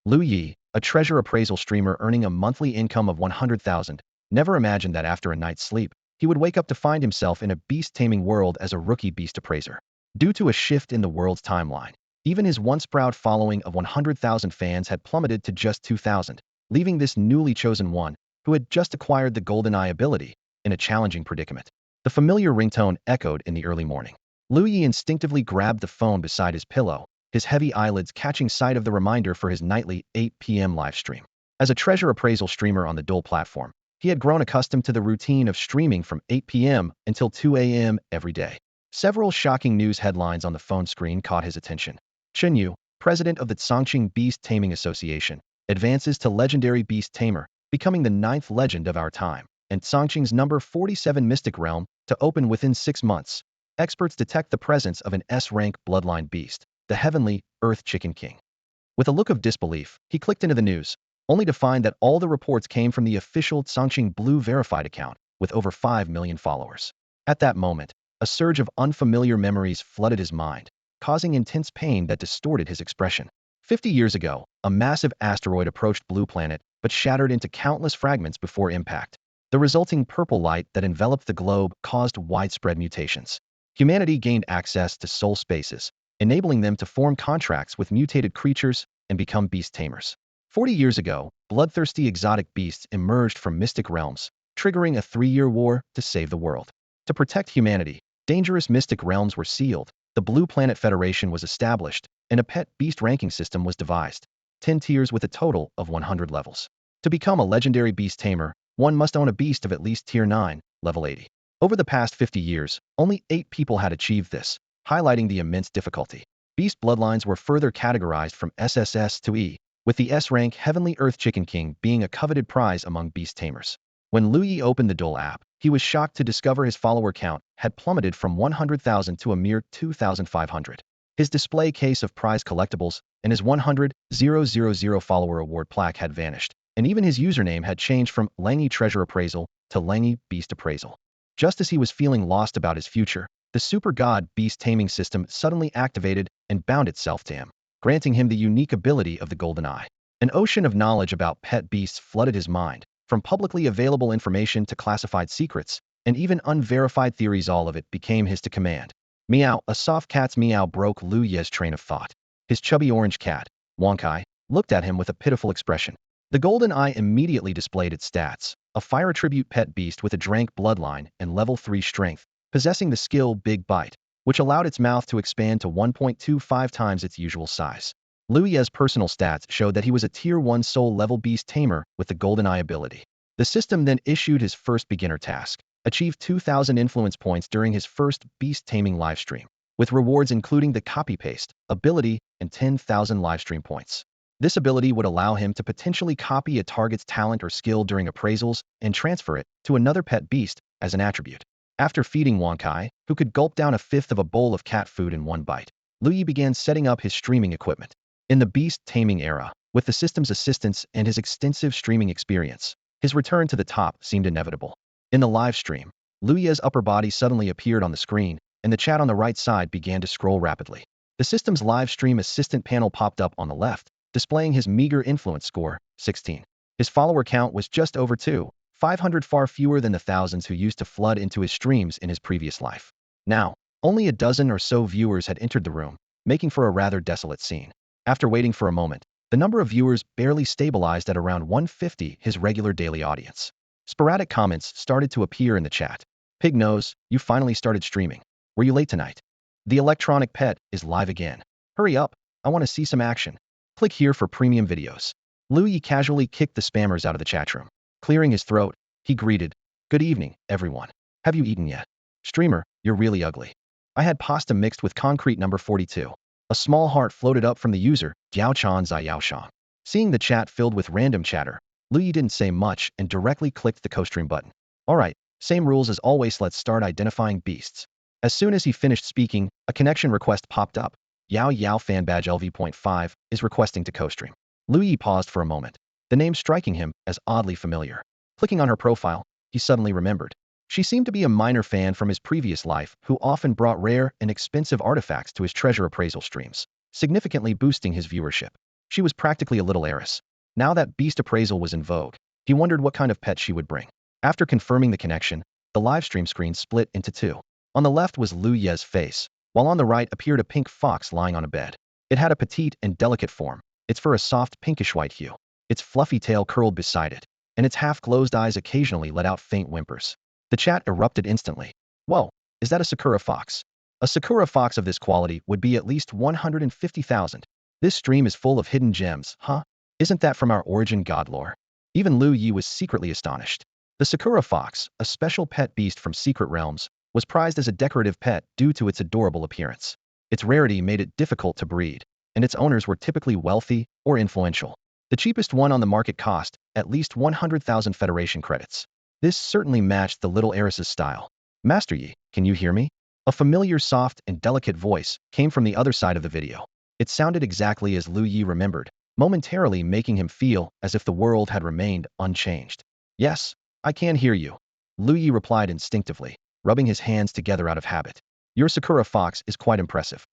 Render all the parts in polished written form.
Lu Ye, a treasure appraisal streamer earning a monthly income of 100,000, never imagined that after a night's sleep, he would wake up to find himself in a beast-taming world as a rookie beast appraiser. Due to a shift in the world's timeline, even his once proud following of 100,000 fans had plummeted to just 2,000, leaving this newly chosen one, who had just acquired the golden eye ability, in a challenging predicament. The familiar ringtone echoed in the early morning. Lu Ye instinctively grabbed the phone beside his pillow, his heavy eyelids catching sight of the reminder for his nightly 8 p.m. livestream. As a treasure appraisal streamer on the Dole platform, he had grown accustomed to the routine of streaming from 8 p.m. until 2 a.m. every day. Several shocking news headlines on the phone screen caught his attention. Chen Yu, president of the Chongqing Beast Taming Association, advances to legendary beast tamer, becoming the 9th legend of our time, and Chongqing's number 47 mystic realm to open within 6 months. Experts detect the presence of an S-rank bloodline beast, the heavenly Earth Chicken King. With a look of disbelief, he clicked into the news, only to find that all the reports came from the official Chongqing Blue verified account, with over 5 million followers. At that moment, a surge of unfamiliar memories flooded his mind, causing intense pain that distorted his expression. 50 years ago, a massive asteroid approached Blue Planet, but shattered into countless fragments before impact. The resulting purple light that enveloped the globe caused widespread mutations. Humanity gained access to soul spaces, enabling them to form contracts with mutated creatures and become beast tamers. 40 years ago, bloodthirsty exotic beasts emerged from mystic realms, triggering a 3-year war to save the world. To protect humanity, dangerous mystic realms were sealed, the Blue Planet Federation was established, and a pet beast ranking system was devised. 10 tiers with a total of 100 levels. To become a legendary beast tamer, one must own a beast of at least tier 9, level 80. Over the past 50 years, only 8 people had achieved this, highlighting the immense difficulty. Beast bloodlines were further categorized from SSS to E, with the S-rank Heavenly Earth Chicken King being a coveted prize among beast tamers. When Lu Ye opened the Dole app, he was shocked to discover his follower count had plummeted from 100,000 to a mere 2,500. His display case of prize collectibles and his 100,000 follower award plaque had vanished, and even his username had changed from Langy Treasure Appraisal to Langy Beast Appraisal. Just as he was feeling lost about his future, the super god beast taming system suddenly activated and bound itself to him, granting him the unique ability of the golden eye. An ocean of knowledge about pet beasts flooded his mind, from publicly available information to classified secrets, and even unverified theories. All of it became his to command. Meow, a soft cat's meow broke Lu Ye's train of thought. His chubby orange cat, Wonkai, looked at him with a pitiful expression. The golden eye immediately displayed its stats, a fire attribute pet beast with a drank bloodline and level 3 strength, possessing the skill Big Bite, which allowed its mouth to expand to 1.25 times its usual size. Lu Ye's personal stats showed that he was a tier 1 soul-level beast tamer with the golden eye ability. The system then issued his first beginner task: achieve 2,000 influence points during his first beast taming livestream, with rewards including the copy-paste ability and 10,000 livestream points. This ability would allow him to potentially copy a target's talent or skill during appraisals and transfer it to another pet beast as an attribute. After feeding Wonkai, who could gulp down a fifth of a bowl of cat food in one bite, Lu Ye began setting up his streaming equipment. In the Beast Taming Era, with the system's assistance and his extensive streaming experience, his return to the top seemed inevitable. In the live stream, Lu Ye's upper body suddenly appeared on the screen, and the chat on the right side began to scroll rapidly. The system's live stream assistant panel popped up on the left, displaying his meager influence score, 16. His follower count was just over 2,500, far fewer than the thousands who used to flood into his streams in his previous life. Now, only a dozen or so viewers had entered the room, making for a rather desolate scene. After waiting for a moment, the number of viewers barely stabilized at around 150, his regular daily audience. Sporadic comments started to appear in the chat. Pig nose, you finally started streaming. Were you late tonight? The electronic pet is live again. Hurry up, I want to see some action. Click here for premium videos. Lu Ye casually kicked the spammers out of the chat room. Clearing his throat, he greeted, "Good evening, everyone. Have you eaten yet? Streamer, you're really ugly. I had pasta mixed with concrete number 42. A small heart floated up from the user, Jiaochan Ziyaoshang. Seeing the chat filled with random chatter, Lu Ye didn't say much and directly clicked the co-stream button. Alright, same rules as always, let's start identifying beasts. As soon as he finished speaking, a connection request popped up. Yao Yao fanbadge LV.5 is requesting to co-stream. Lu Ye paused for a moment, the name striking him as oddly familiar. Clicking on her profile, he suddenly remembered. She seemed to be a minor fan from his previous life who often brought rare and expensive artifacts to his treasure appraisal streams, significantly boosting his viewership. She was practically a little heiress. Now that Beast Appraisal was in vogue, he wondered what kind of pet she would bring. After confirming the connection, the livestream screen split into two. On the left was Lu Ye's face, while on the right appeared a pink fox lying on a bed. It had a petite and delicate form, its fur a soft pinkish-white hue. Its fluffy tail curled beside it, and its half-closed eyes occasionally let out faint whimpers. The chat erupted instantly. Whoa, is that a Sakura fox? A Sakura fox of this quality would be at least 150,000. This stream is full of hidden gems, huh? Isn't that from our origin god lore? Even Lu Ye was secretly astonished. The Sakura fox, a special pet beast from secret realms, was prized as a decorative pet due to its adorable appearance. Its rarity made it difficult to breed, and its owners were typically wealthy or influential. The cheapest one on the market cost at least 100,000 Federation credits. This certainly matched the little heiress's style. Master Yi, can you hear me? A familiar soft and delicate voice came from the other side of the video. It sounded exactly as Lu Ye remembered, momentarily making him feel as if the world had remained unchanged. Yes, I can hear you. Lu Ye replied instinctively, rubbing his hands together out of habit. Your Sakura fox is quite impressive.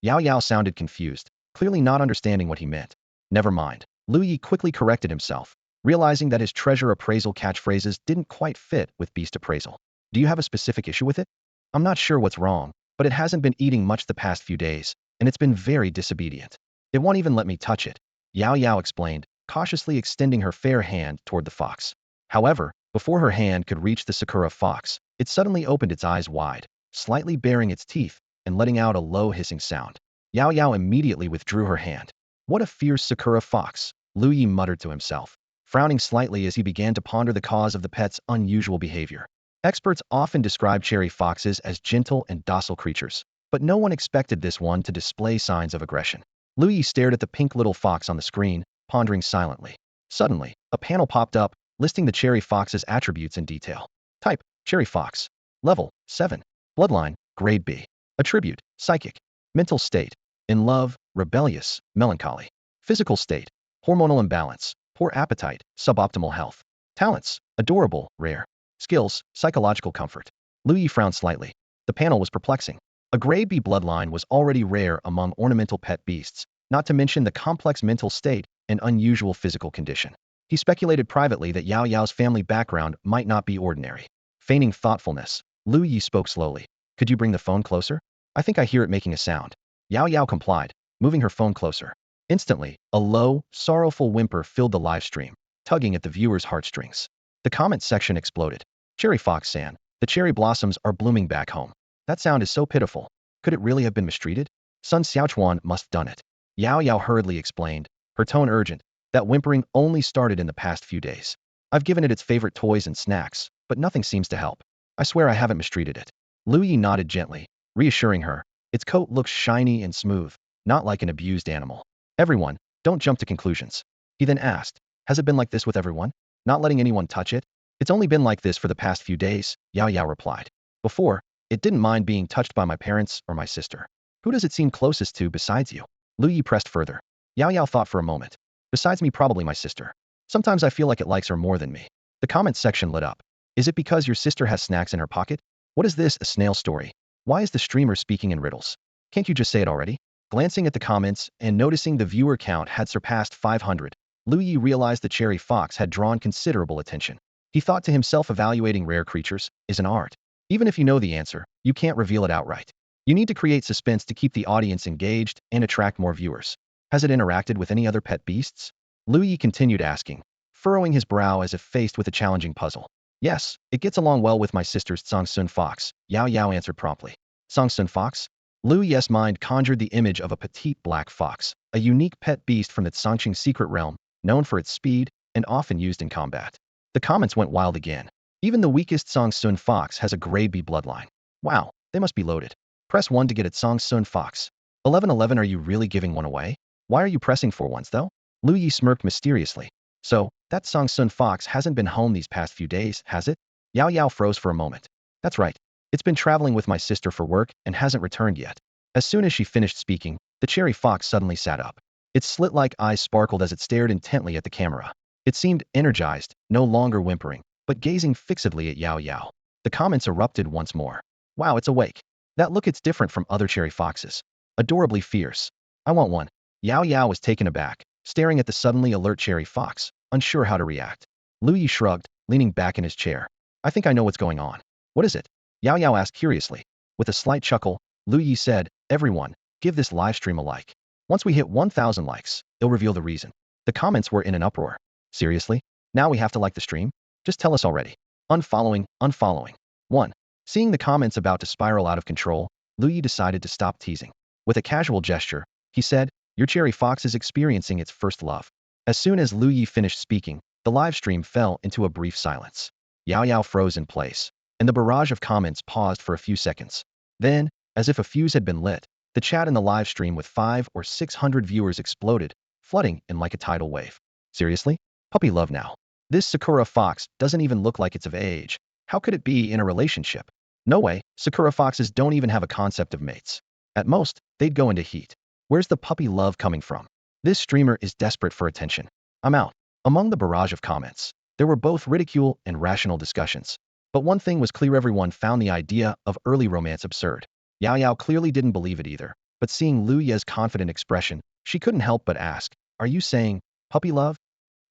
Yao Yao sounded confused, clearly not understanding what he meant. Never mind. Lu Ye quickly corrected himself, realizing that his treasure appraisal catchphrases didn't quite fit with Beast Appraisal. Do you have a specific issue with it? I'm not sure what's wrong, but it hasn't been eating much the past few days, and it's been very disobedient. It won't even let me touch it, Yao Yao explained, cautiously extending her fair hand toward the fox. However, before her hand could reach the Sakura fox, it suddenly opened its eyes wide, slightly baring its teeth, and letting out a low hissing sound. Yao Yao immediately withdrew her hand. What a fierce Sakura fox, Lu Ye muttered to himself, frowning slightly as he began to ponder the cause of the pet's unusual behavior. Experts often describe cherry foxes as gentle and docile creatures, but no one expected this one to display signs of aggression. Lu Ye stared at the pink little fox on the screen, pondering silently. Suddenly, a panel popped up, listing the cherry fox's attributes in detail. Type, cherry fox. Level, 7. Bloodline, grade B. Attribute, psychic. Mental state, in love, rebellious, melancholy. Physical state, hormonal imbalance, poor appetite, suboptimal health. Talents, adorable, rare. Skills, psychological comfort. Lu Ye frowned slightly. The panel was perplexing. A grade B bloodline was already rare among ornamental pet beasts, not to mention the complex mental state and unusual physical condition. He speculated privately that Yao Yao's family background might not be ordinary. Feigning thoughtfulness, Lu Ye spoke slowly. Could you bring the phone closer? I think I hear it making a sound. Yao Yao complied, moving her phone closer. Instantly, a low, sorrowful whimper filled the live stream, tugging at the viewer's heartstrings. The comment section exploded. Cherry Fox-san, the cherry blossoms are blooming back home. That sound is so pitiful. Could it really have been mistreated? Sun Xiaochuan must have done it. Yao Yao hurriedly explained, her tone urgent. That whimpering only started in the past few days. I've given it its favorite toys and snacks, but nothing seems to help. I swear I haven't mistreated it. Lu Ye nodded gently, reassuring her. Its coat looks shiny and smooth, not like an abused animal. Everyone, don't jump to conclusions. He then asked, has it been like this with everyone? Not letting anyone touch it? It's only been like this for the past few days, Yao Yao replied. Before, it didn't mind being touched by my parents or my sister. Who does it seem closest to besides you? Lu Ye pressed further. Yao Yao thought for a moment. Besides me, probably my sister. Sometimes I feel like it likes her more than me. The comments section lit up. Is it because your sister has snacks in her pocket? What is this, a snail story? Why is the streamer speaking in riddles? Can't you just say it already? Glancing at the comments and noticing the viewer count had surpassed 500, Lu Ye realized the cherry fox had drawn considerable attention. He thought to himself, evaluating rare creatures is an art. Even if you know the answer, you can't reveal it outright. You need to create suspense to keep the audience engaged and attract more viewers. Has it interacted with any other pet beasts? Lu Ye continued asking, furrowing his brow as if faced with a challenging puzzle. Yes, it gets along well with my sister's Songsun fox, Yao Yao answered promptly. Songsun fox? Lu Ye's mind conjured the image of a petite black fox, a unique pet beast from the Songqing secret realm, known for its speed and often used in combat. The comments went wild again. Even the weakest Songsun fox has a grade B bloodline. Wow, they must be loaded. Press 1 to get it, Songsun fox. 1111, are you really giving one away? Why are you pressing for ones though? Lu Ye smirked mysteriously. So, that Songsun fox hasn't been home these past few days, has it? Yao Yao froze for a moment. That's right. It's been traveling with my sister for work and hasn't returned yet. As soon as she finished speaking, the cherry fox suddenly sat up. Its slit-like eyes sparkled as it stared intently at the camera. It seemed energized, no longer whimpering, but gazing fixedly at Yao Yao. The comments erupted once more. Wow, it's awake. That look, it's different from other cherry foxes. Adorably fierce. I want one. Yao Yao was taken aback, staring at the suddenly alert Cherry Fox, unsure how to react. Lu Ye shrugged, leaning back in his chair. I think I know what's going on. What is it? Yao Yao asked curiously. With a slight chuckle, Lu Ye said, everyone, give this livestream a like. Once we hit 1,000 likes, it'll reveal the reason. The comments were in an uproar. Seriously? Now we have to like the stream? Just tell us already. Unfollowing, unfollowing. 1. Seeing the comments about to spiral out of control, Lu Ye decided to stop teasing. With a casual gesture, he said, your Cherry Fox is experiencing its first love. As soon as Lu Ye finished speaking, the live stream fell into a brief silence. Yao Yao froze in place, and the barrage of comments paused for a few seconds. Then, as if a fuse had been lit, the chat in the live stream with 500 or 600 viewers exploded, flooding in like a tidal wave. Seriously? Puppy love now. This Sakura Fox doesn't even look like it's of age. How could it be in a relationship? No way, Sakura Foxes don't even have a concept of mates. At most, they'd go into heat. Where's the puppy love coming from? This streamer is desperate for attention. I'm out. Among the barrage of comments, there were both ridicule and rational discussions. But one thing was clear, everyone found the idea of early romance absurd. Yao Yao clearly didn't believe it either, but seeing Lu Ye's confident expression, she couldn't help but ask, are you saying, puppy love?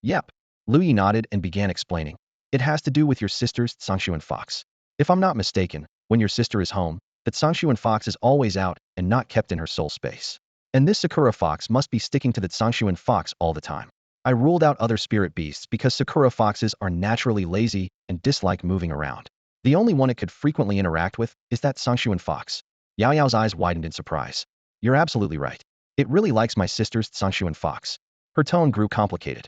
Yep. Lu Ye nodded and began explaining. It has to do with your sisters, Sangshuan Fox. If I'm not mistaken, when your sister is home, that Sangshuan Fox is always out and not kept in her soul space. And this Sakura Fox must be sticking to that Sangshuan Fox all the time. I ruled out other spirit beasts because Sakura Foxes are naturally lazy and dislike moving around. The only one it could frequently interact with is that Sangshuan Fox. Yao Yao's eyes widened in surprise. You're absolutely right. It really likes my sister's Sangshuan Fox. Her tone grew complicated.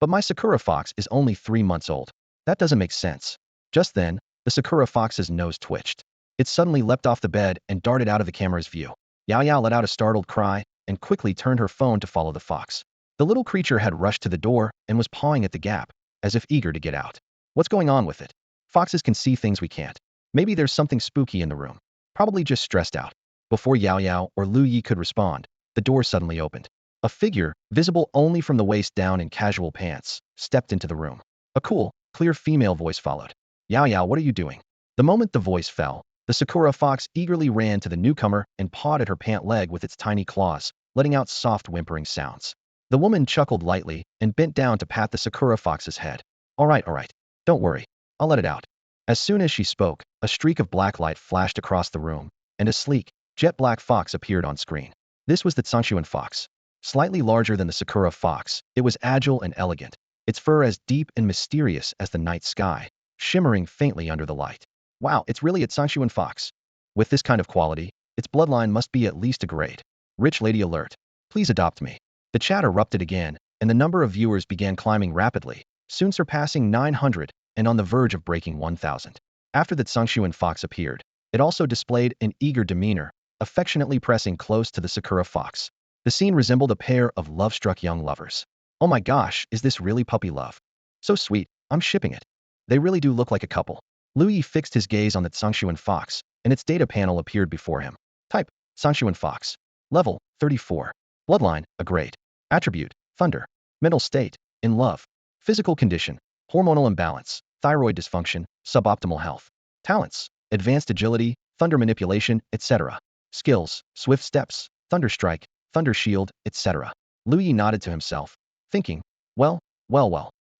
But my Sakura Fox is only 3 months old. That doesn't make sense. Just then, the Sakura Fox's nose twitched. It suddenly leapt off the bed and darted out of the camera's view. Yao Yao let out a startled cry and quickly turned her phone to follow the fox. The little creature had rushed to the door and was pawing at the gap, as if eager to get out. What's going on with it? Foxes can see things we can't. Maybe there's something spooky in the room. Probably just stressed out. Before Yao Yao or Lu Ye could respond, the door suddenly opened. A figure, visible only from the waist down in casual pants, stepped into the room. A cool, clear female voice followed. Yao Yao, what are you doing? The moment the voice fell, the Sakura Fox eagerly ran to the newcomer and pawed at her pant leg with its tiny claws, letting out soft whimpering sounds. The woman chuckled lightly and bent down to pat the Sakura Fox's head. All right. Don't worry. I'll let it out. As soon as she spoke, a streak of black light flashed across the room, and a sleek, jet black fox appeared on screen. This was the Sangshuan Fox. Slightly larger than the Sakura Fox, it was agile and elegant, its fur as deep and mysterious as the night sky, shimmering faintly under the light. Wow, it's really a Sangshuan Fox. With this kind of quality, its bloodline must be at least a grade. Rich lady alert. Please adopt me. The chat erupted again, and the number of viewers began climbing rapidly, soon surpassing 900 and on the verge of breaking 1,000. After the Sangshuan Fox appeared, it also displayed an eager demeanor, affectionately pressing close to the Sakura Fox. The scene resembled a pair of love-struck young lovers. Oh my gosh, is this really puppy love? So sweet, I'm shipping it. They really do look like a couple. Lu Ye fixed his gaze on the Sangshuan Fox, and its data panel appeared before him. Type, Sangshuan Fox. Level, 34. Bloodline, a grade. Attribute, thunder. Mental state, in love. Physical condition, hormonal imbalance, thyroid dysfunction, suboptimal health. Talents, advanced agility, thunder manipulation, etc. Skills, swift steps, thunder strike, thunder shield, etc. Lu Ye nodded to himself, thinking, well.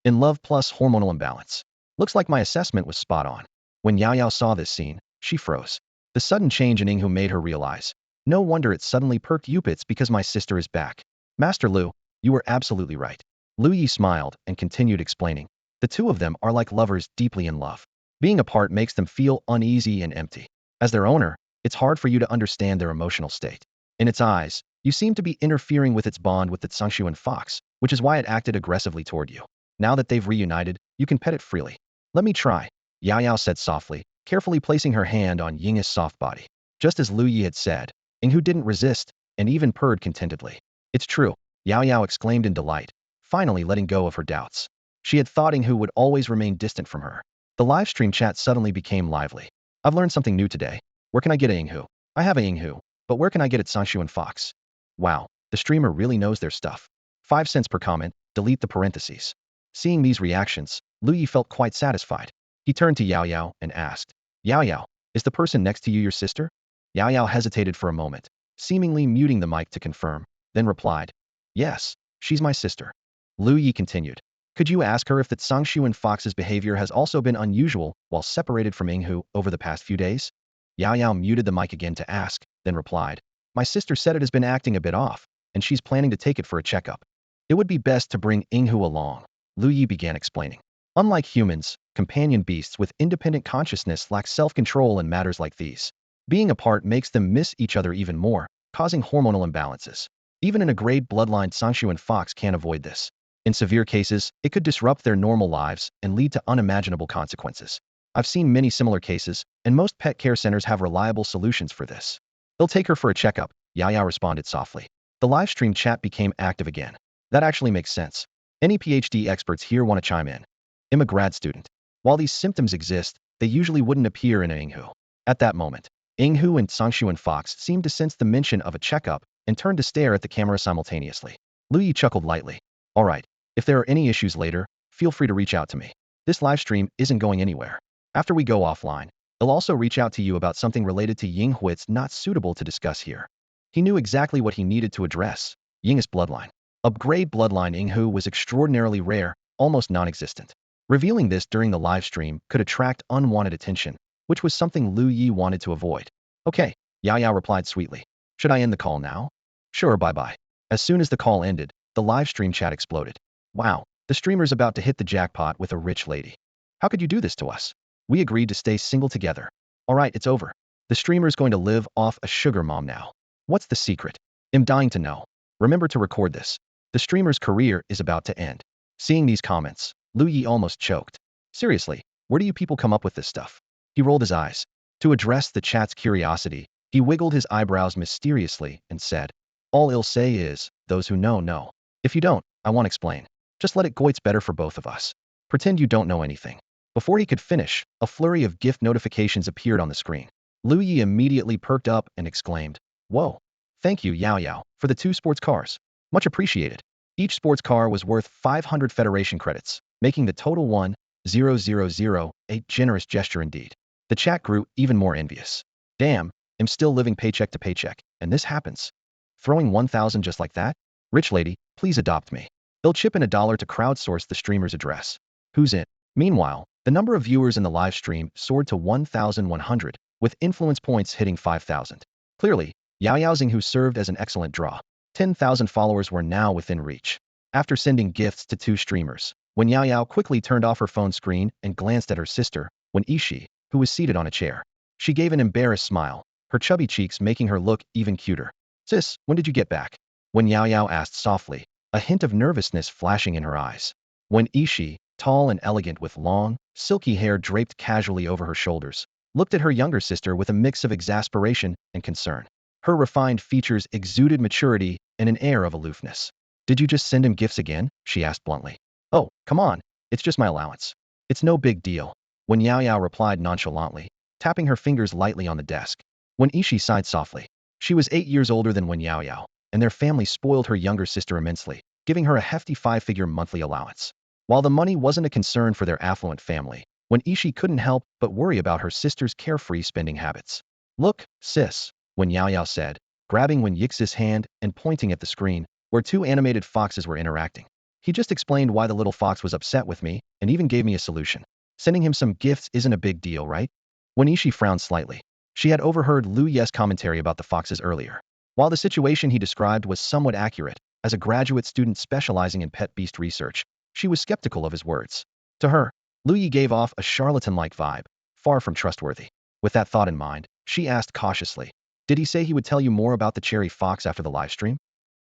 In love plus hormonal imbalance. Looks like my assessment was spot on. When Yao Yao saw this scene, she froze. The sudden change in Yinghu made her realize. No wonder it suddenly perked Yupits because my sister is back. Master Lu, you were absolutely right. Lu Ye smiled and continued explaining. The two of them are like lovers deeply in love. Being apart makes them feel uneasy and empty. As their owner, it's hard for you to understand their emotional state. In its eyes, you seem to be interfering with its bond with the Sangshuan Fox, which is why it acted aggressively toward you. Now that they've reunited, you can pet it freely. Let me try, Yao Yao said softly, carefully placing her hand on Yinghu's soft body. Just as Lu Ye had said, Yinghu didn't resist, and even purred contentedly. It's true, Yao Yao exclaimed in delight, finally letting go of her doubts. She had thought Yinghu would always remain distant from her. The livestream chat suddenly became lively. I've learned something new today. Where can I get a Yinghu? I have a Yinghu, but where can I get its Sangshuan Fox? Wow, the streamer really knows their stuff. 5 cents per comment, delete the parentheses. Seeing these reactions, Lu Ye felt quite satisfied. He turned to Yao Yao and asked, Yao Yao, is the person next to you your sister? Yao Yao hesitated for a moment, seemingly muting the mic to confirm, then replied, Yes, she's my sister. Lu Ye continued. Could you ask her if that Sangshuan Fox's behavior has also been unusual while separated from Yinghu over the past few days? Yao Yao muted the mic again to ask, then replied. My sister said it has been acting a bit off, and she's planning to take it for a checkup. It would be best to bring Yinghu along, Lu Ye began explaining. Unlike humans, companion beasts with independent consciousness lack self-control in matters like these. Being apart makes them miss each other even more, causing hormonal imbalances. Even in a grade bloodline, Sangshuan Fox can't avoid this. In severe cases, it could disrupt their normal lives and lead to unimaginable consequences. I've seen many similar cases, and most pet care centers have reliable solutions for this. They'll take her for a checkup, Yao Yao responded softly. The live stream chat became active again. That actually makes sense. Any PhD experts here want to chime in? I'm a grad student. While these symptoms exist, they usually wouldn't appear in an Yinghu. At that moment, Yinghu and Sangshuan Fox seemed to sense the mention of a checkup and turned to stare at the camera simultaneously. Lu Ye chuckled lightly. All right, if there are any issues later, feel free to reach out to me. This live stream isn't going anywhere. After we go offline, I'll also reach out to you about something related to Ying Hui's not suitable to discuss here. He knew exactly what he needed to address. Ying's bloodline. Upgrade bloodline Yinghu was extraordinarily rare, almost non-existent. Revealing this during the live stream could attract unwanted attention, which was something Lu Ye wanted to avoid. Okay, Yao Yao replied sweetly. Should I end the call now? Sure, bye-bye. As soon as the call ended, the live stream chat exploded. Wow, the streamer's about to hit the jackpot with a rich lady. How could you do this to us? We agreed to stay single together. All right, it's over. The streamer's going to live off a sugar mom now. What's the secret? I'm dying to know. Remember to record this. The streamer's career is about to end. Seeing these comments, Lu Ye almost choked. Seriously, where do you people come up with this stuff? He rolled his eyes. To address the chat's curiosity, he wiggled his eyebrows mysteriously and said, all I'll say is, those who know, know. If you don't, I won't explain. Just let it go, it's better for both of us. Pretend you don't know anything. Before he could finish, a flurry of gift notifications appeared on the screen. Lu Ye immediately perked up and exclaimed, whoa. Thank you, Yao Yao, for the 2 sports cars. Much appreciated. Each sports car was worth 500 Federation credits, making the total 1,000, a generous gesture indeed. The chat grew even more envious. Damn, I'm still living paycheck to paycheck, and this happens. Throwing 1,000 just like that? Rich lady, please adopt me. They'll chip in $1 to crowdsource the streamer's address. Who's in? Meanwhile, the number of viewers in the live stream soared to 1,100, with influence points hitting 5,000. Clearly, Yao Yao Xing, who served as an excellent draw. 10,000 followers were now within reach. After sending gifts to 2 streamers, when Yao Yao quickly turned off her phone screen and glanced at her sister, when Ishi, who was seated on a chair, she gave an embarrassed smile, her chubby cheeks making her look even cuter. Sis, when did you get back? When Yao Yao asked softly, a hint of nervousness flashing in her eyes. When Ishi, tall and elegant with long, silky hair draped casually over her shoulders, looked at her younger sister with a mix of exasperation and concern. Her refined features exuded maturity and an air of aloofness. Did you just send him gifts again? She asked bluntly. Oh, come on. It's just my allowance. It's no big deal. When Yao Yao replied nonchalantly, tapping her fingers lightly on the desk. When Ishi sighed softly. She was 8 years older than Wen Yao Yao, and their family spoiled her younger sister immensely, giving her a hefty 5-figure monthly allowance. While the money wasn't a concern for their affluent family, when Ishi couldn't help but worry about her sister's carefree spending habits. Look, sis, Wen Yao Yao said, grabbing Wen Yix's hand and pointing at the screen, where 2 animated foxes were interacting. He just explained why the little fox was upset with me, and even gave me a solution. Sending him some gifts isn't a big deal, right? When Ishi frowned slightly. She had overheard Lu Ye's commentary about the foxes earlier. While the situation he described was somewhat accurate, as a graduate student specializing in pet beast research, she was skeptical of his words. To her, Lu Ye gave off a charlatan-like vibe, far from trustworthy. With that thought in mind, she asked cautiously, did he say he would tell you more about the cherry fox after the live stream?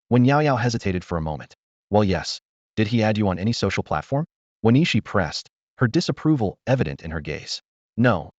When Yao Yao hesitated for a moment. Well, yes. Did he add you on any social platform? When Ishi pressed, her disapproval evident in her gaze. No,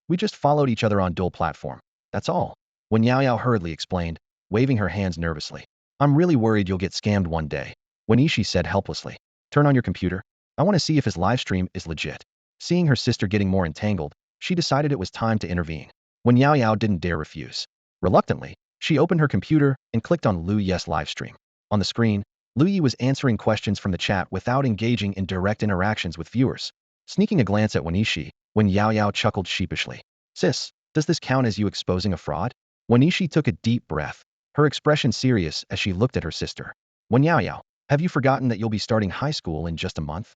we just followed each other on dual platform. That's all. When Yao Yao hurriedly explained, waving her hands nervously. I'm really worried you'll get scammed one day. When Ishi said helplessly, turn on your computer. I want to see if his live stream is legit. Seeing her sister getting more entangled, she decided it was time to intervene. When Yao Yao didn't dare refuse. Reluctantly, she opened her computer and clicked on Lu Ye's live stream. On the screen, Lu Ye was answering questions from the chat without engaging in direct interactions with viewers. Sneaking a glance at Wenishi, when Yao Yao chuckled sheepishly. Sis, does this count as you exposing a fraud? Wenishi took a deep breath, her expression serious as she looked at her sister. Wen Yao Yao, have you forgotten that you'll be starting high school in just a month?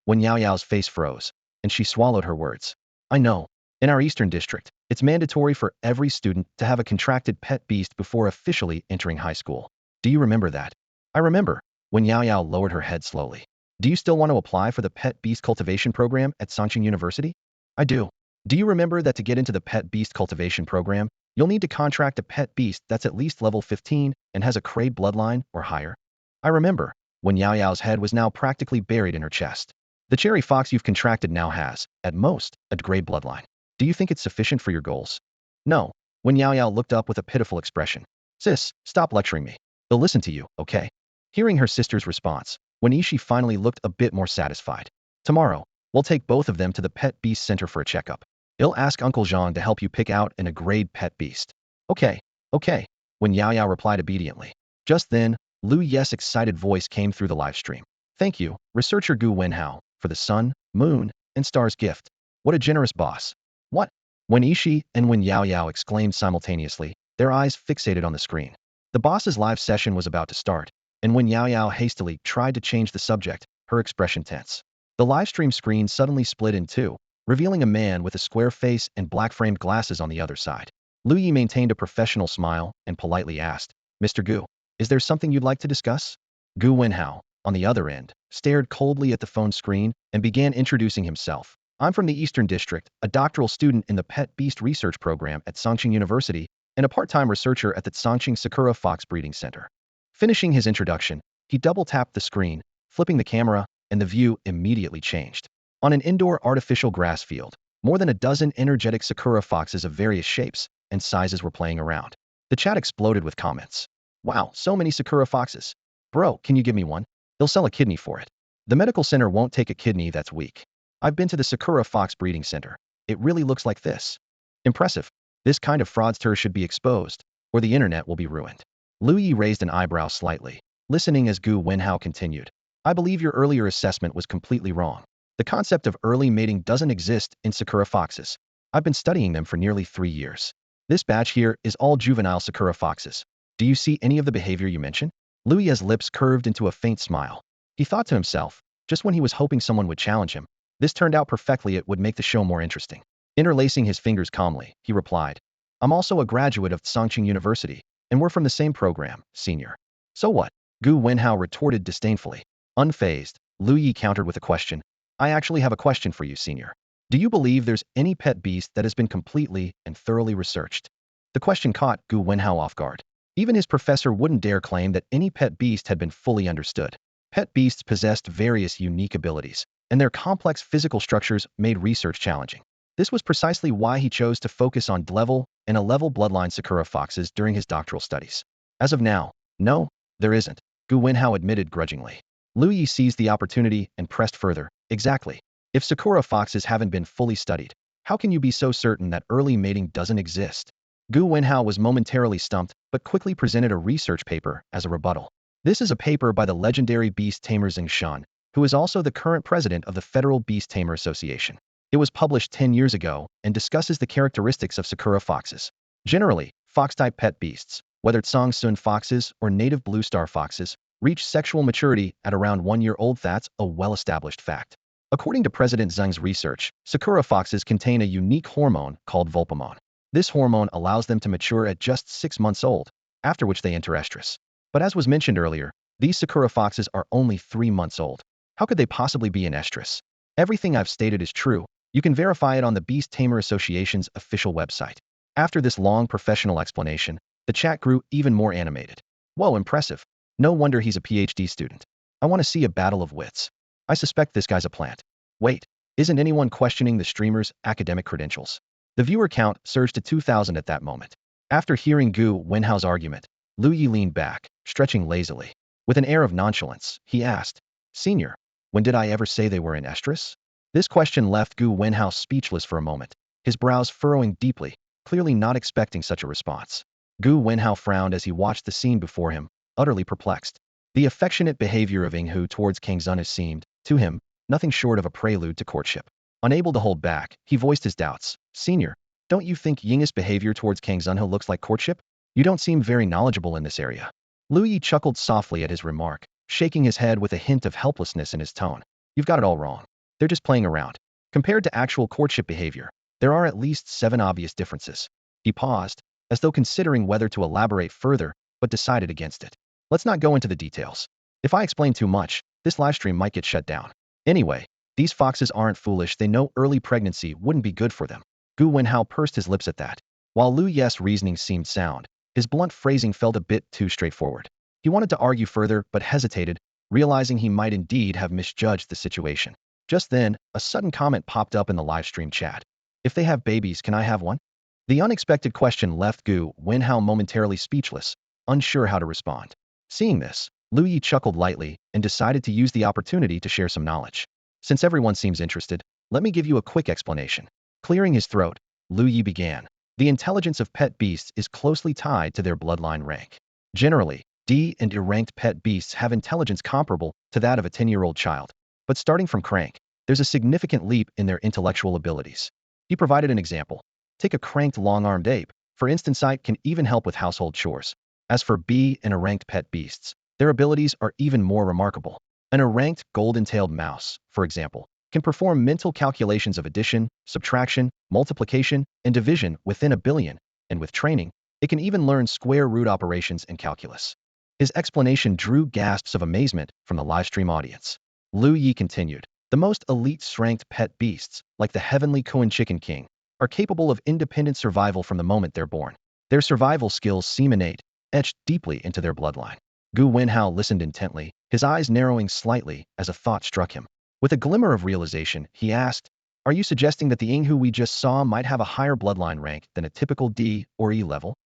Wen Yao Yao's face froze, and she swallowed her words. I know. In our Eastern District, it's mandatory for every student to have a contracted pet beast before officially entering high school. Do you remember that? I remember. Wen Yao Yao lowered her head slowly. Do you still want to apply for the pet beast cultivation program at Songqing University? I do. Do you remember that to get into the pet beast cultivation program, you'll need to contract a pet beast that's at least level 15 and has a Kraid bloodline or higher? I remember. When Yao Yao's head was now practically buried in her chest. The cherry fox you've contracted now has, at most, a Kraid bloodline. Do you think it's sufficient for your goals? No. When Yao Yao looked up with a pitiful expression. Sis, stop lecturing me. They'll listen to you, okay? Hearing her sister's response, Wen Yishi finally looked a bit more satisfied. Tomorrow, we'll take both of them to the Pet Beast Center for a checkup. I'll ask Uncle Zhang to help you pick out a grade pet beast. Okay, okay. When Yao Yao replied obediently. Just then, Lu Ye's excited voice came through the live stream. Thank you, researcher Gu Wenhao, for the sun, moon, and stars gift. What a generous boss. What? When Ishi and Wen Yao Yao exclaimed simultaneously, their eyes fixated on the screen. The boss's live session was about to start, and when Yao Yao hastily tried to change the subject, her expression tense. The livestream screen suddenly split in two, revealing a man with a square face and black-framed glasses on the other side. Lu Ye maintained a professional smile and politely asked, Mr. Gu, is there something you'd like to discuss? Gu Wenhao, on the other end, stared coldly at the phone screen and began introducing himself. I'm from the Eastern District, a doctoral student in the Pet Beast Research Program at Songqing University, and a part-time researcher at the Songqing Sakura Fox Breeding Center. Finishing his introduction, he double-tapped the screen, flipping the camera, and the view immediately changed. On an indoor artificial grass field, more than a dozen energetic Sakura foxes of various shapes and sizes were playing around. The chat exploded with comments. Wow, so many Sakura foxes. Bro, can you give me one? They'll sell a kidney for it. The medical center won't take a kidney that's weak. I've been to the Sakura Fox Breeding Center. It really looks like this. Impressive. This kind of fraudster should be exposed, or the internet will be ruined. Lu Ye raised an eyebrow slightly, listening as Gu Wenhao continued. I believe your earlier assessment was completely wrong. The concept of early mating doesn't exist in Sakura foxes. I've been studying them for nearly 3 years. This batch here is all juvenile Sakura foxes. Do you see any of the behavior you mentioned? Lu Ye's lips curved into a faint smile. He thought to himself, just when he was hoping someone would challenge him, this turned out perfectly. It would make the show more interesting. Interlacing his fingers calmly, he replied, I'm also a graduate of Songqing University, and we're from the same program, senior. So what? Gu Wenhao retorted disdainfully. Unfazed, Lu Ye countered with a question. I actually have a question for you, senior. Do you believe there's any pet beast that has been completely and thoroughly researched? The question caught Gu Wenhao off guard. Even his professor wouldn't dare claim that any pet beast had been fully understood. Pet beasts possessed various unique abilities, and their complex physical structures made research challenging. This was precisely why he chose to focus on D-level and A-level bloodline Sakura foxes during his doctoral studies. As of now, no, there isn't, Gu Wenhao admitted grudgingly. Lu Ye seized the opportunity and pressed further. Exactly. If Sakura foxes haven't been fully studied, how can you be so certain that early mating doesn't exist? Gu Wenhao was momentarily stumped, but quickly presented a research paper as a rebuttal. This is a paper by the legendary beast tamer Zheng Shan, who is also the current president of the Federal Beast Tamer Association. It was published 10 years ago and discusses the characteristics of Sakura foxes. Generally, fox-type pet beasts, whether Tsang Sun foxes or native blue star foxes, reach sexual maturity at around 1 year old. That's a well-established fact. According to President Zheng's research, Sakura foxes contain a unique hormone called volpamone. This hormone allows them to mature at just 6 months old, after which they enter estrus. But as was mentioned earlier, these Sakura foxes are only 3 months old. How could they possibly be in estrus? Everything I've stated is true. You can verify it on the Beast Tamer Association's official website. After this long professional explanation, the chat grew even more animated. Whoa, impressive. No wonder he's a PhD student. I want to see a battle of wits. I suspect this guy's a plant. Wait, isn't anyone questioning the streamer's academic credentials? The viewer count surged to 2,000 at that moment. After hearing Gu Wenhao's argument, Lu Ye leaned back, stretching lazily. With an air of nonchalance, he asked, Senior, when did I ever say they were in estrus? This question left Gu Wenhao speechless for a moment, his brows furrowing deeply, clearly not expecting such a response. Gu Wenhao frowned as he watched the scene before him, utterly perplexed. The affectionate behavior of Yinghu towards King Zunhe seemed, to him, nothing short of a prelude to courtship. Unable to hold back, he voiced his doubts. Senior, don't you think Yinghu's behavior towards King Zunhe looks like courtship? You don't seem very knowledgeable in this area. Lu Ye chuckled softly at his remark, shaking his head with a hint of helplessness in his tone. You've got it all wrong. They're just playing around. Compared to actual courtship behavior, there are at least 7 obvious differences. He paused, as though considering whether to elaborate further, but decided against it. Let's not go into the details. If I explain too much, this livestream might get shut down. Anyway, these foxes aren't foolish. They know early pregnancy wouldn't be good for them. Gu Wenhao pursed his lips at that. While Lu Ye's reasoning seemed sound, his blunt phrasing felt a bit too straightforward. He wanted to argue further, but hesitated, realizing he might indeed have misjudged the situation. Just then, a sudden comment popped up in the livestream chat. If they have babies, can I have one? The unexpected question left Gu Wenhao momentarily speechless, unsure how to respond. Seeing this, Lu Ye chuckled lightly and decided to use the opportunity to share some knowledge. Since everyone seems interested, let me give you a quick explanation. Clearing his throat, Lu Ye began. The intelligence of pet beasts is closely tied to their bloodline rank. Generally, D and E-ranked pet beasts have intelligence comparable to that of a 10-year-old child. But starting from crank, there's a significant leap in their intellectual abilities. He provided an example. Take a cranked long-armed ape. For instance, it can even help with household chores. As for B and E-ranked pet beasts, their abilities are even more remarkable. An E-ranked golden-tailed mouse, for example, can perform mental calculations of addition, subtraction, multiplication, and division within a billion, and with training, it can even learn square root operations and calculus. His explanation drew gasps of amazement from the livestream audience. Lu Ye continued, the most elite strength pet beasts, like the heavenly Koan Chicken King, are capable of independent survival from the moment they're born. Their survival skills seem innate, etched deeply into their bloodline. Gu Wenhao listened intently, his eyes narrowing slightly as a thought struck him. With a glimmer of realization, he asked, are you suggesting that the Ying who we just saw might have a higher bloodline rank than a typical D or E level?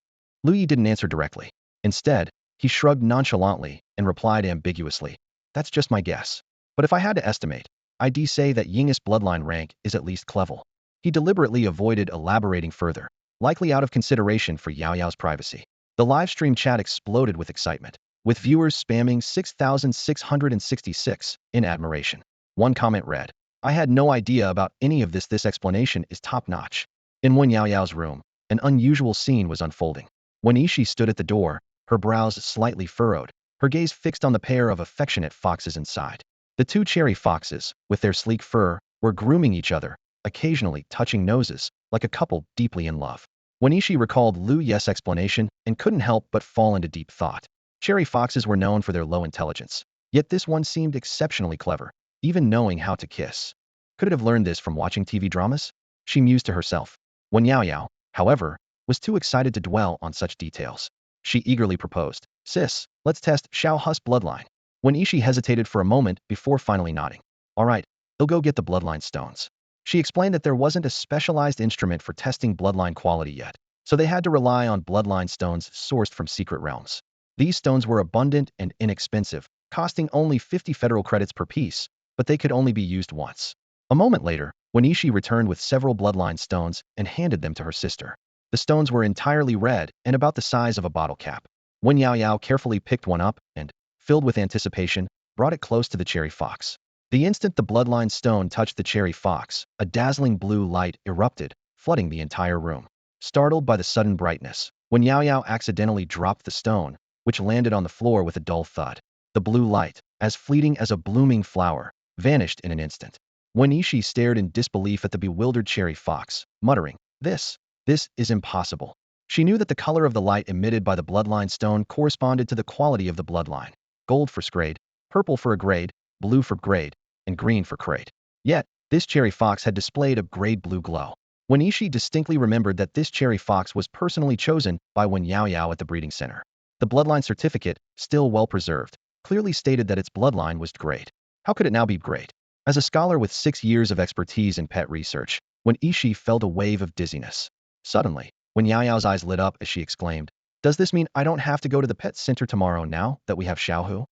Lu Ye didn't answer directly. Instead, he shrugged nonchalantly and replied ambiguously, that's just my guess. But if I had to estimate, I'd say that Ying's bloodline rank is at least clevel. He deliberately avoided elaborating further, likely out of consideration for Yao Yao's privacy. The livestream chat exploded with excitement, with viewers spamming 6,666 in admiration. One comment read, I had no idea about any of this. This explanation is top-notch. In Wen Yao Yao's room, an unusual scene was unfolding. When Ishi stood at the door, her brows slightly furrowed, her gaze fixed on the pair of affectionate foxes inside. The 2 cherry foxes, with their sleek fur, were grooming each other, occasionally touching noses, like a couple deeply in love. When Ishi recalled Lu Ye's explanation and couldn't help but fall into deep thought. Cherry foxes were known for their low intelligence, yet this one seemed exceptionally clever, even knowing how to kiss. Could it have learned this from watching TV dramas? She mused to herself. When Yao Yao, however, was too excited to dwell on such details. She eagerly proposed, sis, let's test Xiao Hu's bloodline. When Ishi hesitated for a moment before finally nodding. All right, they'll go get the bloodline stones. She explained that there wasn't a specialized instrument for testing bloodline quality yet, so they had to rely on bloodline stones sourced from secret realms. These stones were abundant and inexpensive, costing only 50 federal credits per piece, but they could only be used once. A moment later, when Ishi returned with several bloodline stones and handed them to her sister. The stones were entirely red and about the size of a bottle cap. When Yao Yao carefully picked one up and, filled with anticipation, brought it close to the cherry fox. The instant the bloodline stone touched the cherry fox, a dazzling blue light erupted, flooding the entire room. Startled by the sudden brightness, when Yao Yao accidentally dropped the stone, which landed on the floor with a dull thud, the blue light, as fleeting as a blooming flower, vanished in an instant. When Ishi stared in disbelief at the bewildered cherry fox, muttering, This is impossible. She knew that the color of the light emitted by the bloodline stone corresponded to the quality of the bloodline. Gold for grade, purple for a grade, blue for grade, and green for crate. Yet, this cherry fox had displayed a grade blue glow. When Ishi distinctly remembered that this cherry fox was personally chosen by Wen Yao Yao at the breeding center. The bloodline certificate, still well preserved, clearly stated that its bloodline was grade. How could it now be grade? As a scholar with 6 years of expertise in pet research, when Ishi felt a wave of dizziness. Suddenly, when Yao Yao's eyes lit up as she exclaimed, does this mean I don't have to go to the pet center tomorrow now that we have Xiaohu?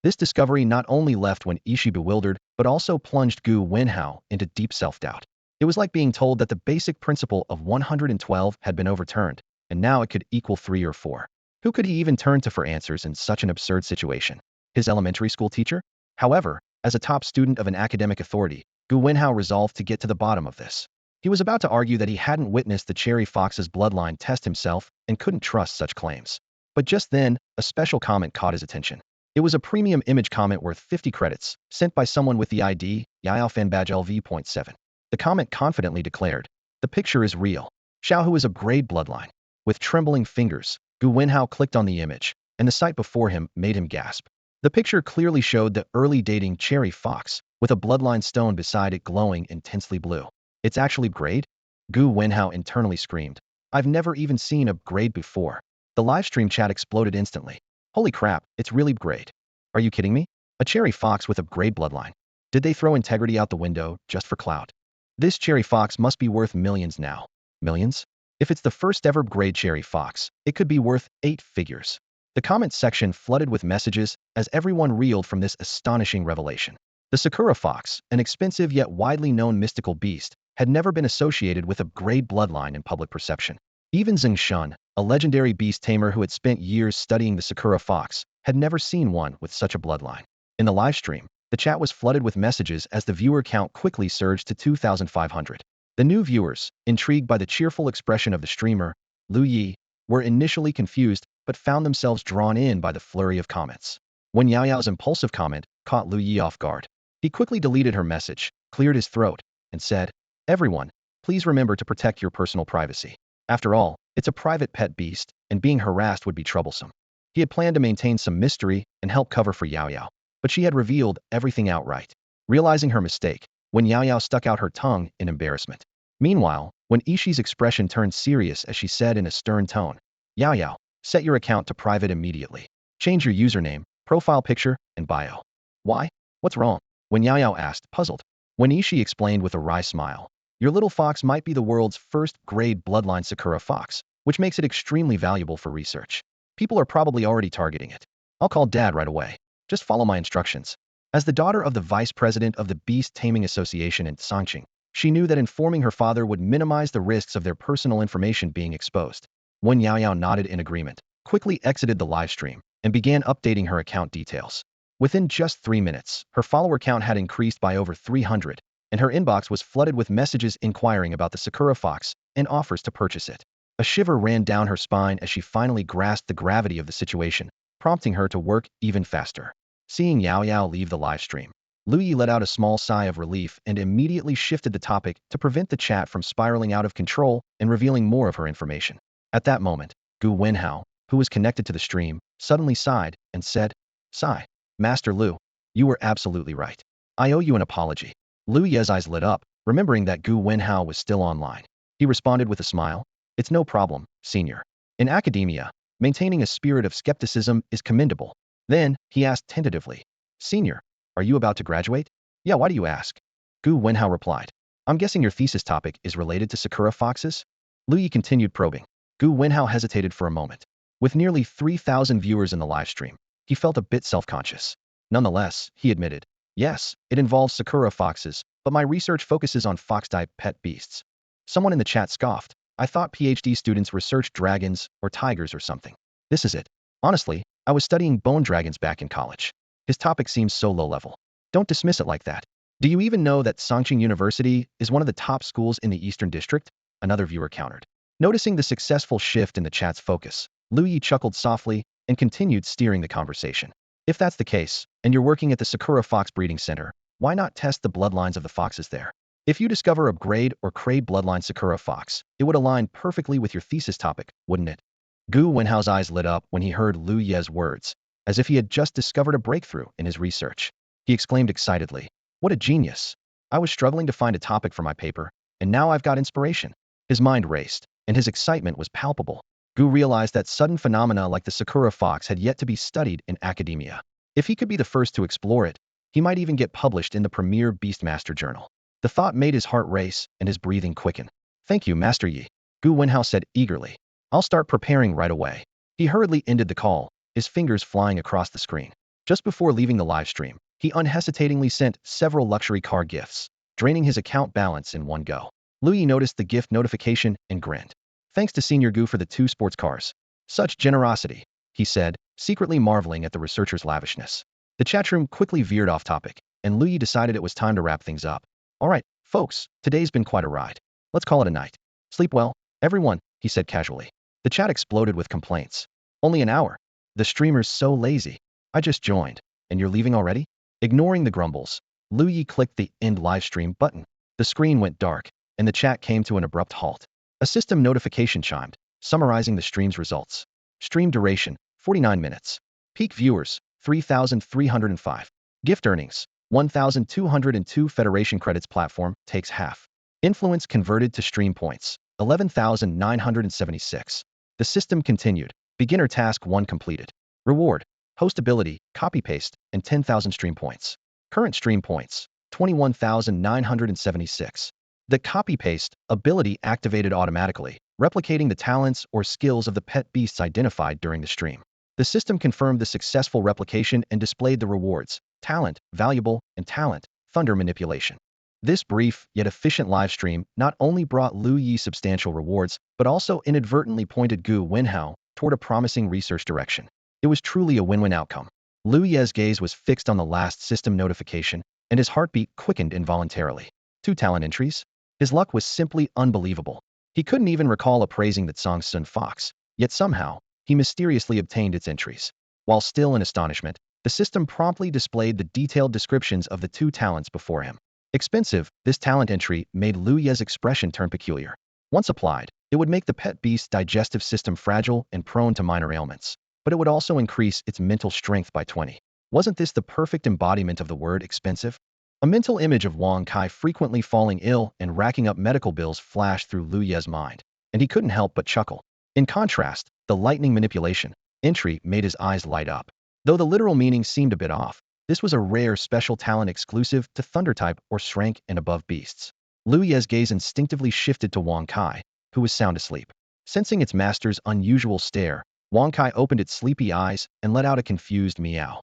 This discovery not only left Wen Ishi bewildered, but also plunged Gu Wenhao into deep self-doubt. It was like being told that the basic principle of 112 had been overturned, and now it could equal 3 or 4. Who could he even turn to for answers in such an absurd situation? His elementary school teacher? However, as a top student of an academic authority, Gu Wenhao resolved to get to the bottom of this. He was about to argue that he hadn't witnessed the cherry fox's bloodline test himself and couldn't trust such claims. But just then, a special comment caught his attention. It was a premium image comment worth 50 credits, sent by someone with the ID YaoFanBadgeLV.7. The comment confidently declared, "The picture is real. Xiaohu is a grade bloodline." With trembling fingers, Gu Wenhao clicked on the image, and the sight before him made him gasp. The picture clearly showed the early dating cherry fox, with a bloodline stone beside it glowing intensely blue. "It's actually grade?" Gu Wenhao internally screamed. "I've never even seen a grade before." The livestream chat exploded instantly. "Holy crap, it's really grade. Are you kidding me? A cherry fox with a grade bloodline. Did they throw integrity out the window just for clout? This cherry fox must be worth millions now." Millions? If it's the first ever grade cherry fox, it could be worth 8 figures. The comment section flooded with messages as everyone reeled from this astonishing revelation. The Sakura fox, an expensive yet widely known mystical beast, had never been associated with a grade bloodline in public perception. Even Zheng Shun, a legendary beast tamer who had spent years studying the Sakura fox, had never seen one with such a bloodline. In the livestream, the chat was flooded with messages as the viewer count quickly surged to 2,500. The new viewers, intrigued by the cheerful expression of the streamer, Lu Ye, were initially confused but found themselves drawn in by the flurry of comments. When Yao Yao's impulsive comment caught Lu Ye off guard, he quickly deleted her message, cleared his throat, and said, "Everyone, please remember to protect your personal privacy. After all, it's a private pet beast, and being harassed would be troublesome." He had planned to maintain some mystery and help cover for Yao Yao, but she had revealed everything outright. Realizing her mistake, when Yao Yao stuck out her tongue in embarrassment. Meanwhile, when Ishi's expression turned serious as she said in a stern tone, "Yao Yao, set your account to private immediately. Change your username, profile picture, and bio." "Why? What's wrong?" When Yao Yao asked, puzzled. When Ishi explained with a wry smile, "Your little fox might be the world's first grade bloodline Sakura fox, which makes it extremely valuable for research. People are probably already targeting it. I'll call Dad right away. Just follow my instructions." As the daughter of the vice president of the Beast Taming Association in Songqing, she knew that informing her father would minimize the risks of their personal information being exposed. When Yao Yao nodded in agreement, quickly exited the livestream, and began updating her account details. Within just 3 minutes, her follower count had increased by over 300, and her inbox was flooded with messages inquiring about the Sakura fox and offers to purchase it. A shiver ran down her spine as she finally grasped the gravity of the situation, prompting her to work even faster. Seeing Yao Yao leave the livestream, Lu Ye let out a small sigh of relief and immediately shifted the topic to prevent the chat from spiraling out of control and revealing more of her information. At that moment, Gu Wenhao, who was connected to the stream, suddenly sighed and said, "Sigh. Master Lu, you were absolutely right. I owe you an apology." Lu Ye's eyes lit up, remembering that Gu Wenhao was still online. He responded with a smile, "It's no problem, senior. In academia, maintaining a spirit of skepticism is commendable." Then, he asked tentatively, "Senior, are you about to graduate?" "Yeah, why do you ask?" Gu Wenhao replied, "I'm guessing your thesis topic is related to Sakura foxes?" Lu Ye continued probing. Gu Wenhao hesitated for a moment. With nearly 3,000 viewers in the livestream, he felt a bit self-conscious. Nonetheless, he admitted, "Yes, it involves Sakura foxes, but my research focuses on fox-type pet beasts." Someone in the chat scoffed, "I thought PhD students researched dragons or tigers or something." "This is it. Honestly, I was studying bone dragons back in college." His topic seems so low-level. "Don't dismiss it like that. Do you even know that Songqing University is one of the top schools in the Eastern District?" Another viewer countered. Noticing the successful shift in the chat's focus, Lu Ye chuckled softly and continued steering the conversation. "If that's the case, and you're working at the Sakura Fox Breeding Center, why not test the bloodlines of the foxes there? If you discover a grade or crade bloodline Sakura fox, it would align perfectly with your thesis topic, wouldn't it?" Gu Wenhao's eyes lit up when he heard Lu Ye's words, as if he had just discovered a breakthrough in his research. He exclaimed excitedly, "What a genius! I was struggling to find a topic for my paper, and now I've got inspiration." His mind raced, and his excitement was palpable. Gu realized that sudden phenomena like the Sakura fox had yet to be studied in academia. If he could be the first to explore it, he might even get published in the premier Beastmaster journal. The thought made his heart race and his breathing quicken. "Thank you, Master Yi," Gu Wenhao said eagerly. "I'll start preparing right away." He hurriedly ended the call, his fingers flying across the screen. Just before leaving the livestream, he unhesitatingly sent several luxury car gifts, draining his account balance in one go. Lu Ye noticed the gift notification and grinned. "Thanks to Senior Gu for the 2 sports cars. Such generosity," he said, secretly marveling at the researcher's lavishness. The chat room quickly veered off topic, and Lu Ye decided it was time to wrap things up. "All right, folks, today's been quite a ride. Let's call it a night. Sleep well, everyone," he said casually. The chat exploded with complaints. Only an hour. The streamer's so lazy. I just joined. And you're leaving already? Ignoring the grumbles, Lu Ye clicked the End Livestream button. The screen went dark, and the chat came to an abrupt halt. A system notification chimed, summarizing the stream's results. Stream duration, 49 minutes. Peak viewers, 3,305. Gift earnings, 1,202. Federation credits platform takes half. Influence converted to stream points, 11,976. The system continued. Beginner task 1 completed. Reward, host ability, copy-paste, and 10,000 stream points. Current stream points, 21,976. The copy-paste ability activated automatically, replicating the talents or skills of the pet beasts identified during the stream. The system confirmed the successful replication and displayed the rewards: talent, valuable, and talent, thunder manipulation. This brief yet efficient live stream not only brought Lu Ye substantial rewards, but also inadvertently pointed Gu Wenhao toward a promising research direction. It was truly a win-win outcome. Lu Ye's gaze was fixed on the last system notification, and his heartbeat quickened involuntarily. 2 talent entries? His luck was simply unbelievable. He couldn't even recall appraising that Song's son Fox, yet somehow, he mysteriously obtained its entries. While still in astonishment, the system promptly displayed the detailed descriptions of the 2 talents before him. Expensive, this talent entry made Lu Ye's expression turn peculiar. Once applied, it would make the pet beast's digestive system fragile and prone to minor ailments, but it would also increase its mental strength by 20. Wasn't this the perfect embodiment of the word expensive? A mental image of Wang Kai frequently falling ill and racking up medical bills flashed through Lu Ye's mind, and he couldn't help but chuckle. In contrast, the lightning manipulation entry made his eyes light up. Though the literal meaning seemed a bit off, this was a rare special talent exclusive to Thunder type or Shrank and above beasts. Lu Ye's gaze instinctively shifted to Wang Kai, who was sound asleep. Sensing its master's unusual stare, Wang Kai opened its sleepy eyes and let out a confused meow.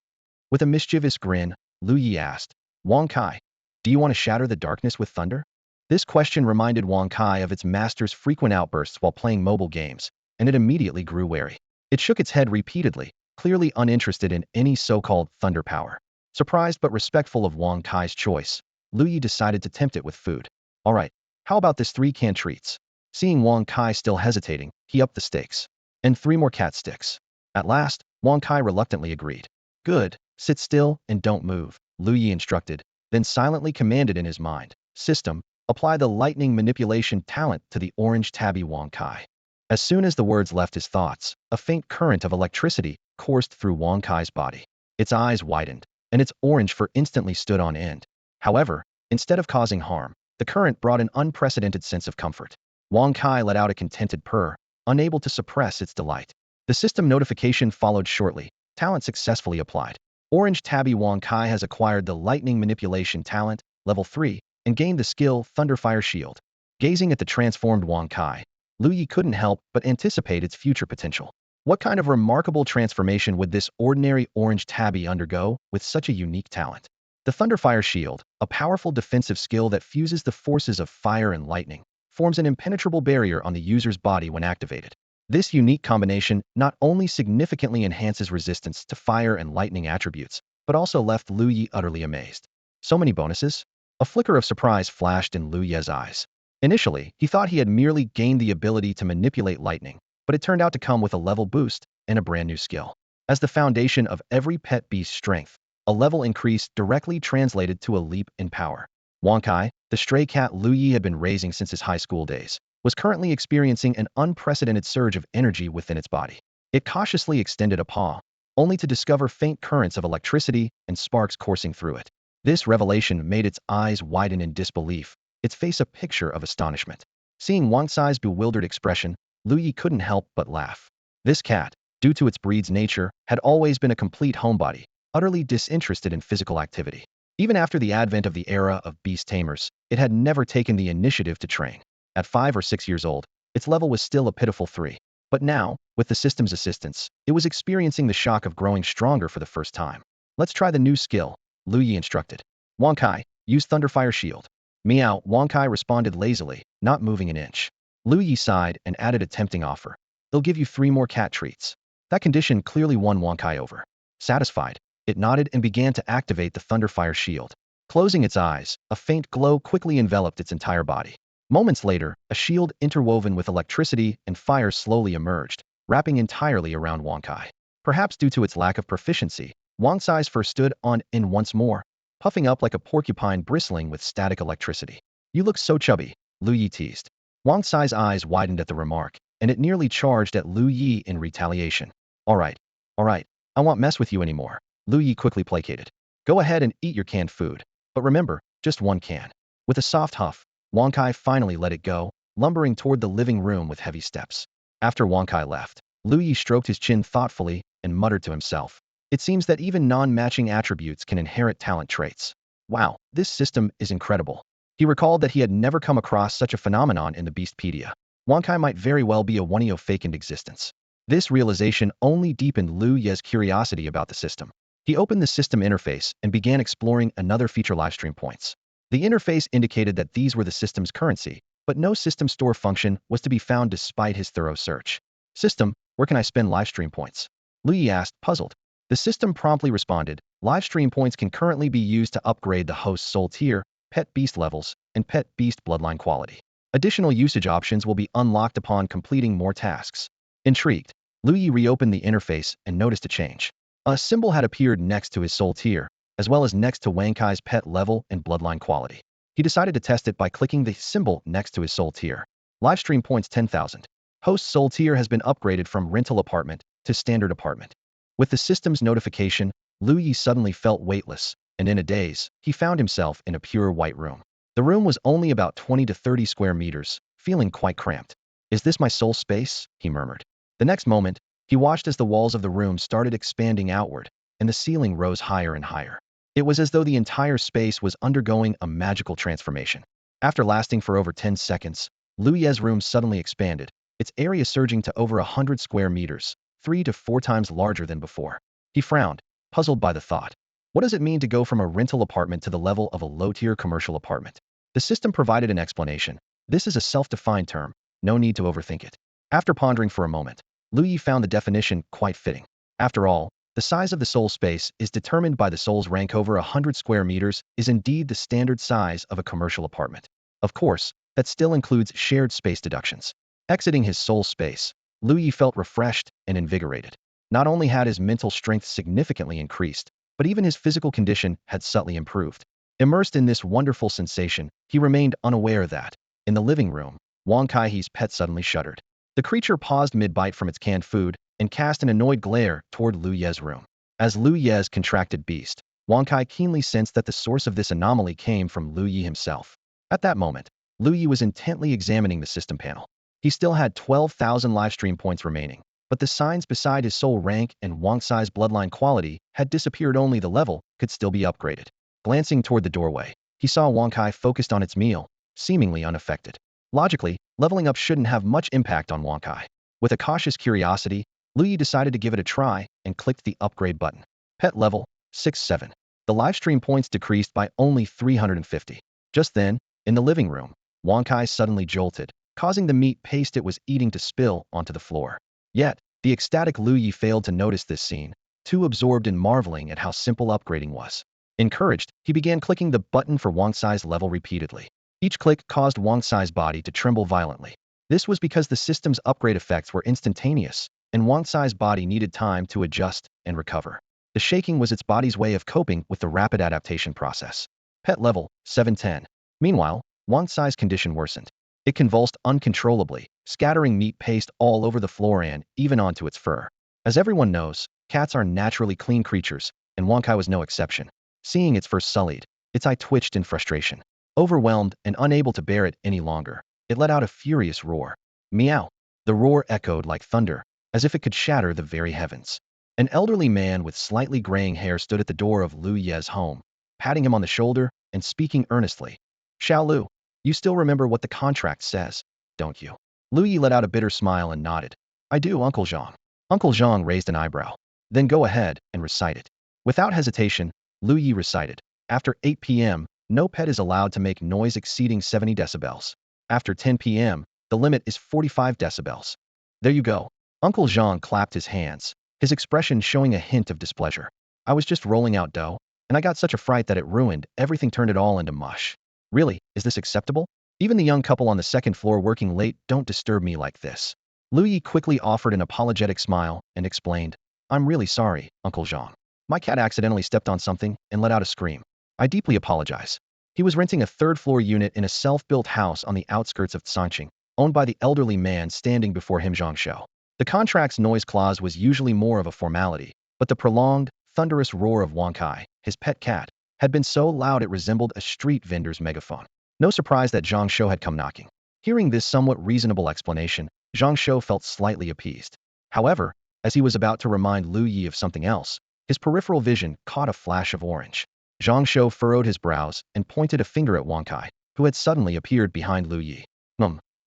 With a mischievous grin, Lu Ye asked, Wang Kai, do you want to shatter the darkness with thunder? This question reminded Wang Kai of its master's frequent outbursts while playing mobile games, and it immediately grew wary. It shook its head repeatedly, clearly uninterested in any so-called thunder power. Surprised but respectful of Wang Kai's choice, Lu Ye decided to tempt it with food. All right, how about this 3 canned treats? Seeing Wang Kai still hesitating, he upped the stakes. And 3 more cat sticks. At last, Wang Kai reluctantly agreed. Good, sit still and don't move, Lu Ye instructed, then silently commanded in his mind. System, apply the lightning manipulation talent to the orange tabby Wang Kai. As soon as the words left his thoughts, a faint current of electricity coursed through Wang Kai's body. Its eyes widened, and its orange fur instantly stood on end. However, instead of causing harm, the current brought an unprecedented sense of comfort. Wang Kai let out a contented purr, unable to suppress its delight. The system notification followed shortly. Talent successfully applied. Orange tabby Wang Kai has acquired the lightning manipulation talent, level 3, and gained the skill Thunderfire Shield. Gazing at the transformed Wang Kai, Lu Ye couldn't help but anticipate its future potential. What kind of remarkable transformation would this ordinary orange tabby undergo with such a unique talent? The Thunderfire Shield, a powerful defensive skill that fuses the forces of fire and lightning, forms an impenetrable barrier on the user's body when activated. This unique combination not only significantly enhances resistance to fire and lightning attributes, but also left Lu Ye utterly amazed. So many bonuses? A flicker of surprise flashed in Lu Ye's eyes. Initially, he thought he had merely gained the ability to manipulate lightning, but it turned out to come with a level boost and a brand new skill. As the foundation of every pet beast's strength, a level increase directly translated to a leap in power. Wang Kai, the stray cat Lu Ye had been raising since his high school days, was currently experiencing an unprecedented surge of energy within its body. It cautiously extended a paw, only to discover faint currents of electricity and sparks coursing through it. This revelation made its eyes widen in disbelief, its face a picture of astonishment. Seeing Wang Kai's bewildered expression, Lu Ye couldn't help but laugh. This cat, due to its breed's nature, had always been a complete homebody, utterly disinterested in physical activity. Even after the advent of the era of beast tamers, it had never taken the initiative to train. At 5 or 6 years old, its level was still a pitiful 3. But now, with the system's assistance, it was experiencing the shock of growing stronger for the first time. Let's try the new skill, Lu Ye instructed. Wang Kai, use Thunderfire Shield. Meow, Wang Kai responded lazily, not moving an inch. Lu Ye sighed and added a tempting offer. They'll give you 3 more cat treats. That condition clearly won Wang Kai over. Satisfied, it nodded and began to activate the Thunderfire Shield. Closing its eyes, a faint glow quickly enveloped its entire body. Moments later, a shield interwoven with electricity and fire slowly emerged, wrapping entirely around Wang Kai. Perhaps due to its lack of proficiency, Wang Sai's fur stood on end once more, puffing up like a porcupine bristling with static electricity. You look so chubby, Lu Ye teased. Wang Sai's eyes widened at the remark, and it nearly charged at Lu Ye in retaliation. All right, I won't mess with you anymore, Lu Ye quickly placated. Go ahead and eat your canned food, but remember, just one can. With a soft huff, Wang Kai finally let it go, lumbering toward the living room with heavy steps. After Wang Kai left, Lu Ye stroked his chin thoughtfully and muttered to himself. It seems that even non-matching attributes can inherit talent traits. Wow, this system is incredible. He recalled that he had never come across such a phenomenon in the Beastpedia. Wang Kai might very well be a one-eo fakened existence. This realization only deepened Lu Ye's curiosity about the system. He opened the system interface and began exploring another feature livestream points. The interface indicated that these were the system's currency, but no system store function was to be found despite his thorough search. System, where can I spend livestream points? Lu Ye asked, puzzled. The system promptly responded, livestream points can currently be used to upgrade the host's soul tier, pet beast levels, and pet beast bloodline quality. Additional usage options will be unlocked upon completing more tasks. Intrigued, Lu Ye reopened the interface and noticed a change. A symbol had appeared next to his soul tier, as well as next to Wang Kai's pet level and bloodline quality. He decided to test it by clicking the symbol next to his soul tier. Livestream points 10,000. Host soul tier has been upgraded from rental apartment to standard apartment. With the system's notification, Lu Ye suddenly felt weightless, and in a daze, he found himself in a pure white room. The room was only about 20 to 30 square meters, feeling quite cramped. Is this my soul space? He murmured. The next moment, he watched as the walls of the room started expanding outward, and the ceiling rose higher and higher. It was as though the entire space was undergoing a magical transformation. After lasting for over 10 seconds, Lu Ye's room suddenly expanded, its area surging to over 100 square meters, 3 to 4 times larger than before. He frowned, puzzled by the thought. What does it mean to go from a rental apartment to the level of a low-tier commercial apartment? The system provided an explanation. This is a self-defined term, no need to overthink it. After pondering for a moment, Lu Ye found the definition quite fitting. After all, the size of the soul space is determined by the soul's rank. Over 100 square meters is indeed the standard size of a commercial apartment. Of course, that still includes shared space deductions. Exiting his soul space, Lu Ye felt refreshed and invigorated. Not only had his mental strength significantly increased, but even his physical condition had subtly improved. Immersed in this wonderful sensation, he remained unaware that, in the living room, Wang Kai's pet suddenly shuddered. The creature paused mid-bite from its canned food and cast an annoyed glare toward Lu Ye's room. As Lu Ye's contracted beast, Wang Kai keenly sensed that the source of this anomaly came from Lu Ye himself. At that moment, Lu Ye was intently examining the system panel. He still had 12,000 livestream points remaining, but the signs beside his soul rank and Wang Sai's bloodline quality had disappeared. Only the level could still be upgraded. Glancing toward the doorway, he saw Wang Kai focused on its meal, seemingly unaffected. Logically, leveling up shouldn't have much impact on Wang Kai. With a cautious curiosity, Lu Ye decided to give it a try and clicked the upgrade button. Pet level, 6-7. The livestream points decreased by only 350. Just then, in the living room, Wang Kai suddenly jolted, causing the meat paste it was eating to spill onto the floor. Yet, the ecstatic Lu Ye failed to notice this scene, too absorbed in marveling at how simple upgrading was. Encouraged, he began clicking the button for Wang Sai's level repeatedly. Each click caused Wang Sai's body to tremble violently. This was because the system's upgrade effects were instantaneous, and Wang Sai's body needed time to adjust and recover. The shaking was its body's way of coping with the rapid adaptation process. Pet level, 7-10. Meanwhile, Wang Sai's condition worsened. It convulsed uncontrollably, scattering meat paste all over the floor and even onto its fur. As everyone knows, cats are naturally clean creatures, and Wang Kai was no exception. Seeing its fur sullied, its eye twitched in frustration. Overwhelmed and unable to bear it any longer, it let out a furious roar. Meow. The roar echoed like thunder, as if it could shatter the very heavens. An elderly man with slightly graying hair stood at the door of Lu Ye's home, patting him on the shoulder and speaking earnestly. Xiao Lu, you still remember what the contract says, don't you? Lu Ye let out a bitter smile and nodded. I do, Uncle Zhang. Uncle Zhang raised an eyebrow. Then go ahead and recite it. Without hesitation, Lu Ye recited. After 8 p.m., no pet is allowed to make noise exceeding 70 decibels. After 10 p.m., the limit is 45 decibels. There you go. Uncle Zhang clapped his hands, his expression showing a hint of displeasure. I was just rolling out dough, and I got such a fright that it ruined everything, turned it all into mush. Really, is this acceptable? Even the young couple on the second floor working late don't disturb me like this. Lu Ye quickly offered an apologetic smile and explained, I'm really sorry, Uncle Zhang. My cat accidentally stepped on something and let out a scream. I deeply apologize. He was renting a third-floor unit in a self-built house on the outskirts of Changqing, owned by the elderly man standing before him Zhang Shou. The contract's noise clause was usually more of a formality, but the prolonged, thunderous roar of Wang Kai, his pet cat, had been so loud it resembled a street vendor's megaphone. No surprise that Zhang Shou had come knocking. Hearing this somewhat reasonable explanation, Zhang Shou felt slightly appeased. However, as he was about to remind Lu Ye of something else, his peripheral vision caught a flash of orange. Zhang Shou furrowed his brows and pointed a finger at Wang Kai, who had suddenly appeared behind Lu Ye.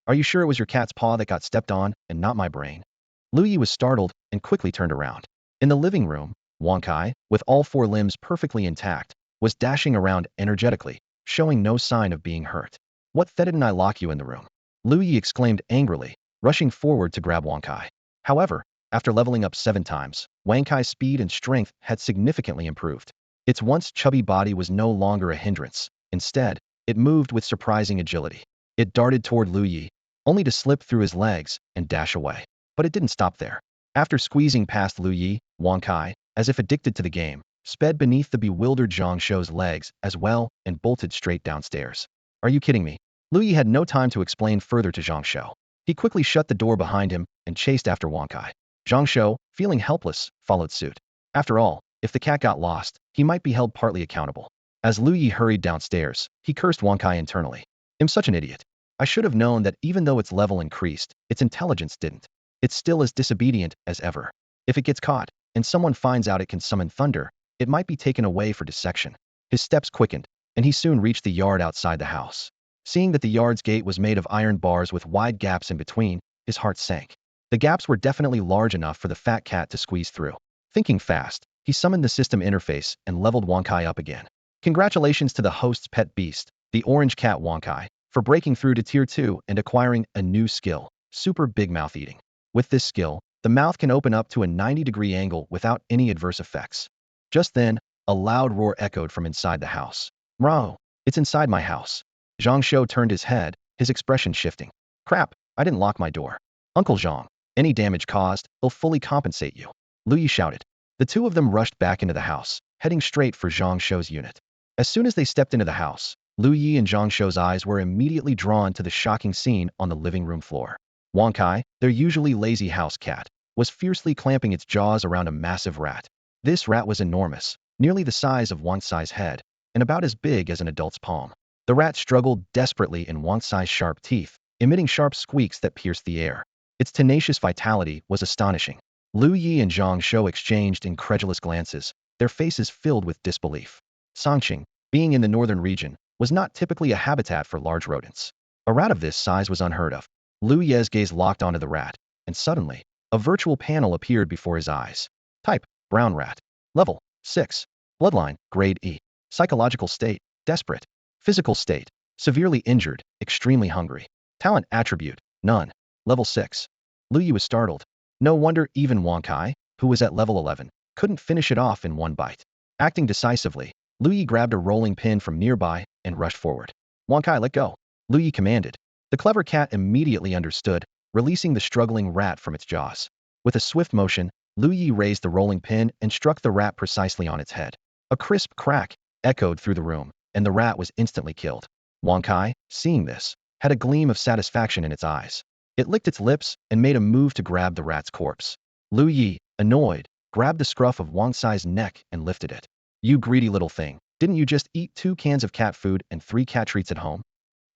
Are you sure it was your cat's paw that got stepped on and not my brain? Lu Ye was startled and quickly turned around. In the living room, Wang Kai, with all four limbs perfectly intact, was dashing around energetically, showing no sign of being hurt. What the didn't I lock you in the room? Lu Ye exclaimed angrily, rushing forward to grab Wang Kai. However, after leveling up 7 times, Wang Kai's speed and strength had significantly improved. Its once chubby body was no longer a hindrance. Instead, it moved with surprising agility. It darted toward Lu Ye, only to slip through his legs and dash away. But it didn't stop there. After squeezing past Lu Ye, Wang Kai, as if addicted to the game, sped beneath the bewildered Zhang Shou's legs as well and bolted straight downstairs. Are you kidding me? Lu Ye had no time to explain further to Zhang Shou. He quickly shut the door behind him and chased after Wang Kai. Zhang Shou, feeling helpless, followed suit. After all, if the cat got lost, he might be held partly accountable. As Lu Ye hurried downstairs, he cursed Wang Kai internally. I'm such an idiot. I should have known that even though its level increased, its intelligence didn't. It's still as disobedient as ever. If it gets caught, and someone finds out it can summon thunder, it might be taken away for dissection. His steps quickened, and he soon reached the yard outside the house. Seeing that the yard's gate was made of iron bars with wide gaps in between, his heart sank. The gaps were definitely large enough for the fat cat to squeeze through. Thinking fast, he summoned the system interface and leveled Wang Kai up again. Congratulations to the host's pet beast, the orange cat Wang Kai, for breaking through to Tier 2 and acquiring a new skill, Super Big Mouth Eating. With this skill, the mouth can open up to a 90-degree angle without any adverse effects. Just then, a loud roar echoed from inside the house. Mrao, it's inside my house. Zhang Shou turned his head, his expression shifting. Crap, I didn't lock my door. Uncle Zhang, any damage caused, he'll fully compensate you. Lu Ye shouted. The two of them rushed back into the house, heading straight for Zhang Shou's unit. As soon as they stepped into the house, Lu Ye and Zhang Shou's eyes were immediately drawn to the shocking scene on the living room floor. Wang Kai, their usually lazy house cat, was fiercely clamping its jaws around a massive rat. This rat was enormous, nearly the size of Wang Sai's head, and about as big as an adult's palm. The rat struggled desperately in Wang Sai's sharp teeth, emitting sharp squeaks that pierced the air. Its tenacious vitality was astonishing. Lu Ye and Zhang Shou exchanged incredulous glances, their faces filled with disbelief. Changqing, being in the northern region, was not typically a habitat for large rodents. A rat of this size was unheard of. Lu Ye's gaze locked onto the rat, and suddenly, a virtual panel appeared before his eyes. Type, brown rat. Level, 6. Bloodline, grade E. Psychological state, desperate. Physical state, severely injured, extremely hungry. Talent attribute, none. Level 6. Lu Ye was startled. No wonder even Wang Kai, who was at level 11, couldn't finish it off in one bite. Acting decisively, Lu Ye grabbed a rolling pin from nearby and rushed forward. Wang Kai, let go. Lu Ye commanded. The clever cat immediately understood, releasing the struggling rat from its jaws. With a swift motion, Lu Ye raised the rolling pin and struck the rat precisely on its head. A crisp crack echoed through the room, and the rat was instantly killed. Wang Kai, seeing this, had a gleam of satisfaction in its eyes. It licked its lips and made a move to grab the rat's corpse. Lu Ye, annoyed, grabbed the scruff of Wang Sai's neck and lifted it. You greedy little thing, didn't you just eat 2 cans of cat food and 3 cat treats at home?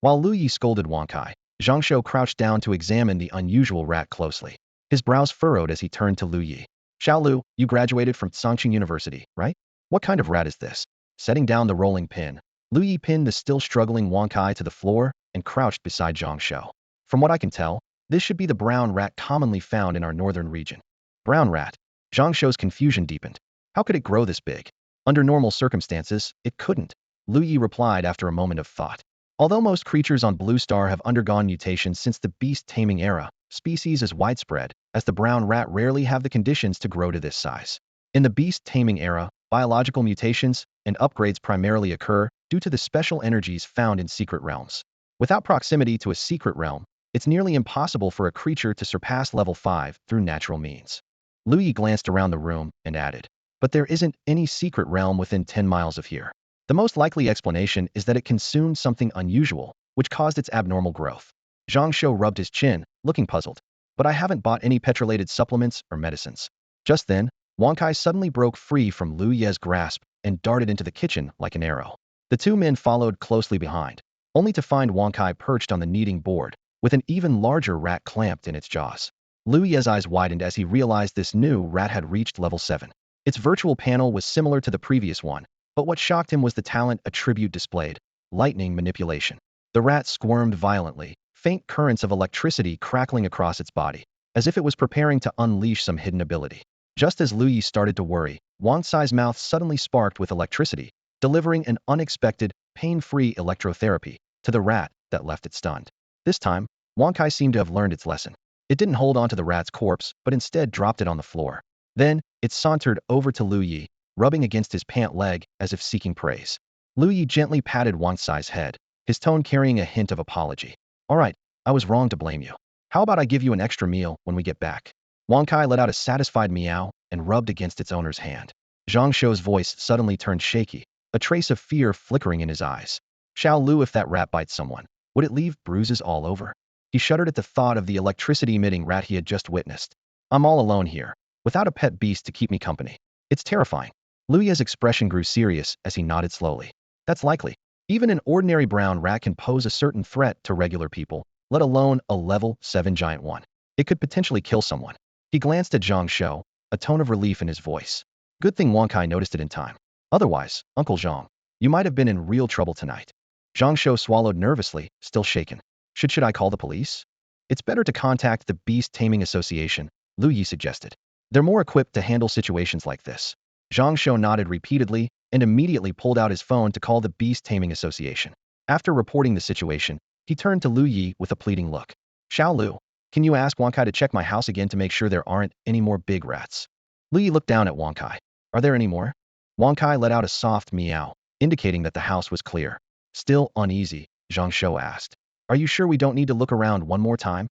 While Lu Ye scolded Wang Kai, Zhang Shou crouched down to examine the unusual rat closely. His brows furrowed as he turned to Lu Ye. Xiao Lu, you graduated from Changqing University, right? What kind of rat is this? Setting down the rolling pin, Lu Ye pinned the still struggling Wang Kai to the floor and crouched beside Zhang Shou. From what I can tell, this should be the brown rat commonly found in our northern region. Brown rat. Zhang Shou's confusion deepened. How could it grow this big? Under normal circumstances, it couldn't. Lu Ye replied after a moment of thought. Although most creatures on Blue Star have undergone mutations since the Beast Taming Era, species as widespread as the brown rat rarely have the conditions to grow to this size. In the Beast Taming Era, biological mutations and upgrades primarily occur due to the special energies found in secret realms. Without proximity to a secret realm, It's nearly impossible for a creature to surpass level 5 through natural means. Lu Ye glanced around the room and added, but there isn't any secret realm within 10 miles of here. The most likely explanation is that it consumed something unusual, which caused its abnormal growth. Zhang Shou rubbed his chin, looking puzzled. But I haven't bought any petrolated supplements or medicines. Just then, Wang Kai suddenly broke free from Lu Ye's grasp and darted into the kitchen like an arrow. The two men followed closely behind, only to find Wang Kai perched on the kneading board, with an even larger rat clamped in its jaws. Lu Ye's eyes widened as he realized this new rat had reached level 7. Its virtual panel was similar to the previous one, but what shocked him was the talent attribute displayed, lightning manipulation. The rat squirmed violently, faint currents of electricity crackling across its body, as if it was preparing to unleash some hidden ability. Just as Lu Ye started to worry, Wang Cai's mouth suddenly sparked with electricity, delivering an unexpected, pain-free electrotherapy to the rat that left it stunned. This time, Wang Kai seemed to have learned its lesson. It didn't hold onto the rat's corpse, but instead dropped it on the floor. Then, it sauntered over to Lu Ye, rubbing against his pant leg as if seeking praise. Lu Ye gently patted Wang Cai's head, his tone carrying a hint of apology. All right, I was wrong to blame you. How about I give you an extra meal when we get back? Wang Kai let out a satisfied meow and rubbed against its owner's hand. Zhang Shou's voice suddenly turned shaky, a trace of fear flickering in his eyes. Xiao Lu, if that rat bites someone, would it leave bruises all over? He shuddered at the thought of the electricity-emitting rat he had just witnessed. I'm all alone here, without a pet beast to keep me company. It's terrifying. Lu Ye's expression grew serious as he nodded slowly. That's likely. Even an ordinary brown rat can pose a certain threat to regular people, let alone a level 7 giant one. It could potentially kill someone. He glanced at Zhang Shou, a tone of relief in his voice. Good thing Wang Kai noticed it in time. Otherwise, Uncle Zhang, you might have been in real trouble tonight. Zhang Shou swallowed nervously, still shaken. Should I call the police? It's better to contact the Beast Taming Association, Lu Ye suggested. They're more equipped to handle situations like this. Zhang Shou nodded repeatedly and immediately pulled out his phone to call the Beast Taming Association. After reporting the situation, he turned to Lu Ye with a pleading look. Xiao Lu, can you ask Wang Kai to check my house again to make sure there aren't any more big rats? Lu Ye looked down at Wang Kai. Are there any more? Wang Kai let out a soft meow, indicating that the house was clear. Still uneasy, Zhang Shou asked. Are you sure we don't need to look around one more time?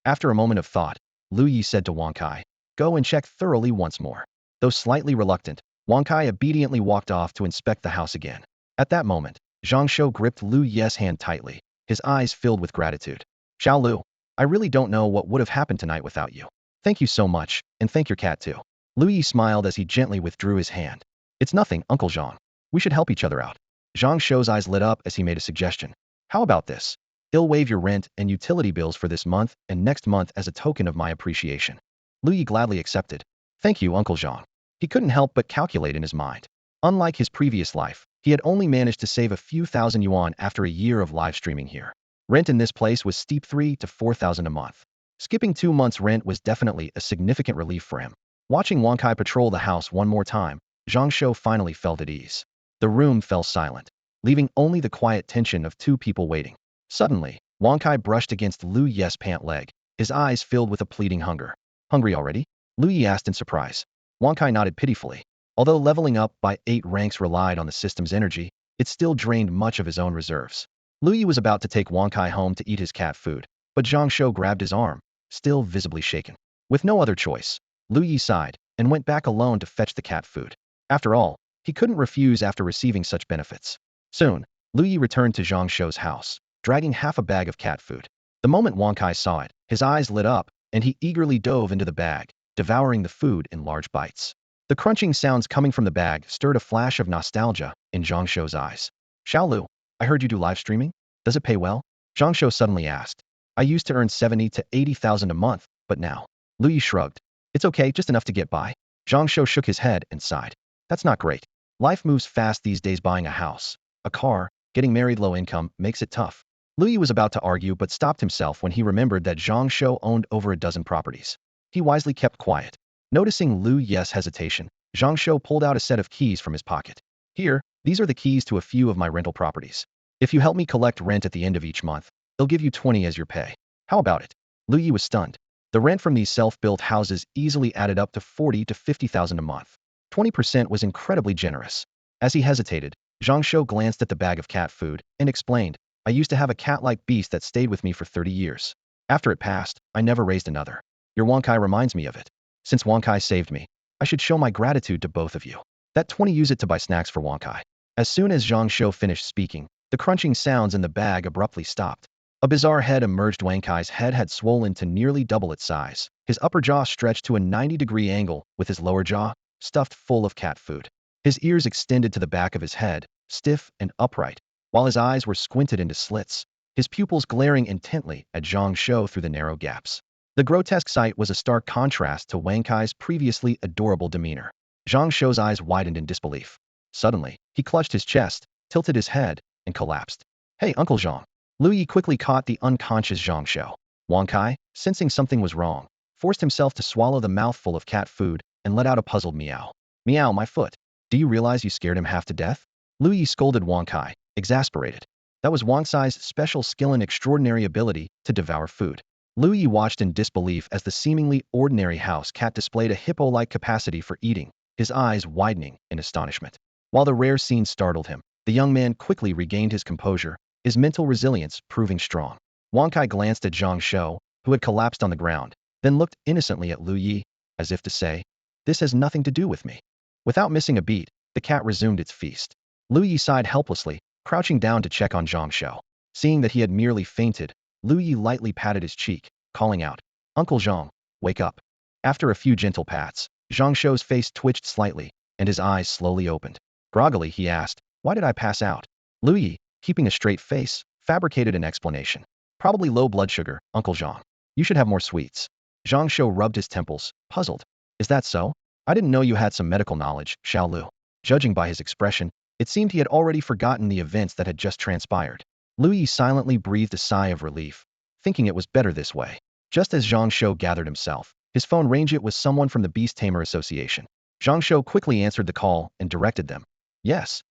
After a moment of thought, Lu Ye said to Wang Kai, go and check thoroughly once more. Though slightly reluctant, Wang Kai obediently walked off to inspect the house again. At that moment, Zhang Shou gripped Lu Ye's hand tightly, his eyes filled with gratitude. Xiao Lu, I really don't know what would have happened tonight without you. Thank you so much, and thank your cat too. Lu Ye smiled as he gently withdrew his hand. It's nothing, Uncle Zhang. We should help each other out. Zhang Shou's eyes lit up as he made a suggestion. How about this? I'll waive your rent and utility bills for this month and next month as a token of my appreciation. Lu Ye gladly accepted. Thank you, Uncle Zhang. He couldn't help but calculate in his mind. Unlike his previous life, he had only managed to save a few thousand yuan after a year of live streaming here. Rent in this place was steep 3,000 to 4,000 a month. Skipping 2 months' rent was definitely a significant relief for him. Watching Wang Kai patrol the house one more time, Zhang Shou finally felt at ease. The room fell silent, leaving only the quiet tension of 2 people waiting. Suddenly, Wang Kai brushed against Lu Ye's pant leg, his eyes filled with a pleading hunger. Hungry already? Lu Ye asked in surprise. Wang Kai nodded pitifully. Although leveling up by 8 ranks relied on the system's energy, it still drained much of his own reserves. Lu Ye was about to take Wang Kai home to eat his cat food, but Zhang Shou grabbed his arm, still visibly shaken. With no other choice, Lu Ye sighed and went back alone to fetch the cat food. After all, he couldn't refuse after receiving such benefits. Soon, Lu Ye returned to Zhang Shou's house, dragging half a bag of cat food. The moment Wang Kai saw it, his eyes lit up, and he eagerly dove into the bag, devouring the food in large bites. The crunching sounds coming from the bag stirred a flash of nostalgia in Zhang Shou's eyes. Xiao Lu, I heard you do live streaming? Does it pay well? Zhang Shou suddenly asked. I used to earn 70 to 80,000 a month, but now. Lu Ye shrugged. It's okay, just enough to get by. Zhang Shou shook his head and sighed. That's not great. Life moves fast these days. Buying a house, a car, getting married, low income makes it tough. Lu Ye was about to argue but stopped himself when he remembered that Zhang Shou owned over a dozen properties. He wisely kept quiet. Noticing Lu Ye's hesitation, Zhang Shou pulled out a set of keys from his pocket. Here, these are the keys to a few of my rental properties. If you help me collect rent at the end of each month, they'll give you 20 as your pay. How about it? Lu Ye was stunned. The rent from these self-built houses easily added up to 40 to 50,000 a month. 20% was incredibly generous. As he hesitated, Zhang Shou glanced at the bag of cat food and explained, I used to have a cat-like beast that stayed with me for 30 years. After it passed, I never raised another. Your Wonkai reminds me of it. Since Wonkai saved me, I should show my gratitude to both of you. That 20 use it to buy snacks for Wonkai. As soon as Zhang Shou finished speaking, the crunching sounds in the bag abruptly stopped. A bizarre head emerged. Wankai's head had swollen to nearly double its size. His upper jaw stretched to a 90-degree angle, with his lower jaw stuffed full of cat food. His ears extended to the back of his head, stiff and upright, while his eyes were squinted into slits, his pupils glaring intently at Zhang Shou through the narrow gaps. The grotesque sight was a stark contrast to Wang Kai's previously adorable demeanor. Zhang Shou's eyes widened in disbelief. Suddenly, he clutched his chest, tilted his head, and collapsed. Hey, Uncle Zhang! Lu Ye quickly caught the unconscious Zhang Shou. Wang Kai, sensing something was wrong, forced himself to swallow the mouthful of cat food and let out a puzzled meow. Meow, my foot. Do you realize you scared him half to death? Lu Ye scolded Wang Kai, exasperated. That was Wang Sai's special skill and extraordinary ability to devour food. Lu Ye watched in disbelief as the seemingly ordinary house cat displayed a hippo-like capacity for eating, his eyes widening in astonishment. While the rare scene startled him, the young man quickly regained his composure, his mental resilience proving strong. Wang Kai glanced at Zhang Shou, who had collapsed on the ground, then looked innocently at Lu Ye, as if to say, "This has nothing to do with me." Without missing a beat, the cat resumed its feast. Lu Ye sighed helplessly, crouching down to check on Zhang Shou. Seeing that he had merely fainted, Lu Ye lightly patted his cheek, calling out, "Uncle Zhang, wake up." After a few gentle pats, Zhang Shou's face twitched slightly, and his eyes slowly opened. Groggily, he asked, "Why did I pass out?" Lu Ye, keeping a straight face, fabricated an explanation. "Probably low blood sugar, Uncle Zhang. You should have more sweets." Zhang Shou rubbed his temples, puzzled. "Is that so? I didn't know you had some medical knowledge, Xiao Lu." Judging by his expression, it seemed he had already forgotten the events that had just transpired. Lu Ye silently breathed a sigh of relief, thinking it was better this way. Just as Zhang Shou gathered himself, his phone rang. It was someone from the Beast Tamer Association. Zhang Shou quickly answered the call and directed them. Yes,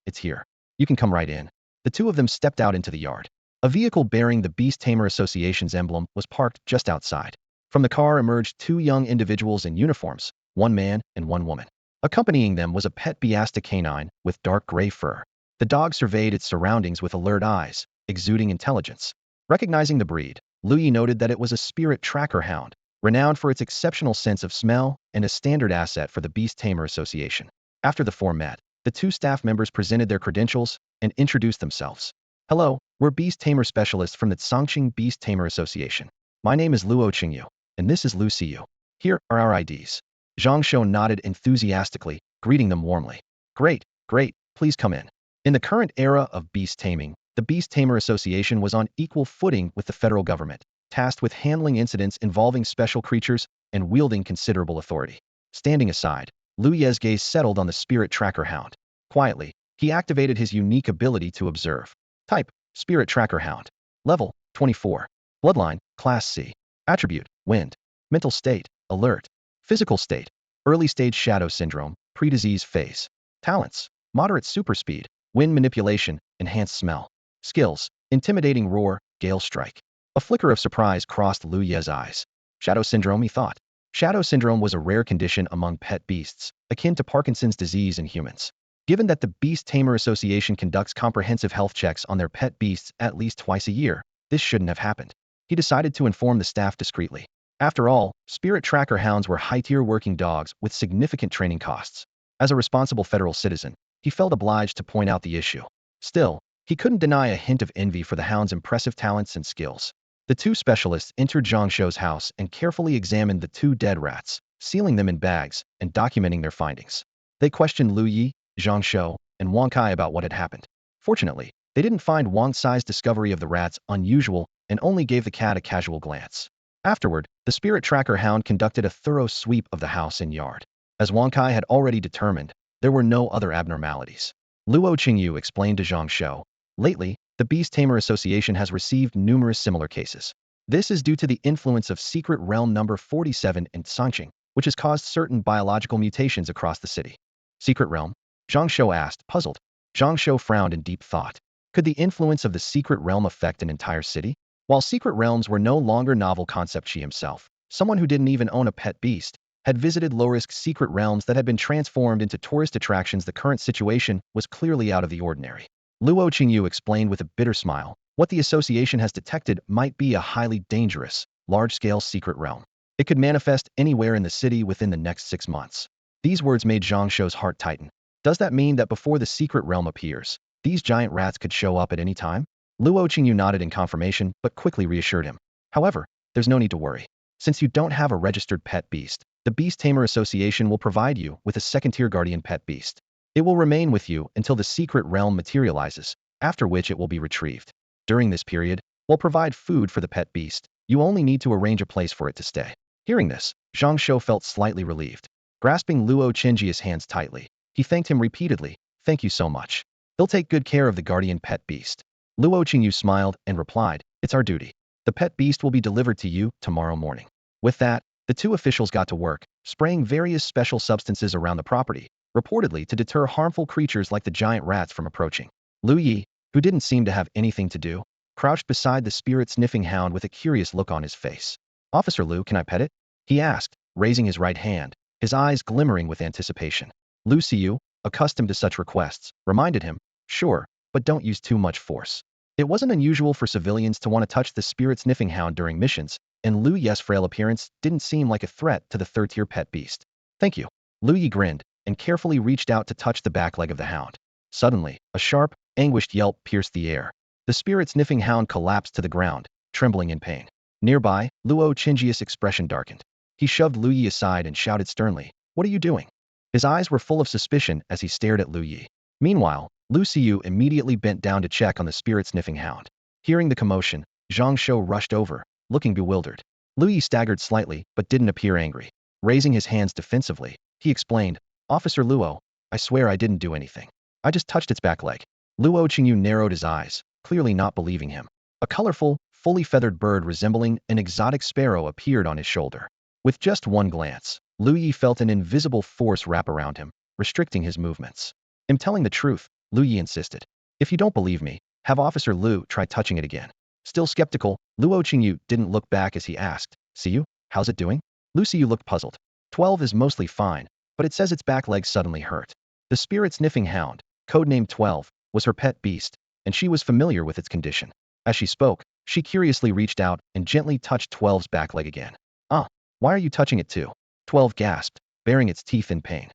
it's here. You can come right in." The two of them stepped out into the yard. A vehicle bearing the Beast Tamer Association's emblem was parked just outside. From the car emerged two young individuals in uniforms, one man and one woman. Accompanying them was a pet Biasta canine with dark gray fur. The dog surveyed its surroundings with alert eyes, exuding intelligence. Recognizing the breed, Lu Ye noted that it was a spirit tracker hound, renowned for its exceptional sense of smell and a standard asset for the Beast Tamer Association. After the four met, the two staff members presented their credentials and introduced themselves. "Hello, we're Beast Tamer specialists from the Chongqing Beast Tamer Association. My name is Luo Qingyu, and this is Lu Siyu. Here are our IDs." Zhang Shou nodded enthusiastically, greeting them warmly. Great, please come in." In the current era of beast taming, the Beast Tamer Association was on equal footing with the federal government, tasked with handling incidents involving special creatures and wielding considerable authority. Standing aside, Lu Ye's gaze settled on the spirit tracker hound. Quietly, he activated his unique ability to observe. Type, Spirit Tracker Hound. Level, 24. Bloodline, Class C. Attribute, Wind. Mental state, Alert. Physical state, Early stage Shadow Syndrome, Pre-disease phase. Talents, Moderate super speed, Wind manipulation, Enhanced smell. Skills, Intimidating roar, Gale strike. A flicker of surprise crossed Lu Ye's eyes. Shadow Syndrome, he thought. Shadow Syndrome was a rare condition among pet beasts, akin to Parkinson's disease in humans. Given that the Beast Tamer Association conducts comprehensive health checks on their pet beasts at least twice a year, this shouldn't have happened. He decided to inform the staff discreetly. After all, spirit tracker hounds were high-tier working dogs with significant training costs. As a responsible federal citizen, he felt obliged to point out the issue. Still, he couldn't deny a hint of envy for the hound's impressive talents and skills. The two specialists entered Zhang Shou's house and carefully examined the two dead rats, sealing them in bags and documenting their findings. They questioned Lu Ye, Zhang Shou, and Wang Kai about what had happened. Fortunately, they didn't find Wang Sai's discovery of the rats unusual and only gave the cat a casual glance. Afterward, the spirit tracker hound conducted a thorough sweep of the house and yard. As Wang Kai had already determined, there were no other abnormalities. Luo Qingyu explained to Zhang Shou, "Lately, the Beast Tamer Association has received numerous similar cases. This is due to the influence of Secret Realm number 47 in Chongqing, which has caused certain biological mutations across the city." Secret Realm? Zhang Shou asked, puzzled. Zhang Shou frowned in deep thought. Could the influence of the Secret Realm affect an entire city? While Secret Realms were no longer novel concept, she himself, someone who didn't even own a pet beast, had visited low-risk Secret Realms that had been transformed into tourist attractions. The current situation was clearly out of the ordinary. Luo Qingyu explained with a bitter smile, What the association has detected might be a highly dangerous, large-scale secret realm. It could manifest anywhere in the city within the next 6 months. These words made Zhang Shou's heart tighten. Does that mean that before the secret realm appears, these giant rats could show up at any time? Luo Qingyu nodded in confirmation, but quickly reassured him. However, there's no need to worry. Since you don't have a registered pet beast, the Beast Tamer Association will provide you with a second-tier guardian pet beast. It will remain with you until the secret realm materializes, after which it will be retrieved. During this period, we'll provide food for the pet beast. You only need to arrange a place for it to stay. Hearing this, Zhang Shou felt slightly relieved. Grasping Luo Qingji's hands tightly, he thanked him repeatedly. Thank you so much. He'll take good care of the guardian pet beast. Luo Qingyu smiled and replied, it's our duty. The pet beast will be delivered to you tomorrow morning. With that, the two officials got to work, spraying various special substances around the property, reportedly to deter harmful creatures like the giant rats from approaching. Lu Ye, who didn't seem to have anything to do, crouched beside the spirit-sniffing hound with a curious look on his face. Officer Lu, can I pet it? He asked, raising his right hand, his eyes glimmering with anticipation. Lu Xiu, accustomed to such requests, reminded him, sure, but don't use too much force. It wasn't unusual for civilians to want to touch the spirit-sniffing hound during missions, and Lu Ye's frail appearance didn't seem like a threat to the third-tier pet beast. Thank you. Lu Ye grinned, and carefully reached out to touch the back leg of the hound. Suddenly, a sharp, anguished yelp pierced the air. The spirit-sniffing hound collapsed to the ground, trembling in pain. Nearby, Luo Qingji's expression darkened. He shoved Lu Ye aside and shouted sternly, what are you doing? His eyes were full of suspicion as he stared at Lu Ye. Meanwhile, Lu Xiu immediately bent down to check on the spirit-sniffing hound. Hearing the commotion, Zhang Shou rushed over, looking bewildered. Lu Ye staggered slightly but didn't appear angry. Raising his hands defensively, he explained, Officer Luo, I swear I didn't do anything. I just touched its back leg. Luo Qingyu narrowed his eyes, clearly not believing him. A colorful, fully feathered bird resembling an exotic sparrow appeared on his shoulder. With just one glance, Lu Ye felt an invisible force wrap around him, restricting his movements. I'm telling the truth, Lu Ye insisted. If you don't believe me, have Officer Lu try touching it again. Still skeptical, Luo Qingyu didn't look back as he asked, see you? How's it doing? Lu Xiu looked puzzled. 12 is mostly fine, but it says its back leg suddenly hurt. The spirit-sniffing hound, codenamed 12, was her pet beast, and she was familiar with its condition. As she spoke, she curiously reached out and gently touched 12's back leg again. Ah, why are you touching it too? 12 gasped, baring its teeth in pain.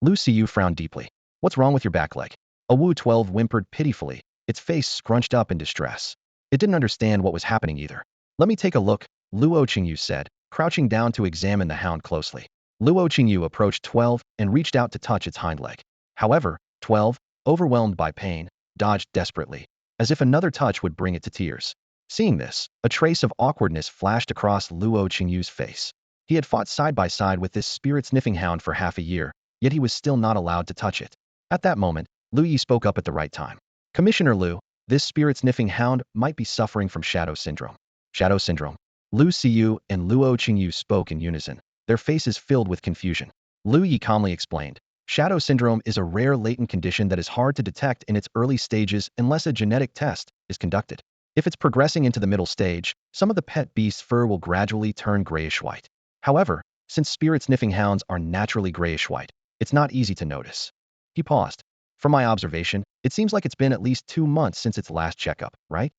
Lu Xiu frowned deeply. What's wrong with your back leg? Awu 12 whimpered pitifully, its face scrunched up in distress. It didn't understand what was happening either. Let me take a look, Luo Qingyu said, crouching down to examine the hound closely. Luo Qingyu approached 12 and reached out to touch its hind leg. However, 12, overwhelmed by pain, dodged desperately, as if another touch would bring it to tears. Seeing this, a trace of awkwardness flashed across Luo Qingyu's face. He had fought side by side with this spirit-sniffing hound for half a year, yet he was still not allowed to touch it. At that moment, Lu Ye spoke up at the right time. Commissioner Lu, this spirit-sniffing hound might be suffering from shadow syndrome. Shadow syndrome. Lu Xiu and Luo Qingyu spoke in unison, their faces filled with confusion. Lu Ye calmly explained, shadow syndrome is a rare latent condition that is hard to detect in its early stages unless a genetic test is conducted. If it's progressing into the middle stage, some of the pet beast's fur will gradually turn grayish-white. However, since spirit-sniffing hounds are naturally grayish-white, it's not easy to notice. He paused. From my observation, it seems like it's been at least 2 months since its last checkup, right?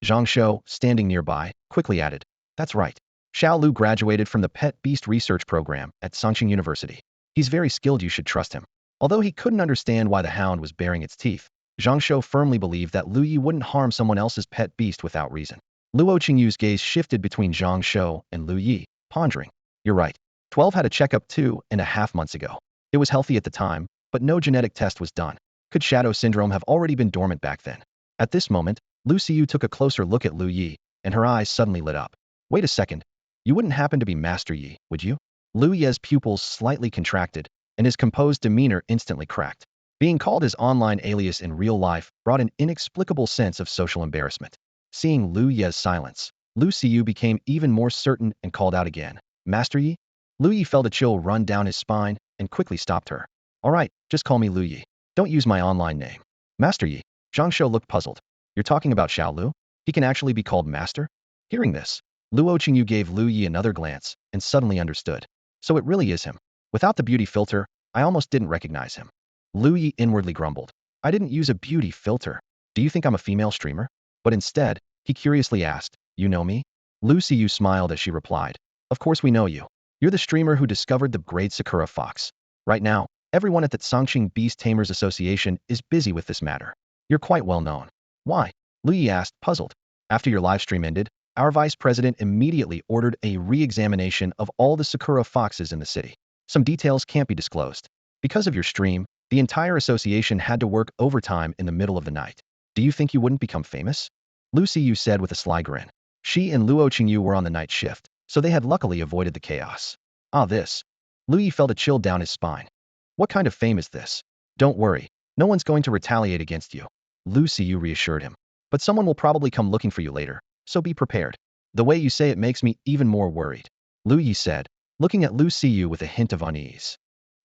Zhang Shou, standing nearby, quickly added, that's right. Xiao Lu graduated from the Pet Beast Research Program at Songqing University. He's very skilled, you should trust him. Although he couldn't understand why the hound was baring its teeth, Zhang Shou firmly believed that Lu Ye wouldn't harm someone else's pet beast without reason. Luo Qingyu's gaze shifted between Zhang Shou and Lu Ye, pondering. You're right. 12 had a checkup 2.5 months ago. It was healthy at the time, but no genetic test was done. Could shadow syndrome have already been dormant back then? At this moment, Lu Xiu took a closer look at Lu Ye, and her eyes suddenly lit up. Wait a second. You wouldn't happen to be Master Yi, would you? Lu Ye's pupils slightly contracted, and his composed demeanor instantly cracked. Being called his online alias in real life brought an inexplicable sense of social embarrassment. Seeing Lu Ye's silence, Lu Xiu became even more certain and called out again. Master Yi? Lu Ye felt a chill run down his spine and quickly stopped her. All right, just call me Lu Ye. Don't use my online name. Master Yi. Zhang Shou looked puzzled. You're talking about Xiao Lu? He can actually be called Master? Hearing this, Luo Qingyu gave Lu Ye another glance and suddenly understood. So it really is him. Without the beauty filter, I almost didn't recognize him. Lu Ye inwardly grumbled. I didn't use a beauty filter. Do you think I'm a female streamer? But instead, he curiously asked, "You know me?" Lu Ye smiled as she replied, "Of course we know you. You're the streamer who discovered the great Sakura fox. Right now, everyone at the Tsangqing Beast Tamers Association is busy with this matter. You're quite well known." "Why?" Lu Ye asked, puzzled. "After your live stream ended, our vice president immediately ordered a re-examination of all the Sakura foxes in the city. Some details can't be disclosed. Because of your stream, the entire association had to work overtime in the middle of the night. Do you think you wouldn't become famous?" Lu Ye said with a sly grin. She and Luo Qingyu were on the night shift, so they had luckily avoided the chaos. Ah, this. Lu Ye felt a chill down his spine. What kind of fame is this? Don't worry, no one's going to retaliate against you. Lu Ye reassured him. But someone will probably come looking for you later, so be prepared. The way you say it makes me even more worried. Lu Ye said, looking at Lu Ye with a hint of unease.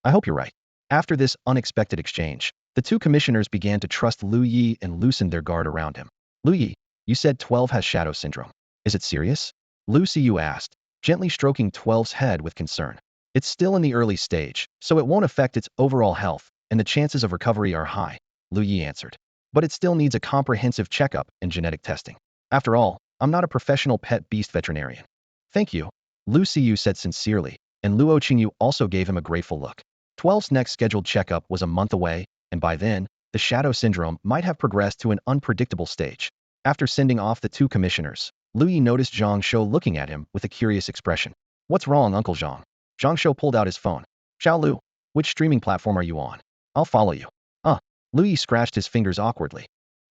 I hope you're right. After this unexpected exchange, the two commissioners began to trust Lu Ye and loosened their guard around him. Lu Ye, you said 12 has shadow syndrome. Is it serious? Lu Ye asked, gently stroking 12's head with concern. It's still in the early stage, so it won't affect its overall health, and the chances of recovery are high, Lu Ye answered. But it still needs a comprehensive checkup and genetic testing. After all, I'm not a professional pet beast veterinarian. Thank you, Lu Ye said sincerely, and Luo Qingyu also gave him a grateful look. 12's next scheduled checkup was a month away, and by then, the shadow syndrome might have progressed to an unpredictable stage. After sending off the two commissioners, Lu Ye noticed Zhang Shou looking at him with a curious expression. What's wrong, Uncle Zhang? Zhang Shou pulled out his phone. Xiao Lu, which streaming platform are you on? I'll follow you. Lu Ye scratched his fingers awkwardly.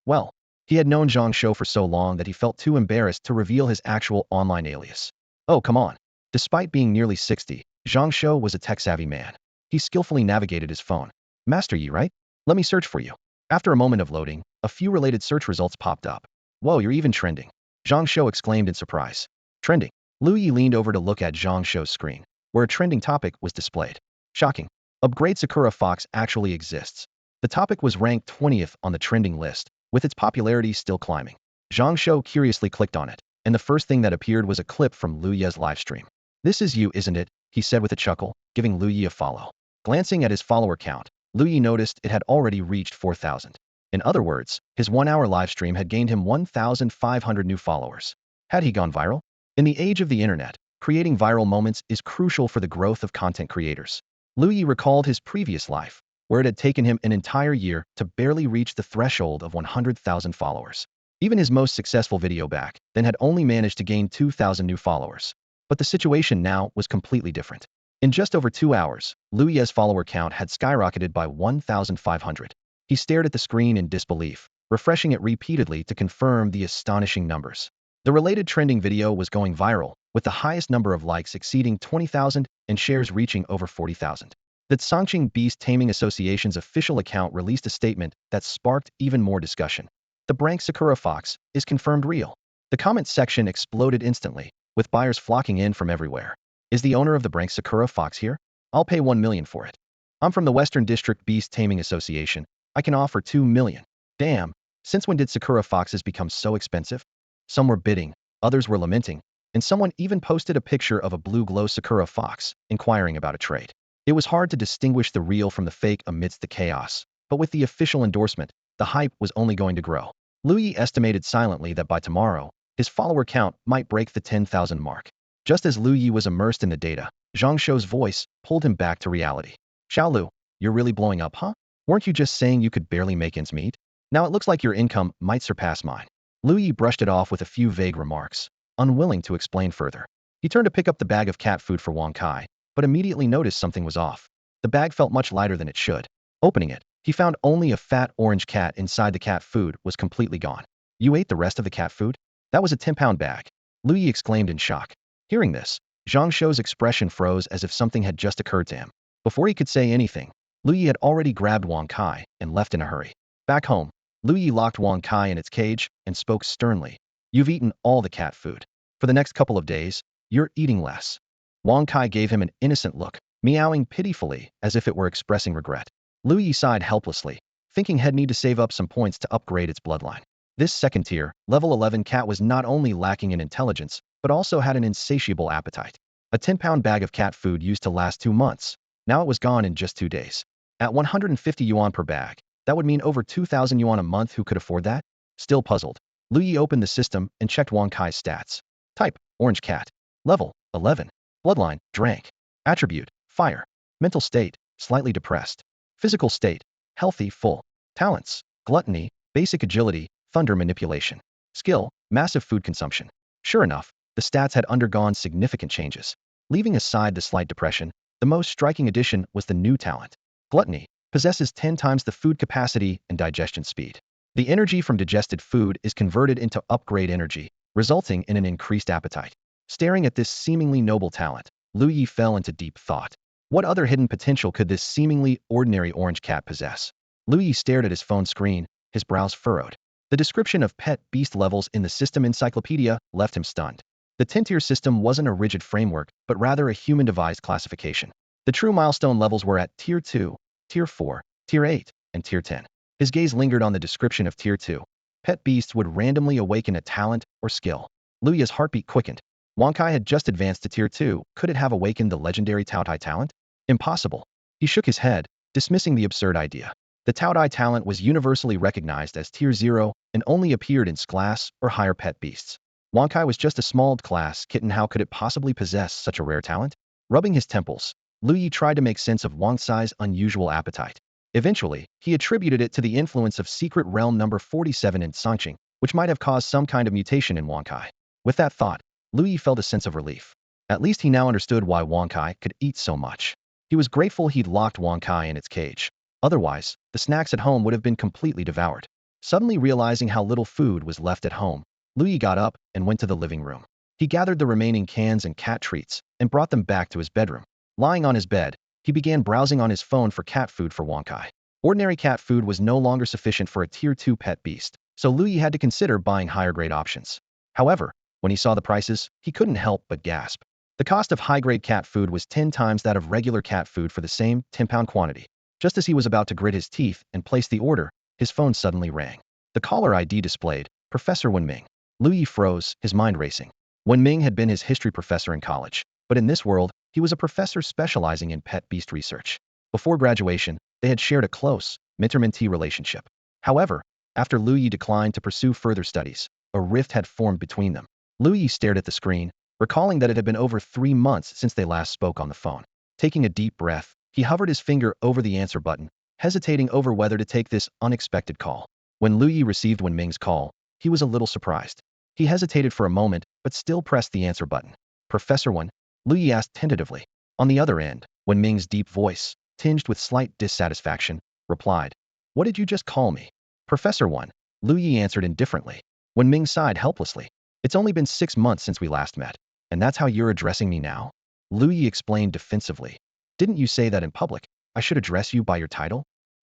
Well, he had known Zhang Shou for so long that he felt too embarrassed to reveal his actual online alias. Oh, come on. Despite being nearly 60, Zhang Shou was a tech-savvy man. He skillfully navigated his phone. Master Yi, right? Let me search for you. After a moment of loading, a few related search results popped up. Whoa, you're even trending. Zhang Shou exclaimed in surprise. Trending. Lu Ye leaned over to look at Zhang Shou's screen, where a trending topic was displayed. Shocking. Upgrade Sakura Fox actually exists. The topic was ranked 20th on the trending list, with its popularity still climbing. Zhang Shou curiously clicked on it, and the first thing that appeared was a clip from Lu Ye's livestream. This is you, isn't it? He said with a chuckle, giving Lu Ye a follow. Glancing at his follower count, Lu Ye noticed it had already reached 4,000. In other words, his 1-hour livestream had gained him 1,500 new followers. Had he gone viral? In the age of the internet, creating viral moments is crucial for the growth of content creators. Lu Ye recalled his previous life, where it had taken him an entire year to barely reach the threshold of 100,000 followers. Even his most successful video back then had only managed to gain 2,000 new followers. But the situation now was completely different. In just over 2 hours, Lu Ye's follower count had skyrocketed by 1,500. He stared at the screen in disbelief, refreshing it repeatedly to confirm the astonishing numbers. The related trending video was going viral, with the highest number of likes exceeding 20,000 and shares reaching over 40,000. The Tsangqing Beast Taming Association's official account released a statement that sparked even more discussion. The Brank Sakura Fox is confirmed real. The comment section exploded instantly, with buyers flocking in from everywhere. Is the owner of the Brank Sakura Fox here? I'll pay 1 million for it. I'm from the Western District Beast Taming Association. I can offer 2 million. Damn, since when did Sakura Foxes become so expensive? Some were bidding, others were lamenting, and someone even posted a picture of a blue glow Sakura Fox, inquiring about a trade. It was hard to distinguish the real from the fake amidst the chaos, but with the official endorsement, the hype was only going to grow. Lu Ye estimated silently that by tomorrow, his follower count might break the 10,000 mark. Just as Lu Ye was immersed in the data, Zhang Shou's voice pulled him back to reality. Xiao Lu, you're really blowing up, huh? Weren't you just saying you could barely make ends meet? Now it looks like your income might surpass mine. Lu Ye brushed it off with a few vague remarks, unwilling to explain further. He turned to pick up the bag of cat food for Wang Kai, but immediately noticed something was off. The bag felt much lighter than it should. Opening it, he found only a fat orange cat inside. The cat food was completely gone. You ate the rest of the cat food? That was a 10-pound bag. Lu Ye exclaimed in shock. Hearing this, Zhang Shou's expression froze as if something had just occurred to him. Before he could say anything, Lu Ye had already grabbed Wang Kai and left in a hurry. Back home, Lu Ye locked Wang Kai in its cage and spoke sternly. You've eaten all the cat food. For the next couple of days, you're eating less. Wang Kai gave him an innocent look, meowing pitifully as if it were expressing regret. Lu Ye sighed helplessly, thinking he'd need to save up some points to upgrade its bloodline. This second-tier, level 11 cat was not only lacking in intelligence, but also had an insatiable appetite. A 10-pound bag of cat food used to last 2 months. Now it was gone in just 2 days. At 150 yuan per bag, that would mean over 2,000 yuan a month. Who could afford that? Still puzzled, Lu Ye opened the system and checked Wang Kai's stats. Type, orange cat. Level, 11. Bloodline, drank. Attribute, fire. Mental state, slightly depressed. Physical state, healthy, full. Talents, gluttony, basic agility, thunder manipulation. Skill, massive food consumption. Sure enough, the stats had undergone significant changes. Leaving aside the slight depression, the most striking addition was the new talent. Gluttony possesses 10 times the food capacity and digestion speed. The energy from digested food is converted into upgrade energy, resulting in an increased appetite. Staring at this seemingly noble talent, Lu Ye fell into deep thought. What other hidden potential could this seemingly ordinary orange cat possess? Lu Ye stared at his phone screen, his brows furrowed. The description of pet beast levels in the system encyclopedia left him stunned. The 10-tier system wasn't a rigid framework, but rather a human-devised classification. The true milestone levels were at Tier 2, Tier 4, Tier 8, and Tier 10. His gaze lingered on the description of Tier 2. Pet beasts would randomly awaken a talent or skill. Lu Ye's heartbeat quickened. Wang Kai had just advanced to Tier 2. Could it have awakened the legendary Tao Tai talent? Impossible. He shook his head, dismissing the absurd idea. The Tao Tai talent was universally recognized as Tier 0 and only appeared in class or higher pet beasts. Wang Kai was just a small class kitten. How could it possibly possess such a rare talent? Rubbing his temples, Lu Ye tried to make sense of Wang Kai's unusual appetite. Eventually, he attributed it to the influence of Secret Realm number 47 in Songqing, which might have caused some kind of mutation in Wang Kai. With that thought, Lu Ye felt a sense of relief. At least he now understood why Wang Kai could eat so much. He was grateful he'd locked Wang Kai in its cage. Otherwise, the snacks at home would have been completely devoured. Suddenly realizing how little food was left at home, Lu Ye got up and went to the living room. He gathered the remaining cans and cat treats and brought them back to his bedroom. Lying on his bed, he began browsing on his phone for cat food for Wang Kai. Ordinary cat food was no longer sufficient for a Tier 2 pet beast, so Lu Ye had to consider buying higher-grade options. However, when he saw the prices, he couldn't help but gasp. The cost of high-grade cat food was 10 times that of regular cat food for the same 10-pound quantity. Just as he was about to grit his teeth and place the order, his phone suddenly rang. The caller ID displayed, Professor Wenming. Lu Ye froze, his mind racing. Wenming had been his history professor in college, but in this world, he was a professor specializing in pet beast research. Before graduation, they had shared a close, mentor-mentee relationship. However, after Lu Ye declined to pursue further studies, a rift had formed between them. Lu Ye stared at the screen, recalling that it had been over 3 months since they last spoke on the phone. Taking a deep breath, he hovered his finger over the answer button, hesitating over whether to take this unexpected call. When Lu Ye received Wenming's call, he was a little surprised. He hesitated for a moment, but still pressed the answer button. Professor Wen? Lu Ye asked tentatively. On the other end, Wenming's deep voice, tinged with slight dissatisfaction, replied, What did you just call me? Professor Wen, Lu Ye answered indifferently. Wenming sighed helplessly. It's only been 6 months since we last met, and that's how you're addressing me now? Lu Ye explained defensively. Didn't you say that in public? I should address you by your title?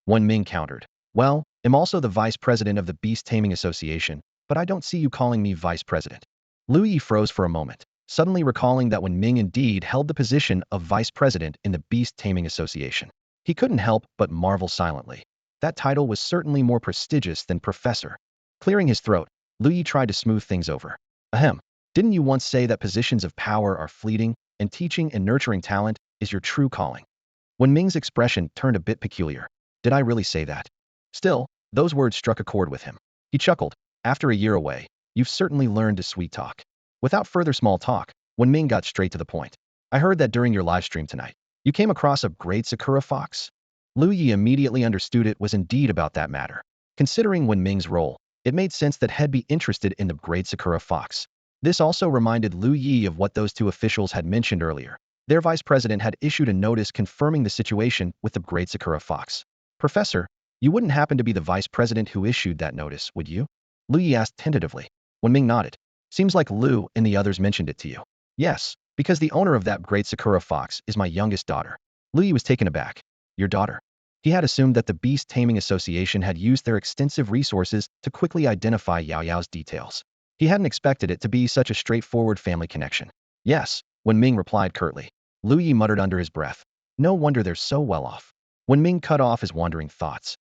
Wenming countered. Well, I'm also the vice president of the Beast Taming Association, but I don't see you calling me vice president. Lu Ye froze for a moment, suddenly recalling that Wenming indeed held the position of vice president in the Beast Taming Association. He couldn't help but marvel silently. That title was certainly more prestigious than professor. Clearing his throat, Lu Ye tried to smooth things over. Ahem. Didn't you once say that positions of power are fleeting, and teaching and nurturing talent is your true calling? Wenming's expression turned a bit peculiar. Did I really say that? Still, those words struck a chord with him. He chuckled. After a year away, you've certainly learned to sweet talk. Without further small talk, Wenming got straight to the point. I heard that during your live stream tonight, you came across a great Sakura fox. Lu Ye immediately understood it was indeed about that matter. Considering Wenming's role, it made sense that he'd be interested in the great Sakura fox. This also reminded Lu Ye of what those 2 officials had mentioned earlier. Their vice president had issued a notice confirming the situation with the great Sakura fox. Professor, you wouldn't happen to be the vice president who issued that notice, would you? Lu Ye asked tentatively. Wenming nodded. Seems like Lu and the others mentioned it to you. Yes, because the owner of that great Sakura fox is my youngest daughter. Lu Ye was taken aback. Your daughter? He had assumed that the Beast Taming Association had used their extensive resources to quickly identify Yao Yao's details. He hadn't expected it to be such a straightforward family connection. Yes, Wenming replied curtly. Lu Ye muttered under his breath. No wonder they're so well off. Wenming cut off his wandering thoughts.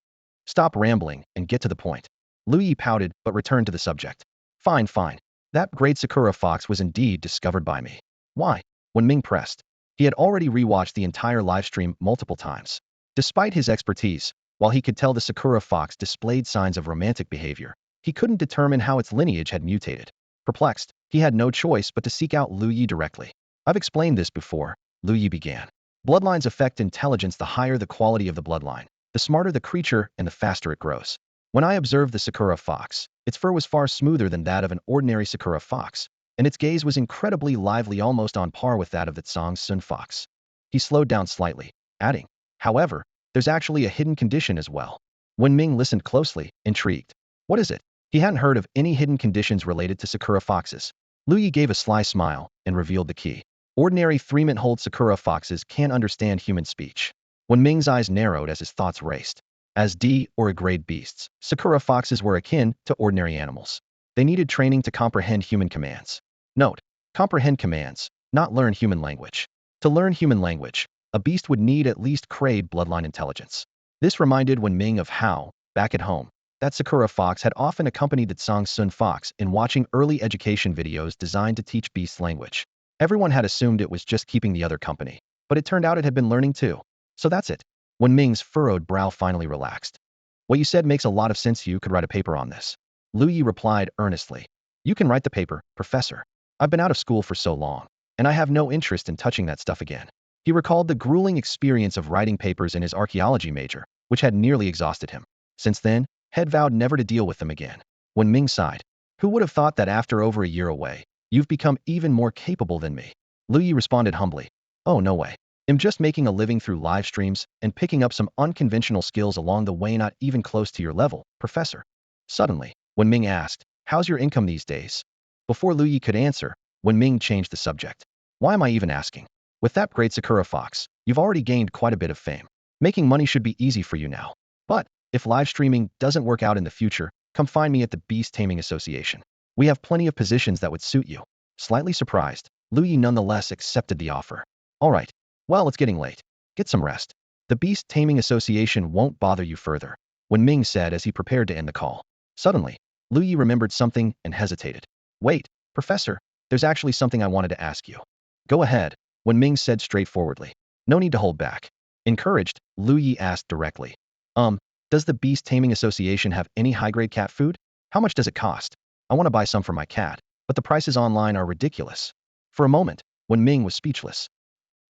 Stop rambling and get to the point. Lu Ye pouted but returned to the subject. Fine, fine. That great Sakura fox was indeed discovered by me. Why? Wenming pressed. He had already rewatched the entire livestream multiple times. Despite his expertise, while he could tell the Sakura fox displayed signs of romantic behavior, He couldn't determine how its lineage had mutated. Perplexed, he had no choice but to seek out Lu Ye directly. I've explained this before, Lu Ye began. Bloodlines affect intelligence. The higher the quality of the bloodline, the smarter the creature and the faster it grows. When I observed the Sakura fox, its fur was far smoother than that of an ordinary Sakura fox, and its gaze was incredibly lively, almost on par with that of the Sun fox. He slowed down slightly, adding, however, there's actually a hidden condition as well. When Ming listened closely, intrigued. What is it? He hadn't heard of any hidden conditions related to Sakura foxes. Lu Ye gave a sly smile and revealed the key. Ordinary 3-month-old Sakura foxes can't understand human speech. When Ming's eyes narrowed as his thoughts raced. As D or grade beasts, Sakura foxes were akin to ordinary animals. They needed training to comprehend human commands. Note: comprehend commands, not learn human language. To learn human language, a beast would need at least grade bloodline intelligence. This reminded Wen Ming of how, back at home, that Sakura fox had often accompanied the Sun fox in watching early education videos designed to teach beasts language. Everyone had assumed it was just keeping the other company, but it turned out it had been learning too. So that's it. When Ming's furrowed brow finally relaxed. What you said makes a lot of sense. You could write a paper on this. Lu Ye replied earnestly. You can write the paper, Professor. I've been out of school for so long, and I have no interest in touching that stuff again. He recalled the grueling experience of writing papers in his archaeology major, which had nearly exhausted him. Since then, had vowed never to deal with them again. When Ming sighed, who would have thought that after over a year away, you've become even more capable than me? Lu Ye responded humbly. Oh, no way. I'm just making a living through live streams and picking up some unconventional skills along the way, not even close to your level, Professor. Suddenly, Wen Ming asked, how's your income these days? Before Lu Ye could answer, Wen Ming changed the subject. Why am I even asking? With that great Sakura fox, you've already gained quite a bit of fame. Making money should be easy for you now. But, if live streaming doesn't work out in the future, come find me at the Beast Taming Association. We have plenty of positions that would suit you. Slightly surprised, Lu Ye nonetheless accepted the offer. All right. Well, it's getting late. Get some rest. The Beast Taming Association won't bother you further, Wen Ming said as he prepared to end the call. Suddenly, Lu Ye remembered something and hesitated. Wait, Professor, there's actually something I wanted to ask you. Go ahead, Wen Ming said straightforwardly. No need to hold back. Encouraged, Lu Ye asked directly. Does the Beast Taming Association have any high-grade cat food? How much does it cost? I want to buy some for my cat, but the prices online are ridiculous. For a moment, Wen Ming was speechless.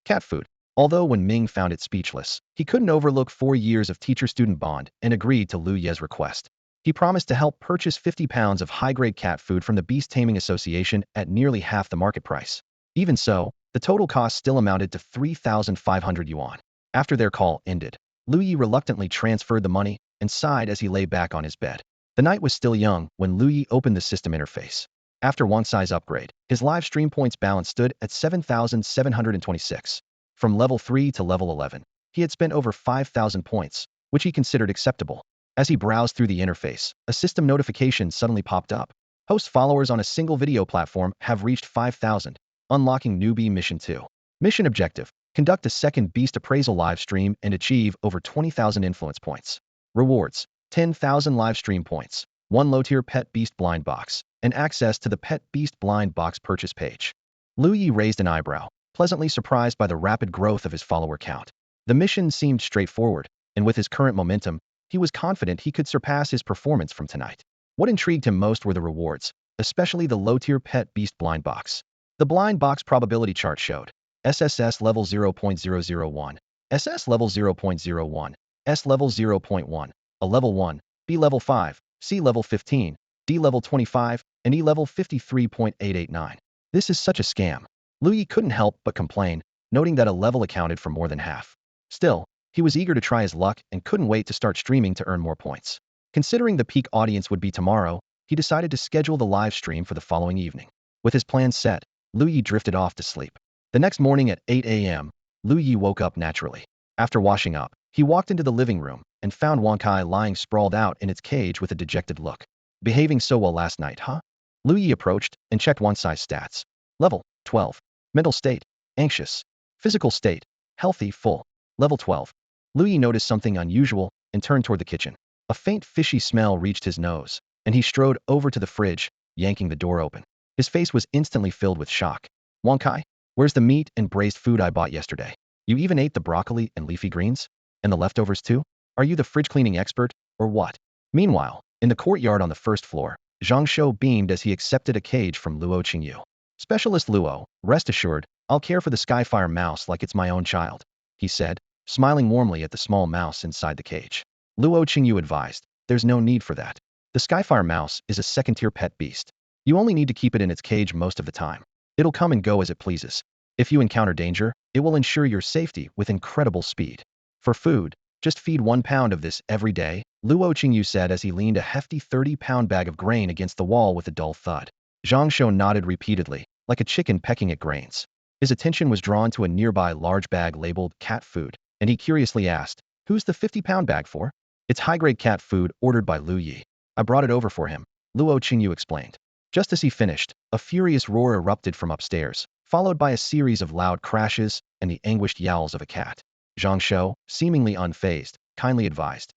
Cat food. Although Wen Ming found it speechless, he couldn't overlook 4 years of teacher-student bond and agreed to Lu Ye's request. He promised to help purchase 50 pounds of high-grade cat food from the Beast Taming Association at nearly half the market price. Even so, the total cost still amounted to 3,500 yuan. After their call ended, Lu Ye reluctantly transferred the money and sighed as he lay back on his bed. The night was still young when Lu Ye opened the system interface. After one size upgrade, his live stream points balance stood at 7,726. From level 3 to level 11, he had spent over 5,000 points, which he considered acceptable. As he browsed through the interface, a system notification suddenly popped up. Host followers on a single video platform have reached 5,000, unlocking newbie mission 2. Mission objective: conduct a second Beast Appraisal live stream and achieve over 20,000 influence points. Rewards: 10,000 live stream points, 1 low-tier pet beast blind box, and access to the pet beast blind box purchase page. Lu Ye raised an eyebrow, pleasantly surprised by the rapid growth of his follower count. The mission seemed straightforward, and with his current momentum, he was confident he could surpass his performance from tonight. What intrigued him most were the rewards, especially the low-tier pet beast blind box. The blind box probability chart showed SSS level 0.001, SS level 0.01, S level 0.1, A level 1, B level 5, C level 15, D level 25, and E level 53.889. This is such a scam. Lu Ye couldn't help but complain, noting that a level accounted for more than half. Still, he was eager to try his luck and couldn't wait to start streaming to earn more points. Considering the peak audience would be tomorrow, he decided to schedule the live stream for the following evening. With his plans set, Lu Ye drifted off to sleep. The next morning at 8 a.m., Lu Ye woke up naturally. After washing up, he walked into the living room and found Wankai lying sprawled out in its cage with a dejected look. Behaving so well last night, huh? Lu Ye approached and checked Wankai's stats. Level 12. Mental state: anxious. Physical state: healthy, full. Level 12. Lu Ye noticed something unusual and turned toward the kitchen. A faint fishy smell reached his nose, and he strode over to the fridge, yanking the door open. His face was instantly filled with shock. Wankai, where's the meat and braised food I bought yesterday? You even ate the broccoli and leafy greens? And the leftovers too? Are you the fridge cleaning expert, or what? Meanwhile, In the courtyard on the first floor, Zhang Shou beamed as he accepted a cage from Luo Qingyu. Specialist Luo, rest assured, I'll care for the Skyfire mouse like it's my own child, he said, smiling warmly at the small mouse inside the cage. Luo Qingyu advised, there's no need for that. The Skyfire mouse is a second-tier pet beast. You only need to keep it in its cage most of the time. It'll come and go as it pleases. If you encounter danger, it will ensure your safety with incredible speed. For food, just feed 1 pound of this every day, Luo Qingyu said as he leaned a hefty 30-pound bag of grain against the wall with a dull thud. Zhang Shou nodded repeatedly, like a chicken pecking at grains. His attention was drawn to a nearby large bag labeled cat food, and he curiously asked, who's the 50-pound bag for? It's high-grade cat food ordered by Lu Ye. I brought it over for him, Luo Qingyu explained. Just as he finished, a furious roar erupted from upstairs, followed by a series of loud crashes and the anguished yowls of a cat. Zhang Shou, seemingly unfazed, kindly advised,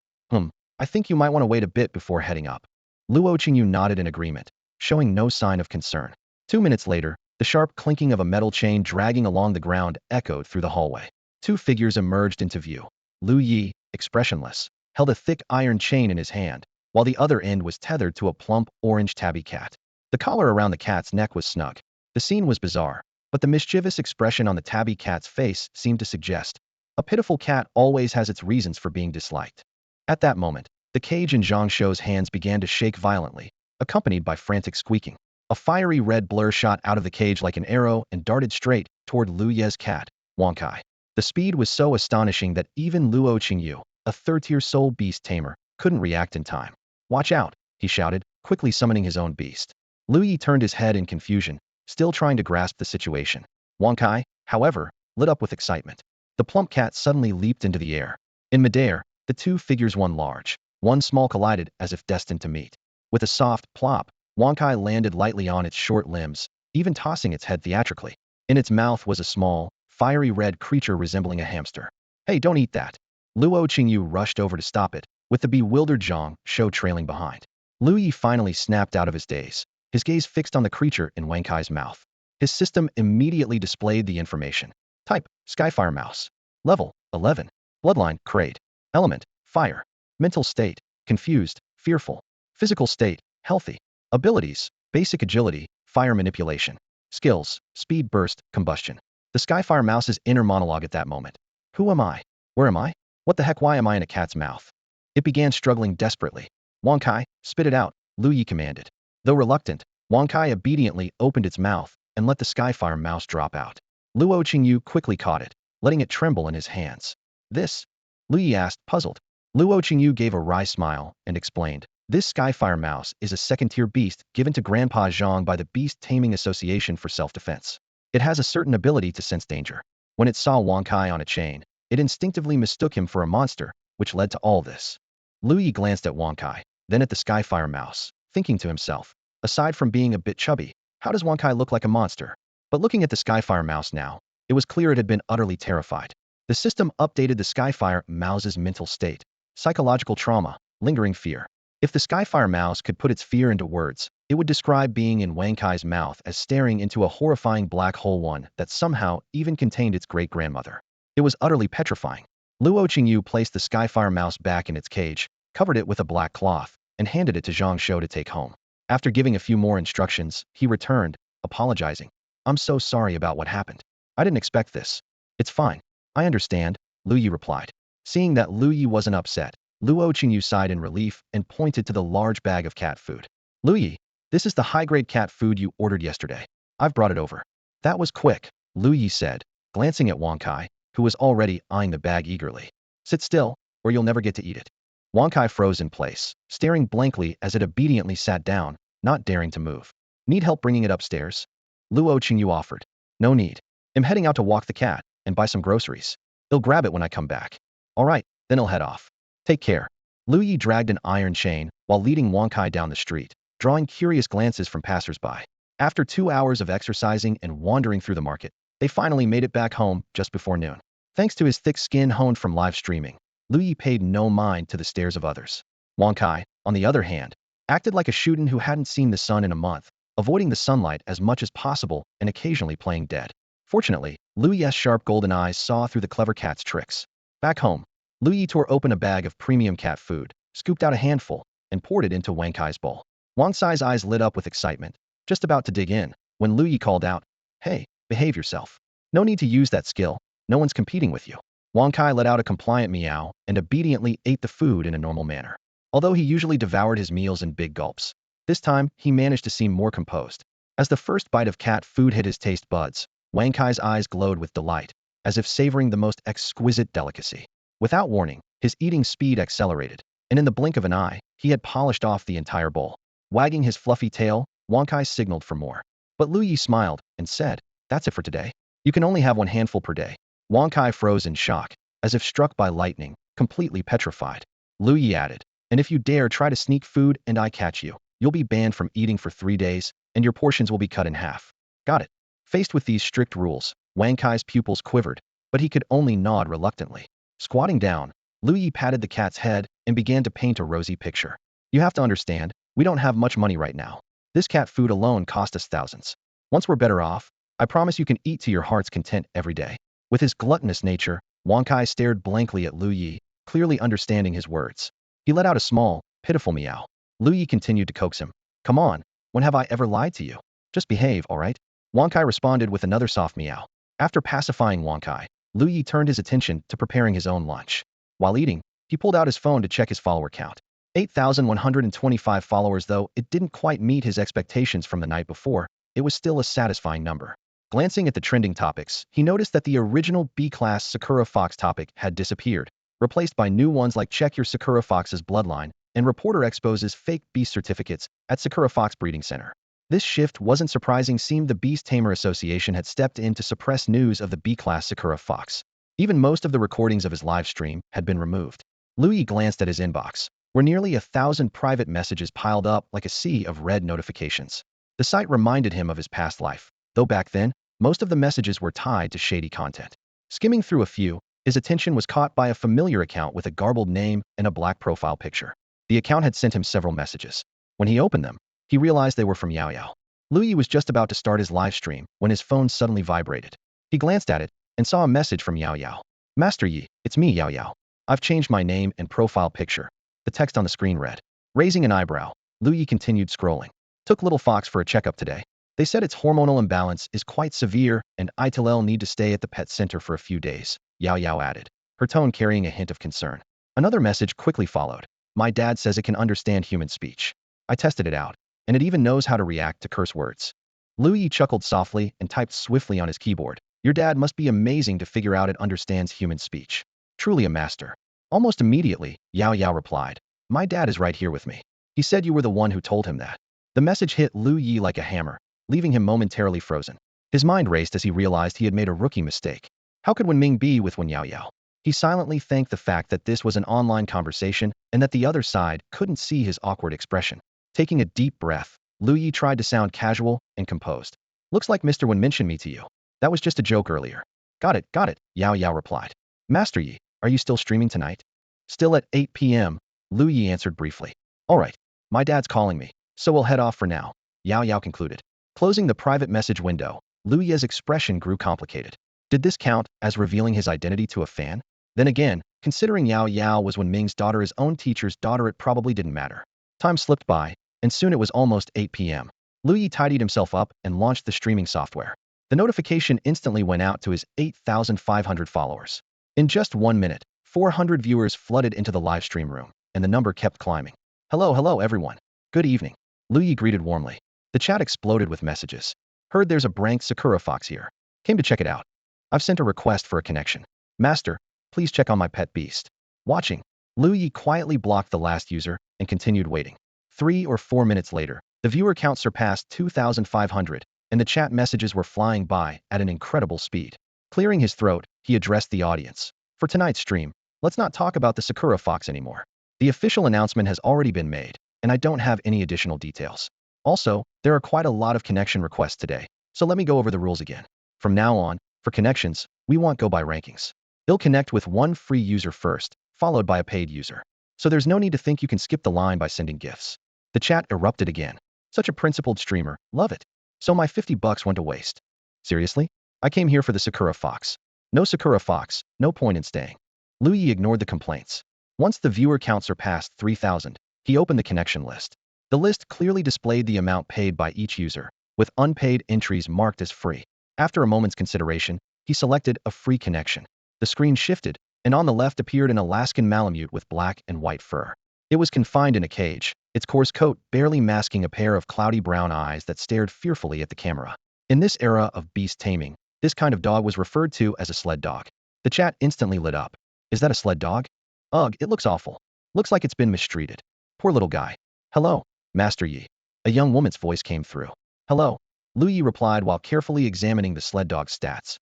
I think you might want to wait a bit before heading up. Luo Qingyu nodded in agreement, showing no sign of concern. 2 minutes later, the sharp clinking of a metal chain dragging along the ground echoed through the hallway. 2 figures emerged into view. Lu Ye, expressionless, held a thick iron chain in his hand, while the other end was tethered to a plump, orange tabby cat. The collar around the cat's neck was snug. The scene was bizarre, but the mischievous expression on the tabby cat's face seemed to suggest, a pitiful cat always has its reasons for being disliked. At that moment, the cage in Zhang Shou's hands began to shake violently, accompanied by frantic squeaking. A fiery red blur shot out of the cage like an arrow and darted straight toward Lu Ye's cat, Wang Kai. The speed was so astonishing that even Luo Qingyu, a third-tier soul beast tamer, couldn't react in time. Watch out, he shouted, quickly summoning his own beast. Lu Ye turned his head in confusion, still trying to grasp the situation. Wang Kai, however, lit up with excitement. The plump cat suddenly leaped into the air. In midair, the 2 figures, one large, one small, collided as if destined to meet. With a soft plop, Wang Kai landed lightly on its short limbs, even tossing its head theatrically. In its mouth was a small, fiery red creature resembling a hamster. Hey, don't eat that. Luo Qingyu rushed over to stop it, with the bewildered Zhang Shou trailing behind. Lu Ye finally snapped out of his daze, his gaze fixed on the creature in Wang Kai's mouth. His system immediately displayed the information. Type, Skyfire mouse. Level, 11. Bloodline, Crate. Element, fire. Mental state, confused, fearful. Physical state, healthy. Abilities, basic agility, fire manipulation. Skills, speed burst, combustion. The Skyfire mouse's inner monologue at that moment. Who am I? Where am I? What the heck, why am I in a cat's mouth? It began struggling desperately. Wang Kai, spit it out, Lu Ye commanded. Though reluctant, Wang Kai obediently opened its mouth and let the Skyfire mouse drop out. Luo Qingyu quickly caught it, letting it tremble in his hands. This? Lu Ye asked, puzzled. Luo Qingyu gave a wry smile and explained, this Skyfire mouse is a second-tier beast given to Grandpa Zhang by the Beast Taming Association for self-defense. It has a certain ability to sense danger. When it saw Wang Kai on a chain, it instinctively mistook him for a monster, which led to all this. Lu Ye glanced at Wang Kai, then at the Skyfire mouse, thinking to himself, aside from being a bit chubby, how does Wang Kai look like a monster? But looking at the Skyfire mouse now, it was clear it had been utterly terrified. The system updated the Skyfire mouse's mental state. Psychological trauma, lingering fear. If the Skyfire mouse could put its fear into words, it would describe being in Wang Kai's mouth as staring into a horrifying black hole, one that somehow even contained its great-grandmother. It was utterly petrifying. Luo Qingyu placed the Skyfire mouse back in its cage, covered it with a black cloth, and handed it to Zhang Shou to take home. After giving a few more instructions, he returned, apologizing. I'm so sorry about what happened. I didn't expect this. It's fine. I understand, Lu Ye replied. Seeing that Lu Ye wasn't upset, Luo Qingyu sighed in relief and pointed to the large bag of cat food. Lu Ye, this is the high-grade cat food you ordered yesterday. I've brought it over. That was quick, Lu Ye said, glancing at Wang Kai, who was already eyeing the bag eagerly. Sit still, or you'll never get to eat it. Wang Kai froze in place, staring blankly as it obediently sat down, not daring to move. Need help bringing it upstairs? Luo Qingyu offered. No need. I'm heading out to walk the cat and buy some groceries. He'll grab it when I come back. All right, then he'll head off. Take care. Lu Ye dragged an iron chain while leading Wang Kai down the street, drawing curious glances from passersby. After 2 hours of exercising and wandering through the market, they finally made it back home just before noon. Thanks to his thick skin honed from live streaming, Lu Ye paid no mind to the stares of others. Wang Kai, on the other hand, acted like a shootin' who hadn't seen the sun in a month, avoiding the sunlight as much as possible and occasionally playing dead. Fortunately, Lu Ye's sharp golden eyes saw through the clever cat's tricks. Back home, Lu Ye tore open a bag of premium cat food, scooped out a handful, and poured it into Wang Kai's bowl. Wang Kai's eyes lit up with excitement, just about to dig in, when Lu Ye called out, "Hey, behave yourself. No need to use that skill, no one's competing with you." Wang Kai let out a compliant meow and obediently ate the food in a normal manner. Although he usually devoured his meals in big gulps, this time he managed to seem more composed. As the first bite of cat food hit his taste buds, Wang Kai's eyes glowed with delight, as if savoring the most exquisite delicacy. Without warning, his eating speed accelerated, and in the blink of an eye, he had polished off the entire bowl. Wagging his fluffy tail, Wang Kai signaled for more. But Lu Ye smiled and said, "That's it for today. You can only have one handful per day." Wang Kai froze in shock, as if struck by lightning, completely petrified. Lu Ye added, "And if you dare try to sneak food and I catch you, you'll be banned from eating for 3 days, and your portions will be cut in half." Got it. Faced with these strict rules, Wang Kai's pupils quivered, but he could only nod reluctantly. Squatting down, Lu Ye patted the cat's head and began to paint a rosy picture. "You have to understand, we don't have much money right now. This cat food alone cost us thousands. Once we're better off, I promise you can eat to your heart's content every day." With his gluttonous nature, Wang Kai stared blankly at Lu Ye, clearly understanding his words. He let out a small, pitiful meow. Lu Ye continued to coax him. "Come on, when have I ever lied to you? Just behave, all right?" Wang Kai responded with another soft meow. After pacifying Wang Kai, Lu Ye turned his attention to preparing his own lunch. While eating, he pulled out his phone to check his follower count. 8,125 followers, though it didn't quite meet his expectations from the night before, it was still a satisfying number. Glancing at the trending topics, he noticed that the original B-class Sakura Fox topic had disappeared, replaced by new ones like "Check your Sakura Fox's bloodline" and "Reporter exposes fake beast certificates at Sakura Fox Breeding Center." This shift wasn't surprising, seemed the Beast Tamer Association had stepped in to suppress news of the B-class Sakura Fox. Even most of the recordings of his live stream had been removed. Lu Ye glanced at his inbox, where nearly 1,000 private messages piled up like a sea of red notifications. The site reminded him of his past life, though back then, most of the messages were tied to shady content. Skimming through a few, his attention was caught by a familiar account with a garbled name and a black profile picture. The account had sent him several messages. When he opened them, he realized they were from Yao Yao. Lu Ye was just about to start his live stream when his phone suddenly vibrated. He glanced at it and saw a message from Yao Yao. "Master Yi, it's me, Yao Yao. I've changed my name and profile picture." The text on the screen read. Raising an eyebrow, Lu Ye continued scrolling. "Took little fox for a checkup today. They said its hormonal imbalance is quite severe and I'll need to stay at the pet center for a few days," Yao Yao added, her tone carrying a hint of concern. Another message quickly followed. "My dad says it can understand human speech. I tested it out, and it even knows how to react to curse words." Lu Ye chuckled softly and typed swiftly on his keyboard. "Your dad must be amazing to figure out it understands human speech. Truly a master." Almost immediately, Yao Yao replied, "My dad is right here with me. He said you were the one who told him that." The message hit Lu Ye like a hammer, leaving him momentarily frozen. His mind raced as he realized he had made a rookie mistake. How could Wenming be with Yao Yao? He silently thanked the fact that this was an online conversation and that the other side couldn't see his awkward expression. Taking a deep breath, Lu Ye tried to sound casual and composed. "Looks like Mr. Wen mentioned me to you. That was just a joke earlier." Got it, Yao Yao replied. "Master Yi, are you still streaming tonight?" "Still at 8 p.m., Lu Ye answered briefly. "All right, my dad's calling me, so we'll head off for now," Yao Yao concluded. Closing the private message window, Lu Ye's expression grew complicated. Did this count as revealing his identity to a fan? Then again, considering Yao Yao was Wenming's daughter, his own teacher's daughter, it probably didn't matter. Time slipped by, and soon it was almost 8 p.m. Lu Ye tidied himself up and launched the streaming software. The notification instantly went out to his 8,500 followers. In just 1 minute, 400 viewers flooded into the live stream room, and the number kept climbing. Hello everyone. Good evening." Lu Ye greeted warmly. The chat exploded with messages. "Heard there's a brank Sakura Fox here. Came to check it out. I've sent a request for a connection. Master, please check on my pet beast." Watching, Lu Ye quietly blocked the last user and continued waiting. 3 or 4 minutes later, the viewer count surpassed 2,500, and the chat messages were flying by at an incredible speed. Clearing his throat, he addressed the audience. "For tonight's stream, let's not talk about the Sakura Fox anymore. The official announcement has already been made, and I don't have any additional details. Also, there are quite a lot of connection requests today, so let me go over the rules again. From now on, for connections, we won't go by rankings. You'll connect with one free user first, followed by a paid user. So there's no need to think you can skip the line by sending gifts." The chat erupted again. "Such a principled streamer, love it. So my $50 went to waste. Seriously? I came here for the Sakura Fox. No Sakura Fox, no point in staying." Lu Ye ignored the complaints. Once the viewer count surpassed 3,000, He opened the connection list. The list clearly displayed the amount paid by each user, with unpaid entries marked as free. After a moment's consideration, he selected a free connection. The screen shifted, and on the left appeared an Alaskan Malamute with black and white fur. It was confined in a cage, its coarse coat barely masking a pair of cloudy brown eyes that stared fearfully at the camera. In this era of beast taming, this kind of dog was referred to as a sled dog. The chat instantly lit up. Is that a sled dog? Ugh, it looks awful. Looks like it's been mistreated. Poor little guy. Hello, Master Yi. A young woman's voice came through. Hello. Lu Ye replied while carefully examining the sled dog's stats.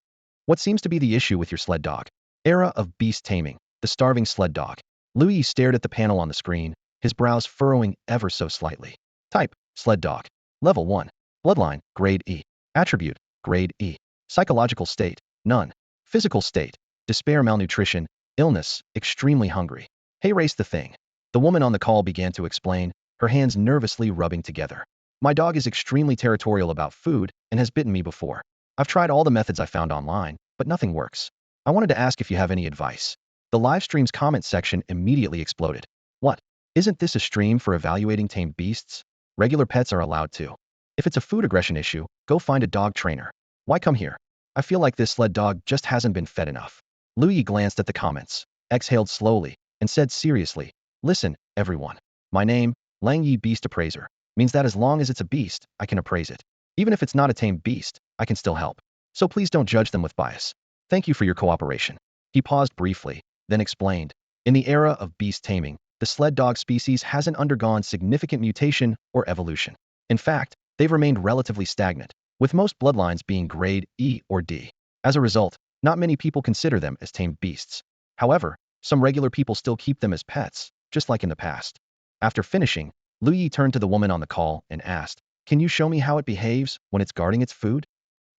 What seems to be the issue with your sled dog? Era of beast taming, the starving sled dog. Lu Ye stared at the panel on the screen, his brows furrowing ever so slightly. Type, sled dog. Level 1. Bloodline, grade E. Attribute, grade E. Psychological state, none. Physical state, despair, malnutrition, illness, extremely hungry. Hey, race the thing. The woman on the call began to explain, her hands nervously rubbing together. My dog is extremely territorial about food and has bitten me before. I've tried all the methods I found online, but nothing works. I wanted to ask if you have any advice. The live stream's comment section immediately exploded. What? Isn't this a stream for evaluating tamed beasts? Regular pets are allowed to. If it's a food aggression issue, go find a dog trainer. Why come here? I feel like this sled dog just hasn't been fed enough. Lu Ye glanced at the comments, exhaled slowly, and said seriously, listen, everyone. My name, Lang Yi Beast Appraiser, means that as long as it's a beast, I can appraise it. Even if it's not a tamed beast, I can still help. So please don't judge them with bias. Thank you for your cooperation. He paused briefly, then explained. In the era of beast taming, the sled dog species hasn't undergone significant mutation or evolution. In fact, they've remained relatively stagnant, with most bloodlines being grade E or D. As a result, not many people consider them as tamed beasts. However, some regular people still keep them as pets, just like in the past. After finishing, Lu Ye turned to the woman on the call and asked, can you show me how it behaves when it's guarding its food?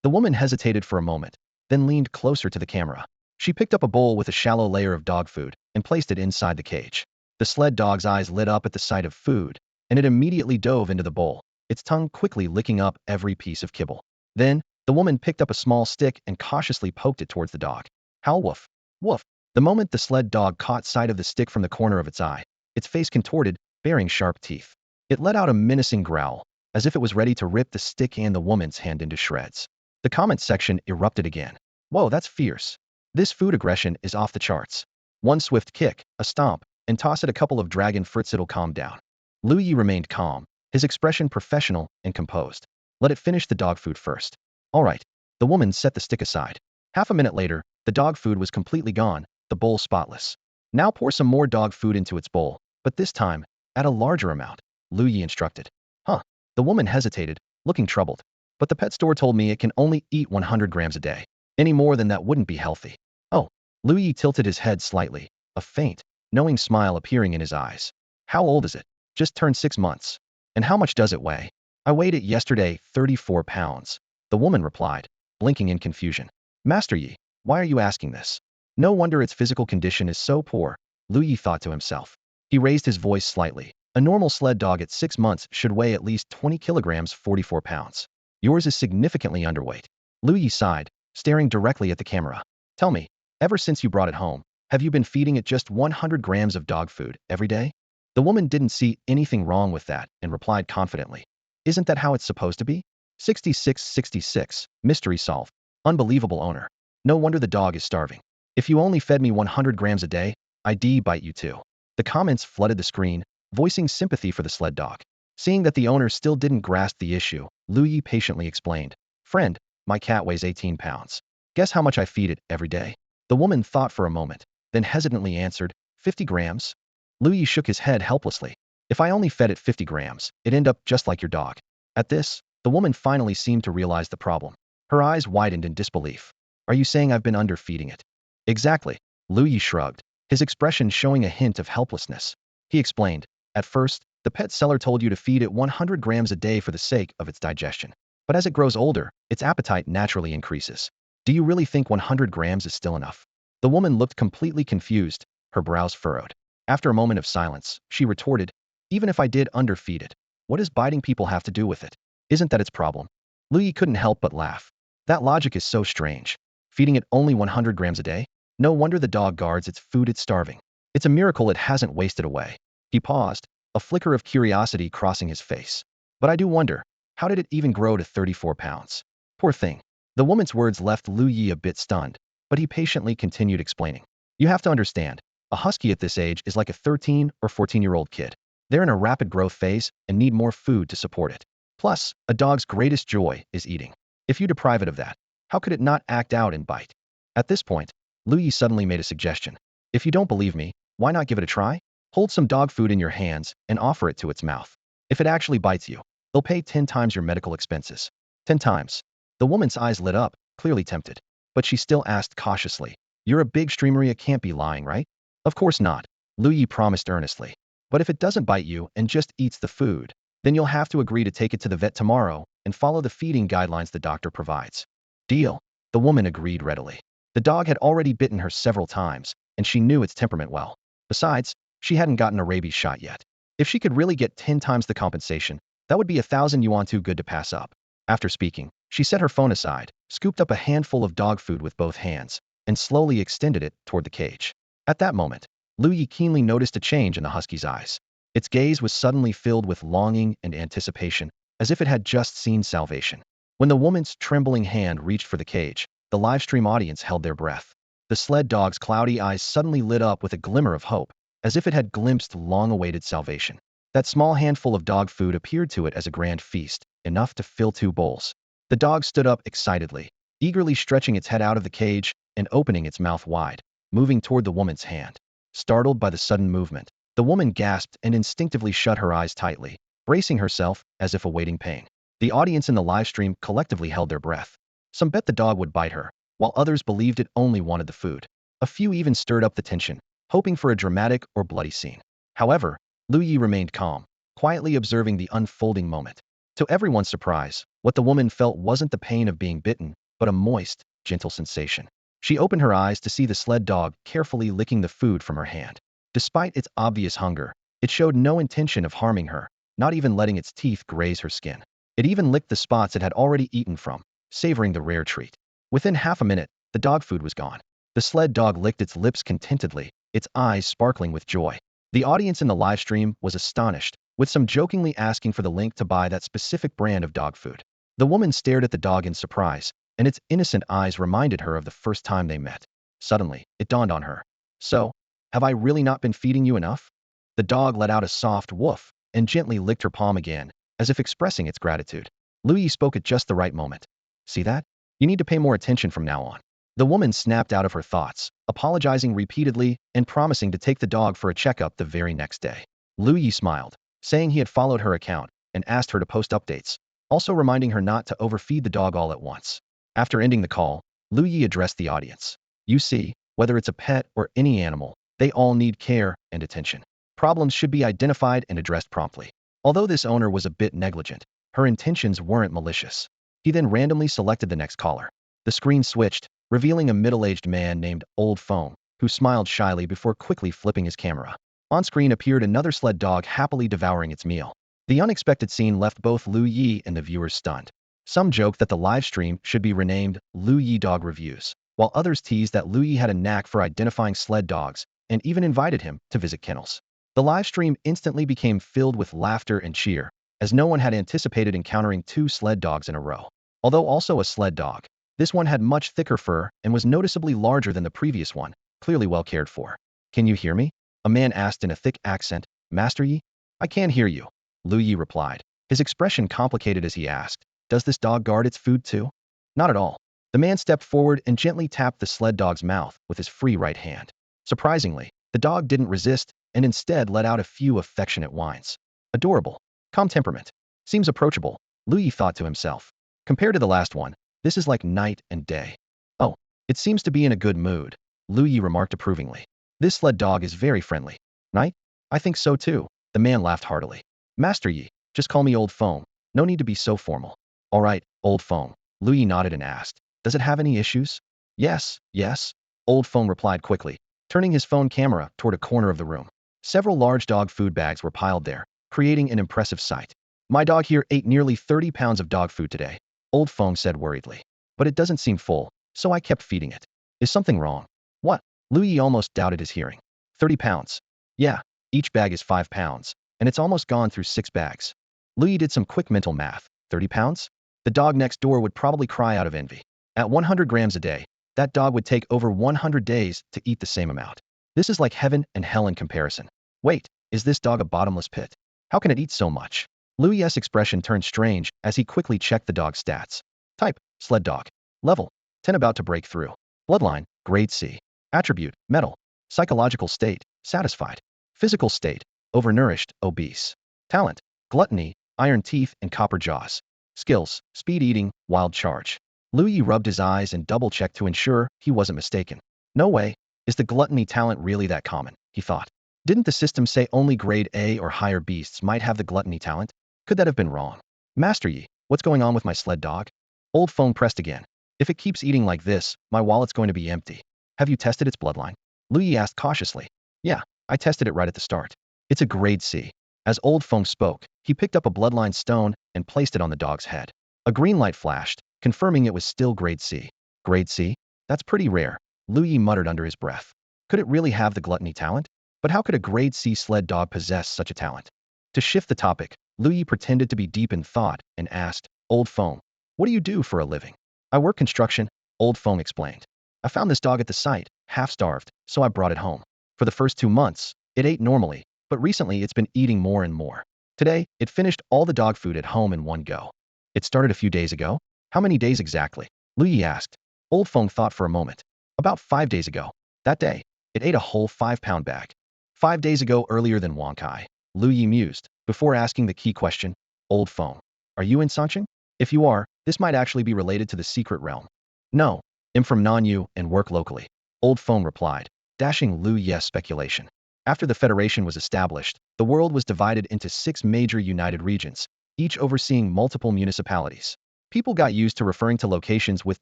The woman hesitated for a moment, then leaned closer to the camera. She picked up a bowl with a shallow layer of dog food and placed it inside the cage. The sled dog's eyes lit up at the sight of food, and it immediately dove into the bowl, its tongue quickly licking up every piece of kibble. Then, the woman picked up a small stick and cautiously poked it towards the dog. Howl, woof, woof. The moment the sled dog caught sight of the stick from the corner of its eye, its face contorted, baring sharp teeth. It let out a menacing growl, as if it was ready to rip the stick and the woman's hand into shreds. The comment section erupted again. Whoa, that's fierce. This food aggression is off the charts. One swift kick, a stomp, and toss it a couple of dragon fruits, it'll calm down. Lu Ye remained calm, his expression professional and composed. Let it finish the dog food first. All right. The woman set the stick aside. Half a minute later, the dog food was completely gone, the bowl spotless. Now pour some more dog food into its bowl, but this time, add a larger amount, Lu Ye instructed. Huh. The woman hesitated, looking troubled. But the pet store told me it can only eat 100 grams a day. Any more than that wouldn't be healthy. Oh. Lu Ye tilted his head slightly, a faint, knowing smile appearing in his eyes. How old is it? Just turned 6 months. And how much does it weigh? I weighed it yesterday, 34 pounds. The woman replied, blinking in confusion. Master Yi, why are you asking this? No wonder its physical condition is so poor, Lu Ye thought to himself. He raised his voice slightly. A normal sled dog at 6 months should weigh at least 20 kilograms, 44 pounds. Yours is significantly underweight. Lu Ye sighed, staring directly at the camera. Tell me, ever since you brought it home, have you been feeding it just 100 grams of dog food every day? The woman didn't see anything wrong with that and replied confidently. Isn't that how it's supposed to be? 6666, mystery solved. Unbelievable owner. No wonder the dog is starving. If you only fed me 100 grams a day, I'd bite you too. The comments flooded the screen, voicing sympathy for the sled dog. Seeing that the owner still didn't grasp the issue, Lu Ye patiently explained. Friend, my cat weighs 18 pounds. Guess how much I feed it every day? The woman thought for a moment, then hesitantly answered, 50 grams? Lu Ye shook his head helplessly. If I only fed it 50 grams, it'd end up just like your dog. At this, the woman finally seemed to realize the problem. Her eyes widened in disbelief. Are you saying I've been underfeeding it? Exactly. Lu Ye shrugged, his expression showing a hint of helplessness. He explained, at first, the pet seller told you to feed it 100 grams a day for the sake of its digestion. But as it grows older, its appetite naturally increases. Do you really think 100 grams is still enough? The woman looked completely confused, her brows furrowed. After a moment of silence, she retorted, even if I did underfeed it, what does biting people have to do with it? Isn't that its problem? Lu Ye couldn't help but laugh. That logic is so strange. Feeding it only 100 grams a day? No wonder the dog guards its food, it's starving. It's a miracle it hasn't wasted away. He paused, a flicker of curiosity crossing his face. But I do wonder, how did it even grow to 34 pounds? Poor thing. The woman's words left Lu Ye a bit stunned, but he patiently continued explaining. You have to understand, a husky at this age is like a 13 or 14-year-old kid. They're in a rapid growth phase and need more food to support it. Plus, a dog's greatest joy is eating. If you deprive it of that, how could it not act out and bite? At this point, Lu Ye suddenly made a suggestion. If you don't believe me, why not give it a try? Hold some dog food in your hands and offer it to its mouth. If it actually bites you, they'll pay 10 times your medical expenses. 10 times. The woman's eyes lit up, clearly tempted. But she still asked cautiously, you're a big streamer, you can't be lying, right? Of course not, Lu Ye promised earnestly. But if it doesn't bite you and just eats the food, then you'll have to agree to take it to the vet tomorrow and follow the feeding guidelines the doctor provides. Deal. The woman agreed readily. The dog had already bitten her several times, and she knew its temperament well. Besides, she hadn't gotten a rabies shot yet. If she could really get 10 times the compensation, that would be 1,000 yuan too good to pass up. After speaking, she set her phone aside, scooped up a handful of dog food with both hands, and slowly extended it toward the cage. At that moment, Lu Ye keenly noticed a change in the husky's eyes. Its gaze was suddenly filled with longing and anticipation, as if it had just seen salvation. When the woman's trembling hand reached for the cage, the livestream audience held their breath. The sled dog's cloudy eyes suddenly lit up with a glimmer of hope, as if it had glimpsed long-awaited salvation. That small handful of dog food appeared to it as a grand feast, enough to fill 2 bowls. The dog stood up excitedly, eagerly stretching its head out of the cage and opening its mouth wide, moving toward the woman's hand. Startled by the sudden movement, the woman gasped and instinctively shut her eyes tightly, bracing herself as if awaiting pain. The audience in the livestream collectively held their breath. Some bet the dog would bite her, while others believed it only wanted the food. A few even stirred up the tension, hoping for a dramatic or bloody scene. However, Lu Ye remained calm, quietly observing the unfolding moment. To everyone's surprise, what the woman felt wasn't the pain of being bitten, but a moist, gentle sensation. She opened her eyes to see the sled dog carefully licking the food from her hand. Despite its obvious hunger, it showed no intention of harming her, not even letting its teeth graze her skin. It even licked the spots it had already eaten from, savoring the rare treat. Within half a minute, the dog food was gone. The sled dog licked its lips contentedly, its eyes sparkling with joy. The audience in the live stream was astonished, with some jokingly asking for the link to buy that specific brand of dog food. The woman stared at the dog in surprise, and its innocent eyes reminded her of the first time they met. Suddenly, it dawned on her. So, have I really not been feeding you enough? The dog let out a soft woof and gently licked her palm again, as if expressing its gratitude. Lu Ye spoke at just the right moment. See that? You need to pay more attention from now on. The woman snapped out of her thoughts, apologizing repeatedly and promising to take the dog for a checkup the very next day. Lu Ye smiled, saying he had followed her account and asked her to post updates, also reminding her not to overfeed the dog all at once. After ending the call, Lu Ye addressed the audience. You see, whether it's a pet or any animal, they all need care and attention. Problems should be identified and addressed promptly. Although this owner was a bit negligent, her intentions weren't malicious. He then randomly selected the next caller. The screen switched, revealing a middle-aged man named Old Phone, who smiled shyly before quickly flipping his camera. On screen appeared another sled dog happily devouring its meal. The unexpected scene left both Lu Ye and the viewers stunned. Some joked that the live stream should be renamed Lu Ye Dog Reviews, while others teased that Lu Ye had a knack for identifying sled dogs and even invited him to visit kennels. The live stream instantly became filled with laughter and cheer, as no one had anticipated encountering 2 sled dogs in a row. Although also a sled dog, this one had much thicker fur and was noticeably larger than the previous one, clearly well cared for. Can you hear me? A man asked in a thick accent. Master Yi? I can't hear you, Lu Ye replied, his expression complicated as he asked, does this dog guard its food too? Not at all. The man stepped forward and gently tapped the sled dog's mouth with his free right hand. Surprisingly, the dog didn't resist and instead let out a few affectionate whines. Adorable. Calm temperament. Seems approachable, Lu Ye thought to himself. Compared to the last one, this is like night and day. Oh, it seems to be in a good mood, Lu Ye remarked approvingly. This sled dog is very friendly. Right? I think so too. The man laughed heartily. Master Yi, just call me Old Phone. No need to be so formal. All right, Old Phone. Lu Ye nodded and asked, does it have any issues? Yes, yes, Old Phone replied quickly, turning his phone camera toward a corner of the room. Several large dog food bags were piled there, creating an impressive sight. My dog here ate nearly 30 pounds of dog food today, Old Phone said worriedly. But it doesn't seem full, so I kept feeding it. Is something wrong? What? Lu Ye almost doubted his hearing. 30 pounds. Yeah, each bag is 5 pounds, and it's almost gone through 6 bags. Lu Ye did some quick mental math. 30 pounds? The dog next door would probably cry out of envy. At 100 grams a day, that dog would take over 100 days to eat the same amount. This is like heaven and hell in comparison. Wait, is this dog a bottomless pit? How can it eat so much? Lu Ye's expression turned strange as he quickly checked the dog's stats. Type, sled dog. Level, 10 about to break through. Bloodline, grade C. Attribute, metal. Psychological state, satisfied. Physical state, overnourished, obese. Talent, gluttony, iron teeth and copper jaws. Skills, speed eating, wild charge. Lu Ye rubbed his eyes and double-checked to ensure he wasn't mistaken. No way, is the gluttony talent really that common, he thought. Didn't the system say only grade A or higher beasts might have the gluttony talent? Could that have been wrong? Master Yi, what's going on with my sled dog? Old phone pressed again. If it keeps eating like this, my wallet's going to be empty. Have you tested its bloodline? Lu Ye asked cautiously. Yeah, I tested it right at the start. It's a grade C. As Old Feng spoke, he picked up a bloodline stone and placed it on the dog's head. A green light flashed, confirming it was still grade C. Grade C? That's pretty rare, Lu Ye muttered under his breath. Could it really have the gluttony talent? But how could a grade C sled dog possess such a talent? To shift the topic, Lu Ye pretended to be deep in thought and asked, Old Feng, what do you do for a living? I work construction, Old Feng explained. I found this dog at the site, half-starved, so I brought it home. For the first 2 months, it ate normally, but recently it's been eating more and more. Today, it finished all the dog food at home in one go. It started a few days ago? How many days exactly? Lu Ye asked. Old Feng thought for a moment. About 5 days ago. That day, it ate a whole 5-pound bag. 5 days ago earlier than Wang Kai, Lu Ye mused, before asking the key question, Old Feng, are you in Sancheng? If you are, this might actually be related to the secret realm. No, I'm from Nanyu and work locally, Old Feng replied, dashing Lu Ye's speculation. After the Federation was established, the world was divided into 6 major united regions, each overseeing multiple municipalities. People got used to referring to locations with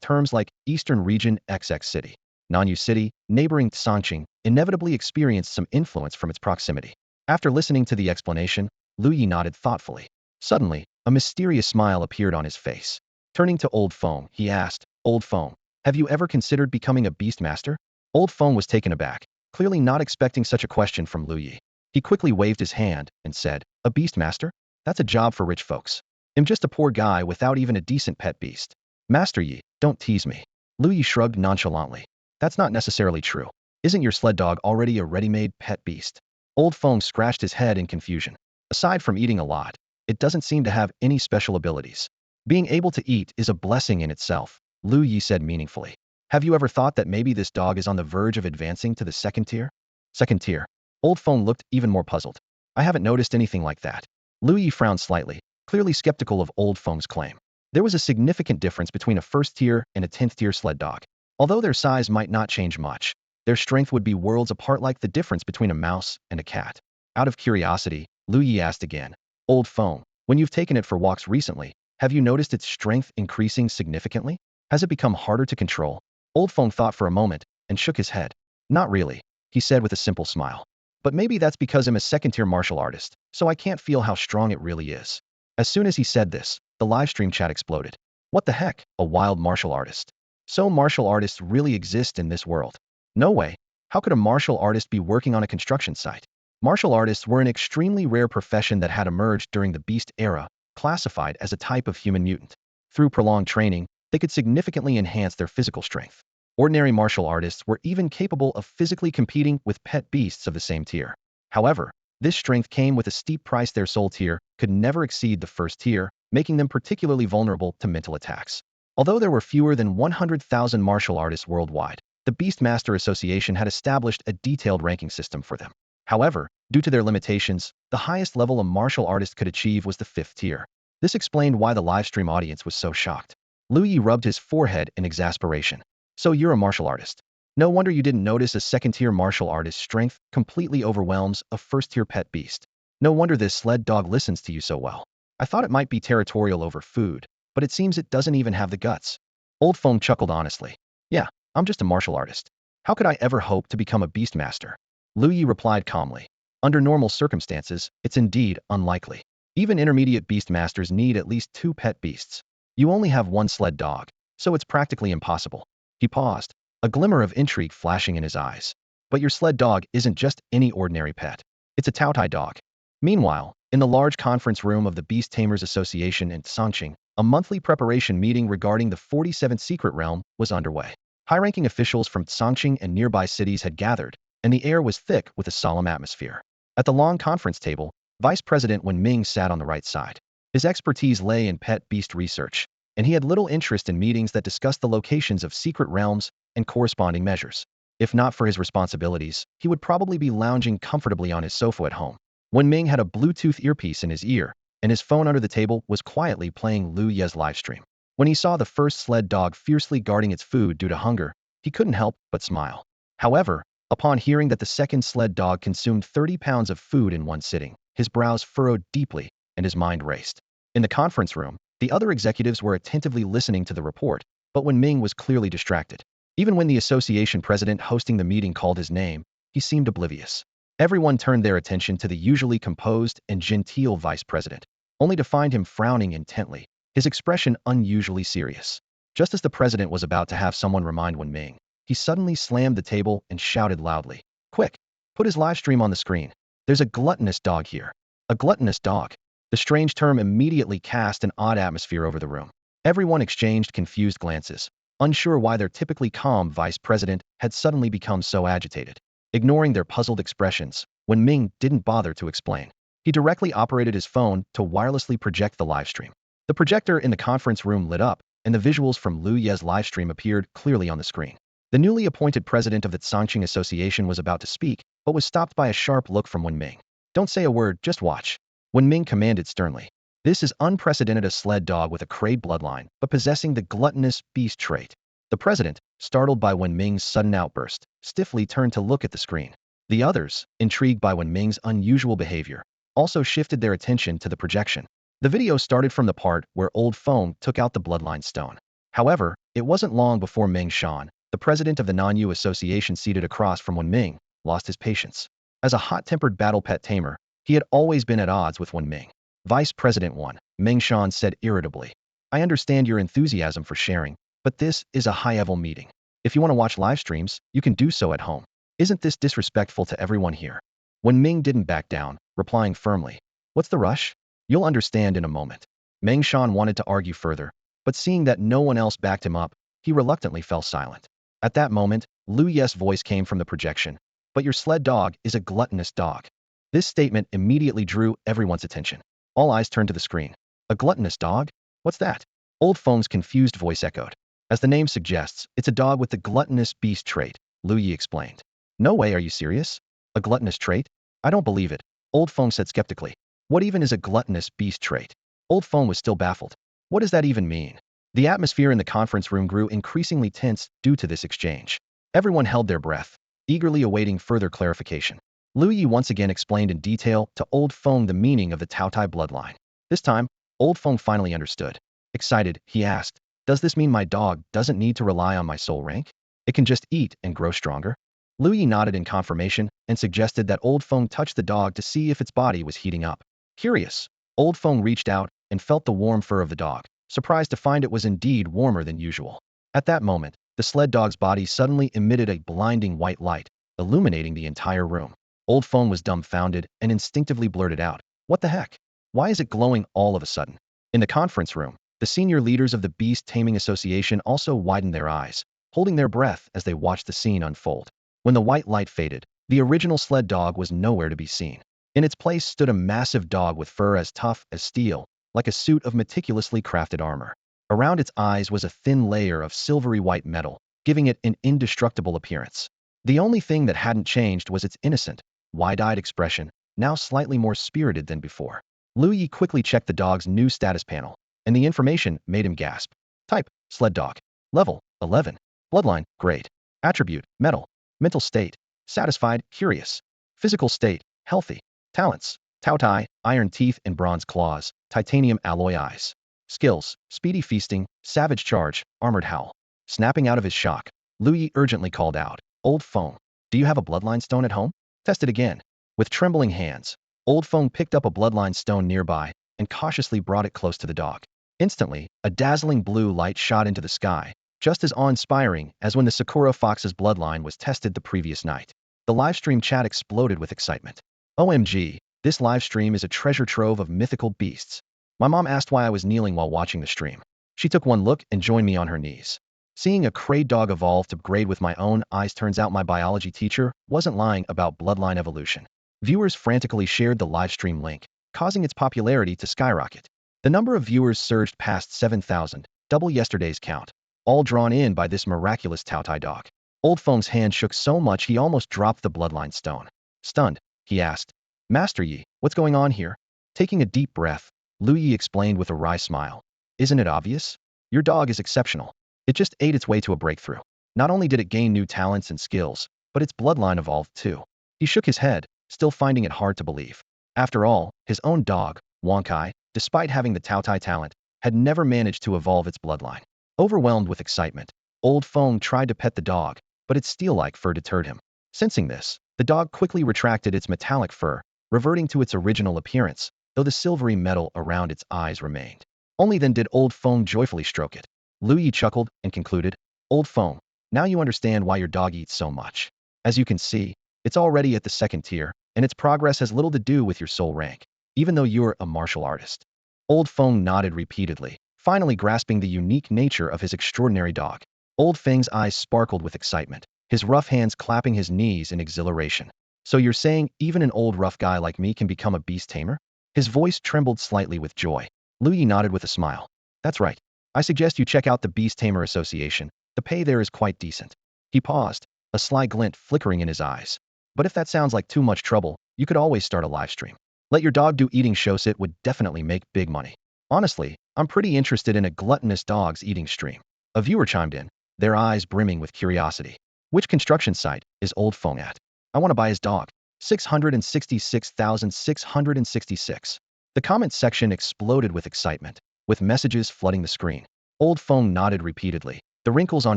terms like Eastern Region XX City. Nanyu City, neighboring Sancheng, inevitably experienced some influence from its proximity. After listening to the explanation, Lu Ye nodded thoughtfully. Suddenly, a mysterious smile appeared on his face. Turning to Old Feng, he asked, Old Feng, have you ever considered becoming a beast master? Old Feng was taken aback, clearly not expecting such a question from Lu Ye. He quickly waved his hand and said, a beast master? That's a job for rich folks. I'm just a poor guy without even a decent pet beast. Master Yi, don't tease me. Lu Ye shrugged nonchalantly. That's not necessarily true. Isn't your sled dog already a ready-made pet beast? Old Feng scratched his head in confusion. Aside from eating a lot, it doesn't seem to have any special abilities. Being able to eat is a blessing in itself, Lu Ye said meaningfully. Have you ever thought that maybe this dog is on the verge of advancing to the second tier? Second tier. Old Feng looked even more puzzled. I haven't noticed anything like that. Lu Ye frowned slightly, clearly skeptical of Old Feng's claim. There was a significant difference between a first-tier and a 10th-tier sled dog. Although their size might not change much, their strength would be worlds apart, like the difference between a mouse and a cat. Out of curiosity, Lu Ye asked again, Old Feng, when you've taken it for walks recently, have you noticed its strength increasing significantly? Has it become harder to control? Old Feng thought for a moment and shook his head. Not really, he said with a simple smile. But maybe that's because I'm a second-tier martial artist, so I can't feel how strong it really is. As soon as he said this, the livestream chat exploded. What the heck, a wild martial artist? So martial artists really exist in this world? No way. How could a martial artist be working on a construction site? Martial artists were an extremely rare profession that had emerged during the Beast Era, classified as a type of human mutant. Through prolonged training, they could significantly enhance their physical strength. Ordinary martial artists were even capable of physically competing with pet beasts of the same tier. However, this strength came with a steep price. Their soul tier could never exceed the first tier, making them particularly vulnerable to mental attacks. Although there were fewer than 100,000 martial artists worldwide, the Beastmaster Association had established a detailed ranking system for them. However, due to their limitations, the highest level a martial artist could achieve was the 5th tier. This explained why the livestream audience was so shocked. Lu Ye rubbed his forehead in exasperation. So you're a martial artist. No wonder you didn't notice a 2nd-tier martial artist's strength completely overwhelms a 1st-tier pet beast. No wonder this sled dog listens to you so well. I thought it might be territorial over food, but it seems it doesn't even have the guts. Old Feng chuckled honestly. Yeah, I'm just a martial artist. How could I ever hope to become a beastmaster? Lu Ye replied calmly. Under normal circumstances, it's indeed unlikely. Even intermediate beastmasters need at least 2 pet beasts. You only have 1 sled dog, so it's practically impossible. He paused, a glimmer of intrigue flashing in his eyes. But your sled dog isn't just any ordinary pet. It's a Tautai dog. Meanwhile, in the large conference room of the Beast Tamers Association in Songqing, a monthly preparation meeting regarding the 47th Secret Realm was underway. High-ranking officials from Songqing and nearby cities had gathered, and the air was thick with a solemn atmosphere. At the long conference table, Vice President Wen Ming sat on the right side. His expertise lay in pet beast research, and he had little interest in meetings that discussed the locations of secret realms and corresponding measures. If not for his responsibilities, he would probably be lounging comfortably on his sofa at home. Wen Ming had a Bluetooth earpiece in his ear, and his phone under the table was quietly playing Lu Ye's livestream. When he saw the first sled dog fiercely guarding its food due to hunger, he couldn't help but smile. However, upon hearing that the second sled dog consumed 30 pounds of food in one sitting, his brows furrowed deeply and his mind raced. In the conference room, the other executives were attentively listening to the report, but Wen Ming was clearly distracted. Even when the association president hosting the meeting called his name, he seemed oblivious. Everyone turned their attention to the usually composed and genteel vice president, only to find him frowning intently, his expression unusually serious. Just as the president was about to have someone remind Wen Ming, he suddenly slammed the table and shouted loudly, "Quick! Put his live stream on the screen. There's a gluttonous dog here." A gluttonous dog. The strange term immediately cast an odd atmosphere over the room. Everyone exchanged confused glances, unsure why their typically calm vice president had suddenly become so agitated. Ignoring their puzzled expressions, Wen Ming didn't bother to explain. He directly operated his phone to wirelessly project the livestream. The projector in the conference room lit up, and the visuals from Lu Ye's livestream appeared clearly on the screen. The newly appointed president of the Songqing Association was about to speak, but was stopped by a sharp look from Wen Ming. "Don't say a word, just watch," Wen Ming commanded sternly. "This is unprecedented, a sled dog with a Kraid bloodline, but possessing the gluttonous beast trait." The president, startled by Wen Ming's sudden outburst, stiffly turned to look at the screen. The others, intrigued by Wen Ming's unusual behavior, also shifted their attention to the projection. The video started from the part where Old Feng took out the bloodline stone. However, it wasn't long before Meng Shan, the president of the Non-Yu Association seated across from Wen Ming, lost his patience. As a hot-tempered battle pet tamer, he had always been at odds with Wen Ming. "Vice President 1, Meng Shan said irritably, "I understand your enthusiasm for sharing, but this is a high-level meeting. If you want to watch live streams, you can do so at home. Isn't this disrespectful to everyone here?" Wen Ming didn't back down, replying firmly, "What's the rush? You'll understand in a moment." Meng Shan wanted to argue further, but seeing that no one else backed him up, he reluctantly fell silent. At that moment, Lu Ye's voice came from the projection, "But your sled dog is a gluttonous dog." This statement immediately drew everyone's attention. All eyes turned to the screen. "A gluttonous dog? What's that?" Old Feng's confused voice echoed. "As the name suggests, it's a dog with the gluttonous beast trait," Lu Ye explained. "No way, are you serious? A gluttonous trait? I don't believe it," Old Feng said skeptically. "What even is a gluttonous beast trait?" Old Feng was still baffled. What does that even mean? The atmosphere in the conference room grew increasingly tense due to this exchange. Everyone held their breath, eagerly awaiting further clarification. Lu Ye once again explained in detail to Old Feng the meaning of the Taotai bloodline. This time, Old Feng finally understood. Excited, he asked, "Does this mean my dog doesn't need to rely on my soul rank? It can just eat and grow stronger?" Lu Ye nodded in confirmation and suggested that Old Feng touch the dog to see if its body was heating up. Curious, Old Feng reached out and felt the warm fur of the dog, surprised to find it was indeed warmer than usual. At that moment, the sled dog's body suddenly emitted a blinding white light, illuminating the entire room. Old Feng was dumbfounded and instinctively blurted out, "What the heck? Why is it glowing all of a sudden?" In the conference room, the senior leaders of the Beast Taming Association also widened their eyes, holding their breath as they watched the scene unfold. When the white light faded, the original sled dog was nowhere to be seen. In its place stood a massive dog with fur as tough as steel, like a suit of meticulously crafted armor. Around its eyes was a thin layer of silvery white metal, giving it an indestructible appearance. The only thing that hadn't changed was its innocent, wide-eyed expression, now slightly more spirited than before. Lu Ye quickly checked the dog's new status panel, and the information made him gasp. Type, sled dog. Level, 11. Bloodline, grade. Attribute, metal. Mental state, satisfied, curious. Physical state, healthy. Talents, Taotai, iron teeth and bronze claws, titanium alloy eyes. Skills, speedy feasting, savage charge, armored howl. Snapping out of his shock, Lu Ye urgently called out, "Old Feng, do you have a bloodline stone at home?" Test it again. With trembling hands, Old Feng picked up a bloodline stone nearby and cautiously brought it close to the dog. Instantly, a dazzling blue light shot into the sky, just as awe-inspiring as when the Sakura fox's bloodline was tested the previous night. The livestream chat exploded with excitement. "OMG, This live stream is a treasure trove of mythical beasts. My mom asked why I was kneeling while watching the stream. She took one look and joined me on her knees. Seeing a Krayt dog evolve to grade with my own eyes, turns out my biology teacher wasn't lying about bloodline evolution. Viewers frantically shared the livestream link, causing its popularity to skyrocket. The number of viewers surged past 7,000, double yesterday's count, all drawn in by this miraculous Tao-Tai dog. Old Feng's hand shook so much he almost dropped the bloodline stone. Stunned, he asked, "Master Yi, what's going on here?" Taking a deep breath, Lu Ye explained with a wry smile. "Isn't it obvious? Your dog is exceptional. It just ate its way to a breakthrough. Not only did it gain new talents and skills, but its bloodline evolved too." He shook his head, still finding it hard to believe. After all, his own dog, Wonkai, despite having the Tao-Tai talent, had never managed to evolve its bloodline. Overwhelmed with excitement, Old Feng tried to pet the dog, but its steel-like fur deterred him. Sensing this, the dog quickly retracted its metallic fur, reverting to its original appearance, though the silvery metal around its eyes remained. Only then did Old Feng joyfully stroke it. Lu Ye chuckled and concluded, "Old Feng, now you understand why your dog eats so much. As you can see, it's already at the second tier, and its progress has little to do with your soul rank, even though you're a martial artist." Old Feng nodded repeatedly, finally grasping the unique nature of his extraordinary dog. Old Feng's eyes sparkled with excitement, his rough hands clapping his knees in exhilaration. "So you're saying even an old rough guy like me can become a beast tamer?" His voice trembled slightly with joy. Lu Ye nodded with a smile. "That's right. I suggest you check out the Beast Tamer Association. The pay there is quite decent." He paused, a sly glint flickering in his eyes. "But if that sounds like too much trouble, you could always start a live stream. Let your dog do eating shows. It would definitely make big money." "Honestly, I'm pretty interested in a gluttonous dog's eating stream." A viewer chimed in, their eyes brimming with curiosity. "Which construction site is Old Feng at? I want to buy his dog." 666,666. The comment section exploded with excitement, with messages flooding the screen. Old Feng nodded repeatedly, the wrinkles on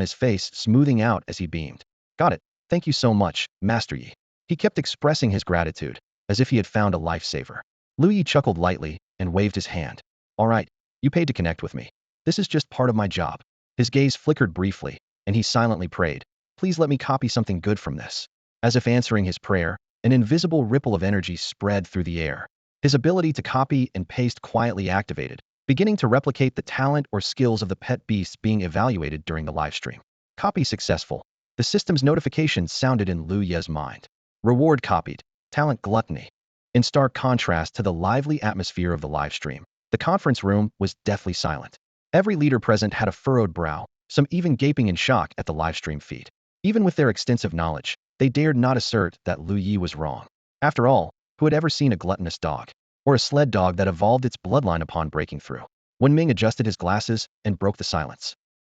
his face smoothing out as he beamed. "Got it. Thank you so much, Master Yi." He kept expressing his gratitude, as if he had found a lifesaver. Lu Ye chuckled lightly and waved his hand. "All right, you paid to connect with me. This is just part of my job." His gaze flickered briefly, and he silently prayed, "Please let me copy something good from this." As if answering his prayer, an invisible ripple of energy spread through the air. His ability to copy and paste quietly activated, beginning to replicate the talent or skills of the pet beasts being evaluated during the livestream. Copy successful. The system's notification sounded in Lu Ye's mind. Reward copied. Talent gluttony. In stark contrast to the lively atmosphere of the livestream, the conference room was deathly silent. Every leader present had a furrowed brow, some even gaping in shock at the livestream feed. Even with their extensive knowledge, they dared not assert that Lu Ye was wrong. After all, who had ever seen a gluttonous dog? Or a sled dog that evolved its bloodline upon breaking through? Wenming adjusted his glasses and broke the silence.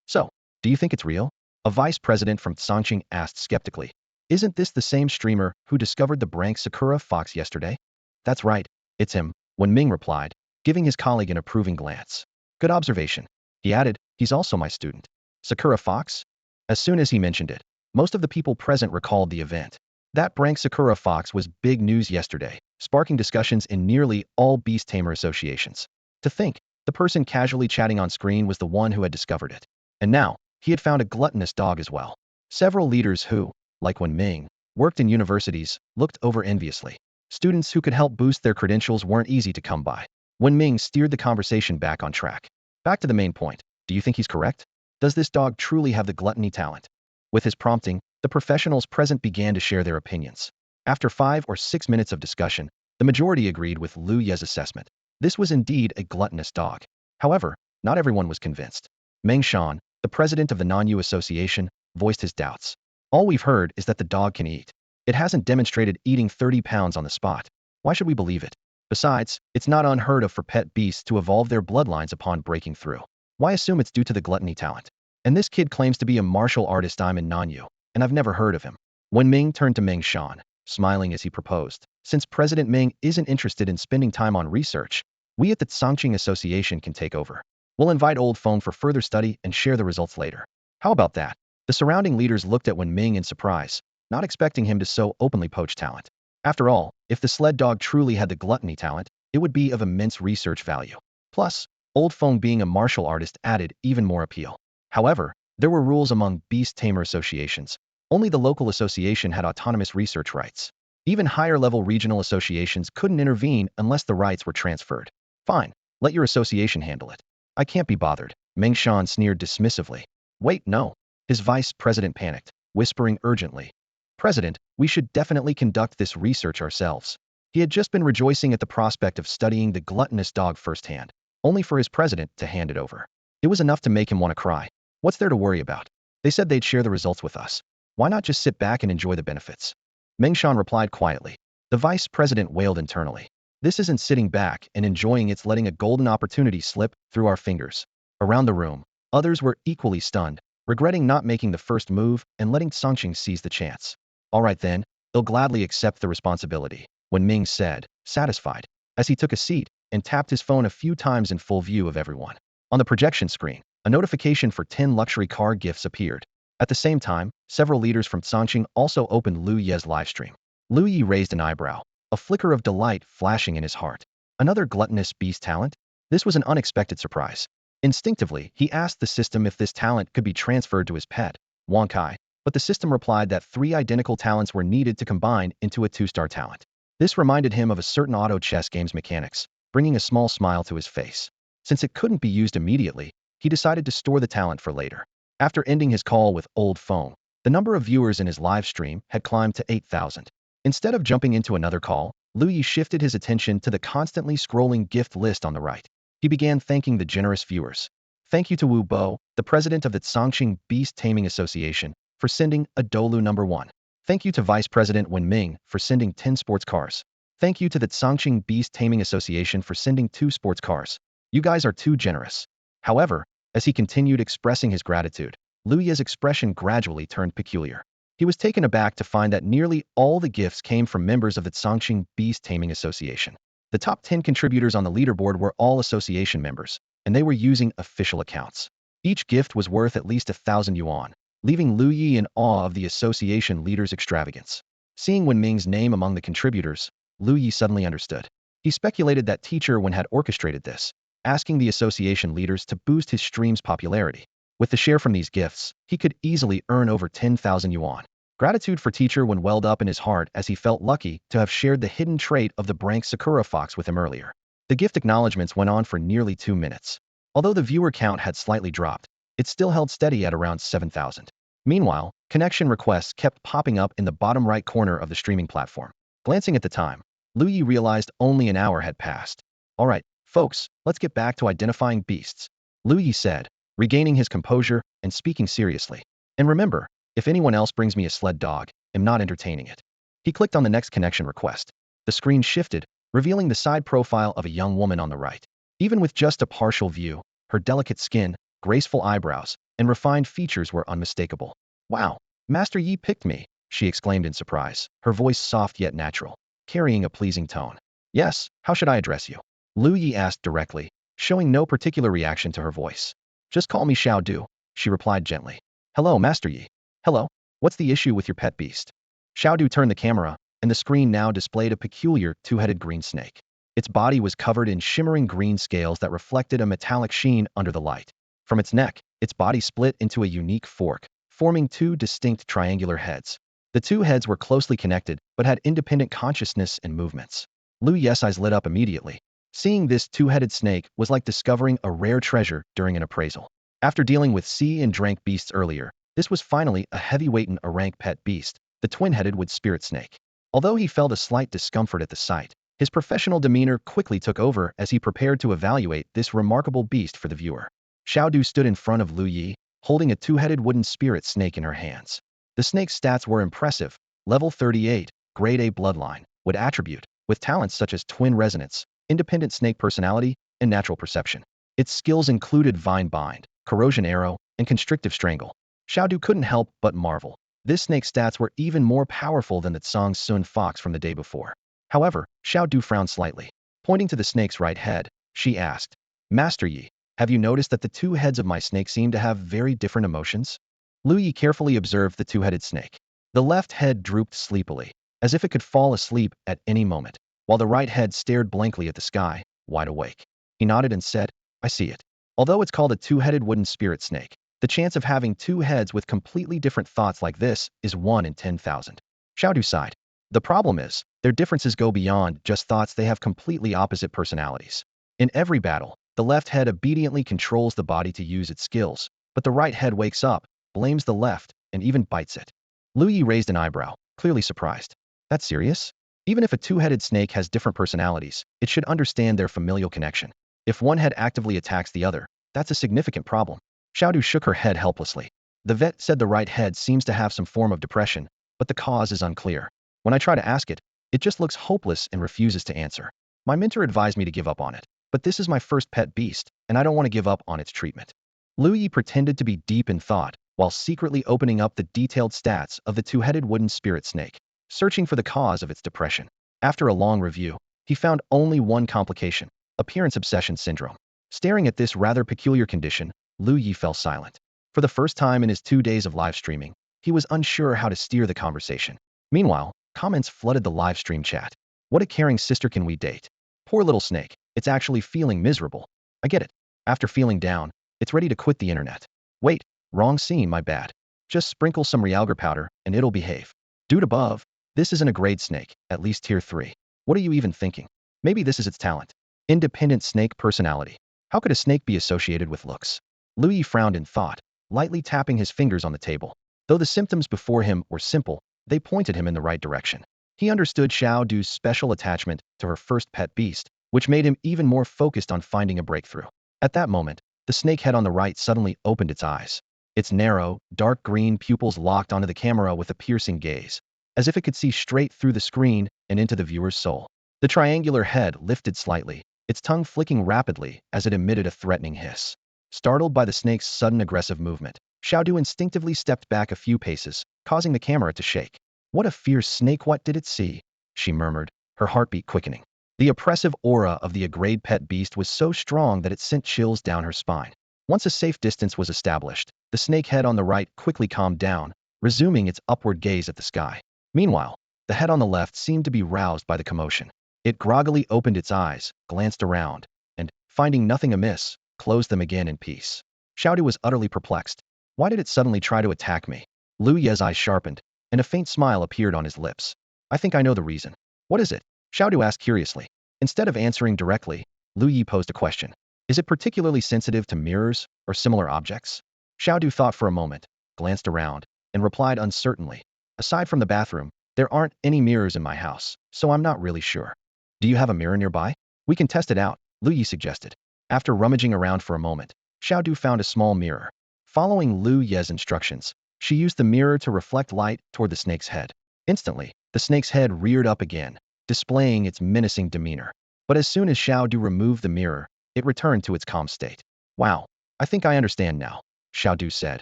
"So, do you think it's real?" A vice president from Songqing asked skeptically. "Isn't this the same streamer who discovered the brank Sakura fox yesterday?" "That's right, it's him," Wenming replied, giving his colleague an approving glance. "Good observation." He added, "He's also my student." Sakura fox? As soon as he mentioned it, most of the people present recalled the event. That brank Sakura fox was big news yesterday, sparking discussions in nearly all beast tamer associations. To think, the person casually chatting on screen was the one who had discovered it. And now, he had found a gluttonous dog as well. Several leaders who, like Wenming, worked in universities, looked over enviously. Students who could help boost their credentials weren't easy to come by. Wenming steered the conversation back on track. "Back to the main point. Do you think he's correct? Does this dog truly have the gluttony talent?" With his prompting, the professionals present began to share their opinions. After 5 or 6 minutes of discussion, the majority agreed with Lu Ye's assessment. This was indeed a gluttonous dog. However, not everyone was convinced. Meng Shan, the president of the Non-Yu Association, voiced his doubts. "All we've heard is that the dog can eat. It hasn't demonstrated eating 30 pounds on the spot. Why should we believe it? Besides, it's not unheard of for pet beasts to evolve their bloodlines upon breaking through. Why assume it's due to the gluttony talent? And this kid claims to be a martial artist. I'm in Non-Yu, and I've never heard of him." Wenming turned to Meng Shan, smiling as he proposed, "Since President Meng isn't interested in spending time on research, we at the Songqing Association can take over. We'll invite Old Feng for further study and share the results later." How about that? The surrounding leaders looked at Wenming in surprise, not expecting him to so openly poach talent. After all, if the sled dog truly had the gluttony talent, it would be of immense research value. Plus, Old Feng being a martial artist added even more appeal. However, there were rules among beast tamer associations. Only the local association had autonomous research rights. Even higher-level regional associations couldn't intervene unless the rights were transferred. Fine, let your association handle it. I can't be bothered, Meng Shan sneered dismissively. Wait, no. His vice president panicked, whispering urgently. President, we should definitely conduct this research ourselves. He had just been rejoicing at the prospect of studying the gluttonous dog firsthand, only for his president to hand it over. It was enough to make him want to cry. What's there to worry about? They said they'd share the results with us. Why not just sit back and enjoy the benefits? Meng Shan replied quietly. The vice president wailed internally. This isn't sitting back and enjoying, it's letting a golden opportunity slip through our fingers. Around the room, others were equally stunned, regretting not making the first move and letting Songqing seize the chance. All right then, they'll gladly accept the responsibility, Wen Ming said, satisfied, as he took a seat and tapped his phone a few times in full view of everyone. On the projection screen, a notification for 10 luxury car gifts appeared. At the same time, several leaders from Songqing also opened Lu Ye's livestream. Lu Ye raised an eyebrow, a flicker of delight flashing in his heart. Another gluttonous beast talent? This was an unexpected surprise. Instinctively, he asked the system if this talent could be transferred to his pet, Wang Kai, but the system replied that 3 identical talents were needed to combine into a 2-star talent. This reminded him of a certain auto chess game's mechanics, bringing a small smile to his face. Since it couldn't be used immediately, he decided to store the talent for later. After ending his call with Old Phone, the number of viewers in his live stream had climbed to 8,000. Instead of jumping into another call, Lu Ye shifted his attention to the constantly scrolling gift list on the right. He began thanking the generous viewers. Thank you to Wu Bo, the president of the Songqing Beast Taming Association, for sending a Dolu number 1. Thank you to Vice President Wen Ming for sending 10 sports cars. Thank you to the Songqing Beast Taming Association for sending 2 sports cars. You guys are too generous. However, as he continued expressing his gratitude, Lu Ye's expression gradually turned peculiar. He was taken aback to find that nearly all the gifts came from members of the Songqing Beast Taming Association. The top 10 contributors on the leaderboard were all association members, and they were using official accounts. Each gift was worth at least 1,000 yuan, leaving Lu Ye in awe of the association leader's extravagance. Seeing Wen Ming's name among the contributors, Lu Ye suddenly understood. He speculated that Teacher Wen had orchestrated this, asking the association leaders to boost his stream's popularity. With the share from these gifts, he could easily earn over 10,000 yuan. Gratitude for Teacher Wen welled up in his heart as he felt lucky to have shared the hidden trait of the Brank Sakura fox with him earlier. The gift acknowledgements went on for nearly 2 minutes. Although the viewer count had slightly dropped, it still held steady at around 7,000. Meanwhile, connection requests kept popping up in the bottom right corner of the streaming platform. Glancing at the time, Lu Ye realized only an hour had passed. All right, folks, let's get back to identifying beasts, Lu Ye said, regaining his composure and speaking seriously. And remember, if anyone else brings me a sled dog, I'm not entertaining it. He clicked on the next connection request. The screen shifted, revealing the side profile of a young woman on the right. Even with just a partial view, her delicate skin, graceful eyebrows, and refined features were unmistakable. Wow, Master Yi picked me, she exclaimed in surprise, her voice soft yet natural, carrying a pleasing tone. Yes, how should I address you? Lu Ye asked directly, showing no particular reaction to her voice. Just call me Xiao Du, she replied gently. Hello, Master Yi. Hello, what's the issue with your pet beast? Xiao Du turned the camera, and the screen now displayed a peculiar 2-headed green snake. Its body was covered in shimmering green scales that reflected a metallic sheen under the light. From its neck, its body split into a unique fork, forming 2 distinct triangular heads. The 2 heads were closely connected, but had independent consciousness and movements. Lu Ye's eyes lit up immediately. Seeing this 2-headed snake was like discovering a rare treasure during an appraisal. After dealing with sea and drank beasts earlier, this was finally a heavyweight and a rank pet beast, the twin-headed wood spirit snake. Although he felt a slight discomfort at the sight, his professional demeanor quickly took over as he prepared to evaluate this remarkable beast for the viewer. Xiao Du stood in front of Lu Ye, holding a 2-headed wooden spirit snake in her hands. The snake's stats were impressive, level 38, grade A bloodline, wood attribute, with talents such as twin resonance, independent snake personality, and natural perception. Its skills included vine bind, corrosion arrow, and constrictive strangle. Xiao Du couldn't help but marvel. This snake's stats were even more powerful than the Tsang Sun fox from the day before. However, Xiao Du frowned slightly. Pointing to the snake's right head, she asked, Master Yi, have you noticed that the 2 heads of my snake seem to have very different emotions? Lu Ye carefully observed the 2-headed snake. The left head drooped sleepily, as if it could fall asleep at any moment, while the right head stared blankly at the sky, wide awake. He nodded and said, I see it. Although it's called a 2-headed wooden spirit snake, the chance of having 2 heads with completely different thoughts like this is 1 in 10,000. Xiao Du sighed. The problem is, their differences go beyond just thoughts. They have completely opposite personalities. In every battle, the left head obediently controls the body to use its skills, but the right head wakes up, blames the left, and even bites it. Lu Ye raised an eyebrow, clearly surprised. That's serious? Even if a two-headed snake has different personalities, it should understand their familial connection. If one head actively attacks the other, that's a significant problem. Xiaodu shook her head helplessly. The vet said the right head seems to have some form of depression, but the cause is unclear. When I try to ask it, it just looks hopeless and refuses to answer. My mentor advised me to give up on it, but this is my first pet beast, and I don't want to give up on its treatment. Lu Ye pretended to be deep in thought, while secretly opening up the detailed stats of the two-headed wooden spirit snake, searching for the cause of its depression. After a long review, he found only one complication: appearance obsession syndrome. Staring at this rather peculiar condition, Lu Ye fell silent. For the first time in his 2 days of live streaming, he was unsure how to steer the conversation. Meanwhile, comments flooded the live stream chat. What a caring sister, can we date? Poor little snake, it's actually feeling miserable. I get it. After feeling down, it's ready to quit the internet. Wait, wrong scene, my bad. Just sprinkle some realgar powder and it'll behave. Dude above, this isn't a grade snake, at least tier 3. What are you even thinking? Maybe this is its talent. Independent snake personality. How could a snake be associated with looks? Lu Ye frowned in thought, lightly tapping his fingers on the table. Though the symptoms before him were simple, they pointed him in the right direction. He understood Xiaodu's special attachment to her first pet beast, which made him even more focused on finding a breakthrough. At that moment, the snake head on the right suddenly opened its eyes. Its narrow, dark green pupils locked onto the camera with a piercing gaze, as if it could see straight through the screen and into the viewer's soul. The triangular head lifted slightly, its tongue flicking rapidly as it emitted a threatening hiss. Startled by the snake's sudden aggressive movement, Xiaodu instinctively stepped back a few paces, causing the camera to shake. What a fierce snake, what did it see? She murmured, her heartbeat quickening. The oppressive aura of the grade pet beast was so strong that it sent chills down her spine. Once a safe distance was established, the snake head on the right quickly calmed down, resuming its upward gaze at the sky. Meanwhile, the head on the left seemed to be roused by the commotion. It groggily opened its eyes, glanced around, and, finding nothing amiss, closed them again in peace. Xiaodu was utterly perplexed. Why did it suddenly try to attack me? Lu Ye's eyes sharpened, and a faint smile appeared on his lips. I think I know the reason. What is it? Xiaodu asked curiously. Instead of answering directly, Lu Ye posed a question. Is it particularly sensitive to mirrors or similar objects? Xiaodu thought for a moment, glanced around, and replied uncertainly. Aside from the bathroom, there aren't any mirrors in my house, so I'm not really sure. Do you have a mirror nearby? We can test it out, Lu Ye suggested. After rummaging around for a moment, Xiaodu found a small mirror. Following Lu Ye's instructions, she used the mirror to reflect light toward the snake's head. Instantly, the snake's head reared up again, displaying its menacing demeanor. But as soon as Xiaodu removed the mirror, it returned to its calm state. Wow, I think I understand now, Xiaodu said,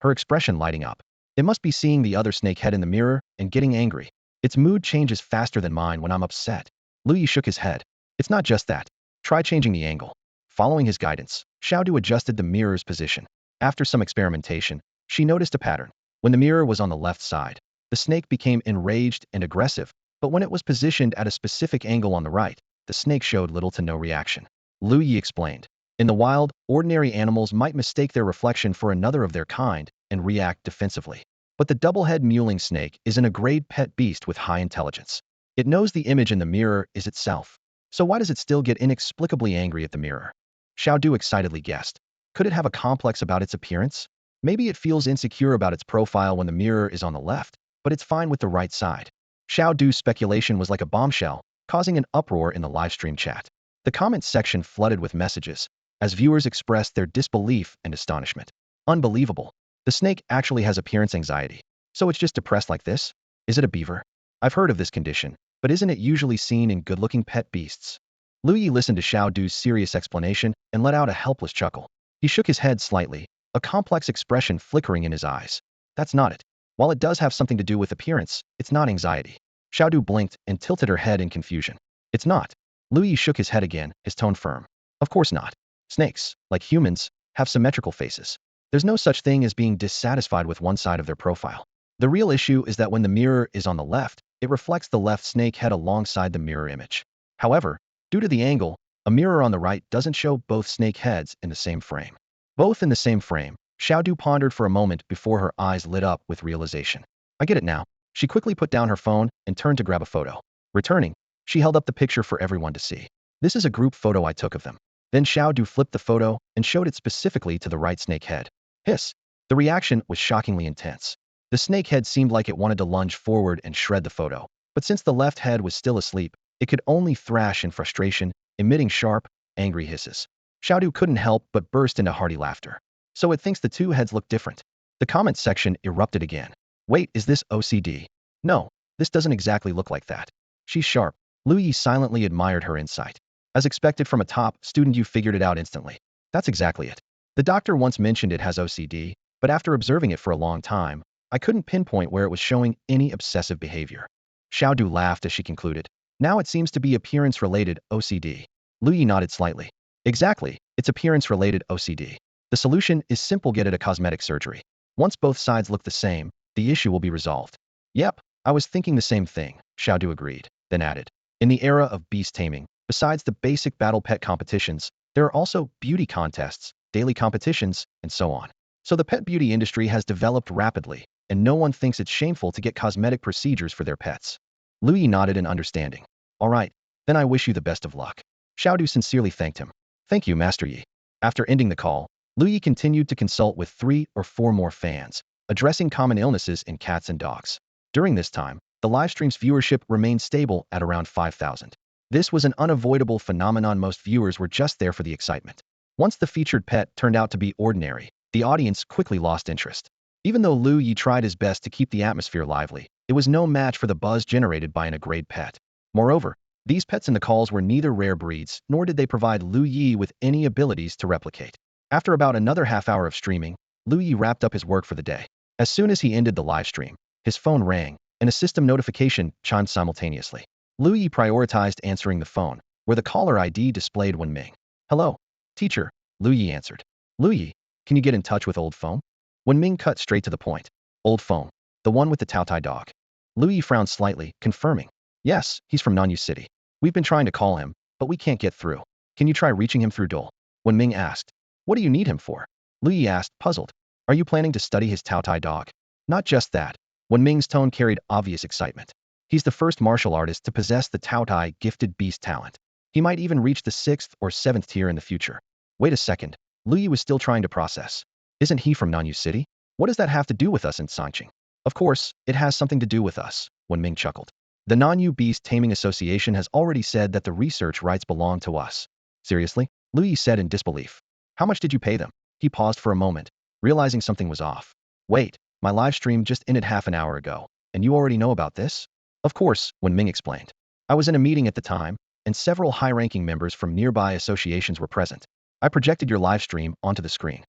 her expression lighting up. It must be seeing the other snake head in the mirror and getting angry. Its mood changes faster than mine when I'm upset. Lu Ye shook his head. It's not just that. Try changing the angle. Following his guidance, Xiaodu adjusted the mirror's position. After some experimentation, she noticed a pattern. When the mirror was on the left side, the snake became enraged and aggressive, but when it was positioned at a specific angle on the right, the snake showed little to no reaction. Lu Ye explained. In the wild, ordinary animals might mistake their reflection for another of their kind and react defensively. But the double-head mewling snake is a grade pet beast with high intelligence. It knows the image in the mirror is itself. So why does it still get inexplicably angry at the mirror? Xiaodu excitedly guessed. Could it have a complex about its appearance? Maybe it feels insecure about its profile when the mirror is on the left, but it's fine with the right side. Xiaodu's speculation was like a bombshell, causing an uproar in the livestream chat. The comments section flooded with messages, as viewers expressed their disbelief and astonishment. Unbelievable. The snake actually has appearance anxiety. So it's just depressed like this? Is it a beaver? I've heard of this condition, but isn't it usually seen in good-looking pet beasts? Lu Ye listened to Xiaodu's serious explanation and let out a helpless chuckle. He shook his head slightly, a complex expression flickering in his eyes. That's not it. While it does have something to do with appearance, it's not anxiety. Xiaodu blinked and tilted her head in confusion. It's not. Lu Ye shook his head again, his tone firm. Of course not. Snakes, like humans, have symmetrical faces. There's no such thing as being dissatisfied with one side of their profile. The real issue is that when the mirror is on the left, it reflects the left snake head alongside the mirror image. However, due to the angle, a mirror on the right doesn't show both snake heads in the same frame. Both in the same frame, Xiaodu pondered for a moment before her eyes lit up with realization. I get it now. She quickly put down her phone and turned to grab a photo. Returning, she held up the picture for everyone to see. This is a group photo I took of them. Then Xiaodu flipped the photo and showed it specifically to the right snake head. Hiss. The reaction was shockingly intense. The snake head seemed like it wanted to lunge forward and shred the photo. But since the left head was still asleep, it could only thrash in frustration, emitting sharp, angry hisses. Xiaodu couldn't help but burst into hearty laughter. So it thinks the two heads look different. The comments section erupted again. Wait, is this OCD? No, this doesn't exactly look like that. She's sharp. Lu Ye silently admired her insight. As expected from a top student, you figured it out instantly. That's exactly it. The doctor once mentioned it has OCD, but after observing it for a long time, I couldn't pinpoint where it was showing any obsessive behavior. Xiaodu laughed as she concluded. Now it seems to be appearance-related OCD. Lu Ye nodded slightly. Exactly, it's appearance-related OCD. The solution is simple: get it a cosmetic surgery. Once both sides look the same, the issue will be resolved. Yep, I was thinking the same thing, Xiaodu agreed, then added. In the era of beast taming, besides the basic battle pet competitions, there are also beauty contests, daily competitions, and so on. So the pet beauty industry has developed rapidly, and no one thinks it's shameful to get cosmetic procedures for their pets. Lu Ye nodded in understanding. All right, then I wish you the best of luck. Xiaodu sincerely thanked him. Thank you, Master Yi. After ending the call, Lu Ye continued to consult with 3 or 4 more fans, addressing common illnesses in cats and dogs. During this time, the livestream's viewership remained stable at around 5,000. This was an unavoidable phenomenon. Most viewers were just there for the excitement. Once the featured pet turned out to be ordinary, the audience quickly lost interest. Even though Lu Ye tried his best to keep the atmosphere lively, it was no match for the buzz generated by an A-grade pet. Moreover, these pets in the calls were neither rare breeds, nor did they provide Lu Ye with any abilities to replicate. After about another half hour of streaming, Lu Ye wrapped up his work for the day. As soon as he ended the live stream, his phone rang, and a system notification chimed simultaneously. Lu Ye prioritized answering the phone, where the caller ID displayed Wenming. Hello, teacher, Lu Ye answered. Lu Ye, can you get in touch with Old Phone? Wenming cut straight to the point. Old Phone, the one with the Taotai dog. Lu Ye frowned slightly, confirming. Yes, he's from Nanyu City. We've been trying to call him, but we can't get through. Can you try reaching him through Dole? Wenming asked. What do you need him for? Lu Ye asked, puzzled. Are you planning to study his Taotai dog? Not just that. Wenming's tone carried obvious excitement. He's the first martial artist to possess the Taotai gifted beast talent. He might even reach the 6th or 7th tier in the future. Wait a second. Lu Ye was still trying to process. Isn't he from Nanyu City? What does that have to do with us in Sangqing? Of course, it has something to do with us, Wenming chuckled. The Nanyu Beast Taming Association has already said that the research rights belong to us. Seriously? Lu Ye said in disbelief. How much did you pay them? He paused for a moment, realizing something was off. Wait, my live stream just ended half an hour ago, and you already know about this? Of course, Wenming explained. I was in a meeting at the time, and several high-ranking members from nearby associations were present. I projected your live stream onto the screen.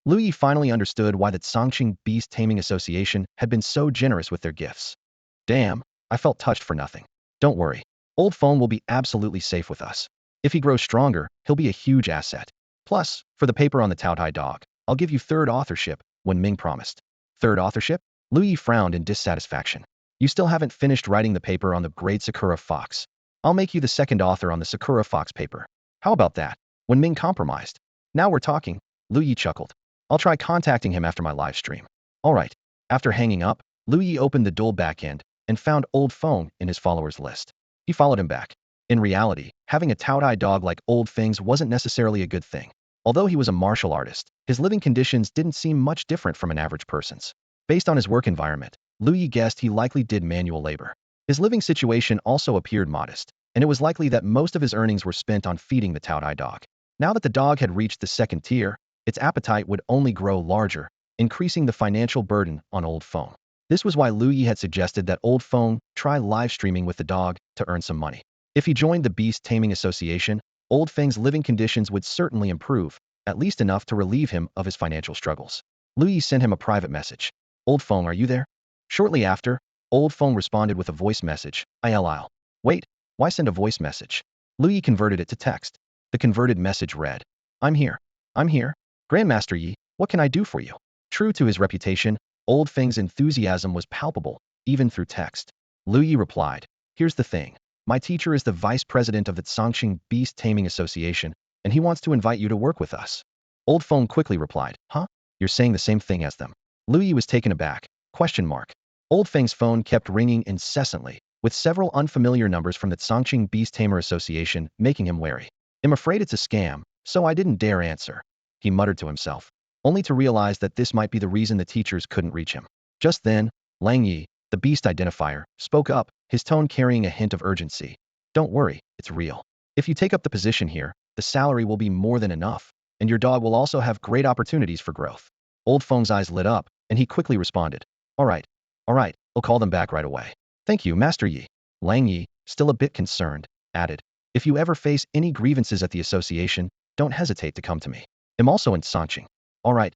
Lu Ye finally understood why the Sangqing Beast Taming Association had been so generous with their gifts. Damn, I felt touched for nothing. Don't worry. Old Phone will be absolutely safe with us. If he grows stronger, he'll be a huge asset. Plus, for the paper on the Taotai dog, I'll give you 3rd authorship, Wenming promised. 3rd authorship? Lu Ye frowned in dissatisfaction. You still haven't finished writing the paper on the great Sakura Fox. I'll make you the 2nd author on the Sakura Fox paper. How about that? Wenming compromised. Now we're talking, Lu Ye chuckled. I'll try contacting him after my live stream. All right. After hanging up, Lu Ye opened the Dole backend and found Old Phone in his followers list. He followed him back. In reality, having a Taotai dog like Old Fing's wasn't necessarily a good thing. Although he was a martial artist, his living conditions didn't seem much different from an average person's. Based on his work environment, Lu Ye guessed he likely did manual labor. His living situation also appeared modest, and it was likely that most of his earnings were spent on feeding the Taotai dog. Now that the dog had reached the 2nd tier, its appetite would only grow larger, increasing the financial burden on Old Phone. This was why Lu Ye had suggested that Old Phone try live streaming with the dog to earn some money. If he joined the Beast Taming Association, Old Feng's living conditions would certainly improve, at least enough to relieve him of his financial struggles. Lu Ye sent him a private message. Old Feng, are you there? Shortly after, Old Feng responded with a voice message. ILL. Wait, why send a voice message? Lu Ye converted it to text. The converted message read, I'm here. I'm here. Grandmaster Yi, what can I do for you? True to his reputation, Old Feng's enthusiasm was palpable, even through text. Lu Ye replied, here's the thing. My teacher is the vice president of the Sangqing Beast Taming Association, and he wants to invite you to work with us. Old Feng quickly replied, huh? You're saying the same thing as them. Lu Ye was taken aback. Question mark. Old Feng's phone kept ringing incessantly, with several unfamiliar numbers from the Chongqing Beast Tamer Association making him wary. I'm afraid it's a scam, so I didn't dare answer, he muttered to himself, only to realize that this might be the reason the teachers couldn't reach him. Just then, Lang Yi, the beast identifier, spoke up, his tone carrying a hint of urgency. Don't worry, it's real. If you take up the position here, the salary will be more than enough, and your dog will also have great opportunities for growth. Old Feng's eyes lit up, and he quickly responded. All right, I'll call them back right away. Thank you, Master Yi. Lang Yi, still a bit concerned, added. If you ever face any grievances at the association, don't hesitate to come to me. I'm also in Chongqing. All right,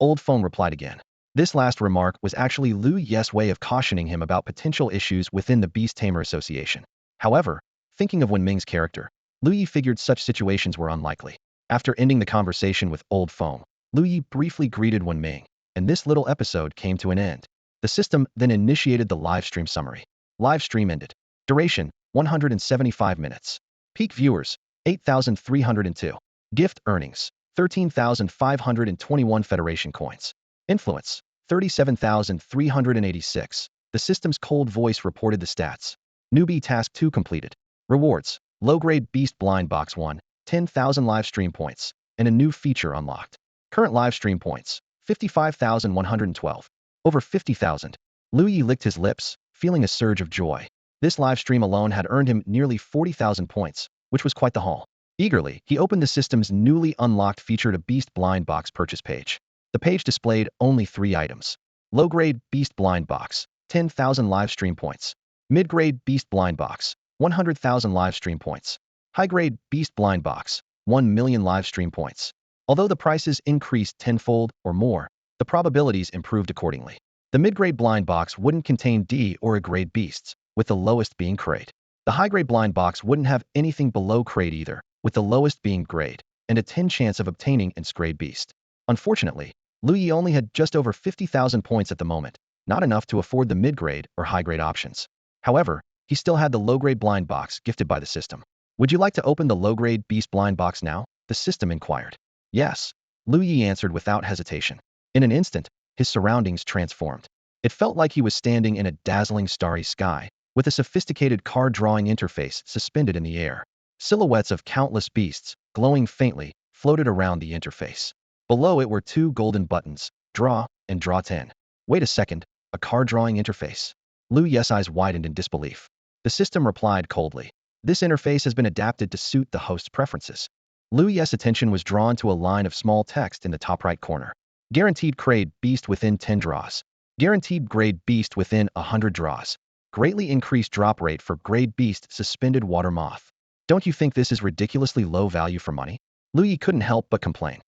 Old Feng replied again. This last remark was actually Lu Ye's way of cautioning him about potential issues within the Beast Tamer Association. However, thinking of Wen Ming's character, Lu Ye figured such situations were unlikely. After ending the conversation with Old Feng, Lu Ye briefly greeted Wen Ming, and this little episode came to an end. The system then initiated the live stream summary. Live stream ended. Duration, 175 minutes. Peak viewers, 8,302. Gift earnings, 13,521 Federation coins. Influence, 37,386. The system's cold voice reported the stats. Newbie Task 2 completed. Rewards, low-grade Beast Blind Box 1, 10,000 live stream points, and a new feature unlocked. Current live stream points, 55,112. Over 50,000. Lu Ye licked his lips, feeling a surge of joy. This live stream alone had earned him nearly 40,000 points, which was quite the haul. Eagerly, he opened the system's newly unlocked featured a Beast Blind Box purchase page. The page displayed only 3 items. Low-grade Beast Blind Box, 10,000 live stream points. Mid-grade Beast Blind Box, 100,000 live stream points. High-grade Beast Blind Box, 1 million live stream points. Although the prices increased tenfold or more, the probabilities improved accordingly. The mid-grade blind box wouldn't contain D or A-grade beasts, with the lowest being crate. The high-grade blind box wouldn't have anything below crate either, with the lowest being grade, and a 10 chance of obtaining an grade beast. Unfortunately, Lu Ye only had just over 50,000 points at the moment, not enough to afford the mid-grade or high-grade options. However, he still had the low-grade blind box gifted by the system. Would you like to open the low-grade beast blind box now? The system inquired. Yes, Lu Ye answered without hesitation. In an instant, his surroundings transformed. It felt like he was standing in a dazzling starry sky, with a sophisticated card-drawing interface suspended in the air. Silhouettes of countless beasts, glowing faintly, floated around the interface. Below it were 2 golden buttons, Draw and Draw 10. Wait a second, a card-drawing interface? Lu Ye's eyes widened in disbelief. The system replied coldly. This interface has been adapted to suit the host's preferences. Lu Ye's attention was drawn to a line of small text in the top right corner. Guaranteed grade beast within 10 draws. Guaranteed grade beast within 100 draws. Greatly increased drop rate for grade beast suspended water moth. Don't you think this is ridiculously low value for money? Lu Ye couldn't help but complain.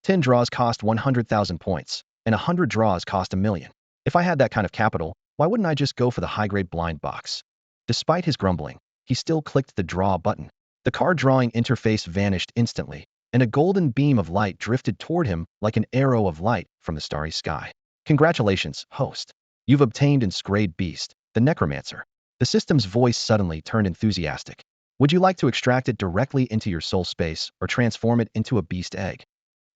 10 draws cost 100,000 points, and 100 draws cost 1 million. If I had that kind of capital, why wouldn't I just go for the high-grade blind box? Despite his grumbling, he still clicked the draw button. The card drawing interface vanished instantly, and a golden beam of light drifted toward him like an arrow of light from the starry sky. Congratulations, host. You've obtained an grade beast, the necromancer. The system's voice suddenly turned enthusiastic. Would you like to extract it directly into your soul space or transform it into a beast egg?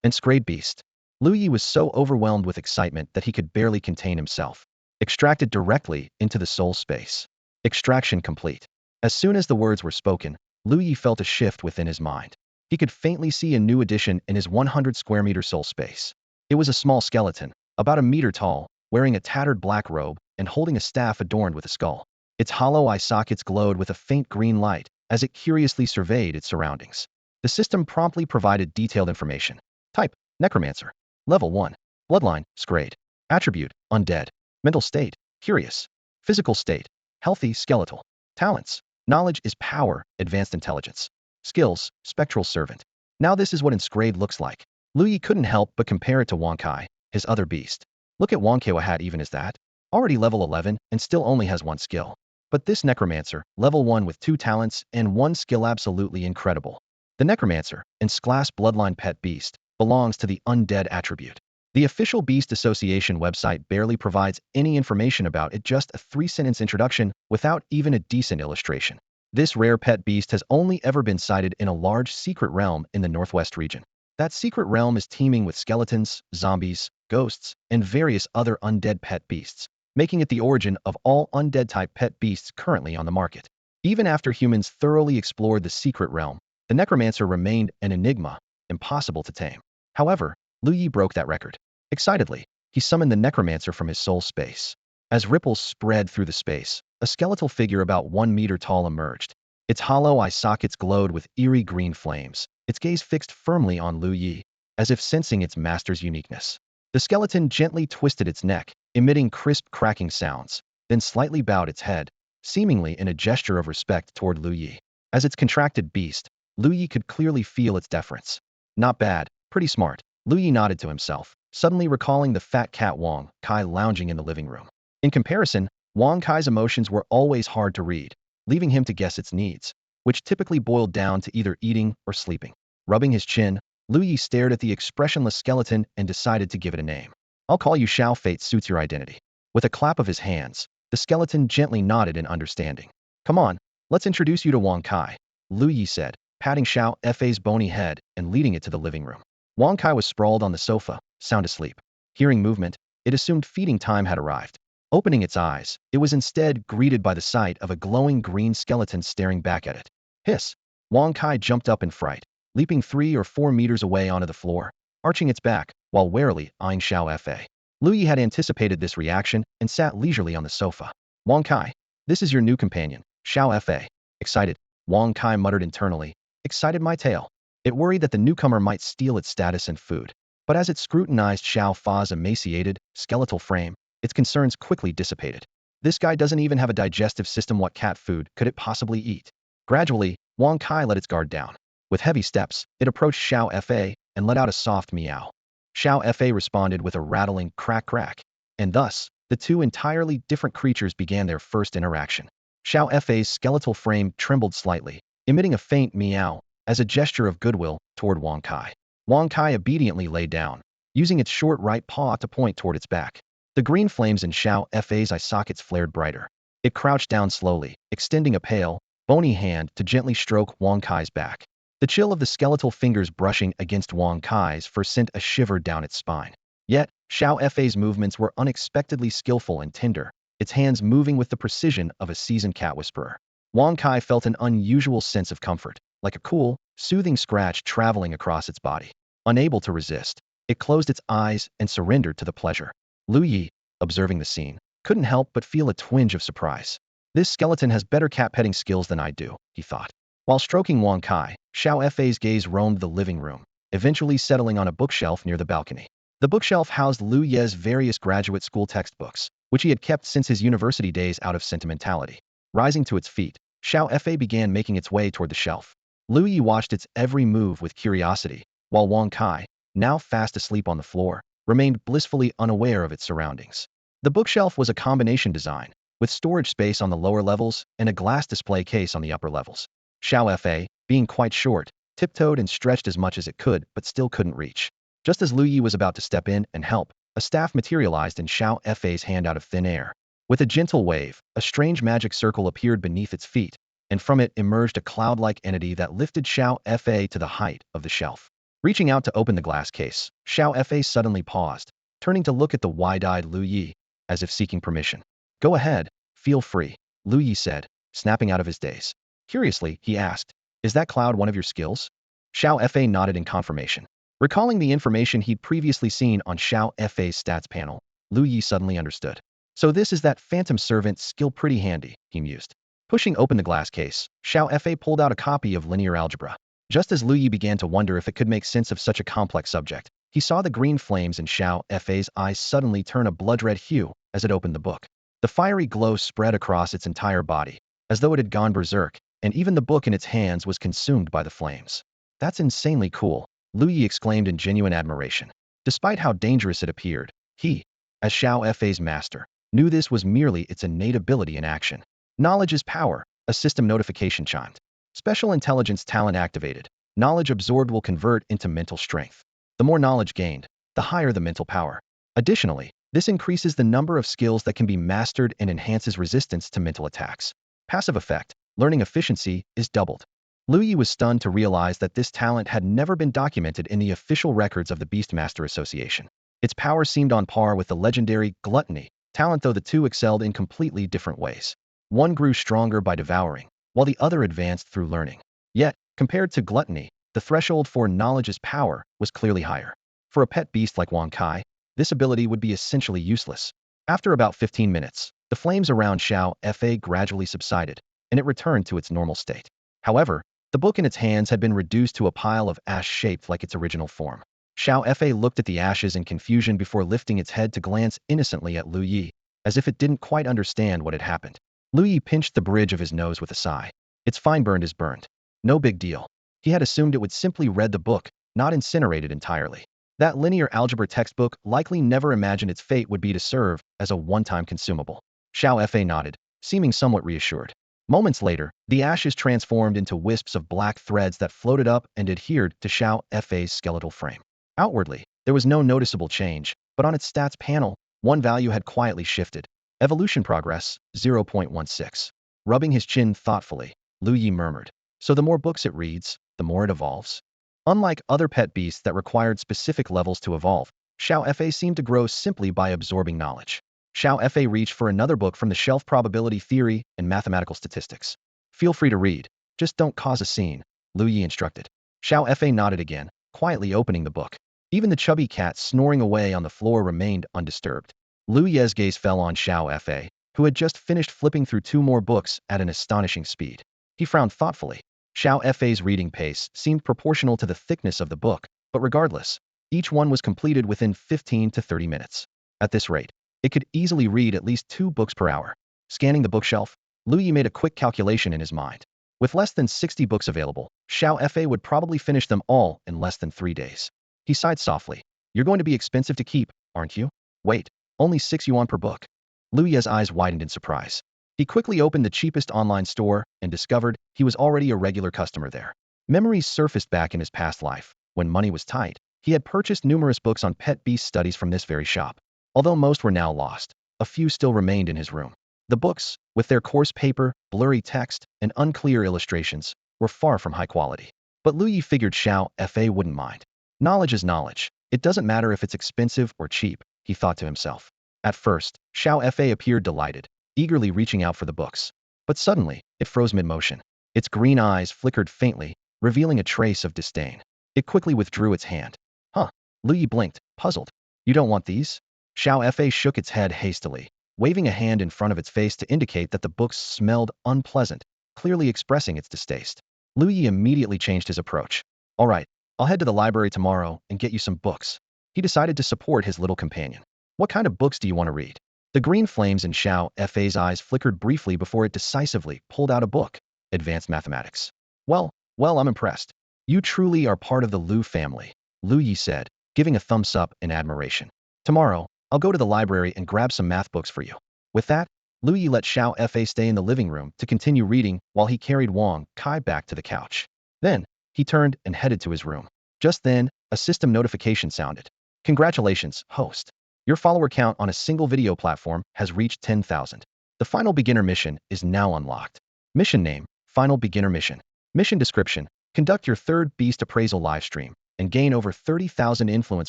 An grade beast. Lu Ye was so overwhelmed with excitement that he could barely contain himself. Extracted directly into the soul space. Extraction complete. As soon as the words were spoken, Lu Ye felt a shift within his mind. He could faintly see a new addition in his 100 square meter soul space. It was a small skeleton, about a meter tall, wearing a tattered black robe and holding a staff adorned with a skull. Its hollow eye sockets glowed with a faint green light as it curiously surveyed its surroundings. The system promptly provided detailed information. Type, necromancer. Level 1. Bloodline, grade. Attribute, undead. Mental state, curious. Physical state, healthy, skeletal. Talents, knowledge is power, advanced intelligence. Skills, spectral servant. Now this is what its grade looks like. Lu Ye couldn't help but compare it to Wang Kai, his other beast. Look at Wang Kai had even as that. Already level 11 and still only has 1 skill. But this necromancer, level 1 with 2 talents and 1 skill, absolutely incredible. The necromancer, its class bloodline pet beast, belongs to the undead attribute. The official Beast Association website barely provides any information about it, just a 3-sentence introduction without even a decent illustration. This rare pet beast has only ever been sighted in a large secret realm in the northwest region. That secret realm is teeming with skeletons, zombies, ghosts, and various other undead pet beasts. making it the origin of all undead-type pet beasts currently on the market. Even after humans thoroughly explored the secret realm, the necromancer remained an enigma, impossible to tame. However, Lu Ye broke that record. Excitedly, he summoned the necromancer from his soul space. As ripples spread through the space, a skeletal figure about 1 meter tall emerged. Its hollow eye sockets glowed with eerie green flames, its gaze fixed firmly on Lu Ye, as if sensing its master's uniqueness. The skeleton gently twisted its neck, emitting crisp cracking sounds, then slightly bowed its head, seemingly in a gesture of respect toward Lu Ye. As its contracted beast, Lu Ye could clearly feel its deference. Not bad, pretty smart. Lu Ye nodded to himself, suddenly recalling the fat cat Wang Kai lounging in the living room. In comparison, Wang Kai's emotions were always hard to read, leaving him to guess its needs, which typically boiled down to either eating or sleeping. Rubbing his chin, Lu Ye stared at the expressionless skeleton and decided to give it a name. I'll call you Xiao. Fate suits your identity. With a clap of his hands, the skeleton gently nodded in understanding. Come on, let's introduce you to Wang Kai, Lu Ye said, patting Xiao Fa's bony head and leading it to the living room. Wang Kai was sprawled on the sofa, sound asleep. Hearing movement, it assumed feeding time had arrived. Opening its eyes, it was instead greeted by the sight of a glowing green skeleton staring back at it. Hiss! Wang Kai jumped up in fright, leaping 3 or 4 meters away onto the floor, arching its back, while warily eyeing Xiao Fa. Lu Ye had anticipated this reaction and sat leisurely on the sofa. Wang Kai, this is your new companion, Xiao Fa. Excited, Wang Kai muttered internally. Excited my tail. It worried that the newcomer might steal its status and food. But as it scrutinized Xiao Fa's emaciated, skeletal frame, its concerns quickly dissipated. This guy doesn't even have a digestive system. What cat food could it possibly eat? Gradually, Wang Kai let its guard down. With heavy steps, it approached Xiao Fa and let out a soft meow. Xiao Fa responded with a rattling crack, and thus, the two entirely different creatures began their first interaction. Xiao Fa's skeletal frame trembled slightly, emitting a faint meow as a gesture of goodwill toward Wang Kai. Wang Kai obediently lay down, using its short right paw to point toward its back. The green flames in Xiao Fa's eye sockets flared brighter. It crouched down slowly, extending a pale, bony hand to gently stroke Wang Kai's back. The chill of the skeletal fingers brushing against Wang Kai's fur sent a shiver down its spine. Yet, Xiao Fa's movements were unexpectedly skillful and tender, its hands moving with the precision of a seasoned cat whisperer. Wang Kai felt an unusual sense of comfort, like a cool, soothing scratch traveling across its body. Unable to resist, it closed its eyes and surrendered to the pleasure. Lu Ye, observing the scene, couldn't help but feel a twinge of surprise. This skeleton has better cat petting skills than I do, he thought. While stroking Wang Kai, Xiao Fa's gaze roamed the living room, eventually settling on a bookshelf near the balcony. The bookshelf housed Lu Ye's various graduate school textbooks, which he had kept since his university days out of sentimentality. Rising to its feet, Xiao Fa began making its way toward the shelf. Lu Ye watched its every move with curiosity, while Wang Kai, now fast asleep on the floor, remained blissfully unaware of its surroundings. The bookshelf was a combination design, with storage space on the lower levels and a glass display case on the upper levels. Xiao Fa, being quite short, tiptoed and stretched as much as it could but still couldn't reach. Just as Lu Ye was about to step in and help, a staff materialized in Xiao Fa's hand out of thin air. With a gentle wave, a strange magic circle appeared beneath its feet, and from it emerged a cloud-like entity that lifted Xiao Fa to the height of the shelf. Reaching out to open the glass case, Xiao Fa suddenly paused, turning to look at the wide-eyed Lu Ye, as if seeking permission. Go ahead, feel free, Lu Ye said, snapping out of his daze. Curiously, he asked, is that cloud one of your skills? Xiao Fa nodded in confirmation. Recalling the information he'd previously seen on Xiao Fa's stats panel, Lu Ye suddenly understood. So this is that phantom servant skill, pretty handy, he mused. Pushing open the glass case, Xiao Fa pulled out a copy of linear algebra. Just as Lu Ye began to wonder if it could make sense of such a complex subject, he saw the green flames in Xiao Fa's eyes suddenly turn a blood-red hue as it opened the book. The fiery glow spread across its entire body, as though it had gone berserk, and even the book in its hands was consumed by the flames. That's insanely cool, Lu Ye exclaimed in genuine admiration. Despite how dangerous it appeared, he, as Xiao Fa's master, knew this was merely its innate ability in action. Knowledge is power, a system notification chimed. Special intelligence talent activated. Knowledge absorbed will convert into mental strength. The more knowledge gained, the higher the mental power. Additionally, this increases the number of skills that can be mastered and enhances resistance to mental attacks. Passive effect, learning efficiency, is doubled. Lu Ye was stunned to realize that this talent had never been documented in the official records of the Beastmaster Association. Its power seemed on par with the legendary gluttony Talent, though, the two excelled in completely different ways. One grew stronger by devouring, while the other advanced through learning. Yet, compared to gluttony, the threshold for knowledge's power was clearly higher. For a pet beast like Wang Kai, this ability would be essentially useless. After about 15 minutes, the flames around Xiao Fa gradually subsided, and it returned to its normal state. However, the book in its hands had been reduced to a pile of ash shaped like its original form. Xiao Fa looked at the ashes in confusion before lifting its head to glance innocently at Lu Ye, as if it didn't quite understand what had happened. Lu Ye pinched the bridge of his nose with a sigh. It's fine, burned is burned. No big deal. He had assumed it would simply read the book, not incinerate it entirely. That linear algebra textbook likely never imagined its fate would be to serve as a one-time consumable. Xiao Fa nodded, seeming somewhat reassured. Moments later, the ashes transformed into wisps of black threads that floated up and adhered to Xiao Fa's skeletal frame. Outwardly, there was no noticeable change, but on its stats panel, one value had quietly shifted. Evolution progress, 0.16. Rubbing his chin thoughtfully, Lu Ye murmured, so the more books it reads, the more it evolves. Unlike other pet beasts that required specific levels to evolve, Xiao Fa seemed to grow simply by absorbing knowledge. Xiao Fa reached for another book from the shelf, Probability Theory and Mathematical Statistics. Feel free to read, just don't cause a scene, Lu Ye instructed. Xiao Fa nodded again, quietly opening the book. Even the chubby cat snoring away on the floor remained undisturbed. Lu Ye's gaze fell on Xiao Fa, who had just finished flipping through 2 more books at an astonishing speed. He frowned thoughtfully. Xiao Fa's reading pace seemed proportional to the thickness of the book, but regardless, each one was completed within 15 to 30 minutes. At this rate, it could easily read at least 2 books per hour. Scanning the bookshelf, Lu Ye made a quick calculation in his mind. With less than 60 books available, Xiao Fa would probably finish them all in less than 3 days. He sighed softly. You're going to be expensive to keep, aren't you? Wait, only 6 yuan per book. Lu Ye's eyes widened in surprise. He quickly opened the cheapest online store and discovered he was already a regular customer there. Memories surfaced back in his past life. When money was tight, he had purchased numerous books on pet beast studies from this very shop. Although most were now lost, a few still remained in his room. The books, with their coarse paper, blurry text, and unclear illustrations, were far from high quality. But Lu Ye figured Xiao Fa wouldn't mind. Knowledge is knowledge. It doesn't matter if it's expensive or cheap, he thought to himself. At first, Xiao Fa appeared delighted, eagerly reaching out for the books. But suddenly, it froze mid-motion. Its green eyes flickered faintly, revealing a trace of disdain. It quickly withdrew its hand. Huh? Lu Ye blinked, puzzled. You don't want these? Xiao Fa shook its head hastily, waving a hand in front of its face to indicate that the books smelled unpleasant, clearly expressing its distaste. Lu Ye immediately changed his approach. All right, I'll head to the library tomorrow and get you some books. He decided to support his little companion. What kind of books do you want to read? The green flames in Xiao Fa's eyes flickered briefly before it decisively pulled out a book. Advanced Mathematics. Well, I'm impressed. You truly are part of the Lu family, Lu Ye said, giving a thumbs up in admiration. Tomorrow, I'll go to the library and grab some math books for you. With that, Lu Ye let Xiao Fa stay in the living room to continue reading while he carried Wang Kai back to the couch. Then, he turned and headed to his room. Just then, a system notification sounded. Congratulations, host. Your follower count on a single video platform has reached 10,000. The final beginner mission is now unlocked. Mission name, Final Beginner Mission. Mission description, conduct your 3rd Beast Appraisal livestream and gain over 30,000 influence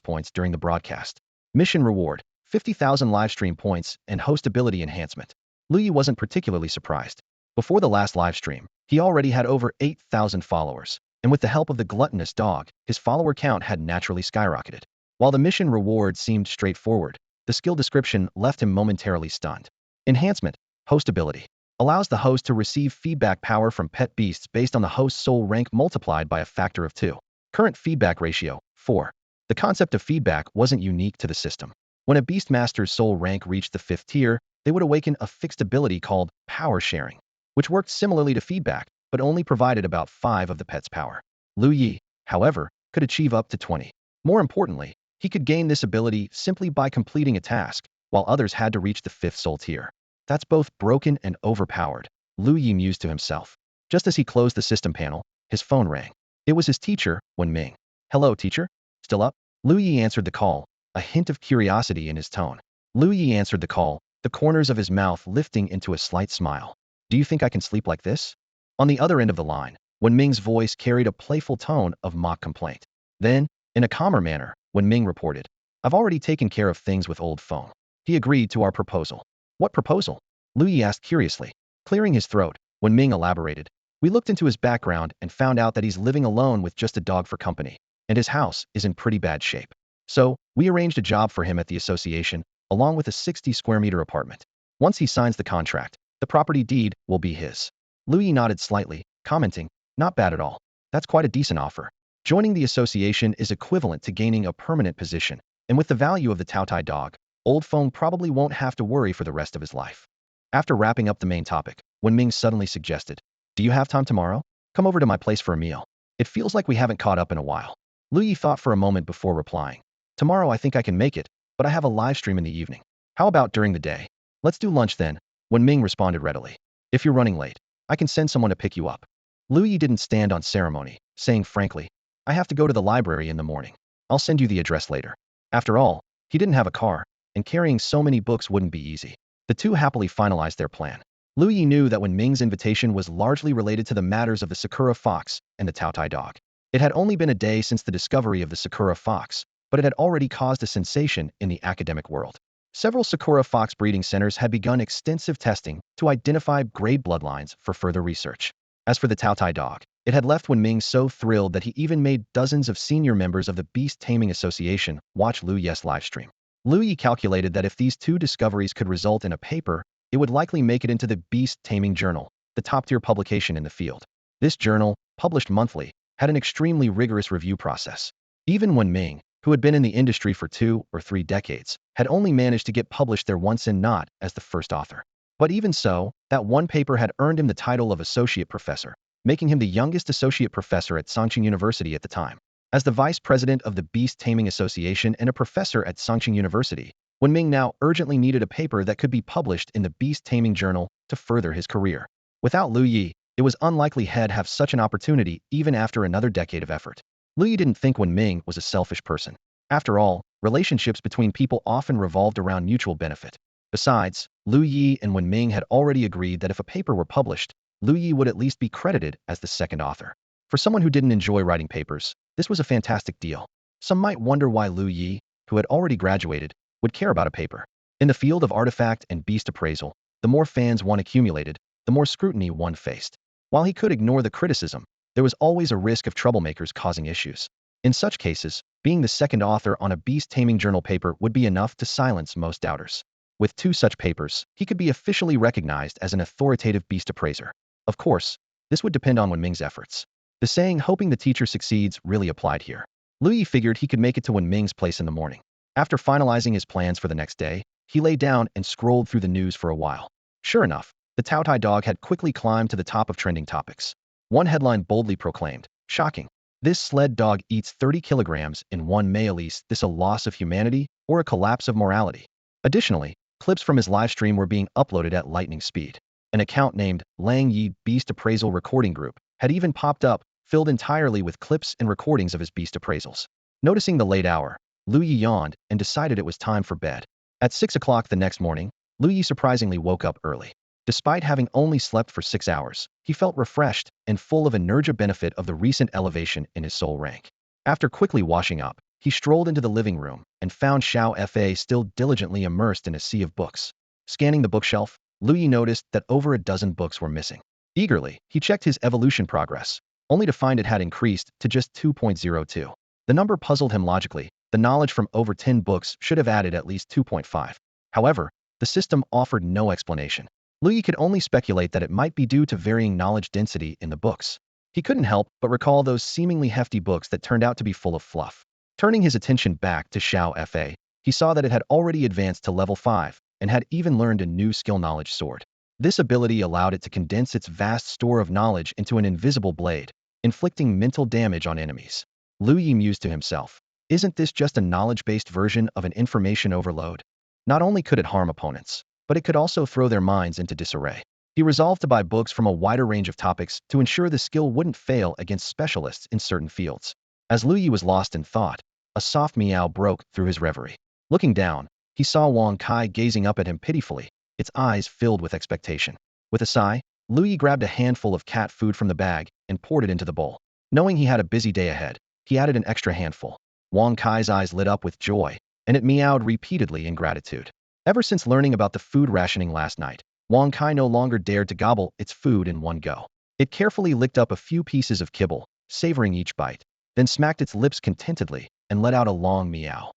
points during the broadcast. Mission reward, 50,000 livestream points and host ability enhancement. Lu Ye wasn't particularly surprised. Before the last livestream, he already had over 8,000 followers, and with the help of the gluttonous dog, his follower count had naturally skyrocketed. While the mission reward seemed straightforward, the skill description left him momentarily stunned. Enhancement, host ability, allows the host to receive feedback power from pet beasts based on the host's soul rank multiplied by a factor of 2. Current feedback ratio, 4. The concept of feedback wasn't unique to the system. When a Beastmaster's soul rank reached the 5th tier, they would awaken a fixed ability called power sharing, which worked similarly to feedback, but only provided about 5 of the pet's power. Lu Ye, however, could achieve up to 20. More importantly, he could gain this ability simply by completing a task, while others had to reach the 5th soul tier. That's both broken and overpowered, Lu Ye mused to himself. Just as he closed the system panel, his phone rang. It was his teacher, Wen Ming. Hello, teacher? Still up? Lu Ye answered the call, a hint of curiosity in his tone. Lu Ye answered the call, the corners of his mouth lifting into a slight smile. Do you think I can sleep like this? On the other end of the line, Wen Ming's voice carried a playful tone of mock complaint. Then, in a calmer manner, Wen Ming reported, I've already taken care of things with old phone. He agreed to our proposal. What proposal? Lu Ye asked curiously. Clearing his throat, when Ming elaborated, we looked into his background and found out that he's living alone with just a dog for company, and his house is in pretty bad shape. So, we arranged a job for him at the association, along with a 60 square meter apartment. Once he signs the contract, the property deed will be his. Lu Ye nodded slightly, commenting, not bad at all. That's quite a decent offer. Joining the association is equivalent to gaining a permanent position, and with the value of the Taotai dog, Old Feng probably won't have to worry for the rest of his life. After wrapping up the main topic, Wen Ming suddenly suggested, do you have time tomorrow? Come over to my place for a meal. It feels like we haven't caught up in a while. Lu Ye thought for a moment before replying. Tomorrow I think I can make it, but I have a live stream in the evening. How about during the day? Let's do lunch then. Wen Ming responded readily. If you're running late, I can send someone to pick you up. Lu Ye didn't stand on ceremony, saying frankly, I have to go to the library in the morning. I'll send you the address later. After all, he didn't have a car, and carrying so many books wouldn't be easy. The two happily finalized their plan. Lu Ye knew that Wen Ming's invitation was largely related to the matters of the Sakura fox and the Taotai dog. It had only been a day since the discovery of the Sakura fox, but it had already caused a sensation in the academic world. Several Sakura fox breeding centers had begun extensive testing to identify grade bloodlines for further research. As for the Taotai dog, it had left Wen Ming so thrilled that he even made dozens of senior members of the Beast Taming Association watch Lu Ye's livestream. Lu Ye calculated that if these two discoveries could result in a paper, it would likely make it into the Beast Taming Journal, the top-tier publication in the field. This journal, published monthly, had an extremely rigorous review process. Even Wen Ming, who had been in the industry for 2 or 3 decades, had only managed to get published there once and not as the first author. But even so, that one paper had earned him the title of associate professor, making him the youngest associate professor at Songqing University at the time. As the vice president of the Beast Taming Association and a professor at Songqing University, Wen Ming now urgently needed a paper that could be published in the Beast Taming Journal to further his career. Without Lu Ye, it was unlikely he'd have such an opportunity even after another decade of effort. Lu Ye didn't think Wen Ming was a selfish person. After all, relationships between people often revolved around mutual benefit. Besides, Lu Ye and Wen Ming had already agreed that if a paper were published, Lu Ye would at least be credited as the second author. For someone who didn't enjoy writing papers, this was a fantastic deal. Some might wonder why Lu Ye, who had already graduated, would care about a paper. In the field of artifact and beast appraisal, the more fans one accumulated, the more scrutiny one faced. While he could ignore the criticism, there was always a risk of troublemakers causing issues. In such cases, being the second author on a Beast Taming Journal paper would be enough to silence most doubters. With 2 such papers, he could be officially recognized as an authoritative beast appraiser. Of course, this would depend on Wen Ming's efforts. The saying, hoping the teacher succeeds, really applied here. Lu Ye figured he could make it to Wen Ming's place in the morning. After finalizing his plans for the next day, he lay down and scrolled through the news for a while. Sure enough, the Taotai dog had quickly climbed to the top of trending topics. One headline boldly proclaimed, shocking. This sled dog eats 30 kilograms in 1 May. Is this a loss of humanity or a collapse of morality? Additionally, clips from his livestream were being uploaded at lightning speed. An account named Lang Yi Beast Appraisal Recording Group had even popped up, filled entirely with clips and recordings of his beast appraisals. Noticing the late hour, Lu Ye yawned and decided it was time for bed. At 6 o'clock the next morning, Lu Ye surprisingly woke up early. Despite having only slept for 6 hours, he felt refreshed and full of energy benefit of the recent elevation in his soul rank. After quickly washing up, he strolled into the living room and found Xiao Fa still diligently immersed in a sea of books. Scanning the bookshelf, Lu Ye noticed that over a dozen books were missing. Eagerly, he checked his evolution progress, only to find it had increased to just 2.02. The number puzzled him logically. The knowledge from over 10 books should have added at least 2.5. However, the system offered no explanation. Lu Ye could only speculate that it might be due to varying knowledge density in the books. He couldn't help but recall those seemingly hefty books that turned out to be full of fluff. Turning his attention back to Xiao Fa, he saw that it had already advanced to level 5 and had even learned a new skill knowledge sword. This ability allowed it to condense its vast store of knowledge into an invisible blade, inflicting mental damage on enemies. Lu Ye mused to himself, isn't this just a knowledge-based version of an information overload? Not only could it harm opponents, but it could also throw their minds into disarray. He resolved to buy books from a wider range of topics to ensure the skill wouldn't fail against specialists in certain fields. As Lu Ye was lost in thought, a soft meow broke through his reverie. Looking down, he saw Wang Kai gazing up at him pitifully, its eyes filled with expectation. With a sigh, Lu Ye grabbed a handful of cat food from the bag and poured it into the bowl. Knowing he had a busy day ahead, he added an extra handful. Wang Kai's eyes lit up with joy, and it meowed repeatedly in gratitude. Ever since learning about the food rationing last night, Wang Kai no longer dared to gobble its food in one go. It carefully licked up a few pieces of kibble, savoring each bite, then smacked its lips contentedly and let out a long meow.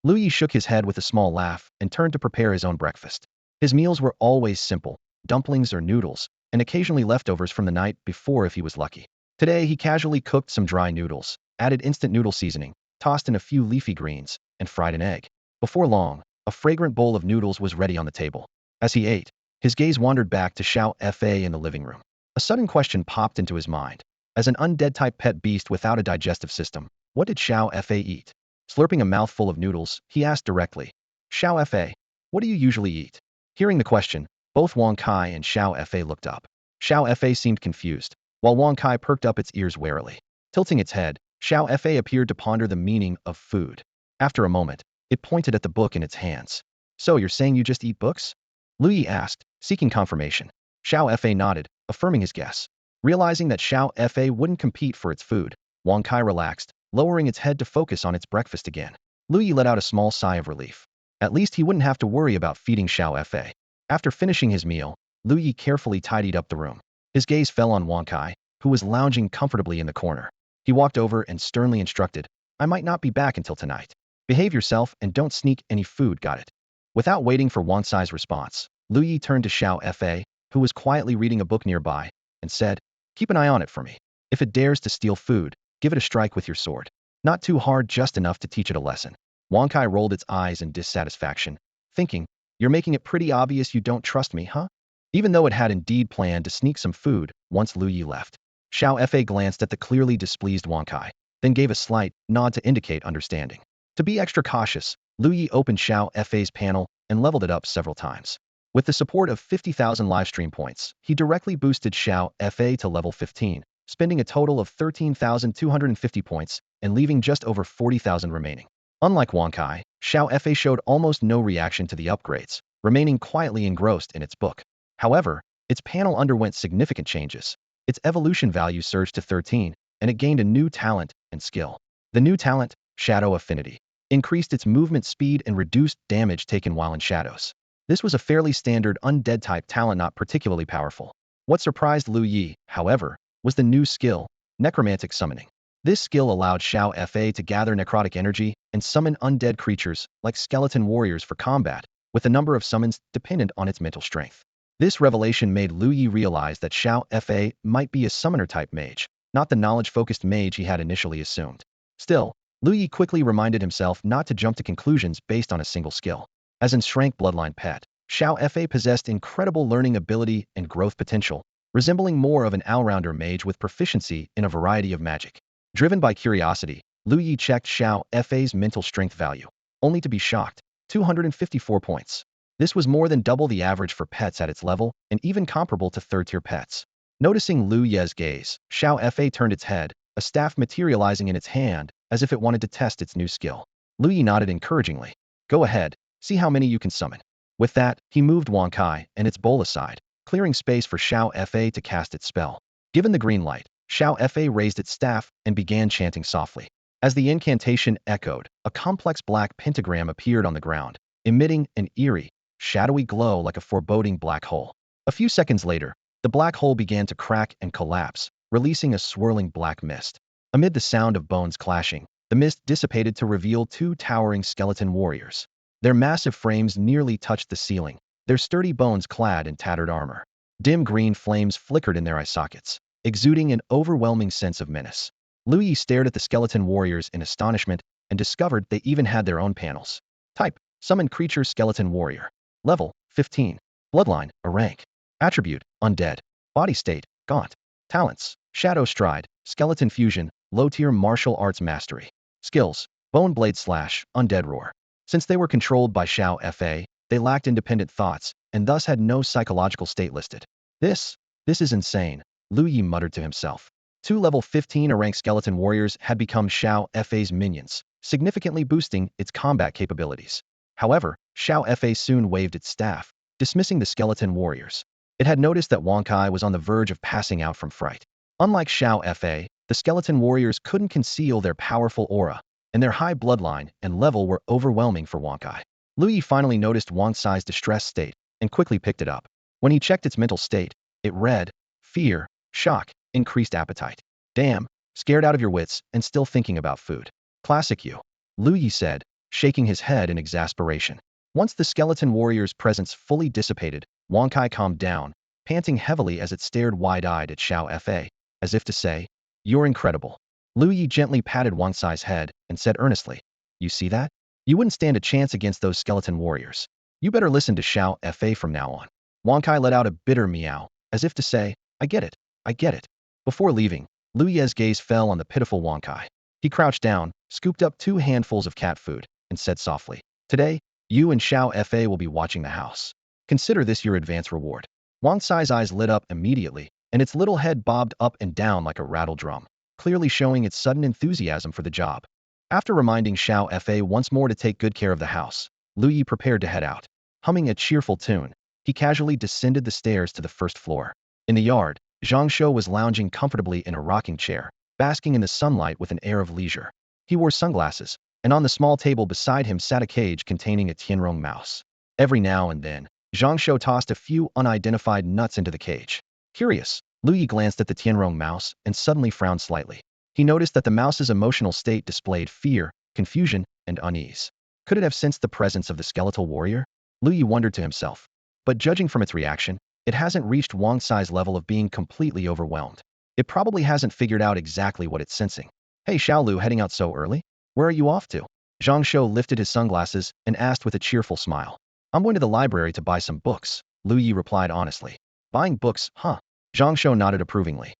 Lu Ye shook his head with a small laugh and turned to prepare his own breakfast. His meals were always simple, dumplings or noodles, and occasionally leftovers from the night before if he was lucky. Today he casually cooked some dry noodles, added instant noodle seasoning, tossed in a few leafy greens, and fried an egg. Before long, a fragrant bowl of noodles was ready on the table. As he ate, his gaze wandered back to Xiao Fa in the living room. A sudden question popped into his mind. As an undead-type pet beast without a digestive system, what did Xiao Fa eat? Slurping a mouthful of noodles, he asked directly, Xiao Fa, what do you usually eat? Hearing the question, both Wang Kai and Xiao Fa looked up. Xiao Fa seemed confused, while Wang Kai perked up its ears warily. Tilting its head, Xiao Fa appeared to ponder the meaning of food. After a moment, it pointed at the book in its hands. So you're saying you just eat books? Lu Ye asked, seeking confirmation. Xiao Fa nodded, affirming his guess. Realizing that Xiao Fa wouldn't compete for its food, Wang Kai relaxed, lowering its head to focus on its breakfast again. Lu Ye let out a small sigh of relief. At least he wouldn't have to worry about feeding Xiao Fa. After finishing his meal, Lu Ye carefully tidied up the room. His gaze fell on Wang Kai, who was lounging comfortably in the corner. He walked over and sternly instructed, I might not be back until tonight. Behave yourself and don't sneak any food, got it? Without waiting for Wang Sai's response, Lu Ye turned to Xiao Fa, who was quietly reading a book nearby, and said, keep an eye on it for me. If it dares to steal food, give it a strike with your sword. Not too hard, just enough to teach it a lesson. Wang Kai rolled its eyes in dissatisfaction, thinking, you're making it pretty obvious you don't trust me, huh? Even though it had indeed planned to sneak some food once Lu Ye left. Xiao Fa glanced at the clearly displeased Wang Kai, then gave a slight nod to indicate understanding. To be extra cautious, Lu Ye opened Xiao Fa's panel and leveled it up several times. With the support of 50,000 livestream points, he directly boosted Xiao Fa to level 15, spending a total of 13,250 points and leaving just over 40,000 remaining. Unlike Wang Kai, Xiao Fa showed almost no reaction to the upgrades, remaining quietly engrossed in its book. However, its panel underwent significant changes. Its evolution value surged to 13, and it gained a new talent and skill. The new talent, Shadow Affinity, increased its movement speed and reduced damage taken while in shadows. This was a fairly standard undead-type talent, not particularly powerful. What surprised Lu Ye, however, was the new skill, Necromantic Summoning. This skill allowed Xiao Fa to gather necrotic energy and summon undead creatures like skeleton warriors for combat, with a number of summons dependent on its mental strength. This revelation made Lu Ye realize that Xiao Fa might be a summoner-type mage, not the knowledge-focused mage he had initially assumed. Still, Lu Ye quickly reminded himself not to jump to conclusions based on a single skill. As an shrank bloodline pet, Xiao Fa possessed incredible learning ability and growth potential, resembling more of an all-rounder mage with proficiency in a variety of magic. Driven by curiosity, Lu Ye checked Xiao Fa's mental strength value, only to be shocked. 254 points. This was more than double the average for pets at its level, and even comparable to third-tier pets. Noticing Lu Ye's gaze, Xiao Fa turned its head, a staff materializing in its hand, as if it wanted to test its new skill. Lu Ye nodded encouragingly. Go ahead, see how many you can summon. With that, he moved Wang Kai and its bowl aside, clearing space for Xiao Fa to cast its spell. Given the green light, Xiao Fa raised its staff and began chanting softly. As the incantation echoed, a complex black pentagram appeared on the ground, emitting an eerie, shadowy glow like a foreboding black hole. A few seconds later, the black hole began to crack and collapse, releasing a swirling black mist. Amid the sound of bones clashing, the mist dissipated to reveal two towering skeleton warriors. Their massive frames nearly touched the ceiling, their sturdy bones clad in tattered armor. Dim green flames flickered in their eye sockets, exuding an overwhelming sense of menace. Lu Ye stared at the skeleton warriors in astonishment and discovered they even had their own panels. Type: Summon Creature Skeleton Warrior. Level: 15. Bloodline: a rank. Attribute: Undead. Body state: Gaunt. Talents: Shadow Stride, Skeleton Fusion, Low-tier Martial Arts Mastery. Skills: Bone Blade Slash, Undead Roar. Since they were controlled by Xiao Fa, they lacked independent thoughts, and thus had no psychological state listed. This is insane, Lu Ye muttered to himself. Two level 15 rank skeleton warriors had become Xiao Fa's minions, significantly boosting its combat capabilities. However, Xiao Fa soon waved its staff, dismissing the skeleton warriors. It had noticed that Wang Kai was on the verge of passing out from fright. Unlike Xiao Fa, the skeleton warriors couldn't conceal their powerful aura, and their high bloodline and level were overwhelming for Wang Kai. Lu Ye finally noticed Wang Sai's distressed state and quickly picked it up. When he checked its mental state, it read, fear, shock, increased appetite. Damn, scared out of your wits and still thinking about food. Classic you. Lu Ye said, shaking his head in exasperation. Once the skeleton warrior's presence fully dissipated, Wang Kai calmed down, panting heavily as it stared wide-eyed at Xiao Fa, as if to say, "You're incredible." Lu Ye gently patted Wang Sai's head and said earnestly, "You see that? You wouldn't stand a chance against those skeleton warriors. You better listen to Xiao Fa from now on." Wang Kai let out a bitter meow, as if to say, "I get it, I get it." Before leaving, Lu Ye's gaze fell on the pitiful Wang Kai. He crouched down, scooped up 2 handfuls of cat food, and said softly, "Today, you and Xiao Fa will be watching the house. Consider this your advance reward." Wang Sai's eyes lit up immediately, and its little head bobbed up and down like a rattle drum, clearly showing its sudden enthusiasm for the job. After reminding Xiao Fa once more to take good care of the house, Lu Ye prepared to head out. Humming a cheerful tune, he casually descended the stairs to the first floor. In the yard, Zhang Shou was lounging comfortably in a rocking chair, basking in the sunlight with an air of leisure. He wore sunglasses, and on the small table beside him sat a cage containing a Tianrong mouse. Every now and then, Zhang Shou tossed a few unidentified nuts into the cage. Curious, Lu Ye glanced at the Tianrong mouse and suddenly frowned slightly. He noticed that the mouse's emotional state displayed fear, confusion, and unease. Could it have sensed the presence of the skeletal warrior? Lu Ye wondered to himself. But judging from its reaction, it hasn't reached Wang Sai's level of being completely overwhelmed. It probably hasn't figured out exactly what it's sensing. "Hey Xiaolu, heading out so early? Where are you off to?" Zhang Shou lifted his sunglasses and asked with a cheerful smile. "I'm going to the library to buy some books," Lu Ye replied honestly. "Buying books, huh?" Zhang Shou nodded approvingly.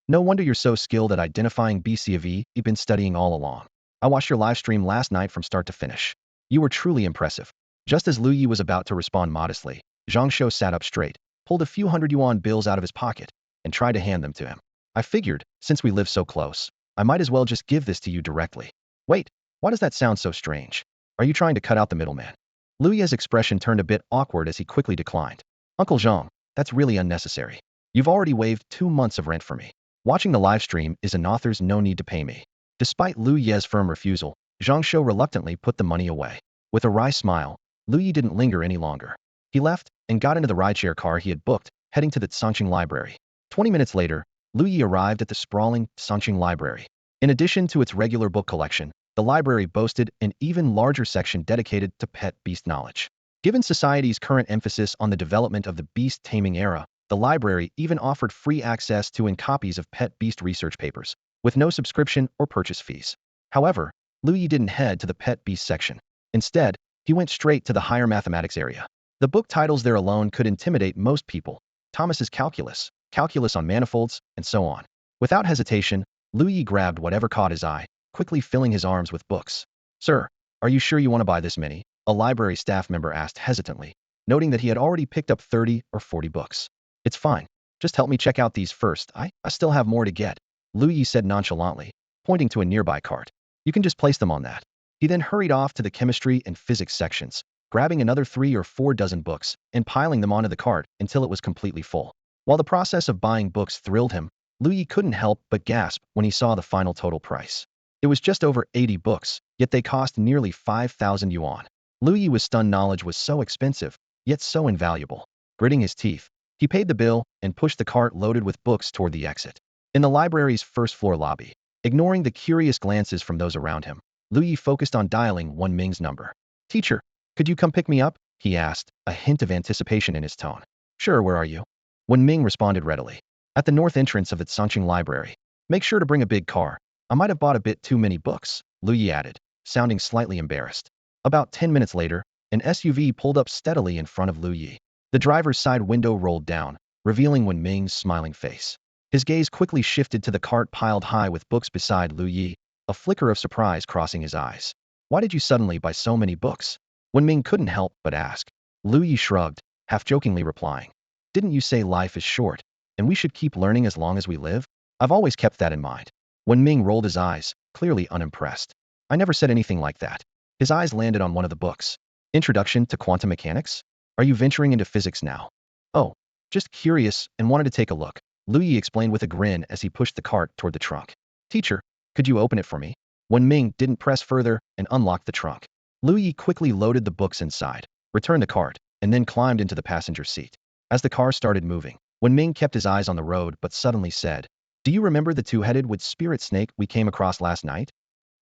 "No wonder you're so skilled at identifying BCV. You've been studying all along. I watched your live stream last night from start to finish. You were truly impressive." Just as Lu Ye was about to respond modestly, Zhang Shou sat up straight, pulled a few 100 yuan bills out of his pocket, and tried to hand them to him. "I figured, since we live so close, I might as well just give this to you directly." "Wait, why does that sound so strange? Are you trying to cut out the middleman?" Lu Ye's expression turned a bit awkward as he quickly declined. "Uncle Zhang, that's really unnecessary. You've already waived 2 months of rent for me. Watching the live stream is an author's no need to pay me." Despite Lu Ye's firm refusal, Zhang Shou reluctantly put the money away. With a wry smile, Lu Ye didn't linger any longer. He left and got into the rideshare car he had booked, heading to the Songqing Library. 20 minutes later, Lu Ye arrived at the sprawling Songqing Library. In addition to its regular book collection, the library boasted an even larger section dedicated to pet beast knowledge. Given society's current emphasis on the development of the Beast Taming Era, the library even offered free access to and copies of pet beast research papers, with no subscription or purchase fees. However, Lu Ye didn't head to the pet beast section. Instead, he went straight to the higher mathematics area. The book titles there alone could intimidate most people. Thomas's Calculus, Calculus on Manifolds, and so on. Without hesitation, Lu Ye grabbed whatever caught his eye, quickly filling his arms with books. "Sir, are you sure you want to buy this many?" a library staff member asked hesitantly, noting that he had already picked up 30 or 40 books. "It's fine. Just help me check out these first. I still have more to get," Lu Ye said nonchalantly, pointing to a nearby cart. "You can just place them on that." He then hurried off to the chemistry and physics sections, grabbing another 3 or 4 dozen books and piling them onto the cart until it was completely full. While the process of buying books thrilled him, Lu Ye couldn't help but gasp when he saw the final total price. It was just over 80 books, yet they cost nearly 5,000 yuan. Lu Ye was stunned. Knowledge was so expensive, yet so invaluable. Gritting his teeth, he paid the bill and pushed the cart loaded with books toward the exit. In the library's first-floor lobby, ignoring the curious glances from those around him, Lu Ye focused on dialing Wen Ming's number. "Teacher, could you come pick me up?" he asked, a hint of anticipation in his tone. "Sure, where are you?" Wen Ming responded readily. "At the north entrance of the Songqing Library. Make sure to bring a big car. I might have bought a bit too many books," Lu Ye added, sounding slightly embarrassed. About 10 minutes later, an SUV pulled up steadily in front of Lu Ye. The driver's side window rolled down, revealing Wen Ming's smiling face. His gaze quickly shifted to the cart piled high with books beside Lu Ye, a flicker of surprise crossing his eyes. "Why did you suddenly buy so many books?" Wen Ming couldn't help but ask. Lu Ye shrugged, half-jokingly replying. "Didn't you say life is short, and we should keep learning as long as we live? I've always kept that in mind." Wen Ming rolled his eyes, clearly unimpressed. "I never said anything like that." His eyes landed on one of the books. "Introduction to Quantum Mechanics? Are you venturing into physics now?" "Oh, just curious and wanted to take a look," Lu Ye explained with a grin as he pushed the cart toward the trunk. "Teacher, could you open it for me?" Wen Ming didn't press further and unlocked the trunk. Lu Ye quickly loaded the books inside, returned the cart, and then climbed into the passenger seat. As the car started moving, Wenming kept his eyes on the road but suddenly said, "Do you remember the two-headed with spirit snake we came across last night?"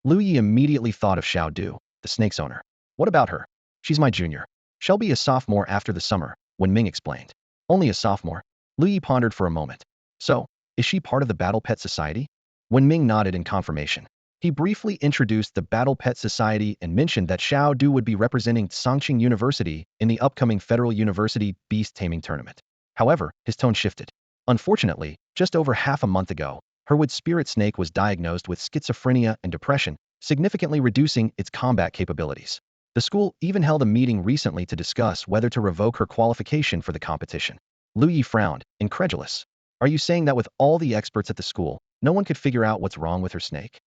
Lu Ye immediately thought of Xiao Du, the snake's owner. "What about her?" "She's my junior. She'll be a sophomore after the summer," Wenming explained. "Only a sophomore?" Lu Ye pondered for a moment. "So, is she part of the Battle Pet Society?" Wenming nodded in confirmation. He briefly introduced the Battle Pet Society and mentioned that Xiao Du would be representing Songqing University in the upcoming Federal University Beast Taming Tournament. However, his tone shifted. Unfortunately, just over half a month ago, Herwood's spirit snake was diagnosed with schizophrenia and depression, significantly reducing its combat capabilities. The school even held a meeting recently to discuss whether to revoke her qualification for the competition. Lu Yi frowned, incredulous. "Are you saying that with all the experts at the school, no one could figure out what's wrong with her snake?"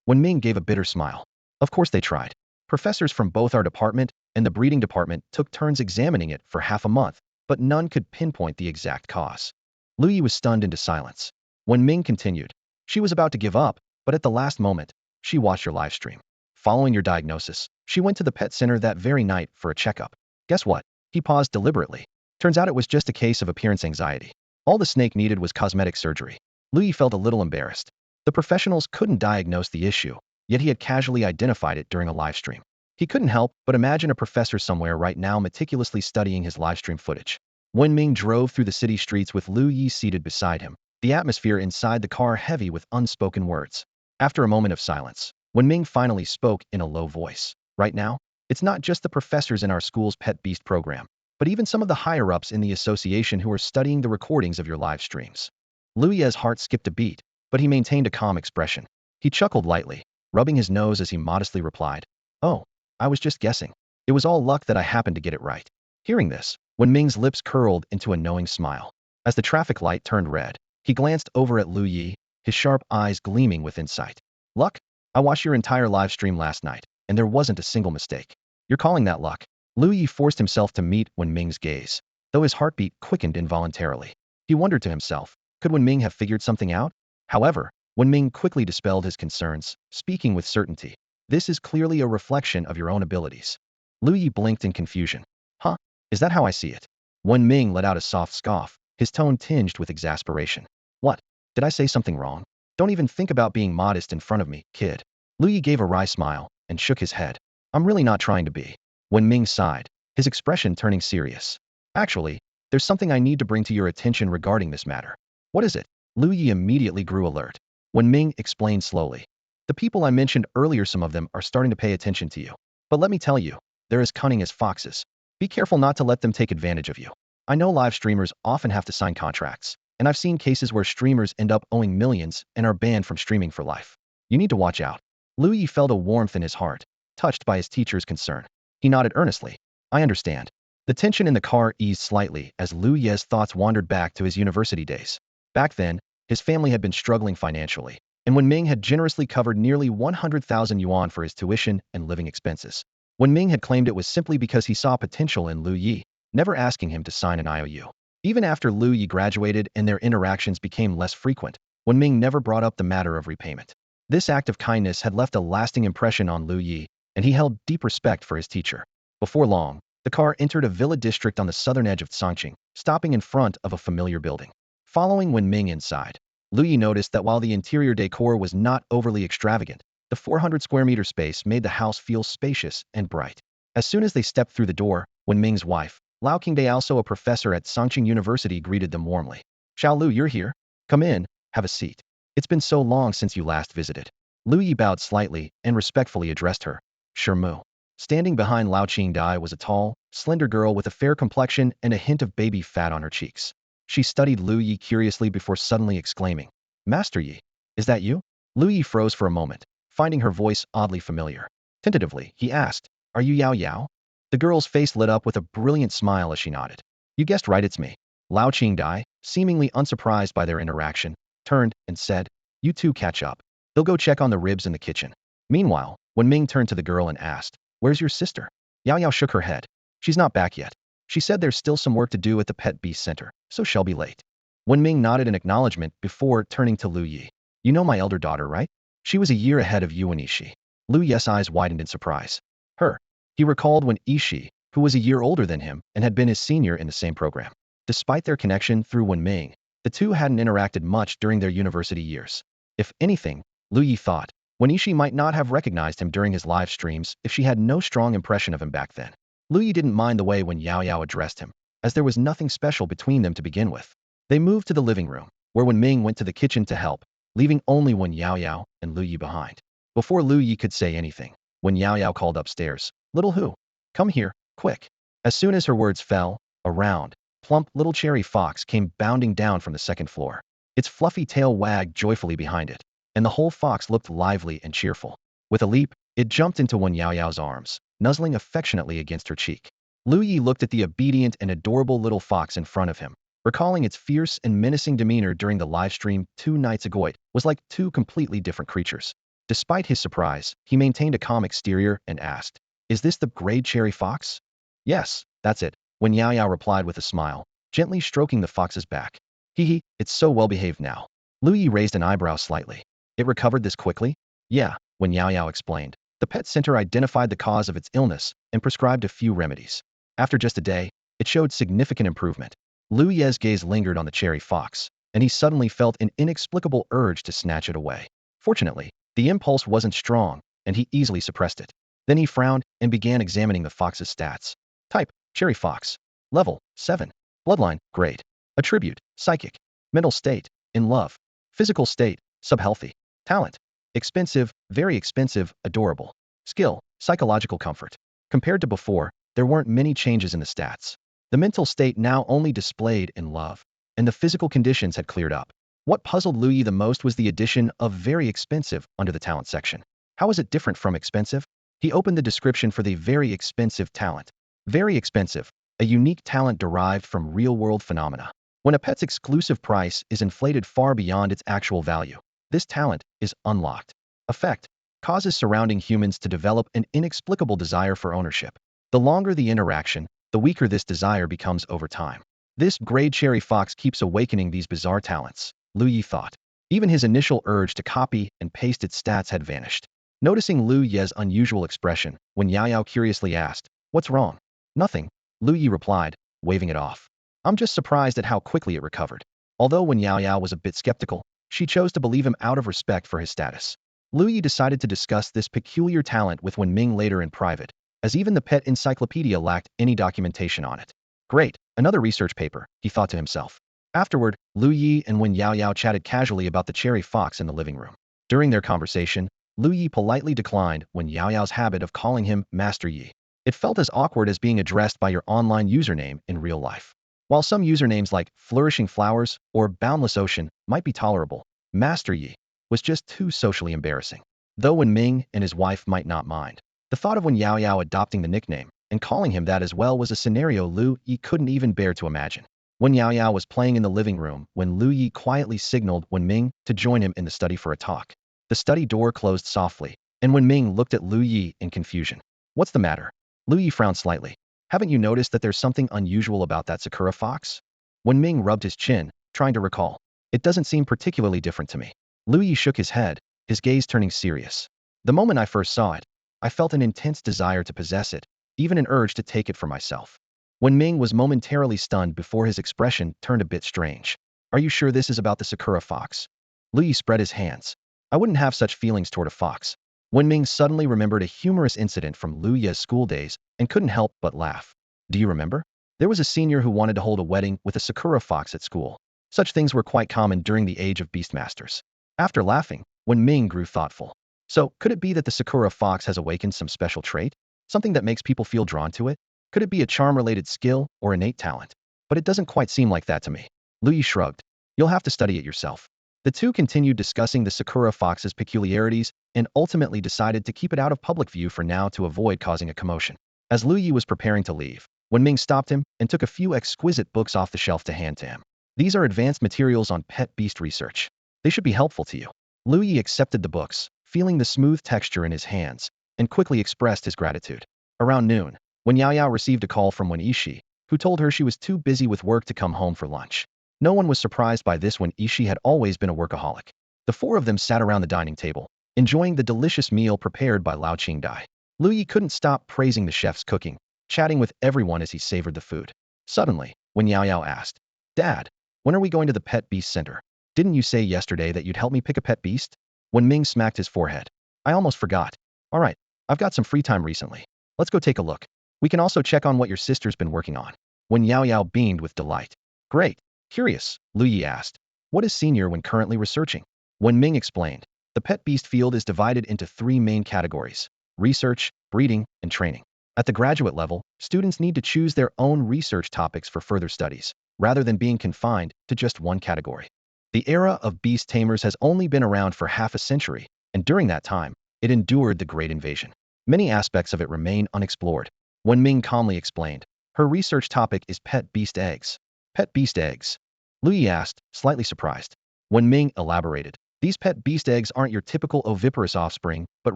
Wenming gave a bitter smile. "Of course they tried. Professors from both our department and the breeding department took turns examining it for half a month, but none could pinpoint the exact cause." Lu Yi was stunned into silence. Wenming continued. "She was about to give up, but at the last moment, she watched your live stream. Following your diagnosis, she went to the pet center that very night for a checkup. Guess what?" He paused deliberately. "Turns out it was just a case of appearance anxiety. All the snake needed was cosmetic surgery." Lu Yi felt a little embarrassed. The professionals couldn't diagnose the issue, yet he had casually identified it during a live stream. He couldn't help but imagine a professor somewhere right now meticulously studying his live stream footage. Wenming drove through the city streets with Lu Yi seated beside him, the atmosphere inside the car heavy with unspoken words. After a moment of silence, Wenming finally spoke in a low voice. "Right now, it's not just the professors in our school's Pet Beast program, but even some of the higher-ups in the association who are studying the recordings of your live streams." Lu Ye's heart skipped a beat, but he maintained a calm expression. He chuckled lightly, rubbing his nose as he modestly replied, "Oh, I was just guessing. It was all luck that I happened to get it right." Hearing this, Wenming's lips curled into a knowing smile. As the traffic light turned red, he glanced over at Lu Yi, his sharp eyes gleaming with insight. "Luck? I watched your entire live stream last night, and there wasn't a single mistake. You're calling that luck?" Lu Yi forced himself to meet Wenming's gaze, though his heartbeat quickened involuntarily. He wondered to himself, could Wenming have figured something out? However, Wenming quickly dispelled his concerns, speaking with certainty. "This is clearly a reflection of your own abilities." Lu Yi blinked in confusion. "Huh? Is that how I see it?" Wenming let out a soft scoff, his tone tinged with exasperation. "What? Did I say something wrong? Don't even think about being modest in front of me, kid." Lu Yi gave a wry smile and shook his head. "I'm really not trying to be." Wenming sighed, his expression turning serious. "Actually, there's something I need to bring to your attention regarding this matter." "What is it?" Lu Yi immediately grew alert. Wenming explained slowly. "The people I mentioned earlier, some of them are starting to pay attention to you. But let me tell you, they're as cunning as foxes. Be careful not to let them take advantage of you. I know live streamers often have to sign contracts, and I've seen cases where streamers end up owing millions and are banned from streaming for life. You need to watch out." Lu Yi felt a warmth in his heart, touched by his teacher's concern. He nodded earnestly. "I understand." The tension in the car eased slightly as Lu Ye's thoughts wandered back to his university days. Back then, his family had been struggling financially, and Wenming had generously covered nearly 100,000 yuan for his tuition and living expenses. Wenming had claimed it was simply because he saw potential in Lu Yi, never asking him to sign an IOU. Even after Lu Yi graduated and their interactions became less frequent, Wenming never brought up the matter of repayment. This act of kindness had left a lasting impression on Lu Yi, and he held deep respect for his teacher. Before long, the car entered a villa district on the southern edge of Songqing, stopping in front of a familiar building. Following Wenming inside, Lu Yi noticed that while the interior decor was not overly extravagant, the 400 square meter space made the house feel spacious and bright. As soon as they stepped through the door, Wenming's wife, Lao Qingdai, also a professor at Songqing University, greeted them warmly. "Xiao Lu, you're here? Come in, have a seat. It's been so long since you last visited." Lu Yi bowed slightly and respectfully addressed her. "Shermu." Standing behind Lao Qingdai was a tall, slender girl with a fair complexion and a hint of baby fat on her cheeks. She studied Lu Yi curiously before suddenly exclaiming, "Master Yi, is that you?" Lu Yi froze for a moment, finding her voice oddly familiar. Tentatively, he asked, "Are you Yao Yao?" The girl's face lit up with a brilliant smile as she nodded. "You guessed right, it's me." Lao Qingdai, seemingly unsurprised by their interaction, turned and said, "You two catch up. They'll go check on the ribs in the kitchen." Meanwhile, Wenming turned to the girl and asked, "Where's your sister?" Yao Yao shook her head. "She's not back yet. She said there's still some work to do at the Pet Beast Center, so she'll be late." Wenming nodded in acknowledgement before turning to Lu Yi. "You know my elder daughter, right? She was a year ahead of you and Ishi." Lu Ye's eyes widened in surprise. "Her? He recalled when Ishii, who was a year older than him and had been his senior in the same program. Despite their connection through Wenming, the two hadn't interacted much during their university years. If anything, Lu Ye thought, when Ishii might not have recognized him during his live streams if she had no strong impression of him back then. Lu Ye didn't mind the way when Yao Yao addressed him, as there was nothing special between them to begin with. They moved to the living room, where Wenming went to the kitchen to help, leaving only Wen Yao Yao and Lu Ye behind. Before Lu Ye could say anything, Wen Yao Yao called upstairs, "Little Hu, come here, quick." As soon as her words fell, a round, plump little cherry fox came bounding down from the second floor. Its fluffy tail wagged joyfully behind it, and the whole fox looked lively and cheerful. With a leap, it jumped into Wen Yao Yao's arms, nuzzling affectionately against her cheek. Lu Ye looked at the obedient and adorable little fox in front of him, recalling its fierce and menacing demeanor during the live stream 2 nights ago. It was like two completely different creatures. Despite his surprise, he maintained a calm exterior and asked, "Is this the grade cherry fox?" "Yes, that's it," Wen Yao Yao replied with a smile, gently stroking the fox's back. "Hee, it's so well behaved now." Lu Ye raised an eyebrow slightly. "It recovered this quickly?" "Yeah," Wen Yao Yao explained. "The pet center identified the cause of its illness and prescribed a few remedies. After just a day, it showed significant improvement." Lu Ye's gaze lingered on the cherry fox, and he suddenly felt an inexplicable urge to snatch it away. Fortunately, the impulse wasn't strong, and he easily suppressed it. Then he frowned and began examining the fox's stats. Type, cherry fox. Level, 7. Bloodline, grade. Attribute, psychic. Mental state, in love. Physical state, subhealthy. Talent, expensive, very expensive, adorable. Skill, psychological comfort. Compared to before, there weren't many changes in the stats. The mental state now only displayed in love, and the physical conditions had cleared up. What puzzled Lu Ye the most was the addition of very expensive under the talent section. How is it different from expensive? He opened the description for the very expensive talent. Very expensive, a unique talent derived from real-world phenomena. When a pet's exclusive price is inflated far beyond its actual value, this talent is unlocked. Effect, causes surrounding humans to develop an inexplicable desire for ownership. The longer the interaction, the weaker this desire becomes over time. This grade cherry fox keeps awakening these bizarre talents, Lu Ye thought. Even his initial urge to copy and paste its stats had vanished. Noticing Lu Ye's unusual expression, Wen Yao Yao curiously asked, "What's wrong?" "Nothing," Lu Ye replied, waving it off. "I'm just surprised at how quickly it recovered." Although Wen Yao Yao was a bit skeptical, she chose to believe him out of respect for his status. Lu Ye decided to discuss this peculiar talent with Wenming later in private, as even the pet encyclopedia lacked any documentation on it. Great, another research paper, he thought to himself. Afterward, Lu Ye and Wen Yao Yao chatted casually about the cherry fox in the living room. During their conversation, Lu Ye politely declined Wen Yao Yao's habit of calling him Master Yi. It felt as awkward as being addressed by your online username in real life. While some usernames like Flourishing Flowers or Boundless Ocean might be tolerable, Master Yi was just too socially embarrassing. Though Wenming and his wife might not mind, the thought of Wen Yao Yao adopting the nickname and calling him that as well was a scenario Lu Ye couldn't even bear to imagine. Wen Yao Yao was playing in the living room when Lu Ye quietly signaled Wenming to join him in the study for a talk. The study door closed softly, and Wenming looked at Lu Ye in confusion. "What's the matter?" Lu Ye frowned slightly. "Haven't you noticed that there's something unusual about that Sakura fox?" Wenming rubbed his chin, trying to recall. "It doesn't seem particularly different to me." Lu Ye shook his head, his gaze turning serious. "The moment I first saw it, I felt an intense desire to possess it, even an urge to take it for myself." Wenming was momentarily stunned before his expression turned a bit strange. "Are you sure this is about the Sakura fox?" Lu Ye spread his hands. "I wouldn't have such feelings toward a fox." Wenming suddenly remembered a humorous incident from Lu Ye's school days and couldn't help but laugh. "Do you remember? There was a senior who wanted to hold a wedding with a Sakura fox at school. Such things were quite common during the age of Beastmasters." After laughing, Wenming grew thoughtful. "So, could it be that the Sakura fox has awakened some special trait? Something that makes people feel drawn to it? Could it be a charm-related skill or innate talent? But it doesn't quite seem like that to me." Lu Ye shrugged. "You'll have to study it yourself." The two continued discussing the Sakura fox's peculiarities and ultimately decided to keep it out of public view for now to avoid causing a commotion. As Lu Ye was preparing to leave, Wenming stopped him and took a few exquisite books off the shelf to hand to him. "These are advanced materials on pet beast research. They should be helpful to you." Lu Ye accepted the books, feeling the smooth texture in his hands, and quickly expressed his gratitude. Around noon, Wen Yao Yao received a call from Wen Ishii, who told her she was too busy with work to come home for lunch. No one was surprised by this when Ishii had always been a workaholic. The four of them sat around the dining table, enjoying the delicious meal prepared by Lao Qingdai. Lu Ye couldn't stop praising the chef's cooking, chatting with everyone as he savored the food. Suddenly, when Yao Yao asked, "Dad, when are we going to the pet beast center? Didn't you say yesterday that you'd help me pick a pet beast?" When Ming smacked his forehead. "I almost forgot. All right, I've got some free time recently. Let's go take a look. We can also check on what your sister's been working on." When Yao Yao beamed with delight. "Great. Curious," Lu Ye asked. "What is senior when currently researching?" When Ming explained, the pet beast field is divided into three main categories: research, breeding, and training. At the graduate level, students need to choose their own research topics for further studies, rather than being confined to just one category. The era of beast tamers has only been around for half a century, and during that time, it endured the Great Invasion. Many aspects of it remain unexplored. When Ming calmly explained, her research topic is pet beast eggs. Pet beast eggs? Lu Ye asked, slightly surprised. When Ming elaborated, these pet beast eggs aren't your typical oviparous offspring, but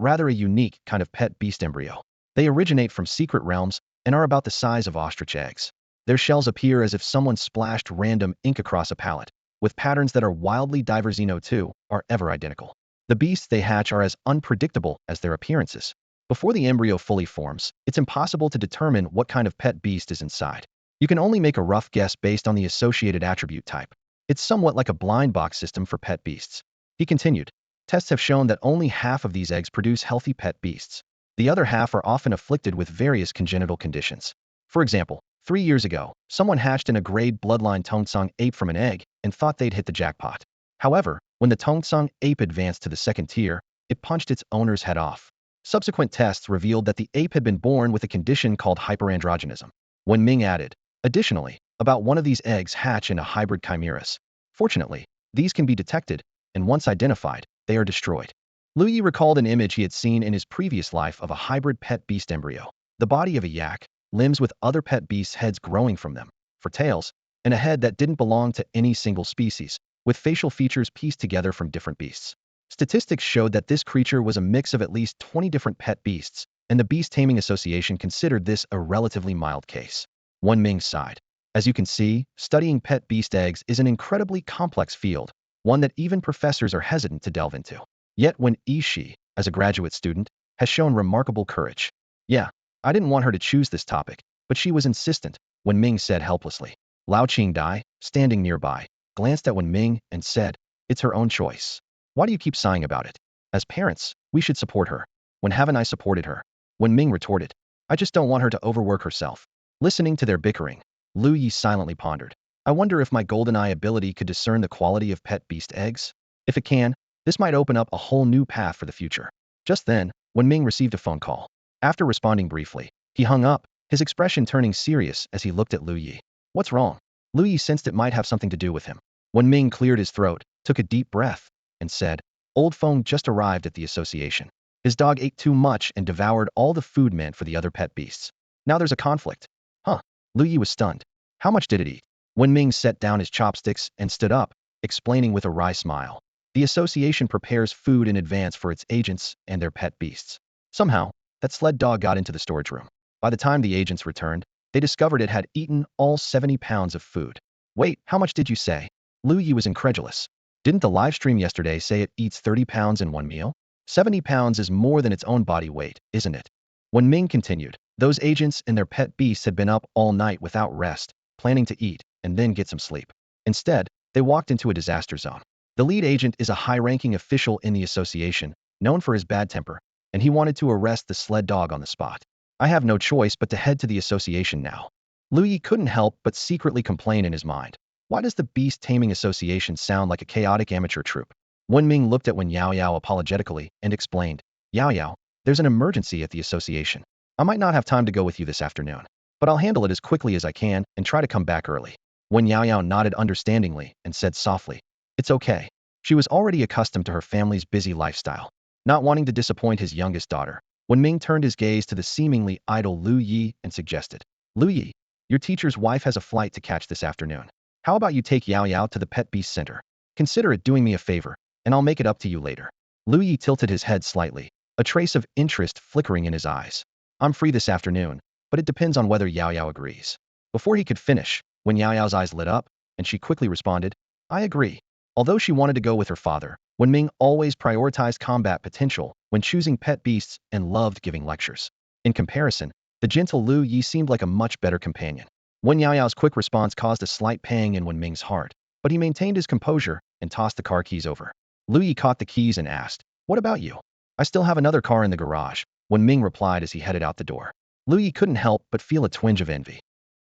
rather a unique kind of pet beast embryo. They originate from secret realms and are about the size of ostrich eggs. Their shells appear as if someone splashed random ink across a palette, with patterns that are wildly diverse. Too are ever identical. The beasts they hatch are as unpredictable as their appearances. Before the embryo fully forms, it's impossible to determine what kind of pet beast is inside. You can only make a rough guess based on the associated attribute type. It's somewhat like a blind box system for pet beasts. He continued, tests have shown that only half of these eggs produce healthy pet beasts. The other half are often afflicted with various congenital conditions. For example, 3 years ago, someone hatched in a grade bloodline Tongsong ape from an egg and thought they'd hit the jackpot. However, when the Tongsong ape advanced to the second tier, it punched its owner's head off. Subsequent tests revealed that the ape had been born with a condition called hyperandrogenism. When Ming added, additionally, about one of these eggs hatch into hybrid chimeras. Fortunately, these can be detected, and once identified, they are destroyed. Lu Ye recalled an image he had seen in his previous life of a hybrid pet beast embryo. The body of a yak, limbs with other pet beasts' heads growing from them, for tails, and a head that didn't belong to any single species, with facial features pieced together from different beasts. Statistics showed that this creature was a mix of at least 20 different pet beasts, and the Beast Taming Association considered this a relatively mild case. Wen Ming sighed. As you can see, studying pet beast eggs is an incredibly complex field, one that even professors are hesitant to delve into. Yet when Yi, as a graduate student, has shown remarkable courage. Yeah, I didn't want her to choose this topic, but she was insistent, Wen Ming said helplessly. Lao Qingdai, standing nearby, glanced at Wen Ming and said, "It's her own choice. Why do you keep sighing about it? As parents, we should support her. When haven't I supported her?" Wen Ming retorted, "I just don't want her to overwork herself." Listening to their bickering, Lu Ye silently pondered. "I wonder if my golden eye ability could discern the quality of pet beast eggs? If it can, this might open up a whole new path for the future." Just then, Wen Ming received a phone call. After responding briefly, he hung up, his expression turning serious as he looked at Lu Ye. "What's wrong?" Lu Ye sensed it might have something to do with him. Wen Ming cleared his throat, took a deep breath, and said, "Old Fong just arrived at the association. His dog ate too much and devoured all the food meant for the other pet beasts. Now there's a conflict." Huh? Lu Ye was stunned. "How much did it eat?" Wen Ming set down his chopsticks and stood up, explaining with a wry smile. "The association prepares food in advance for its agents and their pet beasts. Somehow, that sled dog got into the storage room. By the time the agents returned, they discovered it had eaten all 70 pounds of food." "Wait, how much did you say?" Lu Ye was incredulous. "Didn't the live stream yesterday say it eats 30 pounds in one meal? 70 pounds is more than its own body weight, isn't it?" When Ming continued, "Those agents and their pet beasts had been up all night without rest, planning to eat and then get some sleep. Instead, they walked into a disaster zone. The lead agent is a high-ranking official in the association, known for his bad temper, and he wanted to arrest the sled dog on the spot. I have no choice but to head to the association now." Lu Ye couldn't help but secretly complain in his mind. Why does the Beast Taming Association sound like a chaotic amateur troupe? Wen Ming looked at Wen Yao Yao apologetically and explained, "Yao Yao, there's an emergency at the association. I might not have time to go with you this afternoon, but I'll handle it as quickly as I can and try to come back early." Wen Yao Yao nodded understandingly and said softly, "It's okay." She was already accustomed to her family's busy lifestyle. Not wanting to disappoint his youngest daughter, Wen Ming turned his gaze to the seemingly idle Lu Ye and suggested, "Lu Ye, your teacher's wife has a flight to catch this afternoon. How about you take Yao Yao to the Pet Beast Center? Consider it doing me a favor, and I'll make it up to you later." Lu Ye tilted his head slightly, a trace of interest flickering in his eyes. "I'm free this afternoon, but it depends on whether Yao Yao agrees." Before he could finish, when Yao Yao's eyes lit up, and she quickly responded, "I agree." Although she wanted to go with her father, Wenming always prioritized combat potential when choosing pet beasts and loved giving lectures. In comparison, the gentle Lu Ye seemed like a much better companion. Wen Yaoyao's quick response caused a slight pang in Wenming's heart, but he maintained his composure and tossed the car keys over. Lu Ye caught the keys and asked, "What about you?" "I still have another car in the garage," Wenming replied as he headed out the door. Lu Ye couldn't help but feel a twinge of envy.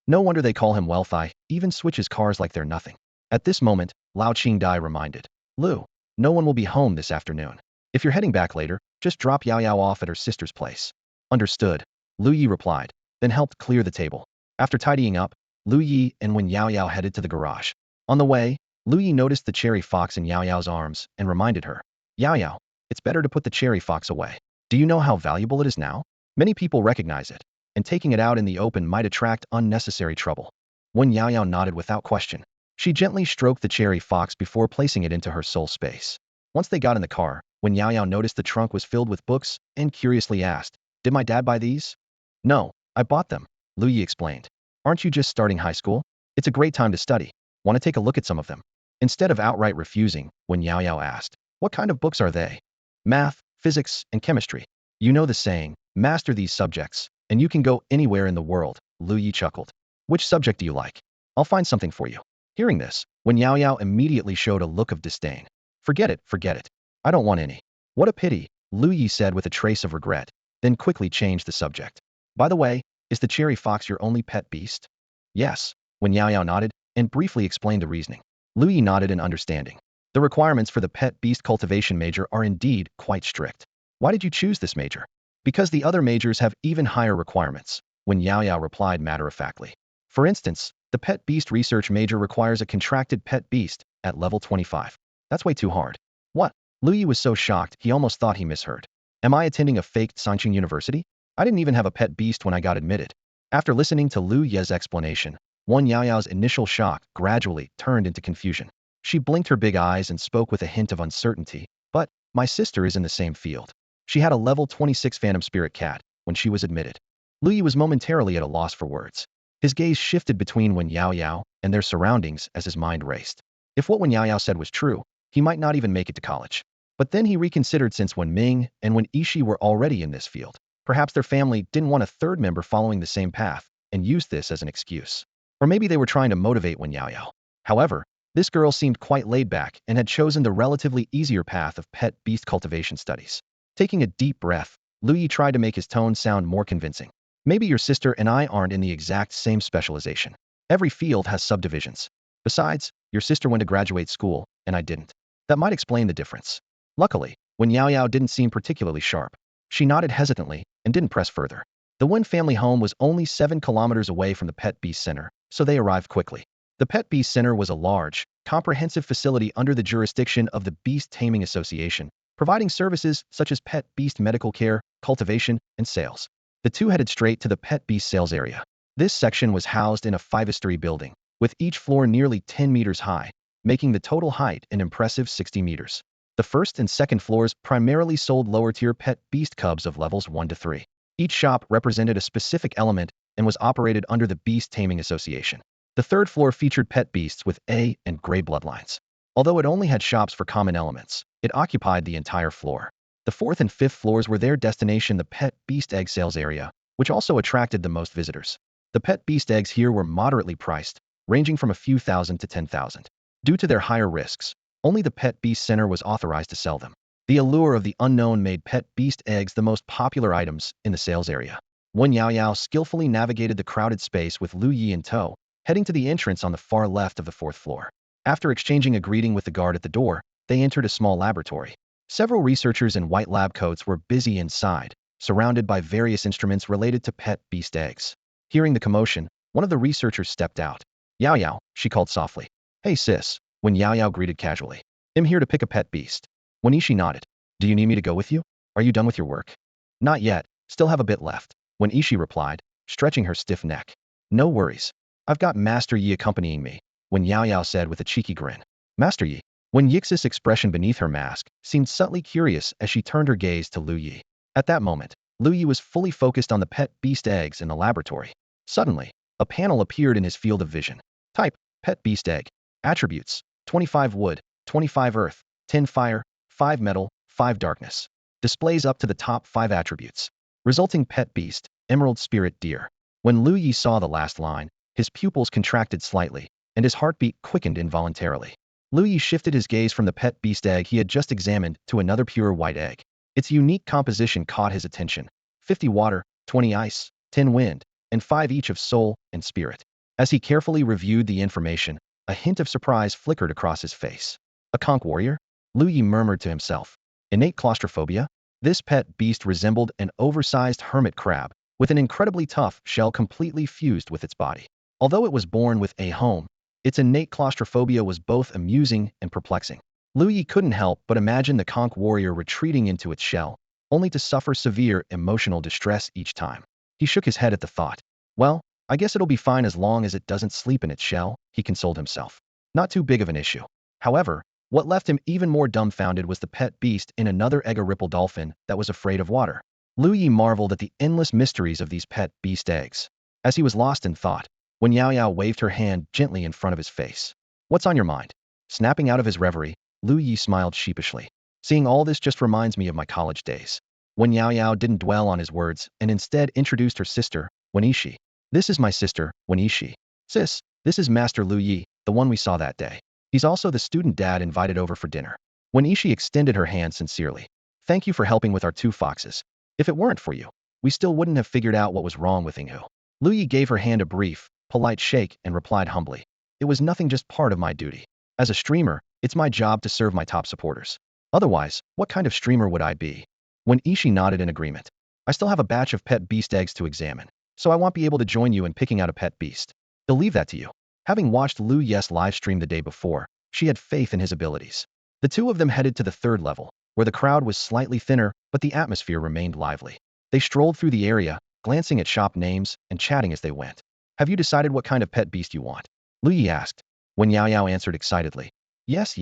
No wonder they call him wealthy, even switches cars like they're nothing. At this moment, Lao Qingdai reminded, "Lu, no one will be home this afternoon. If you're heading back later, just drop Yao Yao off at her sister's place." "Understood," Lu Yi replied, then helped clear the table. After tidying up, Lu Yi and Wen Yao Yao headed to the garage. On the way, Lu Yi noticed the cherry fox in Yao Yao's arms and reminded her, "Yao Yao, it's better to put the cherry fox away. Do you know how valuable it is now? Many people recognize it, and taking it out in the open might attract unnecessary trouble." Wen Yao Yao nodded without question. She gently stroked the cherry fox before placing it into her soul space. Once they got in the car, Wen Yao Yao noticed the trunk was filled with books and curiously asked, "Did my dad buy these?" "No, I bought them," Lu Yi explained. "Aren't you just starting high school? It's a great time to study. Want to take a look at some of them?" Instead of outright refusing, Wen Yao Yao asked, "What kind of books are they?" "Math, physics, and chemistry. You know the saying, master these subjects, and you can go anywhere in the world," Lu Yi chuckled. "Which subject do you like? I'll find something for you." Hearing this, Wen Yao Yao immediately showed a look of disdain. Forget it. I don't want any." "What a pity," Lu Yi said with a trace of regret, then quickly changed the subject. "By the way, is the cherry fox your only pet beast?" "Yes," Wen Yao Yao nodded and briefly explained the reasoning. Lu Yi nodded in understanding. The requirements for the pet beast cultivation major are indeed quite strict. "Why did you choose this major?" "Because the other majors have even higher requirements," Wen Yao Yao replied matter-of-factly. "For instance, the pet beast research major requires a contracted pet beast at level 25. That's way too hard." "What?" Lu Yi was so shocked he almost thought he misheard. "Am I attending a faked Sanqing University? I didn't even have a pet beast when I got admitted." After listening to Lu Ye's explanation, Wen Yao Yao's initial shock gradually turned into confusion. She blinked her big eyes and spoke with a hint of uncertainty. "But, my sister is in the same field. She had a level 26 Phantom Spirit cat when she was admitted." Lu Yi was momentarily at a loss for words. His gaze shifted between Wen Yao Yao and their surroundings as his mind raced. If what Wen Yao Yao said was true, he might not even make it to college. But then he reconsidered, since Wen Ming and Wen Ishi were already in this field. Perhaps their family didn't want a third member following the same path and used this as an excuse. Or maybe they were trying to motivate Wen Yao Yao. However, this girl seemed quite laid back and had chosen the relatively easier path of pet beast cultivation studies. Taking a deep breath, Lu Yi tried to make his tone sound more convincing. "Maybe your sister and I aren't in the exact same specialization. Every field has subdivisions. Besides, your sister went to graduate school, and I didn't. That might explain the difference." Luckily, Wen Yao Yao didn't seem particularly sharp. She nodded hesitantly and didn't press further. The Wen family home was only 7 kilometers away from the Pet Beast Center, so they arrived quickly. The Pet Beast Center was a large, comprehensive facility under the jurisdiction of the Beast Taming Association, providing services such as pet beast medical care, cultivation, and sales. The two headed straight to the pet beast sales area. This section was housed in a 5-story building, with each floor nearly 10 meters high, making the total height an impressive 60 meters. The first and second floors primarily sold lower-tier pet beast cubs of levels 1 to 3. Each shop represented a specific element and was operated under the Beast Taming Association. The third floor featured pet beasts with A and gray bloodlines. Although it only had shops for common elements, it occupied the entire floor. The fourth and fifth floors were their destination, the pet beast egg sales area, which also attracted the most visitors. The pet beast eggs here were moderately priced, ranging from a few thousand to 10,000. Due to their higher risks, only the Pet Beast Center was authorized to sell them. The allure of the unknown made pet beast eggs the most popular items in the sales area. Wen Yao Yao skillfully navigated the crowded space with Lu Yi in tow, heading to the entrance on the far left of the fourth floor. After exchanging a greeting with the guard at the door, they entered a small laboratory. Several researchers in white lab coats were busy inside, surrounded by various instruments related to pet beast eggs. Hearing the commotion, one of the researchers stepped out. "Yao Yao," she called softly. "Hey sis," Wen Yao Yao greeted casually. "I'm here to pick a pet beast." Wen Ishi nodded. "Do you need me to go with you? Are you done with your work?" "Not yet, still have a bit left," Wen Ishi replied, stretching her stiff neck. "No worries. I've got Master Yi accompanying me," Wen Yao Yao said with a cheeky grin. "Master Yi?" Wen Yix's expression beneath her mask seemed subtly curious as she turned her gaze to Lu Yi. At that moment, Lu Yi was fully focused on the pet beast eggs in the laboratory. Suddenly, a panel appeared in his field of vision. Type: pet beast egg. Attributes: 25 wood, 25 earth, 10 fire, 5 metal, 5 darkness. Displays up to the top 5 attributes. Resulting pet beast, emerald spirit deer. When Lu Ye saw the last line, his pupils contracted slightly, and his heartbeat quickened involuntarily. Lu Ye shifted his gaze from the pet beast egg he had just examined to another pure white egg. Its unique composition caught his attention. 50 water, 20 ice, 10 wind, and 5 each of soul and spirit. As he carefully reviewed the information, a hint of surprise flickered across his face. A conch warrior? Lu Ye murmured to himself. Innate claustrophobia? This pet beast resembled an oversized hermit crab, with an incredibly tough shell completely fused with its body. Although it was born with a home, its innate claustrophobia was both amusing and perplexing. Lu Ye couldn't help but imagine the conch warrior retreating into its shell, only to suffer severe emotional distress each time. He shook his head at the thought. Well, I guess it'll be fine as long as it doesn't sleep in its shell, he consoled himself. Not too big of an issue. However, what left him even more dumbfounded was the pet beast in another egg, a ripple dolphin that was afraid of water. Lu Ye marveled at the endless mysteries of these pet beast eggs. As he was lost in thought, when Yao Yao waved her hand gently in front of his face. What's on your mind? Snapping out of his reverie, Lu Ye smiled sheepishly. Seeing all this just reminds me of my college days. When Yao Yao didn't dwell on his words and instead introduced her sister, Wenishi. This is my sister, Wenishi. Sis, this is Master Lu Ye, the one we saw that day. He's also the student dad invited over for dinner. Wenishi extended her hand sincerely. Thank you for helping with our 2 foxes. If it weren't for you, we still wouldn't have figured out what was wrong with Inghu. Lu Ye gave her hand a brief, polite shake and replied humbly. It was nothing, just part of my duty. As a streamer, it's my job to serve my top supporters. Otherwise, what kind of streamer would I be? Wenishi nodded in agreement. I still have a batch of pet beast eggs to examine, so I won't be able to join you in picking out a pet beast. I'll leave that to you. Having watched Lu Ye's livestream the day before, she had faith in his abilities. The 2 of them headed to the 3rd level, where the crowd was slightly thinner, but the atmosphere remained lively. They strolled through the area, glancing at shop names and chatting as they went. Have you decided what kind of pet beast you want? Lu Ye asked. When Yao Yao answered excitedly. Yes.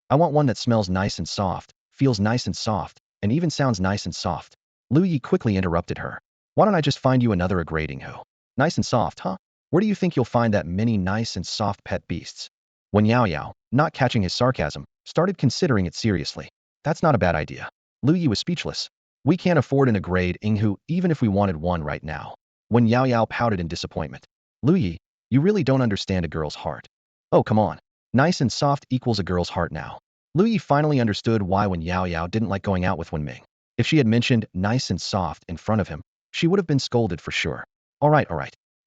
I want one that smells nice and soft, feels nice and soft, and even sounds nice and soft. Lu Ye quickly interrupted her. Why don't I just find you another agrading Inghu? Nice and soft, huh? Where do you think you'll find that many nice and soft pet beasts? When Yao Yao, not catching his sarcasm, started considering it seriously. That's not a bad idea. Lu Ye was speechless. We can't afford an agreed Inghu even if we wanted one right now. When Yao Yao pouted in disappointment. Lu Ye, you really don't understand a girl's heart. Oh, come on. Nice and soft equals a girl's heart now. Lu Ye finally understood why when Yao Yao didn't like going out with Wenming. If she had mentioned nice and soft in front of him, she would have been scolded for sure. All right.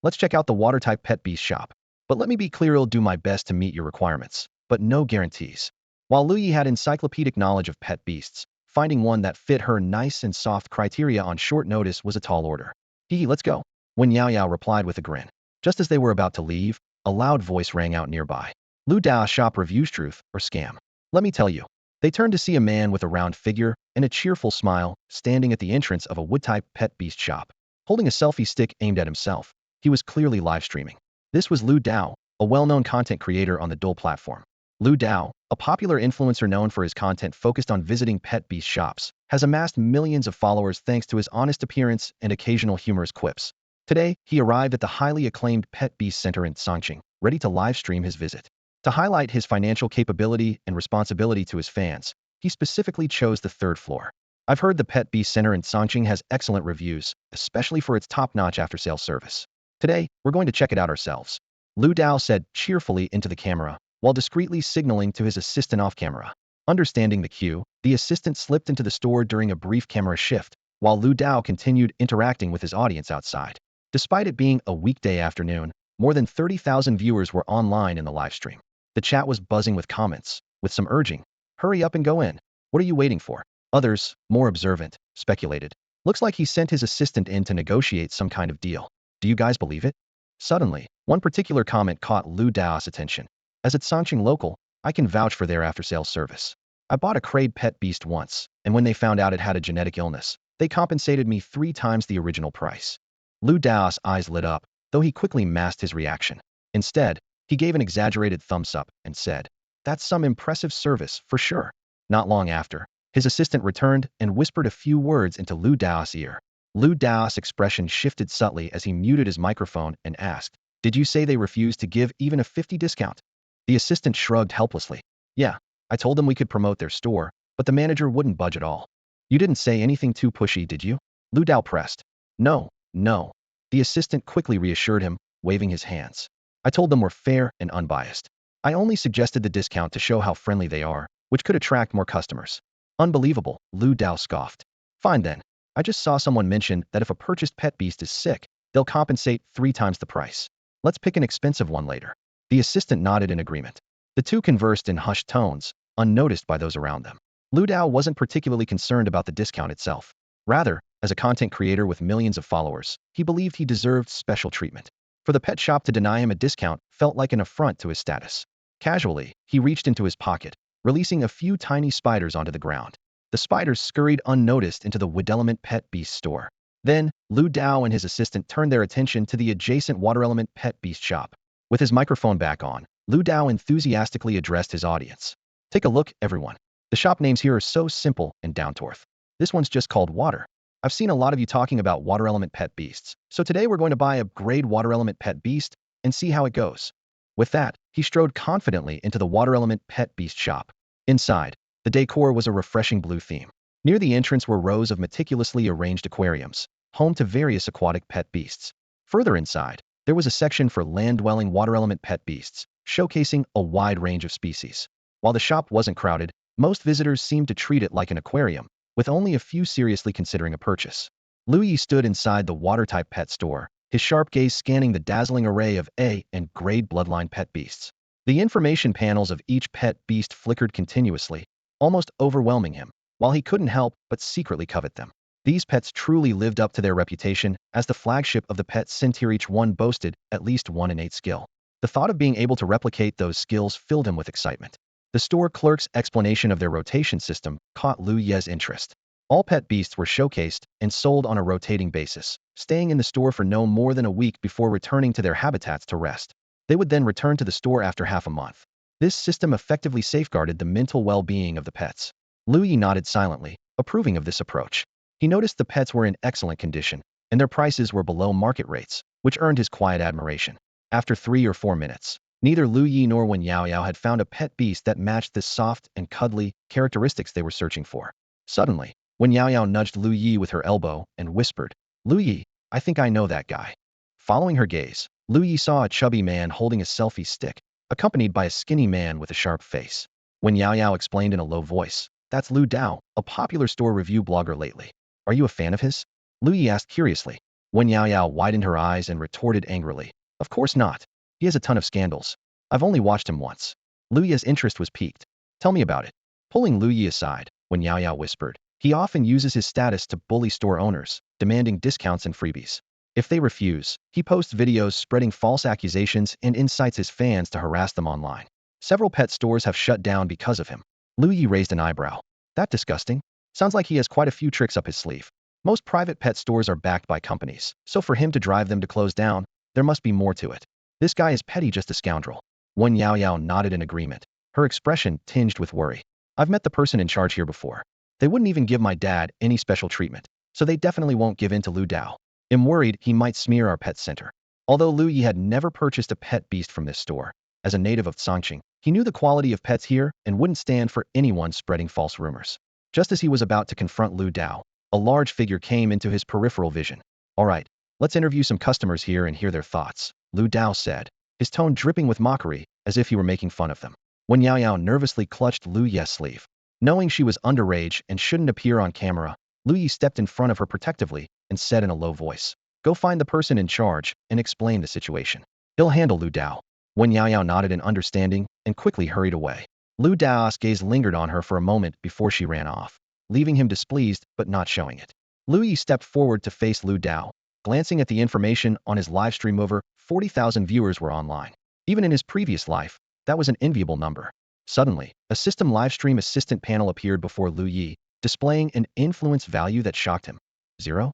Let's check out the water-type pet beast shop. But let me be clear, I'll do my best to meet your requirements, but no guarantees. While Lu Ye had encyclopedic knowledge of pet beasts, finding one that fit her nice and soft criteria on short notice was a tall order. Let's go. When Yao Yao replied with a grin. Just as they were about to leave, a loud voice rang out nearby. Lu Dao's shop reviews, truth or scam. Let me tell you. They turned to see a man with a round figure and a cheerful smile standing at the entrance of a wood-type pet beast shop. Holding a selfie stick aimed at himself, he was clearly live streaming. This was Lu Dao, a well-known content creator on the Dole platform. Lu Dao, a popular influencer known for his content focused on visiting pet beast shops, has amassed millions of followers thanks to his honest appearance and occasional humorous quips. Today, he arrived at the highly acclaimed Pet Beast Center in Songqing, ready to live stream his visit. To highlight his financial capability and responsibility to his fans, he specifically chose the 3rd floor. I've heard the Pet Beast Center in Songqing has excellent reviews, especially for its top-notch after-sales service. Today, we're going to check it out ourselves. Lu Dao said cheerfully into the camera, while discreetly signaling to his assistant off-camera. Understanding the cue, the assistant slipped into the store during a brief camera shift, while Lu Dao continued interacting with his audience outside. Despite it being a weekday afternoon, more than 30,000 viewers were online in the livestream. The chat was buzzing with comments, with some urging. Hurry up and go in. What are you waiting for? Others, more observant, speculated. Looks like he sent his assistant in to negotiate some kind of deal. Do you guys believe it? Suddenly, one particular comment caught Lu Dao's attention. As it's Songqing local, I can vouch for their after-sales service. I bought a crate pet beast once, and when they found out it had a genetic illness, they compensated me 3 times the original price. Lu Dao's eyes lit up, though he quickly masked his reaction. Instead, he gave an exaggerated thumbs up and said, That's some impressive service, for sure. Not long after, his assistant returned and whispered a few words into Lu Dao's ear. Lu Dao's expression shifted subtly as he muted his microphone and asked, Did you say they refused to give even a 50 discount? The assistant shrugged helplessly. Yeah, I told them we could promote their store, but the manager wouldn't budge at all. You didn't say anything too pushy, did you? Lu Dao pressed. No, no. The assistant quickly reassured him, waving his hands. I told them we're fair and unbiased. I only suggested the discount to show how friendly they are, which could attract more customers. Unbelievable, Lu Dao scoffed. Fine then. I just saw someone mention that if a purchased pet beast is sick, they'll compensate 3 times the price. Let's pick an expensive one later. The assistant nodded in agreement. The two conversed in hushed tones, unnoticed by those around them. Lu Dao wasn't particularly concerned about the discount itself. Rather, as a content creator with millions of followers, he believed he deserved special treatment. For the pet shop to deny him a discount felt like an affront to his status. Casually, he reached into his pocket, releasing a few tiny spiders onto the ground. The spiders scurried unnoticed into the Wood-Element Pet Beast store. Then, Lu Dao and his assistant turned their attention to the adjacent Water-Element Pet Beast shop. With his microphone back on, Lu Dao enthusiastically addressed his audience. Take a look, everyone. The shop names here are so simple and down-to-earth. This one's just called Water. I've seen a lot of you talking about Water-Element Pet Beasts, so today we're going to buy a grade Water-Element Pet Beast and see how it goes. With that, he strode confidently into the Water-Element Pet Beast shop. Inside, the decor was a refreshing blue theme. Near the entrance were rows of meticulously arranged aquariums, home to various aquatic pet beasts. Further inside, there was a section for land-dwelling water-element pet beasts, showcasing a wide range of species. While the shop wasn't crowded, most visitors seemed to treat it like an aquarium, with only a few seriously considering a purchase. Lu Ye stood inside the water-type pet store, his sharp gaze scanning the dazzling array of A and grade bloodline pet beasts. The information panels of each pet beast flickered continuously, almost overwhelming him, while he couldn't help but secretly covet them. These pets truly lived up to their reputation as the flagship of the pet center. Each one boasted at least 1 innate skill. The thought of being able to replicate those skills filled him with excitement. The store clerk's explanation of their rotation system caught Lu Ye's interest. All pet beasts were showcased and sold on a rotating basis, staying in the store for no more than a week before returning to their habitats to rest. They would then return to the store after half a month. This system effectively safeguarded the mental well-being of the pets. Lu Ye nodded silently, approving of this approach. He noticed the pets were in excellent condition, and their prices were below market rates, which earned his quiet admiration. After 3 or 4 minutes, neither Lu Ye nor Wen Yaoyao had found a pet beast that matched the soft and cuddly characteristics they were searching for. Suddenly, Wen Yaoyao nudged Lu Ye with her elbow and whispered, "Lu Ye, I think I know that guy." Following her gaze, Lu Ye saw a chubby man holding a selfie stick, accompanied by a skinny man with a sharp face. Wen Yaoyao explained in a low voice, "That's Lu Dao, a popular store review blogger lately. Are you a fan of his?" Lu Ye asked curiously. Wen Yaoyao widened her eyes and retorted angrily, "Of course not. He has a ton of scandals. I've only watched him once." Lu Ye's interest was piqued. "Tell me about it." Pulling Lu Ye aside, Wen Yaoyao whispered, "He often uses his status to bully store owners, demanding discounts and freebies. If they refuse, he posts videos spreading false accusations and incites his fans to harass them online. Several pet stores have shut down because of him." Lu Ye raised an eyebrow. "That disgusting? Sounds like he has quite a few tricks up his sleeve. Most private pet stores are backed by companies, so for him to drive them to close down, there must be more to it. This guy is petty, just a scoundrel." Wen Yaoyao nodded in agreement, her expression tinged with worry. "I've met the person in charge here before. They wouldn't even give my dad any special treatment, so they definitely won't give in to Lu Dao. I'm worried he might smear our pet center." Although Lu Ye had never purchased a pet beast from this store, as a native of Songqing, he knew the quality of pets here and wouldn't stand for anyone spreading false rumors. Just as he was about to confront Lu Dao, a large figure came into his peripheral vision. "All right, let's interview some customers here and hear their thoughts," Lu Dao said, his tone dripping with mockery, as if he were making fun of them. Wen Yaoyao nervously clutched Lu Ye's sleeve. Knowing she was underage and shouldn't appear on camera, Lu Ye stepped in front of her protectively and said in a low voice, "Go find the person in charge and explain the situation. He'll handle Lu Dao." Wen Yaoyao nodded in understanding and quickly hurried away. Lu Dao's gaze lingered on her for a moment before she ran off, leaving him displeased but not showing it. Lu Ye stepped forward to face Lu Dao, glancing at the information on his livestream. Over 40,000 viewers were online. Even in his previous life, that was an enviable number. Suddenly, a system livestream assistant panel appeared before Lu Ye, displaying an influence value that shocked him. 0?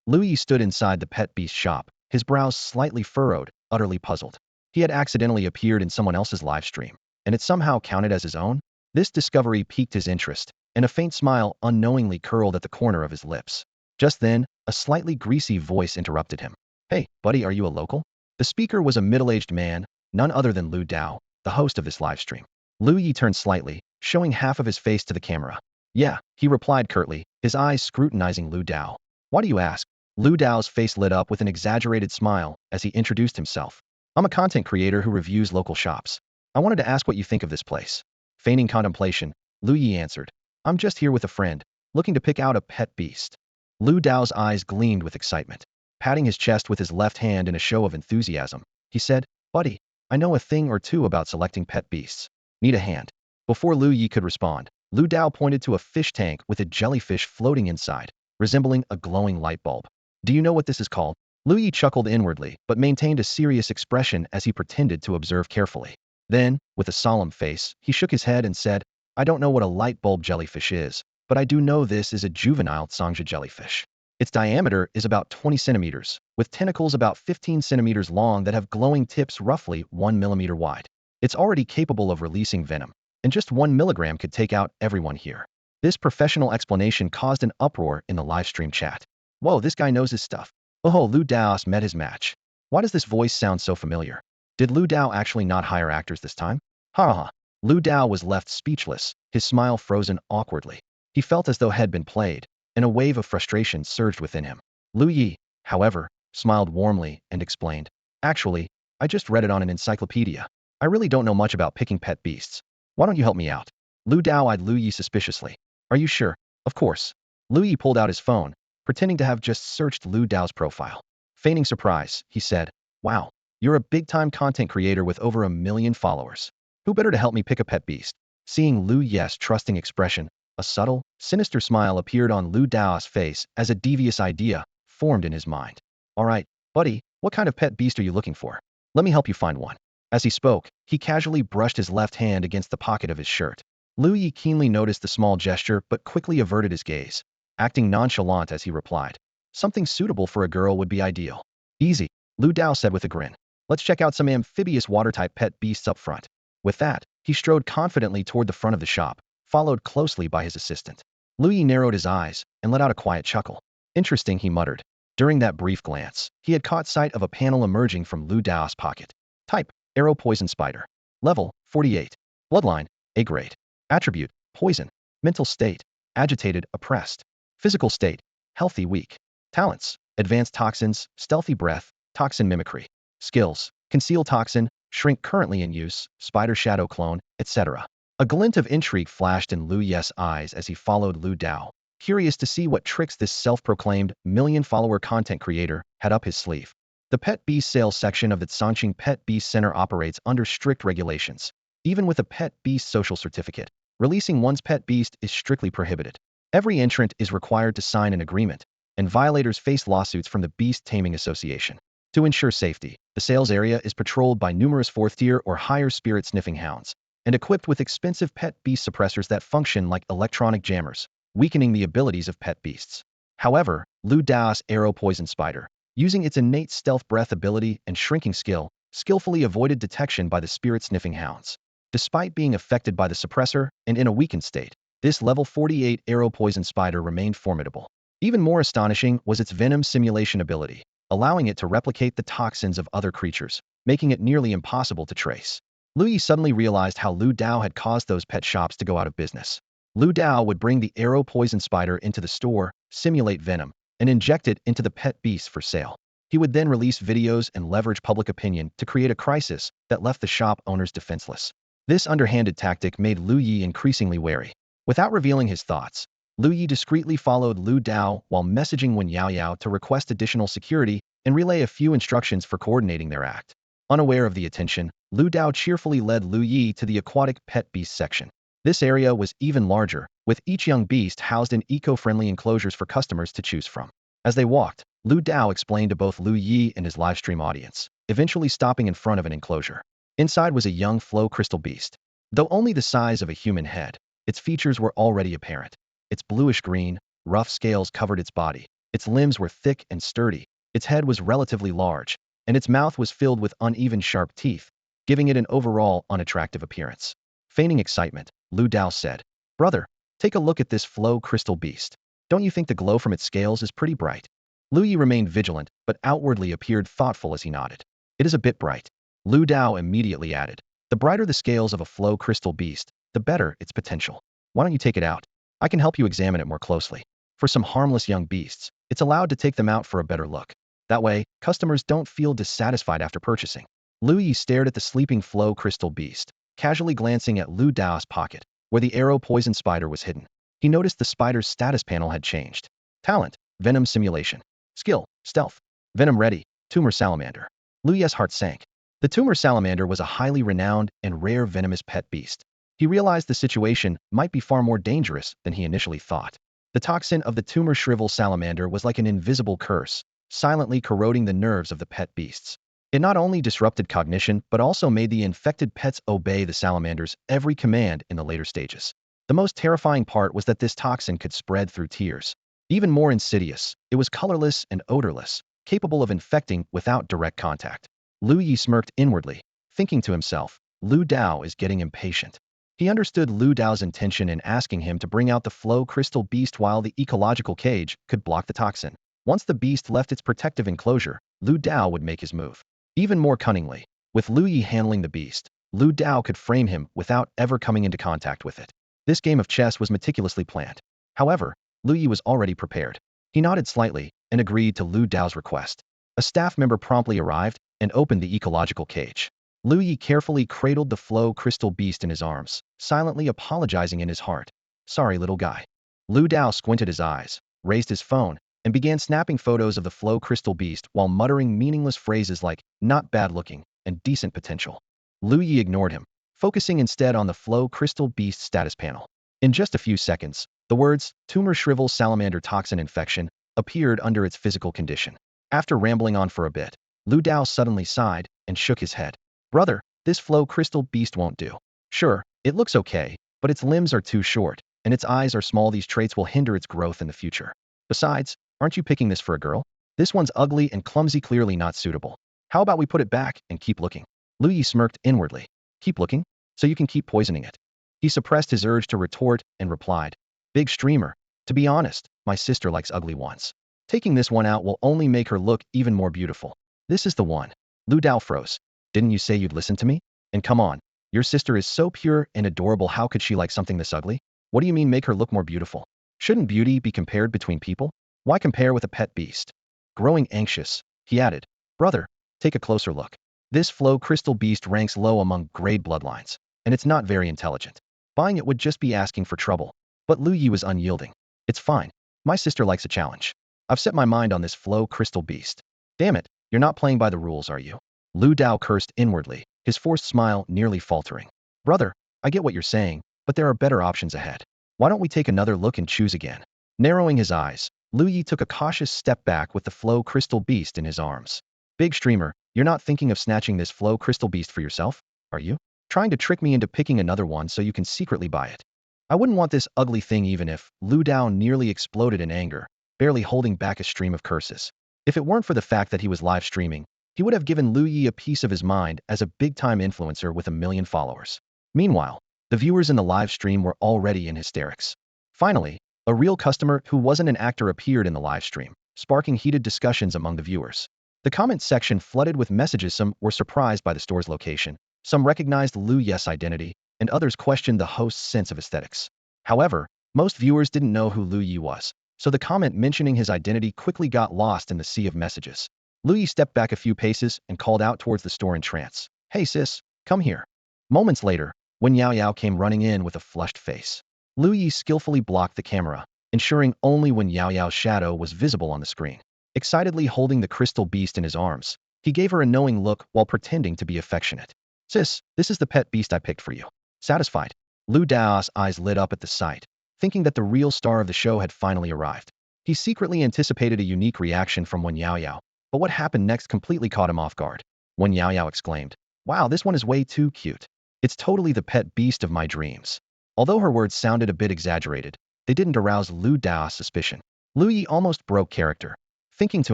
Lu Ye stood inside the pet beast shop, his brows slightly furrowed, utterly puzzled. He had accidentally appeared in someone else's livestream, and it somehow counted as his own? This discovery piqued his interest, and a faint smile unknowingly curled at the corner of his lips. Just then, a slightly greasy voice interrupted him. "Hey, buddy, are you a local?" The speaker was a middle-aged man, none other than Lu Dao, the host of this livestream. Lu Ye turned slightly, showing half of his face to the camera. Yeah, he replied curtly, his eyes scrutinizing Lu Dao. Why do you ask? Lu Dao's face lit up with an exaggerated smile as he introduced himself. I'm a content creator who reviews local shops. I wanted to ask what you think of this place. Feigning contemplation, Lu Ye answered. I'm just here with a friend, looking to pick out a pet beast. Lu Dao's eyes gleamed with excitement. Patting his chest with his left hand in a show of enthusiasm, he said, Buddy, I know a thing or two about selecting pet beasts. Need a hand? Before Lu Ye could respond, Lu Dao pointed to a fish tank with a jellyfish floating inside, resembling a glowing light bulb. Do you know what this is called? Lu Ye chuckled inwardly, but maintained a serious expression as he pretended to observe carefully. Then, with a solemn face, he shook his head and said, I don't know what a light bulb jellyfish is, but I do know this is a juvenile Sangja jellyfish. Its diameter is about 20 centimeters, with tentacles about 15 centimeters long that have glowing tips roughly 1 millimeter wide. It's already capable of releasing venom, and just 1 milligram could take out everyone here. This professional explanation caused an uproar in the livestream chat. Whoa, this guy knows his stuff. Oh, Lu Dao's met his match. Why does this voice sound so familiar? Did Lu Dao actually not hire actors this time? Ha ha. Lu Dao was left speechless, his smile frozen awkwardly. He felt as though had been played, and a wave of frustration surged within him. Lu Ye, however, smiled warmly and explained, Actually, I just read it on an encyclopedia. I really don't know much about picking pet beasts. Why don't you help me out? Lu Dao eyed Lu Ye suspiciously. Are you sure? Of course. Lu Ye pulled out his phone, pretending to have just searched Lu Dao's profile. Feigning surprise, he said, Wow, you're a big-time content creator with over 1 million followers. Who better to help me pick a pet beast? Seeing Lu Ye's trusting expression, a subtle, sinister smile appeared on Lu Dao's face as a devious idea formed in his mind. All right, buddy, what kind of pet beast are you looking for? Let me help you find one. As he spoke, he casually brushed his left hand against the pocket of his shirt. Lu Ye keenly noticed the small gesture but quickly averted his gaze, acting nonchalant as he replied. Something suitable for a girl would be ideal. Easy, Lu Dao said with a grin. Let's check out some amphibious water-type pet beasts up front. With that, he strode confidently toward the front of the shop, followed closely by his assistant. Lu Ye narrowed his eyes and let out a quiet chuckle. Interesting, he muttered. During that brief glance, he had caught sight of a panel emerging from Lu Dao's pocket. Type, Arrow Poison Spider. Level, 48. Bloodline, A grade. Attribute, Poison. Mental state, agitated, oppressed. Physical state, healthy, weak. Talents, Advanced Toxins, Stealthy Breath, Toxin Mimicry. Skills, Conceal Toxin, Shrink currently in use, Spider Shadow Clone, etc. A glint of intrigue flashed in Lu Ye's eyes as he followed Lu Dao, curious to see what tricks this self-proclaimed million-follower content creator had up his sleeve. The Pet Beast Sales section of the Sanqing Pet Beast Center operates under strict regulations. Even with a Pet Beast social certificate, releasing one's pet beast is strictly prohibited. Every entrant is required to sign an agreement, and violators face lawsuits from the Beast Taming Association. To ensure safety, the sales area is patrolled by numerous 4th-tier or higher spirit sniffing hounds, and equipped with expensive pet beast suppressors that function like electronic jammers, weakening the abilities of pet beasts. However, Lu Dao's Arrow Poison Spider, using its innate stealth breath ability and shrinking skill, skillfully avoided detection by the spirit sniffing hounds. Despite being affected by the suppressor and in a weakened state, this level 48 Arrow Poison Spider remained formidable. Even more astonishing was its venom simulation ability, allowing it to replicate the toxins of other creatures, making it nearly impossible to trace. Lu Ye suddenly realized how Lu Dao had caused those pet shops to go out of business. Lu Dao would bring the Arrow Poison Spider into the store, simulate venom, and inject it into the pet beasts for sale. He would then release videos and leverage public opinion to create a crisis that left the shop owners defenseless. This underhanded tactic made Lu Ye increasingly wary. Without revealing his thoughts, Lu Ye discreetly followed Lu Dao while messaging Wen Yaoyao to request additional security and relay a few instructions for coordinating their act. Unaware of the attention, Lu Dao cheerfully led Lu Ye to the aquatic pet beast section. This area was even larger, with each young beast housed in eco-friendly enclosures for customers to choose from. As they walked, Lu Dao explained to both Lu Ye and his livestream audience, eventually stopping in front of an enclosure. Inside was a young flow crystal beast. Though only the size of a human head, its features were already apparent. Its bluish-green, rough scales covered its body. Its limbs were thick and sturdy. Its head was relatively large, and its mouth was filled with uneven sharp teeth, giving it an overall unattractive appearance. Feigning excitement, Lu Dao said, Brother, take a look at this flow crystal beast. Don't you think the glow from its scales is pretty bright? Lu Ye remained vigilant, but outwardly appeared thoughtful as he nodded. It is a bit bright. Lu Dao immediately added, The brighter the scales of a flow crystal beast, the better its potential. Why don't you take it out? I can help you examine it more closely. For some harmless young beasts, it's allowed to take them out for a better look. That way, customers don't feel dissatisfied after purchasing. Lu Ye stared at the sleeping flow crystal beast, casually glancing at Lu Dao's pocket, where the arrow poison spider was hidden. He noticed the spider's status panel had changed. Talent, Venom Simulation. Skill, Stealth. Venom Ready, Tumor Salamander. Lu Ye's heart sank. The tumor salamander was a highly renowned and rare venomous pet beast. He realized the situation might be far more dangerous than he initially thought. The toxin of the tumor shrivel salamander was like an invisible curse, silently corroding the nerves of the pet beasts. It not only disrupted cognition, but also made the infected pets obey the salamander's every command in the later stages. The most terrifying part was that this toxin could spread through tears. Even more insidious, it was colorless and odorless, capable of infecting without direct contact. Lu Ye smirked inwardly, thinking to himself, Lu Dao is getting impatient. He understood Lu Dao's intention in asking him to bring out the flow crystal beast while the ecological cage could block the toxin. Once the beast left its protective enclosure, Lu Dao would make his move. Even more cunningly, with Lu Ye handling the beast, Lu Dao could frame him without ever coming into contact with it. This game of chess was meticulously planned. However, Lu Ye was already prepared. He nodded slightly and agreed to Lu Dao's request. A staff member promptly arrived and opened the ecological cage. Lu Ye carefully cradled the flow crystal beast in his arms, silently apologizing in his heart. Sorry, little guy. Lu Dao squinted his eyes, raised his phone, and began snapping photos of the flow crystal beast while muttering meaningless phrases like, not bad looking, and decent potential. Lu Ye ignored him, focusing instead on the flow crystal beast status panel. In just a few seconds, the words, tumor shrivel salamander toxin infection, appeared under its physical condition. After rambling on for a bit, Lu Dao suddenly sighed and shook his head. Brother, this flow crystal beast won't do. Sure, it looks okay, but its limbs are too short, and its eyes are small. These traits will hinder its growth in the future. Besides, aren't you picking this for a girl? This one's ugly and clumsy, clearly not suitable. How about we put it back and keep looking? Lu Ye smirked inwardly. Keep looking? So you can keep poisoning it. He suppressed his urge to retort and replied, Big streamer, to be honest, my sister likes ugly ones. Taking this one out will only make her look even more beautiful. This is the one. Lu Dao froze. Didn't you say you'd listen to me? And come on, your sister is so pure and adorable. How could she like something this ugly? What do you mean make her look more beautiful? Shouldn't beauty be compared between people? Why compare with a pet beast? Growing anxious, he added, Brother, take a closer look. This flow crystal beast ranks low among grade bloodlines, and it's not very intelligent. Buying it would just be asking for trouble. But Lu Ye was unyielding. It's fine. My sister likes a challenge. I've set my mind on this flow crystal beast. Damn it, you're not playing by the rules, are you? Lu Dao cursed inwardly, his forced smile nearly faltering. Brother, I get what you're saying, but there are better options ahead. Why don't we take another look and choose again? Narrowing his eyes, Lu Ye took a cautious step back with the flow crystal beast in his arms. Big streamer, you're not thinking of snatching this flow crystal beast for yourself, are you? Trying to trick me into picking another one so you can secretly buy it. I wouldn't want this ugly thing even if. Lu Dao nearly exploded in anger, barely holding back a stream of curses. If it weren't for the fact that he was live streaming, he would have given Lu Ye a piece of his mind as a big-time influencer with 1 million followers. Meanwhile, the viewers in the live stream were already in hysterics. Finally, a real customer who wasn't an actor appeared in the live stream, sparking heated discussions among the viewers. The comment section flooded with messages. Some were surprised by the store's location, some recognized Lu Ye's identity, and others questioned the host's sense of aesthetics. However, most viewers didn't know who Lu Ye was, so the comment mentioning his identity quickly got lost in the sea of messages. Lu Ye stepped back a few paces and called out towards the store in trance. Hey sis, come here. Moments later, when Yao Yao came running in with a flushed face, Lu Ye skillfully blocked the camera, ensuring only when Yao Yao's shadow was visible on the screen. Excitedly holding the crystal beast in his arms, he gave her a knowing look while pretending to be affectionate. Sis, this is the pet beast I picked for you. Satisfied? Lu Dao's eyes lit up at the sight, thinking that the real star of the show had finally arrived. He secretly anticipated a unique reaction from Wen Yao Yao, but what happened next completely caught him off guard. Wen Yao Yao exclaimed, Wow, this one is way too cute. It's totally the pet beast of my dreams. Although her words sounded a bit exaggerated, they didn't arouse Lu Dao's suspicion. Lu Ye almost broke character, thinking to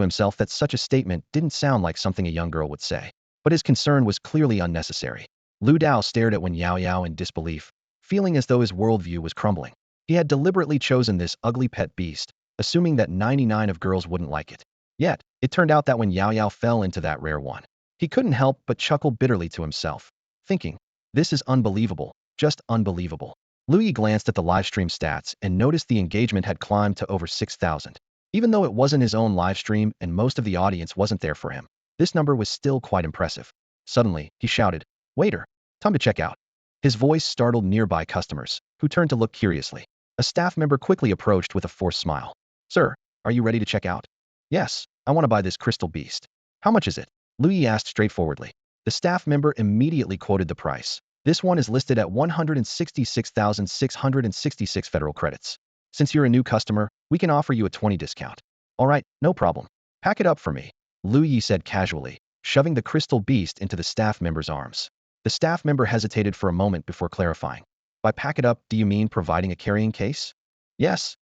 himself that such a statement didn't sound like something a young girl would say. But his concern was clearly unnecessary. Lu Dao stared at Wen Yao Yao in disbelief, feeling as though his worldview was crumbling. He had deliberately chosen this ugly pet beast, assuming that 99 of girls wouldn't like it. Yet, it turned out that Wen Yao Yao fell into that rare one. He couldn't help but chuckle bitterly to himself, thinking, This is unbelievable. Just unbelievable. Lu Ye glanced at the livestream stats and noticed the engagement had climbed to over 6,000. Even though it wasn't his own livestream and most of the audience wasn't there for him, this number was still quite impressive. Suddenly, he shouted, "Waiter, time to check out." His voice startled nearby customers, who turned to look curiously. A staff member quickly approached with a forced smile. "Sir, are you ready to check out?" "Yes, I want to buy this crystal beast." "How much is it?" Lu Ye asked straightforwardly. The staff member immediately quoted the price. "This one is listed at 166,666 federal credits. Since you're a new customer, we can offer you a 20 discount." "All right, no problem. Pack it up for me," Lu Ye said casually, shoving the crystal beast into the staff member's arms. The staff member hesitated for a moment before clarifying. "By pack it up, do you mean providing a carrying case?" Yes,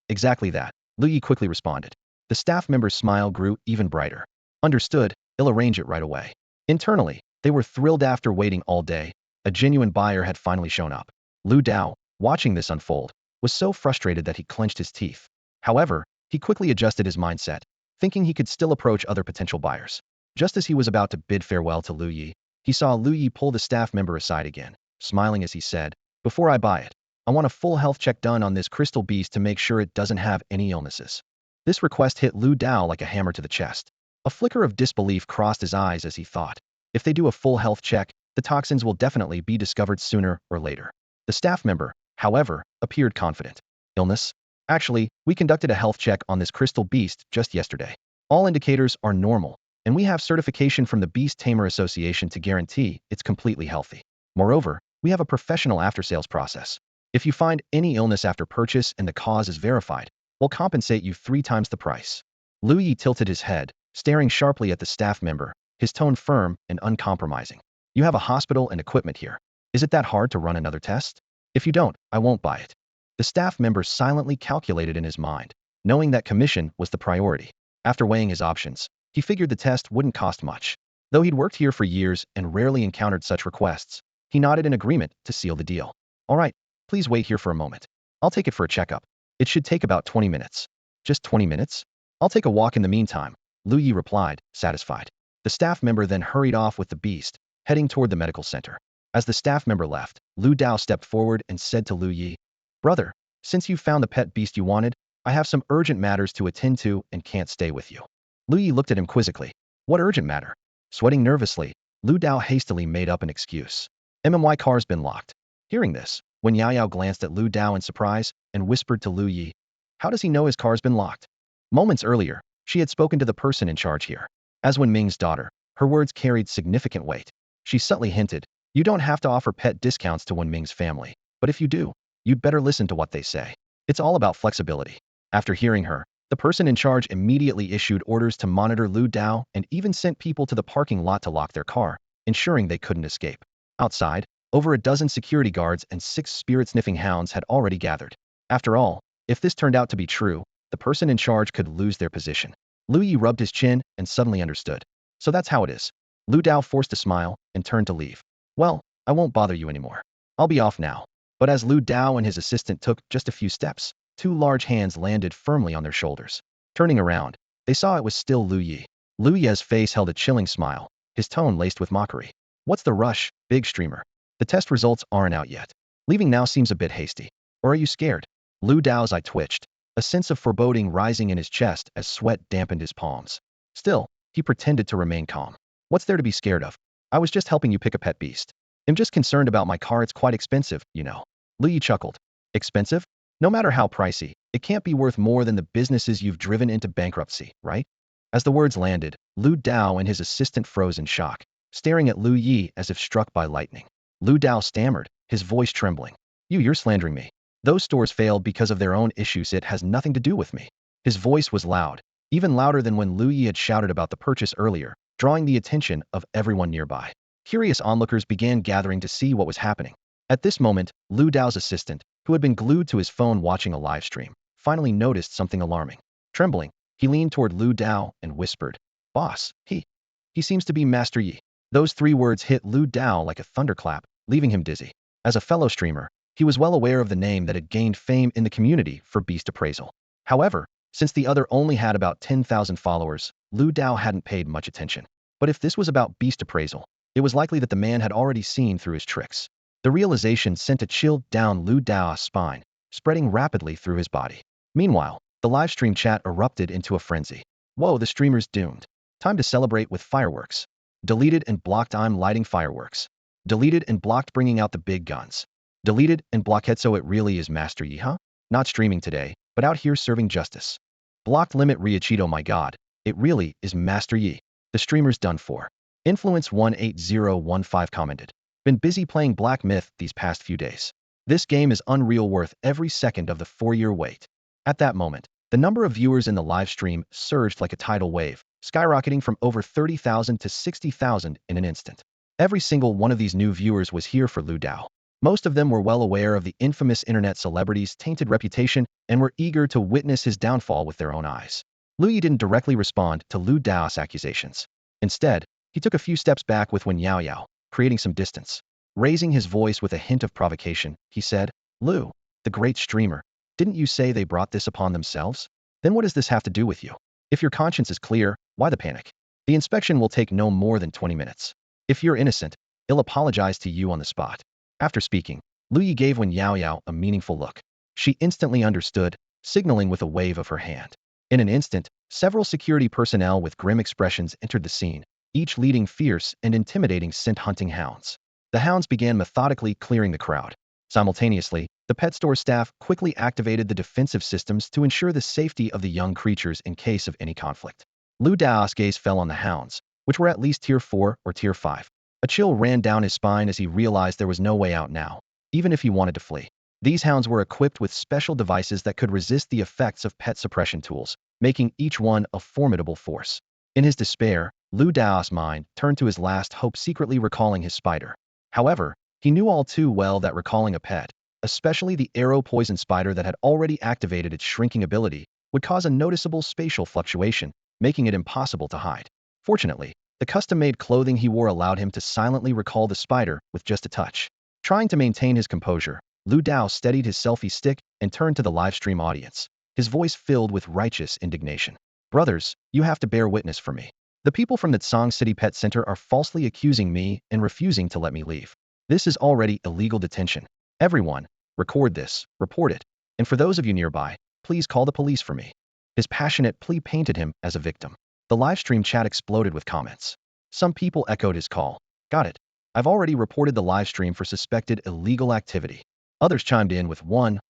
exactly that," Lu Ye quickly responded. The staff member's smile grew even brighter. "Understood, I'll arrange it right away." Internally, they were thrilled. After waiting all day, a genuine buyer had finally shown up. Lu Dao, watching this unfold, was so frustrated that he clenched his teeth. However, he quickly adjusted his mindset, thinking he could still approach other potential buyers. Just as he was about to bid farewell to Lu Ye, he saw Lu Ye pull the staff member aside again, smiling as he said, "Before I buy it, I want a full health check done on this crystal beast to make sure it doesn't have any illnesses." This request hit Lu Dao like a hammer to the chest. A flicker of disbelief crossed his eyes as he thought, if they do a full health check, the toxins will definitely be discovered sooner or later. The staff member, however, appeared confident. "Illness? Actually, we conducted a health check on this crystal beast just yesterday. All indicators are normal, and we have certification from the Beast Tamer Association to guarantee it's completely healthy. Moreover, we have a professional after-sales process. If you find any illness after purchase and the cause is verified, we'll compensate you 3 times the price." Lu Ye tilted his head, staring sharply at the staff member, his tone firm and uncompromising. "You have a hospital and equipment here. Is it that hard to run another test? If you don't, I won't buy it." The staff member silently calculated in his mind, knowing that commission was the priority. After weighing his options, he figured the test wouldn't cost much. Though he'd worked here for years and rarely encountered such requests, he nodded in agreement to seal the deal. "All right, please wait here for a moment. I'll take it for a checkup. It should take about 20 minutes. "Just 20 minutes? I'll take a walk in the meantime," Lu Ye replied, satisfied. The staff member then hurried off with the beast, heading toward the medical center. As the staff member left, Lu Dao stepped forward and said to Lu Ye, "Brother, since you found the pet beast you wanted, I have some urgent matters to attend to and can't stay with you." Lu Ye looked at him quizzically. "What urgent matter?" Sweating nervously, Lu Dao hastily made up an excuse. "My car's been locked." Hearing this, Wen Yaoyao glanced at Lu Dao in surprise and whispered to Lu Ye, "How does he know his car's been locked?" Moments earlier, she had spoken to the person in charge here. As Wen Ming's daughter, her words carried significant weight. She subtly hinted, "You don't have to offer pet discounts to Wen Ming's family, but if you do, you'd better listen to what they say. It's all about flexibility." After hearing her, the person in charge immediately issued orders to monitor Lu Dao and even sent people to the parking lot to lock their car, ensuring they couldn't escape. Outside, over a dozen security guards and 6 spirit-sniffing hounds had already gathered. After all, if this turned out to be true, the person in charge could lose their position. Lu Ye rubbed his chin and suddenly understood. "So that's how it is." Lu Dao forced a smile and turned to leave. "Well, I won't bother you anymore. I'll be off now." But as Lu Dao and his assistant took just a few steps, 2 large hands landed firmly on their shoulders. Turning around, they saw it was still Lu Ye. Lu Ye's face held a chilling smile, his tone laced with mockery. "What's the rush, big streamer? The test results aren't out yet. Leaving now seems a bit hasty. Or are you scared?" Lu Dao's eye twitched, a sense of foreboding rising in his chest as sweat dampened his palms. Still, he pretended to remain calm. "What's there to be scared of? I was just helping you pick a pet beast. I'm just concerned about my car. It's quite expensive, you know." Lu Ye chuckled. "Expensive? No matter how pricey, it can't be worth more than the businesses you've driven into bankruptcy, right?" As the words landed, Lu Dao and his assistant froze in shock, staring at Lu Ye as if struck by lightning. Lu Dao stammered, his voice trembling. You're slandering me. Those stores failed because of their own issues. It has nothing to do with me." His voice was loud, even louder than when Lu Ye had shouted about the purchase earlier, drawing the attention of everyone nearby. Curious onlookers began gathering to see what was happening. At this moment, Lu Dao's assistant, who had been glued to his phone watching a live stream, finally noticed something alarming. Trembling, he leaned toward Lu Dao and whispered, "Boss, he seems to be Master Yi." Those 3 words hit Lu Dao like a thunderclap, leaving him dizzy. As a fellow streamer, he was well aware of the name that had gained fame in the community for Beast Appraisal. However, since the other only had about 10,000 followers, Lu Dao hadn't paid much attention. But if this was about Beast Appraisal, It was likely that the man had already seen through his tricks. The realization sent a chill down Lu Dao's spine, spreading rapidly through his body. Meanwhile, the livestream chat erupted into a frenzy. Whoa, the streamer's doomed. Time to celebrate with fireworks. Deleted and blocked. I'm lighting fireworks. Deleted and blocked bringing out the big guns. Deleted and blocked. So it really is Master Yi, huh? Not streaming today, but out here serving justice. Blocked limit Riachito. My god, it really is Master Yi. The streamer's done for. Influence 18015 commented. Been busy playing Black Myth these past few days. This game is unreal, worth every second of the 4-year wait. At that moment, the number of viewers in the live stream surged like a tidal wave, skyrocketing from over 30,000 to 60,000 in an instant. Every single one of these new viewers was here for Lu Dao. Most of them were well aware of the infamous internet celebrity's tainted reputation and were eager to witness his downfall with their own eyes. Lu Ye didn't directly respond to Lu Dao's accusations. Instead, he took a few steps back with Wen Yao Yao, creating some distance. Raising his voice with a hint of provocation, he said, Lu, the great streamer, didn't you say they brought this upon themselves? Then what does this have to do with you? If your conscience is clear, why the panic? The inspection will take no more than 20 minutes. If you're innocent, he'll apologize to you on the spot. After speaking, Lu Ye gave Wen Yao Yao a meaningful look. She instantly understood, signaling with a wave of her hand. In an instant, several security personnel with grim expressions entered the scene, each leading fierce and intimidating scent-hunting hounds. The hounds began methodically clearing the crowd. Simultaneously, the pet store staff quickly activated the defensive systems to ensure the safety of the young creatures in case of any conflict. Lu Dao's gaze fell on the hounds, which were at least Tier 4 or Tier 5. A chill ran down his spine as he realized there was no way out now, even if he wanted to flee. These hounds were equipped with special devices that could resist the effects of pet suppression tools, making each one a formidable force. In his despair, Lu Dao's mind turned to his last hope, secretly recalling his spider. However, he knew all too well that recalling a pet, especially the arrow poison spider that had already activated its shrinking ability, would cause a noticeable spatial fluctuation, making it impossible to hide. Fortunately, the custom-made clothing he wore allowed him to silently recall the spider with just a touch. Trying to maintain his composure, Lu Dao steadied his selfie stick and turned to the livestream audience, his voice filled with righteous indignation. Brothers, you have to bear witness for me. The people from the Tsang City Pet Center are falsely accusing me and refusing to let me leave. This is already illegal detention. Everyone, record this, report it. And for those of you nearby, please call the police for me. His passionate plea painted him as a victim. The livestream chat exploded with comments. Some people echoed his call. Got it. I've already reported the livestream for suspected illegal activity. Others chimed in with 1.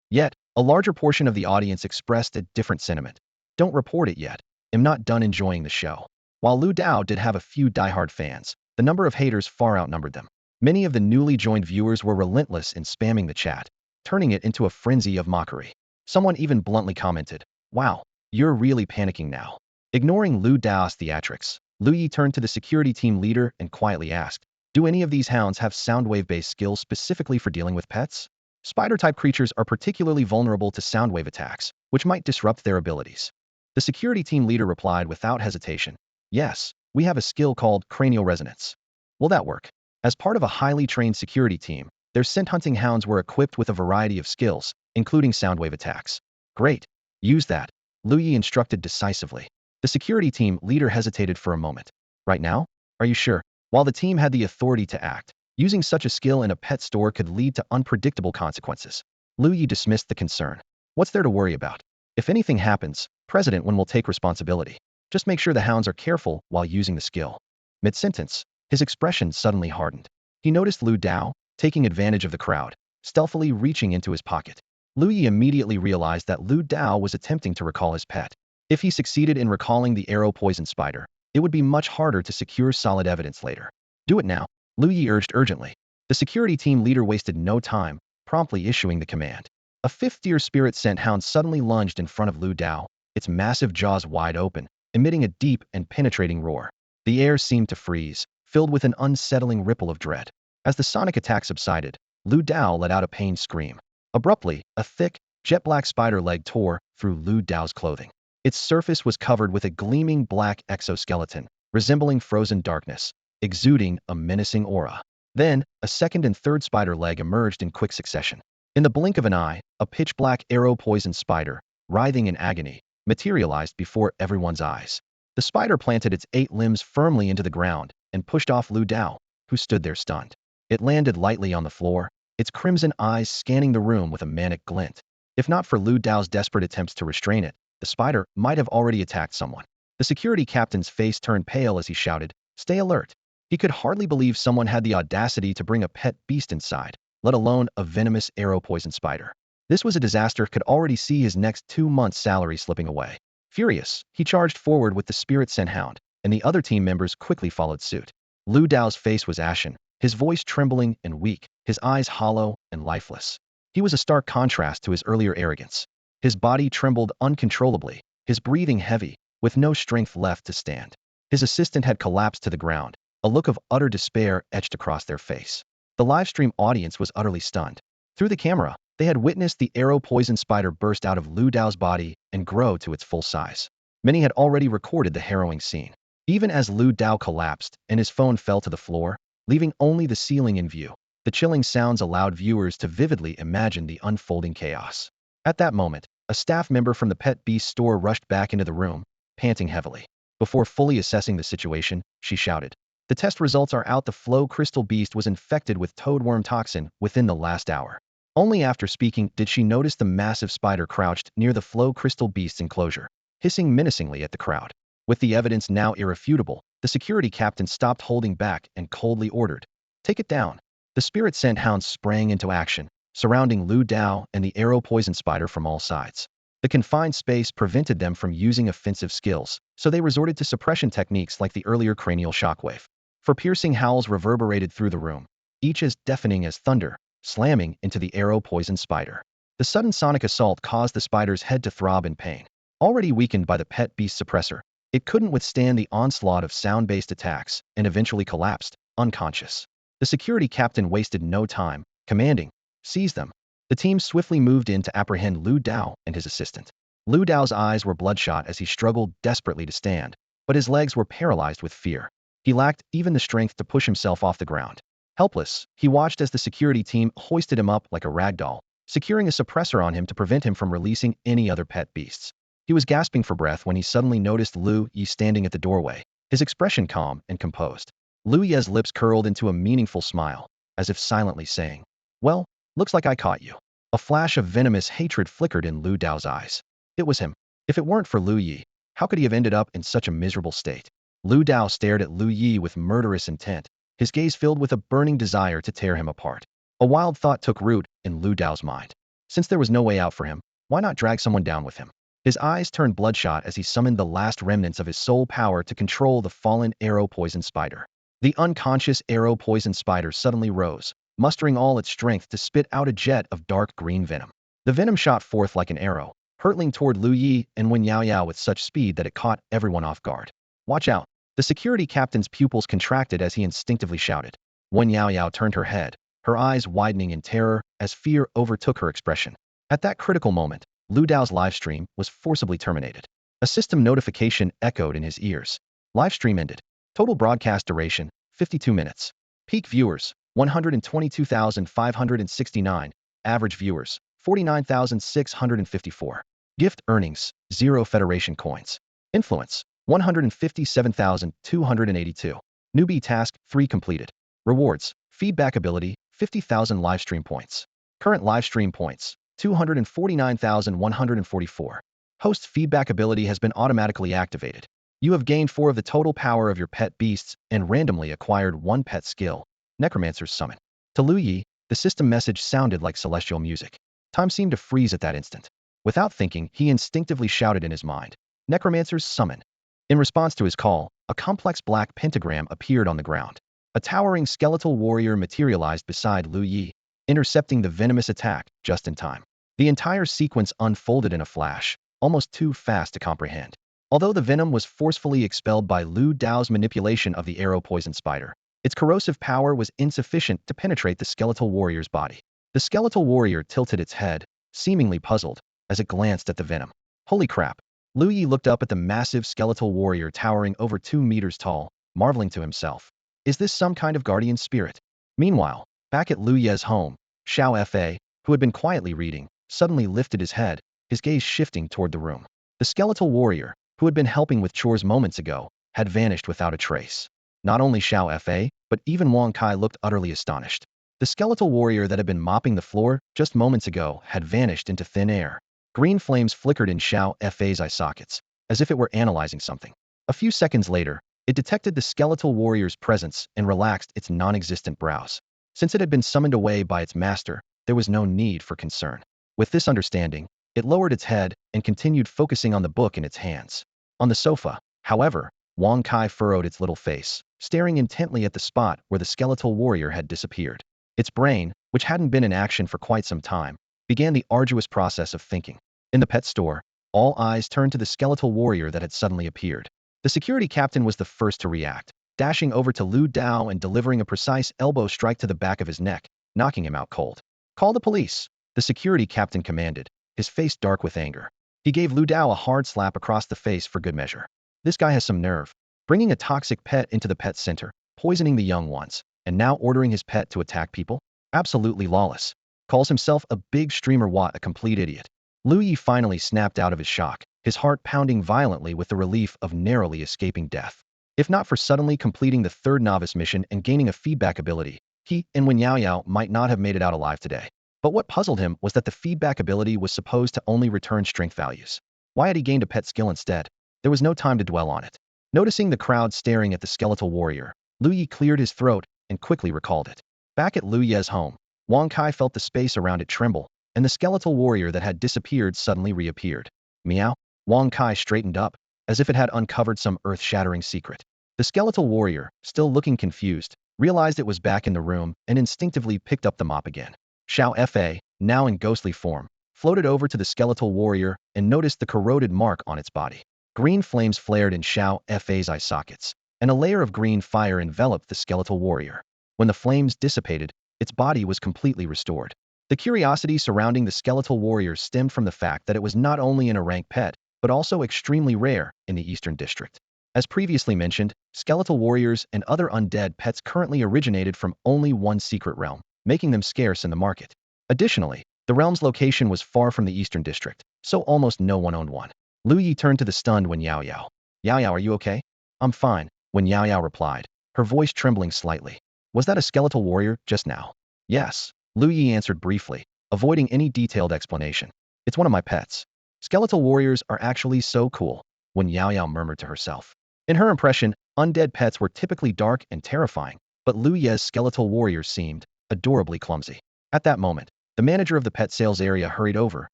Yet, a larger portion of the audience expressed a different sentiment. Don't report it yet. I'm not done enjoying the show. While Lu Dao did have a few diehard fans, the number of haters far outnumbered them. Many of the newly joined viewers were relentless in spamming the chat, turning it into a frenzy of mockery. Someone even bluntly commented, wow, you're really panicking now. Ignoring Lu Dao's theatrics, Lu Ye turned to the security team leader and quietly asked, do any of these hounds have soundwave-based skills specifically for dealing with pets? Spider-type creatures are particularly vulnerable to soundwave attacks, which might disrupt their abilities. The security team leader replied without hesitation, yes, we have a skill called cranial resonance. Will that work? As part of a highly trained security team, their scent-hunting hounds were equipped with a variety of skills, including soundwave attacks. Great. Use that, Lu Ye instructed decisively. The security team leader hesitated for a moment. Right now? Are you sure? While the team had the authority to act, using such a skill in a pet store could lead to unpredictable consequences. Lu Ye dismissed the concern. What's there to worry about? If anything happens, President Wen will take responsibility. Just make sure the hounds are careful while using the skill. Mid-sentence, his expression suddenly hardened. He noticed Lu Dao, taking advantage of the crowd, stealthily reaching into his pocket. Lu Ye immediately realized that Lu Dao was attempting to recall his pet. If he succeeded in recalling the arrow poison spider, it would be much harder to secure solid evidence later. Do it now, Lu Ye urged urgently. The security team leader wasted no time, promptly issuing the command. A fifth-tier spirit scent hound suddenly lunged in front of Lu Dao, its massive jaws wide open, emitting a deep and penetrating roar. The air seemed to freeze, filled with an unsettling ripple of dread. As the sonic attack subsided, Lu Dao let out a pained scream. Abruptly, a thick, jet-black spider leg tore through Lu Dao's clothing. Its surface was covered with a gleaming black exoskeleton, resembling frozen darkness, exuding a menacing aura. Then, a second and third spider leg emerged in quick succession. In the blink of an eye, a pitch-black arrow-poisoned spider, writhing in agony, materialized before everyone's eyes. The spider planted its 8 limbs firmly into the ground, and pushed off Lu Dao, who stood there stunned. It landed lightly on the floor, its crimson eyes scanning the room with a manic glint. If not for Lu Dao's desperate attempts to restrain it, the spider might have already attacked someone. The security captain's face turned pale as he shouted, "Stay alert." He could hardly believe someone had the audacity to bring a pet beast inside, let alone a venomous arrow-poison spider. This was a disaster. Could already see his next 2 months' salary slipping away. Furious, he charged forward with the spirit-sent hound, and the other team members quickly followed suit. Lu Dao's face was ashen, his voice trembling and weak, his eyes hollow and lifeless. He was a stark contrast to his earlier arrogance. His body trembled uncontrollably, his breathing heavy, with no strength left to stand. His assistant had collapsed to the ground, a look of utter despair etched across their face. The livestream audience was utterly stunned. Through the camera, they had witnessed the arrow-poison spider burst out of Lu Dao's body and grow to its full size. Many had already recorded the harrowing scene. Even as Lu Dao collapsed and his phone fell to the floor, leaving only the ceiling in view, the chilling sounds allowed viewers to vividly imagine the unfolding chaos. At that moment, a staff member from the Pet Beast store rushed back into the room, panting heavily. Before fully assessing the situation, she shouted, "The test results are out. The Flow Crystal Beast was infected with toadworm toxin within the last hour." Only after speaking did she notice the massive spider crouched near the Flow Crystal Beast's enclosure, hissing menacingly at the crowd. With the evidence now irrefutable, the security captain stopped holding back and coldly ordered, "Take it down." The spirit-sent hounds sprang into action, surrounding Lu Dao and the arrow-poison spider from all sides. The confined space prevented them from using offensive skills, so they resorted to suppression techniques like the earlier cranial shockwave. For piercing howls reverberated through the room, each as deafening as thunder, slamming into the arrow-poison spider. The sudden sonic assault caused the spider's head to throb in pain. Already weakened by the pet beast suppressor, it couldn't withstand the onslaught of sound-based attacks and eventually collapsed, unconscious. The security captain wasted no time, commanding, "Seize them." The team swiftly moved in to apprehend Lu Dao and his assistant. Lu Dao's eyes were bloodshot as he struggled desperately to stand, but his legs were paralyzed with fear. He lacked even the strength to push himself off the ground. Helpless, he watched as the security team hoisted him up like a rag doll, securing a suppressor on him to prevent him from releasing any other pet beasts. He was gasping for breath when he suddenly noticed Lu Ye standing at the doorway, his expression calm and composed. Lu Ye's lips curled into a meaningful smile, as if silently saying, "Well, looks like I caught you." A flash of venomous hatred flickered in Lu Dao's eyes. It was him. If it weren't for Lu Ye, how could he have ended up in such a miserable state? Lu Dao stared at Lu Ye with murderous intent, his gaze filled with a burning desire to tear him apart. A wild thought took root in Lu Dao's mind. Since there was no way out for him, why not drag someone down with him? His eyes turned bloodshot as he summoned the last remnants of his soul power to control the fallen arrow-poison spider. The unconscious arrow-poison spider suddenly rose, mustering all its strength to spit out a jet of dark green venom. The venom shot forth like an arrow, hurtling toward Lu Ye and Wen Yaoyao with such speed that it caught everyone off guard. "Watch out." The security captain's pupils contracted as he instinctively shouted. Wen Yaoyao turned her head, her eyes widening in terror as fear overtook her expression. At that critical moment, Lu Dao's livestream was forcibly terminated. A system notification echoed in his ears. Livestream ended. Total broadcast duration, 52 minutes. Peak viewers, 122,569. Average viewers, 49,654. Gift earnings, 0 Federation coins. Influence, 157,282. Newbie task, 3 completed. Rewards, feedback ability, 50,000 livestream points. Current livestream points, 249,144. Host feedback ability has been automatically activated. You have gained 4 of the total power of your pet beasts and randomly acquired 1 pet skill, Necromancer's Summon. To Lu Ye, the system message sounded like celestial music. Time seemed to freeze at that instant. Without thinking, he instinctively shouted in his mind, "Necromancer's Summon." In response to his call, a complex black pentagram appeared on the ground. A towering skeletal warrior materialized beside Lu Ye, intercepting the venomous attack just in time. The entire sequence unfolded in a flash, almost too fast to comprehend. Although the venom was forcefully expelled by Lu Dao's manipulation of the arrow-poison spider, its corrosive power was insufficient to penetrate the skeletal warrior's body. The skeletal warrior tilted its head, seemingly puzzled, as it glanced at the venom. Holy crap! Lu Ye looked up at the massive skeletal warrior towering over 2 meters tall, marveling to himself. Is this some kind of guardian spirit? Meanwhile, back at Lu Ye's home, Xiao Fa, who had been quietly reading, suddenly lifted his head, his gaze shifting toward the room. The skeletal warrior, who had been helping with chores moments ago, had vanished without a trace. Not only Xiao Fa, but even Wang Kai looked utterly astonished. The skeletal warrior that had been mopping the floor just moments ago had vanished into thin air. Green flames flickered in Xiao Fa's eye sockets, as if it were analyzing something. A few seconds later, it detected the skeletal warrior's presence and relaxed its non-existent brows. Since it had been summoned away by its master, there was no need for concern. With this understanding, it lowered its head and continued focusing on the book in its hands. On the sofa, however, Wang Kai furrowed its little face, staring intently at the spot where the skeletal warrior had disappeared. Its brain, which hadn't been in action for quite some time, began the arduous process of thinking. In the pet store, all eyes turned to the skeletal warrior that had suddenly appeared. The security captain was the first to react, dashing over to Lu Dao and delivering a precise elbow strike to the back of his neck, knocking him out cold. "Call the police," the security captain commanded, his face dark with anger. He gave Lu Dao a hard slap across the face for good measure. This guy has some nerve, bringing a toxic pet into the pet center, poisoning the young ones, and now ordering his pet to attack people? Absolutely lawless. Calls himself a big streamer, what a complete idiot. Lu Ye finally snapped out of his shock, his heart pounding violently with the relief of narrowly escaping death. If not for suddenly completing the third novice mission and gaining a feedback ability, he and Wen Yaoyao might not have made it out alive today. But what puzzled him was that the feedback ability was supposed to only return strength values. Why had he gained a pet skill instead? There was no time to dwell on it. Noticing the crowd staring at the skeletal warrior, Lu Ye cleared his throat and quickly recalled it. Back at Lu Ye's home, Wang Kai felt the space around it tremble, and the skeletal warrior that had disappeared suddenly reappeared. Meow? Wang Kai straightened up, as if it had uncovered some earth-shattering secret. The skeletal warrior, still looking confused, realized it was back in the room and instinctively picked up the mop again. Xiao Fa, now in ghostly form, floated over to the skeletal warrior and noticed the corroded mark on its body. Green flames flared in Xiao Fa's eye sockets, and a layer of green fire enveloped the skeletal warrior. When the flames dissipated, its body was completely restored. The curiosity surrounding the skeletal warrior stemmed from the fact that it was not only an A-rank pet, but also extremely rare in the Eastern District. As previously mentioned, skeletal warriors and other undead pets currently originated from only one secret realm, making them scarce in the market. Additionally, the realm's location was far from the Eastern District, so almost no one owned one. Lu Ye turned to the stunned Wen Yaoyao. "Yaoyao, are you okay?" "I'm fine," Wen Yaoyao replied, her voice trembling slightly. "Was that a skeletal warrior just now?" "Yes," Lu Ye answered briefly, avoiding any detailed explanation. "It's one of my pets." "Skeletal warriors are actually so cool," Wen Yaoyao murmured to herself. In her impression, undead pets were typically dark and terrifying, but Lu Ye's skeletal warrior seemed adorably clumsy. At that moment, the manager of the pet sales area hurried over,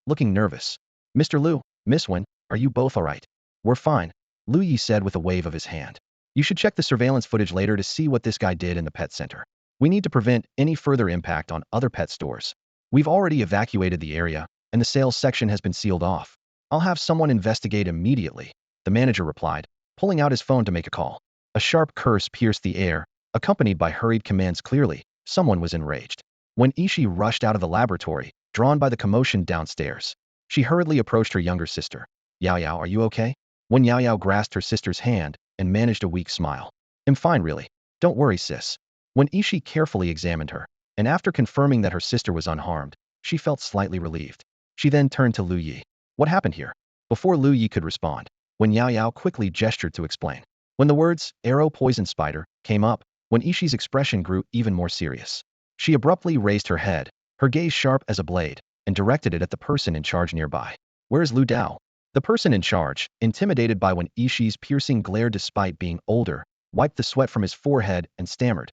looking nervous. "Mr. Lu, Miss Wen, are you both alright?" "We're fine," Lu Ye said with a wave of his hand. "You should check the surveillance footage later to see what this guy did in the pet center. We need to prevent any further impact on other pet stores. We've already evacuated the area, and the sales section has been sealed off. I'll have someone investigate immediately," the manager replied, pulling out his phone to make a call. A sharp curse pierced the air, accompanied by hurried commands. Clearly, someone was enraged. When Ishi rushed out of the laboratory, drawn by the commotion downstairs, she hurriedly approached her younger sister. "Yaoyao, are you okay?" When Yaoyao grasped her sister's hand and managed a weak smile. "I'm fine, really. Don't worry, sis." When Ishi carefully examined her, and after confirming that her sister was unharmed, she felt slightly relieved. She then turned to Lu Ye. "What happened here?" Before Lu Ye could respond, Wen Yaoyao quickly gestured to explain. When the words, "arrow poison spider," came up, when Ishi's expression grew even more serious. She abruptly raised her head, her gaze sharp as a blade, and directed it at the person in charge nearby. "Where's Lu Dao?" The person in charge, intimidated by Wen Ishi's piercing glare despite being older, wiped the sweat from his forehead and stammered.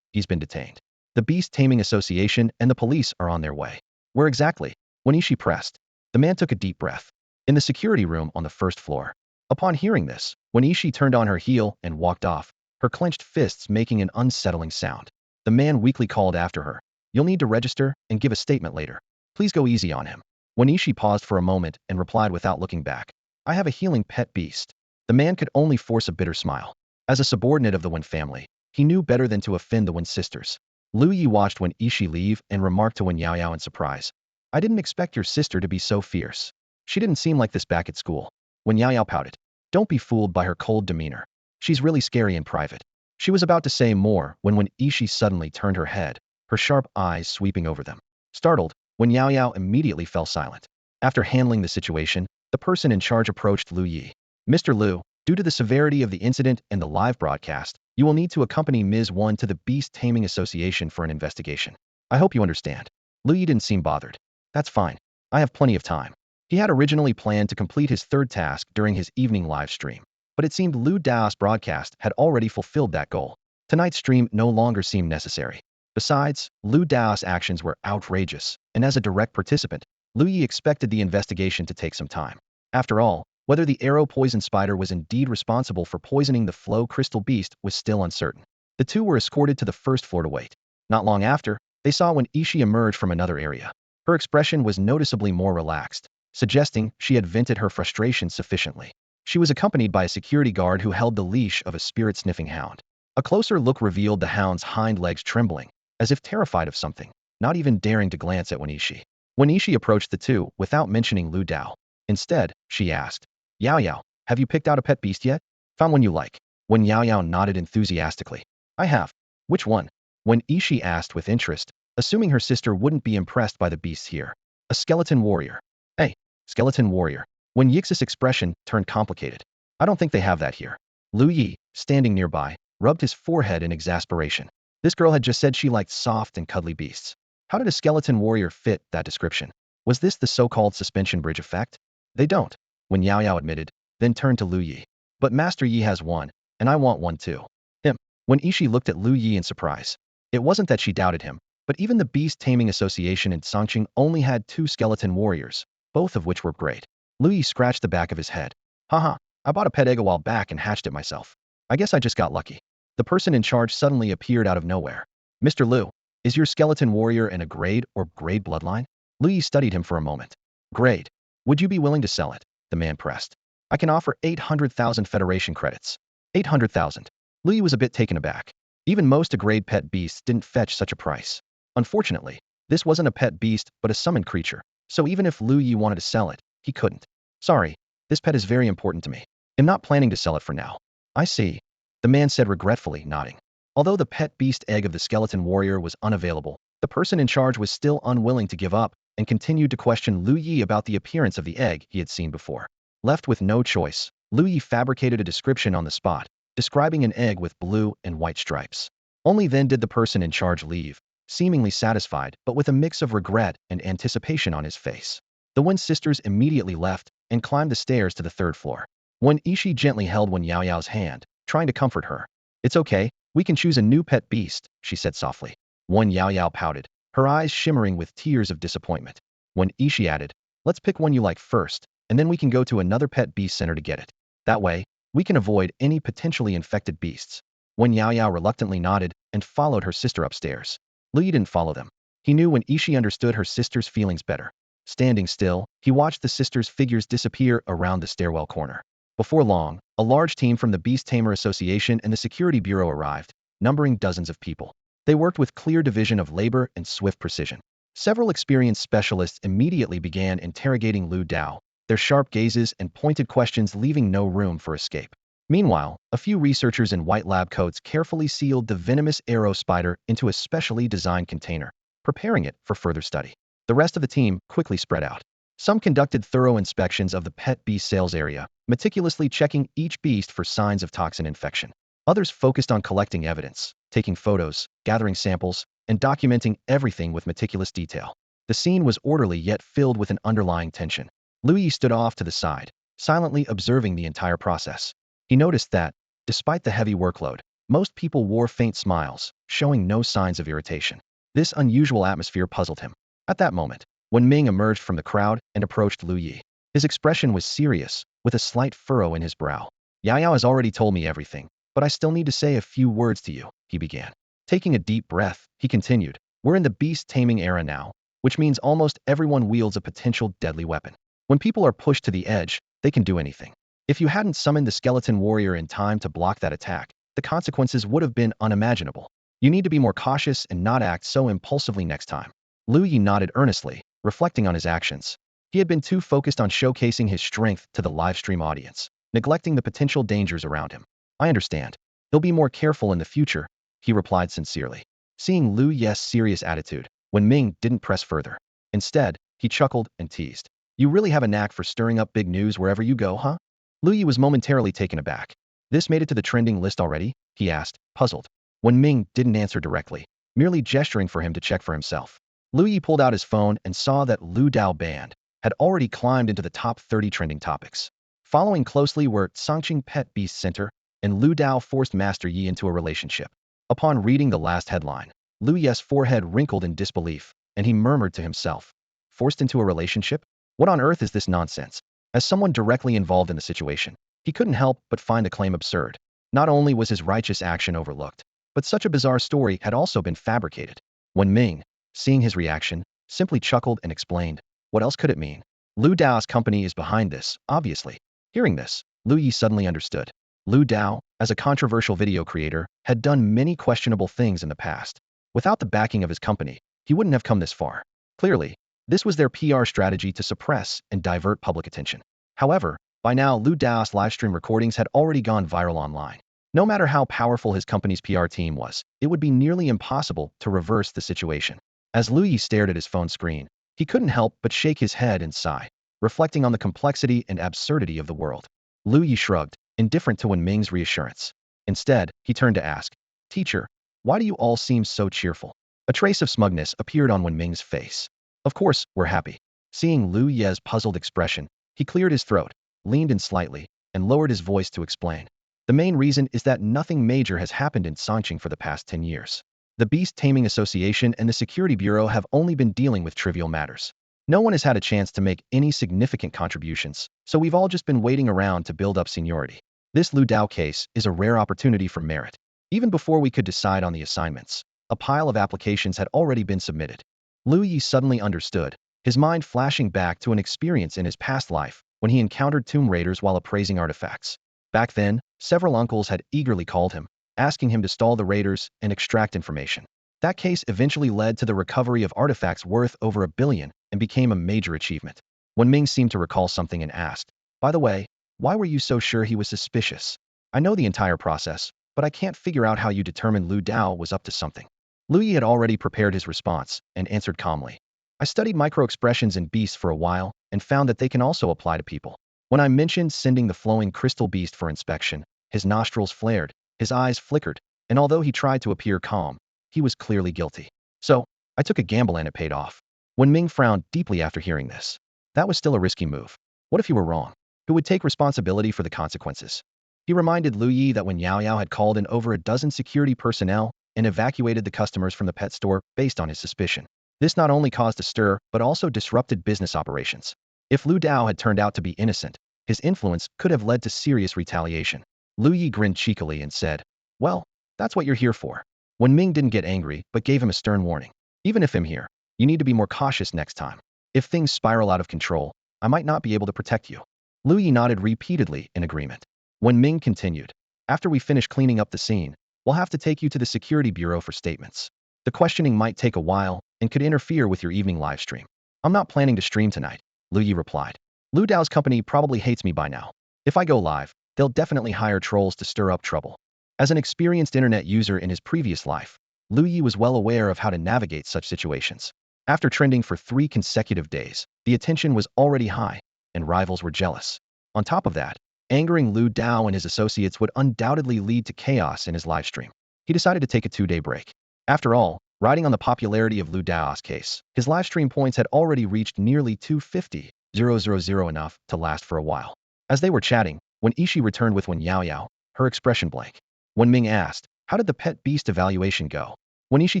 He's been detained. The Beast Taming Association and the police are on their way." "Where exactly?" When Ishi pressed, the man took a deep breath. "In the security room on the first floor." Upon hearing this, when Ishi turned on her heel and walked off, her clenched fists making an unsettling sound. The man weakly called after her. "You'll need to register and give a statement later. Please go easy on him." When Ishi paused for a moment and replied without looking back, "I have a healing pet beast." The man could only force a bitter smile. As a subordinate of the Wen family, he knew better than to offend the Wen sisters. Lu Ye watched Wen Ishi leave and remarked to Wen Yaoyao in surprise. "I didn't expect your sister to be so fierce. She didn't seem like this back at school." Wen Yaoyao pouted. "Don't be fooled by her cold demeanor. She's really scary in private." She was about to say more when Ishi suddenly turned her head, her sharp eyes sweeping over them. Startled, Wen Yaoyao immediately fell silent. After handling the situation, the person in charge approached Lu Ye. "Mr. Lu, Due to the severity of the incident and the live broadcast, you will need to accompany Ms. 1 to the Beast Taming Association for an investigation. I hope you understand. Lu Ye didn't seem bothered. That's fine. I have plenty of time. He had originally planned to complete his third task during his evening live stream, but it seemed Lu Dao's broadcast had already fulfilled that goal. Tonight's stream no longer seemed necessary. Besides, Lu Dao's actions were outrageous, and as a direct participant, Lu Ye expected the investigation to take some time. After all, whether the arrow poison spider was indeed responsible for poisoning the flow crystal beast was still uncertain. The two were escorted to the first floor to wait. Not long after, they saw when Ishii emerged from another area. Her expression was noticeably more relaxed, suggesting she had vented her frustration sufficiently. She was accompanied by a security guard who held the leash of a spirit-sniffing hound. A closer look revealed the hound's hind legs trembling, as if terrified of something, not even daring to glance at Ishii. When Ishii approached the two without mentioning Lu Dao, instead, she asked, Yao Yao, have you picked out a pet beast yet? Found one you like. When Yao Yao nodded enthusiastically. I have. Which one? When Ishii asked with interest, assuming her sister wouldn't be impressed by the beasts here. A skeleton warrior. Hey, skeleton warrior. When Yix's expression turned complicated. I don't think they have that here. Lu Ye, standing nearby, rubbed his forehead in exasperation. This girl had just said she liked soft and cuddly beasts. How did a skeleton warrior fit that description? Was this the so-called suspension bridge effect? They don't. When Yao Yao admitted, then turned to Lu Ye. But Master Yi has one, and I want one too. Him. When Ishii looked at Lu Ye in surprise. It wasn't that she doubted him, but even the Beast Taming Association in Songqing only had 2 skeleton warriors, both of which were great. Lu Ye scratched the back of his head. Haha, I bought a pet egg a while back and hatched it myself. I guess I just got lucky. The person in charge suddenly appeared out of nowhere. Mr. Lu, is your skeleton warrior in a grade or grade bloodline? Lu Ye studied him for a moment. Grade. Would you be willing to sell it? The man pressed. I can offer 800,000 Federation credits. 800,000. Lu Ye was a bit taken aback. Even most grade pet beasts didn't fetch such a price. Unfortunately, this wasn't a pet beast but a summoned creature, so even if Lu Ye wanted to sell it, he couldn't. Sorry, this pet is very important to me. I'm not planning to sell it for now. I see. The man said regretfully, nodding. Although the pet beast egg of the skeleton warrior was unavailable, the person in charge was still unwilling to give up and continued to question Lu Ye about the appearance of the egg he had seen before. Left with no choice, Lu Ye fabricated a description on the spot, describing an egg with blue and white stripes. Only then did the person in charge leave, seemingly satisfied but with a mix of regret and anticipation on his face. The Wen sisters immediately left and climbed the stairs to the 3rd floor. When Ishii gently held Wen Yao Yao's hand, trying to comfort her. It's okay, we can choose a new pet beast, she said softly. Wen Yao Yao pouted, her eyes shimmering with tears of disappointment. When Ishii added, let's pick one you like first, and then we can go to another pet beast center to get it. That way, we can avoid any potentially infected beasts. When Yao Yao reluctantly nodded and followed her sister upstairs. Lu Ye didn't follow them. He knew when Ishii understood her sister's feelings better. Standing still, he watched the sisters' figures disappear around the stairwell corner. Before long, a large team from the Beast Tamer Association and the Security Bureau arrived, numbering dozens of people. They worked with clear division of labor and swift precision. Several experienced specialists immediately began interrogating Lu Dao, their sharp gazes and pointed questions leaving no room for escape. Meanwhile, a few researchers in white lab coats carefully sealed the venomous arrow spider into a specially designed container, preparing it for further study. The rest of the team quickly spread out. Some conducted thorough inspections of the pet beast sales area, meticulously checking each beast for signs of toxin infection. Others focused on collecting evidence, taking photos, gathering samples, and documenting everything with meticulous detail. The scene was orderly yet filled with an underlying tension. Lu Ye stood off to the side, silently observing the entire process. He noticed that, despite the heavy workload, most people wore faint smiles, showing no signs of irritation. This unusual atmosphere puzzled him. At that moment, when Ming emerged from the crowd and approached Lu Ye, his expression was serious, with a slight furrow in his brow. Yao Yao has already told me everything, but I still need to say a few words to you, he began. Taking a deep breath, he continued, we're in the Beast Taming Era now, which means almost everyone wields a potential deadly weapon. When people are pushed to the edge, they can do anything. If you hadn't summoned the skeleton warrior in time to block that attack, the consequences would have been unimaginable. You need to be more cautious and not act so impulsively next time. Lu Ye nodded earnestly, reflecting on his actions. He had been too focused on showcasing his strength to the livestream audience, neglecting the potential dangers around him. I understand. He'll be more careful in the future, he replied sincerely. Seeing Lu Ye's serious attitude, Wen Ming didn't press further. Instead, he chuckled and teased. You really have a knack for stirring up big news wherever you go, huh? Lu Ye was momentarily taken aback. This made it to the trending list already? He asked, puzzled. When Ming didn't answer directly, merely gesturing for him to check for himself. Lu Ye pulled out his phone and saw that Lu Dao Band had already climbed into the top 30 trending topics. Following closely were Songqing Pet Beast Center and Lu Dao forced Master Yi into a relationship. Upon reading the last headline, Lu Ye's forehead wrinkled in disbelief, and he murmured to himself, forced into a relationship? What on earth is this nonsense? As someone directly involved in the situation, he couldn't help but find the claim absurd. Not only was his righteous action overlooked, but such a bizarre story had also been fabricated. When Ming, seeing his reaction, simply chuckled and explained, what else could it mean? Lu Dao's company is behind this, obviously. Hearing this, Lu Ye suddenly understood. Lu Dao, as a controversial video creator, had done many questionable things in the past. Without the backing of his company, he wouldn't have come this far. Clearly, this was their PR strategy to suppress and divert public attention. However, by now Lu Dao's livestream recordings had already gone viral online. No matter how powerful his company's PR team was, it would be nearly impossible to reverse the situation. As Lu Ye stared at his phone screen, he couldn't help but shake his head and sigh, reflecting on the complexity and absurdity of the world. Lu Ye shrugged, indifferent to Wen Ming's reassurance. Instead, he turned to ask, Teacher, why do you all seem so cheerful? A trace of smugness appeared on Wen Ming's face. Of course, we're happy. Seeing Lu Ye's puzzled expression, he cleared his throat, leaned in slightly, and lowered his voice to explain. The main reason is that nothing major has happened in Songqing for the past 10 years. The Beast Taming Association and the Security Bureau have only been dealing with trivial matters. No one has had a chance to make any significant contributions, so we've all just been waiting around to build up seniority. This Lu Dao case is a rare opportunity for merit. Even before we could decide on the assignments, a pile of applications had already been submitted. Lu Ye suddenly understood, his mind flashing back to an experience in his past life when he encountered tomb raiders while appraising artifacts. Back then, several uncles had eagerly called him, asking him to stall the raiders and extract information. That case eventually led to the recovery of artifacts worth over $1 billion and became a major achievement. When Ming seemed to recall something and asked, by the way, why were you so sure he was suspicious? I know the entire process, but I can't figure out how you determined Lu Dao was up to something. Lu Ye had already prepared his response and answered calmly. I studied micro-expressions in beasts for a while and found that they can also apply to people. When I mentioned sending the flowing crystal beast for inspection, his nostrils flared, his eyes flickered, and although he tried to appear calm, he was clearly guilty. So, I took a gamble and it paid off. When Ming frowned deeply after hearing this. That was still a risky move. What if he were wrong? Who would take responsibility for the consequences? He reminded Lu Ye that when Yao Yao had called in over a dozen security personnel and evacuated the customers from the pet store based on his suspicion. This not only caused a stir, but also disrupted business operations. If Lu Dao had turned out to be innocent, his influence could have led to serious retaliation. Lu Ye grinned cheekily and said, well, that's what you're here for. When Ming didn't get angry, but gave him a stern warning. Even if I'm here, you need to be more cautious next time. If things spiral out of control, I might not be able to protect you. Lu Ye nodded repeatedly in agreement. When Ming continued, after we finish cleaning up the scene, we'll have to take you to the Security Bureau for statements. The questioning might take a while and could interfere with your evening live stream. I'm not planning to stream tonight, Lu Ye replied. Lu Dao's company probably hates me by now. If I go live, they'll definitely hire trolls to stir up trouble. As an experienced internet user in his previous life, Lu Ye was well aware of how to navigate such situations. After trending for 3 consecutive days, the attention was already high, and rivals were jealous. On top of that, angering Lu Dao and his associates would undoubtedly lead to chaos in his livestream. He decided to take a 2-day break. After all, riding on the popularity of Lu Dao's case, his livestream points had already reached nearly 250,000 enough to last for a while. As they were chatting, when Ishi returned with Wen Yao Yao, her expression blank. When Ming asked, how did the pet beast evaluation go? When Ishi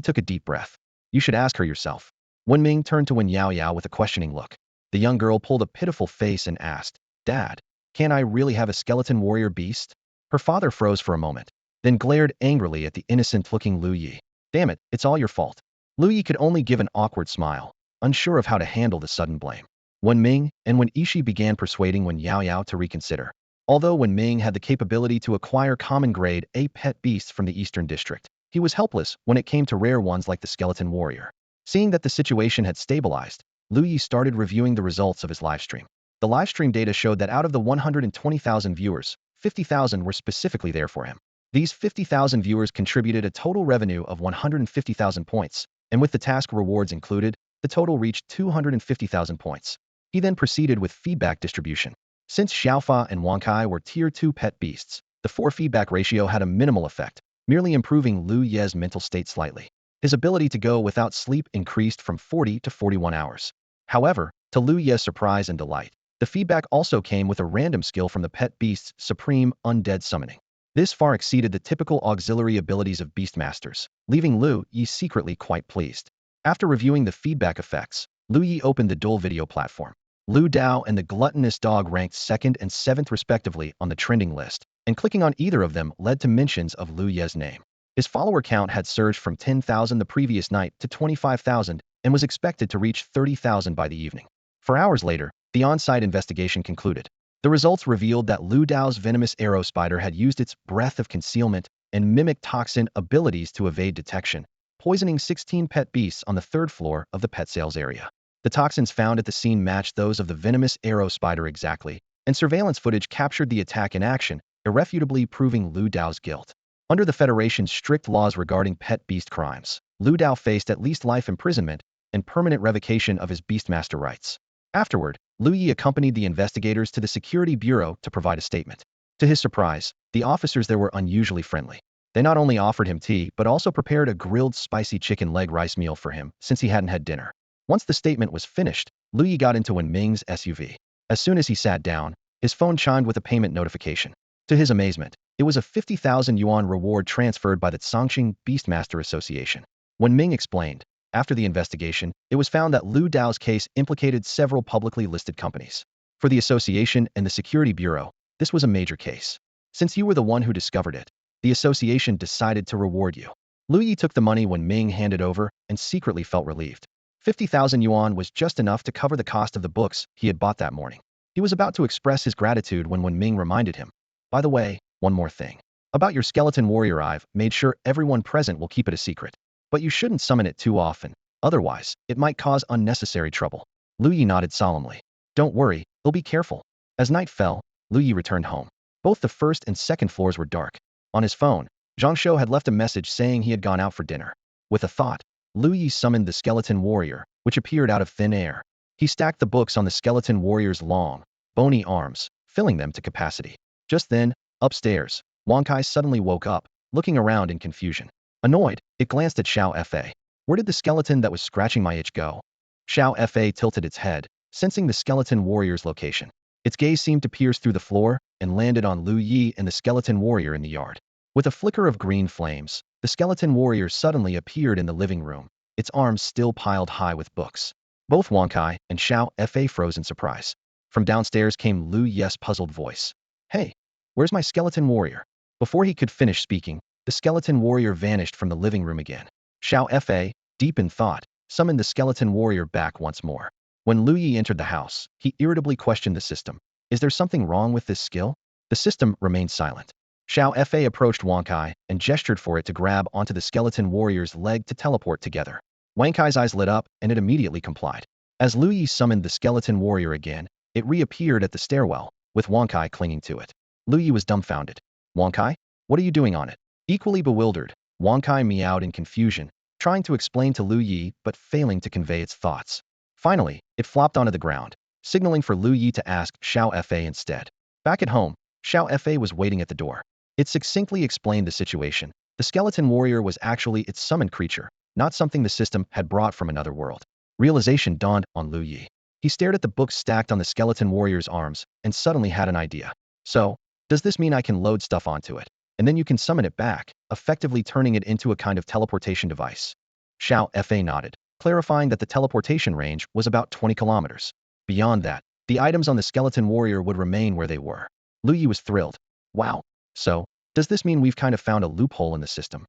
took a deep breath. You should ask her yourself. When Ming turned to Wen Yao Yao with a questioning look. The young girl pulled a pitiful face and asked, Dad, can I really have a skeleton warrior beast? Her father froze for a moment, then glared angrily at the innocent-looking Lu Ye. Damn it, it's all your fault. Lu Ye could only give an awkward smile, unsure of how to handle the sudden blame. When Ming and when Ishi began persuading Wen Yao Yao to reconsider. Although Wen Ming had the capability to acquire common grade A pet beasts from the Eastern District, he was helpless when it came to rare ones like the skeleton warrior. Seeing that the situation had stabilized, Lu Ye started reviewing the results of his livestream. The livestream data showed that out of the 120,000 viewers, 50,000 were specifically there for him. These 50,000 viewers contributed a total revenue of 150,000 points, and with the task rewards included, the total reached 250,000 points. He then proceeded with feedback distribution. Since Xiaofa and Wankai were Tier 2 pet beasts, the 4 feedback ratio had a minimal effect, merely improving Lu Ye's mental state slightly. His ability to go without sleep increased from 40 to 41 hours. However, to Lu Ye's surprise and delight, the feedback also came with a random skill from the pet beast's supreme undead summoning. This far exceeded the typical auxiliary abilities of beastmasters, leaving Lu Ye secretly quite pleased. After reviewing the feedback effects, Lu Ye opened the dual video platform. Lu Dao and the gluttonous dog ranked 2nd and 7th respectively on the trending list, and clicking on either of them led to mentions of Lu Ye's name. His follower count had surged from 10,000 the previous night to 25,000 and was expected to reach 30,000 by the evening. 4 hours later, the on-site investigation concluded. The results revealed that Lu Dao's venomous arrow spider had used its breath of concealment and mimic toxin abilities to evade detection, poisoning 16 pet beasts on the 3rd floor of the pet sales area. The toxins found at the scene matched those of the venomous arrow spider exactly, and surveillance footage captured the attack in action, irrefutably proving Lu Dao's guilt. Under the Federation's strict laws regarding pet beast crimes, Lu Dao faced at least life imprisonment and permanent revocation of his beastmaster rights. Afterward, Lu Ye accompanied the investigators to the Security Bureau to provide a statement. To his surprise, the officers there were unusually friendly. They not only offered him tea but also prepared a grilled spicy chicken leg rice meal for him since he hadn't had dinner. Once the statement was finished, Lu Ye got into Wenming's SUV. As soon as he sat down, his phone chimed with a payment notification. To his amazement, it was a 50,000 yuan reward transferred by the Zhongqing Beastmaster Association. Wenming explained, after the investigation, it was found that Lu Dao's case implicated several publicly listed companies. For the association and the Security Bureau, this was a major case. Since you were the one who discovered it, the association decided to reward you. Lu Ye took the money when Ming handed over and secretly felt relieved. 50,000 yuan was just enough to cover the cost of the books he had bought that morning. He was about to express his gratitude when Ming reminded him, "By the way, one more thing. About your skeleton warrior, I've made sure everyone present will keep it a secret. But you shouldn't summon it too often, otherwise, it might cause unnecessary trouble." Lu Ye nodded solemnly. "Don't worry, he'll be careful." As night fell, Lu Ye returned home. Both the 1st and 2nd floors were dark. On his phone, Zhang Shou had left a message saying he had gone out for dinner. With a thought, Lu Ye summoned the skeleton warrior, which appeared out of thin air. He stacked the books on the skeleton warrior's long, bony arms, filling them to capacity. Just then, upstairs, Wankai suddenly woke up, looking around in confusion. Annoyed, it glanced at Xiao Fa. "Where did the skeleton that was scratching my itch go?" Xiao Fa tilted its head, sensing the skeleton warrior's location. Its gaze seemed to pierce through the floor and landed on Lu Ye and the skeleton warrior in the yard. With a flicker of green flames, the skeleton warrior suddenly appeared in the living room, its arms still piled high with books. Both Wankai and Xiao Fa froze in surprise. From downstairs came Lu Ye's puzzled voice. "Hey, where's my skeleton warrior?" Before he could finish speaking, the skeleton warrior vanished from the living room again. Xiao Fa, deep in thought, summoned the skeleton warrior back once more. When Lu Ye entered the house, he irritably questioned the system. "Is there something wrong with this skill?" The system remained silent. Xiao Fa approached Wankai and gestured for it to grab onto the skeleton warrior's leg to teleport together. Wankai's eyes lit up and it immediately complied. As Lu Ye summoned the skeleton warrior again, it reappeared at the stairwell, with Wankai clinging to it. Lu Ye was dumbfounded. "Wankai? What are you doing on it?" Equally bewildered, Wankai meowed in confusion, trying to explain to Lu Ye but failing to convey its thoughts. Finally, it flopped onto the ground, signaling for Lu Ye to ask Xiao Fa instead. Back at home, Xiao Fa was waiting at the door. It succinctly explained the situation. The skeleton warrior was actually its summoned creature, not something the system had brought from another world. Realization dawned on Lu Ye. He stared at the books stacked on the skeleton warrior's arms and suddenly had an idea. "So, does this mean I can load stuff onto it, and then you can summon it back, effectively turning it into a kind of teleportation device?" Xiao Fa nodded, clarifying that the teleportation range was about 20 kilometers. Beyond that, the items on the skeleton warrior would remain where they were. Lu Ye was thrilled. "Wow. So, does this mean we've kind of found a loophole in the system?"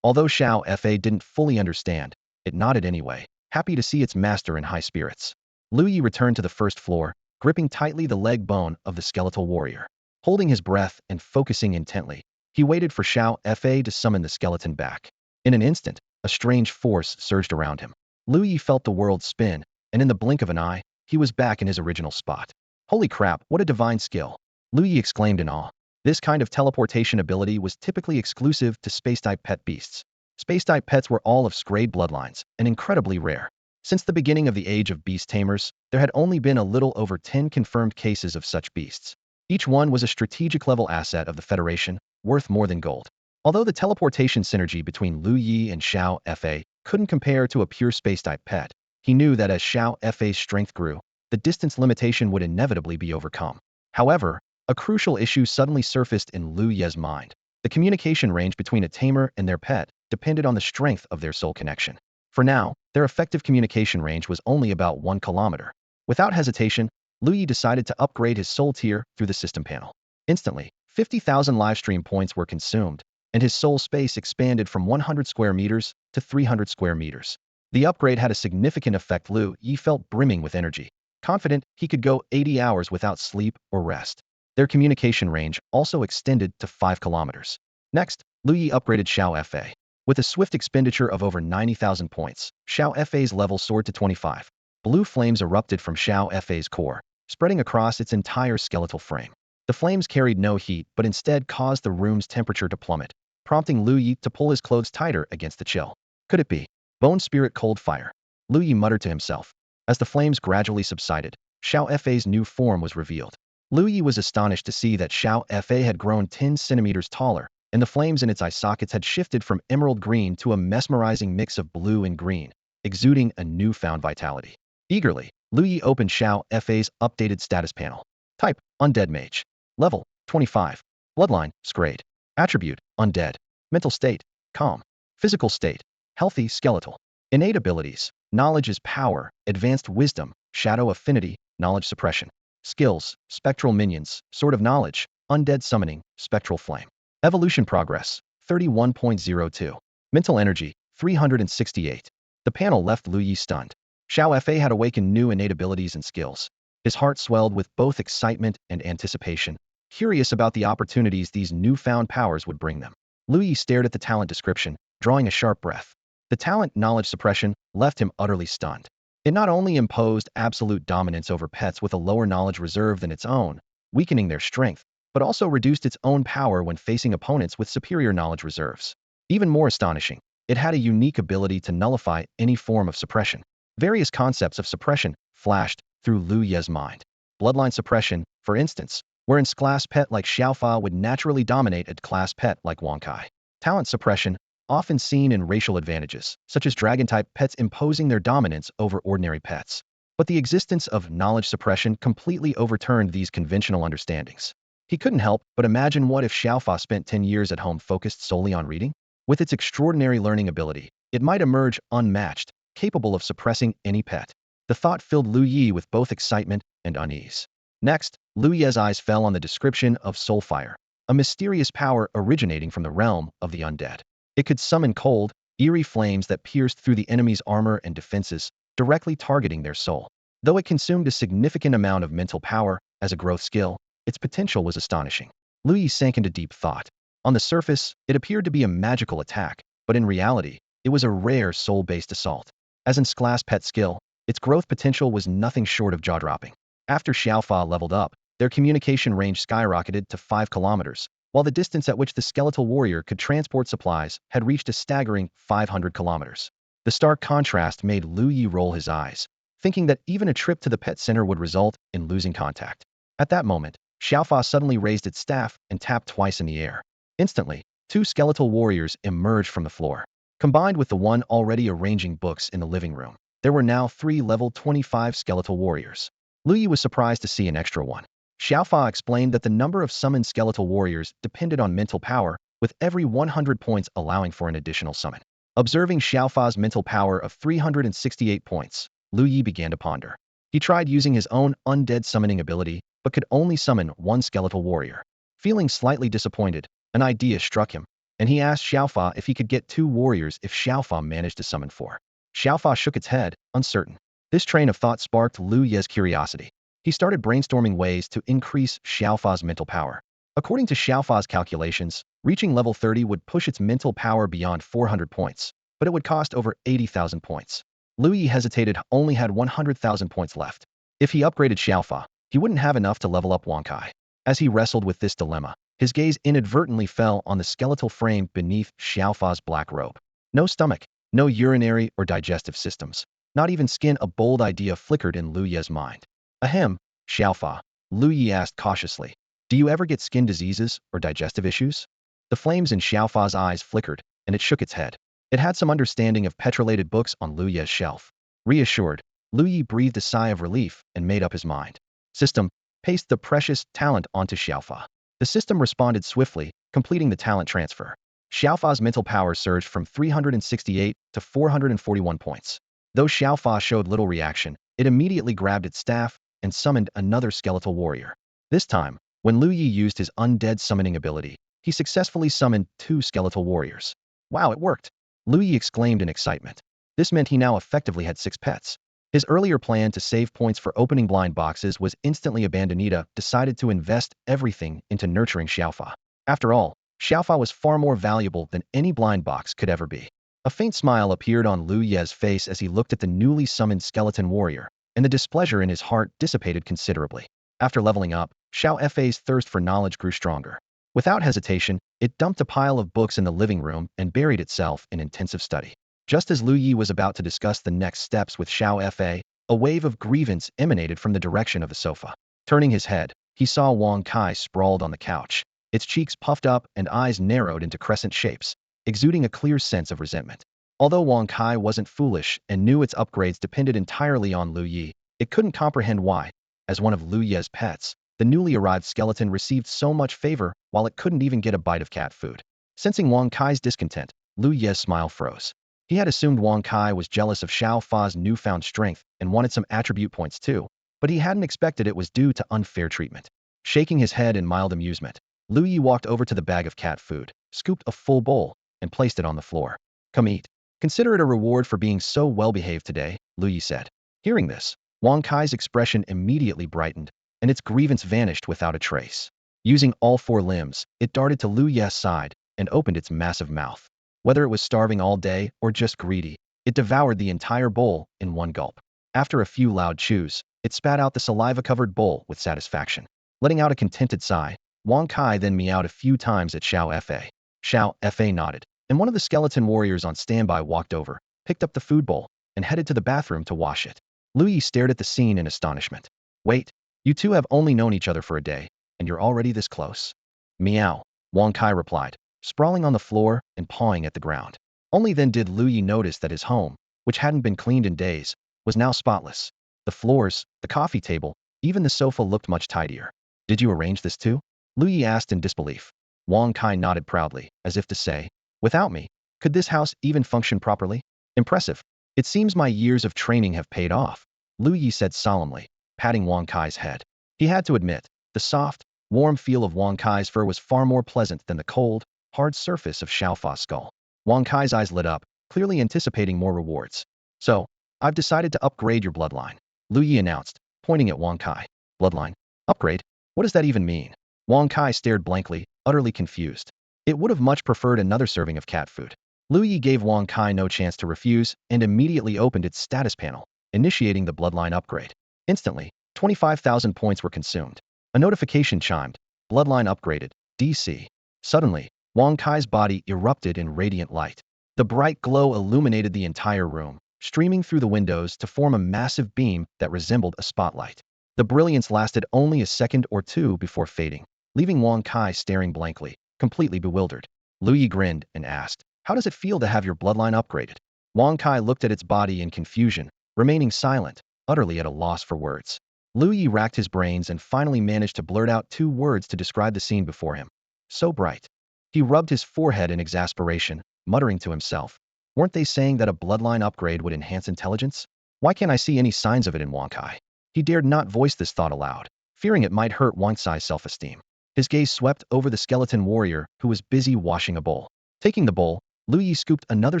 Although Xiao Fa didn't fully understand, it nodded anyway, happy to see its master in high spirits. Lu Ye returned to the 1st floor, gripping tightly the leg bone of the skeletal warrior. Holding his breath and focusing intently, he waited for Xiao Fa to summon the skeleton back. In an instant, a strange force surged around him. Lu Ye felt the world spin, and in the blink of an eye, he was back in his original spot. "Holy crap, what a divine skill!" Lu Ye exclaimed in awe. This kind of teleportation ability was typically exclusive to space-type pet beasts. Space-type pets were all of Scrade bloodlines, and incredibly rare. Since the beginning of the age of beast tamers, there had only been a little over 10 confirmed cases of such beasts. Each one was a strategic-level asset of the Federation, worth more than gold. Although the teleportation synergy between Lu Ye and Xiao Fa couldn't compare to a pure space-type pet, he knew that as Xiao Fa's strength grew, the distance limitation would inevitably be overcome. However, a crucial issue suddenly surfaced in Lu Ye's mind. The communication range between a tamer and their pet depended on the strength of their soul connection. For now, their effective communication range was only about 1 kilometer. Without hesitation, Lu Ye decided to upgrade his soul tier through the system panel. Instantly, 50,000 livestream points were consumed, and his soul space expanded from 100 square meters to 300 square meters. The upgrade had a significant effect. Lu Ye felt brimming with energy, confident he could go 80 hours without sleep or rest. Their communication range also extended to 5 kilometers. Next, Lu Ye upgraded Xiao Fa. With a swift expenditure of over 90,000 points, Xiao Fa's level soared to 25. Blue flames erupted from Xiao Fa's core, spreading across its entire skeletal frame. The flames carried no heat but instead caused the room's temperature to plummet, prompting Lu Ye to pull his clothes tighter against the chill. Could it be bone spirit cold fire? Lu Ye muttered to himself. As the flames gradually subsided, Xiao Fa's new form was revealed. Lu Ye was astonished to see that Xiao Fa had grown 10 centimeters taller, and the flames in its eye sockets had shifted from emerald green to a mesmerizing mix of blue and green, exuding a newfound vitality. Eagerly, Lu Ye opened Xiao Fa's updated status panel. Type: Undead Mage. Level: 25. Bloodline: Scrade. Attribute: Undead. Mental state: Calm. Physical state: Healthy skeletal. Innate abilities: Knowledge is power, Advanced Wisdom, Shadow Affinity, Knowledge Suppression. Skills: Spectral Minions, Sword of Knowledge, Undead Summoning, Spectral Flame. Evolution Progress: 31.02. Mental Energy: 368. The panel left Lu Ye stunned. Xiao Fa had awakened new innate abilities and skills. His heart swelled with both excitement and anticipation, curious about the opportunities these newfound powers would bring them. Lu Ye stared at the talent description, drawing a sharp breath. The talent Knowledge Suppression left him utterly stunned. It not only imposed absolute dominance over pets with a lower knowledge reserve than its own, weakening their strength, but also reduced its own power when facing opponents with superior knowledge reserves. Even more astonishing, it had a unique ability to nullify any form of suppression. Various concepts of suppression flashed through Lu Ye's mind. Bloodline suppression, for instance, wherein class pet like Xiaofa would naturally dominate a class pet like Wangkai. Talent suppression, often seen in racial advantages, such as dragon-type pets imposing their dominance over ordinary pets. But the existence of knowledge suppression completely overturned these conventional understandings. He couldn't help but imagine what if Xiaofa spent 10 years at home focused solely on reading? With its extraordinary learning ability, it might emerge unmatched, capable of suppressing any pet. The thought filled Lu Ye with both excitement and unease. Next, Lu Ye's eyes fell on the description of Soulfire, a mysterious power originating from the realm of the undead. It could summon cold, eerie flames that pierced through the enemy's armor and defenses, directly targeting their soul. Though it consumed a significant amount of mental power as a growth skill, its potential was astonishing. Lu Ye sank into deep thought. On the surface, it appeared to be a magical attack, but in reality, it was a rare soul-based assault. As in class pet skill, its growth potential was nothing short of jaw-dropping. After Xiaofa leveled up, their communication range skyrocketed to 5 kilometers, while the distance at which the skeletal warrior could transport supplies had reached a staggering 500 kilometers. The stark contrast made Lu Ye roll his eyes, thinking that even a trip to the pet center would result in losing contact. At that moment, Xiaofa suddenly raised its staff and tapped twice in the air. Instantly, 2 skeletal warriors emerged from the floor. Combined with the one already arranging books in the living room, there were now 3 level 25 skeletal warriors. Lu Ye was surprised to see an extra one. Xiaofa explained that the number of summoned skeletal warriors depended on mental power, with every 100 points allowing for an additional summon. Observing Xiaofa's mental power of 368 points, Lu Ye began to ponder. He tried using his own undead summoning ability, but could only summon 1 skeletal warrior. Feeling slightly disappointed, an idea struck him, and he asked Xiaofa if he could get 2 warriors if Xiaofa managed to summon 4. Xiaofa shook its head, uncertain. This train of thought sparked Lu Ye's curiosity. He started brainstorming ways to increase Xiaofa's mental power. According to Xiaofa's calculations, reaching level 30 would push its mental power beyond 400 points, but it would cost over 80,000 points. Lu Ye hesitated, only had 100,000 points left. If he upgraded Xiaofa, he wouldn't have enough to level up Wangkai. As he wrestled with this dilemma, his gaze inadvertently fell on the skeletal frame beneath Xiaofa's black robe. No stomach, no urinary or digestive systems, Not even skin. A bold idea flickered in Lu Ye's mind. Ahem, Xiaofa, Lu Ye asked cautiously. Do you ever get skin diseases or digestive issues? The flames in Xiaofa's eyes flickered, and it shook its head. It had some understanding of petrolated books on Lu Ye's shelf. Reassured, Lu Ye breathed a sigh of relief and made up his mind. System, paste the precious talent onto Xiaofa. The system responded swiftly, completing the talent transfer. Xiaofa's mental power surged from 368 to 441 points. Though Xiaofa showed little reaction, it immediately grabbed its staff and summoned another skeletal warrior. This time, when Lu Ye used his undead summoning ability, he successfully summoned 2 skeletal warriors. Wow, it worked! Lu Ye exclaimed in excitement. This meant he now effectively had 6 pets. His earlier plan to save points for opening blind boxes was instantly abandoned. Decided to invest everything into nurturing Xiaofa. After all, Xiaofa was far more valuable than any blind box could ever be. A faint smile appeared on Lu Ye's face as he looked at the newly summoned skeleton warrior, and the displeasure in his heart dissipated considerably. After leveling up, Xiao Fa's thirst for knowledge grew stronger. Without hesitation, it dumped a pile of books in the living room and buried itself in intensive study. Just as Lu Ye was about to discuss the next steps with Xiao Fa, a wave of grievance emanated from the direction of the sofa. Turning his head, he saw Wang Kai sprawled on the couch, its cheeks puffed up and eyes narrowed into crescent shapes, exuding a clear sense of resentment. Although Wang Kai wasn't foolish and knew its upgrades depended entirely on Lu Ye, it couldn't comprehend why, as one of Lu Ye's pets, the newly arrived skeleton received so much favor while it couldn't even get a bite of cat food. Sensing Wang Kai's discontent, Lu Ye's smile froze. He had assumed Wang Kai was jealous of Xiao Fa's newfound strength and wanted some attribute points too, but he hadn't expected it was due to unfair treatment. Shaking his head in mild amusement, Lu Ye walked over to the bag of cat food, scooped a full bowl, and placed it on the floor. Come eat. Consider it a reward for being so well-behaved today, Lu Ye said. Hearing this, Wang Kai's expression immediately brightened, and its grievance vanished without a trace. Using all 4 limbs, it darted to Lu Ye's side and opened its massive mouth. Whether it was starving all day or just greedy, it devoured the entire bowl in one gulp. After a few loud chews, it spat out the saliva-covered bowl with satisfaction. Letting out a contented sigh, Wang Kai then meowed a few times at Xiao Fa. Xiao Fa nodded, and one of the skeleton warriors on standby walked over, picked up the food bowl, and headed to the bathroom to wash it. Lu Ye stared at the scene in astonishment. Wait, you two have only known each other for a day, and you're already this close? Meow, Wang Kai replied, sprawling on the floor and pawing at the ground. Only then did Lu Ye notice that his home, which hadn't been cleaned in days, was now spotless. The floors, the coffee table, even the sofa looked much tidier. Did you arrange this too? Lu Ye asked in disbelief. Wang Kai nodded proudly, as if to say, without me, could this house even function properly? Impressive. It seems my years of training have paid off, Lu Ye said solemnly, patting Wang Kai's head. He had to admit, the soft, warm feel of Wang Kai's fur was far more pleasant than the cold, hard surface of Xiao Fa's skull. Wang Kai's eyes lit up, clearly anticipating more rewards. So, I've decided to upgrade your bloodline, Lu Ye announced, pointing at Wang Kai. Bloodline? Upgrade? What does that even mean? Wang Kai stared blankly, utterly confused. It would have much preferred another serving of cat food. Lu Ye gave Wang Kai no chance to refuse and immediately opened its status panel, initiating the bloodline upgrade. Instantly, 25,000 points were consumed. A notification chimed. Bloodline upgraded. DC. Suddenly, Wang Kai's body erupted in radiant light. The bright glow illuminated the entire room, streaming through the windows to form a massive beam that resembled a spotlight. The brilliance lasted only a second or two before fading, leaving Wang Kai staring blankly, completely bewildered. Lu Ye grinned and asked, how does it feel to have your bloodline upgraded? Wang Kai looked at its body in confusion, remaining silent, utterly at a loss for words. Lu Ye racked his brains and finally managed to blurt out 2 words to describe the scene before him. So bright. He rubbed his forehead in exasperation, muttering to himself, weren't they saying that a bloodline upgrade would enhance intelligence? Why can't I see any signs of it in Wang Kai? He dared not voice this thought aloud, fearing it might hurt Wang Kai's self-esteem. His gaze swept over the skeleton warrior who was busy washing a bowl. Taking the bowl, Lu Ye scooped another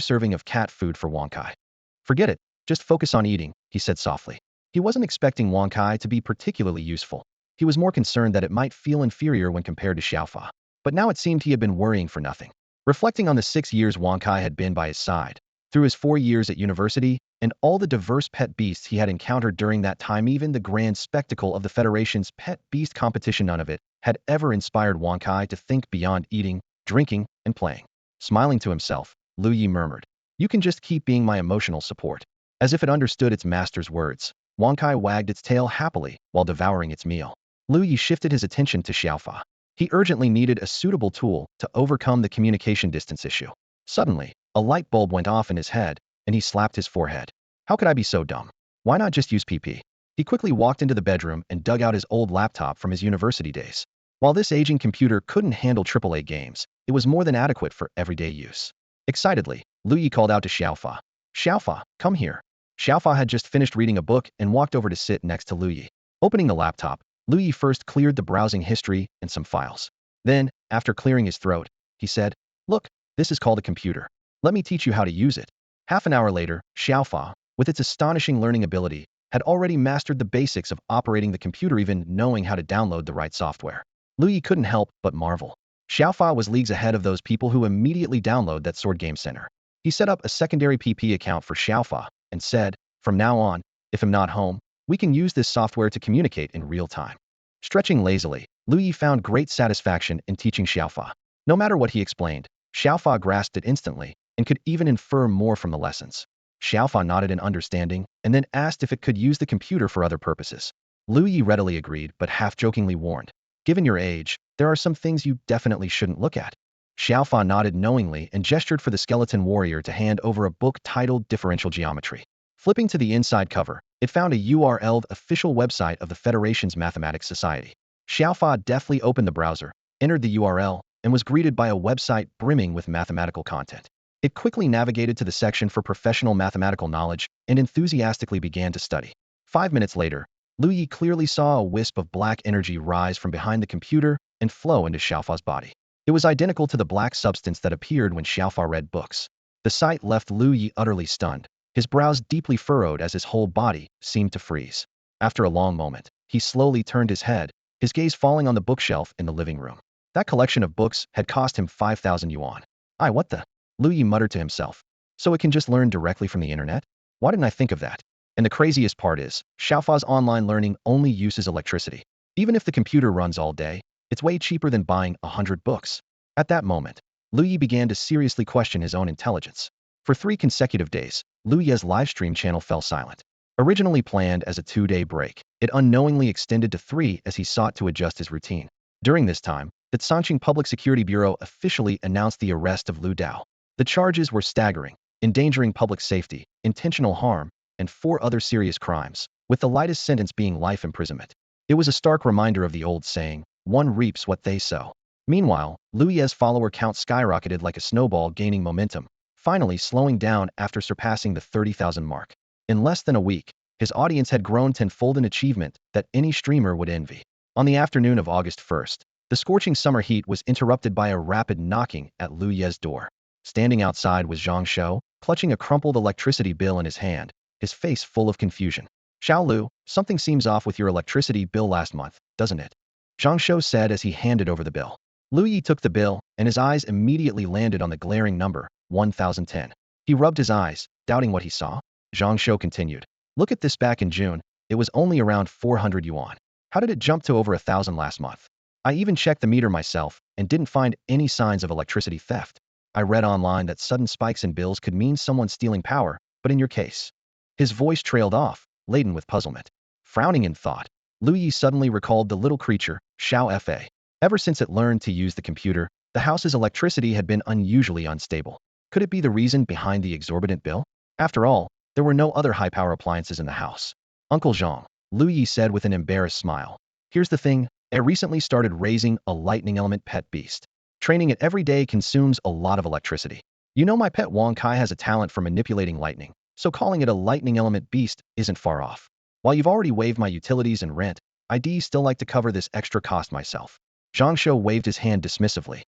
serving of cat food for Wang Kai. Forget it, just focus on eating, he said softly. He wasn't expecting Wang Kai to be particularly useful. He was more concerned that it might feel inferior when compared to Xiaofa. But now it seemed he had been worrying for nothing. Reflecting on the 6 years Wang Kai had been by his side, through his 4 years at university, and all the diverse pet beasts he had encountered during that time, even the grand spectacle of the Federation's pet beast competition, none of it had ever inspired Wang Kai to think beyond eating, drinking, and playing. Smiling to himself, Lu Ye murmured, you can just keep being my emotional support. As if it understood its master's words, Wangkai wagged its tail happily while devouring its meal. Lu Ye shifted his attention to Xiaofa. He urgently needed a suitable tool to overcome the communication distance issue. Suddenly, a light bulb went off in his head, and he slapped his forehead. How could I be so dumb? Why not just use PP? He quickly walked into the bedroom and dug out his old laptop from his university days. While this aging computer couldn't handle AAA games, it was more than adequate for everyday use. Excitedly, Lu Ye called out to Xiaofa. Xiaofa, come here. Xiaofa had just finished reading a book and walked over to sit next to Lu Ye. Opening the laptop, Lu Ye first cleared the browsing history and some files. Then, after clearing his throat, he said, "Look, this is called a computer. Let me teach you how to use it." Half an hour later, Xiaofa, with its astonishing learning ability, had already mastered the basics of operating the computer, even knowing how to download the right software. Lu Ye couldn't help but marvel. Xiaofa was leagues ahead of those people who immediately download that Sword Game Center. He set up a secondary PP account for Xiaofa and said, "From now on, if I'm not home, we can use this software to communicate in real time." Stretching lazily, Lu Ye found great satisfaction in teaching Xiaofa. No matter what he explained, Xiaofa grasped it instantly and could even infer more from the lessons. Xiaofa nodded in understanding and then asked if it could use the computer for other purposes. Lu Ye readily agreed, but half-jokingly warned, "Given your age, there are some things you definitely shouldn't look at." Xiaofa nodded knowingly and gestured for the skeleton warrior to hand over a book titled Differential Geometry. Flipping to the inside cover, it found a URL, the official website of the Federation's Mathematics Society. Xiaofa deftly opened the browser, entered the URL, and was greeted by a website brimming with mathematical content. It quickly navigated to the section for professional mathematical knowledge and enthusiastically began to study. 5 minutes later, Lu Ye clearly saw a wisp of black energy rise from behind the computer and flow into Xiaofa's body. It was identical to the black substance that appeared when Xiaofa read books. The sight left Lu Ye utterly stunned, his brows deeply furrowed as his whole body seemed to freeze. After a long moment, he slowly turned his head, his gaze falling on the bookshelf in the living room. That collection of books had cost him 5,000 yuan. What the? Lu Ye muttered to himself. So it can just learn directly from the internet? Why didn't I think of that? And the craziest part is, Xiaofa's online learning only uses electricity. Even if the computer runs all day, it's way cheaper than buying 100 books. At that moment, Lu Ye began to seriously question his own intelligence. For 3 consecutive days, Lu Ye's livestream channel fell silent. Originally planned as a 2-day break, it unknowingly extended to 3 as he sought to adjust his routine. During this time, the Chongqing Public Security Bureau officially announced the arrest of Lu Dao. The charges were staggering: endangering public safety, intentional harm, and 4 other serious crimes, with the lightest sentence being life imprisonment. It was a stark reminder of the old saying, "One reaps what they sow." Meanwhile, Lu Ye's follower count skyrocketed like a snowball, gaining momentum, finally slowing down after surpassing the 30,000 mark. In less than a week, his audience had grown tenfold, an achievement that any streamer would envy. On the afternoon of August 1st, the scorching summer heat was interrupted by a rapid knocking at Lu Ye's door. Standing outside was Zhang Shou, clutching a crumpled electricity bill in his hand, his face full of confusion. "Xiao Lu, something seems off with your electricity bill last month, doesn't it?" Zhang Shou said as he handed over the bill. Lu Ye took the bill, and his eyes immediately landed on the glaring number, 1010. He rubbed his eyes, doubting what he saw. Zhang Shou continued, "Look at this. Back in June, it was only around 400 yuan. How did it jump to over 1,000 last month? I even checked the meter myself and didn't find any signs of electricity theft. I read online that sudden spikes in bills could mean someone stealing power, but in your case..." His voice trailed off, laden with puzzlement. Frowning in thought, Lu Ye suddenly recalled the little creature, Xiao Fa. Ever since it learned to use the computer, the house's electricity had been unusually unstable. Could it be the reason behind the exorbitant bill? After all, there were no other high-power appliances in the house. "Uncle Zhang," Lu Ye said with an embarrassed smile, "here's the thing. I recently started raising a lightning element pet beast. Training it every day consumes a lot of electricity. You know, my pet Wang Kai has a talent for manipulating lightning, so calling it a lightning element beast isn't far off. While you've already waived my utilities and rent, I'd still like to cover this extra cost myself." Zhang Shou waved his hand dismissively.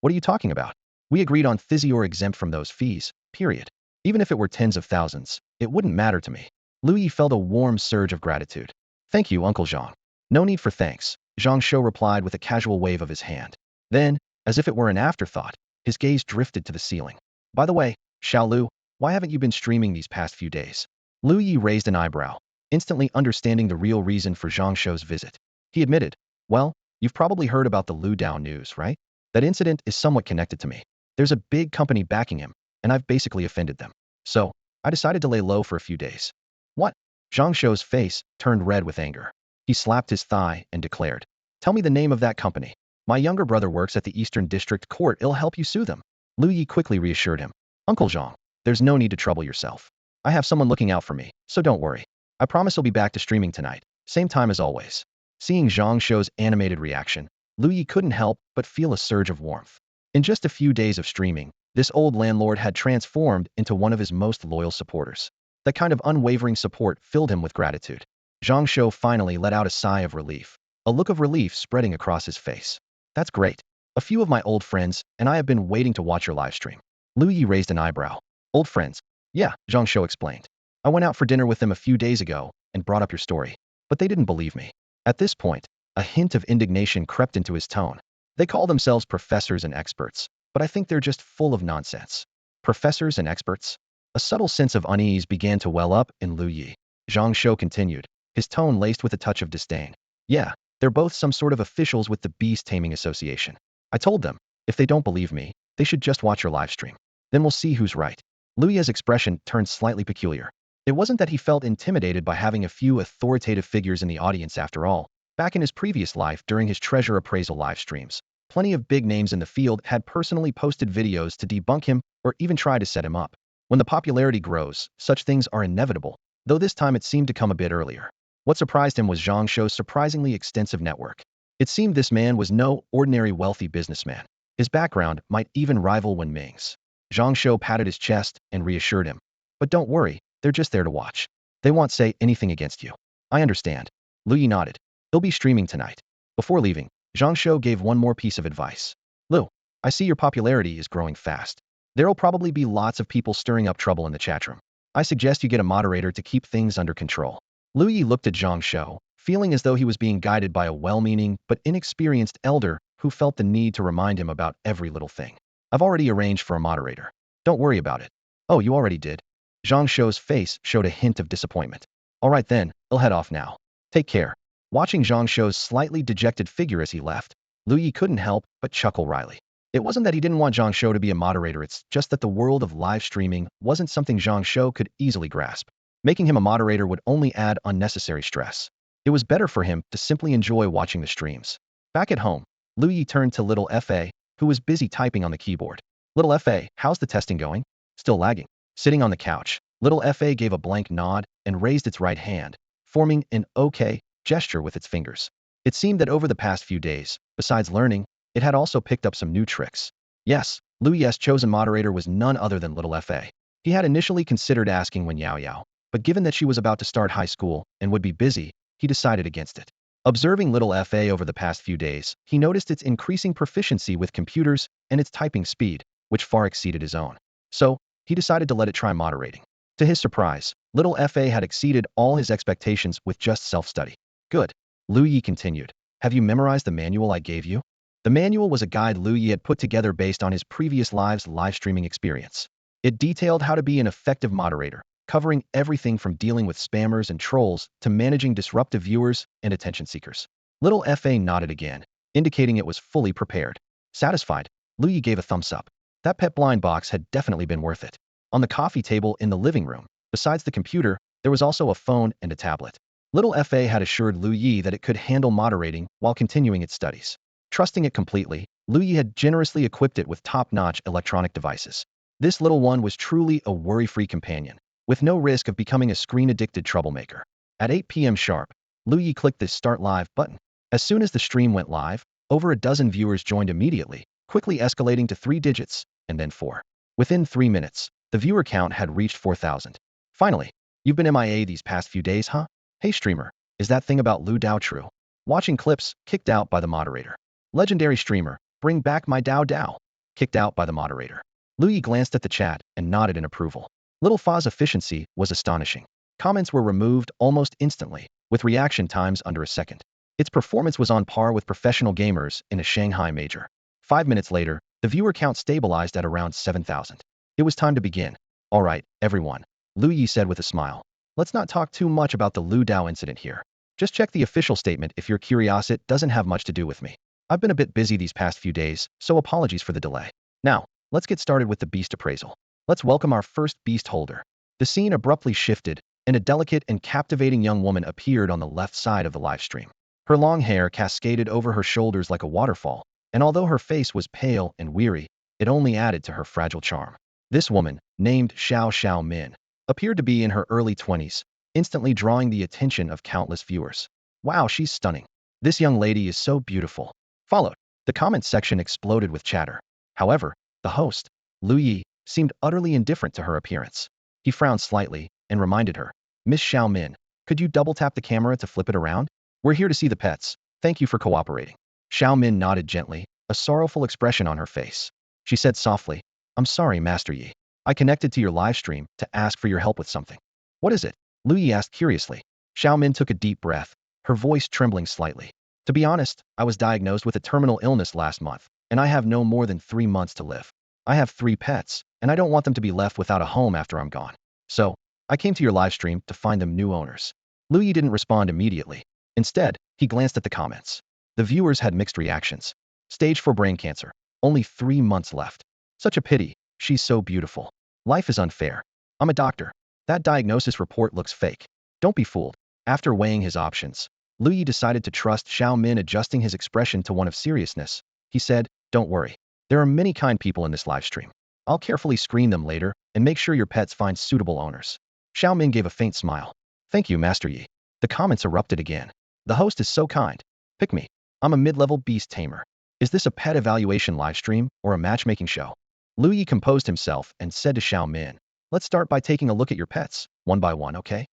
"What are you talking about? We agreed on fizzy or exempt from those fees, period. Even if it were tens of thousands, it wouldn't matter to me." Lu Ye felt a warm surge of gratitude. "Thank you, Uncle Zhang." "No need for thanks," Zhang Shou replied with a casual wave of his hand. Then, as if it were an afterthought, his gaze drifted to the ceiling. "By the way, Xiao Lu, why haven't you been streaming these past few days?" Lu Ye raised an eyebrow, instantly understanding the real reason for Zhang Shou's visit. He admitted, "Well, you've probably heard about the Lu Dao news, right? That incident is somewhat connected to me. There's a big company backing him, and I've basically offended them. So, I decided to lay low for a few days. What? Zhang Shou's face turned red with anger. He slapped his thigh and declared, tell me the name of that company. My younger brother works at the Eastern District Court. It'll help you sue them. Lu Ye quickly reassured him. Uncle Zhang, there's no need to trouble yourself. I have someone looking out for me, so don't worry. I promise I'll be back to streaming tonight, same time as always. Seeing Zhang Shou's animated reaction, Lu Ye couldn't help but feel a surge of warmth. In just a few days of streaming, this old landlord had transformed into one of his most loyal supporters. That kind of unwavering support filled him with gratitude. Zhang Shou finally let out a sigh of relief, a look of relief spreading across his face. That's great. A few of my old friends and I have been waiting to watch your livestream. Lu Ye raised an eyebrow. Old friends? Yeah, Zhang Shou explained. I went out for dinner with them a few days ago and brought up your story, but they didn't believe me. At this point, a hint of indignation crept into his tone. They call themselves professors and experts, but I think they're just full of nonsense. Professors and experts? A subtle sense of unease began to well up in Lu Ye. Zhang Shou continued, his tone laced with a touch of disdain. Yeah, they're both some sort of officials with the Beast Taming Association. I told them, if they don't believe me, they should just watch your livestream. Then we'll see who's right. Lu Ye's expression turned slightly peculiar. It wasn't that he felt intimidated by having a few authoritative figures in the audience after all. Back in his previous life during his treasure appraisal livestreams, plenty of big names in the field had personally posted videos to debunk him or even try to set him up. When the popularity grows, such things are inevitable, though this time it seemed to come a bit earlier. What surprised him was Zhang Shou's surprisingly extensive network. It seemed this man was no ordinary wealthy businessman. His background might even rival Wen Ming's. Zhang Shou patted his chest and reassured him. But don't worry, they're just there to watch. They won't say anything against you. I understand. Lu Ye nodded. He'll be streaming tonight. Before leaving, Zhang Shou gave one more piece of advice. Lu, I see your popularity is growing fast. There'll probably be lots of people stirring up trouble in the chat room. I suggest you get a moderator to keep things under control. Lu Ye looked at Zhang Shou, feeling as though he was being guided by a well-meaning but inexperienced elder who felt the need to remind him about every little thing. I've already arranged for a moderator. Don't worry about it. Oh, you already did? Zhang Shou's face showed a hint of disappointment. All right then, I'll head off now. Take care. Watching Zhang Shou's slightly dejected figure as he left, Lu Ye couldn't help but chuckle wryly. It wasn't that he didn't want Zhang Shou to be a moderator, it's just that the world of live streaming wasn't something Zhang Shou could easily grasp. Making him a moderator would only add unnecessary stress. It was better for him to simply enjoy watching the streams. Back at home, Lu Ye turned to little Fa, who was busy typing on the keyboard. Little Fa, how's the testing going? Still lagging. Sitting on the couch, little Fa gave a blank nod and raised its right hand, forming an OK gesture with its fingers. It seemed that over the past few days, besides learning, it had also picked up some new tricks. Yes, Lu Ye's chosen moderator was none other than little Fa. He had initially considered asking Wen Yao Yao, but given that she was about to start high school and would be busy, he decided against it. Observing little Fa over the past few days, he noticed its increasing proficiency with computers and its typing speed, which far exceeded his own. So, he decided to let it try moderating. To his surprise, little Fa had exceeded all his expectations with just self-study. Good. Lu Ye continued. Have you memorized the manual I gave you? The manual was a guide Lu Ye had put together based on his previous live streaming experience. It detailed how to be an effective moderator, covering everything from dealing with spammers and trolls to managing disruptive viewers and attention seekers. Little Fa nodded again, indicating it was fully prepared. Satisfied, Lu Ye gave a thumbs up. That pet blind box had definitely been worth it. On the coffee table in the living room, besides the computer, there was also a phone and a tablet. Little Fa had assured Lu Ye that it could handle moderating while continuing its studies. Trusting it completely, Lu Ye had generously equipped it with top-notch electronic devices. This little one was truly a worry-free companion, with no risk of becoming a screen-addicted troublemaker. At 8 p.m. sharp, Lu Ye clicked the Start Live button. As soon as the stream went live, over a dozen viewers joined immediately, quickly escalating to 3 digits, and then 4. Within 3 minutes, the viewer count had reached 4,000. Finally, you've been MIA these past few days, huh? Hey streamer, is that thing about Lu Dao true? Watching clips, kicked out by the moderator. Legendary streamer, bring back my Dao Dao. Kicked out by the moderator. Lu Ye glanced at the chat and nodded in approval. Little Fa's efficiency was astonishing. Comments were removed almost instantly, with reaction times under a second. Its performance was on par with professional gamers in a Shanghai major. 5 minutes later, the viewer count stabilized at around 7,000. It was time to begin. All right, everyone, Lu Ye said with a smile. Let's not talk too much about the Lu Dao incident here. Just check the official statement if you're curious. It doesn't have much to do with me. I've been a bit busy these past few days, so apologies for the delay. Now, let's get started with the Beast Appraisal. Let's welcome our first Beast holder. The scene abruptly shifted, and a delicate and captivating young woman appeared on the left side of the live stream. Her long hair cascaded over her shoulders like a waterfall, and although her face was pale and weary, it only added to her fragile charm. This woman, named Xiao Min, appeared to be in her early 20s, instantly drawing the attention of countless viewers. Wow, she's stunning. This young lady is so beautiful. Followed. The comments section exploded with chatter. However, the host, Lu Ye, seemed utterly indifferent to her appearance. He frowned slightly and reminded her, Miss Xiao Min, could you double tap the camera to flip it around? We're here to see the pets. Thank you for cooperating. Xiao Min nodded gently, a sorrowful expression on her face. She said softly, I'm sorry, Master Yi. I connected to your live stream to ask for your help with something. What is it? Lu Ye asked curiously. Xiao Min took a deep breath, her voice trembling slightly. To be honest, I was diagnosed with a terminal illness last month, and I have no more than 3 months to live. I have 3 pets, and I don't want them to be left without a home after I'm gone. So, I came to your live stream to find them new owners. Lu Ye didn't respond immediately. Instead, he glanced at the comments. The viewers had mixed reactions. Stage 4 brain cancer. Only 3 months left. Such a pity. She's so beautiful. Life is unfair. I'm a doctor. That diagnosis report looks fake. Don't be fooled. After weighing his options, Lu Ye decided to trust Xiao Min, adjusting his expression to one of seriousness. He said, don't worry. There are many kind people in this live stream. I'll carefully screen them later and make sure your pets find suitable owners. Xiao Min gave a faint smile. Thank you, Master Yi. The comments erupted again. The host is so kind. Pick me. I'm a mid-level beast tamer. Is this a pet evaluation live stream or a matchmaking show? Lu Ye composed himself and said to Xiao Min, let's start by taking a look at your pets, one by one, okay?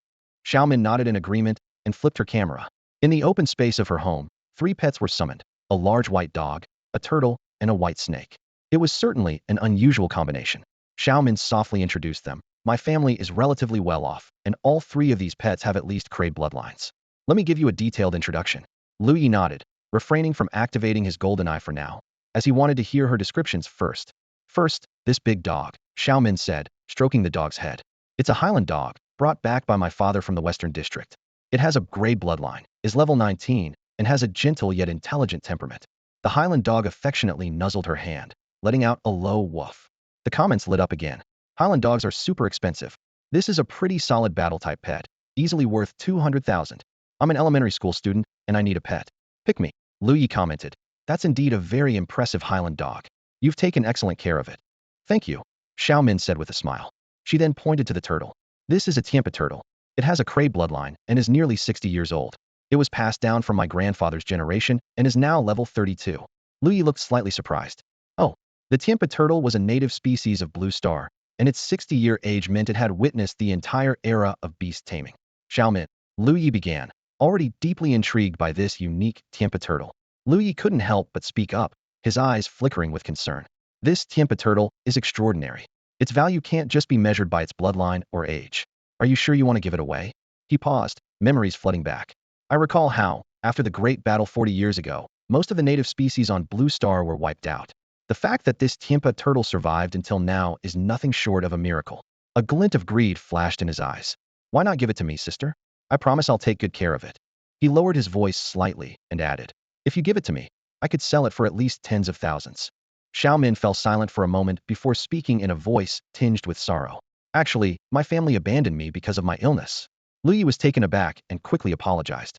Xiao Min nodded in agreement and flipped her camera. In the open space of her home, 3 pets were summoned, a large white dog, a turtle, and a white snake. It was certainly an unusual combination. Xiao Min softly introduced them. My family is relatively well off, and all 3 of these pets have at least Kraid bloodlines. Let me give you a detailed introduction. Lu Ye nodded, refraining from activating his golden eye for now, as he wanted to hear her descriptions first. First, this big dog, Xiao Min said, stroking the dog's head. It's a Highland dog, brought back by my father from the Western District. It has a Kraid bloodline, is level 19, and has a gentle yet intelligent temperament. The Highland dog affectionately nuzzled her hand, letting out a low woof. The comments lit up again. Highland dogs are super expensive. This is a pretty solid battle-type pet, easily worth 200,000. I'm an elementary school student, and I need a pet. Pick me. Lu Ye commented. That's indeed a very impressive Highland dog. You've taken excellent care of it. Thank you, Xiao Min said with a smile. She then pointed to the turtle. This is a Tianpa turtle. It has a Kraid bloodline and is nearly 60 years old. It was passed down from my grandfather's generation and is now level 32. Lu Ye looked slightly surprised. Oh, the Tianpa turtle was a native species of Blue Star, and its 60-year age meant it had witnessed the entire era of beast taming. Xiao Min, Lu Ye began, already deeply intrigued by this unique Tianpa turtle. Lu Ye couldn't help but speak up, his eyes flickering with concern. This Tianpa turtle is extraordinary. Its value can't just be measured by its bloodline or age. Are you sure you want to give it away? He paused, memories flooding back. I recall how, after the Great Battle 40 years ago, most of the native species on Blue Star were wiped out. The fact that this Tianpa turtle survived until now is nothing short of a miracle. A glint of greed flashed in his eyes. Why not give it to me, sister? I promise I'll take good care of it. He lowered his voice slightly and added, if you give it to me, I could sell it for at least tens of thousands. Xiao Min fell silent for a moment before speaking in a voice tinged with sorrow. Actually, my family abandoned me because of my illness. Lu Ye was taken aback and quickly apologized.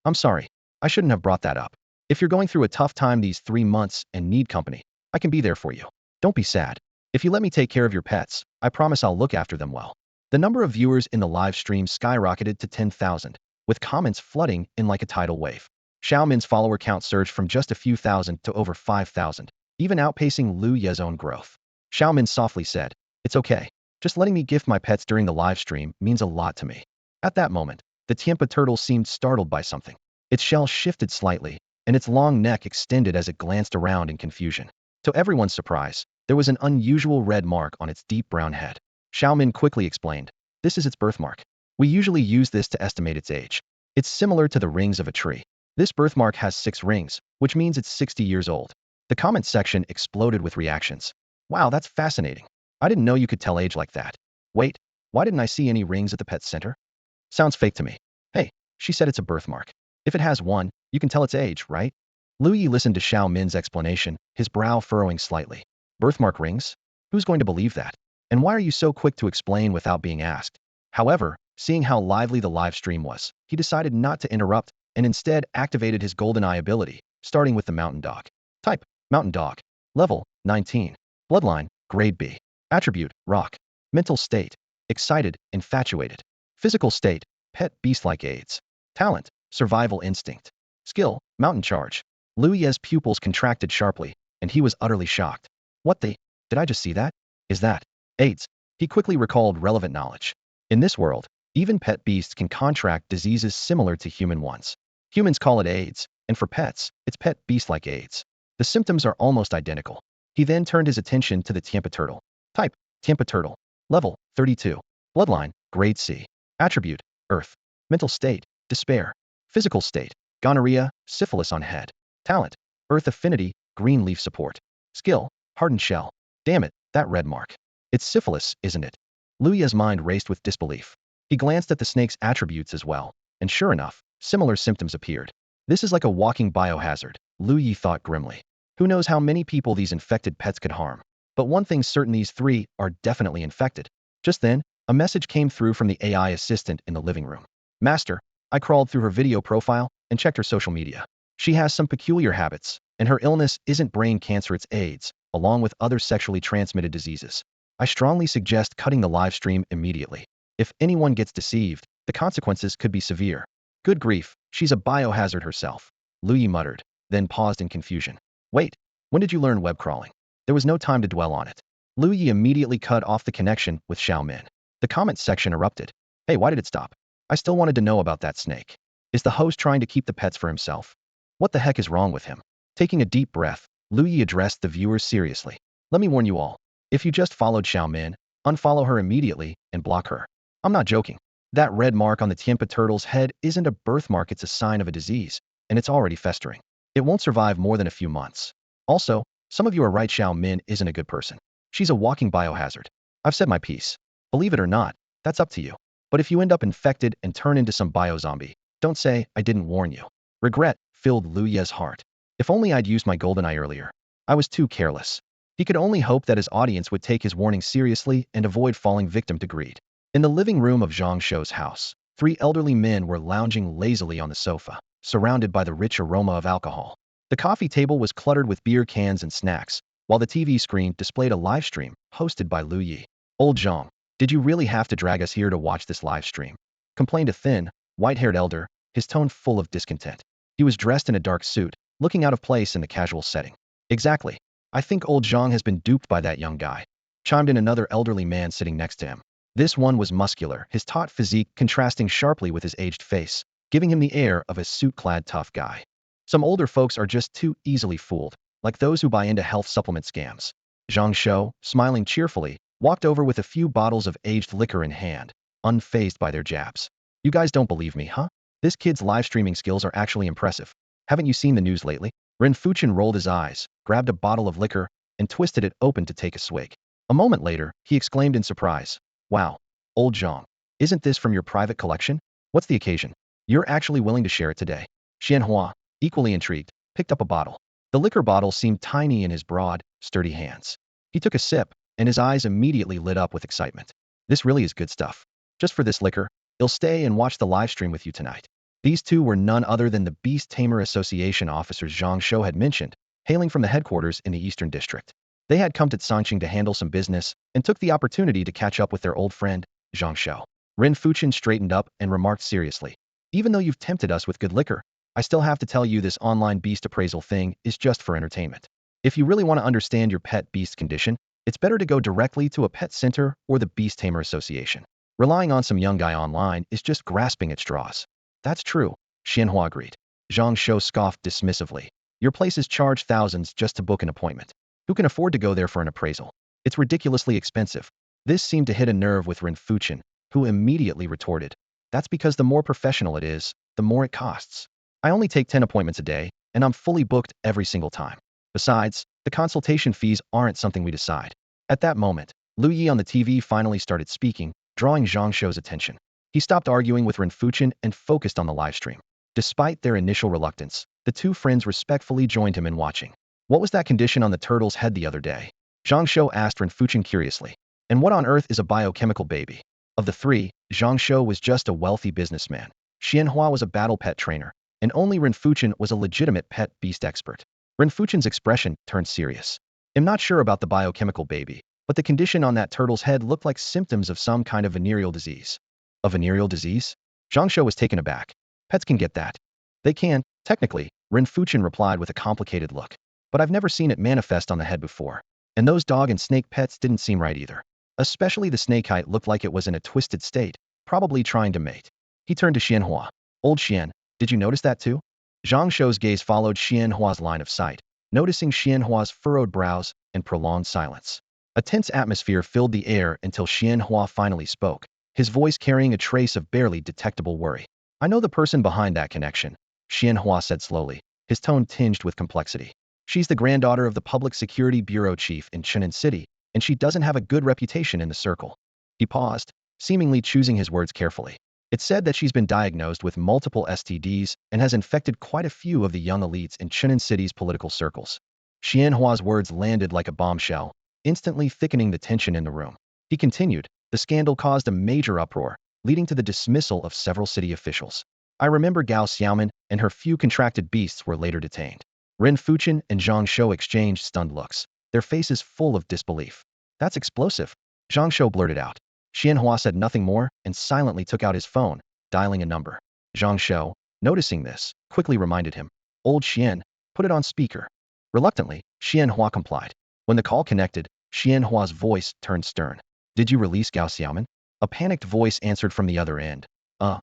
I'm sorry. I shouldn't have brought that up. If you're going through a tough time these 3 months and need company, I can be there for you. Don't be sad. If you let me take care of your pets, I promise I'll look after them well. The number of viewers in the live stream skyrocketed to 10,000, with comments flooding in like a tidal wave. Xiao Min's follower count surged from just a few thousand to over 5,000, even outpacing Lu Ye's own growth. Xiao Min softly said, it's okay. Just letting me gift my pets during the live stream means a lot to me. At that moment, the Tianpa turtle seemed startled by something. Its shell shifted slightly, and its long neck extended as it glanced around in confusion. To everyone's surprise, there was an unusual red mark on its deep brown head. Xiao Min quickly explained, this is its birthmark. We usually use this to estimate its age. It's similar to the rings of a tree. This birthmark has 6 rings, which means it's 60 years old. The comments section exploded with reactions. Wow, that's fascinating. I didn't know you could tell age like that. Wait, why didn't I see any rings at the pet center? Sounds fake to me. Hey, she said it's a birthmark. If it has one, you can tell its age, right? Lu Ye listened to Xiao Min's explanation, his brow furrowing slightly. Birthmark rings? Who's going to believe that? And why are you so quick to explain without being asked? However, seeing how lively the live stream was, he decided not to interrupt and instead activated his golden eye ability, starting with the mountain dog. Type, mountain dog. Level, 19. Bloodline, grade B. Attribute, rock. Mental state, excited, infatuated. Physical state, pet beast-like aids. Talent, survival instinct. Skill, mountain charge. Lu Ye's pupils contracted sharply, and he was utterly shocked. What the? Did I just see that? Is that AIDS? He quickly recalled relevant knowledge. In this world, even pet beasts can contract diseases similar to human ones. Humans call it AIDS, and for pets, it's pet beast-like AIDS. The symptoms are almost identical. He then turned his attention to the Tiampa turtle. Type, Tiampa turtle. Level, 32. Bloodline, grade C. Attribute, earth. Mental state, despair. Physical state, gonorrhea, syphilis on head. Talent, earth affinity, green leaf support. Skill, hardened shell. Damn it, that red mark. It's syphilis, isn't it? Lu Ye's mind raced with disbelief. He glanced at the snake's attributes as well, and sure enough, similar symptoms appeared. This is like a walking biohazard, Lu Ye thought grimly. Who knows how many people these infected pets could harm? But one thing's certain, these three are definitely infected. Just then, a message came through from the AI assistant in the living room. Master, I crawled through her video profile and checked her social media. She has some peculiar habits, and her illness isn't brain cancer, it's AIDS, along with other sexually transmitted diseases. I strongly suggest cutting the live stream immediately. If anyone gets deceived, the consequences could be severe. Good grief, she's a biohazard herself. Lu Ye muttered, then paused in confusion. Wait, when did you learn web crawling? There was no time to dwell on it. Lu Ye immediately cut off the connection with Xiao Min. The comment section erupted. Hey, why did it stop? I still wanted to know about that snake. Is the host trying to keep the pets for himself? What the heck is wrong with him? Taking a deep breath, Lu Ye addressed the viewers seriously. Let me warn you all. If you just followed Xiao Min, unfollow her immediately and block her. I'm not joking. That red mark on the Tiampa turtle's head isn't a birthmark, it's a sign of a disease, and it's already festering. It won't survive more than a few months. Also, some of you are right, Xiao Min isn't a good person. She's a walking biohazard. I've said my piece. Believe it or not, that's up to you. But if you end up infected and turn into some biozombie, don't say, I didn't warn you. Regret filled Lu Ye's heart. If only I'd used my golden eye earlier. I was too careless. He could only hope that his audience would take his warning seriously and avoid falling victim to greed. In the living room of Zhang Shou's house, three elderly men were lounging lazily on the sofa, surrounded by the rich aroma of alcohol. The coffee table was cluttered with beer cans and snacks, while the TV screen displayed a live stream hosted by Lu Ye. Old Zhang, did you really have to drag us here to watch this live stream? Complained a thin, white-haired elder, his tone full of discontent. He was dressed in a dark suit, looking out of place in the casual setting. Exactly. I think old Zhang has been duped by that young guy, chimed in another elderly man sitting next to him. This one was muscular, his taut physique contrasting sharply with his aged face, giving him the air of a suit-clad tough guy. Some older folks are just too easily fooled, like those who buy into health supplement scams. Zhang Shou, smiling cheerfully, walked over with a few bottles of aged liquor in hand, unfazed by their jabs. You guys don't believe me, huh? This kid's live streaming skills are actually impressive. Haven't you seen the news lately? Ren Fuchen rolled his eyes, grabbed a bottle of liquor, and twisted it open to take a swig. A moment later, he exclaimed in surprise. Wow, old Zhang, isn't this from your private collection? What's the occasion? You're actually willing to share it today? Xianhua, equally intrigued, picked up a bottle. The liquor bottle seemed tiny in his broad, sturdy hands. He took a sip, and his eyes immediately lit up with excitement. This really is good stuff. Just for this liquor, he'll stay and watch the live stream with you tonight. These two were none other than the Beast Tamer Association officers Zhang Shou had mentioned, hailing from the headquarters in the Eastern District. They had come to Changqing to handle some business and took the opportunity to catch up with their old friend, Zhang Shou. Ren Fuchen straightened up and remarked seriously, even though you've tempted us with good liquor, I still have to tell you this online beast appraisal thing is just for entertainment. If you really want to understand your pet beast's condition, it's better to go directly to a pet center or the Beast Tamer Association. Relying on some young guy online is just grasping at straws. That's true, Xianhua agreed. Zhang Shou scoffed dismissively. Your places charge thousands just to book an appointment. Who can afford to go there for an appraisal? It's ridiculously expensive. This seemed to hit a nerve with Ren Fuchen, who immediately retorted. That's because the more professional it is, the more it costs. I only take 10 appointments a day, and I'm fully booked every single time. Besides, the consultation fees aren't something we decide. At that moment, Lu Ye on the TV finally started speaking, drawing Zhang Shou's attention. He stopped arguing with Ren Fuchen and focused on the live stream. Despite their initial reluctance, the two friends respectfully joined him in watching. What was that condition on the turtle's head the other day? Zhang Shou asked Ren Fuchen curiously. And what on earth is a biochemical baby? Of the three, Zhang Shou was just a wealthy businessman. Xianhua was a battle pet trainer, and only Ren Fuchen was a legitimate pet beast expert. Ren Fuchen's expression turned serious. I'm not sure about the biochemical baby, but the condition on that turtle's head looked like symptoms of some kind of venereal disease. A venereal disease? Zhang Shou was taken aback. Pets can get that. They can, technically, Ren Fuchen replied with a complicated look. But I've never seen it manifest on the head before. And those dog and snake pets didn't seem right either. Especially the snakehide looked like it was in a twisted state, probably trying to mate. He turned to Xianhua. Old Xian, did you notice that too? Zhang Shou's gaze followed Xianhua's line of sight, noticing Xianhua's furrowed brows and prolonged silence. A tense atmosphere filled the air until Xianhua finally spoke, his voice carrying a trace of barely detectable worry. I know the person behind that connection, Xianhua said slowly, his tone tinged with complexity. She's the granddaughter of the Public Security Bureau chief in Chenin City, and she doesn't have a good reputation in the circle. He paused, seemingly choosing his words carefully. It's said that she's been diagnosed with multiple STDs and has infected quite a few of the young elites in Chenin City's political circles. Xianhua's words landed like a bombshell, instantly thickening the tension in the room. He continued, the scandal caused a major uproar, leading to the dismissal of several city officials. I remember Gao Xiaoman and her few contracted beasts were later detained. Ren Fuchen and Zhang Shou exchanged stunned looks, their faces full of disbelief. That's explosive, Zhang Shou blurted out. Xianhua said nothing more and silently took out his phone, dialing a number. Zhang Shou, noticing this, quickly reminded him. Old Xian, put it on speaker. Reluctantly, Xianhua complied. When the call connected, Xianhua's voice turned stern. Did you release Gao Xiaoman? A panicked voice answered from the other end.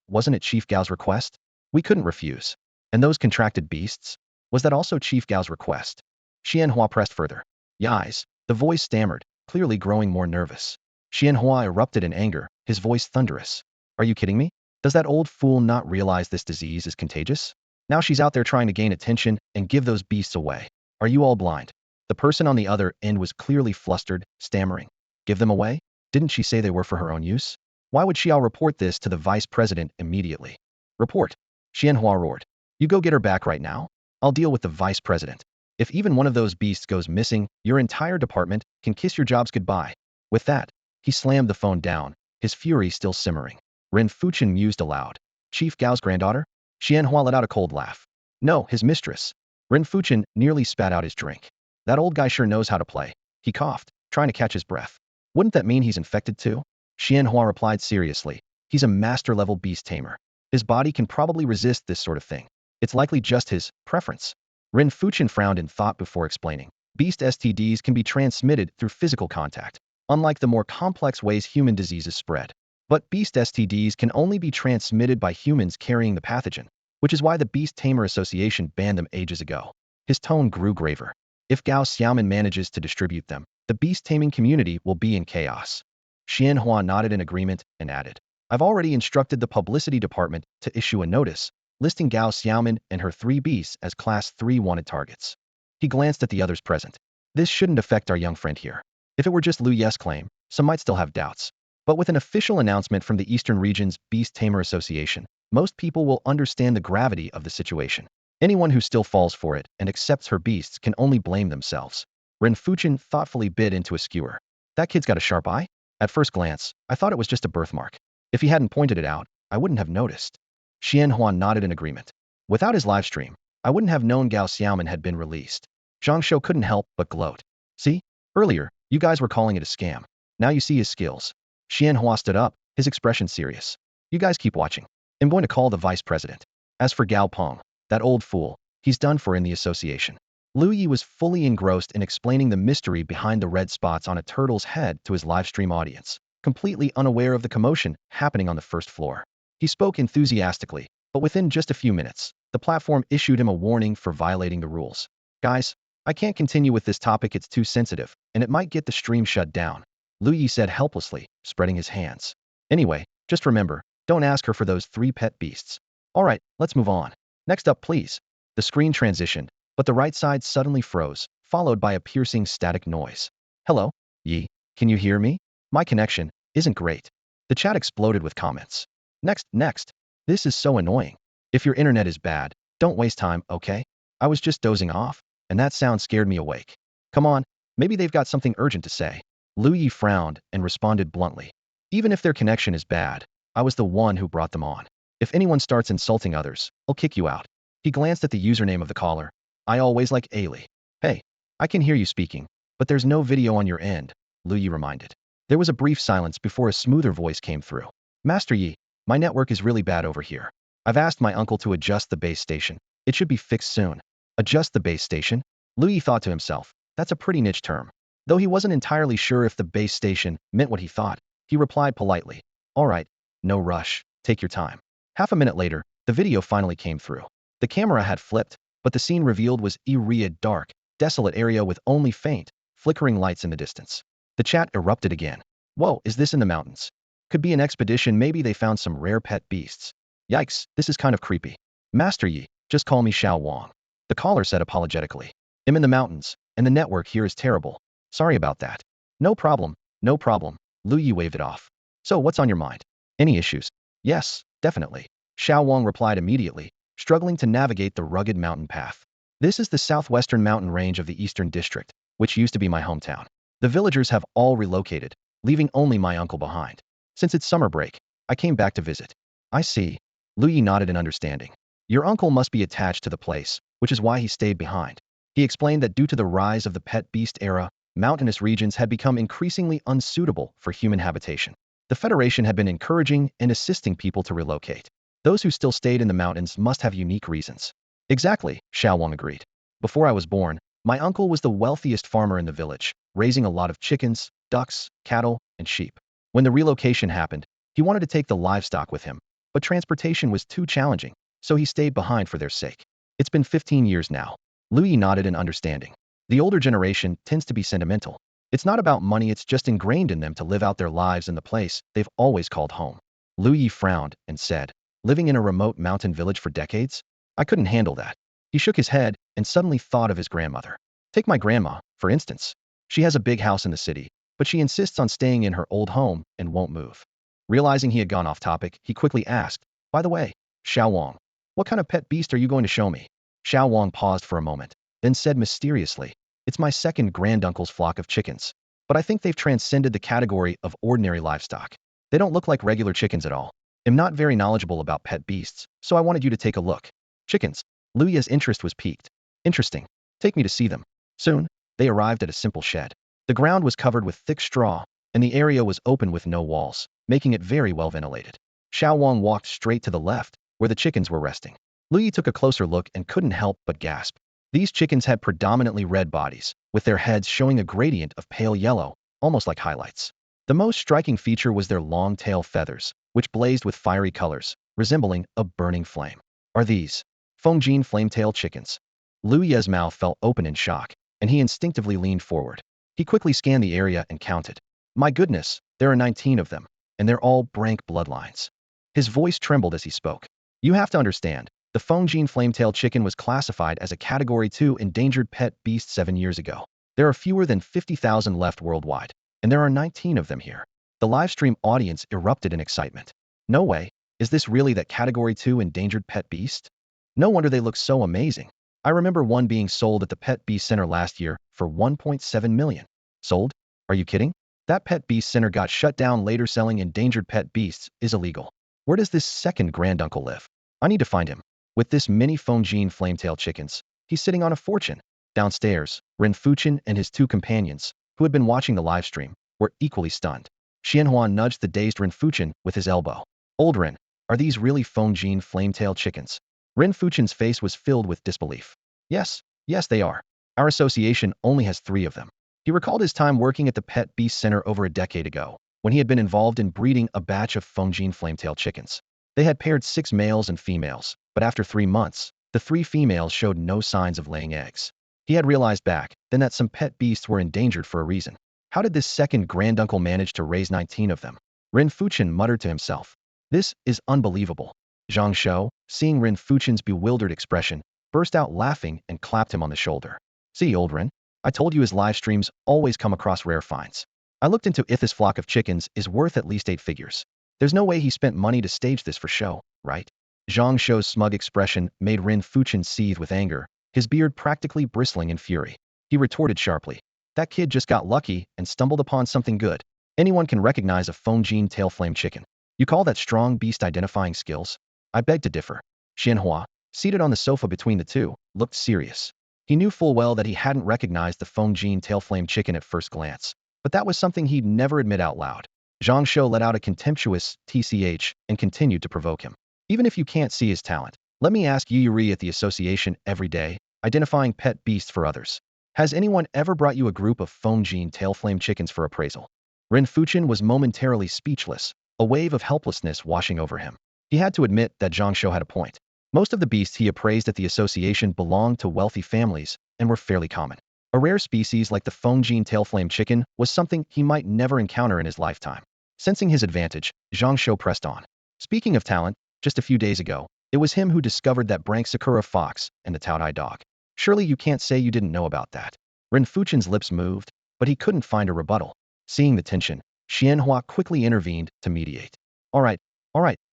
Wasn't it Chief Gao's request? We couldn't refuse. And those contracted beasts? Was that also Chief Gao's request? Xianhua pressed further. Yais, the voice stammered, clearly growing more nervous. Xianhua erupted in anger, his voice thunderous. Are you kidding me? Does that old fool not realize this disease is contagious? Now she's out there trying to gain attention and give those beasts away. Are you all blind? The person on the other end was clearly flustered, stammering. Give them away? Didn't she say they were for her own use? Why would Xiao report this to the vice president immediately? Report. Xianhua roared. You go get her back right now. I'll deal with the vice president. If even one of those beasts goes missing, your entire department can kiss your jobs goodbye. With that, he slammed the phone down, his fury still simmering. Ren Fuchen mused aloud. Chief Gao's granddaughter? Xianhua let out a cold laugh. No, his mistress. Ren Fuchen nearly spat out his drink. That old guy sure knows how to play. He coughed, trying to catch his breath. Wouldn't that mean he's infected too? Xianhua replied seriously. He's a master-level beast tamer. His body can probably resist this sort of thing. It's likely just his preference. Ren Fuchen frowned in thought before explaining. Beast STDs can be transmitted through physical contact, unlike the more complex ways human diseases spread. But beast STDs can only be transmitted by humans carrying the pathogen, which is why the Beast Tamer Association banned them ages ago. His tone grew graver. If Gao Xiaoman manages to distribute them, the beast taming community will be in chaos. Xianhua nodded in agreement and added, I've already instructed the publicity department to issue a notice, listing Gao Xiaoman and her 3 beasts as Class 3 wanted targets. He glanced at the others present. This shouldn't affect our young friend here. If it were just Lu Ye's claim, some might still have doubts. But with an official announcement from the Eastern Region's Beast Tamer Association, most people will understand the gravity of the situation. Anyone who still falls for it and accepts her beasts can only blame themselves. Ren Fuchen thoughtfully bit into a skewer. That kid's got a sharp eye? At first glance, I thought it was just a birthmark. If he hadn't pointed it out, I wouldn't have noticed. Xianhua nodded in agreement. Without his livestream, I wouldn't have known Gao Xiaoman had been released. Zhang Shou couldn't help but gloat. See? Earlier, you guys were calling it a scam. Now you see his skills. Xianhua stood up, his expression serious. You guys keep watching. I'm going to call the vice president. As for Gao Peng, that old fool, he's done for in the association. Lu Ye was fully engrossed in explaining the mystery behind the red spots on a turtle's head to his livestream audience, completely unaware of the commotion happening on the first floor. He spoke enthusiastically, but within just a few minutes, the platform issued him a warning for violating the rules. Guys, I can't continue with this topic, it's too sensitive, and it might get the stream shut down. Lu Ye said helplessly, spreading his hands. Anyway, just remember, don't ask her for those 3 pet beasts. Alright, let's move on. Next up please. The screen transitioned, but the right side suddenly froze, followed by a piercing static noise. Hello? Yi, can you hear me? My connection isn't great. The chat exploded with comments. Next. This is so annoying. If your internet is bad, don't waste time, okay? I was just dozing off, and that sound scared me awake. Come on, maybe they've got something urgent to say. Lu Ye frowned and responded bluntly. Even if their connection is bad, I was the one who brought them on. If anyone starts insulting others, I'll kick you out. He glanced at the username of the caller. I always like Ali. Hey, I can hear you speaking, but there's no video on your end, Lu Ye reminded. There was a brief silence before a smoother voice came through. Master Yi, my network is really bad over here. I've asked my uncle to adjust the base station. It should be fixed soon. Adjust the base station? Lu Ye thought to himself, that's a pretty niche term. Though he wasn't entirely sure if the base station meant what he thought, he replied politely, all right, no rush, take your time. Half a minute later, the video finally came through. The camera had flipped, but the scene revealed was a dark, desolate area with only faint, flickering lights in the distance. The chat erupted again. Whoa, is this in the mountains? Could be an expedition, maybe they found some rare pet beasts. Yikes, this is kind of creepy. Master Yi, just call me Xiao Wang. The caller said apologetically. I'm in the mountains, and the network here is terrible. Sorry about that. No problem, no problem. Lu Ye waved it off. So what's on your mind? Any issues? Yes, definitely. Xiao Wang replied immediately, struggling to navigate the rugged mountain path. This is the southwestern mountain range of the Eastern District, which used to be my hometown. The villagers have all relocated, leaving only my uncle behind. Since it's summer break, I came back to visit. I see. Lu Ye nodded in understanding. Your uncle must be attached to the place, which is why he stayed behind. He explained that due to the rise of the pet beast era, mountainous regions had become increasingly unsuitable for human habitation. The Federation had been encouraging and assisting people to relocate. Those who still stayed in the mountains must have unique reasons. Exactly, Xiao Wang agreed. Before I was born, my uncle was the wealthiest farmer in the village, raising a lot of chickens, ducks, cattle, and sheep. When the relocation happened, he wanted to take the livestock with him, but transportation was too challenging, so he stayed behind for their sake. It's been 15 years now. Lu Ye nodded in understanding. The older generation tends to be sentimental. It's not about money, it's just ingrained in them to live out their lives in the place they've always called home. Lu Ye frowned and said, living in a remote mountain village for decades? I couldn't handle that. He shook his head and suddenly thought of his grandmother. Take my grandma, for instance. She has a big house in the city, but she insists on staying in her old home and won't move. Realizing he had gone off topic, he quickly asked, by the way, Xiao Wang, what kind of pet beast are you going to show me? Xiao Wang paused for a moment, then said mysteriously, it's my second granduncle's flock of chickens, but I think they've transcended the category of ordinary livestock. They don't look like regular chickens at all. I'm not very knowledgeable about pet beasts, so I wanted you to take a look. Chickens. Lu Ye's interest was piqued. Interesting. Take me to see them. Soon, they arrived at a simple shed. The ground was covered with thick straw, and the area was open with no walls, making it very well ventilated. Xiao Wang walked straight to the left, where the chickens were resting. Lu Ye took a closer look and couldn't help but gasp. These chickens had predominantly red bodies, with their heads showing a gradient of pale yellow, almost like highlights. The most striking feature was their long tail feathers, which blazed with fiery colors, resembling a burning flame. Are these Fongi flametail chickens? Lu Ye's mouth fell open in shock, and he instinctively leaned forward. He quickly scanned the area and counted. My goodness, there are 19 of them, and they're all branch bloodlines. His voice trembled as he spoke. You have to understand, the Fongi flametail chicken was classified as a Category 2 endangered pet beast 7 years ago. There are fewer than 50,000 left worldwide, and there are 19 of them here. The livestream audience erupted in excitement. No way, is this really that Category 2 endangered pet beast? No wonder they look so amazing. I remember one being sold at the Pet Beast Center last year for 1.7 million. Sold? Are you kidding? That Pet Beast Center got shut down later. Selling endangered pet beasts is illegal. Where does this second granduncle live? I need to find him. With this many Fongi flametail chickens, he's sitting on a fortune. Downstairs, Ren Fuchen and his two companions, who had been watching the livestream, were equally stunned. Xianhuan nudged the dazed Ren Fuchen with his elbow. Old Ren, are these really Fongi flametail chickens? Ren Fuchen's face was filled with disbelief. Yes, they are. Our association only has 3 of them. He recalled his time working at the Pet Beast Center over a decade ago, when he had been involved in breeding a batch of Fongi flametail chickens. They had paired 6 males and females, but after 3 months, the 3 females showed no signs of laying eggs. He had realized back then that some pet beasts were endangered for a reason. How did this second granduncle manage to raise 19 of them? Ren Fuchen muttered to himself. This is unbelievable. Zhang Shou, seeing Ren Fuchen's bewildered expression, burst out laughing and clapped him on the shoulder. See, old Ren, I told you his live streams always come across rare finds. I looked into if this flock of chickens is worth at least 8 figures. There's no way he spent money to stage this for show, right? Zhang Shou's smug expression made Ren Fuchen seethe with anger, his beard practically bristling in fury. He retorted sharply. That kid just got lucky and stumbled upon something good. Anyone can recognize a Fongi tailflame chicken. You call that strong beast identifying skills? I beg to differ. Xianhua, seated on the sofa between the two, looked serious. He knew full well that he hadn't recognized the Fongi tailflame chicken at first glance, but that was something he'd never admit out loud. Zhang Shou let out a contemptuous TCH and continued to provoke him. Even if you can't see his talent, let me ask Yuri at the association every day, identifying pet beasts for others. Has anyone ever brought you a group of Fongi tailflame chickens for appraisal? Ren Fuchen was momentarily speechless, a wave of helplessness washing over him. He had to admit that Zhang Shou had a point. Most of the beasts he appraised at the association belonged to wealthy families and were fairly common. A rare species like the Fongi tailflame chicken was something he might never encounter in his lifetime. Sensing his advantage, Zhang Shou pressed on. Speaking of talent, just a few days ago, it was him who discovered that brank Sakura fox and the Taodai dog. Surely you can't say you didn't know about that. Ren Fuchen's lips moved, but he couldn't find a rebuttal. Seeing the tension, Xianhua quickly intervened to mediate. All right,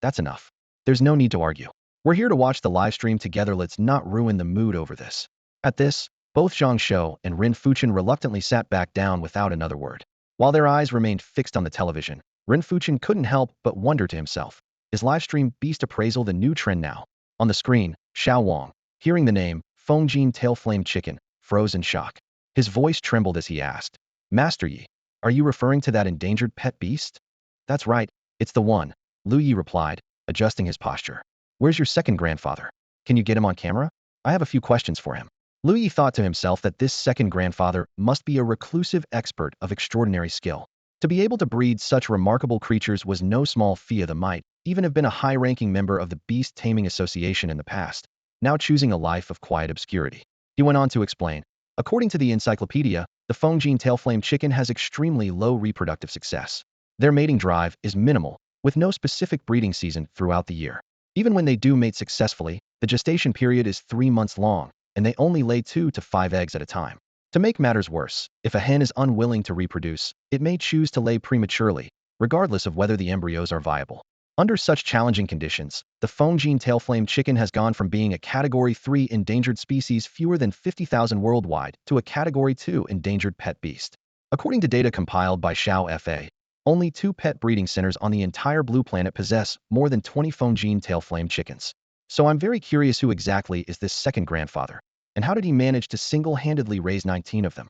that's enough. There's no need to argue. We're here to watch the live stream together, let's not ruin the mood over this. At this, both Zhang Shou and Ren Fuchen reluctantly sat back down without another word. While their eyes remained fixed on the television, Ren Fuchen couldn't help but wonder to himself, is livestream Beast Appraisal the new trend now? On the screen, Xiao Wang, hearing the name, Fongi tailflame chicken, froze in shock. His voice trembled as he asked, Master Yi, are you referring to that endangered pet beast? That's right, it's the one, Lu Ye replied, adjusting his posture. Where's your second grandfather? Can you get him on camera? I have a few questions for him. Lu Ye thought to himself that this second grandfather must be a reclusive expert of extraordinary skill. To be able to breed such remarkable creatures was no small feat. The might even have been a high-ranking member of the Beast Taming Association in the past, now choosing a life of quiet obscurity. He went on to explain, according to the encyclopedia, the Fongi tailflame chicken has extremely low reproductive success. Their mating drive is minimal, with no specific breeding season throughout the year. Even when they do mate successfully, the gestation period is 3 months long, and they only lay 2 to 5 eggs at a time. To make matters worse, if a hen is unwilling to reproduce, it may choose to lay prematurely, regardless of whether the embryos are viable. Under such challenging conditions, the Fongi tailflame chicken has gone from being a Category 3 endangered species fewer than 50,000 worldwide to a Category 2 endangered pet beast. According to data compiled by Xiao FA, only 2 pet breeding centers on the entire blue planet possess more than 20 Fongi tailflame chickens. So I'm very curious, who exactly is this second grandfather, and how did he manage to single-handedly raise 19 of them?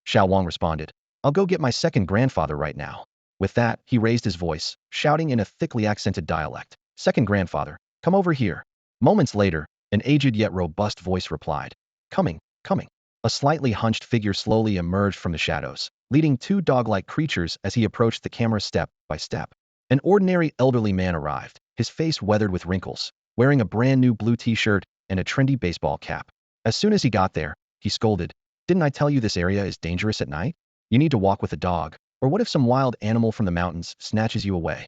Xiao Wang responded, I'll go get my second grandfather right now. With that, he raised his voice, shouting in a thickly accented dialect, Second grandfather, come over here. Moments later, an aged yet robust voice replied, Coming, coming. A slightly hunched figure slowly emerged from the shadows, leading 2 dog-like creatures as he approached the camera step by step. An ordinary elderly man arrived, his face weathered with wrinkles, wearing a brand new blue t-shirt and a trendy baseball cap. As soon as he got there, he scolded, Didn't I tell you this area is dangerous at night? You need to walk with a dog, or what if some wild animal from the mountains snatches you away?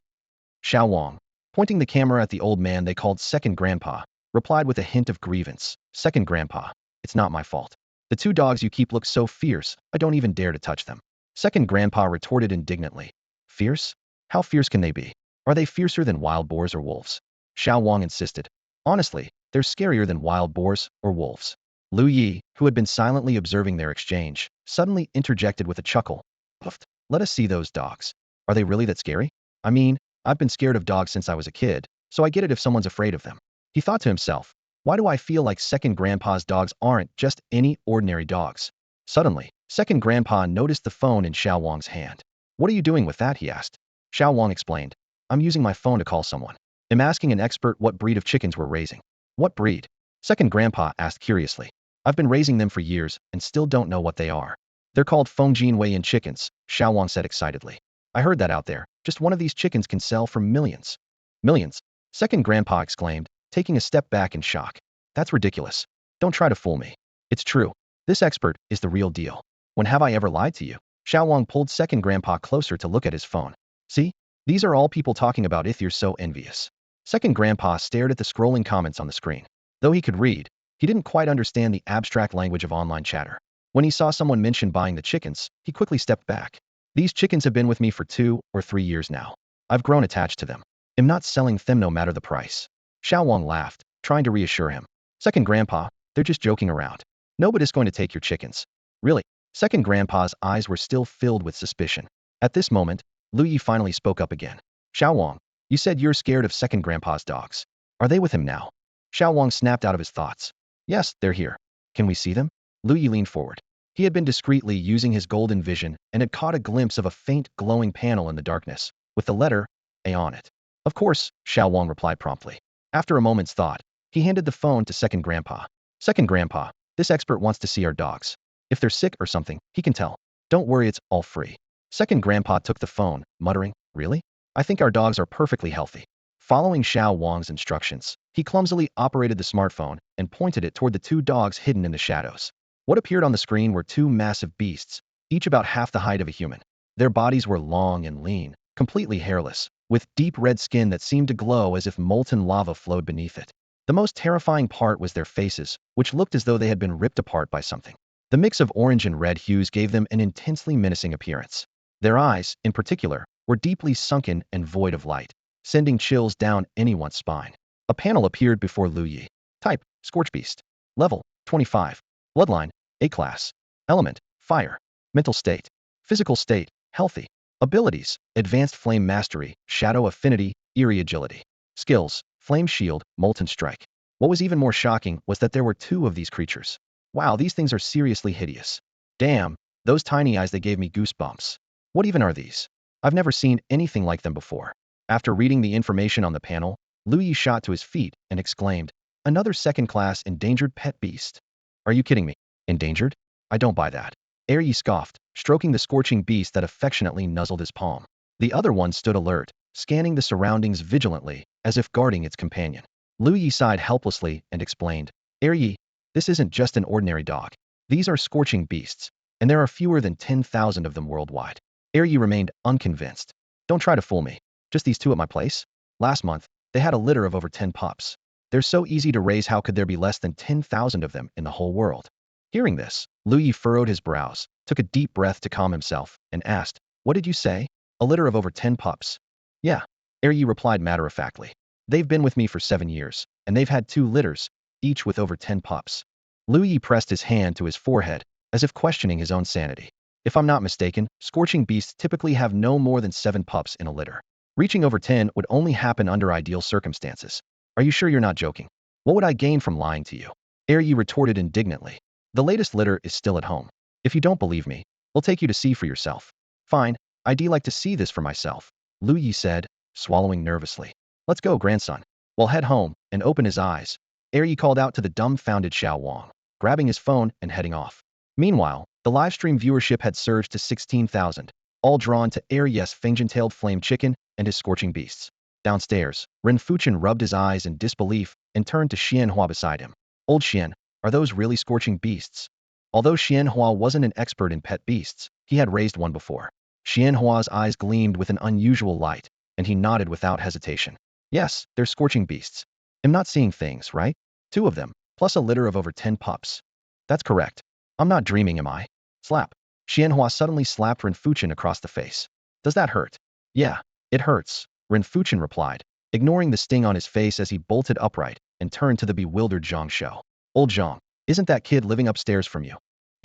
Xiao Wang, pointing the camera at the old man they called Second Grandpa, replied with a hint of grievance, Second Grandpa, it's not my fault. The 2 dogs you keep look so fierce, I don't even dare to touch them. Second Grandpa retorted indignantly, Fierce? How fierce can they be? Are they fiercer than wild boars or wolves? Xiao Wang insisted. Honestly, they're scarier than wild boars or wolves. Lu Ye, who had been silently observing their exchange, suddenly interjected with a chuckle. Puffed. Let us see those dogs. Are they really that scary? I mean, I've been scared of dogs since I was a kid, so I get it if someone's afraid of them. He thought to himself, why do I feel like Second Grandpa's dogs aren't just any ordinary dogs? Suddenly, Second Grandpa noticed the phone in Xiao Wang's hand. What are you doing with that? He asked. Xiao Wang explained. I'm using my phone to call someone. I'm asking an expert what breed of chickens we're raising. What breed? Second Grandpa asked curiously. I've been raising them for years and still don't know what they are. They're called Fongi chickens, Xiao Wang said excitedly. I heard that out there. Just one of these chickens can sell for millions. Millions? Second Grandpa exclaimed, taking a step back in shock. That's ridiculous. Don't try to fool me. It's true. This expert is the real deal. When have I ever lied to you? Xiao Wang pulled Second Grandpa closer to look at his phone. See? These are all people talking about if you're so envious. Second Grandpa stared at the scrolling comments on the screen. Though he could read, he didn't quite understand the abstract language of online chatter. When he saw someone mention buying the chickens, he quickly stepped back. These chickens have been with me for 2 or 3 years now. I've grown attached to them. I'm not selling them no matter the price. Xiao Wang laughed, trying to reassure him. Second Grandpa, they're just joking around. Nobody's going to take your chickens. Really? Second Grandpa's eyes were still filled with suspicion. At this moment, Lu Ye finally spoke up again. Xiao Wang, you said you're scared of Second Grandpa's dogs. Are they with him now? Xiao Wang snapped out of his thoughts. Yes, they're here. Can we see them? Lu Ye leaned forward. He had been discreetly using his golden vision and had caught a glimpse of a faint, glowing panel in the darkness, with the letter A on it. Of course, Xiao Wang replied promptly. After a moment's thought, he handed the phone to Second Grandpa. Second Grandpa, this expert wants to see our dogs. If they're sick or something, he can tell. Don't worry, it's all free. Second Grandpa took the phone, muttering, Really? I think our dogs are perfectly healthy. Following Xiao Wang's instructions, he clumsily operated the smartphone and pointed it toward the two dogs hidden in the shadows. What appeared on the screen were two massive beasts, each about half the height of a human. Their bodies were long and lean, completely hairless, with deep red skin that seemed to glow as if molten lava flowed beneath it. The most terrifying part was their faces, which looked as though they had been ripped apart by something. The mix of orange and red hues gave them an intensely menacing appearance. Their eyes, in particular, were deeply sunken and void of light, sending chills down anyone's spine. A panel appeared before Lu Ye. Type, Scorch Beast. Level, 25. Bloodline, A-class. Element, fire. Mental state. Physical state, healthy. Abilities, advanced flame mastery, shadow affinity, eerie agility. Skills, flame shield, molten strike. What was even more shocking was that there were two of these creatures. Wow, these things are seriously hideous. Damn, those tiny eyes, they gave me goosebumps. What even are these? I've never seen anything like them before. After reading the information on the panel, Lu Ye shot to his feet and exclaimed, Another second-class endangered pet beast. Are you kidding me? Endangered? I don't buy that. Ye scoffed, stroking the scorching beast that affectionately nuzzled his palm. The other one stood alert, scanning the surroundings vigilantly, as if guarding its companion. Lu Ye sighed helplessly and explained, Ye, this isn't just an ordinary dog. These are scorching beasts, and there are fewer than 10,000 of them worldwide. Ye remained unconvinced. Don't try to fool me. Just these two at my place? Last month, they had a litter of over 10 pups. They're so easy to raise, how could there be less than 10,000 of them in the whole world? Hearing this, Lu Ye furrowed his brows, took a deep breath to calm himself, and asked, What did you say? A litter of over 10 pups? Yeah, Ye replied matter-of-factly. They've been with me for 7 years, and they've had 2 litters, each with over 10 pups. Lu Ye pressed his hand to his forehead, as if questioning his own sanity. If I'm not mistaken, scorching beasts typically have no more than 7 pups in a litter. Reaching over 10 would only happen under ideal circumstances. Are you sure you're not joking? What would I gain from lying to you? Ye retorted indignantly. The latest litter is still at home. If you don't believe me, we'll take you to see for yourself. Fine, I'd like to see this for myself, Lu Ye said, swallowing nervously. Let's go, grandson. We'll head home and open his eyes. Ye called out to the dumbfounded Xiao Wang, grabbing his phone and heading off. Meanwhile, the livestream viewership had surged to 16,000, all drawn to Ye's fangin-tailed flame chicken and his scorching beasts. Downstairs, Ren Fuchen rubbed his eyes in disbelief and turned to Xianhua beside him. Old Xian, are those really scorching beasts? Although Xianhua wasn't an expert in pet beasts, he had raised one before. Xianhua's eyes gleamed with an unusual light, and he nodded without hesitation. Yes, they're scorching beasts. I'm not seeing things, right? 2 of them, plus a litter of over 10 pups. That's correct. I'm not dreaming, am I? Slap. Xianhua suddenly slapped Ren Fuchen across the face. Does that hurt? Yeah, it hurts, Ren Fuchen replied, ignoring the sting on his face as he bolted upright and turned to the bewildered Zhang Shou. Old Zhang, isn't that kid living upstairs from you?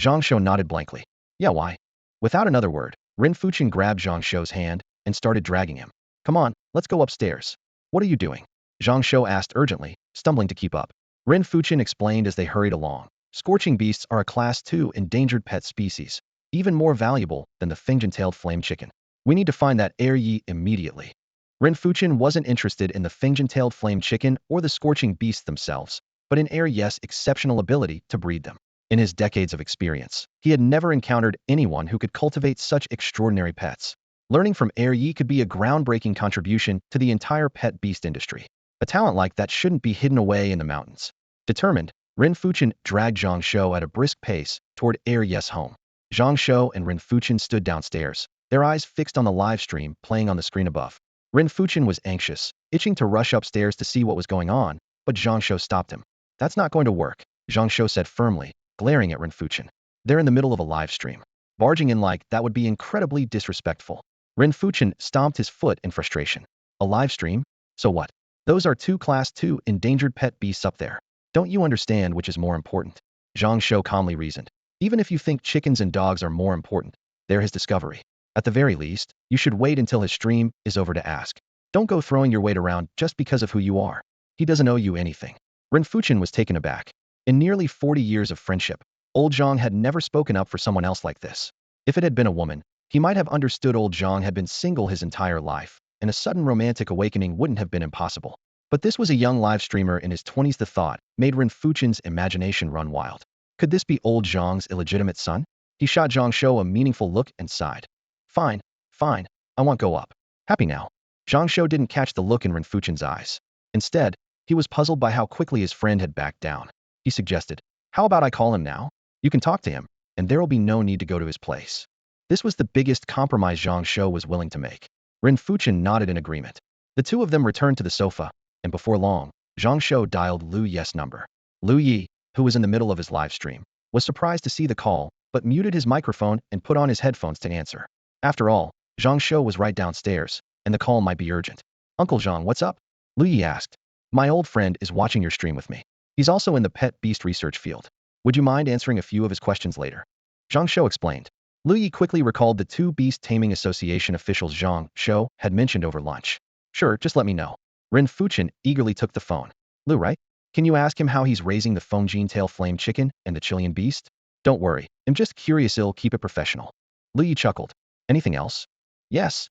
Zhang Shou nodded blankly. Yeah, why? Without another word, Ren Fuchen grabbed Zhang Shou's hand and started dragging him. Come on, let's go upstairs. What are you doing? Zhang Shou asked urgently, stumbling to keep up. Ren Fuchen explained as they hurried along. Scorching beasts are a Class 2 endangered pet species, even more valuable than the fangin-tailed flame chicken. We need to find that Ye immediately. Ren Fuchen wasn't interested in the fangin-tailed flame chicken or the scorching beasts themselves, but in Ye's exceptional ability to breed them. In his decades of experience, he had never encountered anyone who could cultivate such extraordinary pets. Learning from Ye could be a groundbreaking contribution to the entire pet beast industry. A talent like that shouldn't be hidden away in the mountains. Determined, Ren Fuchen dragged Zhang Shou at a brisk pace toward Ye's home. Zhang Shou and Ren Fuchen stood downstairs, their eyes fixed on the live stream playing on the screen above. Ren Fuchen was anxious, itching to rush upstairs to see what was going on, but Zhang Shou stopped him. That's not going to work, Zhang Shou said firmly, glaring at Ren Fuchen. They're in the middle of a live stream. Barging in like that would be incredibly disrespectful. Ren Fuchen stomped his foot in frustration. A live stream? So what? Those are 2 Class 2 endangered pet beasts up there. Don't you understand which is more important? Zhang Shou calmly reasoned. Even if you think chickens and dogs are more important, they're his discovery. At the very least, you should wait until his stream is over to ask. Don't go throwing your weight around just because of who you are. He doesn't owe you anything. Renfuchen was taken aback. In nearly 40 years of friendship, old Zhang had never spoken up for someone else like this. If it had been a woman, he might have understood old Zhang had been single his entire life, and a sudden romantic awakening wouldn't have been impossible. But this was a young live streamer in his 20s. The thought made Renfuchen's imagination run wild. Could this be old Zhang's illegitimate son? He shot Zhang Shou a meaningful look and sighed. Fine, fine, I won't go up. Happy now. Zhang Shou didn't catch the look in Renfuchen's eyes. Instead, he was puzzled by how quickly his friend had backed down. He suggested, how about I call him now? You can talk to him, and there'll be no need to go to his place. This was the biggest compromise Zhang Shou was willing to make. Renfuchen nodded in agreement. The two of them returned to the sofa, and before long, Zhang Shou dialed Lu Ye's number. Lu Ye, who was in the middle of his live stream, was surprised to see the call, but muted his microphone and put on his headphones to answer. After all, Zhang Shou was right downstairs, and the call might be urgent. Uncle Zhang, what's up? Lu Ye asked. My old friend is watching your stream with me. He's also in the pet beast research field. Would you mind answering a few of his questions later? Zhang Shou explained. Lu Ye quickly recalled the two Beast Taming Association officials Zhang Shou had mentioned over lunch. Sure, just let me know. Renfuchen eagerly took the phone. Lu, right? Can you ask him how he's raising the Fongi tail flame chicken and the Chilean beast? Don't worry, I'm just curious. I'll keep it professional. Lu Ye chuckled. Anything else? Yes,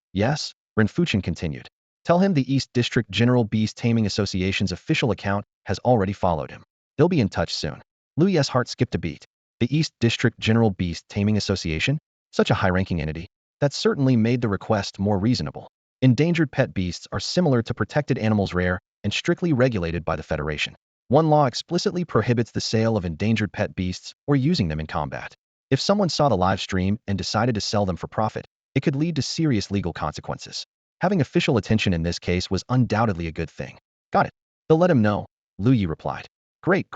Renfuchen continued. Tell him the East District General Beast Taming Association's official account has already followed him. They'll be in touch soon. Lu Ye's heart skipped a beat. The East District General Beast Taming Association? Such a high-ranking entity. That certainly made the request more reasonable. Endangered pet beasts are similar to protected animals, rare and strictly regulated by the Federation. One law explicitly prohibits the sale of endangered pet beasts or using them in combat. If someone saw the live stream and decided to sell them for profit, it could lead to serious legal consequences. Having official attention in this case was undoubtedly a good thing. Got it. They'll let him know, Lu Ye replied. Great.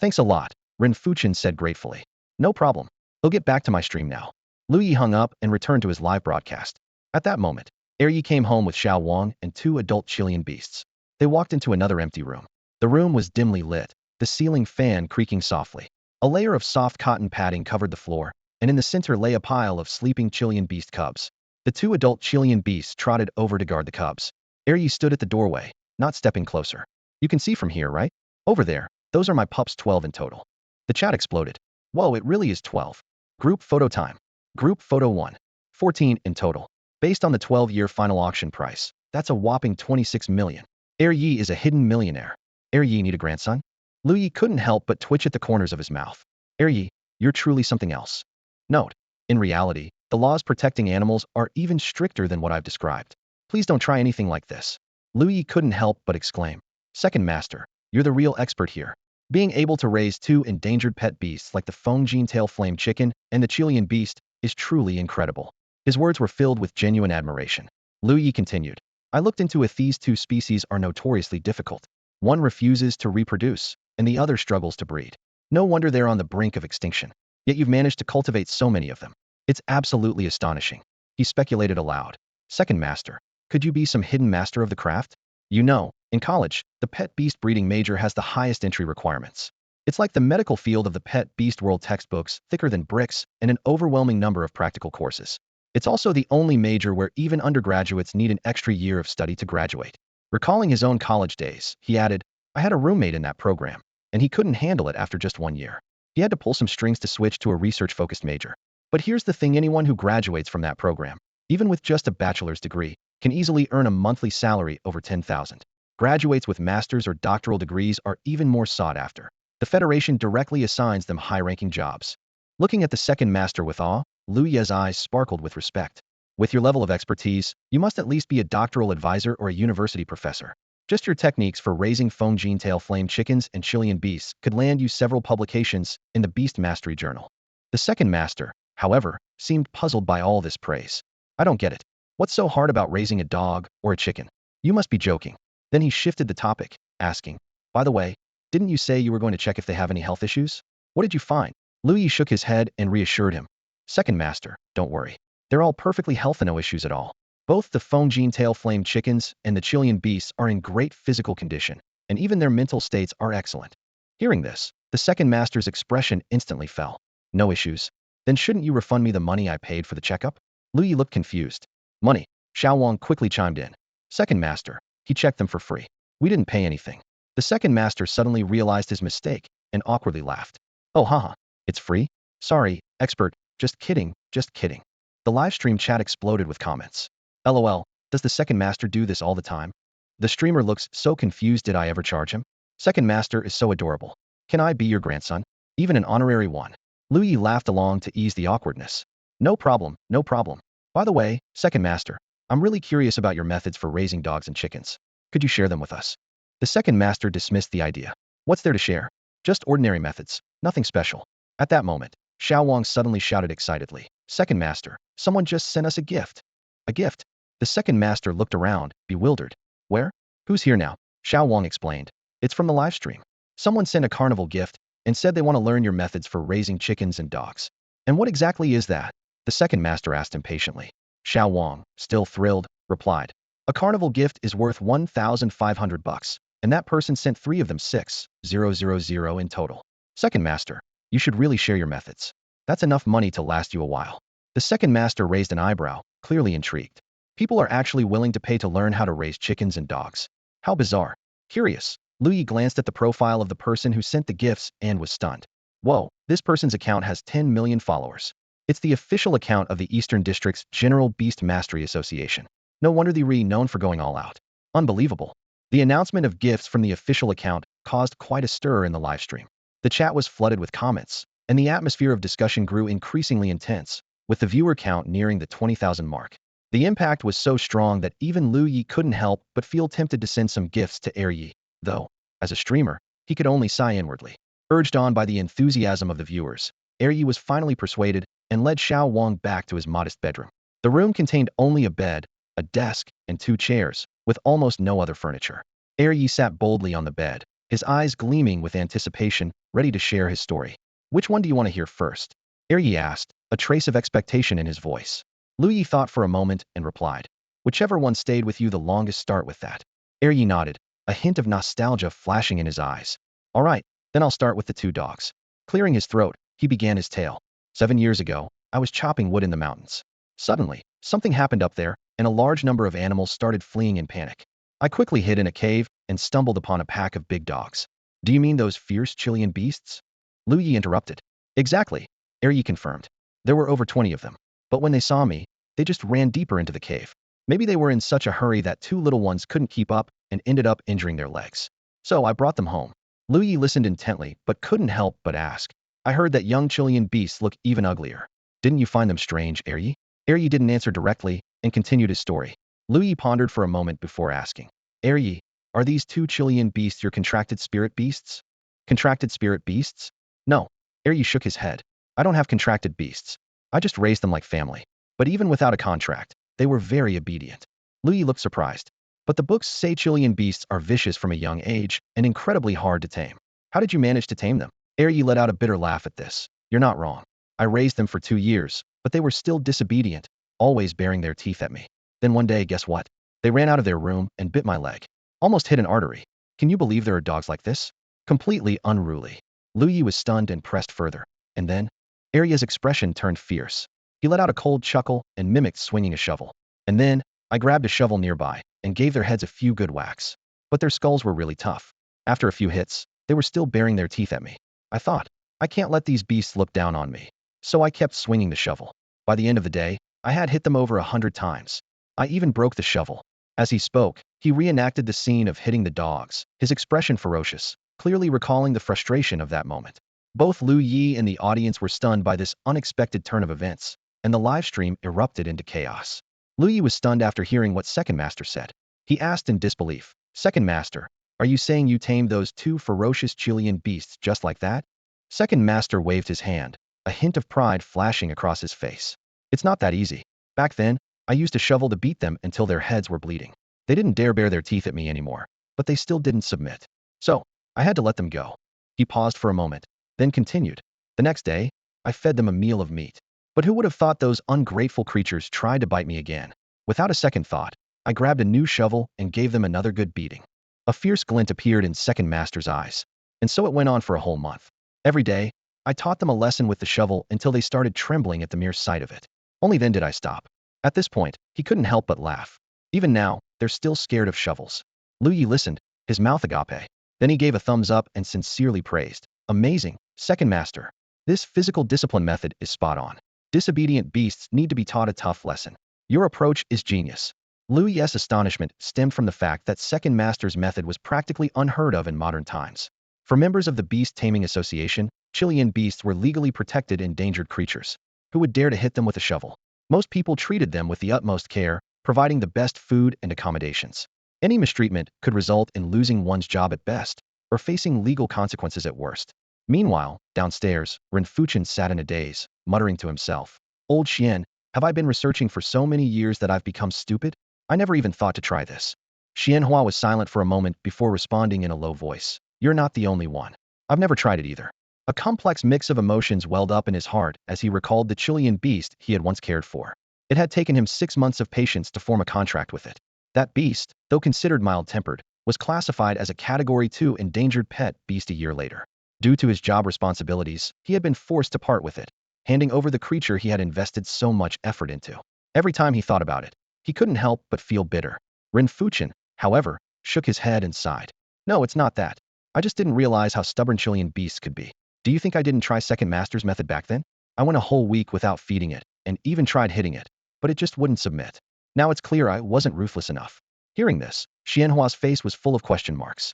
Thanks a lot, Renfuchen said gratefully. No problem. He'll get back to my stream now. Lu Ye hung up and returned to his live broadcast. At that moment, Yi came home with Xiao Wang and two adult Chilean beasts. They walked into another empty room. The room was dimly lit, the ceiling fan creaking softly. A layer of soft cotton padding covered the floor, and in the center lay a pile of sleeping Chilean beast cubs. The two adult Chilean beasts trotted over to guard the cubs. Yi stood at the doorway, not stepping closer. You can see from here, right? Over there, those are my pups, 12 in total. The chat exploded. Whoa, it really is 12. Group photo time. Group photo 1. 14 in total. Based on the 12-year final auction price, that's a whopping 26 million. Yi is a hidden millionaire. Yi need a grandson? Lu Ye couldn't help but twitch at the corners of his mouth. Yi, you're truly something else. Note, in reality, the laws protecting animals are even stricter than what I've described. Please don't try anything like this. Lu Ye couldn't help but exclaim. Second Master, you're the real expert here. Being able to raise two endangered pet beasts like the Fongi tail flame chicken and the Chilean beast is truly incredible. His words were filled with genuine admiration. Lu Ye continued. I looked into it. These two species are notoriously difficult. One refuses to reproduce, and the other struggles to breed. No wonder they're on the brink of extinction. Yet you've managed to cultivate so many of them. It's absolutely astonishing. He speculated aloud. Second Master, could you be some hidden master of the craft? You know, in college, the pet beast breeding major has the highest entry requirements. It's like the medical field of the pet beast world, textbooks thicker than bricks and an overwhelming number of practical courses. It's also the only major where even undergraduates need an extra year of study to graduate. Recalling his own college days, he added, I had a roommate in that program, and he couldn't handle it after just 1 year. He had to pull some strings to switch to a research-focused major. But here's the thing, anyone who graduates from that program, even with just a bachelor's degree, can easily earn a monthly salary over 10,000. Graduates with master's or doctoral degrees are even more sought after. The Federation directly assigns them high-ranking jobs. Looking at the Second Master with awe, Lu Ye's eyes sparkled with respect. With your level of expertise, you must at least be a doctoral advisor or a university professor. Just your techniques for raising Fongi tail flame chickens and Chilean beasts could land you several publications in the Beast Mastery Journal. The Second Master, however, seemed puzzled by all this praise. I don't get it. What's so hard about raising a dog or a chicken? You must be joking. Then he shifted the topic, asking, by the way, didn't you say you were going to check if they have any health issues? What did you find? Lu Ye shook his head and reassured him. Second Master, don't worry. They're all perfectly healthy, no issues at all. Both the Fongi tail flame chickens and the Chilean beasts are in great physical condition, and even their mental states are excellent. Hearing this, the Second Master's expression instantly fell. No issues. Then shouldn't you refund me the money I paid for the checkup? Lu Ye looked confused. Money. Xiao Wang quickly chimed in. Second master. He checked them for free. We didn't pay anything. The second master suddenly realized his mistake and awkwardly laughed. Oh haha. It's free? Sorry, expert. Just kidding, just kidding. The live stream chat exploded with comments. LOL. Does the second master do this all the time? The streamer looks so confused. Did I ever charge him? Second master is so adorable. Can I be your grandson? Even an honorary one. Lu Ye laughed along to ease the awkwardness. No problem, no problem. By the way, second master, I'm really curious about your methods for raising dogs and chickens. Could you share them with us? The second master dismissed the idea. What's there to share? Just ordinary methods, nothing special. At that moment, Xiao Wang suddenly shouted excitedly. Second master, someone just sent us a gift. A gift? The second master looked around, bewildered. Where? Who's here now? Xiao Wang explained. It's from the live stream. Someone sent a carnival gift and said they want to learn your methods for raising chickens and dogs. And what exactly is that? The second master asked impatiently. Xiao Wang, still thrilled, replied. A carnival gift is worth 1,500 bucks, and that person sent 3 of them 6,000 in total. Second master, you should really share your methods. That's enough money to last you a while. The second master raised an eyebrow, clearly intrigued. People are actually willing to pay to learn how to raise chickens and dogs. How bizarre. Curious. Lu Ye glanced at the profile of the person who sent the gifts and was stunned. Whoa, this person's account has 10 million followers. It's the official account of the Eastern District's General Beast Mastery Association. No wonder they're known for going all out. Unbelievable. The announcement of gifts from the official account caused quite a stir in the livestream. The chat was flooded with comments, and the atmosphere of discussion grew increasingly intense, with the viewer count nearing the 20,000 mark. The impact was so strong that even Lu Ye couldn't help but feel tempted to send some gifts to Ye, though, as a streamer, he could only sigh inwardly. Urged on by the enthusiasm of the viewers, Ye was finally persuaded and led Xiao Wang back to his modest bedroom. The room contained only a bed, a desk, and 2 chairs, with almost no other furniture. Ye sat boldly on the bed, his eyes gleaming with anticipation, ready to share his story. Which one do you want to hear first? Ye asked, a trace of expectation in his voice. Lu Ye thought for a moment and replied. Whichever one stayed with you the longest, start with that. Ye nodded, a hint of nostalgia flashing in his eyes. All right, then I'll start with the 2 dogs. Clearing his throat, he began his tale. 7 years ago, I was chopping wood in the mountains. Suddenly, something happened up there, and a large number of animals started fleeing in panic. I quickly hid in a cave and stumbled upon a pack of big dogs. Do you mean those fierce Chilean beasts? Lu Ye interrupted. Exactly, Ye confirmed. There were over 20 of them. But when they saw me, they just ran deeper into the cave. Maybe they were in such a hurry that 2 little ones couldn't keep up and ended up injuring their legs. So I brought them home. Lu Ye listened intently but couldn't help but ask. I heard that young Chilean beasts look even uglier. Didn't you find them strange, Ye? Ye didn't answer directly and continued his story. Lu Ye pondered for a moment before asking. Ye, are these 2 Chilean beasts your contracted spirit beasts? Contracted spirit beasts? No. Ye shook his head. I don't have contracted beasts. I just raised them like family. But even without a contract, they were very obedient. Lu Ye looked surprised. But the books say Chilean beasts are vicious from a young age and incredibly hard to tame. How did you manage to tame them? Ye let out a bitter laugh at this. You're not wrong. I raised them for 2 years, but they were still disobedient, always baring their teeth at me. Then one day, guess what? They ran out of their room and bit my leg. Almost hit an artery. Can you believe there are dogs like this? Completely unruly. Lu Ye was stunned and pressed further. And then? Ye's expression turned fierce. He let out a cold chuckle and mimicked swinging a shovel. And then, I grabbed a shovel nearby and gave their heads a few good whacks. But their skulls were really tough. After a few hits, they were still baring their teeth at me. I thought, I can't let these beasts look down on me. So I kept swinging the shovel. By the end of the day, I had hit them over 100 times. I even broke the shovel. As he spoke, he reenacted the scene of hitting the dogs, his expression ferocious, clearly recalling the frustration of that moment. Both Lu Ye and the audience were stunned by this unexpected turn of events, and the livestream erupted into chaos. Lu Ye was stunned after hearing what Second Master said. He asked in disbelief, Second Master, are you saying you tamed those 2 ferocious Chilean beasts just like that? Second Master waved his hand, a hint of pride flashing across his face. It's not that easy. Back then, I used a shovel to beat them until their heads were bleeding. They didn't dare bare their teeth at me anymore, but they still didn't submit. So, I had to let them go. He paused for a moment, then continued. The next day, I fed them a meal of meat. But who would have thought those ungrateful creatures tried to bite me again? Without a second thought, I grabbed a new shovel and gave them another good beating. A fierce glint appeared in Second Master's eyes. And so it went on for a whole month. Every day, I taught them a lesson with the shovel until they started trembling at the mere sight of it. Only then did I stop. At this point, he couldn't help but laugh. Even now, they're still scared of shovels. Lu Ye listened, his mouth agape. Then he gave a thumbs up and sincerely praised. Amazing, second master. This physical discipline method is spot on. Disobedient beasts need to be taught a tough lesson. Your approach is genius. Lu Ye's astonishment stemmed from the fact that second master's method was practically unheard of in modern times. For members of the Beast Taming Association, Chilean beasts were legally protected endangered creatures. Who would dare to hit them with a shovel? Most people treated them with the utmost care, providing the best food and accommodations. Any mistreatment could result in losing one's job at best, or facing legal consequences at worst. Meanwhile, downstairs, Renfuchen sat in a daze, muttering to himself. Old Xian, have I been researching for so many years that I've become stupid? I never even thought to try this. Xianhua was silent for a moment before responding in a low voice. You're not the only one. I've never tried it either. A complex mix of emotions welled up in his heart as he recalled the Chilean beast he had once cared for. It had taken him 6 months of patience to form a contract with it. That beast, though considered mild-tempered, was classified as a Category 2 endangered pet beast a year later. Due to his job responsibilities, he had been forced to part with it, handing over the creature he had invested so much effort into. Every time he thought about it, he couldn't help but feel bitter. Renfuchen, however, shook his head and sighed. No, it's not that. I just didn't realize how stubborn Chilean beasts could be. Do you think I didn't try second master's method back then? I went a whole week without feeding it, and even tried hitting it, but it just wouldn't submit. Now it's clear I wasn't ruthless enough. Hearing this, Xianhua's face was full of question marks.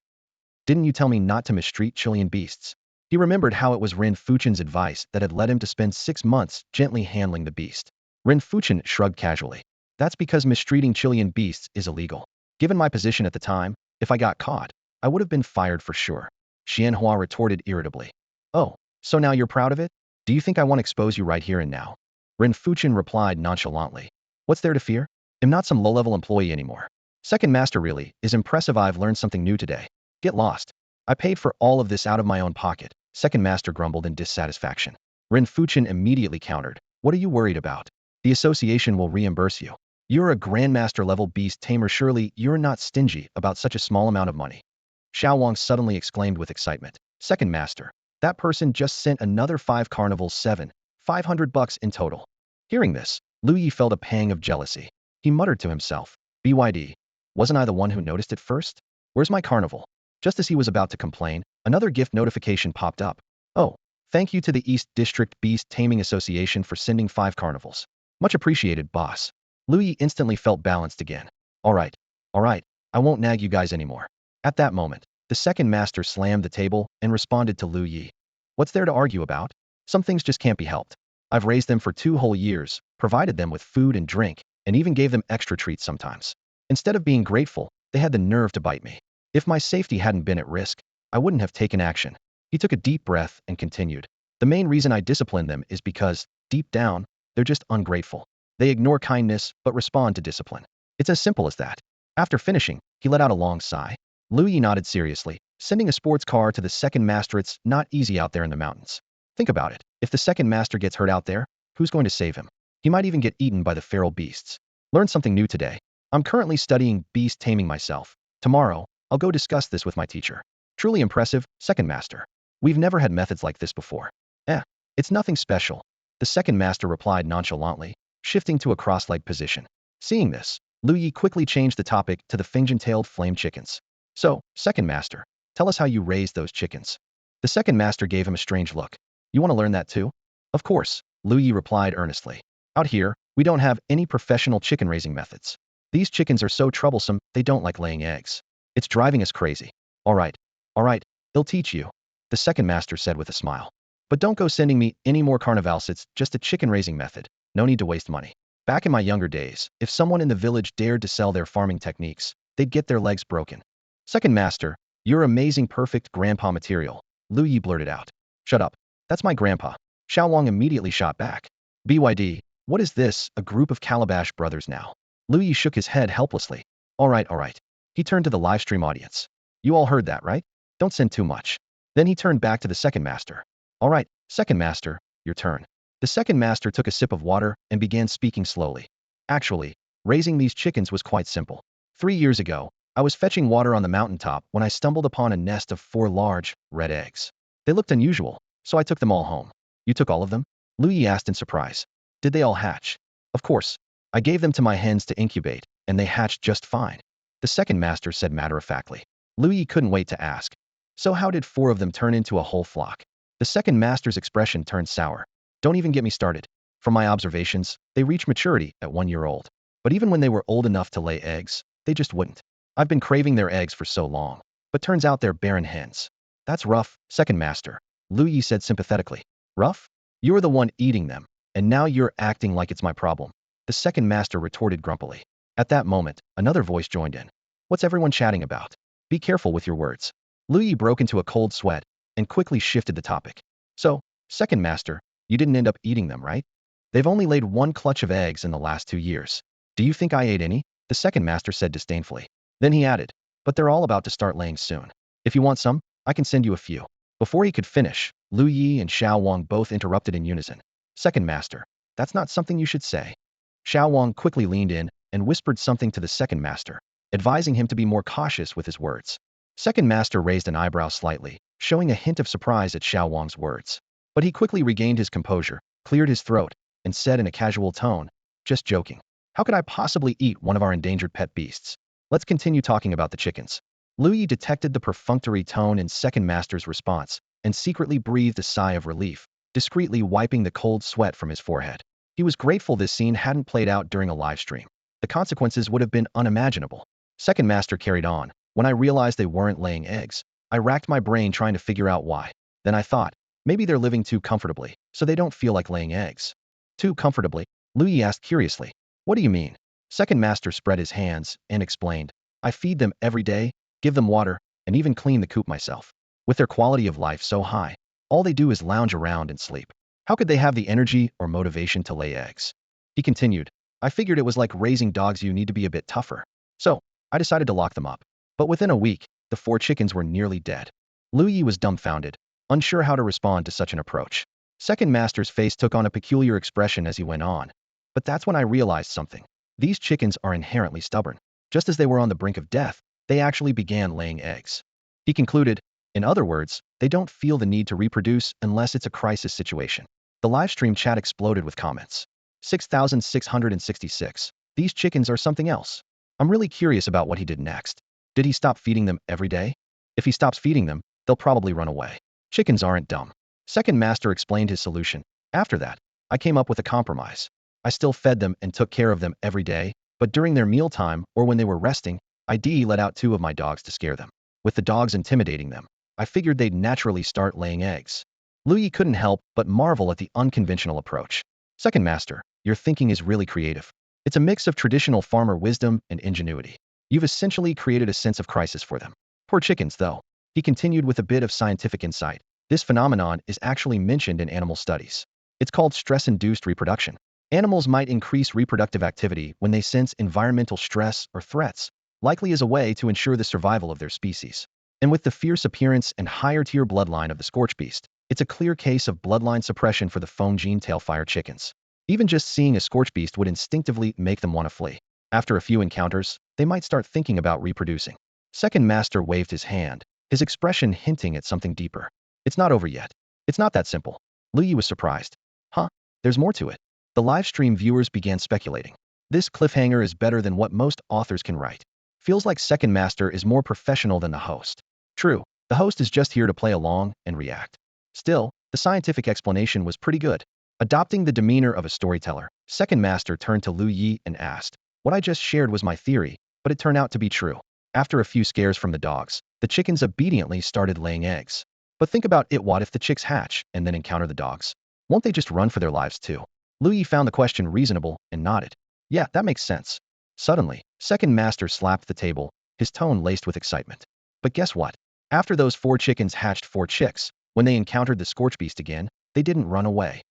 Didn't you tell me not to mistreat Chilean beasts? He remembered how it was Renfuchen's advice that had led him to spend 6 months gently handling the beast. Renfuchen shrugged casually. That's because mistreating Chilean beasts is illegal. Given my position at the time, if I got caught, I would have been fired for sure. Xianhua retorted irritably. Oh, so now you're proud of it? Do you think I want to expose you right here and now? Renfuchen replied nonchalantly. What's there to fear? I'm not some low-level employee anymore. Second master really is impressive. I've learned something new today. Get lost. I paid for all of this out of my own pocket. Second master grumbled in dissatisfaction. Renfuchen immediately countered. What are you worried about? The association will reimburse you. You're a grandmaster level beast tamer. Surely you're not stingy about such a small amount of money. Xiao Wang suddenly exclaimed with excitement. Second master. That person just sent another 5 carnivals, 500 bucks in total. Hearing this, Lu Ye felt a pang of jealousy. He muttered to himself. BYD. Wasn't I the one who noticed it first? Where's my carnival? Just as he was about to complain, another gift notification popped up. Oh, thank you to the East District Beast Taming Association for sending 5 carnivals. Much appreciated, boss. Lu Ye instantly felt balanced again. All right, I won't nag you guys anymore. At that moment, the second master slammed the table and responded to Lu Ye. What's there to argue about? Some things just can't be helped. I've raised them for 2 whole years, provided them with food and drink, and even gave them extra treats sometimes. Instead of being grateful, they had the nerve to bite me. If my safety hadn't been at risk, I wouldn't have taken action. He took a deep breath and continued. The main reason I discipline them is because, deep down, they're just ungrateful. They ignore kindness, but respond to discipline. It's as simple as that. After finishing, he let out a long sigh. Lu Ye nodded seriously, sending a sports car to the second master. It's not easy out there in the mountains. Think about it. If the second master gets hurt out there, who's going to save him? He might even get eaten by the feral beasts. Learned something new today. I'm currently studying beast taming myself. Tomorrow, I'll go discuss this with my teacher. Truly impressive, second master. We've never had methods like this before. It's nothing special. The second master replied nonchalantly, shifting to a cross-legged position. Seeing this, Lu Ye quickly changed the topic to the Fingin-tailed flame chickens. So, second master, tell us how you raised those chickens. The second master gave him a strange look. You want to learn that too? Of course, Lu Ye replied earnestly. Out here, we don't have any professional chicken raising methods. These chickens are so troublesome, they don't like laying eggs. It's driving us crazy. All right, they'll teach you, the second master said with a smile. But don't go sending me any more carnivals. It's just a chicken raising method. No need to waste money. Back in my younger days, if someone in the village dared to sell their farming techniques, they'd get their legs broken. Second master, you're amazing, perfect grandpa material, Lu Ye blurted out. Shut up. That's my grandpa. Xiao Wang immediately shot back. BYD, what is this, a group of Calabash brothers now? Lu Ye shook his head helplessly. All right. He turned to the livestream audience. You all heard that, right? Don't send too much. Then he turned back to the second master. All right, second master, your turn. The second master took a sip of water and began speaking slowly. Actually, raising these chickens was quite simple. 3 years ago, I was fetching water on the mountaintop when I stumbled upon a nest of 4 large, red eggs. They looked unusual, So I took them all home. You took all of them? Lu Ye asked in surprise. Did they all hatch? Of course. I gave them to my hens to incubate, and they hatched just fine. The second master said matter-of-factly. Lu Ye couldn't wait to ask. So how did 4 of them turn into a whole flock? The second master's expression turned sour. Don't even get me started. From my observations, they reach maturity at 1 year old. But even when they were old enough to lay eggs, they just wouldn't. I've been craving their eggs for so long. But turns out they're barren hens. That's rough, second master. Lu Ye said sympathetically. Rough? You're the one eating them, and now you're acting like it's my problem. The second master retorted grumpily. At that moment, another voice joined in. What's everyone chatting about? Be careful with your words. Lu Ye broke into a cold sweat and quickly shifted the topic. So, second master, you didn't end up eating them, right? They've only laid 1 clutch of eggs in the last 2 years. Do you think I ate any? The second master said disdainfully. Then he added, but they're all about to start laying soon. If you want some, I can send you a few. Before he could finish, Lu Ye and Xiao Wang both interrupted in unison. Second master, that's not something you should say. Xiao Wang quickly leaned in and whispered something to the second master, advising him to be more cautious with his words. Second master raised an eyebrow slightly, showing a hint of surprise at Xiao Wang's words. But he quickly regained his composure, cleared his throat, and said in a casual tone, just joking. How could I possibly eat one of our endangered pet beasts? Let's continue talking about the chickens. Lu Ye detected the perfunctory tone in second master's response and secretly breathed a sigh of relief, discreetly wiping the cold sweat from his forehead. He was grateful this scene hadn't played out during a live stream. The consequences would have been unimaginable. Second master carried on. When I realized they weren't laying eggs, I racked my brain trying to figure out why. Then I thought, maybe they're living too comfortably, so they don't feel like laying eggs. Too comfortably? Lu Ye asked curiously. What do you mean? Second master spread his hands and explained. I feed them every day, give them water, and even clean the coop myself. With their quality of life so high, all they do is lounge around and sleep. How could they have the energy or motivation to lay eggs? He continued. I figured it was like raising dogs, you need to be a bit tougher. So, I decided to lock them up. But within a week, the 4 chickens were nearly dead. Lu Ye was dumbfounded, unsure how to respond to such an approach. Second master's face took on a peculiar expression as he went on. But that's when I realized something. These chickens are inherently stubborn. Just as they were on the brink of death, they actually began laying eggs. He concluded, in other words, they don't feel the need to reproduce unless it's a crisis situation. The livestream chat exploded with comments. 6,666. These chickens are something else. I'm really curious about what he did next. Did he stop feeding them every day? If he stops feeding them, they'll probably run away. Chickens aren't dumb. Second master explained his solution. After that, I came up with a compromise. I still fed them and took care of them every day, but during their mealtime or when they were resting, I let out 2 of my dogs to scare them. With the dogs intimidating them, I figured they'd naturally start laying eggs. Lu Ye couldn't help but marvel at the unconventional approach. Second master, your thinking is really creative. It's a mix of traditional farmer wisdom and ingenuity. You've essentially created a sense of crisis for them. Poor chickens, though. He continued with a bit of scientific insight. This phenomenon is actually mentioned in animal studies. It's called stress-induced reproduction. Animals might increase reproductive activity when they sense environmental stress or threats, likely as a way to ensure the survival of their species. And with the fierce appearance and higher-tier bloodline of the scorch beast, it's a clear case of bloodline suppression for the Fongi tailfire chickens. Even just seeing a scorch beast would instinctively make them want to flee. After a few encounters, they might start thinking about reproducing. Second master waved his hand, his expression hinting at something deeper. It's not over yet. It's not that simple. Lu Ye was surprised. Huh? There's more to it. The livestream viewers began speculating. This cliffhanger is better than what most authors can write. Feels like second master is more professional than the host. True, the host is just here to play along and react. Still, the scientific explanation was pretty good. Adopting the demeanor of a storyteller, second master turned to Lu Ye and asked, what I just shared was my theory, but it turned out to be true. After a few scares from the dogs, the chickens obediently started laying eggs. But think about it, what if the chicks hatch and then encounter the dogs? Won't they just run for their lives too? Lu Ye found the question reasonable and nodded. Yeah, that makes sense. Suddenly, second master slapped the table, his tone laced with excitement. But guess what? After those 4 chickens hatched 4 chicks, when they encountered the scorch beast again, they didn't run away.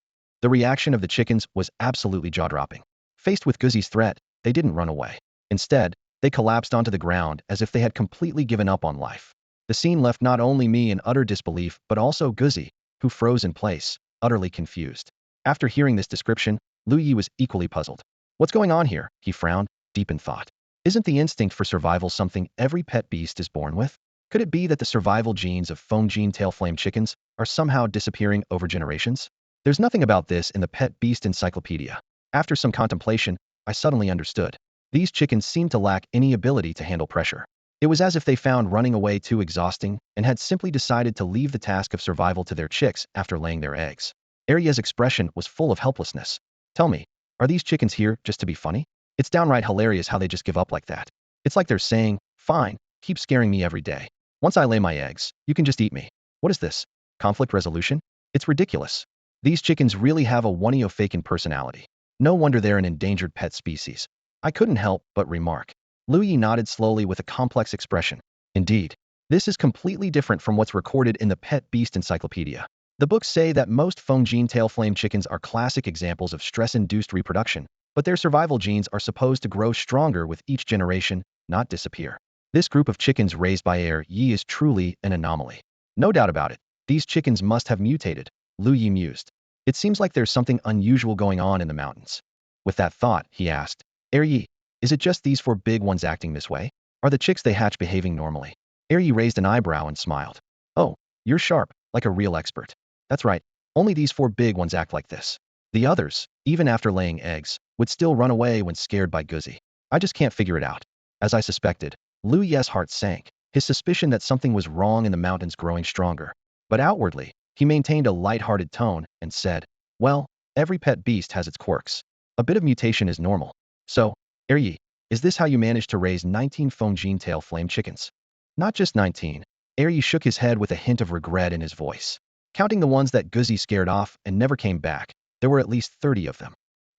The reaction of the chickens was absolutely jaw-dropping. Faced with Guzzi's threat, they didn't run away. Instead, they collapsed onto the ground as if they had completely given up on life. The scene left not only me in utter disbelief but also Guzzi, who froze in place, utterly confused. After hearing this description, Lu Ye was equally puzzled. What's going on here? He frowned, deep in thought. Isn't the instinct for survival something every pet beast is born with? Could it be that the survival genes of Fongi tail flame chickens are somehow disappearing over generations? There's nothing about this in the Pet Beast Encyclopedia. After some contemplation, I suddenly understood. These chickens seemed to lack any ability to handle pressure. It was as if they found running away too exhausting and had simply decided to leave the task of survival to their chicks after laying their eggs. Arya's expression was full of helplessness. Tell me, are these chickens here just to be funny? It's downright hilarious how they just give up like that. It's like they're saying, fine, keep scaring me every day. Once I lay my eggs, you can just eat me. What is this? Conflict resolution? It's ridiculous. These chickens really have a one-o-fakin' personality. No wonder they're an endangered pet species. I couldn't help but remark. Lu Ye nodded slowly with a complex expression. Indeed, this is completely different from what's recorded in the Pet Beast Encyclopedia. The books say that most Fongi tail flame chickens are classic examples of stress-induced reproduction, but their survival genes are supposed to grow stronger with each generation, not disappear. This group of chickens raised by Ye is truly an anomaly. No doubt about it, these chickens must have mutated, Lu Ye mused. It seems like there's something unusual going on in the mountains. With that thought, he asked, Ye, is it just these 4 big ones acting this way? Are the chicks they hatch behaving normally? Ye raised an eyebrow and smiled. Oh, you're sharp, like a real expert. That's right, only these 4 big ones act like this. The others, even after laying eggs, would still run away when scared by Guzzi. I just can't figure it out. As I suspected, Lu Ye's heart sank, his suspicion that something was wrong in the mountains growing stronger. But outwardly, he maintained a light-hearted tone and said, well, every pet beast has its quirks. A bit of mutation is normal. So, Ye, is this how you managed to raise 19 Fongi tail flame chickens? Not just 19. Ye shook his head with a hint of regret in his voice. Counting the ones that Guzzi scared off and never came back, there were at least 30 of them.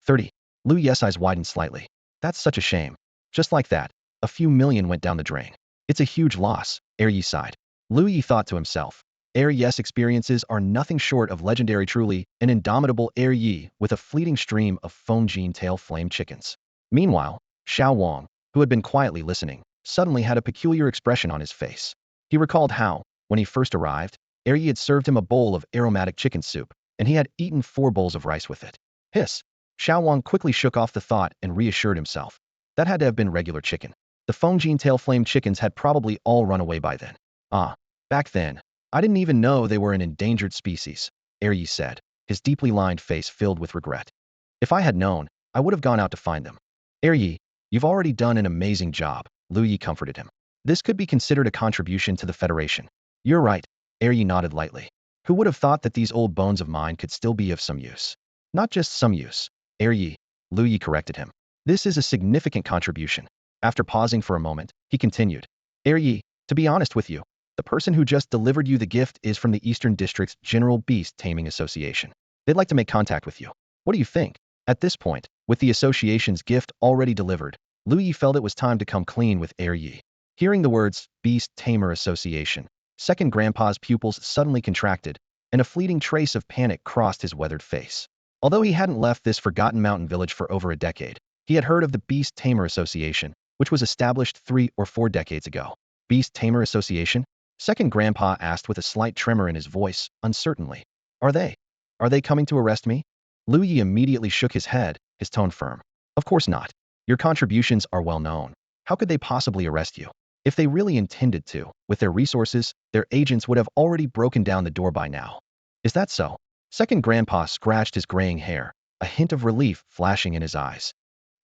30. Lu Ye's eyes widened slightly. That's such a shame. Just like that, a few million went down the drain. It's a huge loss, Ye sighed. Lu Ye thought to himself. Ye's experiences are nothing short of legendary, truly an indomitable Ye with a fleeting stream of Fongi tail flame chickens. Meanwhile, Xiao Wang, who had been quietly listening, suddenly had a peculiar expression on his face. He recalled how, when he first arrived, Ye had served him a bowl of aromatic chicken soup, and he had eaten 4 bowls of rice with it. Hiss! Xiao Wang quickly shook off the thought and reassured himself. That had to have been regular chicken. The Fongi tail flame chickens had probably all run away by then. Ah, back then, I didn't even know they were an endangered species, Ye said, his deeply lined face filled with regret. If I had known, I would have gone out to find them. Ye, you've already done an amazing job, Lu Ye comforted him. This could be considered a contribution to the Federation. You're right, Ye nodded lightly. Who would have thought that these old bones of mine could still be of some use? Not just some use, Ye, Lu Ye corrected him. This is a significant contribution. After pausing for a moment, he continued. Ye, to be honest with you, the person who just delivered you the gift is from the Eastern District's General Beast Taming Association. They'd like to make contact with you. What do you think? At this point, with the association's gift already delivered, Lu Ye felt it was time to come clean with Ye. Hearing the words, Beast Tamer Association, Second Grandpa's pupils suddenly contracted, and a fleeting trace of panic crossed his weathered face. Although he hadn't left this forgotten mountain village for over a decade, he had heard of the Beast Tamer Association, which was established 3 or 4 decades ago. Beast Tamer Association? Second Grandpa asked with a slight tremor in his voice, uncertainly. Are they coming to arrest me? Lu Ye immediately shook his head, his tone firm. Of course not. Your contributions are well known. How could they possibly arrest you? If they really intended to, with their resources, their agents would have already broken down the door by now. Is that so? Second Grandpa scratched his graying hair, a hint of relief flashing in his eyes.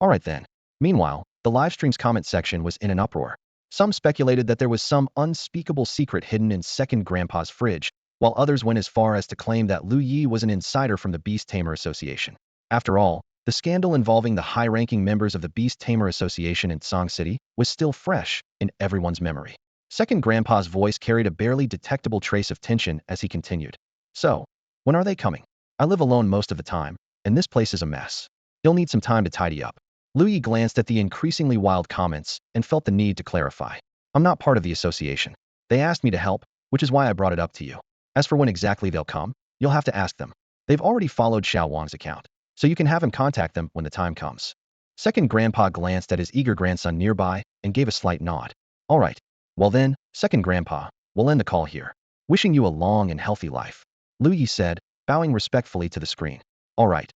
All right then. Meanwhile, the livestream's comment section was in an uproar. Some speculated that there was some unspeakable secret hidden in Second Grandpa's fridge, while others went as far as to claim that Lu Ye was an insider from the Beast Tamer Association. After all, the scandal involving the high-ranking members of the Beast Tamer Association in Song City was still fresh in everyone's memory. Second Grandpa's voice carried a barely detectable trace of tension as he continued. So, when are they coming? I live alone most of the time, and this place is a mess. You'll need some time to tidy up. Lu Ye glanced at the increasingly wild comments and felt the need to clarify. I'm not part of the association. They asked me to help, which is why I brought it up to you. As for when exactly they'll come, you'll have to ask them. They've already followed Xiao Wang's account, so you can have him contact them when the time comes. Second Grandpa glanced at his eager grandson nearby and gave a slight nod. All right. Well then, Second Grandpa, we'll end the call here. Wishing you a long and healthy life, Lu Ye said, bowing respectfully to the screen. All right.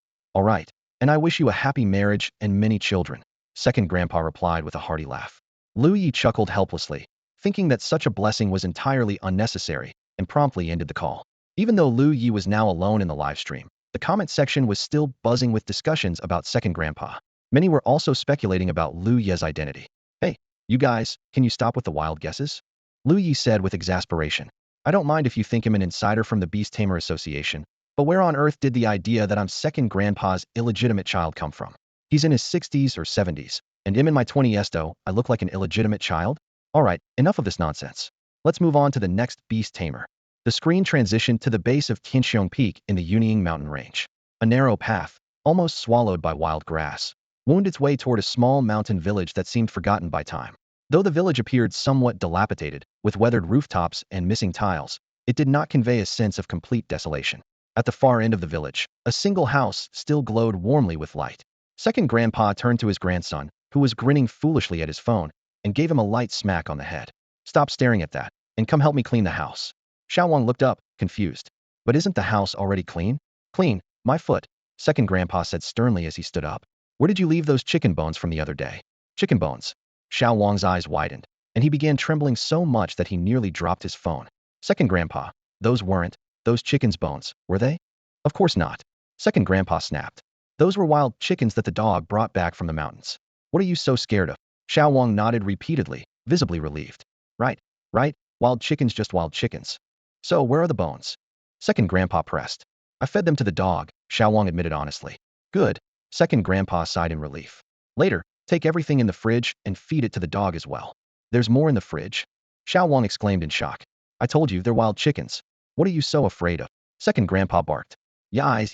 And I wish you a happy marriage and many children, Second Grandpa replied with a hearty laugh. Lu Ye chuckled helplessly, thinking that such a blessing was entirely unnecessary, and promptly ended the call. Even though Lu Ye was now alone in the live stream, the comment section was still buzzing with discussions about second grandpa. Many were also speculating about Lu Ye's identity. Hey, you guys, can you stop with the wild guesses? Lu Ye said with exasperation. I don't mind if you think him an insider from the Beast Tamer Association, but where on earth did the idea that I'm second grandpa's illegitimate child come from? He's in his 60s or 70s, and I'm in my 20s though, I look like an illegitimate child? Alright, enough of this nonsense. Let's move on to the next Beast Tamer. The screen transitioned to the base of Tiankon Peak in the Yunying mountain range. A narrow path, almost swallowed by wild grass, wound its way toward a small mountain village that seemed forgotten by time. Though the village appeared somewhat dilapidated, with weathered rooftops and missing tiles, it did not convey a sense of complete desolation. At the far end of the village, a single house still glowed warmly with light. Second grandpa turned to his grandson, who was grinning foolishly at his phone, and gave him a light smack on the head. Stop staring at that, and come help me clean the house. Xiaowang looked up, confused. But isn't the house already clean? Clean, my foot, second grandpa said sternly as he stood up. Where did you leave those chicken bones from the other day? Chicken bones. Xiao Wang's eyes widened, and he began trembling so much that he nearly dropped his phone. Second grandpa, those weren't those chicken's bones, were they? Of course not. Second grandpa snapped. Those were wild chickens that the dog brought back from the mountains. What are you so scared of? Xiao Wang nodded repeatedly, visibly relieved. Right, wild chickens, just wild chickens. So where are the bones? Second grandpa pressed. I fed them to the dog, Xiao Wang admitted honestly. Good. Second grandpa sighed in relief. Later, take everything in the fridge and feed it to the dog as well. There's more in the fridge? Xiao Wang exclaimed in shock. I told you they're wild chickens. What are you so afraid of? Second grandpa barked. Yes,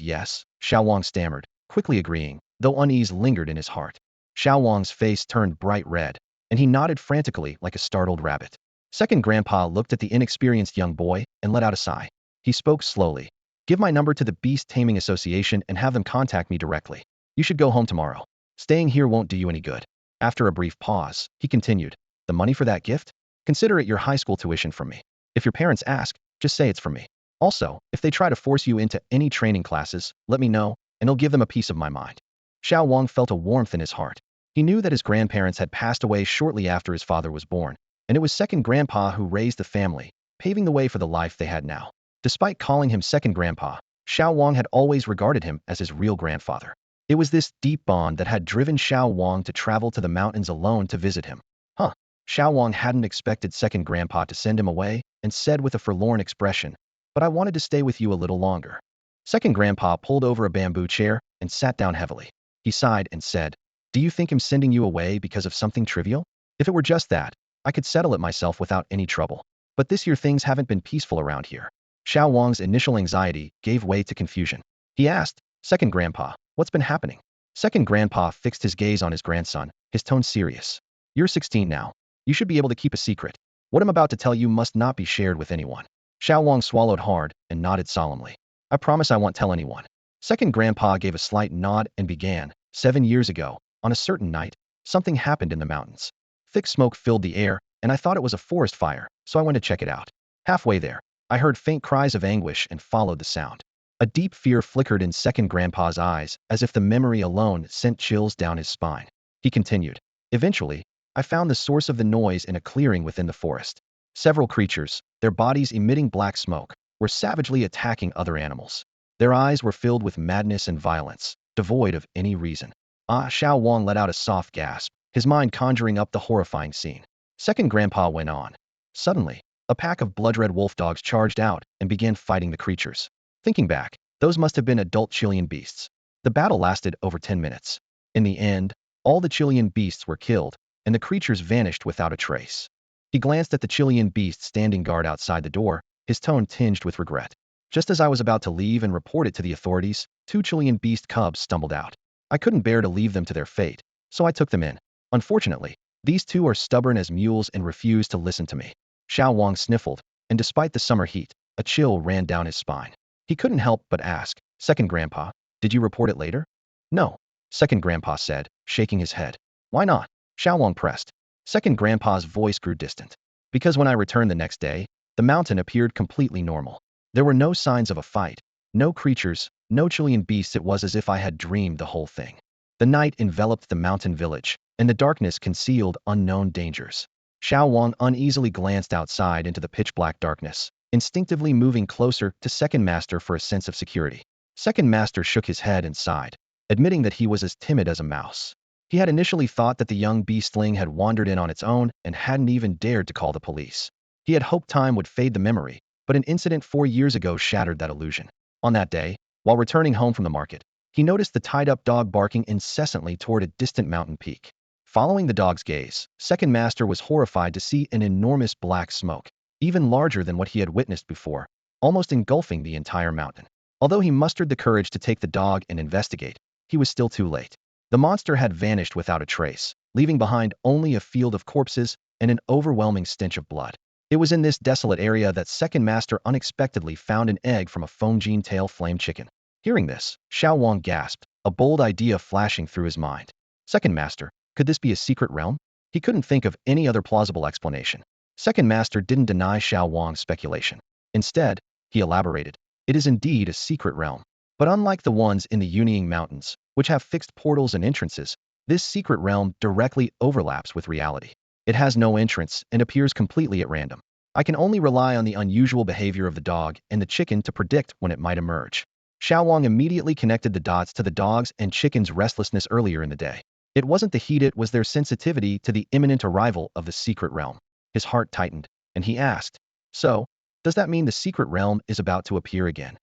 Xiao Wang stammered, quickly agreeing, though unease lingered in his heart. Xiao Wang's face turned bright red, and he nodded frantically like a startled rabbit. Second grandpa looked at the inexperienced young boy and let out a sigh. He spoke slowly. Give my number to the Beast Taming Association and have them contact me directly. You should go home tomorrow. Staying here won't do you any good. After a brief pause, he continued. The money for that gift? Consider it your high school tuition from me. If your parents ask, just say it's from me. Also, if they try to force you into any training classes, let me know, and I'll give them a piece of my mind. Xiao Wang felt a warmth in his heart. He knew that his grandparents had passed away shortly after his father was born, and it was second grandpa who raised the family, paving the way for the life they had now. Despite calling him second grandpa, Xiao Wang had always regarded him as his real grandfather. It was this deep bond that had driven Xiao Wang to travel to the mountains alone to visit him. Xiao Wang hadn't expected second grandpa to send him away, and said with a forlorn expression, but I wanted to stay with you a little longer. Second grandpa pulled over a bamboo chair and sat down heavily. He sighed and said, do you think I'm sending you away because of something trivial? If it were just that, I could settle it myself without any trouble. But this year things haven't been peaceful around here. Xiao Wang's initial anxiety gave way to confusion. He asked, second grandpa, what's been happening? Second grandpa fixed his gaze on his grandson, his tone serious. You're 16 now. You should be able to keep a secret. What I'm about to tell you must not be shared with anyone. Xiao Wang swallowed hard and nodded solemnly. I promise I won't tell anyone. Second grandpa gave a slight nod and began. 7 years ago, on a certain night, something happened in the mountains. Thick smoke filled the air, and I thought it was a forest fire, so I went to check it out. Halfway there, I heard faint cries of anguish and followed the sound. A deep fear flickered in second grandpa's eyes, as if the memory alone sent chills down his spine. He continued. Eventually, I found the source of the noise in a clearing within the forest. Several creatures, their bodies emitting black smoke, were savagely attacking other animals. Their eyes were filled with madness and violence, devoid of any reason. Xiao Wang let out a soft gasp, his mind conjuring up the horrifying scene. Second grandpa went on. Suddenly, a pack of blood-red wolf dogs charged out and began fighting the creatures. Thinking back, those must have been adult Chilean beasts. The battle lasted over 10 minutes. In the end, all the Chilean beasts were killed, and the creatures vanished without a trace. He glanced at the Chilean beast standing guard outside the door, his tone tinged with regret. Just as I was about to leave and report it to the authorities, 2 Chilean beast cubs stumbled out. I couldn't bear to leave them to their fate, so I took them in. Unfortunately, these 2 are stubborn as mules and refuse to listen to me. Xiao Wang sniffled, and despite the summer heat, a chill ran down his spine. He couldn't help but ask, second grandpa, did you report it later? No, second grandpa said, shaking his head. Why not? Xiao Wang pressed. Second grandpa's voice grew distant. Because when I returned the next day, the mountain appeared completely normal. There were no signs of a fight, no creatures, no Chilean beasts. It was as if I had dreamed the whole thing. The night enveloped the mountain village, and the darkness concealed unknown dangers. Xiao Wang uneasily glanced outside into the pitch-black darkness, instinctively moving closer to Second Master for a sense of security. Second Master shook his head and sighed, admitting that he was as timid as a mouse. He had initially thought that the young beastling had wandered in on its own and hadn't even dared to call the police. He had hoped time would fade the memory, but an incident 4 years ago shattered that illusion. On that day, while returning home from the market, he noticed the tied-up dog barking incessantly toward a distant mountain peak. Following the dog's gaze, Second Master was horrified to see an enormous black smoke, even larger than what he had witnessed before, almost engulfing the entire mountain. Although he mustered the courage to take the dog and investigate, he was still too late. The monster had vanished without a trace, leaving behind only a field of corpses and an overwhelming stench of blood. It was in this desolate area that Second Master unexpectedly found an egg from a Fongi tail flame chicken. Hearing this, Xiao Wang gasped, a bold idea flashing through his mind. Second Master, could this be a secret realm? He couldn't think of any other plausible explanation. Second Master didn't deny Xiao Wang's speculation. Instead, he elaborated, it is indeed a secret realm. But unlike the ones in the Yunying Mountains, which have fixed portals and entrances, this secret realm directly overlaps with reality. It has no entrance and appears completely at random. I can only rely on the unusual behavior of the dog and the chicken to predict when it might emerge. Xiao Wang immediately connected the dots to the dog's and chicken's restlessness earlier in the day. It wasn't the heat, it was their sensitivity to the imminent arrival of the secret realm. His heart tightened, and he asked, so, does that mean the secret realm is about to appear again?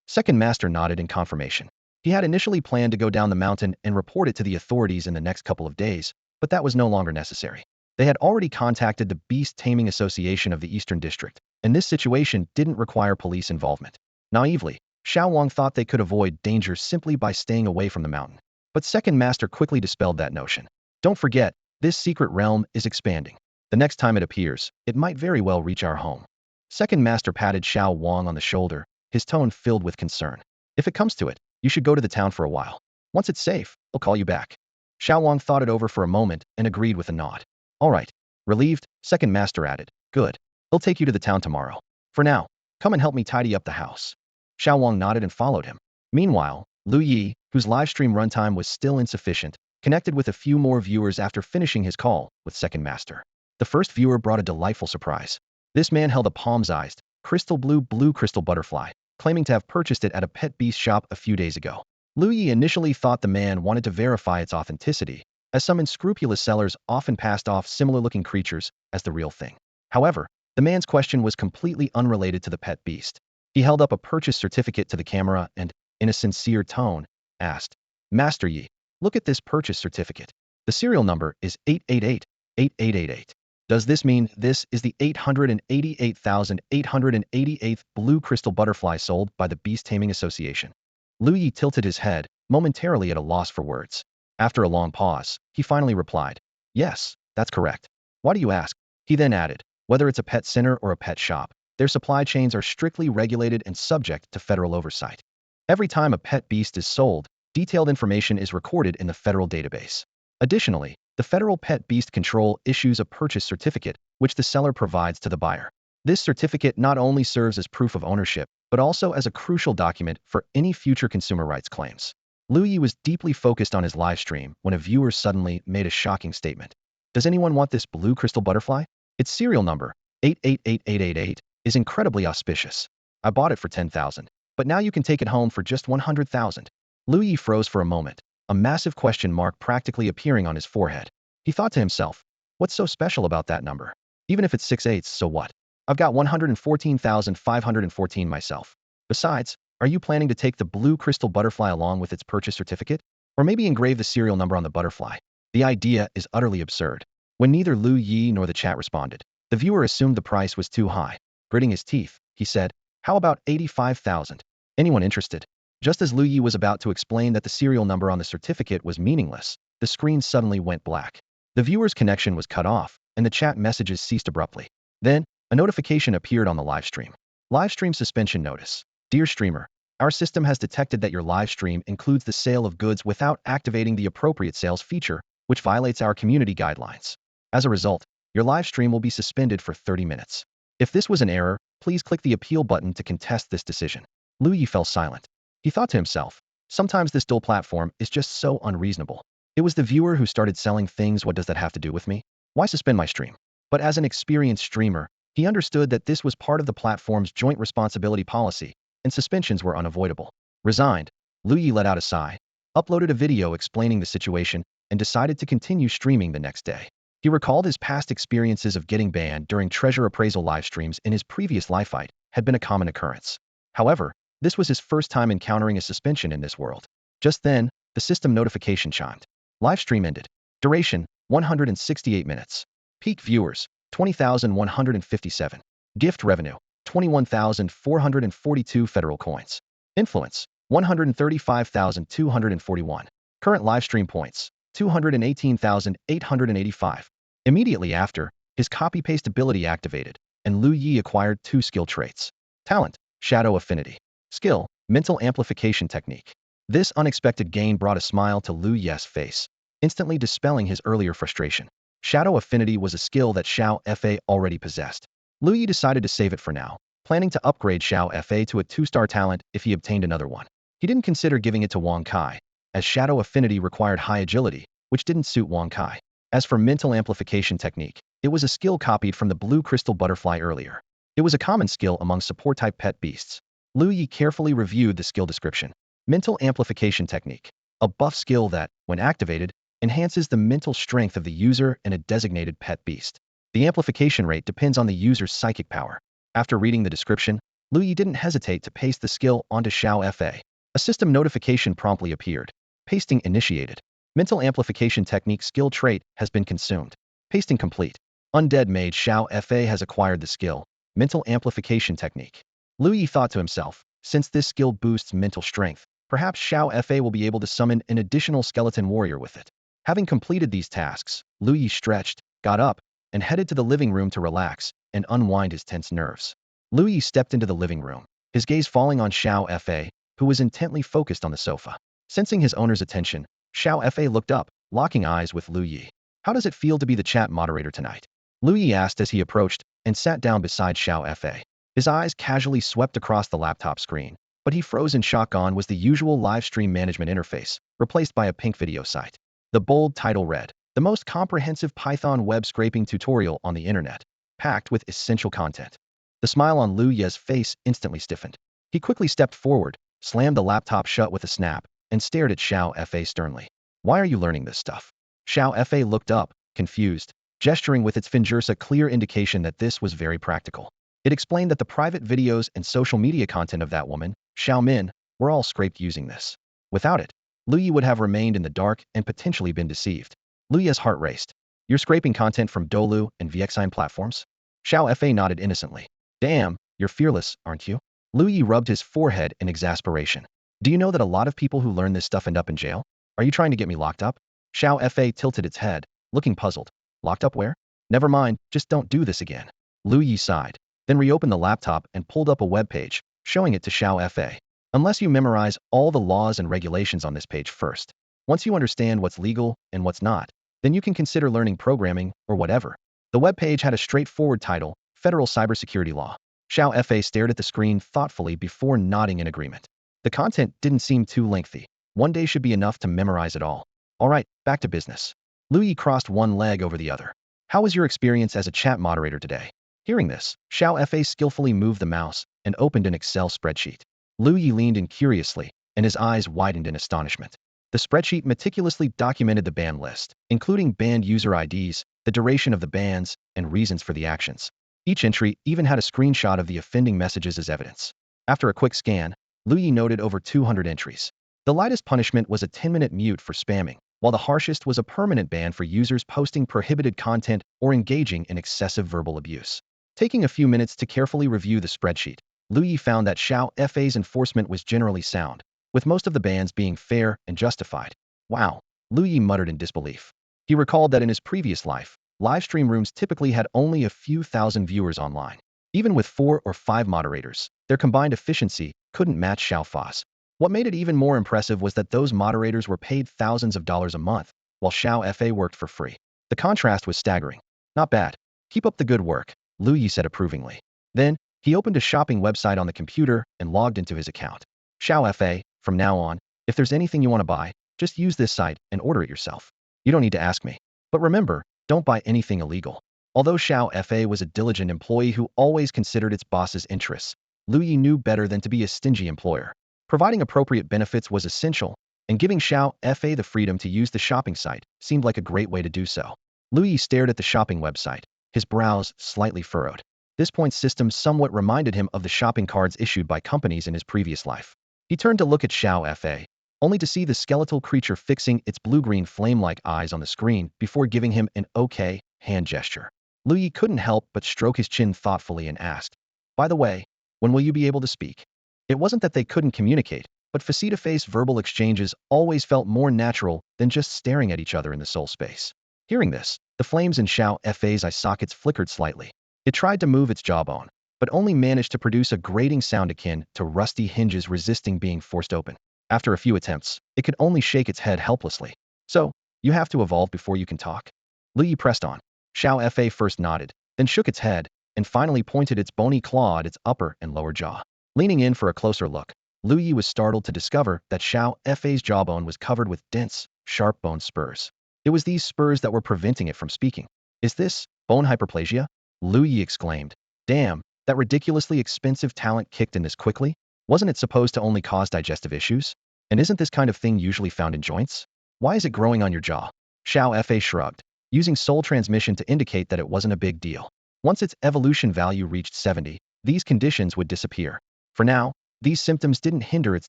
Second Master nodded in confirmation. He had initially planned to go down the mountain and report it to the authorities in the next couple of days, but that was no longer necessary. They had already contacted the Beast Taming Association of the Eastern District, and this situation didn't require police involvement. Naively, Xiao Wang thought they could avoid danger simply by staying away from the mountain. But Second Master quickly dispelled that notion. Don't forget, this secret realm is expanding. The next time it appears, it might very well reach our home. Second Master patted Xiao Wang on the shoulder, his tone filled with concern. If it comes to it, you should go to the town for a while. Once it's safe, I'll call you back. Xiao Wang thought it over for a moment and agreed with a nod. All right. Relieved, Second Master added, good. He'll take you to the town tomorrow. For now, come and help me tidy up the house. Xiao Wang nodded and followed him. Meanwhile, Lu Ye, whose livestream runtime was still insufficient, connected with a few more viewers after finishing his call with Second Master. The first viewer brought a delightful surprise. This man held a palm-sized, crystal blue crystal butterfly, claiming to have purchased it at a pet beast shop a few days ago. Lu Ye initially thought the man wanted to verify its authenticity, as some unscrupulous sellers often passed off similar-looking creatures as the real thing. However, the man's question was completely unrelated to the pet beast. He held up a purchase certificate to the camera and, in a sincere tone, asked, Master Yi, look at this purchase certificate. The serial number is 888-8888. Does this mean this is the 888,888th blue crystal butterfly sold by the Beast Taming Association? Lu Ye tilted his head, momentarily at a loss for words. After a long pause, he finally replied, yes, that's correct. Why do you ask? He then added, whether it's a pet center or a pet shop, their supply chains are strictly regulated and subject to federal oversight. Every time a pet beast is sold, detailed information is recorded in the federal database. Additionally, the Federal Pet Beast Control issues a purchase certificate, which the seller provides to the buyer. This certificate not only serves as proof of ownership, but also as a crucial document for any future consumer rights claims. Lu Ye was deeply focused on his live stream when a viewer suddenly made a shocking statement. Does anyone want this blue crystal butterfly? Its serial number, 888888, is incredibly auspicious. I bought it for 10,000, but now you can take it home for just 100,000. Lu Ye froze for a moment, a massive question mark practically appearing on his forehead. He thought to himself, what's so special about that number? Even if it's 6/8, so what? I've got 114,514 myself. Besides, are you planning to take the blue crystal butterfly along with its purchase certificate? Or maybe engrave the serial number on the butterfly? The idea is utterly absurd. When neither Lu Ye nor the chat responded, the viewer assumed the price was too high. Gritting his teeth, he said, how about 85,000? Anyone interested? Just as Lu Ye was about to explain that the serial number on the certificate was meaningless, the screen suddenly went black. The viewer's connection was cut off, and the chat messages ceased abruptly. Then, a notification appeared on the livestream. Livestream suspension notice. Dear streamer, our system has detected that your live stream includes the sale of goods without activating the appropriate sales feature, which violates our community guidelines. As a result, your live stream will be suspended for 30 minutes. If this was an error, please click the appeal button to contest this decision. Lu Ye fell silent. He thought to himself, sometimes this dual platform is just so unreasonable. It was the viewer who started selling things. What does that have to do with me? Why suspend my stream? But as an experienced streamer, he understood that this was part of the platform's joint responsibility policy, and suspensions were unavoidable. Resigned, Lu Ye let out a sigh, uploaded a video explaining the situation, and decided to continue streaming the next day. He recalled his past experiences of getting banned during treasure appraisal livestreams in his previous live fight had been a common occurrence. However, this was his first time encountering a suspension in this world. Just then, the system notification chimed. Livestream ended. Duration, 168 minutes. Peak viewers, 20,157. Gift revenue, 21,442 federal coins. Influence, 135,241. Current livestream points, 218,885. Immediately after, his copy-paste ability activated, and Lu Ye acquired 2 skill traits. Talent, Shadow Affinity. Skill, Mental Amplification Technique. This unexpected gain brought a smile to Lu Ye's face, instantly dispelling his earlier frustration. Shadow Affinity was a skill that Xiao Fa already possessed. Lu Ye decided to save it for now, planning to upgrade Xiao Fa to a 2-star talent if he obtained another one. He didn't consider giving it to Wang Kai, as Shadow Affinity required high agility, which didn't suit Wang Kai. As for Mental Amplification Technique, it was a skill copied from the Blue Crystal Butterfly earlier. It was a common skill among support-type pet beasts. Lu Ye carefully reviewed the skill description. Mental Amplification Technique. A buff skill that, when activated, enhances the mental strength of the user and a designated pet beast. The amplification rate depends on the user's psychic power. After reading the description, Lu Ye didn't hesitate to paste the skill onto Xiao Fa. A system notification promptly appeared. Pasting initiated. Mental Amplification Technique skill trait has been consumed. Pasting complete. Undead Mage Xiao Fa has acquired the skill, Mental Amplification Technique. Lu Ye thought to himself, since this skill boosts mental strength, perhaps Xiao Fa will be able to summon an additional skeleton warrior with it. Having completed these tasks, Lu Ye stretched, got up, and headed to the living room to relax and unwind his tense nerves. Lu Ye stepped into the living room, his gaze falling on Xiao Fa, who was intently focused on the sofa. Sensing his owner's attention, Xiao Fa looked up, locking eyes with Lu Ye. How does it feel to be the chat moderator tonight? Lu Ye asked as he approached and sat down beside Xiao Fa. His eyes casually swept across the laptop screen, but he froze in shock. On was the usual live stream management interface, replaced by a pink video site. The bold title read, "The most comprehensive Python web scraping tutorial on the internet, packed with essential content." The smile on Lu Ye's face instantly stiffened. He quickly stepped forward, slammed the laptop shut with a snap, and stared at Xiao Fa sternly. "Why are you learning this stuff?" Xiao Fa looked up, confused, gesturing with its fingers, a clear indication that this was very practical. It explained that the private videos and social media content of that woman, Xiao Min, were all scraped using this. Without it, Lu Ye would have remained in the dark and potentially been deceived. Lu Ye's heart raced. "You're scraping content from Dolu and VXine platforms?" Xiao Fa nodded innocently. "Damn, you're fearless, aren't you?" Lu Ye rubbed his forehead in exasperation. "Do you know that a lot of people who learn this stuff end up in jail? Are you trying to get me locked up?" Xiao Fa tilted its head, looking puzzled. "Locked up where?" "Never mind, just don't do this again." Lu Ye sighed, then reopened the laptop and pulled up a web page, showing it to Xiao Fa. "Unless you memorize all the laws and regulations on this page first. Once you understand what's legal and what's not, then you can consider learning programming or whatever." The web page had a straightforward title, Federal Cybersecurity Law. Xiao Fa stared at the screen thoughtfully before nodding in agreement. The content didn't seem too lengthy. One day should be enough to memorize it all. All right, back to business. Lu Ye crossed one leg over the other. "How was your experience as a chat moderator today?" Hearing this, Xiao Fa skillfully moved the mouse and opened an Excel spreadsheet. Lu Ye leaned in curiously, and his eyes widened in astonishment. The spreadsheet meticulously documented the ban list, including banned user IDs, the duration of the bans, and reasons for the actions. Each entry even had a screenshot of the offending messages as evidence. After a quick scan, Lu Ye noted over 200 entries. The lightest punishment was a 10-minute mute for spamming, while the harshest was a permanent ban for users posting prohibited content or engaging in excessive verbal abuse. Taking a few minutes to carefully review the spreadsheet, Lu Ye found that Xiao Fa's enforcement was generally sound, with most of the bans being fair and justified. Wow, Lu Ye muttered in disbelief. He recalled that in his previous life, live stream rooms typically had only a few thousand viewers online. Even with 4 or 5 moderators, their combined efficiency couldn't match Xiao Fa's. What made it even more impressive was that those moderators were paid thousands of dollars a month, while Xiao Fa worked for free. The contrast was staggering. "Not bad. Keep up the good work," Lu Ye said approvingly. Then, he opened a shopping website on the computer and logged into his account. "Xiao Fa, from now on, if there's anything you want to buy, just use this site and order it yourself. You don't need to ask me. But remember, don't buy anything illegal. Although Xiao Fa was a diligent employee who always considered its boss's interests, Lu Ye knew better than to be a stingy employer. Providing appropriate benefits was essential, and giving Xiao Fa the freedom to use the shopping site seemed like a great way to do so. Lu Ye stared at the shopping website, his brows slightly furrowed. This point system somewhat reminded him of the shopping cards issued by companies in his previous life. He turned to look at Xiao Fa, only to see the skeletal creature fixing its blue-green flame-like eyes on the screen before giving him an okay hand gesture. Lu Ye couldn't help but stroke his chin thoughtfully and asked, "By the way, when will you be able to speak?" It wasn't that they couldn't communicate, but face-to-face verbal exchanges always felt more natural than just staring at each other in the soul space. Hearing this, the flames in Xiao Fa's eye sockets flickered slightly. It tried to move its jawbone, but only managed to produce a grating sound akin to rusty hinges resisting being forced open. After a few attempts, it could only shake its head helplessly. "So, you have to evolve before you can talk?" Lu Ye pressed on. Xiao Fa first nodded, then shook its head, and finally pointed its bony claw at its upper and lower jaw. Leaning in for a closer look, Lu Ye was startled to discover that Xiao Fa's jawbone was covered with dense, sharp bone spurs. It was these spurs that were preventing it from speaking. "Is this bone hyperplasia?" Lu Ye exclaimed. "Damn, that ridiculously expensive talent kicked in this quickly? Wasn't it supposed to only cause digestive issues? And isn't this kind of thing usually found in joints? Why is it growing on your jaw?" Xiao Fa shrugged, using soul transmission to indicate that it wasn't a big deal. Once its evolution value reached 70, these conditions would disappear. For now, these symptoms didn't hinder its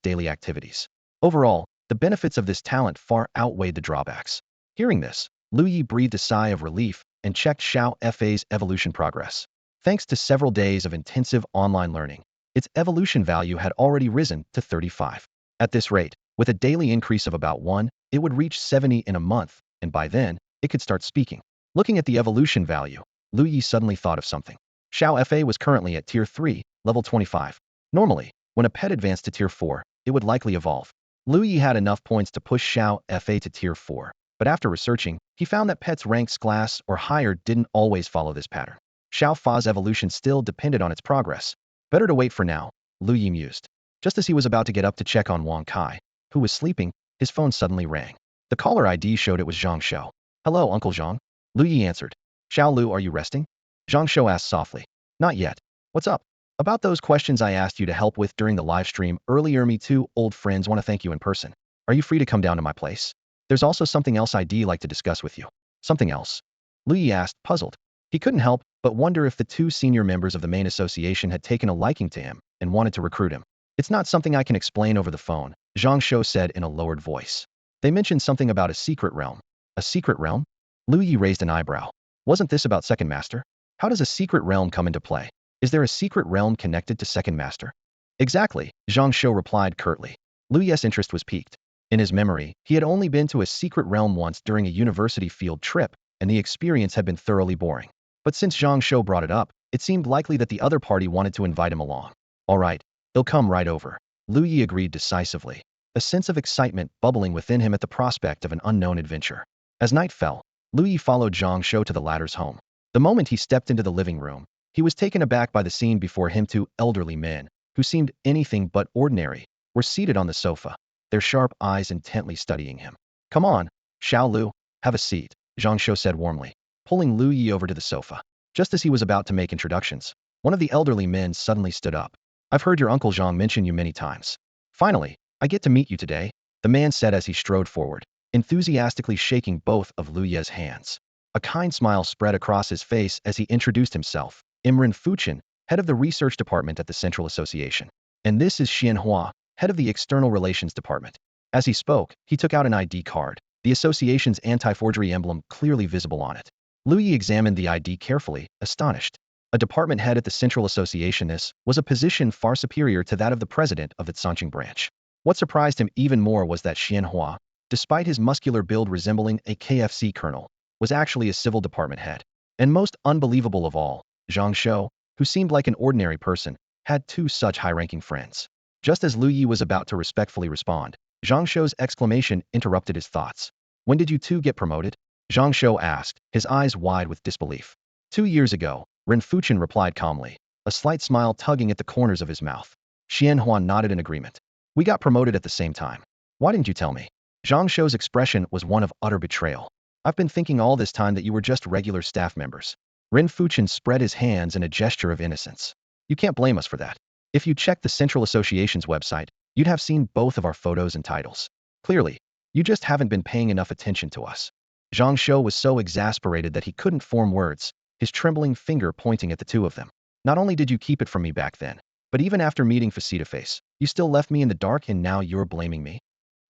daily activities. Overall, the benefits of this talent far outweighed the drawbacks. Hearing this, Lu Ye breathed a sigh of relief and checked Xiao Fa's evolution progress. Thanks to several days of intensive online learning, its evolution value had already risen to 35. At this rate, with a daily increase of about 1, it would reach 70 in a month, and by then, it could start speaking. Looking at the evolution value, Lu Ye suddenly thought of something. Xiao Fa was currently at Tier 3, level 25. Normally, when a pet advanced to Tier 4, it would likely evolve. Lu Ye had enough points to push Xiao Fa to Tier 4, but after researching, he found that pets ranks class or higher didn't always follow this pattern. Xiao Fa's evolution still depended on its progress. Better to wait for now, Lu Ye mused. Just as he was about to get up to check on Wang Kai, who was sleeping, his phone suddenly rang. The caller ID showed it was Zhang Shou. "Hello, Uncle Zhang." Lu Ye answered. "Xiao Lu, are you resting?" Zhang Shou asked softly. "Not yet. What's up?" "About those questions I asked you to help with during the live stream earlier. Me too, old friends want to thank you in person. Are you free to come down to my place? There's also something else I'd like to discuss with you." "Something else?" Lu Ye asked, puzzled. He couldn't help but wonder if the two senior members of the main association had taken a liking to him and wanted to recruit him. "It's not something I can explain over the phone," Zhang Shou said in a lowered voice. "They mentioned something about a secret realm." "A secret realm?" Lu Ye raised an eyebrow. "Wasn't this about Second Master? How does a secret realm come into play? Is there a secret realm connected to Second Master?" "Exactly," Zhang Shou replied curtly. Lu Ye's interest was piqued. In his memory, he had only been to a secret realm once during a university field trip, and the experience had been thoroughly boring. But since Zhang Shou brought it up, it seemed likely that the other party wanted to invite him along. "All right, he'll come right over," Lu Ye agreed decisively, a sense of excitement bubbling within him at the prospect of an unknown adventure. As night fell, Lu Ye followed Zhang Shou to the latter's home. The moment he stepped into the living room, he was taken aback by the scene before him. Two elderly men, who seemed anything but ordinary, were seated on the sofa, their sharp eyes intently studying him. "Come on, Xiao Lu, have a seat," Zhang Shou said warmly, pulling Lu Ye over to the sofa. Just as he was about to make introductions, one of the elderly men suddenly stood up. "I've heard your Uncle Zhang mention you many times. Finally, I get to meet you today," the man said as he strode forward, enthusiastically shaking both of Lu Ye's hands. A kind smile spread across his face as he introduced himself. "Imran Fuchen, head of the research department at the Central Association. And this is Xian Hua, head of the External Relations Department." As he spoke, he took out an ID card, the association's anti-forgery emblem clearly visible on it. Lu Ye examined the ID carefully, astonished. A department head at the Central Association. This was a position far superior to that of the president of its Sanqing branch. What surprised him even more was that Xian Hua, despite his muscular build resembling a KFC colonel, was actually a civil department head. And most unbelievable of all, Zhang Shou, who seemed like an ordinary person, had two such high-ranking friends. Just as Lu Ye was about to respectfully respond, Zhang Shou's exclamation interrupted his thoughts. "When did you two get promoted?" Zhang Shou asked, his eyes wide with disbelief. 2 years ago, Ren Fuchen replied calmly, a slight smile tugging at the corners of his mouth. Xian Hua nodded in agreement. "We got promoted at the same time. Why didn't you tell me?" Zhang Shou's expression was one of utter betrayal. "I've been thinking all this time that you were just regular staff members." Ren Fuchen spread his hands in a gesture of innocence. You can't blame us for that. If you checked the Central Association's website, you'd have seen both of our photos and titles. Clearly, you just haven't been paying enough attention to us. Zhang Shou was so exasperated that he couldn't form words, his trembling finger pointing at the two of them. Not only did you keep it from me back then, but even after meeting face-to-face, you still left me in the dark and now you're blaming me?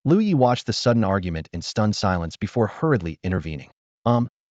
Lu Ye watched the sudden argument in stunned silence before hurriedly intervening.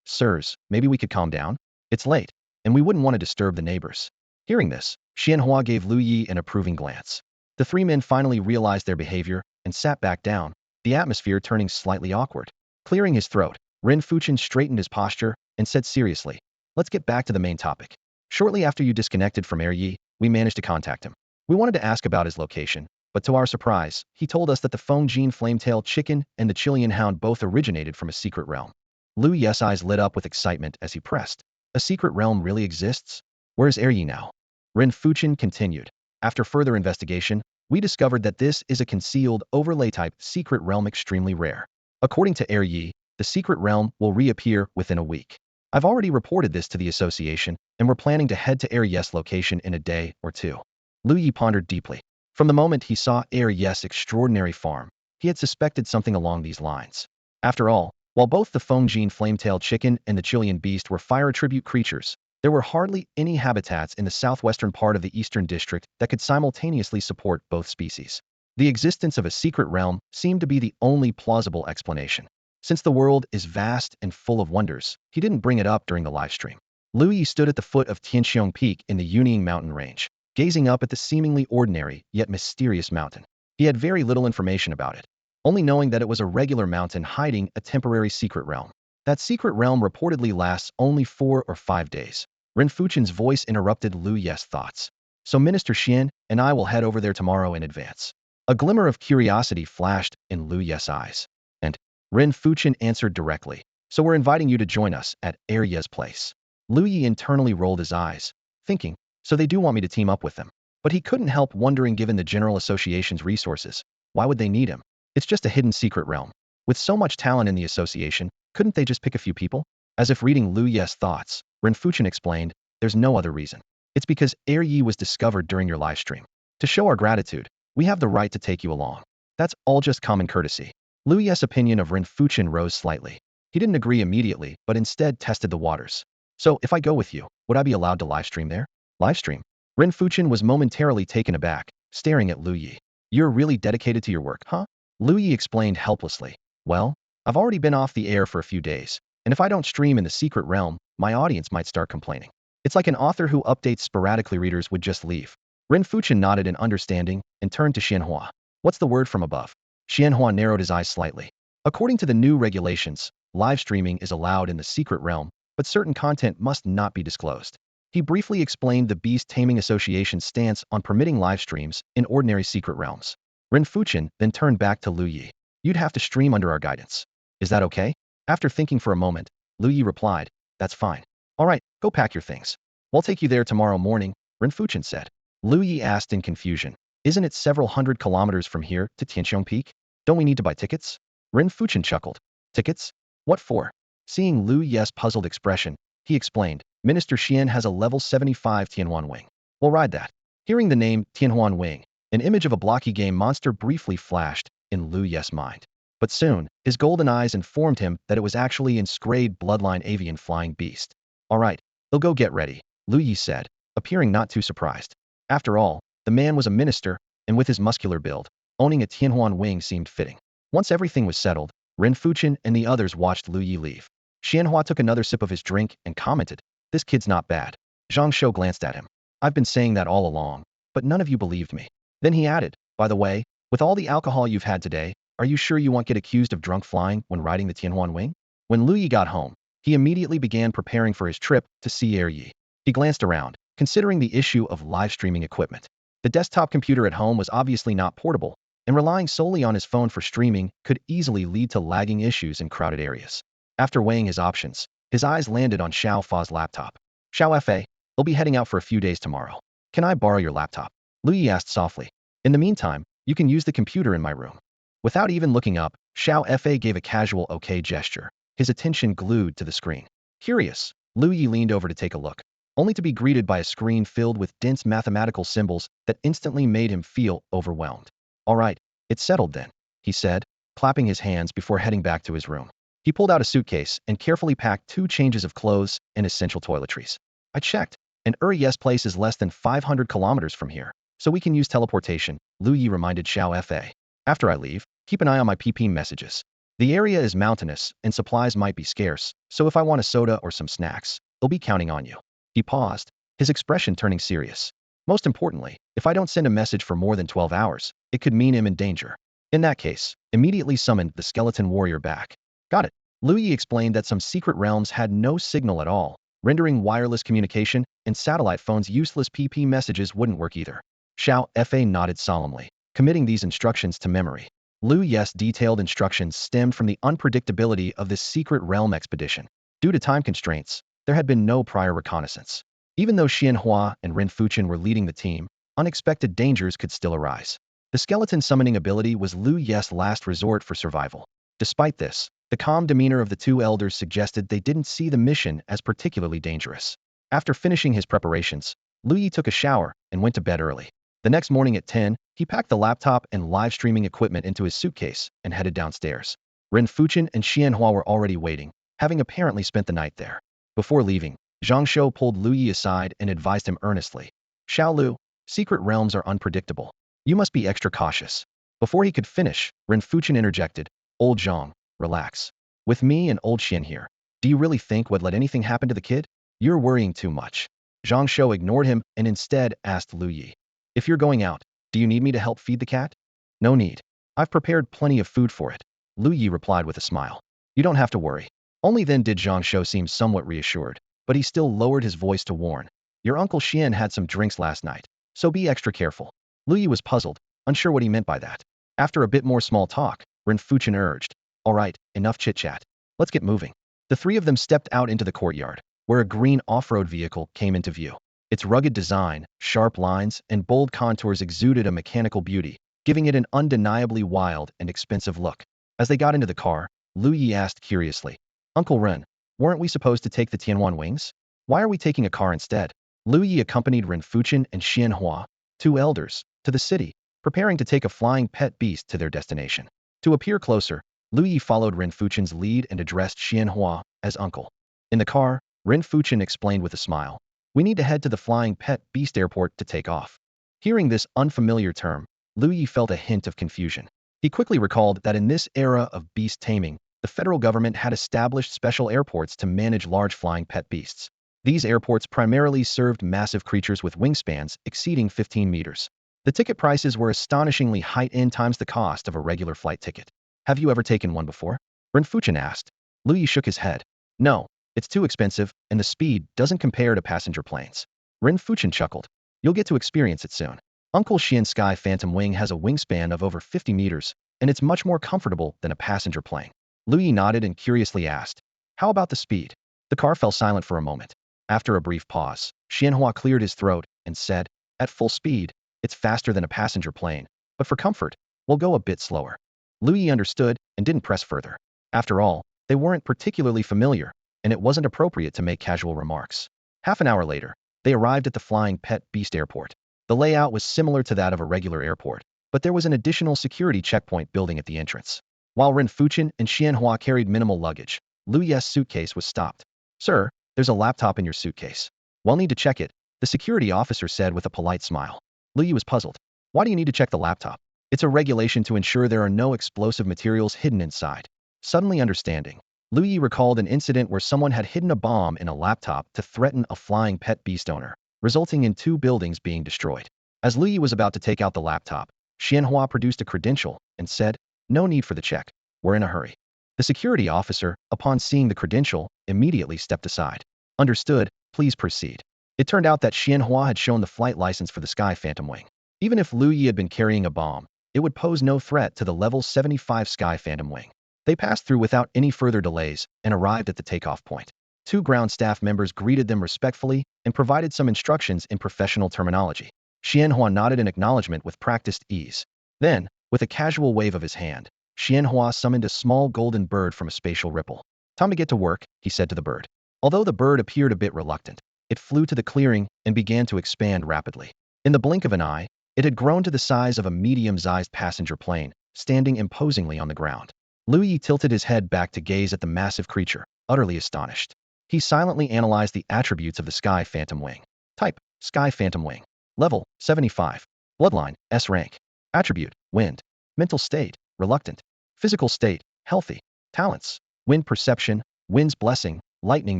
Sirs, maybe we could calm down? It's late, and we wouldn't want to disturb the neighbors. Hearing this, Xianhua gave Lu Ye an approving glance. The three men finally realized their behavior and sat back down, the atmosphere turning slightly awkward. Clearing his throat, Ren Fuchen straightened his posture and said seriously, let's get back to the main topic. Shortly after you disconnected from Yi, we managed to contact him. We wanted to ask about his location, but to our surprise, he told us that the Fongi flametail chicken and the Chilean hound both originated from a secret realm. Lu Ye's eyes lit up with excitement as he pressed. A secret realm really exists? Where's Yi now? Ren Fuchen continued. After further investigation, we discovered that this is a concealed, overlay-type secret realm extremely rare. According to Yi, the secret realm will reappear within a week. I've already reported this to the association, and we're planning to head to Yi's location in a day or two. Lu Ye pondered deeply. From the moment he saw Yi's extraordinary farm, he had suspected something along these lines. After all, while both the Fongi flametail chicken and the Chilean beast were fire attribute creatures, there were hardly any habitats in the southwestern part of the eastern district that could simultaneously support both species. The existence of a secret realm seemed to be the only plausible explanation. Since the world is vast and full of wonders, he didn't bring it up during the livestream. Lu Ye stood at the foot of Tianxiong Peak in the Yunying mountain range, gazing up at the seemingly ordinary yet mysterious mountain. He had very little information about it, only knowing that it was a regular mountain hiding a temporary secret realm. That secret realm reportedly lasts only 4 or 5 days. Ren Fuchen's voice interrupted Lu Ye's thoughts. So Minister Xian and I will head over there tomorrow in advance. A glimmer of curiosity flashed in Lu Ye's eyes. And Ren Fuchen answered directly. So we're inviting you to join us at Ye's place. Lu Ye internally rolled his eyes, thinking, so they do want me to team up with them. But he couldn't help wondering, given the General Association's resources, why would they need him? It's just a hidden secret realm. With so much talent in the association, couldn't they just pick a few people? As if reading Lu Ye's thoughts, Ren Fuchen explained, there's no other reason. It's because Yi was discovered during your livestream. To show our gratitude, we have the right to take you along. That's all just common courtesy. Lu Ye's opinion of Ren Fuchen rose slightly. He didn't agree immediately, but instead tested the waters. So, if I go with you, would I be allowed to livestream there? Livestream? Ren Fuchen was momentarily taken aback, staring at Lu Ye. You're really dedicated to your work, huh? Lu Ye explained helplessly. Well, I've already been off the air for a few days, and if I don't stream in the secret realm, my audience might start complaining. It's like an author who updates sporadically, readers would just leave. Ren Fuchen nodded in understanding and turned to Xianhua. What's the word from above? Xianhua narrowed his eyes slightly. According to the new regulations, live streaming is allowed in the secret realm, but certain content must not be disclosed. He briefly explained the Beast Taming Association's stance on permitting live streams in ordinary secret realms. Ren Fuchen then turned back to Lu Ye. You'd have to stream under our guidance. Is that okay? After thinking for a moment, Lu Ye replied, that's fine. All right, go pack your things. We'll take you there tomorrow morning, Ren Fuchen said. Lu Ye asked in confusion, isn't it several hundred kilometers from here to Tianxiong Peak? Don't we need to buy tickets? Ren Fuchen chuckled. Tickets? What for? Seeing Lu Ye's puzzled expression, he explained, Minister Xian has a level 75 Tianhuan Wing. We'll ride that. Hearing the name Tianhuan Wing, an image of a blocky game monster briefly flashed in Lu Ye's mind. But soon, his golden eyes informed him that it was actually inscribed bloodline avian flying beast. All right, they'll go get ready, Lu Ye said, appearing not too surprised. After all, the man was a minister, and with his muscular build, owning a Tianhuan Wing seemed fitting. Once everything was settled, Ren Fuchen and the others watched Lu Ye leave. Xianhua took another sip of his drink and commented, this kid's not bad. Zhang Shou glanced at him. I've been saying that all along, but none of you believed me. Then he added, by the way, with all the alcohol you've had today, are you sure you won't get accused of drunk flying when riding the Tianhuan Wing? When Lu Ye got home, he immediately began preparing for his trip to see Yi. He glanced around, considering the issue of live streaming equipment. The desktop computer at home was obviously not portable, and relying solely on his phone for streaming could easily lead to lagging issues in crowded areas. After weighing his options, his eyes landed on Xiao Fa's laptop. Xiao Fa, they'll be heading out for a few days tomorrow. Can I borrow your laptop? Lu Ye asked softly. In the meantime, you can use the computer in my room. Without even looking up, Xiao Fa gave a casual okay gesture, his attention glued to the screen. Curious, Lu Ye leaned over to take a look, only to be greeted by a screen filled with dense mathematical symbols that instantly made him feel overwhelmed. All right, it's settled then, he said, clapping his hands before heading back to his room. He pulled out a suitcase and carefully packed 2 changes of clothes and essential toiletries. I checked, and Uri's place is less than 500 kilometers from here, so we can use teleportation, Lu Ye reminded Xiao Fa. After I leave, keep an eye on my PP messages. The area is mountainous, and supplies might be scarce, so if I want a soda or some snacks, they'll be counting on you. He paused, his expression turning serious. Most importantly, if I don't send a message for more than 12 hours, it could mean I'm in danger. In that case, immediately summoned the skeleton warrior back. Got it. Lu Ye explained that some secret realms had no signal at all, rendering wireless communication and satellite phones useless. PP messages wouldn't work either. Xiao Fa nodded solemnly, committing these instructions to memory. Lu Ye's detailed instructions stemmed from the unpredictability of this secret realm expedition. Due to time constraints, there had been no prior reconnaissance. Even though Xianhua and Ren Fuchen were leading the team, unexpected dangers could still arise. The skeleton summoning ability was Lu Ye's last resort for survival. Despite this, the calm demeanor of the 2 elders suggested they didn't see the mission as particularly dangerous. After finishing his preparations, Lu Ye took a shower and went to bed early. The next morning at 10, he packed the laptop and live streaming equipment into his suitcase and headed downstairs. Ren Fuchen and Xianhua were already waiting, having apparently spent the night there. Before leaving, Zhang Shou pulled Lu Ye aside and advised him earnestly. Xiao Lu, secret realms are unpredictable. You must be extra cautious. Before he could finish, Ren Fuchen interjected, Old Zhang, relax. With me and old Xian here, do you really think we'd let anything happen to the kid? You're worrying too much. Zhang Shou ignored him and instead asked Lu Ye. If you're going out, do you need me to help feed the cat? No need. I've prepared plenty of food for it, Lu Ye replied with a smile. You don't have to worry. Only then did Zhang Shou seem somewhat reassured, but he still lowered his voice to warn. Your Uncle Xian had some drinks last night, so be extra careful. Lu Ye was puzzled, unsure what he meant by that. After a bit more small talk, Ren Fuchen urged, all right, enough chit-chat. Let's get moving. The 3 of them stepped out into the courtyard, where a green off-road vehicle came into view. Its rugged design, sharp lines, and bold contours exuded a mechanical beauty, giving it an undeniably wild and expensive look. As they got into the car, Lu Ye asked curiously, Uncle Ren, weren't we supposed to take the Tianwan wings? Why are we taking a car instead? Lu Ye accompanied Ren Fuchen and Xianhua, 2 elders, to the city, preparing to take a flying pet beast to their destination. To appear closer, Lu Ye followed Ren Fuchen's lead and addressed Xianhua as uncle. In the car, Ren Fuchen explained with a smile, we need to head to the flying pet beast airport to take off. Hearing this unfamiliar term, Lu Ye felt a hint of confusion. He quickly recalled that in this era of beast taming, the federal government had established special airports to manage large flying pet beasts. These airports primarily served massive creatures with wingspans exceeding 15 meters. The ticket prices were astonishingly high, 10 times the cost of a regular flight ticket. Have you ever taken one before? Ren Fuchen asked. Lu Ye shook his head. No, it's too expensive, and the speed doesn't compare to passenger planes. Ren Fuchen chuckled. You'll get to experience it soon. Uncle Xian's Sky Phantom Wing has a wingspan of over 50 meters, and it's much more comfortable than a passenger plane. Lu Ye nodded and curiously asked, how about the speed? The car fell silent for a moment. After a brief pause, Xianhua cleared his throat and said, at full speed, it's faster than a passenger plane, but for comfort, we'll go a bit slower. Lu Ye understood and didn't press further. After all, they weren't particularly familiar, and it wasn't appropriate to make casual remarks. Half an hour later, they arrived at the flying pet beast airport. The layout was similar to that of a regular airport, but there was an additional security checkpoint building at the entrance. While Ren Fuchen and Xianhua carried minimal luggage, Lu Ye's suitcase was stopped. Sir, there's a laptop in your suitcase. We'll need to check it, the security officer said with a polite smile. Lu Ye was puzzled. Why do you need to check the laptop? It's a regulation to ensure there are no explosive materials hidden inside. Suddenly understanding, Lu Ye recalled an incident where someone had hidden a bomb in a laptop to threaten a flying pet beast owner, resulting in 2 buildings being destroyed. As Lu Ye was about to take out the laptop, Xianhua produced a credential and said, no need for the check. We're in a hurry. The security officer, upon seeing the credential, immediately stepped aside. Understood, please proceed. It turned out that Xianhua had shown the flight license for the Sky Phantom Wing. Even if Lu Ye had been carrying a bomb, it would pose no threat to the level 75 Sky Phantom Wing. They passed through without any further delays and arrived at the takeoff point. 2 ground staff members greeted them respectfully and provided some instructions in professional terminology. Xianhua nodded in acknowledgement with practiced ease. Then, with a casual wave of his hand, Xianhua summoned a small golden bird from a spatial ripple. Time to get to work, he said to the bird. Although the bird appeared a bit reluctant, it flew to the clearing and began to expand rapidly. In the blink of an eye, it had grown to the size of a medium-sized passenger plane, standing imposingly on the ground. Lu Ye tilted his head back to gaze at the massive creature, utterly astonished. He silently analyzed the attributes of the Sky Phantom Wing. Type: Sky Phantom Wing. Level: 75. Bloodline: S rank. Attribute: Wind. Mental state: Reluctant. Physical state: Healthy. Talents: Wind Perception, Wind's Blessing, Lightning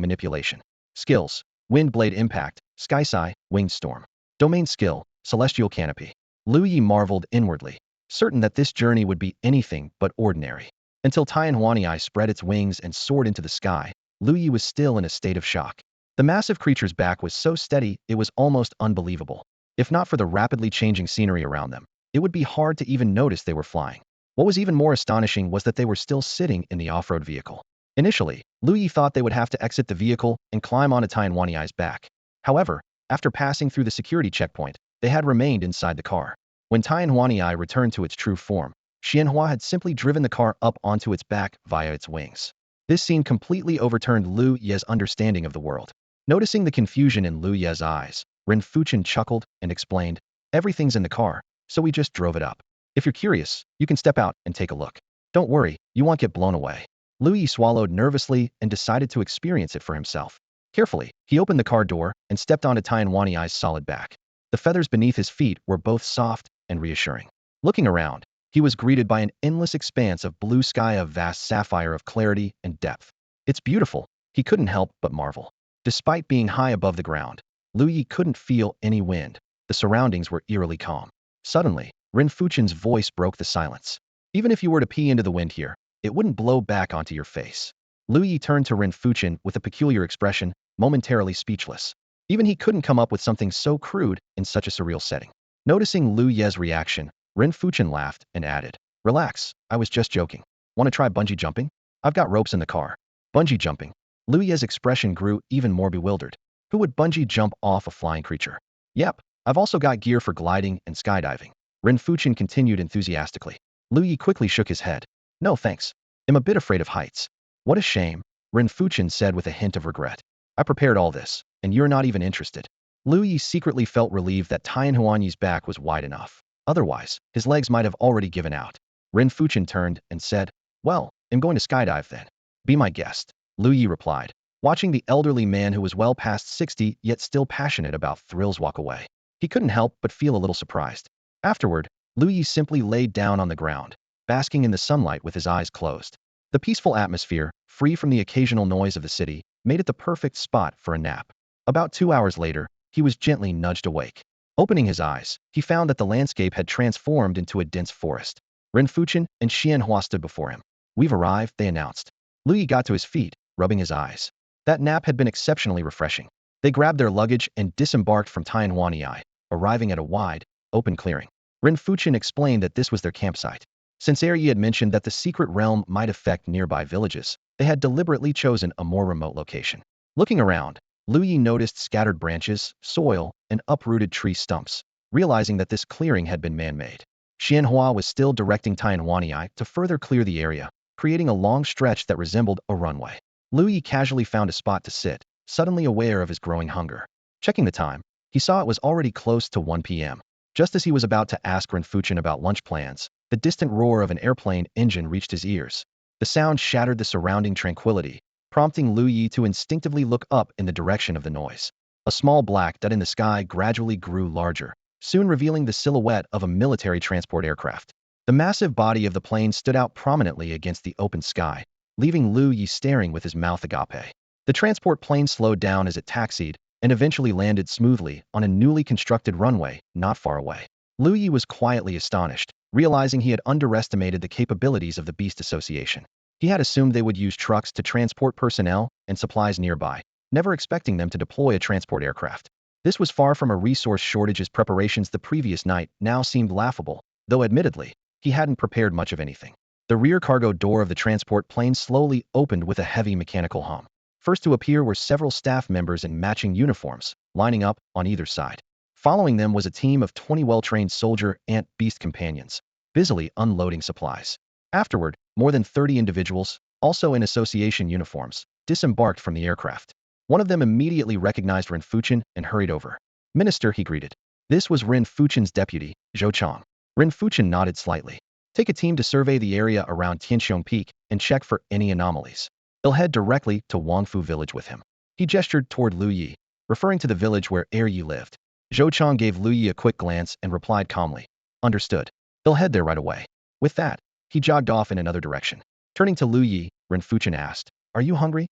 Manipulation. Skills: Wind Blade Impact, Sky Sigh, Winged Storm. Domain Skill: Celestial Canopy. Lu Ye marveled inwardly, certain that this journey would be anything but ordinary. Until Tianhuanyi spread its wings and soared into the sky, Lu Ye was still in a state of shock. The massive creature's back was so steady it was almost unbelievable. If not for the rapidly changing scenery around them, it would be hard to even notice they were flying. What was even more astonishing was that they were still sitting in the off-road vehicle. Initially, Lu Ye thought they would have to exit the vehicle and climb onto Tianhuanyi's back. However, after passing through the security checkpoint, they had remained inside the car. When Tianhuanyi returned to its true form, Xianhua had simply driven the car up onto its back via its wings. This scene completely overturned Lu Ye's understanding of the world. Noticing the confusion in Lu Ye's eyes, Ren Fuchen chuckled and explained, "Everything's in the car, so we just drove it up. If you're curious, you can step out and take a look. Don't worry, you won't get blown away." Lu Ye swallowed nervously and decided to experience it for himself. Carefully, he opened the car door and stepped onto Tianhuanyi's solid back. The feathers beneath his feet were both soft and reassuring. Looking around, he was greeted by an endless expanse of blue sky, of vast sapphire of clarity and depth. It's beautiful, he couldn't help but marvel. Despite being high above the ground, Lu Ye couldn't feel any wind. The surroundings were eerily calm. Suddenly, Ren Fuchen's voice broke the silence. "Even if you were to pee into the wind here, it wouldn't blow back onto your face." Lu Ye turned to Ren Fuchen with a peculiar expression, momentarily speechless. Even he couldn't come up with something so crude in such a surreal setting. Noticing Lu Ye's reaction, Ren Fuchen laughed and added, "Relax, I was just joking. Want to try bungee jumping? I've got ropes in the car." Bungee jumping. Lu Ye's expression grew even more bewildered. Who would bungee jump off a flying creature? "Yep, I've also got gear for gliding and skydiving." Ren Fuchen continued enthusiastically. Lu Ye quickly shook his head. "No thanks. I'm a bit afraid of heights." "What a shame," Ren Fuchen said with a hint of regret. "I prepared all this, and you're not even interested." Lu Ye secretly felt relieved that Tianhuanyi's back was wide enough. Otherwise, his legs might have already given out. Ren Fuchen turned and said, "Well, I'm going to skydive then." "Be my guest," Lu Ye replied, watching the elderly man who was well past 60 yet still passionate about thrills walk away. He couldn't help but feel a little surprised. Afterward, Lu Ye simply laid down on the ground, basking in the sunlight with his eyes closed. The peaceful atmosphere, free from the occasional noise of the city, made it the perfect spot for a nap. About 2 hours later, he was gently nudged awake. Opening his eyes, he found that the landscape had transformed into a dense forest. Ren Fuchen and Xianhua stood before him. "We've arrived," they announced. Lu Ye got to his feet, rubbing his eyes. That nap had been exceptionally refreshing. They grabbed their luggage and disembarked from Tianhuanyi, arriving at a wide, open clearing. Ren Fuchen explained that this was their campsite. Since Ye had mentioned that the secret realm might affect nearby villages, they had deliberately chosen a more remote location. Looking around, Lu Ye noticed scattered branches, soil, and uprooted tree stumps, realizing that this clearing had been man-made. Xianhua was still directing Tianhuanyi to further clear the area, creating a long stretch that resembled a runway. Lu Ye casually found a spot to sit, suddenly aware of his growing hunger. Checking the time, he saw it was already close to 1 p.m. Just as he was about to ask Ren Fuchen about lunch plans, the distant roar of an airplane engine reached his ears. The sound shattered the surrounding tranquility, prompting Lu Ye to instinctively look up in the direction of the noise. A small black dot in the sky gradually grew larger, soon revealing the silhouette of a military transport aircraft. The massive body of the plane stood out prominently against the open sky, leaving Lu Ye staring with his mouth agape. The transport plane slowed down as it taxied, and eventually landed smoothly on a newly constructed runway not far away. Lu Ye was quietly astonished, realizing he had underestimated the capabilities of the Beast Association. He had assumed they would use trucks to transport personnel and supplies nearby, never expecting them to deploy a transport aircraft. This was far from a resource shortage, as preparations the previous night now seemed laughable, though admittedly, he hadn't prepared much of anything. The rear cargo door of the transport plane slowly opened with a heavy mechanical hum. First to appear were several staff members in matching uniforms, lining up on either side. Following them was a team of 20 well-trained soldier ant beast companions, busily unloading supplies. Afterward, more than 30 individuals, also in association uniforms, disembarked from the aircraft. One of them immediately recognized Ren Fuchen and hurried over. Minister, he greeted. This was Ren Fuchen's deputy, Zhou Chang. Ren Fuchen nodded slightly. Take a team to survey the area around Tianxiong Peak and check for any anomalies. They'll head directly to Wangfu village with him. He gestured toward Lu Ye, referring to the village where Yi lived. Zhou Chang gave Lu Ye a quick glance and replied calmly. Understood. They'll head there right away. With that, he jogged off in another direction. Turning to Lu Ye, Ren Fuchen asked, Are you hungry?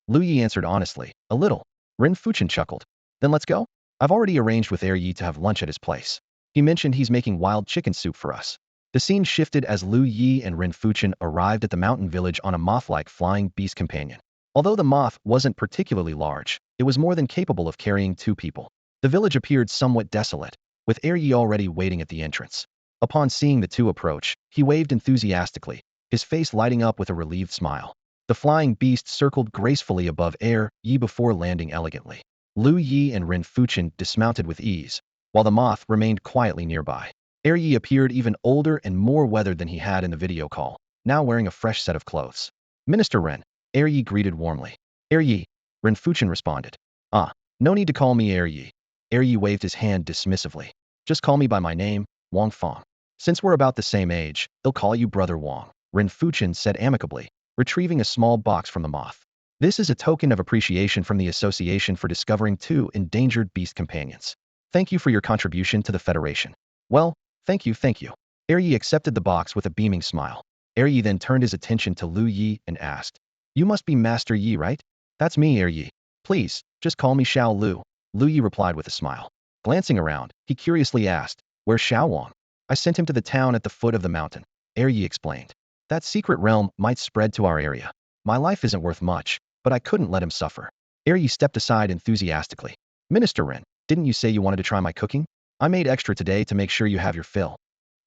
Lu Ye answered honestly, a little. Ren Fuchen chuckled. Then let's go? I've already arranged with Yi to have lunch at his place. He mentioned he's making wild chicken soup for us. The scene shifted as Lu Ye and Ren Fuchen arrived at the mountain village on a moth-like flying beast companion. Although the moth wasn't particularly large, it was more than capable of carrying 2 people. The village appeared somewhat desolate, with Yi already waiting at the entrance. Upon seeing the 2 approach, he waved enthusiastically, his face lighting up with a relieved smile. The flying beast circled gracefully above Yi before landing elegantly. Lu Ye and Ren Fuchen dismounted with ease, while the moth remained quietly nearby. Yi appeared even older and more weathered than he had in the video call, now wearing a fresh set of clothes. Minister Ren, Yi greeted warmly. Yi, Ren Fuchen responded. Ah, no need to call me Yi. Yi waved his hand dismissively. Just call me by my name, Wang Fong. Since we're about the same age, they'll call you Brother Wang, Ren Fuchen said amicably, retrieving a small box from the moth. This is a token of appreciation from the Association for discovering 2 endangered beast companions. Thank you for your contribution to the Federation. Well, thank you. Yi accepted the box with a beaming smile. Yi then turned his attention to Lu Ye and asked, You must be Master Yi, right? That's me, Yi. Please, just call me Xiao Lu. Lu Ye replied with a smile. Glancing around, he curiously asked, Where's Xiao Wang? I sent him to the town at the foot of the mountain. Yi explained. That secret realm might spread to our area. My life isn't worth much, but I couldn't let him suffer. Yi stepped aside enthusiastically. Minister Ren, didn't you say you wanted to try my cooking? I made extra today to make sure you have your fill.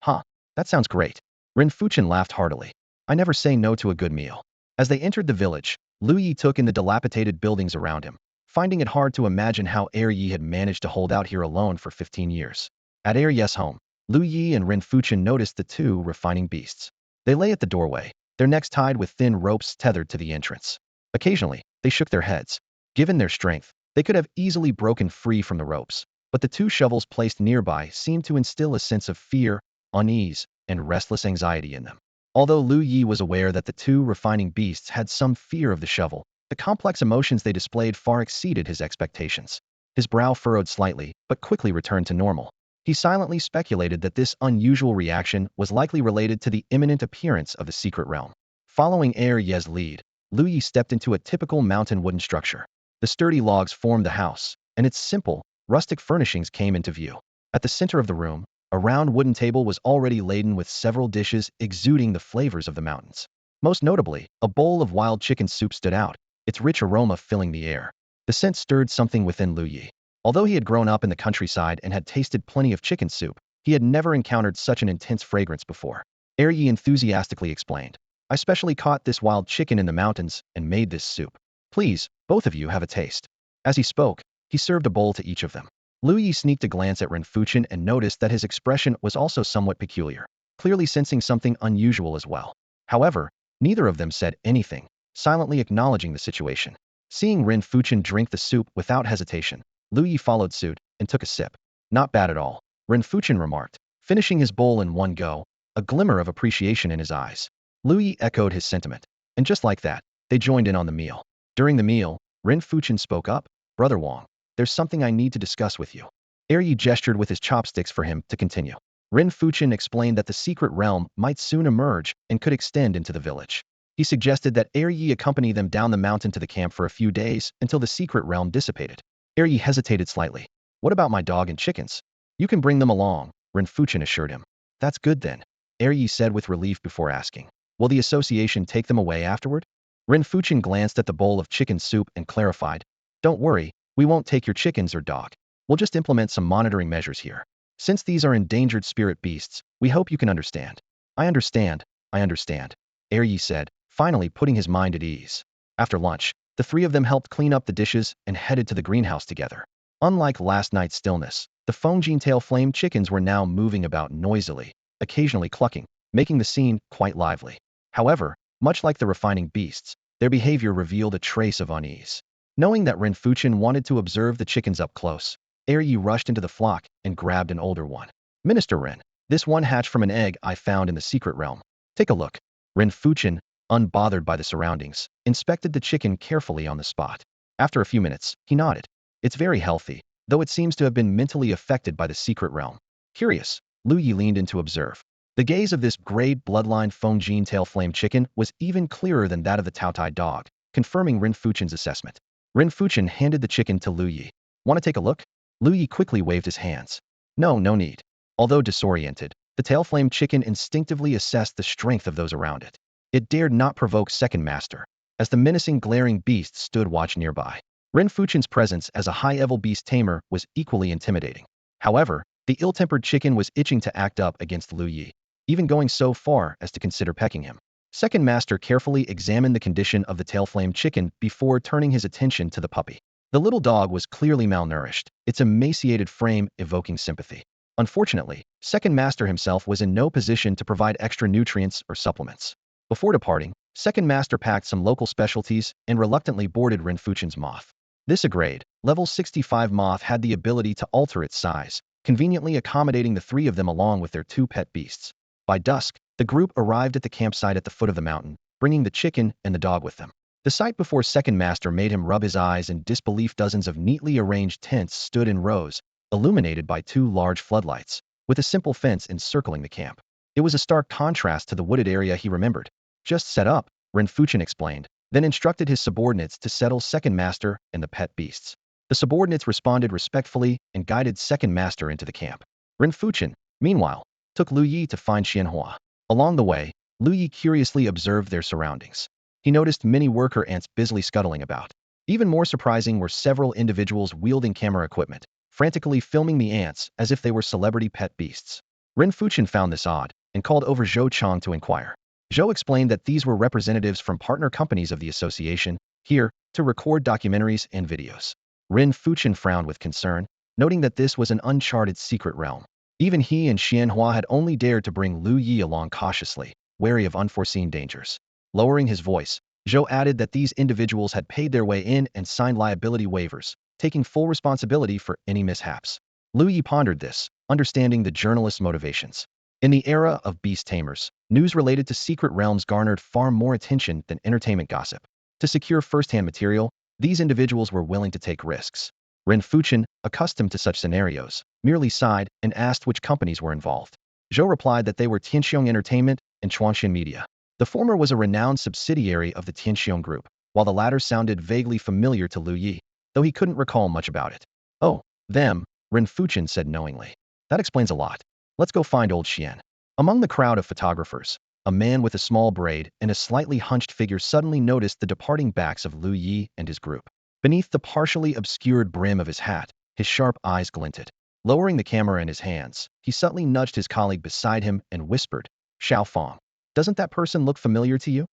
Huh, that sounds great. Ren Fuchen laughed heartily. I never say no to a good meal. As they entered the village, Lu Ye took in the dilapidated buildings around him, finding it hard to imagine how Yi had managed to hold out here alone for 15 years. At Yi's home, Lu Ye and Ren Fuchen noticed the 2 refining beasts. They lay at the doorway, their necks tied with thin ropes tethered to the entrance. Occasionally, they shook their heads. Given their strength, they could have easily broken free from the ropes, but the 2 shovels placed nearby seemed to instill a sense of fear, unease, and restless anxiety in them. Although Lu Ye was aware that the 2 refining beasts had some fear of the shovel, the complex emotions they displayed far exceeded his expectations. His brow furrowed slightly, but quickly returned to normal. He silently speculated that this unusual reaction was likely related to the imminent appearance of the secret realm. Following Yi's lead, Lu Ye stepped into a typical mountain wooden structure. The sturdy logs formed the house, and its simple, rustic furnishings came into view. At the center of the room, a round wooden table was already laden with several dishes exuding the flavors of the mountains. Most notably, a bowl of wild chicken soup stood out, its rich aroma filling the air. The scent stirred something within Lu Ye. Although he had grown up in the countryside and had tasted plenty of chicken soup, he had never encountered such an intense fragrance before. Yi enthusiastically explained. I specially caught this wild chicken in the mountains and made this soup. Please, both of you have a taste. As he spoke, he served a bowl to each of them. Lu Ye sneaked a glance at Ren Fuchen and noticed that his expression was also somewhat peculiar, clearly sensing something unusual as well. However, neither of them said anything, silently acknowledging the situation. Seeing Ren Fuchen drink the soup without hesitation, Lu Ye followed suit and took a sip. Not bad at all, Ren Fuchen remarked, finishing his bowl in one go, a glimmer of appreciation in his eyes. Lu Ye echoed his sentiment, and just like that, they joined in on the meal. During the meal, Ren Fuchen spoke up, Brother Wang, there's something I need to discuss with you. Yi gestured with his chopsticks for him to continue. Ren Fuchen explained that the secret realm might soon emerge and could extend into the village. He suggested that Yi accompany them down the mountain to the camp for a few days until the secret realm dissipated. Yi hesitated slightly. What about my dog and chickens? You can bring them along, Ren Fuchen assured him. That's good then, Yi said with relief before asking. Will the association take them away afterward? Ren Fuchen glanced at the bowl of chicken soup and clarified. Don't worry, we won't take your chickens or dog. We'll just implement some monitoring measures here. Since these are endangered spirit beasts, we hope you can understand. I understand, Yi said, finally putting his mind at ease. After lunch, the 3 of them helped clean up the dishes and headed to the greenhouse together. Unlike last night's stillness, the Fongi tail flame chickens were now moving about noisily, occasionally clucking, making the scene quite lively. However, much like the refining beasts, their behavior revealed a trace of unease. Knowing that Ren Fuchen wanted to observe the chickens up close, Yi rushed into the flock and grabbed an older one. Minister Ren, this one hatched from an egg I found in the secret realm. Take a look. Ren Fuchen, unbothered by the surroundings, inspected the chicken carefully on the spot. After a few minutes, he nodded. It's very healthy, though it seems to have been mentally affected by the secret realm. Curious, Lu Ye leaned in to observe. The gaze of this grade bloodline Fongi tail flame chicken was even clearer than that of the Taotai dog, confirming Ren Fuchen's assessment. Ren Fuchen handed the chicken to Lu Ye. Want to take a look? Lu Ye quickly waved his hands. No need. Although disoriented, the tail flame chicken instinctively assessed the strength of those around it. It dared not provoke second master, as the menacing glaring beast stood watch nearby. Ren Fuchen's presence as a high-level beast tamer was equally intimidating. However, the ill-tempered chicken was itching to act up against Lu Ye, even going so far as to consider pecking him. Second master carefully examined the condition of the tail flame chicken before turning his attention to the puppy. The little dog was clearly malnourished, its emaciated frame evoking sympathy. Unfortunately, Second Master himself was in no position to provide extra nutrients or supplements. Before departing, Second Master packed some local specialties and reluctantly boarded Ren Fuchen's moth. This grade, level 65 moth had the ability to alter its size, conveniently accommodating the three of them along with their two pet beasts. By dusk, the group arrived at the campsite at the foot of the mountain, bringing the chicken and the dog with them. The sight before Second Master made him rub his eyes in disbelief. Dozens of neatly arranged tents stood in rows, illuminated by two large floodlights, with a simple fence encircling the camp. It was a stark contrast to the wooded area he remembered. Just set up, Ren Fuchen explained, then instructed his subordinates to settle Second Master and the pet beasts. The subordinates responded respectfully and guided Second Master into the camp. Ren Fuchen, meanwhile, took Lu Ye to find Xianhua. Along the way, Lu Ye curiously observed their surroundings. He noticed many worker ants busily scuttling about. Even more surprising were several individuals wielding camera equipment, frantically filming the ants as if they were celebrity pet beasts. Ren Fuchen found this odd and called over Zhou Chang to inquire. Zhou explained that these were representatives from partner companies of the association, here to record documentaries and videos. Ren Fuchen frowned with concern, noting that this was an uncharted secret realm. Even he and Xianhua had only dared to bring Lu Ye along cautiously, wary of unforeseen dangers. Lowering his voice, Zhou added that these individuals had paid their way in and signed liability waivers, taking full responsibility for any mishaps. Lu Ye pondered this, understanding the journalist's motivations. In the era of beast tamers, news related to secret realms garnered far more attention than entertainment gossip. To secure first-hand material, these individuals were willing to take risks. Ren Fuchen, accustomed to such scenarios, merely sighed and asked which companies were involved. Zhou replied that they were Tianxiong Entertainment and Chuanxian Media. The former was a renowned subsidiary of the Tianxiong Group, while the latter sounded vaguely familiar to Lu Ye, though he couldn't recall much about it. Oh, them, Ren Fuchen said knowingly. That explains a lot. Let's go find old Xian. Among the crowd of photographers, a man with a small braid and a slightly hunched figure suddenly noticed the departing backs of Lu Ye and his group. Beneath the partially obscured brim of his hat, his sharp eyes glinted. Lowering the camera in his hands, he subtly nudged his colleague beside him and whispered, Xiao Fong. Doesn't that person look familiar to you?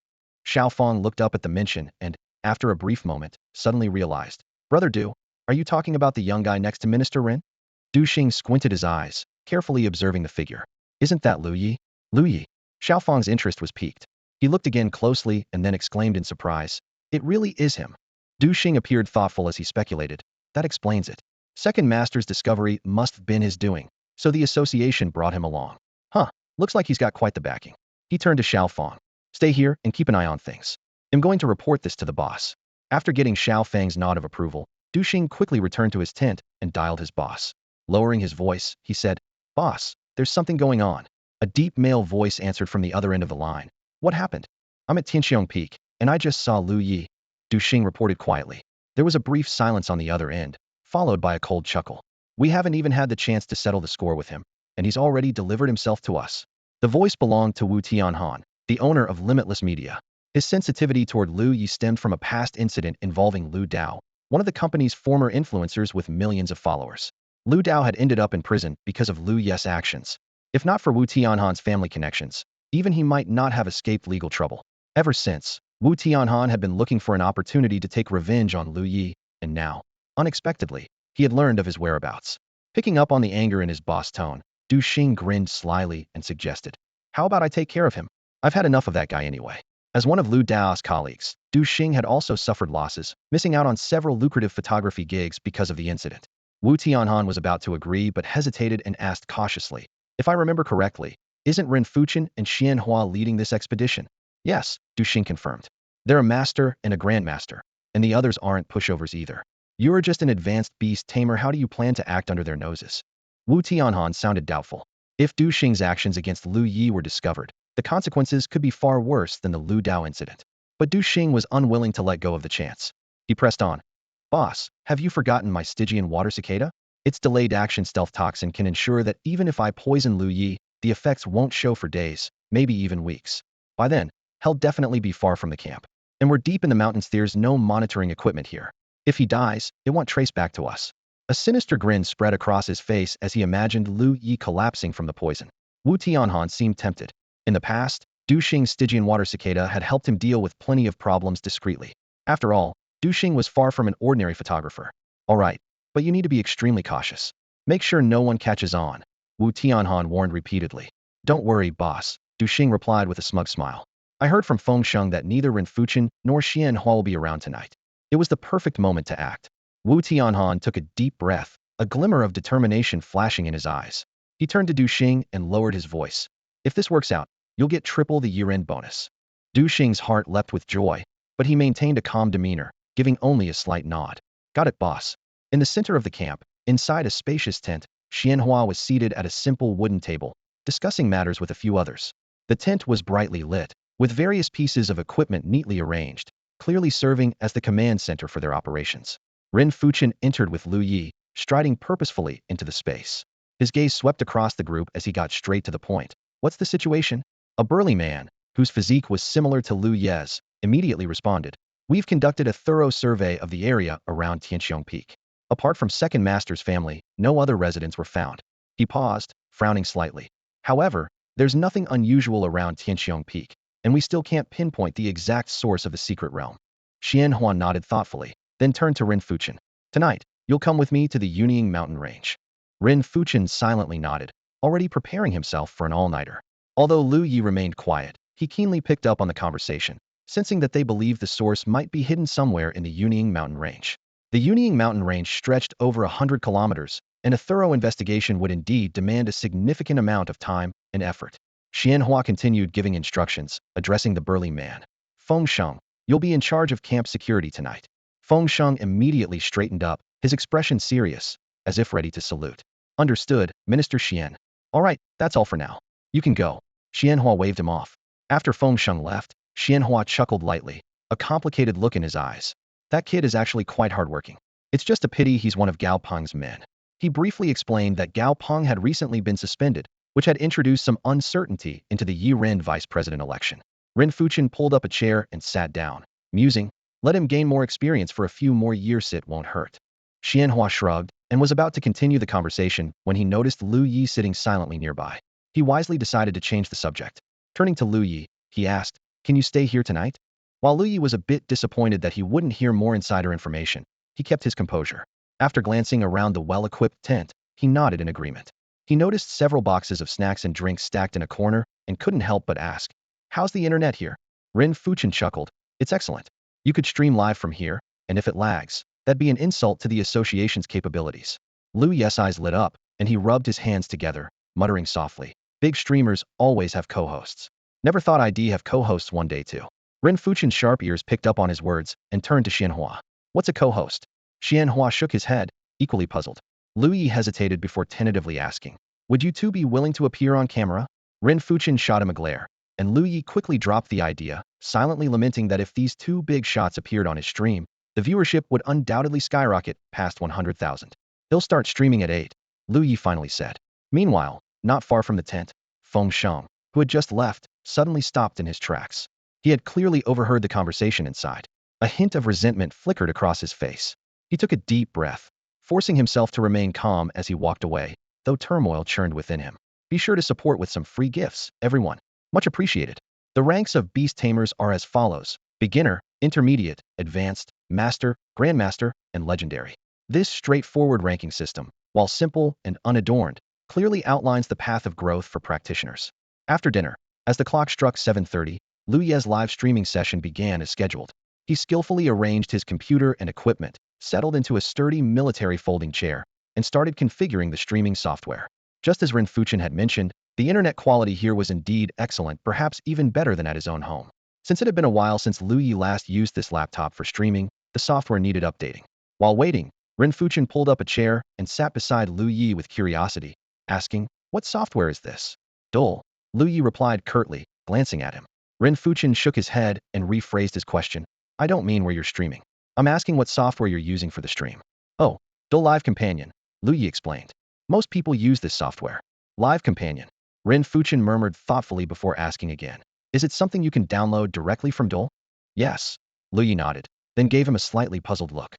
Xiao Fong looked up at the mention and, after a brief moment, suddenly realized. Brother Du, are you talking about the young guy next to Minister Ren? Du Xing squinted his eyes, carefully observing the figure. Isn't that Lu Ye? Lu Ye. Xiao Fong's interest was piqued. He looked again closely and then exclaimed in surprise. It really is him. Du Xing appeared thoughtful as he speculated. That explains it. Second Master's discovery must have been his doing, so the association brought him along. Huh, looks like he's got quite the backing. He turned to Xiao Fong. Stay here and keep an eye on things. I'm going to report this to the boss. After getting Xiao Fang's nod of approval, Du Xing quickly returned to his tent and dialed his boss. Lowering his voice, he said, Boss, there's something going on. A deep male voice answered from the other end of the line. What happened? I'm at Tianxiong Peak, and I just saw Lu Ye. Du Xing reported quietly. There was a brief silence on the other end, followed by a cold chuckle. We haven't even had the chance to settle the score with him, and he's already delivered himself to us. The voice belonged to Wu Tianhan, the owner of Limitless Media. His sensitivity toward Lu Ye stemmed from a past incident involving Lu Dao, one of the company's former influencers with millions of followers. Lu Dao had ended up in prison because of Lu Ye's actions. If not for Wu Tianhan's family connections, even he might not have escaped legal trouble. Ever since, Wu Tianhan had been looking for an opportunity to take revenge on Lu Ye, and now, unexpectedly, he had learned of his whereabouts. Picking up on the anger in his boss tone, Du Xing grinned slyly and suggested, How about I take care of him? I've had enough of that guy anyway. As one of Lu Dao's colleagues, Du Xing had also suffered losses, missing out on several lucrative photography gigs because of the incident. Wu Tianhan was about to agree but hesitated and asked cautiously, "If I remember correctly, isn't Ren Fuchen and Xian Hua leading this expedition?" "Yes," Du Xing confirmed. "They're a master and a grandmaster, and the others aren't pushovers either. You're just an advanced beast tamer. How do you plan to act under their noses?" Wu Tianhan sounded doubtful. If Du Xing's actions against Lu Ye were discovered, the consequences could be far worse than the Lu Dao incident. But Du Xing was unwilling to let go of the chance. He pressed on. "Boss, have you forgotten my Stygian water cicada? Its delayed action stealth toxin can ensure that even if I poison Lu Ye, the effects won't show for days, maybe even weeks. By then, he'll definitely be far from the camp. And we're deep in the mountains. There's no monitoring equipment here. If he dies, it won't trace back to us." A sinister grin spread across his face as he imagined Lu Ye collapsing from the poison. Wu Tianhan seemed tempted. In the past, Du Xing's Stygian water cicada had helped him deal with plenty of problems discreetly. After all, Du Xing was far from an ordinary photographer. "All right, but you need to be extremely cautious. Make sure no one catches on," Wu Tianhan warned repeatedly. "Don't worry, boss," Du Xing replied with a smug smile. "I heard from Feng Sheng that neither Ren Fuchen nor Xian Hua will be around tonight." It was the perfect moment to act. Wu Tianhan took a deep breath, a glimmer of determination flashing in his eyes. He turned to Du Xing and lowered his voice. "If this works out, you'll get triple the year-end bonus." Du Xing's heart leapt with joy, but he maintained a calm demeanor, giving only a slight nod. "Got it, boss." In the center of the camp, inside a spacious tent, Xian Hua was seated at a simple wooden table, discussing matters with a few others. The tent was brightly lit, with various pieces of equipment neatly arranged, clearly serving as the command center for their operations. Ren Fuchen entered with Lu Ye, striding purposefully into the space. His gaze swept across the group as he got straight to the point. "What's the situation?" A burly man, whose physique was similar to Lu Ye's, immediately responded. "We've conducted a thorough survey of the area around Tianxiong Peak. Apart from Second Master's family, no other residents were found." He paused, frowning slightly. "However, there's nothing unusual around Tianxiong Peak, and we still can't pinpoint the exact source of the secret realm." Xian Hua nodded thoughtfully, then turned to Ren Fuchen. "Tonight, you'll come with me to the Yunying mountain range." Ren Fuchen silently nodded, already preparing himself for an all-nighter. Although Lu Ye remained quiet, he keenly picked up on the conversation, sensing that they believed the source might be hidden somewhere in the Yunying mountain range. The Yunying mountain range stretched over 100 kilometers, and a thorough investigation would indeed demand a significant amount of time and effort. Xian Hua continued giving instructions, addressing the burly man. "Feng Sheng, you'll be in charge of camp security tonight." Feng Sheng immediately straightened up, his expression serious, as if ready to salute. "Understood, Minister Xian." "All right, that's all for now. You can go." Xian Hua waved him off. After Feng Sheng left, Xian Hua chuckled lightly, a complicated look in his eyes. "That kid is actually quite hardworking. It's just a pity he's one of Gao Peng's men." He briefly explained that Gao Peng had recently been suspended, which had introduced some uncertainty into the year-end vice president election. Ren Fuchen pulled up a chair and sat down, musing. "Let him gain more experience for a few more years, it won't hurt." Xian Hua shrugged and was about to continue the conversation when he noticed Lu Ye sitting silently nearby. He wisely decided to change the subject. Turning to Lu Ye, he asked, "Can you stay here tonight?" While Lu Ye was a bit disappointed that he wouldn't hear more insider information, he kept his composure. After glancing around the well-equipped tent, he nodded in agreement. He noticed several boxes of snacks and drinks stacked in a corner and couldn't help but ask, "How's the internet here?" Ren Fuchen chuckled. "It's excellent. You could stream live from here, and if it lags, that'd be an insult to the association's capabilities." Lu Ye's eyes lit up, and he rubbed his hands together, muttering softly, "Big streamers always have co-hosts. Never thought I'd have co-hosts one day too." Ren Fuchen's sharp ears picked up on his words and turned to Xian Hua. "What's a co-host?" Xian Hua shook his head, equally puzzled. Lu Ye hesitated before tentatively asking, "Would you two be willing to appear on camera?" Ren Fuchen shot him a glare, and Lu Ye quickly dropped the idea, silently lamenting that if these two big shots appeared on his stream, the viewership would undoubtedly skyrocket past 100,000. "He'll start streaming at 8, Lu Ye finally said. Meanwhile, not far from the tent, Feng Sheng, who had just left, suddenly stopped in his tracks. He had clearly overheard the conversation inside. A hint of resentment flickered across his face. He took a deep breath, forcing himself to remain calm as he walked away, though turmoil churned within him. "Be sure to support with some free gifts, everyone. Much appreciated." The ranks of beast tamers are as follows: beginner, intermediate, advanced, master, grandmaster, and legendary. This straightforward ranking system, while simple and unadorned, clearly outlines the path of growth for practitioners. After dinner, as the clock struck 7:30, Lu Ye's live streaming session began as scheduled. He skillfully arranged his computer and equipment, settled into a sturdy military folding chair, and started configuring the streaming software. Just as Ren Fuchen had mentioned, the internet quality here was indeed excellent, perhaps even better than at his own home. Since it had been a while since Lu Ye last used this laptop for streaming, the software needed updating. While waiting, Ren Fuchen pulled up a chair and sat beside Lu Ye with curiosity, asking, "What software is this?" "Dull," Lu Ye replied curtly, glancing at him. Ren Fuchen shook his head and rephrased his question. "I don't mean where you're streaming. I'm asking what software you're using for the stream." "Oh, Dull Live Companion," Lu Ye explained. "Most people use this software." "Live Companion," Ren Fuchen murmured thoughtfully before asking again. "Is it something you can download directly from Dull?" "Yes," Lu Ye nodded, then gave him a slightly puzzled look.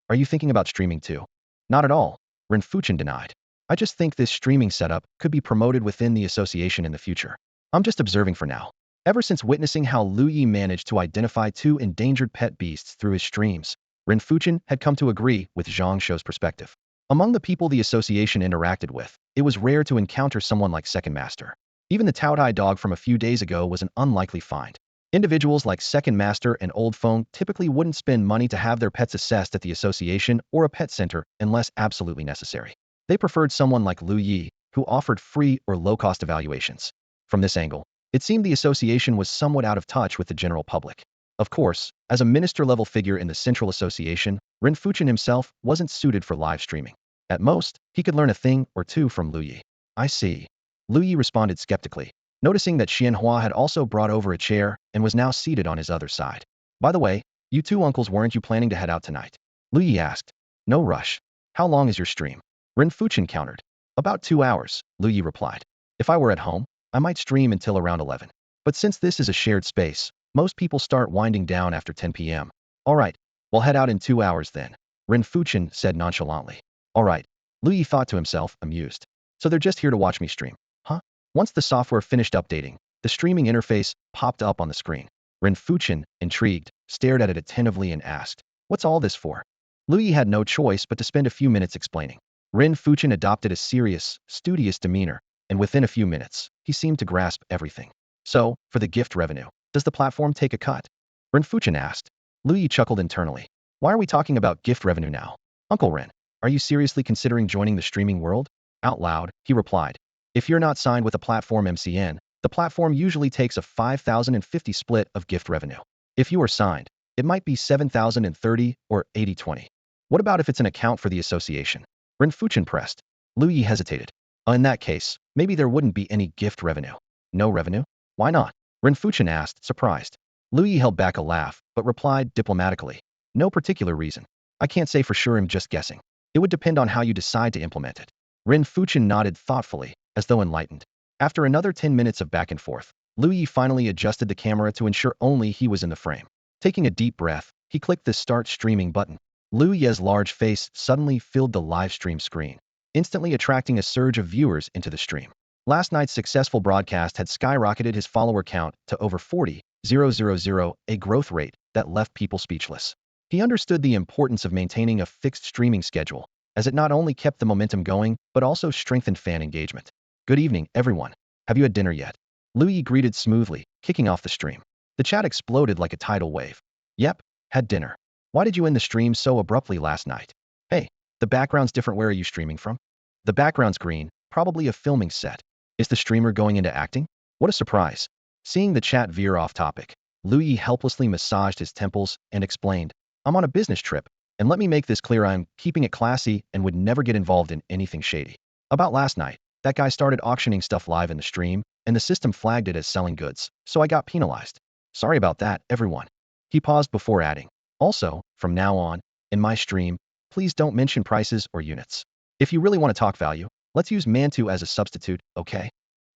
"Are you thinking about streaming too?" "Not at all," Ren Fuchen denied. "I just think this streaming setup could be promoted within the association in the future. I'm just observing for now." Ever since witnessing how Lu Ye managed to identify two endangered pet beasts through his streams, Ren Fuchen had come to agree with Zhang Shou's perspective. Among the people the association interacted with, it was rare to encounter someone like Second Master. Even the Taotai dog from a few days ago was an unlikely find. Individuals like Second Master and Old Feng typically wouldn't spend money to have their pets assessed at the association or a pet center unless absolutely necessary. They preferred someone like Lu Ye, who offered free or low-cost evaluations. From this angle, it seemed the association was somewhat out of touch with the general public. Of course, as a minister-level figure in the Central Association, Ren Fuchen himself wasn't suited for live streaming. At most, he could learn a thing or two from Lu Ye. "I see." Lu Ye responded skeptically, noticing that Xianhua had also brought over a chair and was now seated on his other side. "By the way, you two uncles, weren't you planning to head out tonight?" Lu Ye asked. "No rush. How long is your stream?" Ren Fuchen countered. "About 2 hours," Lu Ye replied. "If I were at home, I might stream until around 11. But since this is a shared space, most people start winding down after 10 p.m. "All right, we'll head out in 2 hours then," Ren Fuchen said nonchalantly. "All right," Lu Ye thought to himself, amused. "So they're just here to watch me stream, huh?" Once the software finished updating, the streaming interface popped up on the screen. Ren Fuchen, intrigued, stared at it attentively and asked, "What's all this for?" Lu Ye had no choice but to spend a few minutes explaining. Ren Fuchen adopted a serious, studious demeanor, and within a few minutes, he seemed to grasp everything. "So, for the gift revenue, does the platform take a cut?" Ren Fuchen asked. Lu Ye chuckled internally. "Why are we talking about gift revenue now? Uncle Ren, are you seriously considering joining the streaming world?" Out loud, he replied. "If you're not signed with a platform MCN, the platform usually takes a 5,050 split of gift revenue. If you are signed, it might be 7,030 or 80/20. What about if it's an account for the association?" Ren Fuchen pressed. Lu Ye hesitated. In that case, maybe there wouldn't be any gift revenue." "No revenue? Why not?" Ren Fuchen asked, surprised. Lu Ye held back a laugh, but replied diplomatically. "No particular reason. I can't say for sure, I'm just guessing. It would depend on how you decide to implement it." Ren Fuchen nodded thoughtfully, as though enlightened. After another 10 minutes of back and forth, Lu Ye finally adjusted the camera to ensure only he was in the frame. Taking a deep breath, he clicked the Start Streaming button. Lu Ye's large face suddenly filled the live stream screen, instantly attracting a surge of viewers into the stream. Last night's successful broadcast had skyrocketed his follower count to over 40,000, a growth rate that left people speechless. He understood the importance of maintaining a fixed streaming schedule, as it not only kept the momentum going, but also strengthened fan engagement. "Good evening, everyone. Have you had dinner yet?" Lu Ye greeted smoothly, kicking off the stream. The chat exploded like a tidal wave. "Yep, had dinner. Why did you end the stream so abruptly last night?" "Hey, the background's different. Where are you streaming from?" "The background's green, probably a filming set. Is the streamer going into acting?" "What a surprise." Seeing the chat veer off topic, Lu Ye helplessly massaged his temples and explained, "I'm on a business trip, and let me make this clear, I'm keeping it classy and would never get involved in anything shady. About last night, that guy started auctioning stuff live in the stream, and the system flagged it as selling goods, so I got penalized. Sorry about that, everyone." He paused before adding, "Also, from now on, in my stream, please don't mention prices or units. If you really want to talk value, let's use Mantu as a substitute, okay?"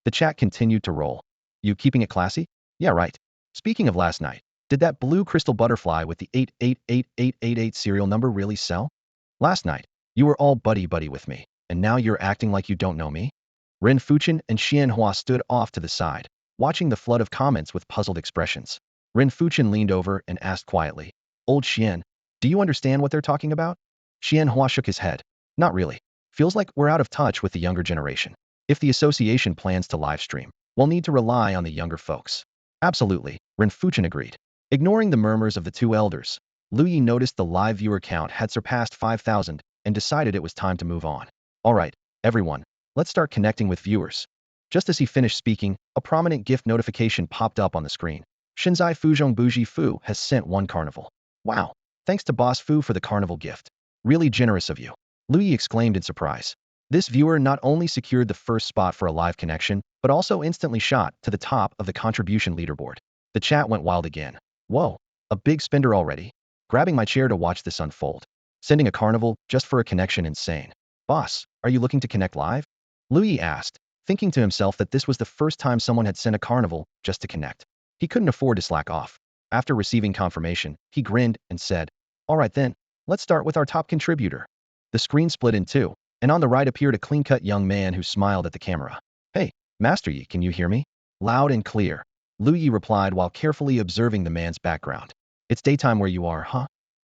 The chat continued to roll. "You keeping it classy? Yeah, right. Speaking of last night, did that blue crystal butterfly with the 888888 serial number really sell? Last night, you were all buddy-buddy with me, and now you're acting like you don't know me?" Ren Fuchen and Xianhua stood off to the side, watching the flood of comments with puzzled expressions. Ren Fuchen leaned over and asked quietly, "Old Xian, do you understand what they're talking about?" Xianhua shook his head. "Not really. Feels like we're out of touch with the younger generation. If the association plans to live stream, we'll need to rely on the younger folks." Absolutely, Renfuchen agreed. Ignoring the murmurs of the two elders, Lu Ye noticed the live viewer count had surpassed 5,000 and decided it was time to move on. All right, everyone, let's start connecting with viewers. Just as he finished speaking, a prominent gift notification popped up on the screen. Shinzai Fuzhong Buji Fu has sent one carnival. Wow, thanks to Boss Fu for the carnival gift. Really generous of you. Lu Ye exclaimed in surprise. This viewer not only secured the first spot for a live connection, but also instantly shot to the top of the contribution leaderboard. The chat went wild again. Whoa, a big spender already? Grabbing my chair to watch this unfold. Sending a carnival just for a connection, insane. Boss, are you looking to connect live? Lu Ye asked, thinking to himself that this was the first time someone had sent a carnival just to connect. He couldn't afford to slack off. After receiving confirmation, he grinned and said, all right then, let's start with our top contributor. The screen split in two, and on the right appeared a clean-cut young man who smiled at the camera. Hey, Master Yi, can you hear me? Loud and clear. Lu Ye replied while carefully observing the man's background. It's daytime where you are, huh?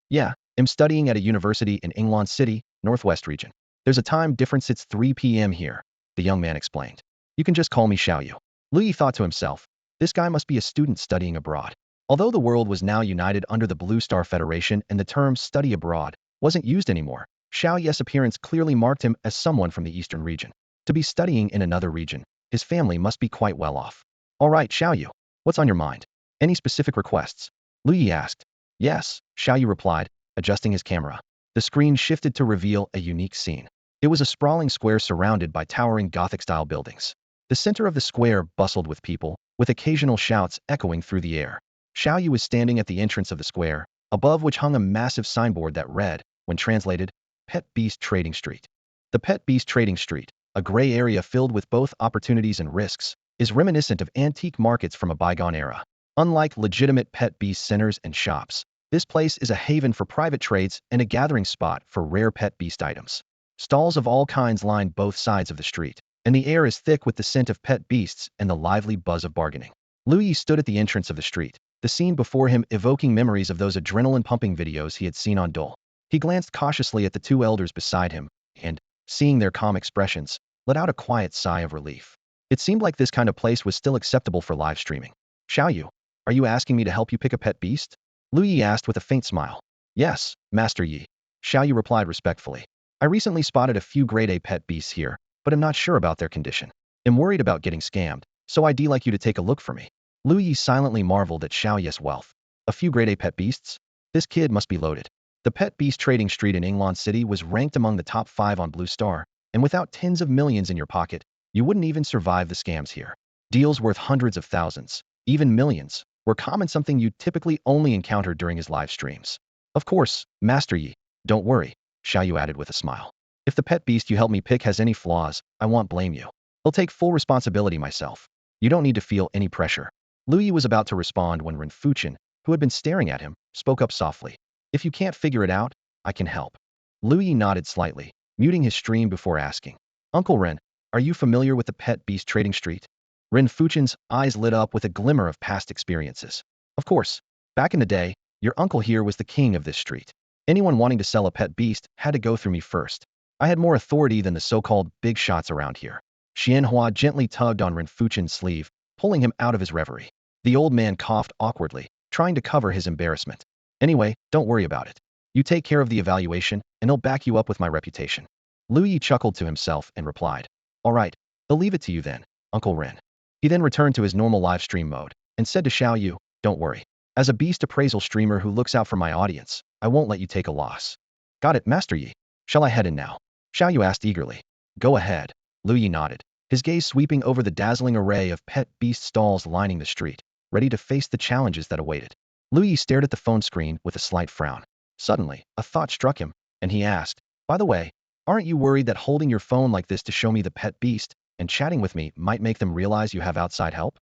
Yeah, I'm studying at a university in Inglan City, Northwest region. There's a time difference, it's 3 p.m. here, the young man explained. You can just call me Xiaoyu. Lu Ye thought to himself, this guy must be a student studying abroad. Although the world was now united under the Blue Star Federation and the term study abroad wasn't used anymore, Xiaoyu's appearance clearly marked him as someone from the eastern region. To be studying in another region, his family must be quite well off. All right, Xiaoyu, what's on your mind? Any specific requests? Lu Ye asked. Yes, Xiaoyu replied, adjusting his camera. The screen shifted to reveal a unique scene. It was a sprawling square surrounded by towering Gothic-style buildings. The center of the square bustled with people, with occasional shouts echoing through the air. Xiaoyu was standing at the entrance of the square, above which hung a massive signboard that read, when translated, Pet Beast Trading Street. The Pet Beast Trading Street, a gray area filled with both opportunities and risks, is reminiscent of antique markets from a bygone era. Unlike legitimate pet beast centers and shops, this place is a haven for private trades and a gathering spot for rare pet beast items. Stalls of all kinds line both sides of the street, and the air is thick with the scent of pet beasts and the lively buzz of bargaining. Lu Ye stood at the entrance of the street, the scene before him evoking memories of those adrenaline-pumping videos he had seen on Dole. He glanced cautiously at the two elders beside him, and, seeing their calm expressions, let out a quiet sigh of relief. It seemed like this kind of place was still acceptable for live streaming. Xiaoyu, are you asking me to help you pick a pet beast? Lu Ye asked with a faint smile. Yes, Master Yi. Xiaoyu replied respectfully. I recently spotted a few grade A pet beasts here, but I'm not sure about their condition. I'm worried about getting scammed, so I'd like you to take a look for me. Lu Ye silently marveled at Xiaoyu's wealth. A few grade A pet beasts? This kid must be loaded. The Pet Beast Trading Street in Inglan City was ranked among the top 5 on Blue Star, and without tens of millions in your pocket, you wouldn't even survive the scams here. Deals worth hundreds of thousands, even millions, were common, something you typically only encountered during his live streams. Of course, Master Yi, don't worry, Xiaoyu added with a smile. If the pet beast you help me pick has any flaws, I won't blame you. I'll take full responsibility myself. You don't need to feel any pressure. Lu Ye was about to respond when Renfuchen, who had been staring at him, spoke up softly. If you can't figure it out, I can help. Lu Ye nodded slightly, muting his stream before asking. Uncle Ren, are you familiar with the Pet Beast Trading Street? Renfuchen's eyes lit up with a glimmer of past experiences. Of course, back in the day, your uncle here was the king of this street. Anyone wanting to sell a pet beast had to go through me first. I had more authority than the so-called big shots around here. Xianhua gently tugged on Renfuchen's sleeve, pulling him out of his reverie. The old man coughed awkwardly, trying to cover his embarrassment. Anyway, don't worry about it. You take care of the evaluation, and I'll back you up with my reputation. Lu Ye chuckled to himself and replied. All right, I'll leave it to you then, Uncle Ren. He then returned to his normal live stream mode, and said to Xiaoyu, don't worry. As a Beast Appraisal streamer who looks out for my audience, I won't let you take a loss. Got it, Master Yi. Shall I head in now? Xiaoyu asked eagerly. Go ahead. Lu Ye nodded, his gaze sweeping over the dazzling array of pet beast stalls lining the street, ready to face the challenges that awaited. Lu Ye stared at the phone screen with a slight frown. Suddenly, a thought struck him, and he asked, by the way, aren't you worried that holding your phone like this to show me the pet beast and chatting with me might make them realize you have outside help?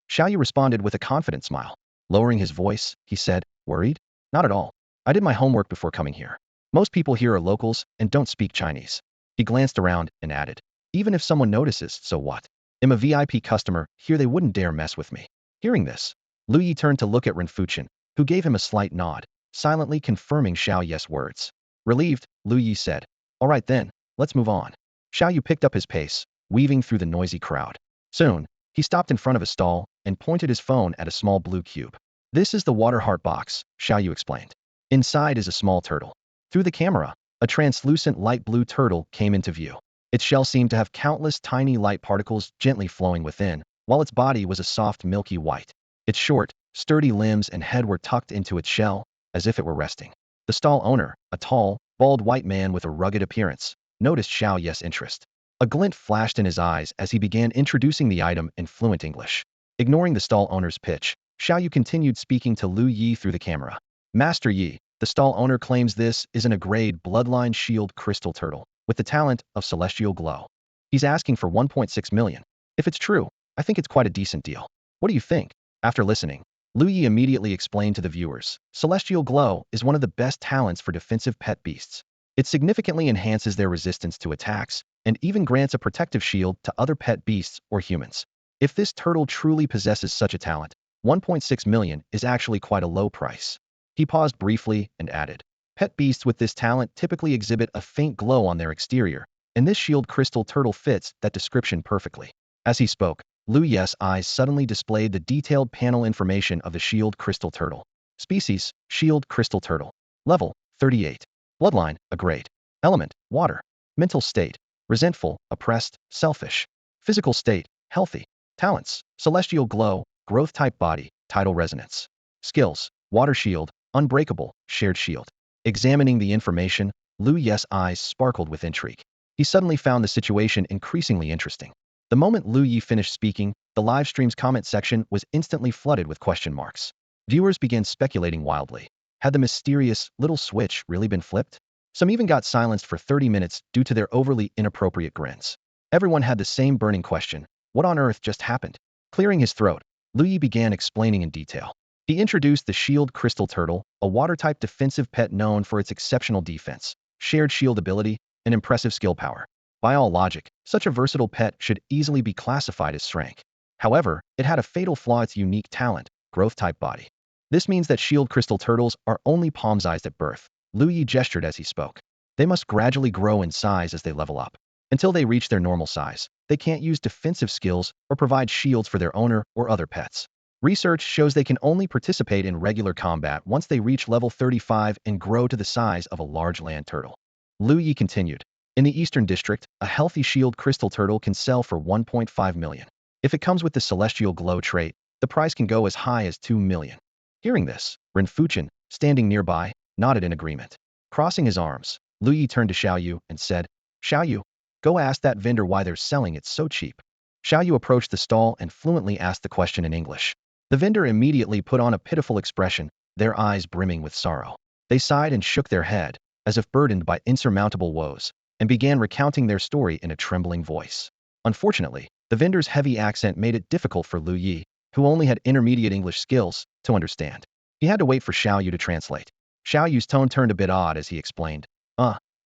Xiaoyu responded with a confident smile. Lowering his voice, he said, worried? Not at all. I did my homework before coming here. Most people here are locals and don't speak Chinese. He glanced around and added, even if someone notices, so what? I'm a VIP customer, here they wouldn't dare mess with me. Hearing this, Lu Ye turned to look at Renfuchen, who gave him a slight nod, silently confirming Xiaoyu's words. Relieved, Lu Ye said, all right then, let's move on. Xiaoyu picked up his pace, weaving through the noisy crowd. Soon, he stopped in front of a stall, and pointed his phone at a small blue cube. This is the water heart box, Xiaoyu explained. Inside is a small turtle. Through the camera, a translucent light blue turtle came into view. Its shell seemed to have countless tiny light particles gently flowing within, while its body was a soft milky white. Its short, sturdy limbs and head were tucked into its shell, as if it were resting. The stall owner, a tall, bald white man with a rugged appearance, noticed Xiaoyu's interest. A glint flashed in his eyes as he began introducing the item in fluent English. Ignoring the stall owner's pitch, Xiaoyu continued speaking to Lu Ye through the camera. Master Yi, the stall owner claims this is an A-grade bloodline shield crystal turtle, with the talent of celestial glow. He's asking for 1.6 million. If it's true, I think it's quite a decent deal. What do you think? After listening, Lu Ye immediately explained to the viewers, celestial glow is one of the best talents for defensive pet beasts. It significantly enhances their resistance to attacks, and even grants a protective shield to other pet beasts or humans. If this turtle truly possesses such a talent, 1.6 million is actually quite a low price. He paused briefly and added, pet beasts with this talent typically exhibit a faint glow on their exterior, and this shield crystal turtle fits that description perfectly. As he spoke, Lu Ye's eyes suddenly displayed the detailed panel information of the shield crystal turtle. Species, shield crystal turtle. Level, 38. Bloodline, a grade. Element, water. Mental state, resentful, oppressed, selfish. Physical state, healthy. Talents, celestial glow, growth type body, tidal resonance. Skills, water shield, unbreakable, shared shield. Examining the information, Lu Ye's eyes sparkled with intrigue. He suddenly found the situation increasingly interesting. The moment Lu Ye finished speaking, the live stream's comment section was instantly flooded with question marks. Viewers began speculating wildly. Had the mysterious little switch really been flipped? Some even got silenced for 30 minutes due to their overly inappropriate grins. Everyone had the same burning question: what on earth just happened? Clearing his throat, Lu Ye began explaining in detail. He introduced the shield crystal turtle, a water-type defensive pet known for its exceptional defense, shared shield ability, and impressive skill power. By all logic, such a versatile pet should easily be classified as strength. However, it had a fatal flaw: its unique talent, growth-type body. This means that shield crystal turtles are only palm-sized at birth. Lu Ye gestured as he spoke. They must gradually grow in size as they level up. Until they reach their normal size, they can't use defensive skills or provide shields for their owner or other pets. Research shows they can only participate in regular combat once they reach level 35 and grow to the size of a large land turtle. Lu Ye continued. In the Eastern District, a healthy shield crystal turtle can sell for 1.5 million. If it comes with the celestial glow trait, the price can go as high as 2 million. Hearing this, Ren Fuchen, standing nearby, nodded in agreement. Crossing his arms, Lu Ye turned to Xiaoyu and said, Xiaoyu, go ask that vendor why they're selling it so cheap. Xiaoyu approached the stall and fluently asked the question in English. The vendor immediately put on a pitiful expression, their eyes brimming with sorrow. They sighed and shook their head, as if burdened by insurmountable woes, and began recounting their story in a trembling voice. Unfortunately, the vendor's heavy accent made it difficult for Lu Ye, who only had intermediate English skills, to understand. He had to wait for Xiaoyu to translate. Xiaoyu's tone turned a bit odd as he explained.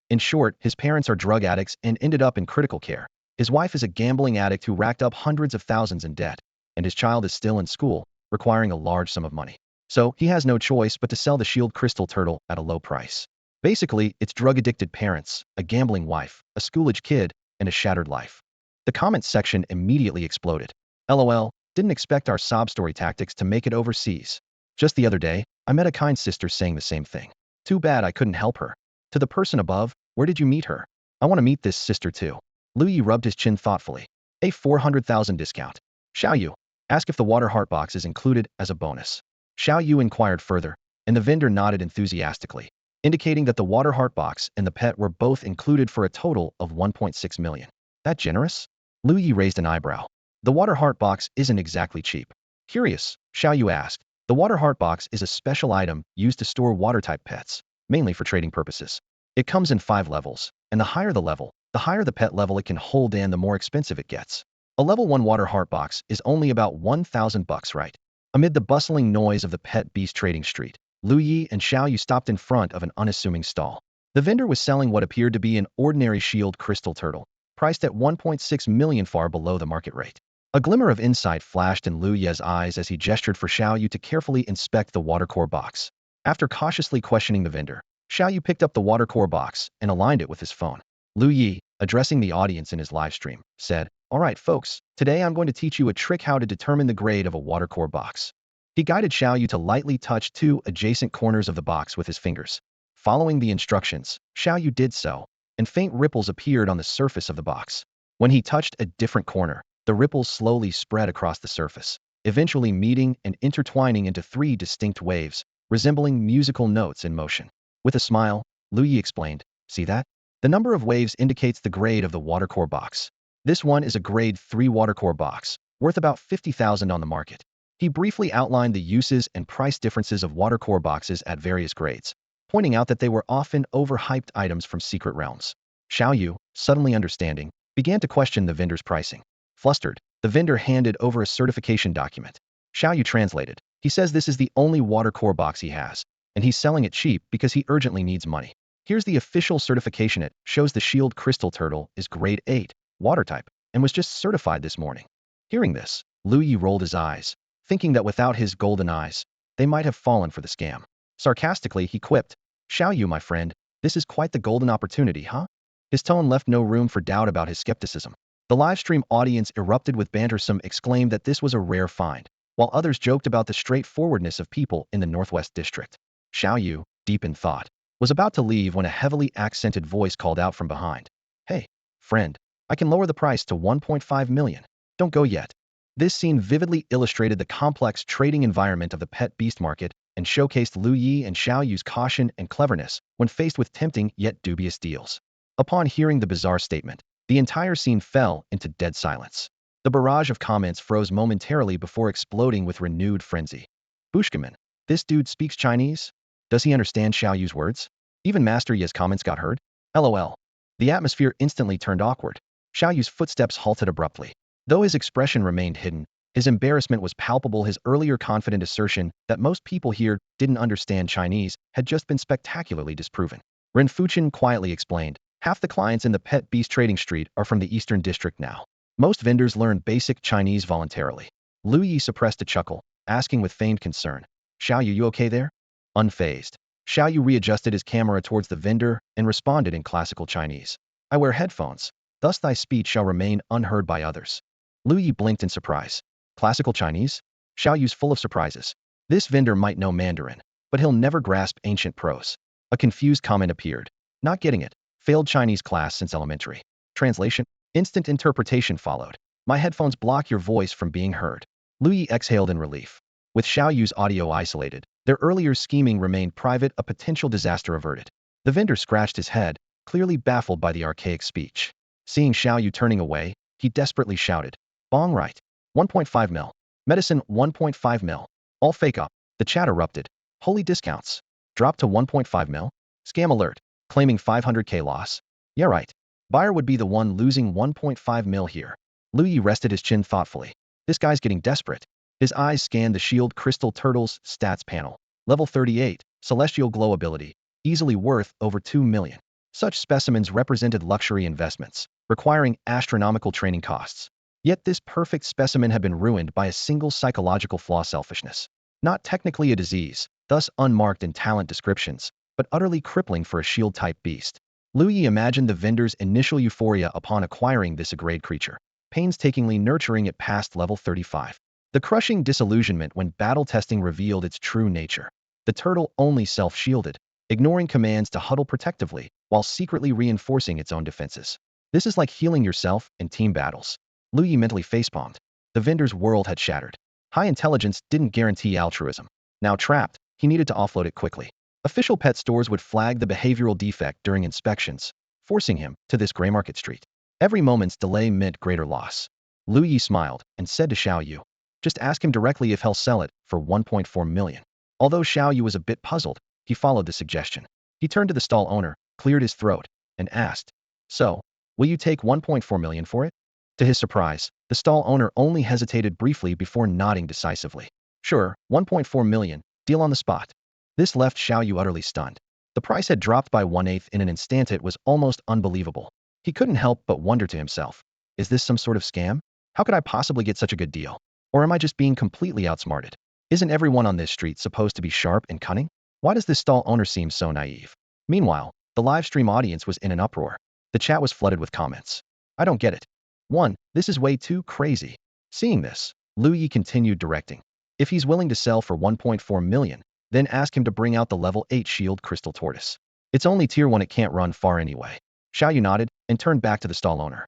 In short, his parents are drug addicts and ended up in critical care. His wife is a gambling addict who racked up hundreds of thousands in debt, and his child is still in school, requiring a large sum of money. So, he has no choice but to sell the shield crystal turtle at a low price. Basically, it's drug-addicted parents, a gambling wife, a school-age kid, and a shattered life. The comments section immediately exploded. LOL, didn't expect our sob story tactics to make it overseas. Just the other day, I met a kind sister saying the same thing. Too bad I couldn't help her. To the person above, where did you meet her? I want to meet this sister too. Lu Ye rubbed his chin thoughtfully. A 400,000 discount. Xiaoyu, ask if the water heart box is included as a bonus. Xiaoyu inquired further, and the vendor nodded enthusiastically, indicating that the water heart box and the pet were both included for a total of 1.6 million. That generous? Lu Ye raised an eyebrow. The water heart box isn't exactly cheap. Curious, Xiaoyu asked. The water heart box is a special item used to store water-type pets, mainly for trading purposes. It comes in 5 levels, and the higher the level, the higher the pet level it can hold and the more expensive it gets. A level 1 water heart box is only about 1,000 bucks, right? Amid the bustling noise of the pet beast trading street, Lu Ye and Xiaoyu stopped in front of an unassuming stall. The vendor was selling what appeared to be an ordinary shield crystal turtle, priced at 1.6 million, far below the market rate. A glimmer of insight flashed in Lu Ye's eyes as he gestured for Xiaoyu to carefully inspect the water core box. After cautiously questioning the vendor, Xiaoyu picked up the water core box and aligned it with his phone. Lu Ye, addressing the audience in his live stream, said, Alright folks, today I'm going to teach you a trick how to determine the grade of a watercore box. He guided Xiaoyu to lightly touch two adjacent corners of the box with his fingers. Following the instructions, Xiaoyu did so, and faint ripples appeared on the surface of the box. When he touched a different corner, the ripples slowly spread across the surface, eventually meeting and intertwining into three distinct waves, resembling musical notes in motion. With a smile, Lu Ye explained, "See that? The number of waves indicates the grade of the watercore box. This one is a grade 3 watercore box, worth about 50,000 on the market." He briefly outlined the uses and price differences of watercore boxes at various grades, pointing out that they were often overhyped items from secret realms. Xiaoyu, suddenly understanding, began to question the vendor's pricing. Flustered, the vendor handed over a certification document. Xiaoyu translated. He says this is the only watercore box he has, and he's selling it cheap because he urgently needs money. Here's the official certification. It shows the shield crystal turtle is grade 8, water type, and was just certified this morning. Hearing this, Lu Ye rolled his eyes, thinking that without his golden eyes, they might have fallen for the scam. Sarcastically, he quipped, "Xiaoyu, my friend, this is quite the golden opportunity, huh?" His tone left no room for doubt about his skepticism. The livestream audience erupted with banter. Some exclaimed that this was a rare find, while others joked about the straightforwardness of people in the Northwest District. Xiaoyu, deep in thought, was about to leave when a heavily accented voice called out from behind. "Hey, friend, I can lower the price to 1.5 million. Don't go yet." This scene vividly illustrated the complex trading environment of the pet beast market and showcased Lu Ye and Xiaoyu's caution and cleverness when faced with tempting yet dubious deals. Upon hearing the bizarre statement, the entire scene fell into dead silence. The barrage of comments froze momentarily before exploding with renewed frenzy. "Bushkaman, this dude speaks Chinese? Does he understand Xiaoyu's words? Even Master Ye's comments got heard? LOL." The atmosphere instantly turned awkward. Xiaoyu's footsteps halted abruptly. Though his expression remained hidden, his embarrassment was palpable. His earlier confident assertion that most people here didn't understand Chinese had just been spectacularly disproven. Ren Fuchen quietly explained, "Half the clients in the pet beast trading street are from the Eastern District now. Most vendors learn basic Chinese voluntarily." Lu Ye suppressed a chuckle, asking with feigned concern, "Xiaoyu, you okay there?" Unfazed, Xiaoyu readjusted his camera towards the vendor and responded in classical Chinese, "I wear headphones, thus thy speech shall remain unheard by others." Lu Ye blinked in surprise. Classical Chinese? Xiaoyu's full of surprises. This vendor might know Mandarin, but he'll never grasp ancient prose. A confused comment appeared. "Not getting it. Failed Chinese class since elementary." Translation? Instant interpretation followed. "My headphones block your voice from being heard." Lu Ye exhaled in relief. With Xiaoyu's audio isolated, their earlier scheming remained private, a potential disaster averted. The vendor scratched his head, clearly baffled by the archaic speech. Seeing Xiaoyu turning away, he desperately shouted, "Bong right. 1.5 mil. Medicine 1.5 mil. All fake up." The chat erupted. "Holy discounts. Dropped to 1.5 mil? Scam alert. Claiming 500k loss? Yeah right. Buyer would be the one losing 1.5 mil here." Lu Ye rested his chin thoughtfully. This guy's getting desperate. His eyes scanned the shield crystal turtle's stats panel. Level 38, celestial glow ability, easily worth over 2 million. Such specimens represented luxury investments, requiring astronomical training costs. Yet this perfect specimen had been ruined by a single psychological flaw: selfishness. Not technically a disease, thus unmarked in talent descriptions, but utterly crippling for a shield-type beast. Lu Ye imagined the vendor's initial euphoria upon acquiring this grade creature, painstakingly nurturing it past level 35. The crushing disillusionment when battle testing revealed its true nature. The turtle only self-shielded, ignoring commands to huddle protectively, while secretly reinforcing its own defenses. This is like healing yourself in team battles. Lu Ye mentally facepalmed. The vendor's world had shattered. High intelligence didn't guarantee altruism. Now trapped, he needed to offload it quickly. Official pet stores would flag the behavioral defect during inspections, forcing him to this gray market street. Every moment's delay meant greater loss. Lu Ye smiled and said to Xiaoyu, "Just ask him directly if he'll sell it for 1.4 million. Although Xiaoyu was a bit puzzled, he followed the suggestion. He turned to the stall owner, cleared his throat, and asked, "So, will you take 1.4 million for it?" To his surprise, the stall owner only hesitated briefly before nodding decisively. "Sure, 1.4 million, deal on the spot." This left Xiaoyu utterly stunned. The price had dropped by 1/8 in an instant. It was almost unbelievable. He couldn't help but wonder to himself, is this some sort of scam? How could I possibly get such a good deal? Or am I just being completely outsmarted? Isn't everyone on this street supposed to be sharp and cunning? Why does this stall owner seem so naive? Meanwhile, the live stream audience was in an uproar. The chat was flooded with comments. "I don't get it. 1. This is way too crazy. Seeing this, Lu Ye continued directing. If he's willing to sell for 1.4 million, then ask him to bring out the level 8 shield crystal tortoise. It's only tier 1, it can't run far anyway. Xiao Yu nodded and turned back to the stall owner.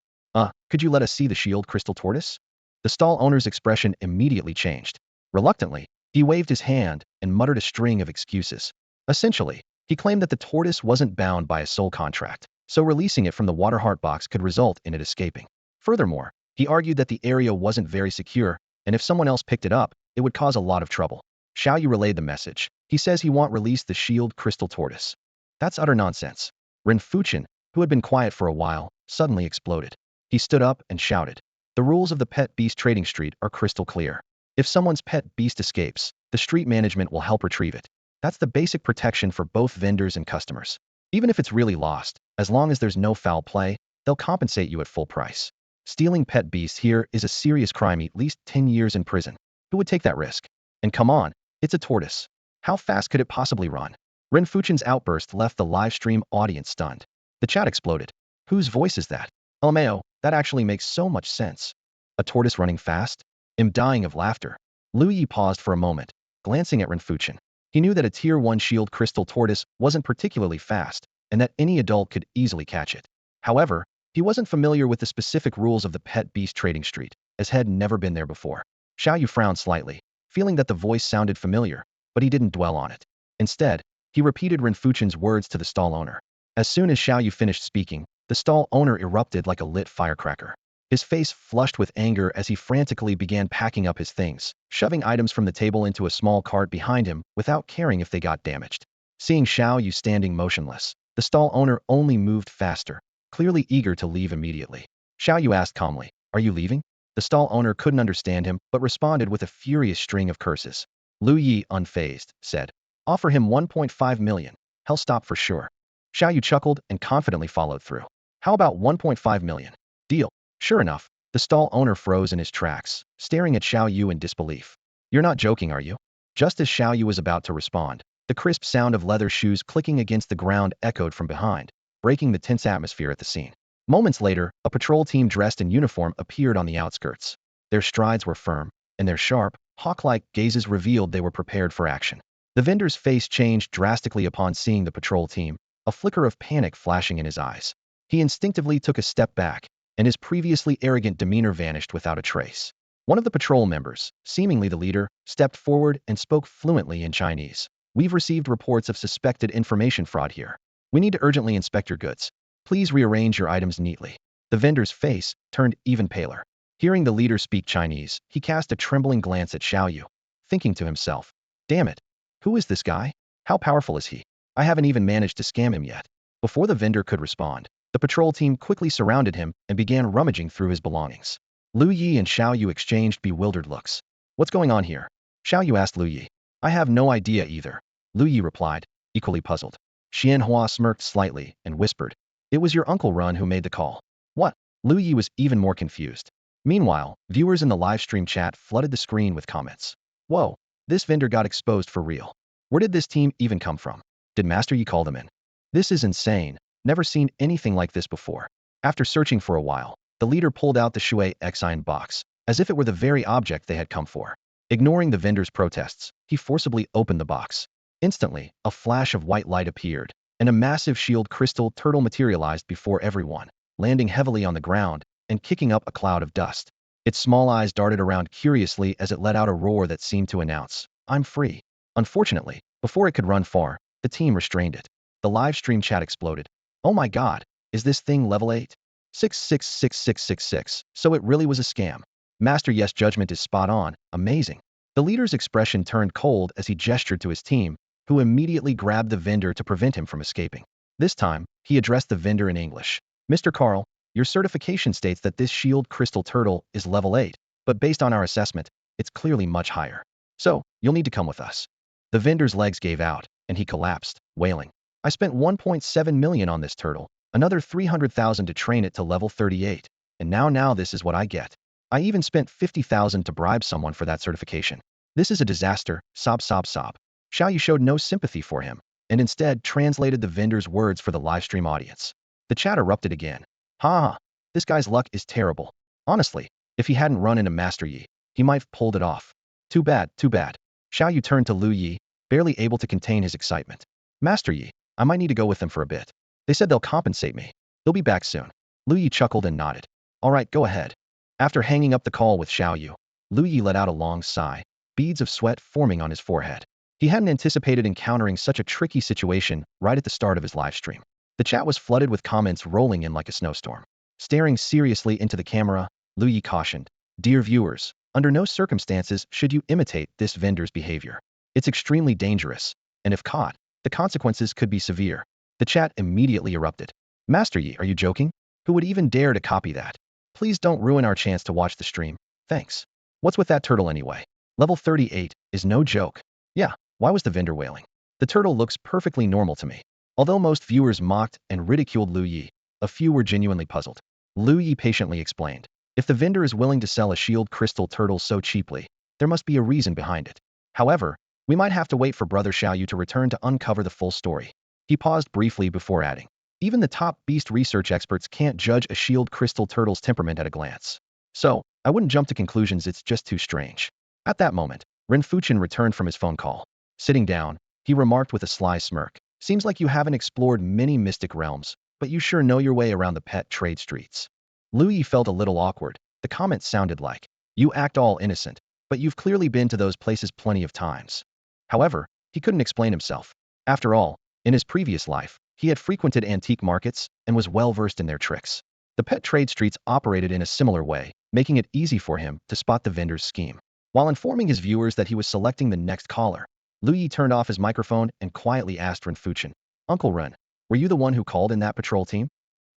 Could you let us see the shield crystal tortoise? The stall owner's expression immediately changed. Reluctantly, he waved his hand and muttered a string of excuses. Essentially, he claimed that the tortoise wasn't bound by a soul contract, so releasing it from the water heart box could result in it escaping. Furthermore, he argued that the area wasn't very secure, and if someone else picked it up, it would cause a lot of trouble. Xiao Yu relayed the message. He says he won't release the shield crystal tortoise. That's utter nonsense. Ren Fuchen, who had been quiet for a while, suddenly exploded. He stood up and shouted. The rules of the pet beast trading street are crystal clear. If someone's pet beast escapes, the street management will help retrieve it. That's the basic protection for both vendors and customers. Even if it's really lost, as long as there's no foul play, they'll compensate you at full price. Stealing pet beasts here is a serious crime, at least 10 years in prison. Who would take that risk? And come on, it's a tortoise. How fast could it possibly run? Ren Fuchen's outburst left the live stream audience stunned. The chat exploded. Whose voice is that? LMAO, that actually makes so much sense. A tortoise running fast? I'm dying of laughter. Lu Ye paused for a moment, glancing at Ren Fuchen. He knew that a tier 1 shield crystal tortoise wasn't particularly fast, and that any adult could easily catch it. However, he wasn't familiar with the specific rules of the pet beast trading street, as had never been there before. Xiao Yu frowned slightly, feeling that the voice sounded familiar, but he didn't dwell on it. Instead, he repeated Ren Fuchen's words to the stall owner. As soon as Xiao Yu finished speaking, the stall owner erupted like a lit firecracker. His face flushed with anger as he frantically began packing up his things, shoving items from the table into a small cart behind him without caring if they got damaged. Seeing Xiao Yu standing motionless, the stall owner only moved faster, clearly eager to leave immediately. Xiao Yu asked calmly, "Are you leaving?" The stall owner couldn't understand him, but responded with a furious string of curses. Lu Ye, unfazed, said, "Offer him 1.5 million. He'll stop for sure." Xiao Yu chuckled and confidently followed through. "How about 1.5 million? Deal." Sure enough, the stall owner froze in his tracks, staring at Xiao Yu in disbelief. "You're not joking, are you?" Just as Xiao Yu was about to respond, the crisp sound of leather shoes clicking against the ground echoed from behind, breaking the tense atmosphere at the scene. Moments later, a patrol team dressed in uniform appeared on the outskirts. Their strides were firm, and their sharp, hawk-like gazes revealed they were prepared for action. The vendor's face changed drastically upon seeing the patrol team, a flicker of panic flashing in his eyes. He instinctively took a step back, and his previously arrogant demeanor vanished without a trace. One of the patrol members, seemingly the leader, stepped forward and spoke fluently in Chinese. "We've received reports of suspected information fraud here. We need to urgently inspect your goods. Please rearrange your items neatly." The vendor's face turned even paler. Hearing the leader speak Chinese, he cast a trembling glance at Xiao Yu, thinking to himself, "Damn it. Who is this guy? How powerful is he? I haven't even managed to scam him yet." Before the vendor could respond, the patrol team quickly surrounded him and began rummaging through his belongings. Lu Ye and Xiao Yu exchanged bewildered looks. "What's going on here?" Xiao Yu asked Lu Ye. "I have no idea either," Lu Ye replied, equally puzzled. Xianhua smirked slightly and whispered, "It was your Uncle Run who made the call." "What?" Lu Ye was even more confused. Meanwhile, viewers in the live stream chat flooded the screen with comments. "Whoa, this vendor got exposed for real. Where did this team even come from? Did Master Yi call them in? This is insane. Never seen anything like this before." After searching for a while, the leader pulled out the Shui Exine box, as if it were the very object they had come for. Ignoring the vendor's protests, he forcibly opened the box. Instantly, a flash of white light appeared, and a massive shield crystal turtle materialized before everyone, landing heavily on the ground and kicking up a cloud of dust. Its small eyes darted around curiously as it let out a roar that seemed to announce, "I'm free." Unfortunately, before it could run far, the team restrained it. The live stream chat exploded. "Oh my god, is this thing level 8? 666666, so it really was a scam. Master Yes' judgment is spot on, amazing." The leader's expression turned cold as he gestured to his team, who immediately grabbed the vendor to prevent him from escaping. This time, he addressed the vendor in English. "Mr. Carl, your certification states that this shield crystal turtle is level 8, but based on our assessment, it's clearly much higher. So, you'll need to come with us." The vendor's legs gave out, and he collapsed, wailing, "I spent 1.7 million on this turtle, another 300,000 to train it to level 38, and now this is what I get. I even spent 50,000 to bribe someone for that certification. This is a disaster, sob sob sob." Xiao Yu showed no sympathy for him, and instead translated the vendor's words for the livestream audience. The chat erupted again. "Ha ha, this guy's luck is terrible. Honestly, if he hadn't run into Master Yi, he might have pulled it off. Too bad, too bad. Xiao Yu turned to Lu Ye, barely able to contain his excitement. Master Yi, I might need to go with them for a bit. They said they'll compensate me. They'll be back soon. Lu Ye chuckled and nodded. All right, go ahead. After hanging up the call with Xiao Yu, Lu Ye let out a long sigh, beads of sweat forming on his forehead. He hadn't anticipated encountering such a tricky situation right at the start of his live stream. The chat was flooded with comments rolling in like a snowstorm. Staring seriously into the camera, Lu Ye cautioned, "Dear viewers, under no circumstances should you imitate this vendor's behavior. It's extremely dangerous, and if caught, the consequences could be severe." The chat immediately erupted. Master Yi, are you joking? Who would even dare to copy that? Please don't ruin our chance to watch the stream. Thanks. What's with that turtle anyway? Level 38 is no joke. Yeah, why was the vendor wailing? The turtle looks perfectly normal to me. Although most viewers mocked and ridiculed Lu Ye, a few were genuinely puzzled. Lu Ye patiently explained, if the vendor is willing to sell a shield crystal turtle so cheaply, there must be a reason behind it. However, we might have to wait for Brother Xiao Yu to return to uncover the full story. He paused briefly before adding, even the top beast research experts can't judge a shield crystal turtle's temperament at a glance. So, I wouldn't jump to conclusions, it's just too strange. At that moment, Ren Fuchen returned from his phone call. Sitting down, he remarked with a sly smirk, seems like you haven't explored many mystic realms, but you sure know your way around the pet trade streets. Lu Ye felt a little awkward. The comment sounded like, you act all innocent, but you've clearly been to those places plenty of times. However, he couldn't explain himself. After all, in his previous life, he had frequented antique markets and was well versed in their tricks. The pet trade streets operated in a similar way, making it easy for him to spot the vendor's scheme. While informing his viewers that he was selecting the next caller, Lu Ye turned off his microphone and quietly asked Ren Fuchen, Uncle Ren, were you the one who called in that patrol team?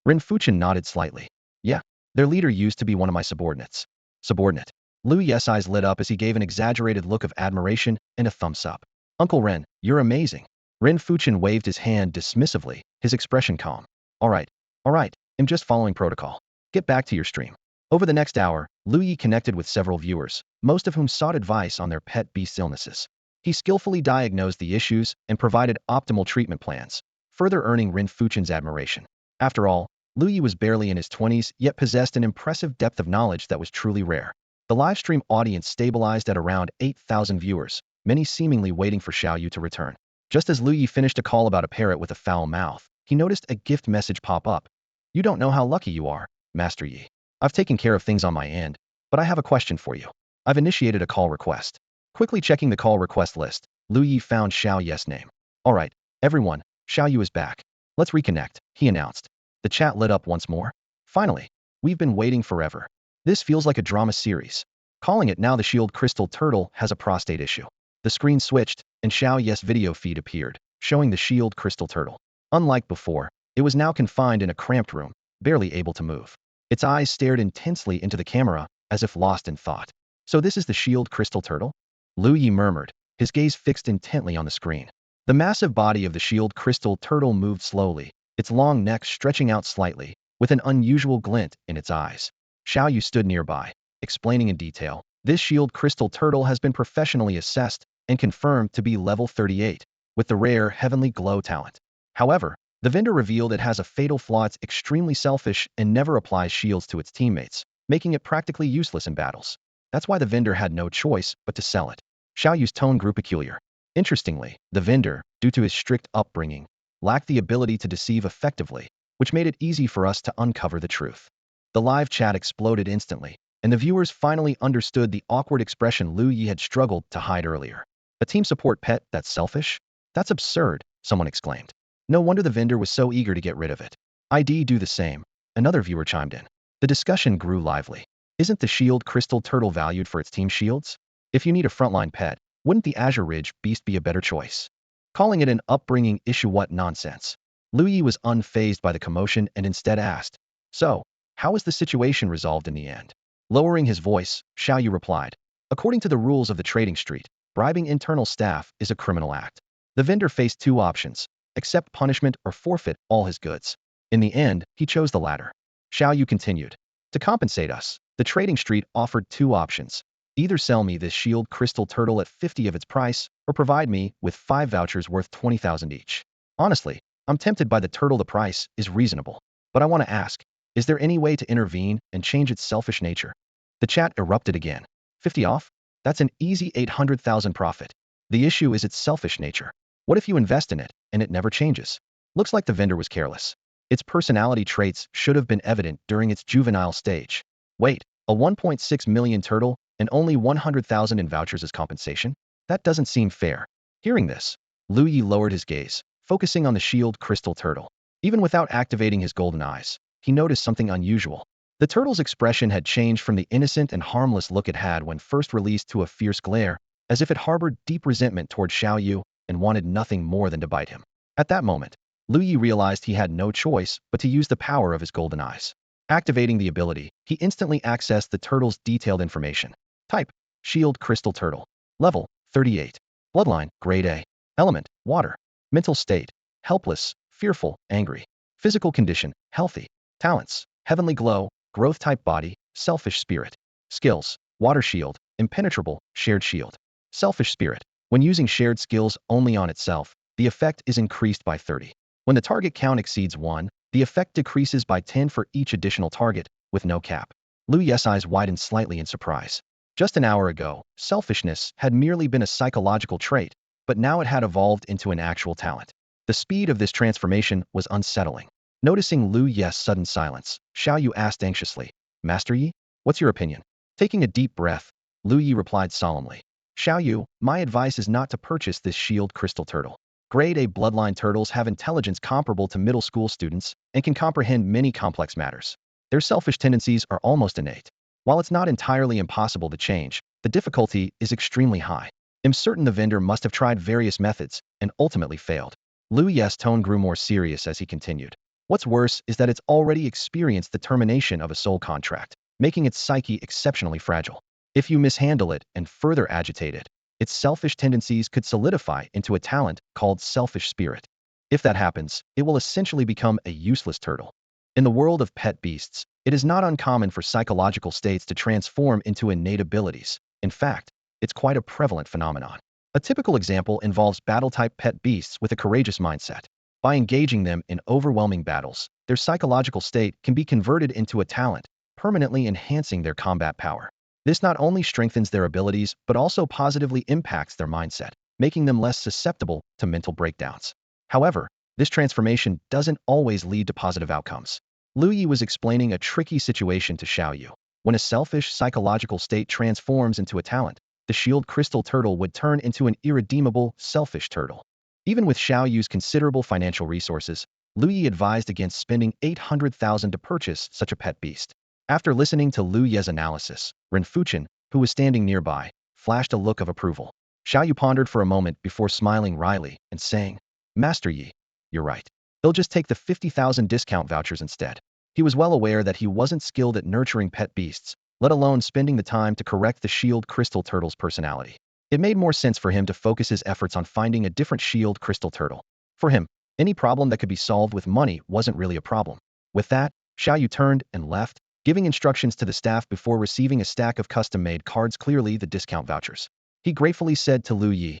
Ren Fuchen nodded slightly. Yeah, their leader used to be one of my subordinates. Subordinate. Lu Ye's eyes lit up as he gave an exaggerated look of admiration and a thumbs up. Uncle Ren, you're amazing. Ren Fuchen waved his hand dismissively, his expression calm. All right, I'm just following protocol. Get back to your stream. Over the next hour, Lu Ye connected with several viewers, most of whom sought advice on their pet beast's illnesses. He skillfully diagnosed the issues and provided optimal treatment plans, further earning Ren Fuchen's admiration. After all, Lu Ye was barely in his 20s, yet possessed an impressive depth of knowledge that was truly rare. The livestream audience stabilized at around 8,000 viewers, many seemingly waiting for Xiao Yu to return. Just as Lu Ye finished a call about a parrot with a foul mouth, he noticed a gift message pop up. You don't know how lucky you are, Master Yi. I've taken care of things on my end, but I have a question for you. I've initiated a call request. Quickly checking the call request list, Lu Ye found Xiao Yu's name. All right, everyone, Xiao Yu is back. Let's reconnect, he announced. The chat lit up once more. Finally, we've been waiting forever. This feels like a drama series. Calling it now, the shield crystal turtle has a prostate issue. The screen switched, and Xiao Yu's video feed appeared, showing the shield crystal turtle. Unlike before, it was now confined in a cramped room, barely able to move. Its eyes stared intensely into the camera, as if lost in thought. So this is the shield crystal turtle? Lu Ye murmured, his gaze fixed intently on the screen. The massive body of the shield crystal turtle moved slowly, its long neck stretching out slightly, with an unusual glint in its eyes. Xiao Yu stood nearby, explaining in detail, this shield crystal turtle has been professionally assessed and confirmed to be level 38, with the rare heavenly glow talent. However, the vendor revealed it has a fatal flaw. It's extremely selfish and never applies shields to its teammates, making it practically useless in battles. That's why the vendor had no choice but to sell it. Xiao Yu's tone grew peculiar. Interestingly, the vendor, due to his strict upbringing, lacked the ability to deceive effectively, which made it easy for us to uncover the truth. The live chat exploded instantly, and the viewers finally understood the awkward expression Lu Ye had struggled to hide earlier. A team support pet that's selfish? That's absurd, someone exclaimed. No wonder the vendor was so eager to get rid of it. I'd do the same, another viewer chimed in. The discussion grew lively. Isn't the shield crystal turtle valued for its team shields? If you need a frontline pet, wouldn't the Azure Ridge beast be a better choice? Calling it an upbringing issue, what nonsense. Lu Ye was unfazed by the commotion and instead asked, so, how was the situation resolved in the end? Lowering his voice, Xiao Yu replied, according to the rules of the trading street, bribing internal staff is a criminal act. The vendor faced two options, accept punishment or forfeit all his goods. In the end, he chose the latter. Xiao Yu continued, to compensate us, the trading street offered two options. Either sell me this shield crystal turtle at 50 of its price, or provide me with 5 vouchers worth 20,000 each. Honestly, I'm tempted by the turtle. The price is reasonable. But I want to ask, Is there any way to intervene and change its selfish nature? The chat erupted again. 50 off? That's an easy 800,000 profit. The issue is its selfish nature. What if you invest in it and it never changes? Looks like the vendor was careless. Its personality traits should have been evident during its juvenile stage. Wait, a 1.6 million turtle and only 100,000 in vouchers as compensation? That doesn't seem fair. Hearing this, Lu Ye lowered his gaze, focusing on the shield crystal turtle. Even without activating his golden eyes, he noticed something unusual. The turtle's expression had changed from the innocent and harmless look it had when first released to a fierce glare, as if it harbored deep resentment toward Xiaoyu and wanted nothing more than to bite him. At that moment, Lu Ye realized he had no choice but to use the power of his golden eyes. Activating the ability, he instantly accessed the turtle's detailed information. Type: Shield Crystal Turtle. Level: 38. Bloodline: Grade A. Element: Water. Mental state: helpless, fearful, angry. Physical condition: healthy. Talents: Heavenly Glow, Growth Type Body, Selfish Spirit. Skills: Water Shield, Impenetrable, Shared Shield. Selfish Spirit. When using shared skills only on itself, the effect is increased by 30. When the target count exceeds 1, the effect decreases by 10 for each additional target, with no cap. Lu Ye's eyes widened slightly in surprise. Just an hour ago, selfishness had merely been a psychological trait, but now it had evolved into an actual talent. The speed of this transformation was unsettling. Noticing Lu Ye's sudden silence, Xiaoyu asked anxiously, Master Yi, what's your opinion? Taking a deep breath, Lu Ye replied solemnly, Xiaoyu, my advice is not to purchase this shield crystal turtle. Grade A bloodline turtles have intelligence comparable to middle school students and can comprehend many complex matters. Their selfish tendencies are almost innate. While it's not entirely impossible to change, the difficulty is extremely high. I'm certain the vendor must have tried various methods and ultimately failed. Lu Ye's tone grew more serious as he continued. What's worse is that it's already experienced the termination of a soul contract, making its psyche exceptionally fragile. If you mishandle it and further agitate it, its selfish tendencies could solidify into a talent called selfish spirit. If that happens, it will essentially become a useless turtle. In the world of pet beasts, it is not uncommon for psychological states to transform into innate abilities. In fact, it's quite a prevalent phenomenon. A typical example involves battle-type pet beasts with a courageous mindset. By engaging them in overwhelming battles, their psychological state can be converted into a talent, permanently enhancing their combat power. This not only strengthens their abilities, but also positively impacts their mindset, making them less susceptible to mental breakdowns. However, this transformation doesn't always lead to positive outcomes. Lu Ye was explaining a tricky situation to Xiaoyu. When a selfish psychological state transforms into a talent, the shield crystal turtle would turn into an irredeemable, selfish turtle. Even with Xiaoyu's considerable financial resources, Lu Ye advised against spending 800,000 to purchase such a pet beast. After listening to Lu Ye's analysis, Ren Fuchen, who was standing nearby, flashed a look of approval. Xiaoyu pondered for a moment before smiling wryly and saying, Master Yi, you're right. They'll just take the 50,000 discount vouchers instead. He was well aware that he wasn't skilled at nurturing pet beasts, let alone spending the time to correct the shield crystal turtle's personality. It made more sense for him to focus his efforts on finding a different shield crystal turtle. For him, any problem that could be solved with money wasn't really a problem. With that, Xiaoyu turned and left, giving instructions to the staff before receiving a stack of custom-made cards, clearly the discount vouchers. He gratefully said to Lu Ye,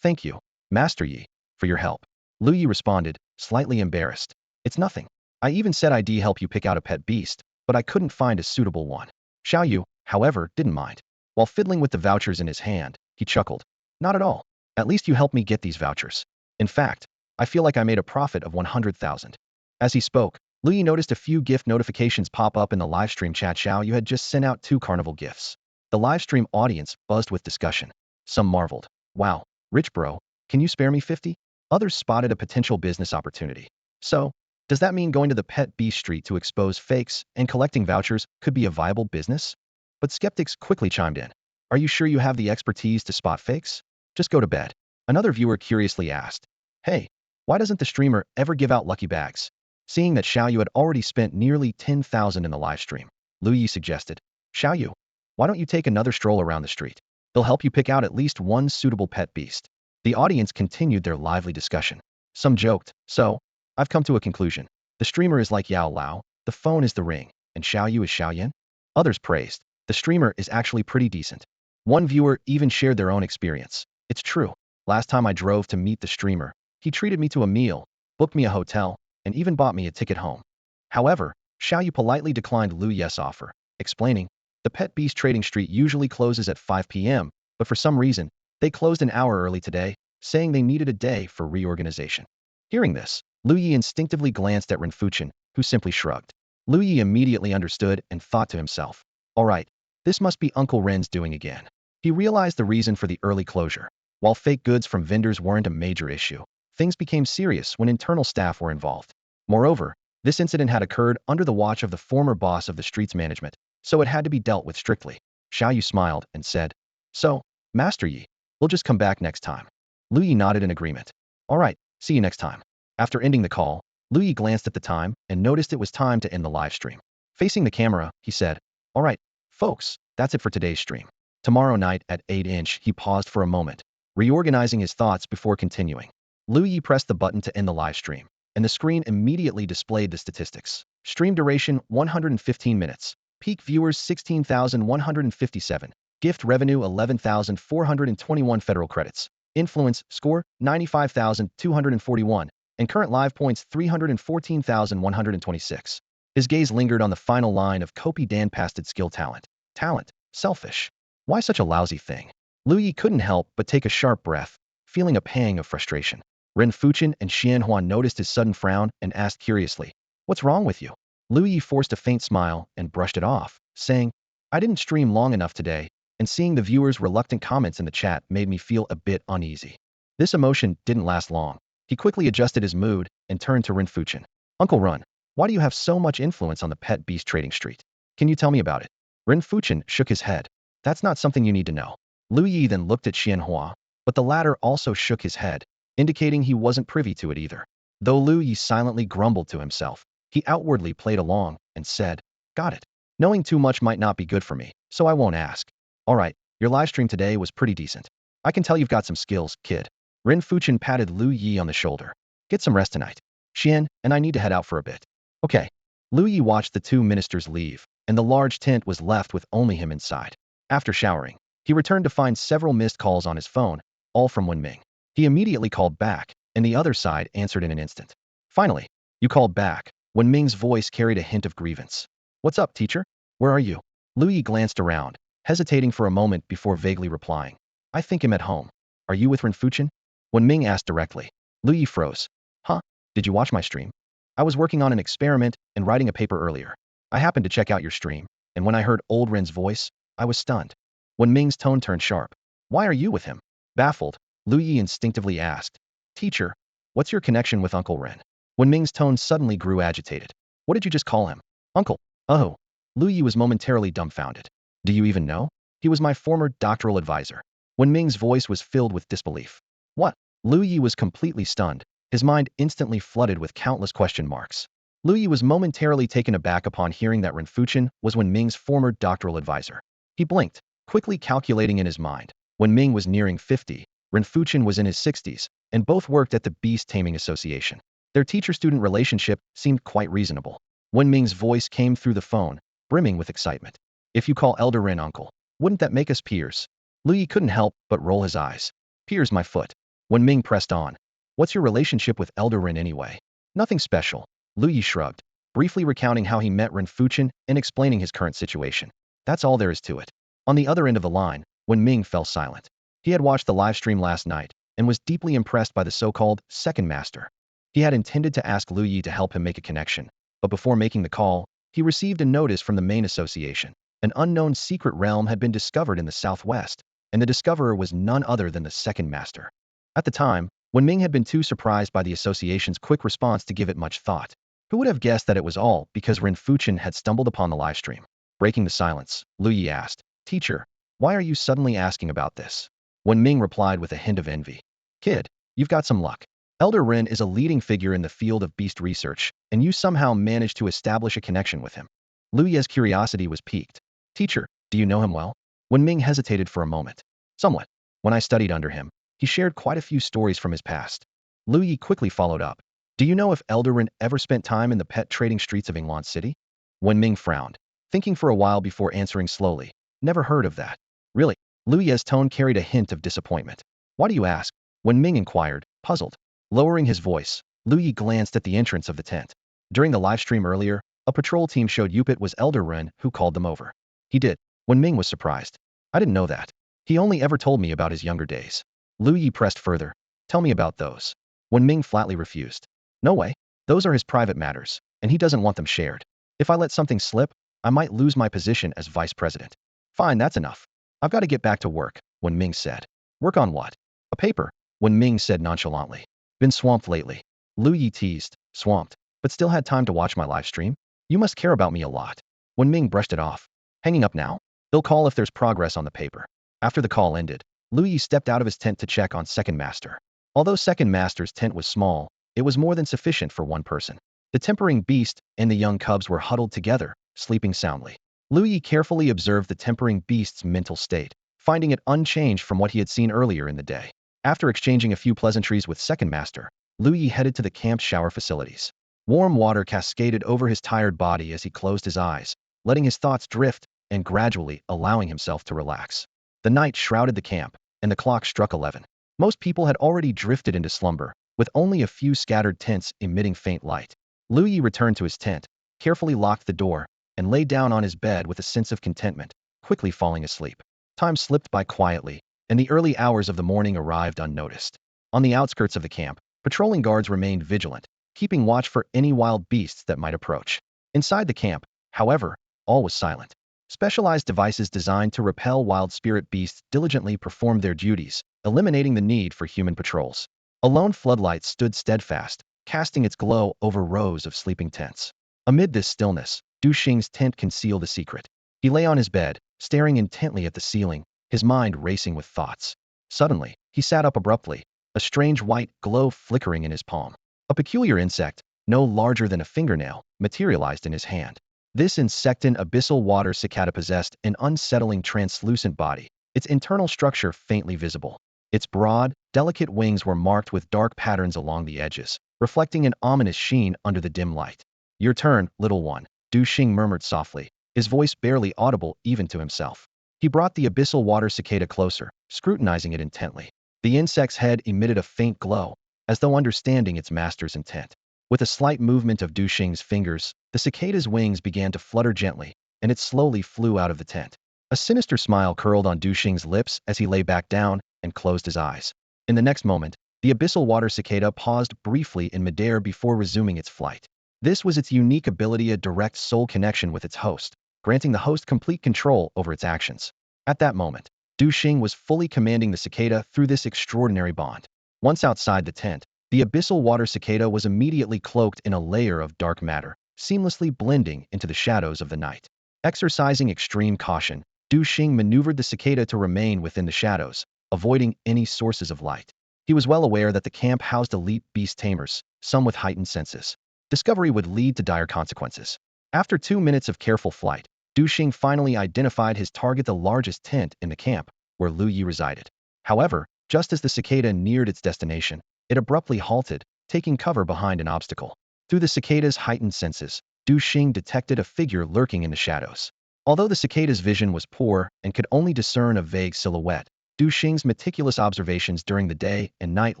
Thank you, Master Yi, for your help. Lu Ye responded, slightly embarrassed. It's nothing. I even said I'd help you pick out a pet beast, but I couldn't find a suitable one. Xiaoyu, however, didn't mind. While fiddling with the vouchers in his hand, he chuckled. Not at all. At least you helped me get these vouchers. In fact, I feel like I made a profit of 100,000. As he spoke, Lu Ye noticed a few gift notifications pop up in the livestream chat. Xiaoyu had just sent out 2 carnival gifts. The livestream audience buzzed with discussion. Some marveled. Wow, rich bro, can you spare me 50? Others spotted a potential business opportunity. So, does that mean going to the pet beast street to expose fakes and collecting vouchers could be a viable business? But skeptics quickly chimed in. Are you sure you have the expertise to spot fakes? Just go to bed. Another viewer curiously asked. Hey, why doesn't the streamer ever give out lucky bags? Seeing that Xiaoyu had already spent nearly 10,000 in the livestream, Lu Ye suggested, Xiaoyu, why don't you take another stroll around the street? They'll help you pick out at least one suitable pet beast. The audience continued their lively discussion. Some joked, so, I've come to a conclusion. The streamer is like Yao Lao, the phone is the ring, and Xiaoyu is Xiaoyan? Others praised. The streamer is actually pretty decent. One viewer even shared their own experience. It's true. Last time I drove to meet the streamer, he treated me to a meal, booked me a hotel, and even bought me a ticket home. However, Xiaoyu politely declined Lu Ye's offer, explaining, the pet beast trading street usually closes at 5 p.m., but for some reason, they closed an hour early today, saying they needed a day for reorganization. Hearing this, Lu Ye instinctively glanced at Renfuchen, who simply shrugged. Lu Ye immediately understood and thought to himself, all right, this must be Uncle Ren's doing again. He realized the reason for the early closure. While fake goods from vendors weren't a major issue, things became serious when internal staff were involved. Moreover, this incident had occurred under the watch of the former boss of the street's management, so it had to be dealt with strictly. Xiaoyu smiled and said, so, Master Yi, we'll just come back next time. Lu Yi nodded in agreement. All right, see you next time. After ending the call, Lu Yi glanced at the time and noticed it was time to end the live stream. Facing the camera, he said, all right, folks, that's it for today's stream. Tomorrow night at 8-inch, he paused for a moment, reorganizing his thoughts before continuing. Lu Yi pressed the button to end the live stream, and the screen immediately displayed the statistics. Stream duration 115 minutes. Peak viewers 16,157. Gift revenue 11,421 federal credits. Influence score 95,241. And current live points 314,126. His gaze lingered on the final line of Kopi Dan-pasted skill talent. Talent. Selfish. Why such a lousy thing? Lu Yi couldn't help but take a sharp breath, feeling a pang of frustration. Renfuchen and Xianhua noticed his sudden frown and asked curiously, what's wrong with you? Lu Yi forced a faint smile and brushed it off, saying, I didn't stream long enough today, and seeing the viewers' reluctant comments in the chat made me feel a bit uneasy. This emotion didn't last long. He quickly adjusted his mood and turned to Renfuchen. Uncle Run, why do you have so much influence on the pet beast trading street? Can you tell me about it? Renfuchen shook his head. That's not something you need to know. Lu Yi then looked at Xianhua, but the latter also shook his head, indicating he wasn't privy to it either. Though Lu Yi silently grumbled to himself, he outwardly played along and said, got it. Knowing too much might not be good for me, so I won't ask. All right, your livestream today was pretty decent. I can tell you've got some skills, kid. Renfuchen patted Lu Yi on the shoulder. Get some rest tonight. Xian and I need to head out for a bit. Okay. Lu Yi watched the two ministers leave, and the large tent was left with only him inside. After showering, he returned to find several missed calls on his phone, all from Wenming. He immediately called back, and the other side answered in an instant. Finally, you called back. Wenming's voice carried a hint of grievance. What's up, teacher? Where are you? Lu Yi glanced around, hesitating for a moment before vaguely replying. I think I'm at home. Are you with Renfuchen? Wenming asked directly. Lu Yi froze. Huh? Did you watch my stream? I was working on an experiment and writing a paper earlier. I happened to check out your stream, and when I heard old Ren's voice, I was stunned. Wenming's tone turned sharp. Why are you with him? Baffled, Lu Yi instinctively asked. Teacher, what's your connection with Uncle Ren? Wenming's tone suddenly grew agitated. What did you just call him? Uncle. Oh. Lu Yi was momentarily dumbfounded. Do you even know? He was my former doctoral advisor. Wenming's voice was filled with disbelief. What? Lu Yi was completely stunned, his mind instantly flooded with countless question marks. Lu Yi was momentarily taken aback upon hearing that Renfuchen was Wenming's former doctoral advisor. He blinked, quickly calculating in his mind. Wenming was nearing 50, Renfuchen was in his 60s, and both worked at the Beast Taming Association. Their teacher-student relationship seemed quite reasonable. Wenming's voice came through the phone, brimming with excitement. If you call Elder Ren uncle, wouldn't that make us peers? Lu Yi couldn't help but roll his eyes. Peers my foot. Wenming pressed on. What's your relationship with Elder Ren anyway? Nothing special. Lu Yi shrugged, briefly recounting how he met Renfuchen and explaining his current situation. That's all there is to it. On the other end of the line, Wenming fell silent. He had watched the live stream last night and was deeply impressed by the so-called second master. He had intended to ask Lu Yi to help him make a connection, but before making the call, he received a notice from the main association. An unknown secret realm had been discovered in the southwest, and the discoverer was none other than the second master. At the time, Wenming had been too surprised by the association's quick response to give it much thought. Who would have guessed that it was all because Renfuchen had stumbled upon the live stream? Breaking the silence, Lu Yi asked, Teacher, why are you suddenly asking about this? Wenming replied with a hint of envy. Kid, you've got some luck. Elder Ren is a leading figure in the field of beast research, and you somehow managed to establish a connection with him. Lu Ye's curiosity was piqued. Teacher, do you know him well? Wenming hesitated for a moment. Somewhat. When I studied under him, he shared quite a few stories from his past. Lu Yi quickly followed up. Do you know if Elder Ren ever spent time in the pet trading streets of England City? Wenming frowned, thinking for a while before answering slowly. Never heard of that. Really? Lu Ye's tone carried a hint of disappointment. Why do you ask? Wenming inquired, puzzled. Lowering his voice, Lu Yi glanced at the entrance of the tent. During the live stream earlier, A patrol team showed Yup it was Elder Ren who called them over. He did. Wen Ming was surprised. I didn't know that. He only ever told me about his younger days. Lu Ye pressed further. Tell me about those. Wen Ming flatly refused. No way. Those are his private matters, and he doesn't want them shared. If I let something slip, I might lose my position as vice president. Fine, that's enough. I've got to get back to work, Wen Ming said. Work on what? A paper, Wen Ming said nonchalantly. Been swamped lately. Lu Ye teased. Swamped, but still had time to watch my live stream? You must care about me a lot. Wen Ming brushed it off. Hanging up now? They'll call if there's progress on the paper. After the call ended, Lu Ye stepped out of his tent to check on Second Master. Although Second Master's tent was small, it was more than sufficient for one person. The tempering beast and the young cubs were huddled together, sleeping soundly. Lu Ye carefully observed the tempering beast's mental state, finding it unchanged from what he had seen earlier in the day. After exchanging a few pleasantries with Second Master, Lu Ye headed to the camp's shower facilities. Warm water cascaded over his tired body as he closed his eyes, letting his thoughts drift and gradually allowing himself to relax. The night shrouded the camp, and the clock struck 11. Most people had already drifted into slumber, with only a few scattered tents emitting faint light. Lu Ye returned to his tent, carefully locked the door, and lay down on his bed with a sense of contentment, quickly falling asleep. Time slipped by quietly, and the early hours of the morning arrived unnoticed. On the outskirts of the camp, patrolling guards remained vigilant, keeping watch for any wild beasts that might approach. Inside the camp, however, all was silent. Specialized devices designed to repel wild spirit beasts diligently performed their duties, eliminating the need for human patrols. A lone floodlight stood steadfast, casting its glow over rows of sleeping tents. Amid this stillness, Du Xing's tent concealed a secret. He lay on his bed, staring intently at the ceiling, his mind racing with thoughts. Suddenly, he sat up abruptly, a strange white glow flickering in his palm. A peculiar insect, no larger than a fingernail, materialized in his hand. This insectine abyssal water cicada possessed an unsettling translucent body, its internal structure faintly visible. Its broad, delicate wings were marked with dark patterns along the edges, reflecting an ominous sheen under the dim light. Your turn, little one, Du Xing murmured softly, his voice barely audible even to himself. He brought the abyssal water cicada closer, scrutinizing it intently. The insect's head emitted a faint glow, as though understanding its master's intent. With a slight movement of Du Xing's fingers, the cicada's wings began to flutter gently, and it slowly flew out of the tent. A sinister smile curled on Du Xing's lips as he lay back down and closed his eyes. In the next moment, the abyssal water cicada paused briefly in midair before resuming its flight. This was its unique ability, a direct soul connection with its host, granting the host complete control over its actions. At that moment, Du Xing was fully commanding the cicada through this extraordinary bond. Once outside the tent, the abyssal water cicada was immediately cloaked in a layer of dark matter, seamlessly blending into the shadows of the night. Exercising extreme caution, Du Xing maneuvered the cicada to remain within the shadows, avoiding any sources of light. He was well aware that the camp housed elite beast tamers, some with heightened senses. Discovery would lead to dire consequences. After 2 minutes of careful flight, Du Xing finally identified his target, the largest tent in the camp, where Lu Ye resided. However, just as the cicada neared its destination, it abruptly halted, taking cover behind an obstacle. Through the cicada's heightened senses, Du Xing detected a figure lurking in the shadows. Although the cicada's vision was poor and could only discern a vague silhouette, Du Xing's meticulous observations during the day and night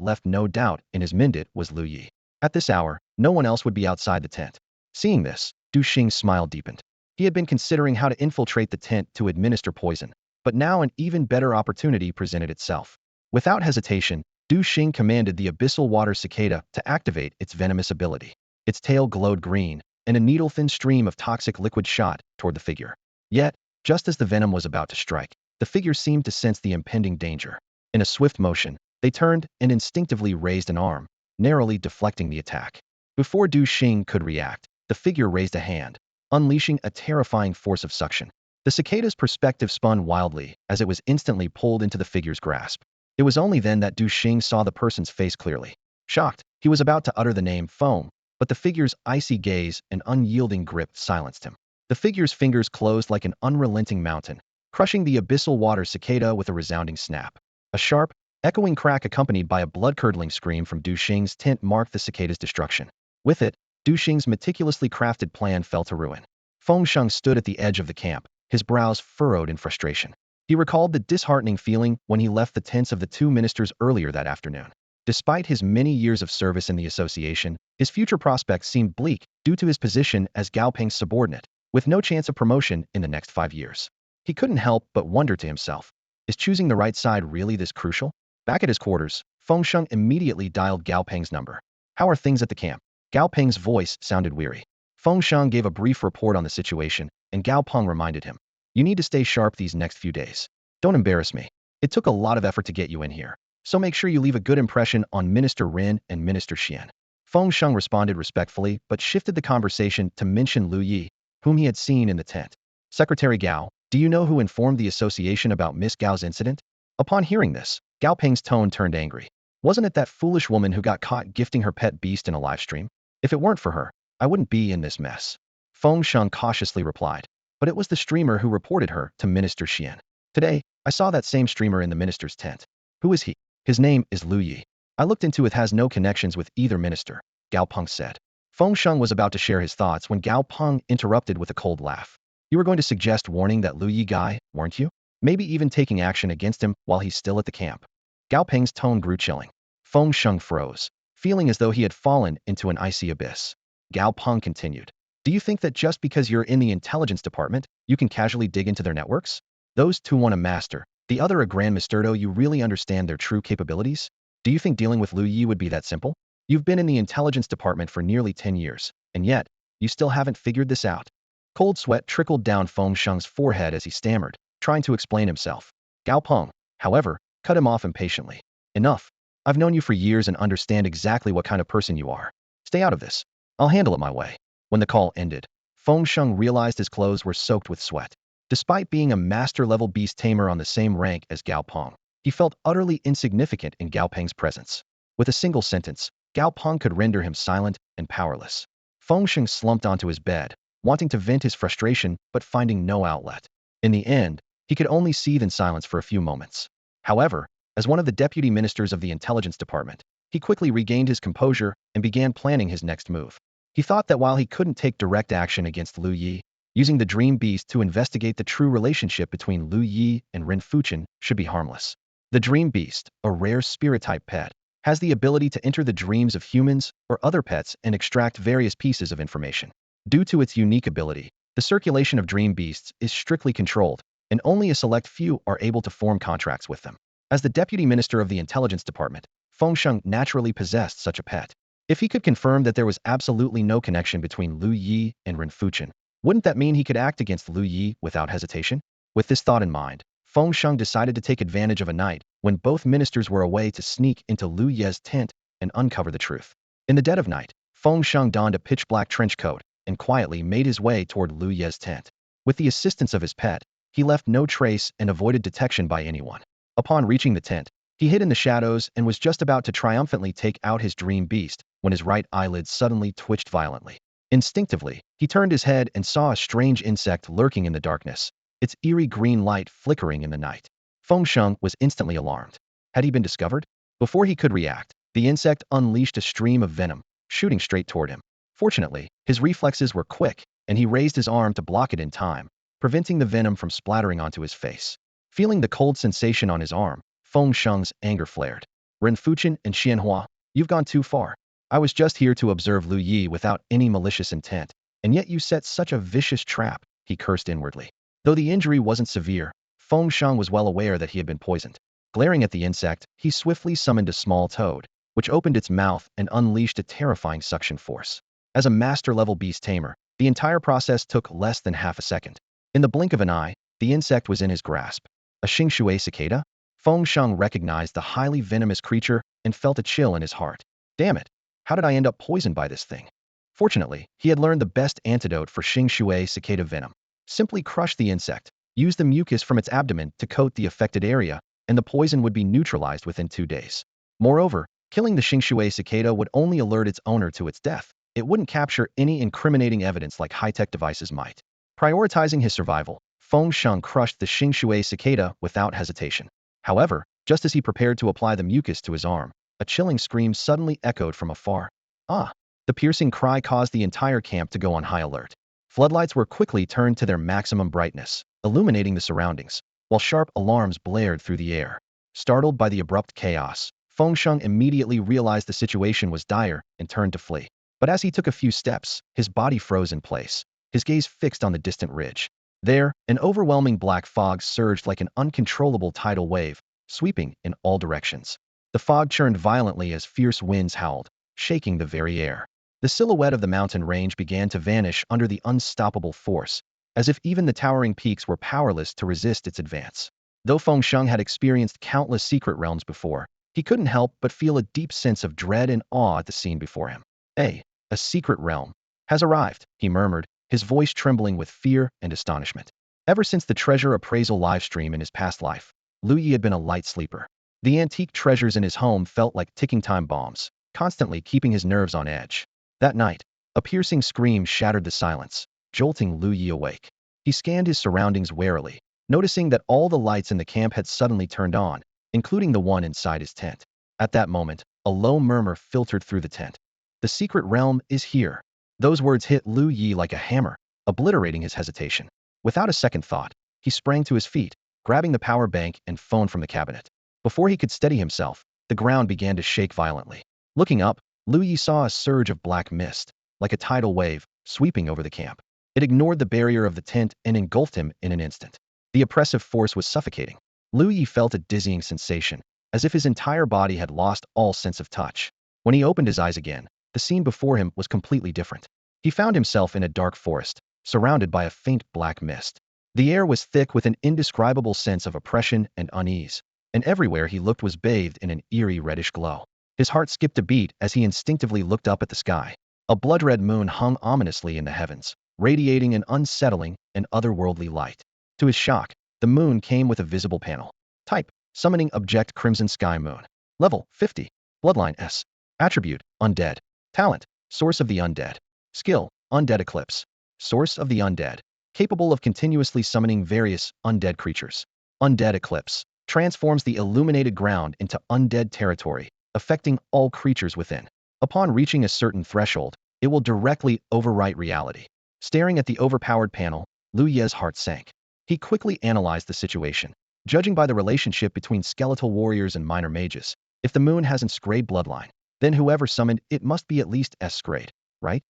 left no doubt in his mind it was Lu Ye. At this hour, no one else would be outside the tent. Seeing this, Du Xing's smile deepened. He had been considering how to infiltrate the tent to administer poison, but now an even better opportunity presented itself. Without hesitation, Du Xing commanded the abyssal water cicada to activate its venomous ability. Its tail glowed green, and a needle-thin stream of toxic liquid shot toward the figure. Yet, just as the venom was about to strike, the figure seemed to sense the impending danger. In a swift motion, they turned and instinctively raised an arm, narrowly deflecting the attack. Before Du Xing could react, the figure raised a hand, unleashing a terrifying force of suction. The cicada's perspective spun wildly as it was instantly pulled into the figure's grasp. It was only then that Du Xing saw the person's face clearly. Shocked, he was about to utter the name Foam, but the figure's icy gaze and unyielding grip silenced him. The figure's fingers closed like an unrelenting mountain, crushing the abyssal water cicada with a resounding snap. A sharp, echoing crack accompanied by a blood-curdling scream from Du Xing's tent marked the cicada's destruction. With it, Du Xing's meticulously crafted plan fell to ruin. Feng Sheng stood at the edge of the camp, his brows furrowed in frustration. He recalled the disheartening feeling when he left the tents of the 2 ministers earlier that afternoon. Despite his many years of service in the association, his future prospects seemed bleak due to his position as Gao Peng's subordinate, with no chance of promotion in the next 5 years. He couldn't help but wonder to himself, is choosing the right side really this crucial? Back at his quarters, Feng Sheng immediately dialed Gao Peng's number. How are things at the camp? Gao Peng's voice sounded weary. Feng Sheng gave a brief report on the situation, and Gao Peng reminded him, you need to stay sharp these next few days. Don't embarrass me. It took a lot of effort to get you in here, so make sure you leave a good impression on Minister Rin and Minister Xian. Feng Sheng responded respectfully but shifted the conversation to mention Lu Ye, whom he had seen in the tent. Secretary Gao, do you know who informed the association about Miss Gao's incident? Upon hearing this, Gao Peng's tone turned angry. Wasn't it that foolish woman who got caught gifting her pet beast in a live stream? If it weren't for her, I wouldn't be in this mess. Feng Sheng cautiously replied. But it was the streamer who reported her to Minister Xian. Today, I saw that same streamer in the minister's tent. Who is he? His name is Lu Ye. I looked into it, has no connections with either minister, Gao Peng said. Feng Sheng was about to share his thoughts when Gao Peng interrupted with a cold laugh. You were going to suggest warning that Lu Ye guy, weren't you? Maybe even taking action against him while he's still at the camp. Gao Peng's tone grew chilling. Feng Sheng froze, feeling as though he had fallen into an icy abyss. Gao Peng continued. Do you think that just because you're in the intelligence department, you can casually dig into their networks? Those two, one a master, the other a grand masterdo, you really understand their true capabilities? Do you think dealing with Lu Ye would be that simple? You've been in the intelligence department for nearly 10 years, and yet, you still haven't figured this out. Cold sweat trickled down Feng Sheng's forehead as he stammered, trying to explain himself. Gao Peng, however, cut him off impatiently. Enough. I've known you for years and understand exactly what kind of person you are. Stay out of this. I'll handle it my way. When the call ended, Feng Sheng realized his clothes were soaked with sweat. Despite being a master-level beast tamer on the same rank as Gao Peng, he felt utterly insignificant in Gao Peng's presence. With a single sentence, Gao Peng could render him silent and powerless. Feng Sheng slumped onto his bed, wanting to vent his frustration but finding no outlet. In the end, he could only seethe in silence for a few moments. However, as one of the deputy ministers of the intelligence department, he quickly regained his composure and began planning his next move. He thought that while he couldn't take direct action against Lu Ye, using the Dream Beast to investigate the true relationship between Lu Ye and Ren Fuchen should be harmless. The Dream Beast, a rare spirit-type pet, has the ability to enter the dreams of humans or other pets and extract various pieces of information. Due to its unique ability, the circulation of Dream Beasts is strictly controlled, and only a select few are able to form contracts with them. As the deputy minister of the intelligence department, Feng Sheng naturally possessed such a pet. If he could confirm that there was absolutely no connection between Lu Ye and Ren Fuchen, wouldn't that mean he could act against Lu Ye without hesitation? With this thought in mind, Feng Sheng decided to take advantage of a night when both ministers were away to sneak into Lu Ye's tent and uncover the truth. In the dead of night, Feng Sheng donned a pitch-black trench coat and quietly made his way toward Lu Ye's tent. With the assistance of his pet, he left no trace and avoided detection by anyone. Upon reaching the tent, he hid in the shadows and was just about to triumphantly take out his dream beast when his right eyelid suddenly twitched violently. Instinctively, he turned his head and saw a strange insect lurking in the darkness, its eerie green light flickering in the night. Feng Sheng was instantly alarmed. Had he been discovered? Before he could react, the insect unleashed a stream of venom, shooting straight toward him. Fortunately, his reflexes were quick, and he raised his arm to block it in time, preventing the venom from splattering onto his face. Feeling the cold sensation on his arm, Feng Sheng's anger flared. Ren Fuchen and Xianhua, you've gone too far. I was just here to observe Lu Ye without any malicious intent, and yet you set such a vicious trap, he cursed inwardly. Though the injury wasn't severe, Feng Sheng was well aware that he had been poisoned. Glaring at the insect, he swiftly summoned a small toad, which opened its mouth and unleashed a terrifying suction force. As a master-level beast tamer, the entire process took less than half a second. In the blink of an eye, the insect was in his grasp. A Xingshui cicada? Feng Sheng recognized the highly venomous creature and felt a chill in his heart. Damn it! How did I end up poisoned by this thing? Fortunately, he had learned the best antidote for Xingshui cicada venom. Simply crush the insect, use the mucus from its abdomen to coat the affected area, and the poison would be neutralized within 2 days. Moreover, killing the Xingshui cicada would only alert its owner to its death. It wouldn't capture any incriminating evidence like high-tech devices might. Prioritizing his survival, Feng Sheng crushed the Xingshui cicada without hesitation. However, just as he prepared to apply the mucus to his arm, a chilling scream suddenly echoed from afar. Ah! The piercing cry caused the entire camp to go on high alert. Floodlights were quickly turned to their maximum brightness, illuminating the surroundings, while sharp alarms blared through the air. Startled by the abrupt chaos, Fengsheng immediately realized the situation was dire and turned to flee. But as he took a few steps, his body froze in place, his gaze fixed on the distant ridge. There, an overwhelming black fog surged like an uncontrollable tidal wave, sweeping in all directions. The fog churned violently as fierce winds howled, shaking the very air. The silhouette of the mountain range began to vanish under the unstoppable force, as if even the towering peaks were powerless to resist its advance. Though Fengsheng had experienced countless secret realms before, he couldn't help but feel a deep sense of dread and awe at the scene before him. A secret realm has arrived, he murmured, his voice trembling with fear and astonishment. Ever since the treasure appraisal livestream in his past life, Lu Ye had been a light sleeper. The antique treasures in his home felt like ticking time bombs, constantly keeping his nerves on edge. That night, a piercing scream shattered the silence, jolting Lu Ye awake. He scanned his surroundings warily, noticing that all the lights in the camp had suddenly turned on, including the one inside his tent. At that moment, a low murmur filtered through the tent. The secret realm is here. Those words hit Lu Ye like a hammer, obliterating his hesitation. Without a second thought, he sprang to his feet, grabbing the power bank and phone from the cabinet. Before he could steady himself, the ground began to shake violently. Looking up, Lu Ye saw a surge of black mist, like a tidal wave, sweeping over the camp. It ignored the barrier of the tent and engulfed him in an instant. The oppressive force was suffocating. Lu Ye felt a dizzying sensation, as if his entire body had lost all sense of touch. When he opened his eyes again, the scene before him was completely different. He found himself in a dark forest, surrounded by a faint black mist. The air was thick with an indescribable sense of oppression and unease, and everywhere he looked was bathed in an eerie reddish glow. His heart skipped a beat as he instinctively looked up at the sky. A blood-red moon hung ominously in the heavens, radiating an unsettling and otherworldly light. To his shock, the moon came with a visible panel. Type: Summoning Object Crimson Sky Moon. Level: 50. Bloodline S. Attribute: Undead. Talent: Source of the Undead. Skill: Undead Eclipse. Source of the Undead. Capable of continuously summoning various undead creatures. Undead Eclipse transforms the illuminated ground into undead territory, affecting all creatures within. Upon reaching a certain threshold, it will directly overwrite reality. Staring at the overpowered panel, Lu Ye's heart sank. He quickly analyzed the situation. Judging by the relationship between skeletal warriors and minor mages, if the moon hasn't scrayed bloodline, then whoever summoned it must be at least S-grade, right?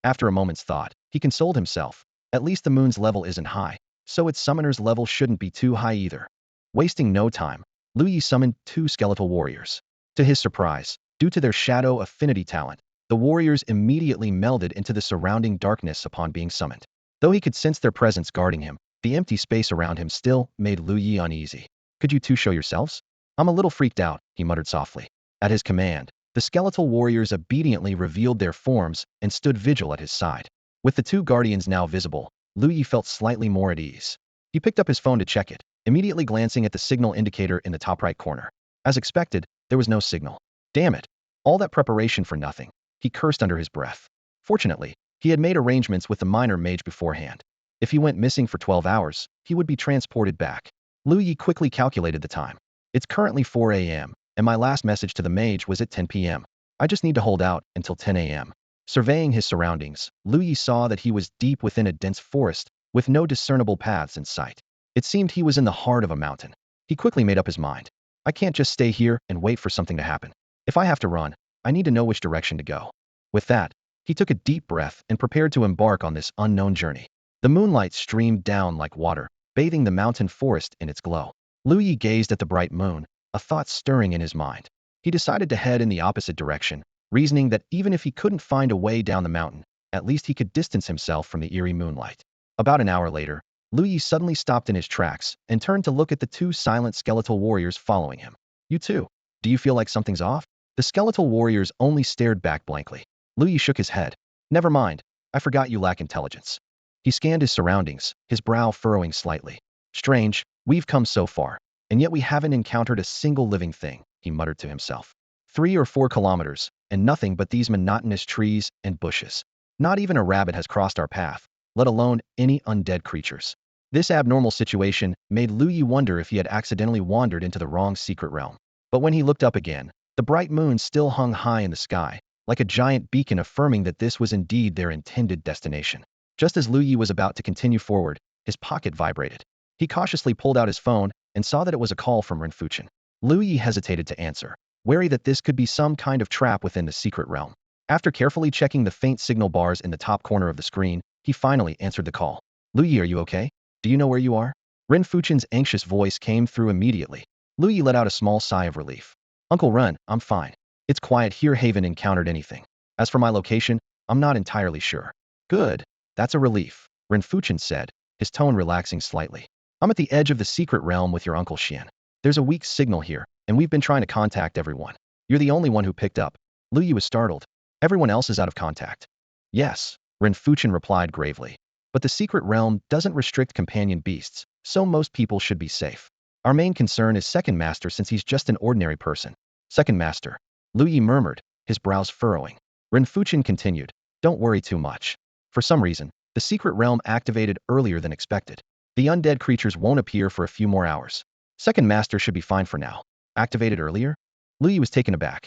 After a moment's thought, he consoled himself. At least the moon's level isn't high, so its summoner's level shouldn't be too high either. Wasting no time, Lu Ye summoned 2 skeletal warriors. To his surprise, due to their shadow affinity talent, the warriors immediately melded into the surrounding darkness upon being summoned. Though he could sense their presence guarding him, the empty space around him still made Lu Ye uneasy. Could you 2 show yourselves? I'm a little freaked out, he muttered softly. At his command, the skeletal warriors obediently revealed their forms and stood vigil at his side. With the 2 guardians now visible, Lu Ye felt slightly more at ease. He picked up his phone to check it, immediately glancing at the signal indicator in the top right corner. As expected, there was no signal. Damn it. All that preparation for nothing. He cursed under his breath. Fortunately, he had made arrangements with the minor mage beforehand. If he went missing for 12 hours, he would be transported back. Lu Ye quickly calculated the time. It's currently 4 a.m., and my last message to the mage was at 10 p.m. I just need to hold out until 10 a.m. Surveying his surroundings, Lu Ye saw that he was deep within a dense forest, with no discernible paths in sight. It seemed he was in the heart of a mountain. He quickly made up his mind. I can't just stay here and wait for something to happen. If I have to run, I need to know which direction to go. With that, he took a deep breath and prepared to embark on this unknown journey. The moonlight streamed down like water, bathing the mountain forest in its glow. Lu Ye gazed at the bright moon, a thought stirring in his mind. He decided to head in the opposite direction, reasoning that even if he couldn't find a way down the mountain, at least he could distance himself from the eerie moonlight. About an hour later, Lu Ye suddenly stopped in his tracks and turned to look at the 2 silent skeletal warriors following him. You too. Do you feel like something's off? The skeletal warriors only stared back blankly. Lu Ye shook his head. Never mind. I forgot you lack intelligence. He scanned his surroundings, his brow furrowing slightly. Strange, we've come so far, and yet we haven't encountered a single living thing, he muttered to himself. 3 or 4 kilometers, and nothing but these monotonous trees and bushes. Not even a rabbit has crossed our path, let alone any undead creatures. This abnormal situation made Lu Ye wonder if he had accidentally wandered into the wrong secret realm. But when he looked up again, the bright moon still hung high in the sky, like a giant beacon affirming that this was indeed their intended destination. Just as Lu Ye was about to continue forward, his pocket vibrated. He cautiously pulled out his phone and saw that it was a call from Renfuchen. Lu Ye hesitated to answer. wary that this could be some kind of trap within the secret realm. After carefully checking the faint signal bars in the top corner of the screen, he finally answered the call. Lu Ye, are you okay? Do you know where you are? Ren Fuchen's anxious voice came through immediately. Lu Ye let out a small sigh of relief. Uncle Ren, I'm fine. It's quiet here, haven't encountered anything. As for my location, I'm not entirely sure. Good. That's a relief, Ren Fuchen said, his tone relaxing slightly. I'm at the edge of the secret realm with your Uncle Xian. There's a weak signal here, and we've been trying to contact everyone. You're the only one who picked up. Lu Ye was startled. Everyone else is out of contact. Yes, Ren Fuchen replied gravely. But the secret realm doesn't restrict companion beasts, so most people should be safe. Our main concern is Second Master since he's just an ordinary person. Second Master, Lu Ye murmured, his brows furrowing. Ren Fuchen continued, don't worry too much. For some reason, the secret realm activated earlier than expected. The undead creatures won't appear for a few more hours. Second Master should be fine for now. Activated earlier? Lu Ye was taken aback.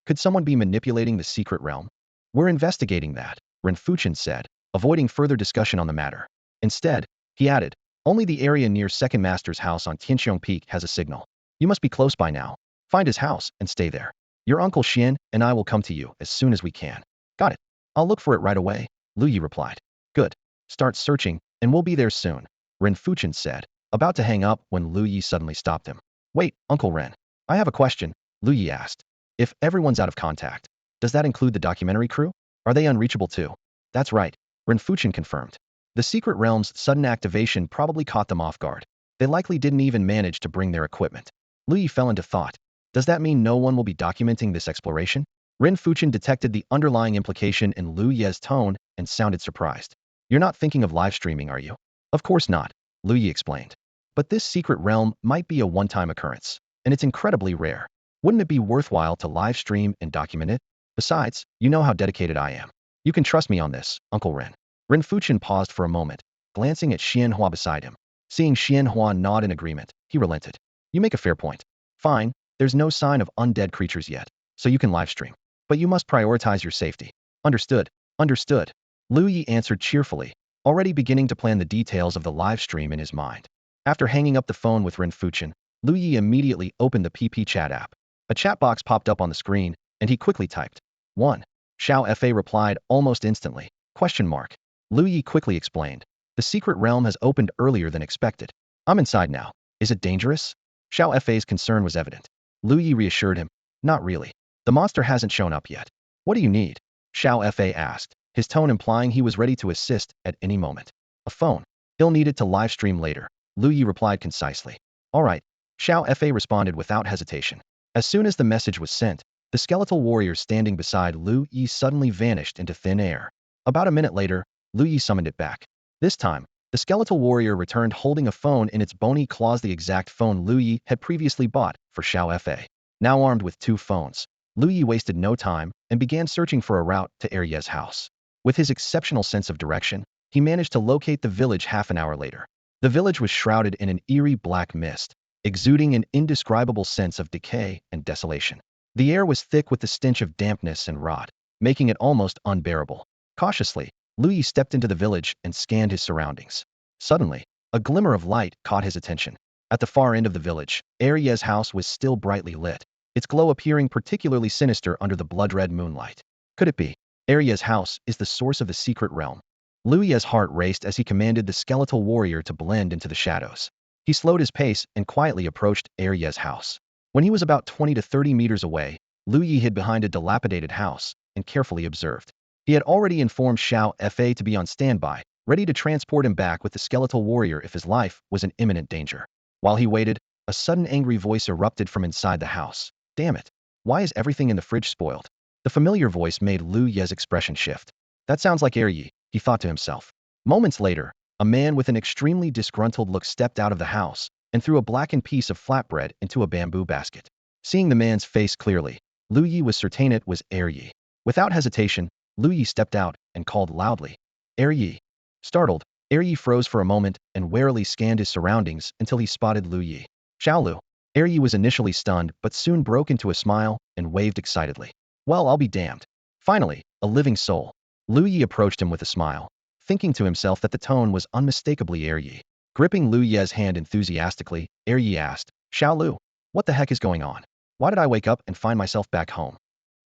Could someone be manipulating the secret realm? We're investigating that, Ren Fuchen said, avoiding further discussion on the matter. Instead, he added, only the area near Second Master's house on Tianqiong Peak has a signal. You must be close by now. Find his house and stay there. Your Uncle Xian and I will come to you as soon as we can. Got it. I'll look for it right away, Lu Ye replied. Good. Start searching, and we'll be there soon, Ren Fuchen said, about to hang up when Lu Ye suddenly stopped him. Wait, Uncle Ren. I have a question, Lu Ye asked. If everyone's out of contact, does that include the documentary crew? Are they unreachable too? That's right, Ren Fuchen confirmed. The secret realm's sudden activation probably caught them off guard. They likely didn't even manage to bring their equipment. Lu Ye fell into thought. Does that mean no one will be documenting this exploration? Ren Fuchen detected the underlying implication in Lu Ye's tone and sounded surprised. You're not thinking of live streaming, are you? Of course not, Lu Ye explained. But this secret realm might be a one-time occurrence, and it's incredibly rare. Wouldn't it be worthwhile to live stream and document it? Besides, you know how dedicated I am. You can trust me on this, Uncle Ren. Ren Fuchen paused for a moment, glancing at Xianhua beside him. Seeing Xianhua nod in agreement, he relented. You make a fair point. Fine, there's no sign of undead creatures yet, so you can live stream. But you must prioritize your safety. Understood. Understood. Lu Ye answered cheerfully, already beginning to plan the details of the live stream in his mind. After hanging up the phone with Ren Fuchen, Lu Ye immediately opened the PP chat app. A chat box popped up on the screen, and he quickly typed. 1. Xiao Fa replied almost instantly. Question mark. Lu Ye quickly explained. The secret realm has opened earlier than expected. I'm inside now. Is it dangerous? Xiao Fa's concern was evident. Lu Ye reassured him. Not really. The monster hasn't shown up yet. What do you need? Xiao Fa asked, his tone implying he was ready to assist at any moment. A phone. He'll need it to live stream later, Lu Ye replied concisely. All right. Xiao Fa responded without hesitation. As soon as the message was sent, the skeletal warrior standing beside Lu Ye suddenly vanished into thin air. About a minute later, Lu Ye summoned it back. This time, the skeletal warrior returned holding a phone in its bony claws, the exact phone Lu Ye had previously bought for Xiao Fa. Now armed with 2 phones, Lu Ye wasted no time and began searching for a route to Erye's house. With his exceptional sense of direction, he managed to locate the village half an hour later. The village was shrouded in an eerie black mist, exuding an indescribable sense of decay and desolation. The air was thick with the stench of dampness and rot, making it almost unbearable. Cautiously, Lu Ye stepped into the village and scanned his surroundings. Suddenly, a glimmer of light caught his attention. At the far end of the village, Erye's house was still brightly lit, its glow appearing particularly sinister under the blood-red moonlight. Could it be? Erye's house is the source of the secret realm. Lu Ye's heart raced as he commanded the skeletal warrior to blend into the shadows. He slowed his pace and quietly approached Erye's house. When he was about 20 to 30 meters away, Lu Ye hid behind a dilapidated house and carefully observed. He had already informed Xiao Fa to be on standby, ready to transport him back with the skeletal warrior if his life was in imminent danger. While he waited, a sudden angry voice erupted from inside the house. Damn it! Why is everything in the fridge spoiled? The familiar voice made Lu Ye's expression shift. That sounds like Erye, he thought to himself. Moments later, a man with an extremely disgruntled look stepped out of the house and threw a blackened piece of flatbread into a bamboo basket. Seeing the man's face clearly, Lu Ye was certain it was Erye. Without hesitation, Lu Ye stepped out and called loudly. Erye. Startled, Erye froze for a moment and warily scanned his surroundings until he spotted Lu Ye. Xiaolu. Erye was initially stunned but soon broke into a smile and waved excitedly. Well, I'll be damned. Finally, a living soul. Lu Ye approached him with a smile, thinking to himself that the tone was unmistakably Erye. Gripping Lu Ye's hand enthusiastically, Erye asked, Xiaolu, what the heck is going on? Why did I wake up and find myself back home?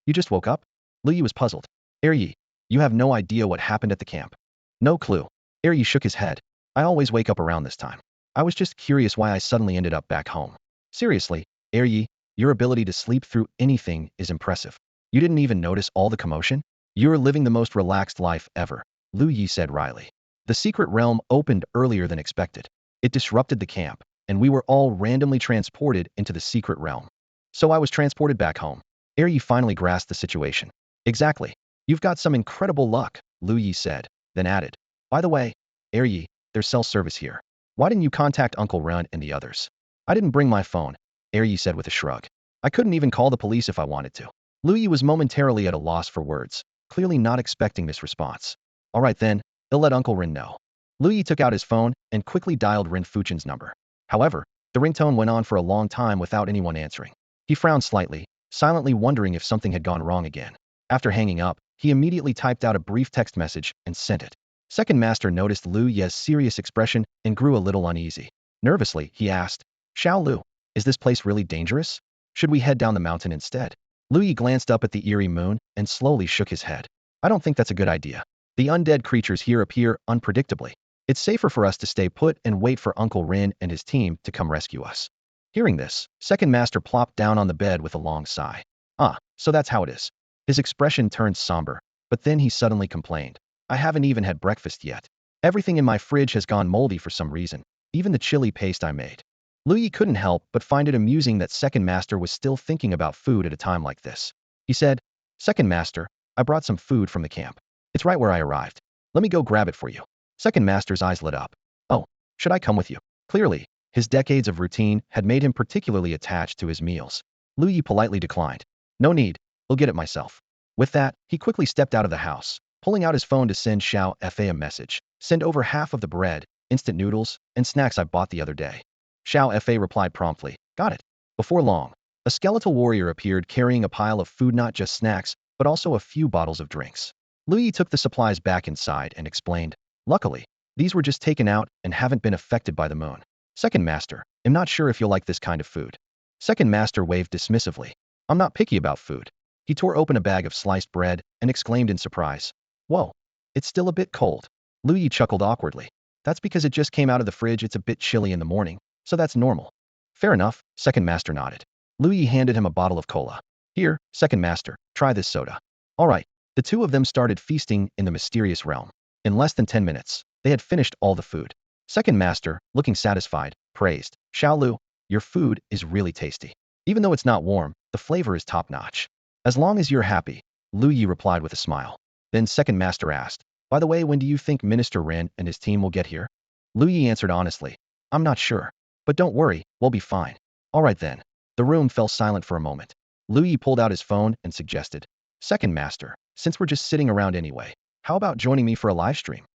You just woke up? Lu Ye was puzzled. Yi, you have no idea what happened at the camp. No clue. Yi shook his head. I always wake up around this time. I was just curious why I suddenly ended up back home. Seriously, Yi, your ability to sleep through anything is impressive. You didn't even notice all the commotion? You're living the most relaxed life ever, Lu Ye said wryly. The secret realm opened earlier than expected. It disrupted the camp, and we were all randomly transported into the secret realm. So I was transported back home. Yi finally grasped the situation. Exactly. You've got some incredible luck, Lu Ye said, then added. By the way, Yi, there's cell service here. Why didn't you contact Uncle Ren and the others? I didn't bring my phone, Yi said with a shrug. I couldn't even call the police if I wanted to. Lu Ye was momentarily at a loss for words, clearly not expecting this response. All right then, they'll let Uncle Ren know. Lu Ye took out his phone and quickly dialed Ren Fuchen's number. However, the ringtone went on for a long time without anyone answering. He frowned slightly, silently wondering if something had gone wrong again. After hanging up, he immediately typed out a brief text message and sent it. Second Master noticed Lu Ye's serious expression and grew a little uneasy. Nervously, he asked, Xiao Lu, is this place really dangerous? Should we head down the mountain instead? Lu Ye glanced up at the eerie moon and slowly shook his head. I don't think that's a good idea. The undead creatures here appear unpredictably. It's safer for us to stay put and wait for Uncle Rin and his team to come rescue us. Hearing this, Second Master plopped down on the bed with a long sigh. Ah, so that's how it is. His expression turned somber, but then he suddenly complained. I haven't even had breakfast yet. Everything in my fridge has gone moldy for some reason, even the chili paste I made. Lu Ye couldn't help but find it amusing that Second Master was still thinking about food at a time like this. He said, Second Master, I brought some food from the camp. It's right where I arrived. Let me go grab it for you. Second Master's eyes lit up. Oh, should I come with you? Clearly, his decades of routine had made him particularly attached to his meals. Lu Ye politely declined. No need, I'll get it myself. With that, he quickly stepped out of the house, pulling out his phone to send Xiao Fa a message. Send over half of the bread, instant noodles, and snacks I bought the other day. Xiao Fa replied promptly, got it. Before long, a skeletal warrior appeared carrying a pile of food, not just snacks, but also a few bottles of drinks. Lu Ye took the supplies back inside and explained, luckily, these were just taken out and haven't been affected by the moon. Second Master, I'm not sure if you'll like this kind of food. Second Master waved dismissively. I'm not picky about food. He tore open a bag of sliced bread and exclaimed in surprise. Whoa, it's still a bit cold. Lu Ye chuckled awkwardly. That's because it just came out of the fridge. It's a bit chilly in the morning, so that's normal. Fair enough, Second Master nodded. Lu Ye handed him a bottle of cola. Here, Second Master, try this soda. All right, the two of them started feasting in the mysterious realm. In less than 10 minutes, they had finished all the food. Second Master, looking satisfied, praised, Xiao Lu, your food is really tasty. Even though it's not warm, the flavor is top-notch. As long as you're happy, Lu Ye replied with a smile. Then Second Master asked, by the way, when do you think Minister Ren and his team will get here? Lu Ye answered honestly, I'm not sure. But don't worry, we'll be fine. All right then. The room fell silent for a moment. Lu Ye pulled out his phone and suggested, Second Master, since we're just sitting around anyway, how about joining me for a live stream?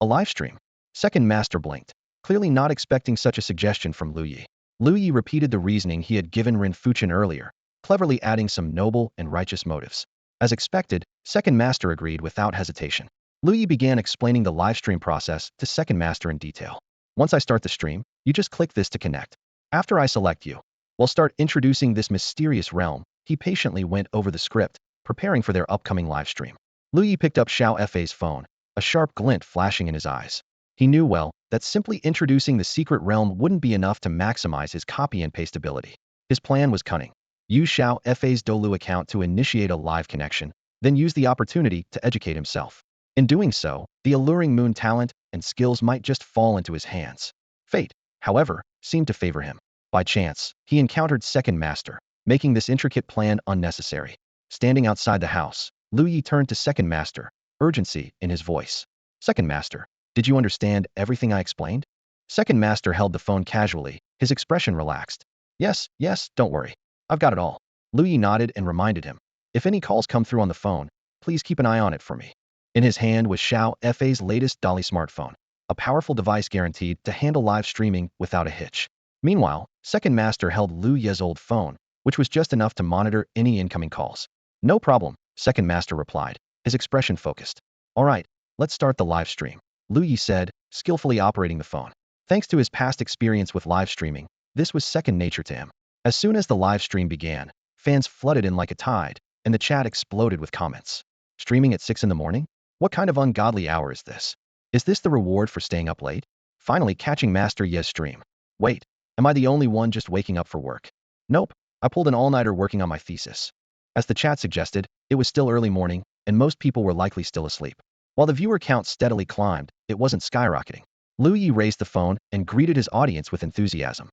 A live stream? Second Master blinked, clearly not expecting such a suggestion from Lu Ye. Lu Ye repeated the reasoning he had given Ren Fuchen earlier, cleverly adding some noble and righteous motives. As expected, Second Master agreed without hesitation. Lu Ye began explaining the livestream process to Second Master in detail. Once I start the stream, you just click this to connect. After I select you, we'll start introducing this mysterious realm. He patiently went over the script, preparing for their upcoming livestream. Lu Ye picked up Xiao Fa's phone, a sharp glint flashing in his eyes. He knew well that simply introducing the secret realm wouldn't be enough to maximize his copy and paste ability. His plan was cunning. Use Xiao Fa's Dolu account to initiate a live connection, then use the opportunity to educate himself. In doing so, the alluring moon talent and skills might just fall into his hands. Fate, however, seemed to favor him. By chance, he encountered Second Master, making this intricate plan unnecessary. Standing outside the house, Lu Ye turned to Second Master, urgency in his voice. Second Master, did you understand everything I explained? Second Master held the phone casually, his expression relaxed. Yes, don't worry. I've got it all. Lu Ye nodded and reminded him. If any calls come through on the phone, please keep an eye on it for me. In his hand was Xiao Fa's latest Dolly smartphone, a powerful device guaranteed to handle live streaming without a hitch. Meanwhile, Second Master held Lu Ye's old phone, which was just enough to monitor any incoming calls. No problem, Second Master replied, his expression focused. All right, let's start the live stream, Lu Ye said, skillfully operating the phone. Thanks to his past experience with live streaming, this was second nature to him. As soon as the live stream began, Fans flooded in like a tide, and the chat exploded with comments. Streaming at 6 in the morning? What kind of ungodly hour is this? Is this the reward for staying up late? Finally catching Master Ye's stream. Wait, am I the only one just waking up for work? Nope, I pulled an all-nighter working on my thesis. As the chat suggested, it was still early morning, and most people were likely still asleep. While the viewer count steadily climbed, it wasn't skyrocketing. Lu Ye raised the phone and greeted his audience with enthusiasm.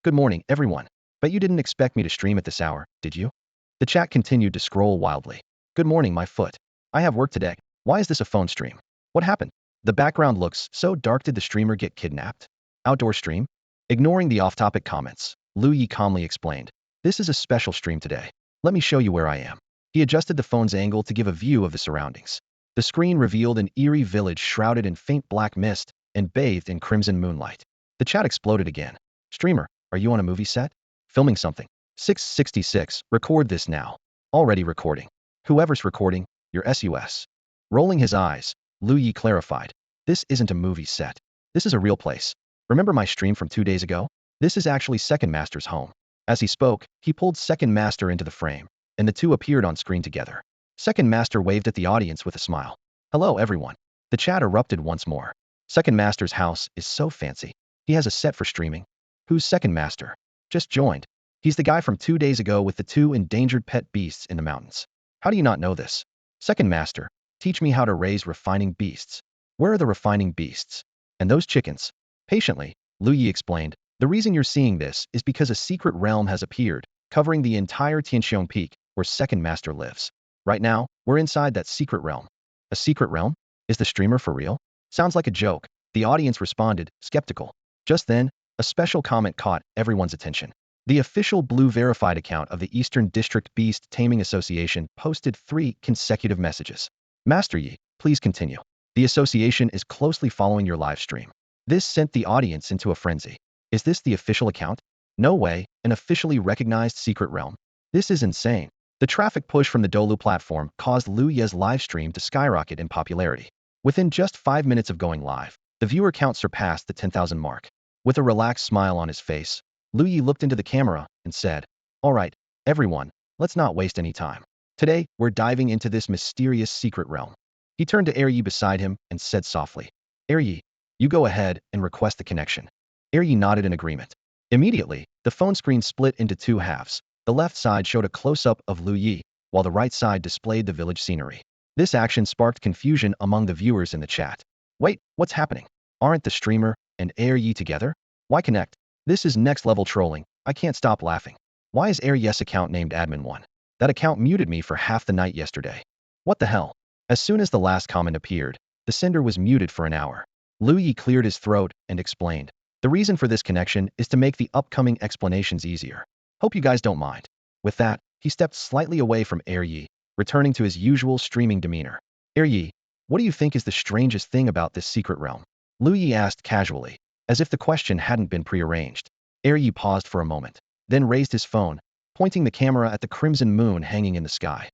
Good morning, everyone. Bet you didn't expect me to stream at this hour, did you? The chat continued to scroll wildly. Good morning, my foot. I have work today. Why is this a phone stream? What happened? The background looks so dark. Did the streamer get kidnapped? Outdoor stream? Ignoring the off-topic comments, Lu Ye calmly explained. This is a special stream today. Let me show you where I am. He adjusted the phone's angle to give a view of the surroundings. The screen revealed an eerie village shrouded in faint black mist and bathed in crimson moonlight. The chat exploded again. Streamer, are you on a movie set? Filming something. 666, record this now. Already recording. Whoever's recording, you're SUS. Rolling his eyes, Lu Ye clarified. This isn't a movie set. This is a real place. Remember my stream from 2 days ago? This is actually Second Master's home. As he spoke, he pulled Second Master into the frame, and the two appeared on screen together. Second Master waved at the audience with a smile. Hello, everyone. The chat erupted once more. Second Master's house is so fancy. He has a set for streaming. Who's Second Master? Just joined. He's the guy from 2 days ago with the 2 endangered pet beasts in the mountains. How do you not know this? Second Master, teach me how to raise refining beasts. Where are the refining beasts? And those chickens? Patiently, Lu Ye explained, the reason you're seeing this is because a secret realm has appeared, covering the entire Tiankon Peak, where Second Master lives. Right now, we're inside that secret realm. A secret realm? Is the streamer for real? Sounds like a joke. The audience responded, skeptical. Just then, a special comment caught everyone's attention. The official blue verified account of the Eastern District Beast Taming Association posted 3 consecutive messages. Master Yi, please continue. The association is closely following your live stream. This sent the audience into a frenzy. Is this the official account? No way, an officially recognized secret realm. This is insane. The traffic push from the Dolu platform caused Lu Ye's live stream to skyrocket in popularity. Within just 5 minutes of going live, the viewer count surpassed the 10,000 mark. With a relaxed smile on his face, Lu Ye looked into the camera and said, all right, everyone, let's not waste any time. Today, we're diving into this mysterious secret realm. He turned to Yi beside him and said softly, Yi, you go ahead and request the connection. Yi nodded in agreement. Immediately, the phone screen split into 2 halves. The left side showed a close-up of Lu Ye, while the right side displayed the village scenery. This action sparked confusion among the viewers in the chat. Wait, what's happening? Aren't the streamer and Yi together? Why connect? This is next-level trolling. I can't stop laughing. Why is Ye's account named Admin1? That account muted me for half the night yesterday. What the hell? As soon as the last comment appeared, the sender was muted for an hour. Lu Ye cleared his throat and explained. The reason for this connection is to make the upcoming explanations easier. Hope you guys don't mind. With that, he stepped slightly away from Yi, returning to his usual streaming demeanor. Yi, what do you think is the strangest thing about this secret realm? Lu Ye asked casually, as if the question hadn't been prearranged. Yi paused for a moment, then raised his phone, pointing the camera at the crimson moon hanging in the sky.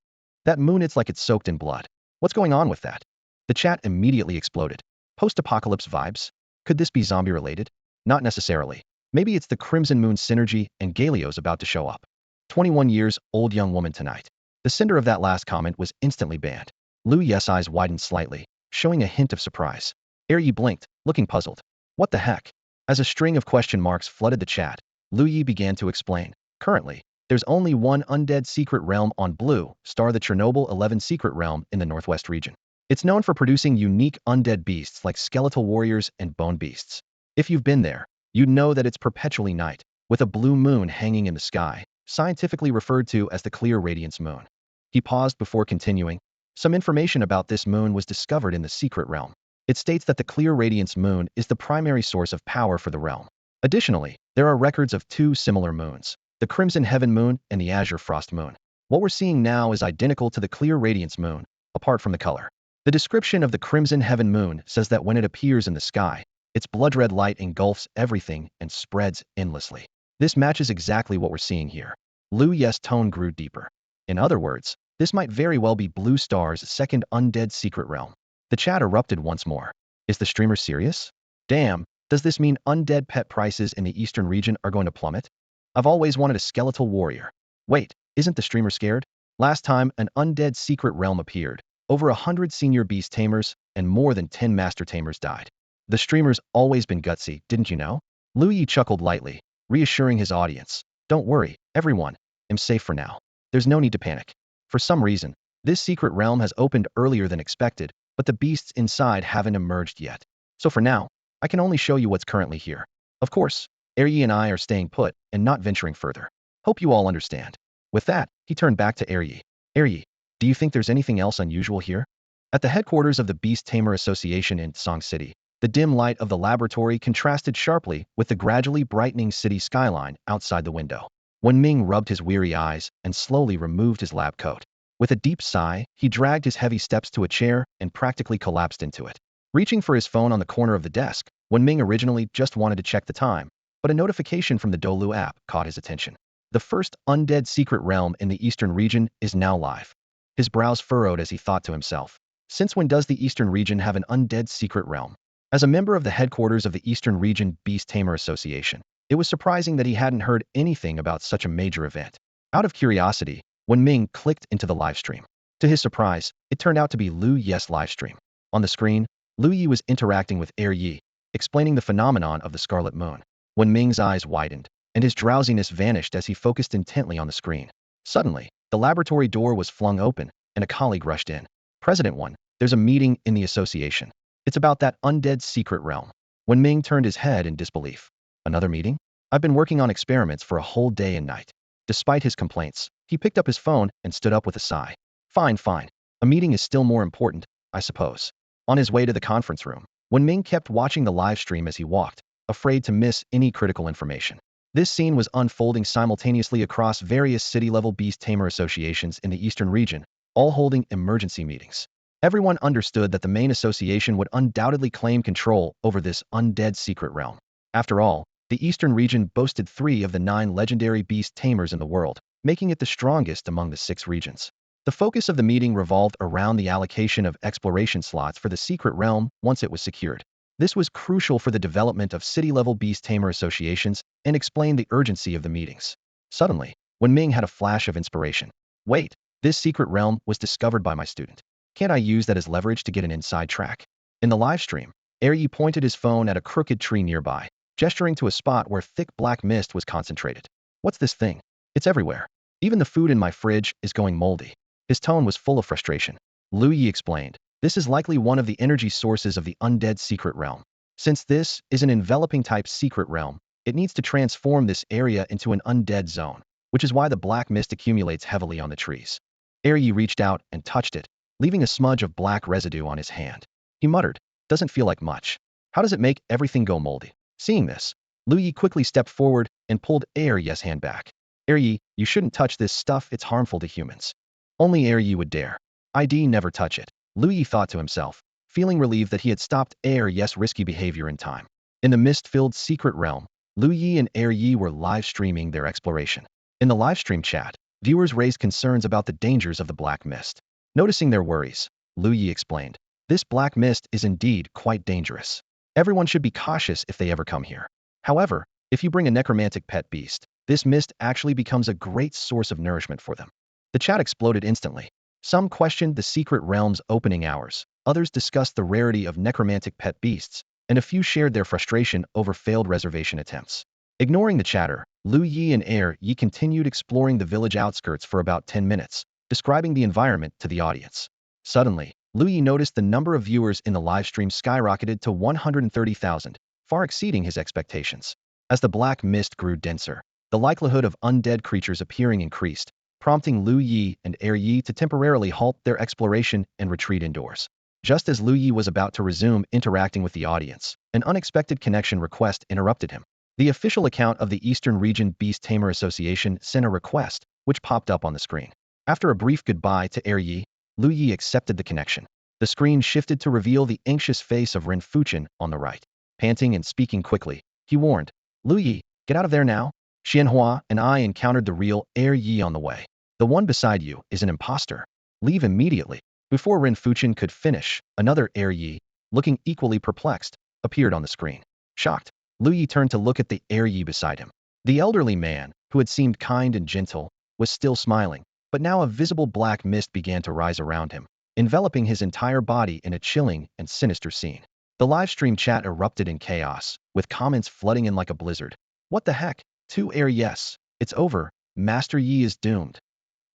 That moon, it's like it's soaked in blood. What's going on with that? The chat immediately exploded. Post-apocalypse vibes? Could this be zombie-related? Not necessarily. Maybe it's the Crimson Moon synergy and Galio's about to show up. 21 years old young woman tonight. The sender of that last comment was instantly banned. Lu Ye's eyes widened slightly, showing a hint of surprise. Yi blinked, looking puzzled. What the heck? As a string of question marks flooded the chat, Lu Ye began to explain. Currently, there's only one undead secret realm on Blue Star, the Chernobyl 11 secret realm in the northwest region. It's known for producing unique undead beasts like skeletal warriors and bone beasts. If you've been there, you'd know that it's perpetually night, with a blue moon hanging in the sky, scientifically referred to as the clear radiance moon. He paused before continuing. Some information about this moon was discovered in the secret realm. It states that the clear radiance moon is the primary source of power for the realm. Additionally, there are records of 2 similar moons, the Crimson Heaven Moon and the Azure Frost Moon. What we're seeing now is identical to the clear radiance moon, apart from the color. The description of the Crimson Heaven Moon says that when it appears in the sky, its blood-red light engulfs everything and spreads endlessly. This matches exactly what we're seeing here. Lu Ye's tone grew deeper. In other words, this might very well be Blue Star's second undead secret realm. The chat erupted once more. Is the streamer serious? Damn, does this mean undead pet prices in the eastern region are going to plummet? I've always wanted a skeletal warrior. Wait, Isn't the streamer scared? Last time, an undead secret realm appeared. Over 100 senior beast tamers and more than 10 master tamers died. The streamer's always been gutsy, didn't you know? Lu Ye chuckled lightly, reassuring his audience. Don't worry, everyone. I'm safe for now. There's no need to panic. For some reason, this secret realm has opened earlier than expected, but the beasts inside haven't emerged yet. So for now, I can only show you what's currently here. Of course, Yi and I are staying put and not venturing further. Hope you all understand. With that, he turned back to Yi. Yi, do you think there's anything else unusual here? At the headquarters of the Beast Tamer Association in Song City, the dim light of the laboratory contrasted sharply with the gradually brightening city skyline outside the window. Wen Ming rubbed his weary eyes and slowly removed his lab coat. With a deep sigh, he dragged his heavy steps to a chair and practically collapsed into it. Reaching for his phone on the corner of the desk, Wen Ming originally just wanted to check the time, but a notification from the Dolu app caught his attention. The first undead secret realm in the eastern region is now live. His brows furrowed as he thought to himself. Since when does the eastern region have an undead secret realm? As a member of the headquarters of the Eastern Region Beast Tamer Association, it was surprising that he hadn't heard anything about such a major event. Out of curiosity, Wen Ming clicked into the livestream. To his surprise, it turned out to be Lu Ye's livestream. On the screen, Lu Ye was interacting with Yi, explaining the phenomenon of the Scarlet Moon. Wen Ming's eyes widened, and his drowsiness vanished as he focused intently on the screen. Suddenly, the laboratory door was flung open, and a colleague rushed in. President Wen, there's a meeting in the association. It's about that undead secret realm. Wen Ming turned his head in disbelief. Another meeting? I've been working on experiments for a whole day and night. Despite his complaints, he picked up his phone and stood up with a sigh. Fine. A meeting is still more important, I suppose. On his way to the conference room, Wen Ming kept watching the live stream as he walked, afraid to miss any critical information. This scene was unfolding simultaneously across various city-level beast tamer associations in the eastern region, all holding emergency meetings. Everyone understood that the main association would undoubtedly claim control over this undead secret realm. After all, the eastern region boasted 3 of the 9 legendary beast tamers in the world, making it the strongest among the 6 regions. The focus of the meeting revolved around the allocation of exploration slots for the secret realm once it was secured. This was crucial for the development of city-level beast tamer associations and explained the urgency of the meetings. Suddenly, Wen Ming had a flash of inspiration. Wait, this secret realm was discovered by my student. Can't I use that as leverage to get an inside track? In the live stream, Yi pointed his phone at a crooked tree nearby, gesturing to a spot where thick black mist was concentrated. What's this thing? It's everywhere. Even the food in my fridge is going moldy. His tone was full of frustration. Lu Ye explained, this is likely one of the energy sources of the undead secret realm. Since this is an enveloping type secret realm, it needs to transform this area into an undead zone, which is why the black mist accumulates heavily on the trees. Yi reached out and touched it, leaving a smudge of black residue on his hand. He muttered, doesn't feel like much. How does it make everything go moldy? Seeing this, Lu Ye quickly stepped forward and pulled Yi's hand back. Yi, you shouldn't touch this stuff, it's harmful to humans. Only Yi would dare. I'd never touch it, Lu Ye thought to himself, feeling relieved that he had stopped Yi's risky behavior in time. In the mist-filled secret realm, Lu Ye and Yi were live streaming their exploration. In the livestream chat, viewers raised concerns about the dangers of the black mist. Noticing their worries, Lu Ye explained, this black mist is indeed quite dangerous. Everyone should be cautious if they ever come here. However, if you bring a necromantic pet beast, this mist actually becomes a great source of nourishment for them. The chat exploded instantly. Some questioned the secret realm's opening hours, others discussed the rarity of necromantic pet beasts, and a few shared their frustration over failed reservation attempts. Ignoring the chatter, Lu Ye and Yi continued exploring the village outskirts for about 10 minutes, describing the environment to the audience. Suddenly, Lu Ye noticed the number of viewers in the livestream skyrocketed to 130,000, far exceeding his expectations. As the black mist grew denser, the likelihood of undead creatures appearing increased, prompting Lu Ye and Yi to temporarily halt their exploration and retreat indoors. Just as Lu Ye was about to resume interacting with the audience, an unexpected connection request interrupted him. The official account of the Eastern Region Beast Tamer Association sent a request, which popped up on the screen. After a brief goodbye to Yi, Lu Ye accepted the connection. The screen shifted to reveal the anxious face of Ren Fuchen on the right. Panting and speaking quickly, he warned, Lu Ye, get out of there now. Xianhua and I encountered the real Yi on the way. The one beside you is an imposter. Leave immediately. Before Ren Fuchen could finish, another Yi, looking equally perplexed, appeared on the screen. Shocked, Lu Ye turned to look at the Yi beside him. The elderly man, who had seemed kind and gentle, was still smiling, but now a visible black mist began to rise around him, enveloping his entire body in a chilling and sinister scene. The livestream chat erupted in chaos, with comments flooding in like a blizzard. What the heck? 2 air yes. It's over. Master Yi is doomed.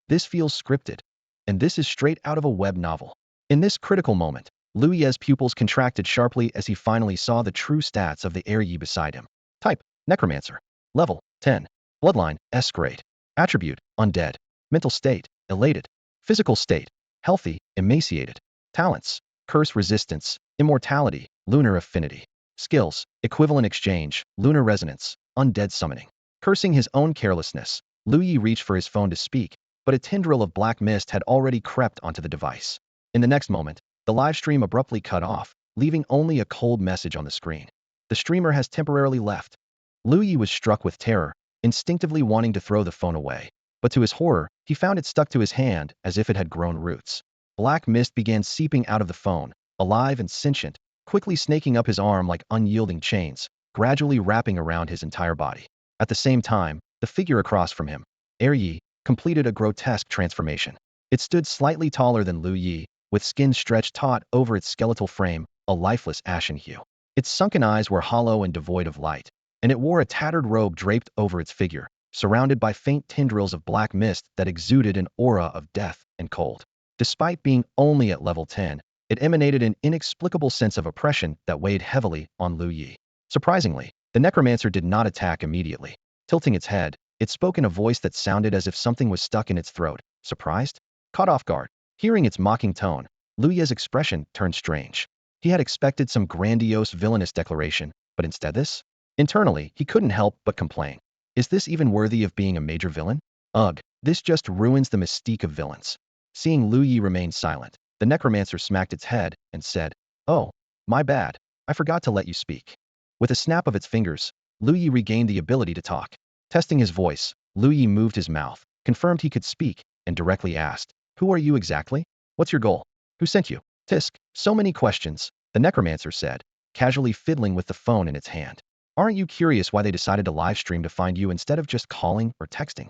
This feels scripted. And this is straight out of a web novel. In this critical moment, Lu Ye's pupils contracted sharply as he finally saw the true stats of the air Yi beside him. Type: Necromancer. Level: 10. Bloodline: S grade. Attribute: Undead. Mental state: Elated. Physical state: Healthy, emaciated. Talents: Curse resistance, Immortality, Lunar affinity. Skills: Equivalent exchange, Lunar resonance, Undead summoning. Cursing his own carelessness, Lu Ye reached for his phone to speak, but a tendril of black mist had already crept onto the device. In the next moment, the live stream abruptly cut off, leaving only a cold message on the screen. The streamer has temporarily left. Lu Ye was struck with terror, instinctively wanting to throw the phone away. But to his horror, he found it stuck to his hand as if it had grown roots. Black mist began seeping out of the phone, alive and sentient, quickly snaking up his arm like unyielding chains, gradually wrapping around his entire body. At the same time, the figure across from him, Air Yi, completed a grotesque transformation. It stood slightly taller than Lu Ye, with skin stretched taut over its skeletal frame, a lifeless ashen hue. Its sunken eyes were hollow and devoid of light, and it wore a tattered robe draped over its figure, surrounded by faint tendrils of black mist that exuded an aura of death and cold. Despite being only at level 10, it emanated an inexplicable sense of oppression that weighed heavily on Lu Ye. Surprisingly, the necromancer did not attack immediately. Tilting its head, it spoke in a voice that sounded as if something was stuck in its throat. Surprised? Caught off guard. Hearing its mocking tone, Lu Ye's expression turned strange. He had expected some grandiose villainous declaration, but instead this? Internally, he couldn't help but complain. Is this even worthy of being a major villain? Ugh, this just ruins the mystique of villains. Seeing Lu Ye remain silent, the necromancer smacked its head and said, "Oh, my bad. I forgot to let you speak." With a snap of its fingers, Lu Ye regained the ability to talk. Testing his voice, Lu Ye moved his mouth, confirmed he could speak, and directly asked, "Who are you exactly? What's your goal? Who sent you?" Tisk, so many questions, the necromancer said, casually fiddling with the phone in its hand. "Aren't you curious why they decided to livestream to find you instead of just calling or texting?"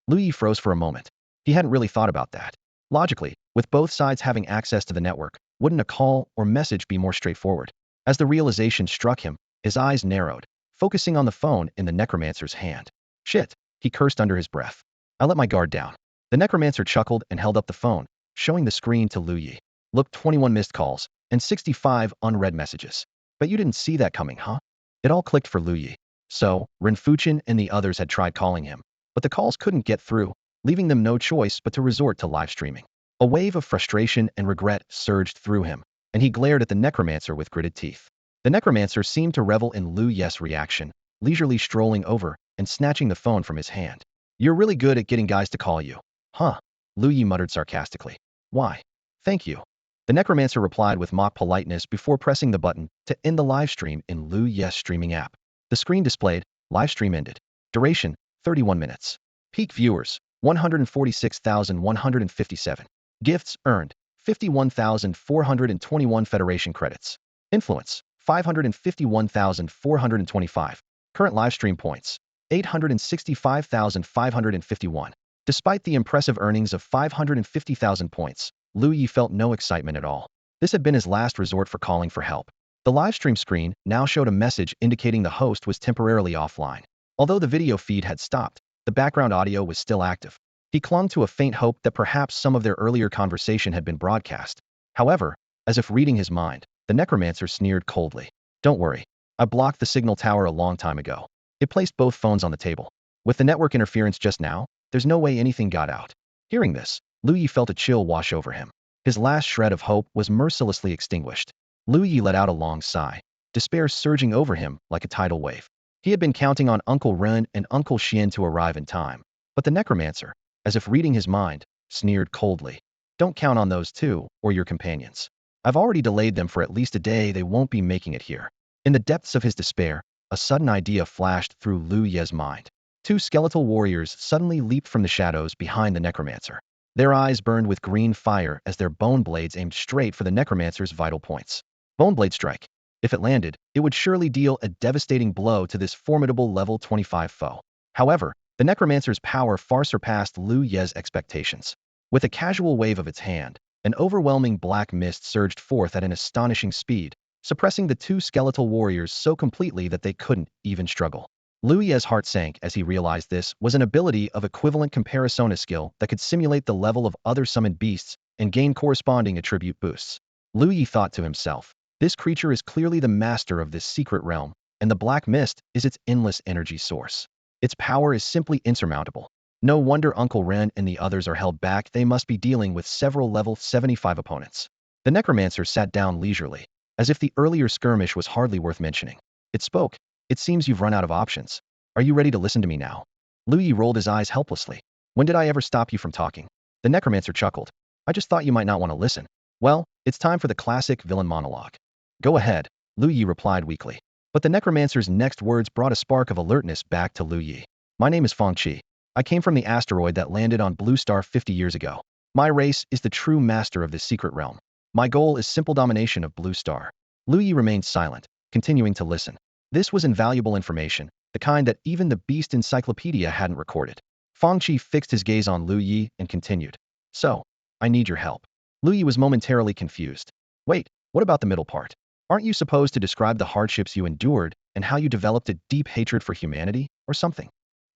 Lu Ye froze for a moment. He hadn't really thought about that. Logically, with both sides having access to the network, wouldn't a call or message be more straightforward? As the realization struck him, his eyes narrowed, focusing on the phone in the necromancer's hand. Shit, he cursed under his breath. I let my guard down. The necromancer chuckled and held up the phone, showing the screen to Lu Ye. Look, 21 missed calls, and 65 unread messages. But you didn't see that coming, huh? It all clicked for Lu Ye. So, Renfuchen and the others had tried calling him, but the calls couldn't get through, leaving them no choice but to resort to live streaming. A wave of frustration and regret surged through him, and he glared at the necromancer with gritted teeth. The necromancer seemed to revel in Lu Ye's reaction, leisurely strolling over and snatching the phone from his hand. "You're really good at getting guys to call you." "Huh?" Lu Ye muttered sarcastically. "Why? Thank you." The necromancer replied with mock politeness before pressing the button to end the live stream in Lu Ye's streaming app. The screen displayed, "Live stream ended. Duration, 31 minutes. Peak viewers, 146,157. Gifts earned, 51,421 Federation credits. Influence, 551,425. Current livestream points, 865,551. Despite the impressive earnings of 550,000 points, Lu Ye felt no excitement at all. This had been his last resort for calling for help. The livestream screen now showed a message indicating the host was temporarily offline. Although the video feed had stopped, the background audio was still active. He clung to a faint hope that perhaps some of their earlier conversation had been broadcast. However, as if reading his mind, the necromancer sneered coldly. "Don't worry. I blocked the signal tower a long time ago." It placed both phones on the table. With the network interference just now, there's no way anything got out. Hearing this, Lu Ye felt a chill wash over him. His last shred of hope was mercilessly extinguished. Lu Ye let out a long sigh, despair surging over him like a tidal wave. He had been counting on Uncle Ren and Uncle Xian to arrive in time, but the necromancer, as if reading his mind, sneered coldly. "Don't count on those two, or your companions. I've already delayed them for at least a day. They won't be making it here." In the depths of his despair, a sudden idea flashed through Lu Ye's mind. Two skeletal warriors suddenly leaped from the shadows behind the necromancer. Their eyes burned with green fire as their bone blades aimed straight for the necromancer's vital points. Bone blade strike. If it landed, it would surely deal a devastating blow to this formidable level 25 foe. However, The necromancer's power far surpassed Lu Ye's expectations. With a casual wave of its hand, an overwhelming black mist surged forth at an astonishing speed, suppressing the two skeletal warriors so completely that they couldn't even struggle. Lu Ye's heart sank as he realized this was an ability of equivalent comparisona skill that could simulate the level of other summoned beasts and gain corresponding attribute boosts. Lu Ye thought to himself, this creature is clearly the master of this secret realm, and the black mist is its endless energy source. Its power is simply insurmountable. No wonder Uncle Ren and the others are held back. They must be dealing with several level 75 opponents. The necromancer sat down leisurely, as if the earlier skirmish was hardly worth mentioning. It spoke. It seems you've run out of options. Are you ready to listen to me now? Lu Ye rolled his eyes helplessly. When did I ever stop you from talking? The necromancer chuckled. I just thought you might not want to listen. Well, it's time for the classic villain monologue. Go ahead, Lu Ye replied weakly. But the necromancer's next words brought a spark of alertness back to Lu Ye. My name is Fongi. I came from the asteroid that landed on Blue Star 50 years ago. My race is the true master of this secret realm. My goal is simple domination of Blue Star. Lu Ye remained silent, continuing to listen. This was invaluable information, the kind that even the Beast Encyclopedia hadn't recorded. Fongi fixed his gaze on Lu Ye and continued. So, I need your help. Lu Ye was momentarily confused. Wait, what about the middle part? Aren't you supposed to describe the hardships you endured and how you developed a deep hatred for humanity, or something?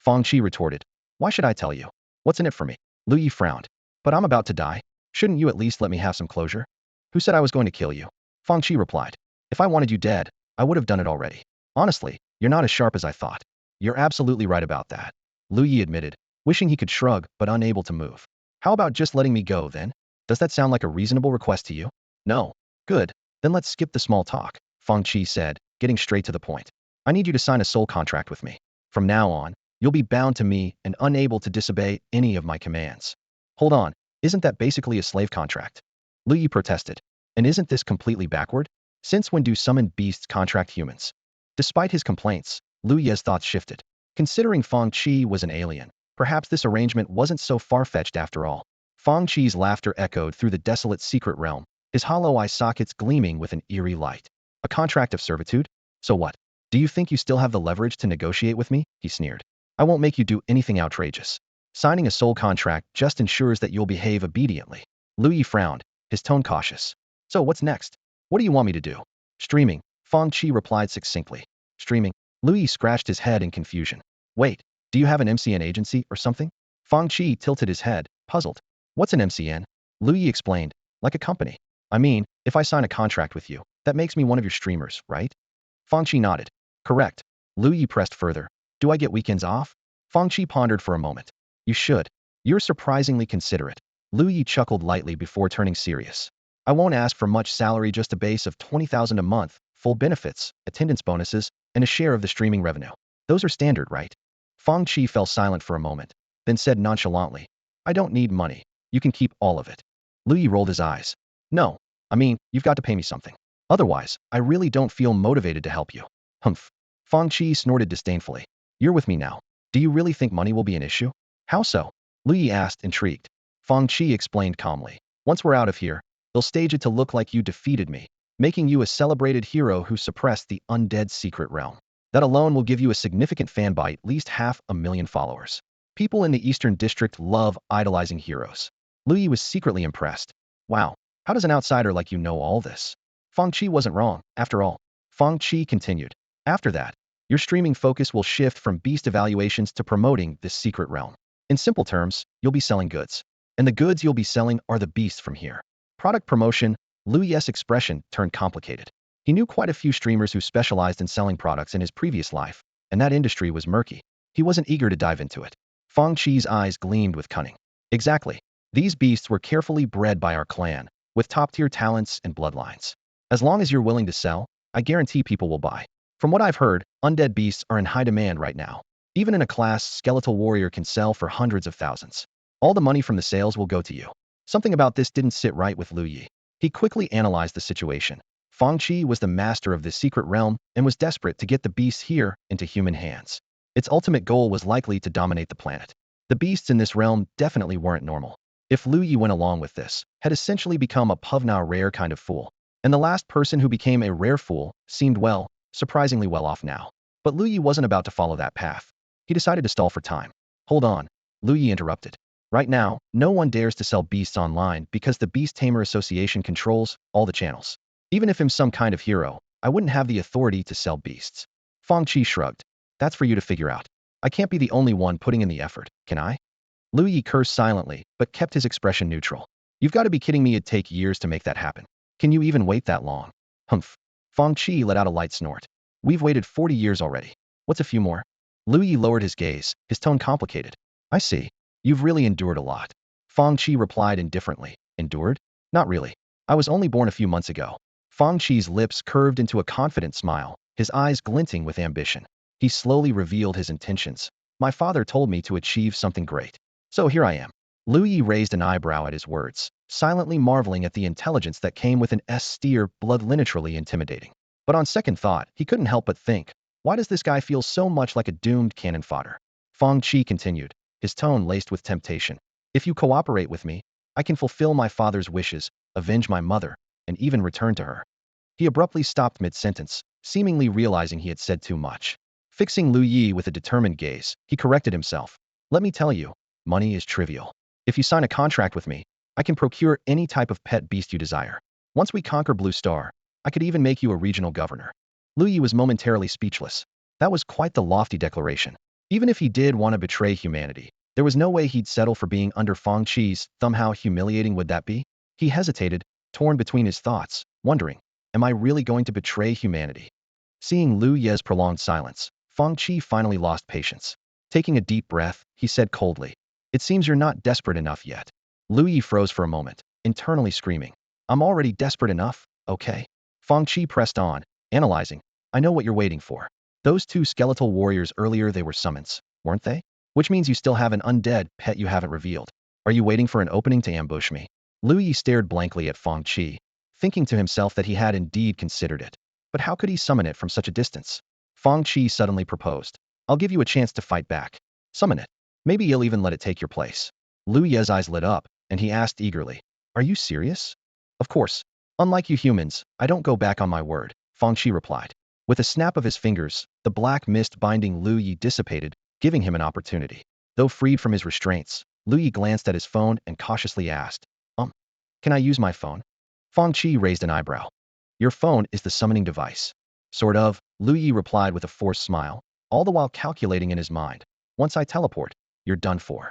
Fongi retorted. Why should I tell you? What's in it for me? Lu Ye frowned. But I'm about to die. Shouldn't you at least let me have some closure? Who said I was going to kill you? Fongi replied. If I wanted you dead, I would have done it already. Honestly, you're not as sharp as I thought. You're absolutely right about that. Lu Ye admitted, wishing he could shrug but unable to move. How about just letting me go, then? Does that sound like a reasonable request to you? No. Good. Then let's skip the small talk, Fongi said, getting straight to the point. I need you to sign a soul contract with me. From now on, you'll be bound to me and unable to disobey any of my commands. Hold on, isn't that basically a slave contract? Lu Ye protested. And isn't this completely backward? Since when do summoned beasts contract humans? Despite his complaints, Lu Ye's thoughts shifted. Considering Fongi was an alien, perhaps this arrangement wasn't so far-fetched after all. Fongi's laughter echoed through the desolate secret realm, his hollow eye sockets gleaming with an eerie light. A contract of servitude? So what? Do you think you still have the leverage to negotiate with me? He sneered. I won't make you do anything outrageous. Signing a soul contract just ensures that you'll behave obediently. Lu Ye frowned, his tone cautious. So what's next? What do you want me to do? Streaming, Fongi replied succinctly. Streaming? Lu Ye scratched his head in confusion. Wait, do you have an MCN agency or something? Fongi tilted his head, puzzled. What's an MCN? Lu Ye explained. Like a company. I mean, if I sign a contract with you, that makes me one of your streamers, right? Fongi nodded. Correct. Lu Ye pressed further. Do I get weekends off? Fongi pondered for a moment. You should. You're surprisingly considerate. Lu Ye chuckled lightly before turning serious. I won't ask for much salary, just a base of 20,000 a month, full benefits, attendance bonuses, and a share of the streaming revenue. Those are standard, right? Fongi fell silent for a moment, then said nonchalantly, I don't need money. You can keep all of it. Lu Ye rolled his eyes. No, I mean, you've got to pay me something. Otherwise, I really don't feel motivated to help you. Humph. Fongi snorted disdainfully. You're with me now. Do you really think money will be an issue? How so? Lu Ye asked, intrigued. Fongi explained calmly. Once we're out of here, they'll stage it to look like you defeated me, making you a celebrated hero who suppressed the undead secret realm. That alone will give you a significant fan base, at least 500,000 followers. People in the Eastern District love idolizing heroes. Lu Ye was secretly impressed. Wow, how does an outsider like you know all this? Fongi wasn't wrong, after all. Fongi continued. After that, your streaming focus will shift from beast evaluations to promoting this secret realm. In simple terms, you'll be selling goods. And the goods you'll be selling are the beasts from here. Product promotion. Lu Ye's expression turned complicated. He knew quite a few streamers who specialized in selling products in his previous life, and that industry was murky. He wasn't eager to dive into it. Fongi's eyes gleamed with cunning. Exactly. These beasts were carefully bred by our clan, with top-tier talents and bloodlines. As long as you're willing to sell, I guarantee people will buy. From what I've heard, undead beasts are in high demand right now. Even in a class, skeletal warrior can sell for hundreds of thousands. All the money from the sales will go to you. Something about this didn't sit right with Lu Ye. He quickly analyzed the situation. Fongi was the master of this secret realm and was desperate to get the beasts here into human hands. Its ultimate goal was likely to dominate the planet. The beasts in this realm definitely weren't normal. If Lu Ye went along with this, had essentially become a Puvna rare kind of fool. And the last person who became a rare fool seemed surprisingly well off now. But Lu Ye wasn't about to follow that path. He decided to stall for time. Hold on, Lu Ye interrupted. Right now, no one dares to sell beasts online because the Beast Tamer Association controls all the channels. Even if I'm some kind of hero, I wouldn't have the authority to sell beasts. Fongi shrugged. That's for you to figure out. I can't be the only one putting in the effort, can I? Lu Ye cursed silently, but kept his expression neutral. You've got to be kidding me, it'd take years to make that happen. Can you even wait that long? Humph. Fongi let out a light snort. We've waited 40 years already. What's a few more? Lu Ye lowered his gaze, his tone complicated. I see. You've really endured a lot. Fongi replied indifferently. Endured? Not really. I was only born a few months ago. Fongi's lips curved into a confident smile, his eyes glinting with ambition. He slowly revealed his intentions. My father told me to achieve something great. So here I am. Lu Ye raised an eyebrow at his words, silently marveling at the intelligence that came with an S-tier blood, literally intimidating. But on second thought, he couldn't help but think, why does this guy feel so much like a doomed cannon fodder? Fongi continued, his tone laced with temptation. If you cooperate with me, I can fulfill my father's wishes, avenge my mother, and even return to her. He abruptly stopped mid-sentence, seemingly realizing he had said too much. Fixing Lu Ye with a determined gaze, he corrected himself. Let me tell you, money is trivial. If you sign a contract with me, I can procure any type of pet beast you desire. Once we conquer Blue Star, I could even make you a regional governor. Lu Ye was momentarily speechless. That was quite the lofty declaration. Even if he did want to betray humanity, there was no way he'd settle for being under Fongi's thumb. How humiliating would that be? He hesitated, torn between his thoughts, wondering, am I really going to betray humanity? Seeing Lu Ye's prolonged silence, Fongi finally lost patience. Taking a deep breath, he said coldly, it seems you're not desperate enough yet. Lu Ye froze for a moment, internally screaming, I'm already desperate enough, okay? Fongi pressed on, analyzing, I know what you're waiting for. Those two skeletal warriors earlier, they were summons, weren't they? Which means you still have an undead pet you haven't revealed. Are you waiting for an opening to ambush me? Lu Ye stared blankly at Fongi, thinking to himself that he had indeed considered it. But how could he summon it from such a distance? Fongi suddenly proposed. I'll give you a chance to fight back. Summon it. Maybe you'll even let it take your place. Lu Ye's eyes lit up, and he asked eagerly, are you serious? Of course. Unlike you humans, I don't go back on my word, Fongi replied. With a snap of his fingers, the black mist binding Lu Ye dissipated, giving him an opportunity. Though freed from his restraints, Lu Ye glanced at his phone and cautiously asked, can I use my phone? Fongi raised an eyebrow. Your phone is the summoning device. Sort of, Lu Ye replied with a forced smile, all the while calculating in his mind. Once I teleport, you're done for.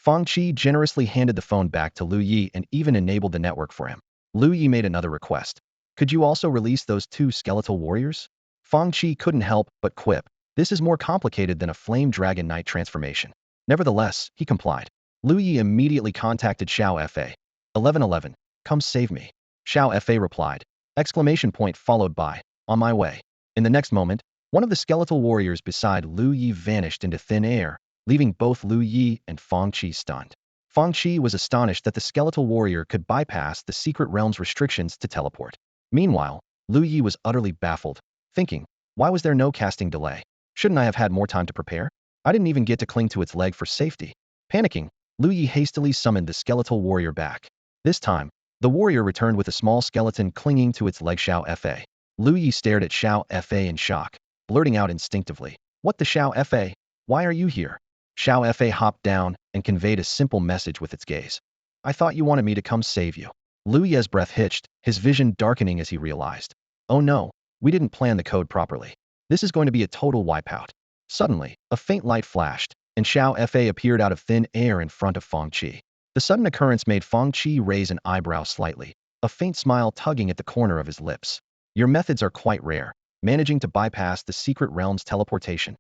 Fongi generously handed the phone back to Lu Ye and even enabled the network for him. Lu Ye made another request. Could you also release those two skeletal warriors? Fongi couldn't help but quip. This is more complicated than a flame dragon knight transformation. Nevertheless, he complied. Lu Ye immediately contacted Xiao Fa. 1111, come save me. Xiao Fa replied. Exclamation point followed by, on my way. In the next moment, one of the skeletal warriors beside Lu Ye vanished into thin air, leaving both Lu Ye and Fongi stunned. Fongi was astonished that the skeletal warrior could bypass the secret realm's restrictions to teleport. Meanwhile, Lu Ye was utterly baffled, thinking, why was there no casting delay? Shouldn't I have had more time to prepare? I didn't even get to cling to its leg for safety. Panicking, Lu Ye hastily summoned the skeletal warrior back. This time, the warrior returned with a small skeleton clinging to its leg. Xiao Fa. Lu Ye stared at Xiao Fa in shock, blurting out instinctively, what the Xiao Fa? Why are you here? Xiao Fa hopped down and conveyed a simple message with its gaze. I thought you wanted me to come save you. Lu Ye's breath hitched, his vision darkening as he realized. Oh no, we didn't plan the code properly. This is going to be a total wipeout. Suddenly, a faint light flashed, and Xiao Fa appeared out of thin air in front of Fongi. The sudden occurrence made Fongi raise an eyebrow slightly, a faint smile tugging at the corner of his lips. Your methods are quite rare, managing to bypass the secret realm's teleportation.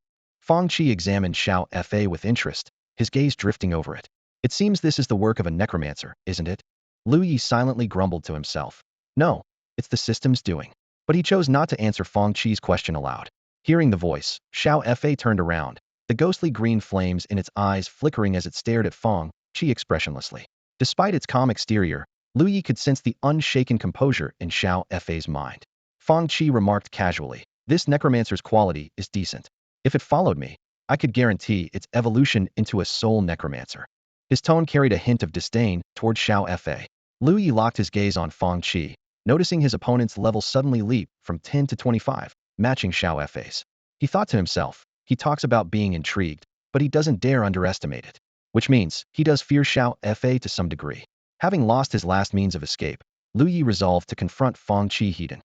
Fongi examined Xiao Fa with interest, his gaze drifting over it. It seems this is the work of a necromancer, isn't it? Lu Ye silently grumbled to himself. No, it's the system's doing. But he chose not to answer Fongi's question aloud. Hearing the voice, Xiao Fa turned around, the ghostly green flames in its eyes flickering as it stared at Fongi expressionlessly. Despite its calm exterior, Lu Ye could sense the unshaken composure in Xiao Fa's mind. Fongi remarked casually, this necromancer's quality is decent. If it followed me, I could guarantee its evolution into a soul necromancer. His tone carried a hint of disdain toward Xiao Fa. Lu Ye locked his gaze on Fongi, noticing his opponent's level suddenly leap from 10 to 25, matching Xiao Fa's. He thought to himself, he talks about being intrigued, but he doesn't dare underestimate it. Which means, he does fear Xiao Fa to some degree. Having lost his last means of escape, Lu Ye resolved to confront Fongi Heaton.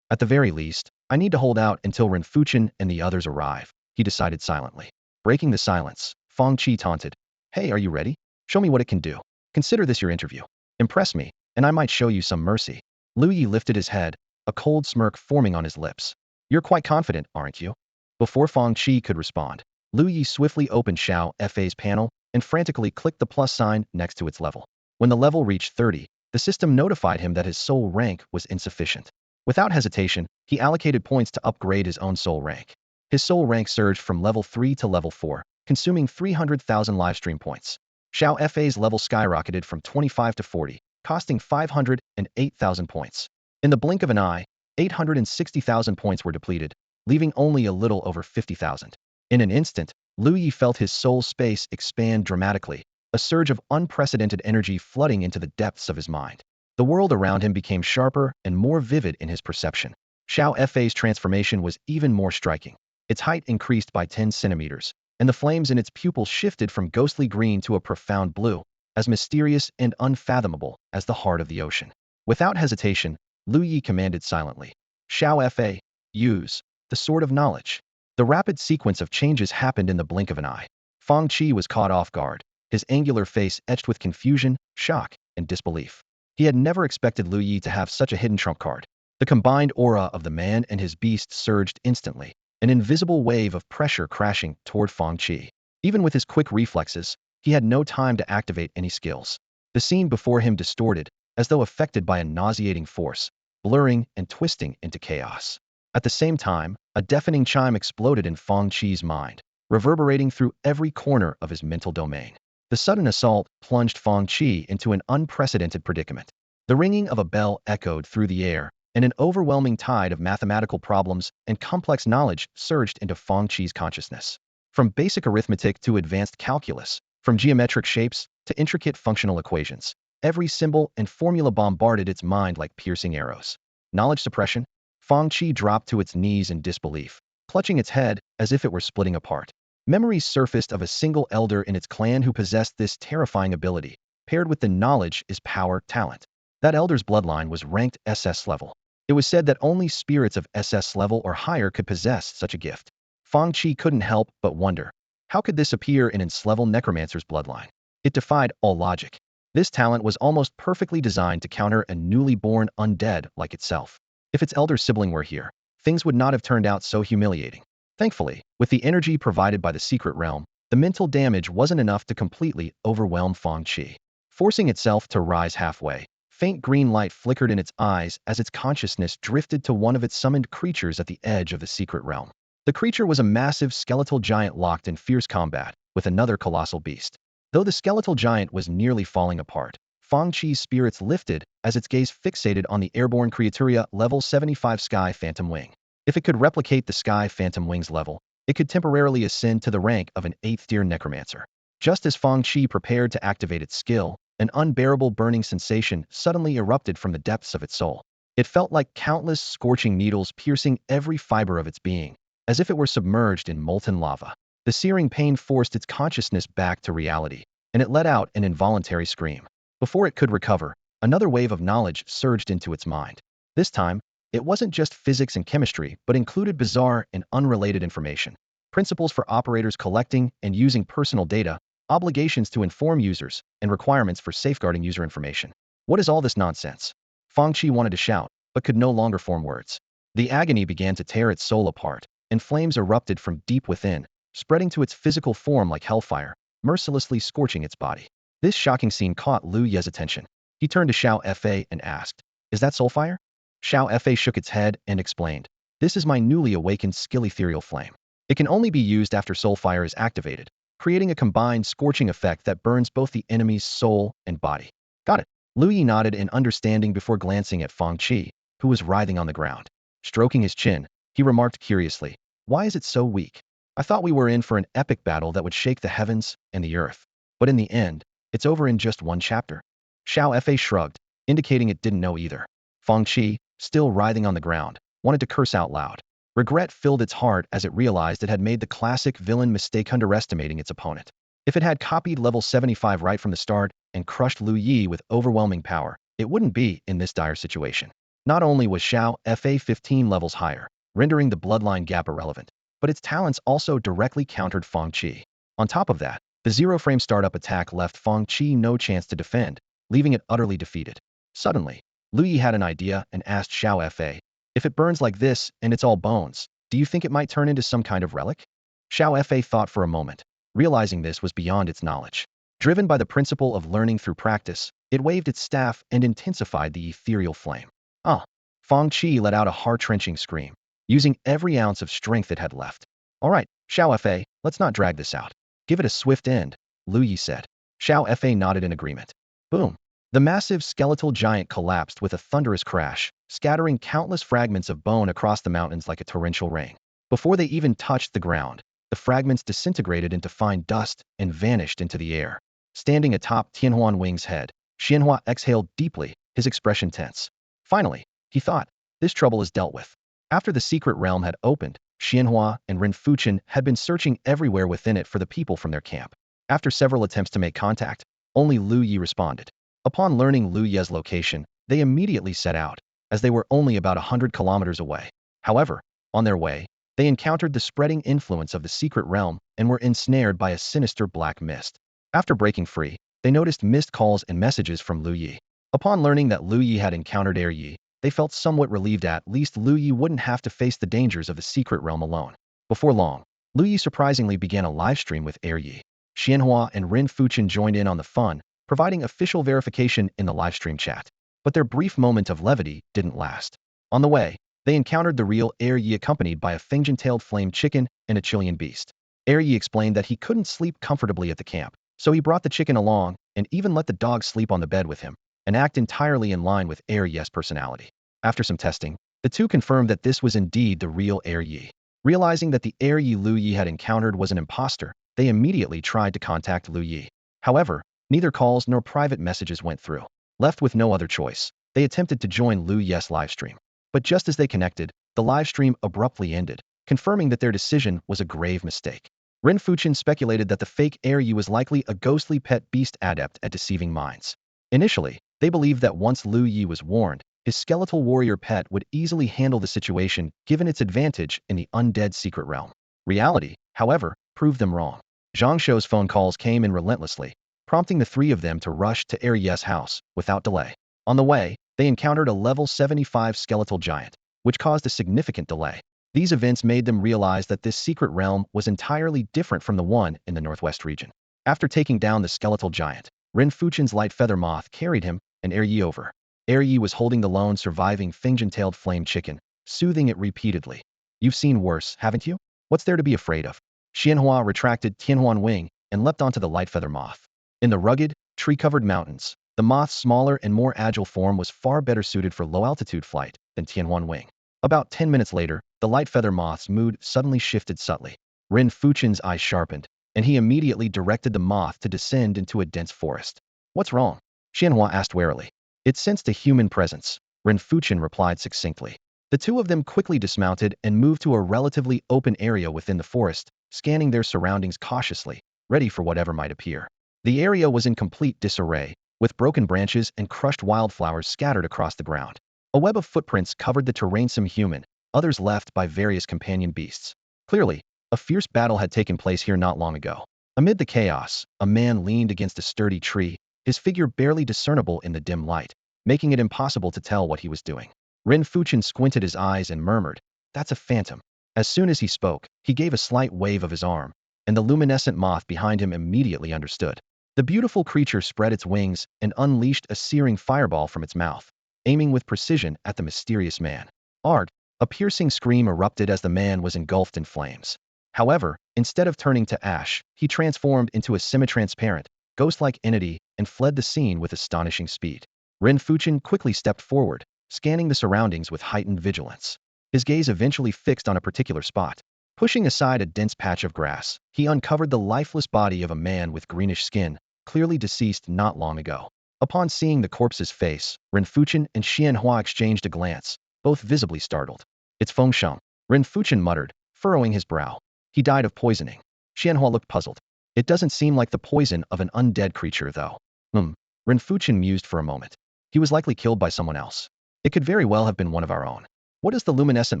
At the very least, I need to hold out until Renfuchen and the others arrive, he decided silently. Breaking the silence, Fongi taunted. Hey, are you ready? Show me what it can do. Consider this your interview. Impress me, and I might show you some mercy. Lu Ye lifted his head, a cold smirk forming on his lips. You're quite confident, aren't you? Before Fongi could respond, Lu Ye swiftly opened Xiao Fa's panel and frantically clicked the plus sign next to its level. When the level reached 30, the system notified him that his soul rank was insufficient. Without hesitation, he allocated points to upgrade his own soul rank. His soul rank surged from level 3 to level 4, consuming 300,000 livestream points. Xiao Fa's level skyrocketed from 25 to 40, costing 508,000 points. In the blink of an eye, 860,000 points were depleted, leaving only a little over 50,000. In an instant, Lu Ye felt his soul space expand dramatically, a surge of unprecedented energy flooding into the depths of his mind. The world around him became sharper and more vivid in his perception. Xiao Fa's transformation was even more striking. Its height increased by 10 centimeters, and the flames in its pupils shifted from ghostly green to a profound blue, as mysterious and unfathomable as the heart of the ocean. Without hesitation, Lu Ye commanded silently. Xiao Fa, use the sword of knowledge. The rapid sequence of changes happened in the blink of an eye. Fongi was caught off guard, his angular face etched with confusion, shock, and disbelief. He had never expected Lu Ye to have such a hidden trump card. The combined aura of the man and his beast surged instantly, an invisible wave of pressure crashing toward Fongi. Even with his quick reflexes, he had no time to activate any skills. The scene before him distorted, as though affected by a nauseating force, blurring and twisting into chaos. At the same time, a deafening chime exploded in Fongi's mind, reverberating through every corner of his mental domain. The sudden assault plunged Fongi into an unprecedented predicament. The ringing of a bell echoed through the air, and an overwhelming tide of mathematical problems and complex knowledge surged into Fongi's consciousness. From basic arithmetic to advanced calculus, from geometric shapes to intricate functional equations, every symbol and formula bombarded its mind like piercing arrows. Knowledge suppression? Fongi dropped to its knees in disbelief, clutching its head as if it were splitting apart. Memories surfaced of a single elder in its clan who possessed this terrifying ability, paired with the knowledge is power talent. That elder's bloodline was ranked SS level. It was said that only spirits of SS level or higher could possess such a gift. Fongi couldn't help but wonder, how could this appear in its-level necromancer's bloodline? It defied all logic. This talent was almost perfectly designed to counter a newly born undead like itself. If its elder sibling were here, things would not have turned out so humiliating. Thankfully, with the energy provided by the secret realm, the mental damage wasn't enough to completely overwhelm Fongi. Forcing itself to rise halfway, faint green light flickered in its eyes as its consciousness drifted to one of its summoned creatures at the edge of the secret realm. The creature was a massive skeletal giant locked in fierce combat with another colossal beast. Though the skeletal giant was nearly falling apart, Fongi's spirits lifted as its gaze fixated on the airborne creaturia level 75 Sky Phantom Wing. If it could replicate the Sky Phantom Wing's level, it could temporarily ascend to the rank of an 8th-tier necromancer. Just as Fongi prepared to activate its skill, an unbearable burning sensation suddenly erupted from the depths of its soul. It felt like countless scorching needles piercing every fiber of its being, as if it were submerged in molten lava. The searing pain forced its consciousness back to reality, and it let out an involuntary scream. Before it could recover, another wave of knowledge surged into its mind. This time, it wasn't just physics and chemistry, but included bizarre and unrelated information. Principles for operators collecting and using personal data, obligations to inform users, and requirements for safeguarding user information. What is all this nonsense? Fongi wanted to shout, but could no longer form words. The agony began to tear its soul apart, and flames erupted from deep within, spreading to its physical form like hellfire, mercilessly scorching its body. This shocking scene caught Lu Ye's attention. He turned to Xiao Fa and asked, "Is that soulfire?" Xiao Fa shook its head and explained, "This is my newly awakened skill ethereal flame. It can only be used after soulfire is activated, creating a combined scorching effect that burns both the enemy's soul and body." Got it. Lu Ye nodded in understanding before glancing at Fongi, who was writhing on the ground. Stroking his chin, he remarked curiously, "Why is it so weak? I thought we were in for an epic battle that would shake the heavens and the earth. But in the end, it's over in just one chapter." Xiao Fa shrugged, indicating it didn't know either. Fongi, still writhing on the ground, wanted to curse out loud. Regret filled its heart as it realized it had made the classic villain mistake underestimating its opponent. If it had copied level 75 right from the start and crushed Lu Ye with overwhelming power, it wouldn't be in this dire situation. Not only was Xiao Fa 15 levels higher, rendering the bloodline gap irrelevant, but its talents also directly countered Fongi. On top of that, the zero-frame startup attack left Fongi no chance to defend, leaving it utterly defeated. Suddenly, Lu Ye had an idea and asked Xiao Fa, "If it burns like this and it's all bones, do you think it might turn into some kind of relic?" Xiao Fa thought for a moment, realizing this was beyond its knowledge. Driven by the principle of learning through practice, it waved its staff and intensified the ethereal flame. Ah! Fongi let out a heart-wrenching scream, using every ounce of strength it had left. "All right, Xiao Fa, let's not drag this out. Give it a swift end," Lu Ye said. Xiao Fa nodded in agreement. Boom! The massive skeletal giant collapsed with a thunderous crash, scattering countless fragments of bone across the mountains like a torrential rain. Before they even touched the ground, the fragments disintegrated into fine dust and vanished into the air. Standing atop Tianhuan Wing's head, Xianhua exhaled deeply, his expression tense. Finally, he thought, this trouble is dealt with. After the secret realm had opened, Xianhua and Ren Fuchen had been searching everywhere within it for the people from their camp. After several attempts to make contact, only Lu Ye responded. Upon learning Lu Ye's location, they immediately set out, as they were only about 100 kilometers away. However, on their way, they encountered the spreading influence of the secret realm and were ensnared by a sinister black mist. After breaking free, they noticed missed calls and messages from Lu Ye. Upon learning that Lu Ye had encountered Ye, they felt somewhat relieved at least Lu Ye wouldn't have to face the dangers of the secret realm alone. Before long, Lu Ye surprisingly began a livestream with Ye. Xianhua and Ren Fuchen joined in on the fun, providing official verification in the livestream chat. But their brief moment of levity didn't last. On the way, they encountered the real Ye accompanied by a Fengjian-tailed flame chicken and a Chilean beast. Ye explained that he couldn't sleep comfortably at the camp, so he brought the chicken along and even let the dog sleep on the bed with him, an act entirely in line with Ye's personality. After some testing, the two confirmed that this was indeed the real Ye. Realizing that the Ye Lu Ye had encountered was an imposter, they immediately tried to contact Lu Ye. However, neither calls nor private messages went through. Left with no other choice, they attempted to join Lu Ye's livestream. But just as they connected, the livestream abruptly ended, confirming that their decision was a grave mistake. Ren Fuchen speculated that the fake Ye was likely a ghostly pet beast adept at deceiving minds. Initially, they believed that once Lu Ye was warned, his skeletal warrior pet would easily handle the situation given its advantage in the undead secret realm. Reality, however, proved them wrong. Zhang Shou's phone calls came in relentlessly, prompting the three of them to rush to Ye's house without delay. On the way, they encountered a level 75 skeletal giant, which caused a significant delay. These events made them realize that this secret realm was entirely different from the one in the northwest region. After taking down the skeletal giant, Ren Fuchen's light feather moth carried him and Ye over. Ye was holding the lone surviving Fengjian-tailed flame chicken, soothing it repeatedly. "You've seen worse, haven't you? What's there to be afraid of?" Xianhua retracted Tianhuan Wing and leapt onto the light feather moth. In the rugged, tree-covered mountains, the moth's smaller and more agile form was far better suited for low-altitude flight than Tianhuan Wing. About 10 minutes later, the light feather moth's mood suddenly shifted subtly. Ren Fuchen's eyes sharpened, and he immediately directed the moth to descend into a dense forest. "What's wrong?" Xianhua asked warily. "It sensed a human presence," Ren Fuchen replied succinctly. The two of them quickly dismounted and moved to a relatively open area within the forest, scanning their surroundings cautiously, ready for whatever might appear. The area was in complete disarray, with broken branches and crushed wildflowers scattered across the ground. A web of footprints covered the terrain, some human, others left by various companion beasts. Clearly, a fierce battle had taken place here not long ago. Amid the chaos, a man leaned against a sturdy tree, his figure barely discernible in the dim light, making it impossible to tell what he was doing. Ren Fuchen squinted his eyes and murmured, "That's a phantom." As soon as he spoke, he gave a slight wave of his arm, and the luminescent moth behind him immediately understood. The beautiful creature spread its wings and unleashed a searing fireball from its mouth, aiming with precision at the mysterious man. Art! A piercing scream erupted as the man was engulfed in flames. However, instead of turning to ash, he transformed into a semi-transparent, ghost-like entity and fled the scene with astonishing speed. Ren Fuchen quickly stepped forward, scanning the surroundings with heightened vigilance. His gaze eventually fixed on a particular spot. Pushing aside a dense patch of grass, he uncovered the lifeless body of a man with greenish skin, clearly deceased not long ago. Upon seeing the corpse's face, Ren Fuchen and Xianhua exchanged a glance, both visibly startled. "It's Feng Sheng." Ren Fuchen muttered, furrowing his brow. He died of poisoning. Xianhua looked puzzled. It doesn't seem like the poison of an undead creature, though. Ren Fuchen mused for a moment. He was likely killed by someone else. It could very well have been one of our own. What does the luminescent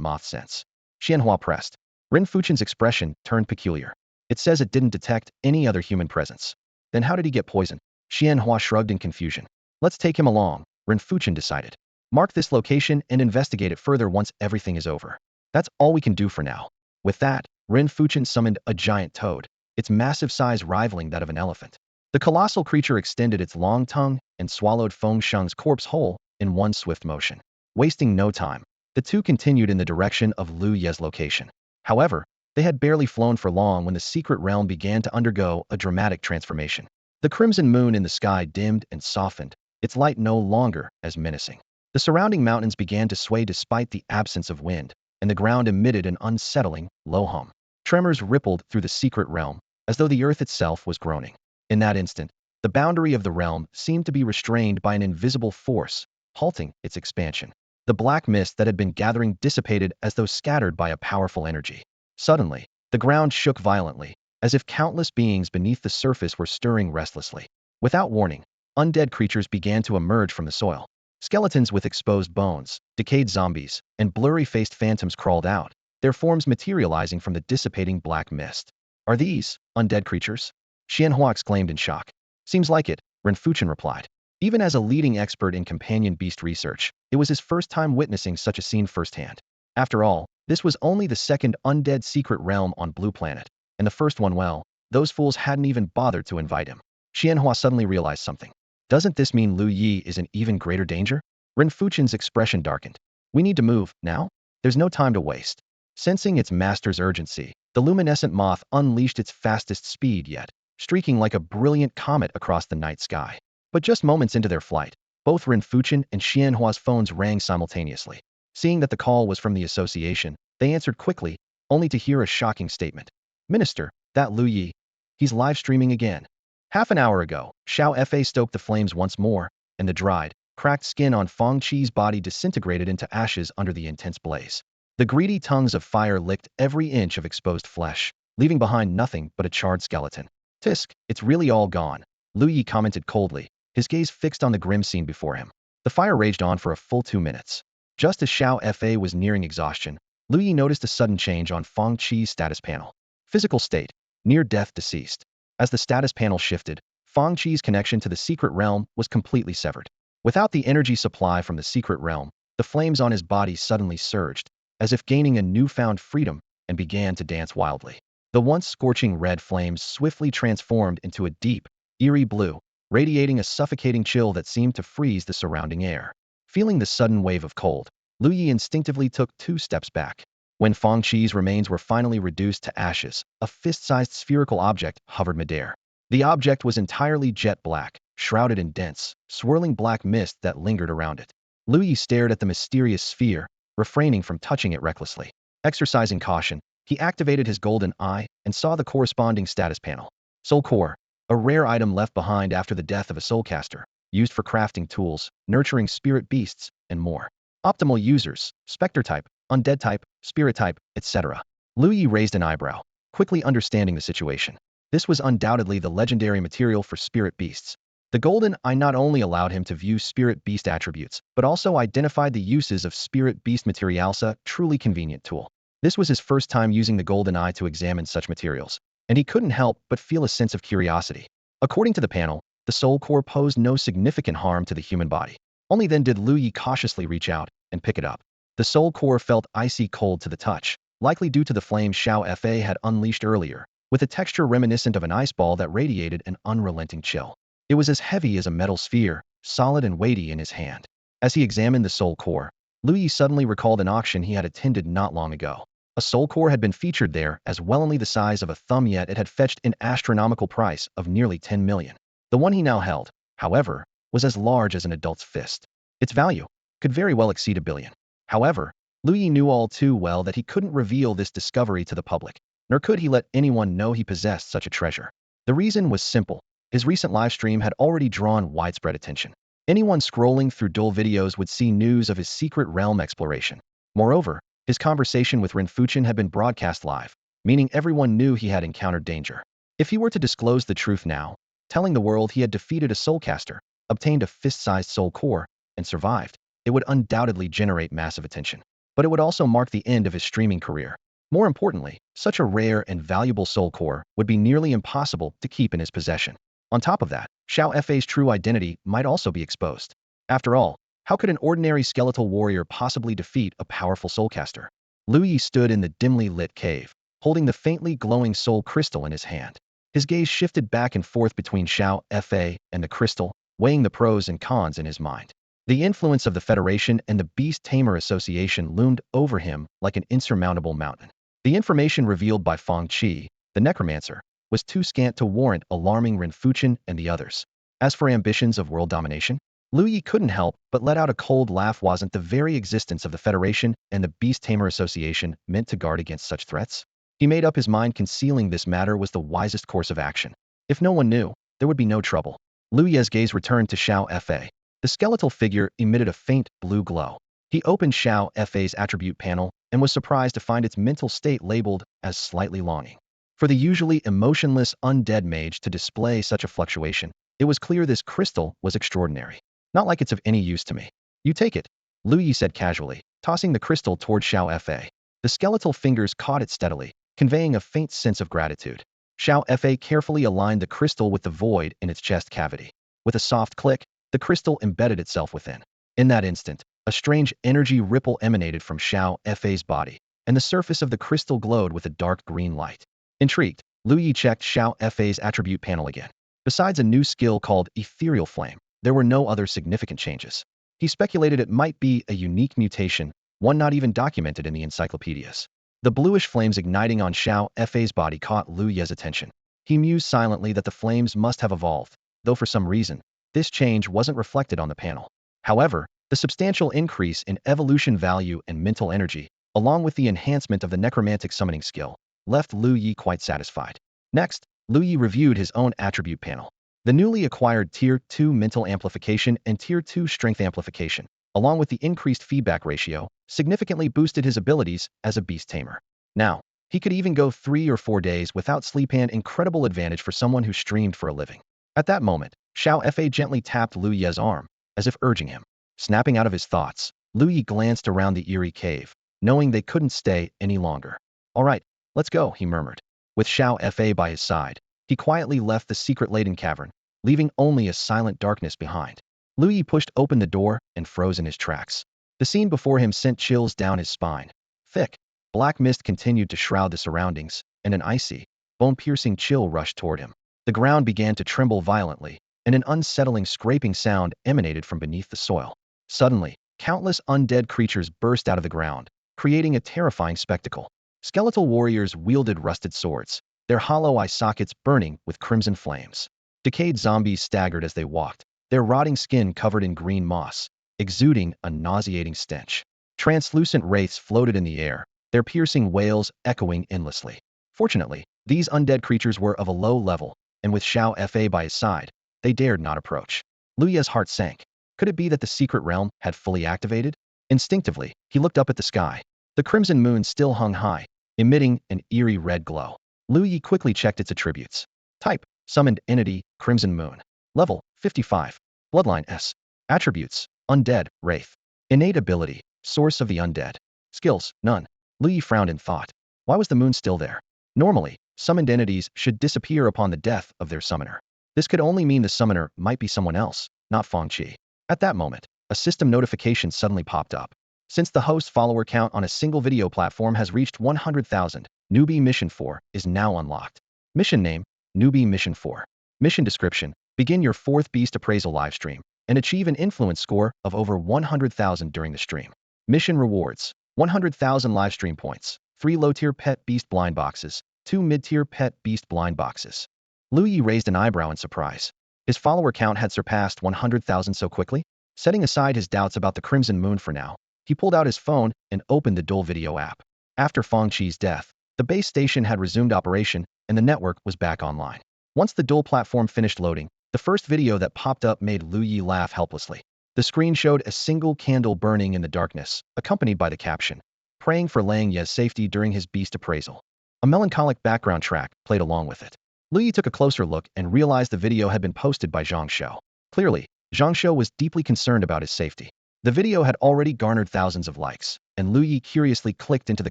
moth sense? Xianhua pressed. Ren Fuchen's expression turned peculiar. It says it didn't detect any other human presence. Then how did he get poisoned? Xianhua shrugged in confusion. Let's take him along, Ren Fuchen decided. Mark this location and investigate it further once everything is over. That's all we can do for now. With that, Ren Fuchen summoned a giant toad, its massive size rivaling that of an elephant. The colossal creature extended its long tongue and swallowed Feng Sheng's corpse whole in one swift motion. Wasting no time, the two continued in the direction of Lu Ye's location. However, they had barely flown for long when the secret realm began to undergo a dramatic transformation. The crimson moon in the sky dimmed and softened, its light no longer as menacing. The surrounding mountains began to sway despite the absence of wind, and the ground emitted an unsettling, low hum. Tremors rippled through the secret realm, as though the earth itself was groaning. In that instant, the boundary of the realm seemed to be restrained by an invisible force, halting its expansion. The black mist that had been gathering dissipated as though scattered by a powerful energy. Suddenly, the ground shook violently, as if countless beings beneath the surface were stirring restlessly. Without warning, undead creatures began to emerge from the soil. Skeletons with exposed bones, decayed zombies, and blurry-faced phantoms crawled out, their forms materializing from the dissipating black mist. Are these undead creatures? Xianhua exclaimed in shock. Seems like it, Ren Fuchen replied. Even as a leading expert in companion beast research, it was his first time witnessing such a scene firsthand. After all, this was only the second undead secret realm on Blue Planet, and the first one, well, those fools hadn't even bothered to invite him. Xianhua suddenly realized something. Doesn't this mean Lu Ye is in even greater danger? Ren Fuchen's expression darkened. We need to move, now? There's no time to waste. Sensing its master's urgency, the luminescent moth unleashed its fastest speed yet, streaking like a brilliant comet across the night sky. But just moments into their flight, both Ren Fuchen and Xianhua's phones rang simultaneously. Seeing that the call was from the association, they answered quickly, only to hear a shocking statement. Minister, that Lu Ye. He's live streaming again. Half an hour ago, Xiao Fa stoked the flames once more, and the dried, cracked skin on Fong Qi's body disintegrated into ashes under the intense blaze. The greedy tongues of fire licked every inch of exposed flesh, leaving behind nothing but a charred skeleton. Tisk, it's really all gone, Lu Ye commented coldly, his gaze fixed on the grim scene before him. The fire raged on for a full 2 minutes. Just as Xiao Fa was nearing exhaustion, Lu Ye noticed a sudden change on Fong Qi's status panel. Physical state, near death deceased. As the status panel shifted, Fong Qi's connection to the secret realm was completely severed. Without the energy supply from the secret realm, the flames on his body suddenly surged, as if gaining a newfound freedom, and began to dance wildly. The once scorching red flames swiftly transformed into a deep, eerie blue, radiating a suffocating chill that seemed to freeze the surrounding air. Feeling the sudden wave of cold, Lu Ye instinctively took 2 steps back. When Fong Qi's remains were finally reduced to ashes, a fist-sized spherical object hovered midair. The object was entirely jet black, shrouded in dense, swirling black mist that lingered around it. Lu Ye stared at the mysterious sphere, refraining from touching it recklessly. Exercising caution, he activated his golden eye and saw the corresponding status panel. Soul Core, a rare item left behind after the death of a soulcaster, used for crafting tools, nurturing spirit beasts, and more. Optimal users, specter type, undead type, spirit type, etc. Lu Ye raised an eyebrow, quickly understanding the situation. This was undoubtedly the legendary material for spirit beasts. The golden eye not only allowed him to view spirit beast attributes, but also identified the uses of spirit beast materialsa, truly convenient tool. This was his first time using the golden eye to examine such materials, and he couldn't help but feel a sense of curiosity. According to the panel, the soul core posed no significant harm to the human body. Only then did Lu Ye cautiously reach out and pick it up. The soul core felt icy cold to the touch, likely due to the flame Xiao Fa had unleashed earlier, with a texture reminiscent of an ice ball that radiated an unrelenting chill. It was as heavy as a metal sphere, solid and weighty in his hand. As he examined the soul core, Lu Ye suddenly recalled an auction he had attended not long ago. A soul core had been featured there as well, only the size of a thumb, yet it had fetched an astronomical price of nearly 10 million. The one he now held, however, was as large as an adult's fist. Its value could very well exceed $1 billion. However, Lu Ye knew all too well that he couldn't reveal this discovery to the public, nor could he let anyone know he possessed such a treasure. The reason was simple. His recent livestream had already drawn widespread attention. Anyone scrolling through dull videos would see news of his secret realm exploration. Moreover, His conversation with Rinfuchen had been broadcast live, meaning everyone knew he had encountered danger. If he were to disclose the truth now, telling the world he had defeated a soulcaster, obtained a fist-sized soul core, and survived, it would undoubtedly generate massive attention. But it would also mark the end of his streaming career. More importantly, such a rare and valuable soul core would be nearly impossible to keep in his possession. On top of that, Xiao Fei's true identity might also be exposed. After all, how could an ordinary skeletal warrior possibly defeat a powerful soulcaster? Lu Ye stood in the dimly lit cave, holding the faintly glowing soul crystal in his hand. His gaze shifted back and forth between Xiao Fei and the crystal, weighing the pros and cons in his mind. The influence of the Federation and the Beast Tamer Association loomed over him like an insurmountable mountain. The information revealed by Fongi, the necromancer, was too scant to warrant alarming Rinfuchen and the others. As for ambitions of world domination, Lu Ye couldn't help but let out a cold laugh. Wasn't the very existence of the Federation and the Beast Tamer Association meant to guard against such threats? He made up his mind concealing this matter was the wisest course of action. If no one knew, there would be no trouble. Lu Ye's gaze returned to Xiao Fei. The skeletal figure emitted a faint blue glow. He opened Xiao Fei's attribute panel and was surprised to find its mental state labeled as slightly longing. For the usually emotionless undead mage to display such a fluctuation, it was clear this crystal was extraordinary. Not like it's of any use to me. You take it, Lu Ye said casually, tossing the crystal toward Xiao Fei. The skeletal fingers caught it steadily, conveying a faint sense of gratitude. Xiao Fei carefully aligned the crystal with the void in its chest cavity. With a soft click, the crystal embedded itself within. In that instant, a strange energy ripple emanated from Xiao Fei's body, and the surface of the crystal glowed with a dark green light. Intrigued, Lu Ye checked Xiao Fei's attribute panel again. Besides a new skill called Ethereal Flame, there were no other significant changes. He speculated it might be a unique mutation, one not even documented in the encyclopedias. The bluish flames igniting on Xiao Fei's body caught Lu Ye's attention. He mused silently that the flames must have evolved, though for some reason, this change wasn't reflected on the panel. However, the substantial increase in evolution value and mental energy, along with the enhancement of the necromantic summoning skill, left Lu Ye quite satisfied. Next, Lu Ye reviewed his own attribute panel. The newly acquired Tier 2 mental amplification and Tier 2 strength amplification, along with the increased feedback ratio, significantly boosted his abilities as a beast tamer. Now, he could even go 3 or 4 days without sleep, an incredible advantage for someone who streamed for a living. At that moment, Xiao Fei gently tapped Lu Ye's arm, as if urging him. Snapping out of his thoughts, Lu Ye glanced around the eerie cave, knowing they couldn't stay any longer. All right, let's go, he murmured. With Xiao Fei by his side, he quietly left the secret-laden cavern, leaving only a silent darkness behind. Lu Ye pushed open the door and froze in his tracks. The scene before him sent chills down his spine. Thick, black mist continued to shroud the surroundings, and an icy, bone-piercing chill rushed toward him. The ground began to tremble violently, and an unsettling scraping sound emanated from beneath the soil. Suddenly, countless undead creatures burst out of the ground, creating a terrifying spectacle. Skeletal warriors wielded rusted swords, their hollow eye sockets burning with crimson flames. Decayed zombies staggered as they walked, their rotting skin covered in green moss, exuding a nauseating stench. Translucent wraiths floated in the air, their piercing wails echoing endlessly. Fortunately, these undead creatures were of a low level, and with Xiao Fei by his side, they dared not approach. Lu Ye's heart sank. Could it be that the secret realm had fully activated? Instinctively, he looked up at the sky. The crimson moon still hung high, emitting an eerie red glow. Lu Ye quickly checked its attributes. Type: Summoned Entity, Crimson Moon. Level: 55. Bloodline S. Attributes: Undead, Wraith. Innate Ability: Source of the Undead. Skills: None. Lu Ye frowned in thought. Why was the moon still there? Normally, summoned entities should disappear upon the death of their summoner. This could only mean the summoner might be someone else, not Fongi. At that moment, a system notification suddenly popped up. Since the host follower count on a single video platform has reached 100,000, Newbie Mission 4 is now unlocked. Mission name: Newbie Mission 4. Mission description: begin your 4th Beast Appraisal livestream and achieve an influence score of over 100,000 during the stream. Mission rewards: 100,000 livestream points, 3 low-tier pet beast blind boxes, 2 mid-tier pet beast blind boxes. Lu Ye raised an eyebrow in surprise. His follower count had surpassed 100,000 so quickly? Setting aside his doubts about the Crimson Moon for now, he pulled out his phone and opened the Duel video app. After Fongi's death, the base station had resumed operation and the network was back online. Once the Duel platform finished loading, the first video that popped up made Lu Ye laugh helplessly. The screen showed a single candle burning in the darkness, accompanied by the caption, praying for Lang Ye's safety during his beast appraisal. A melancholic background track played along with it. Lu Ye took a closer look and realized the video had been posted by Zhang Shou. Clearly, Zhang Shou was deeply concerned about his safety. The video had already garnered thousands of likes, and Lu Ye curiously clicked into the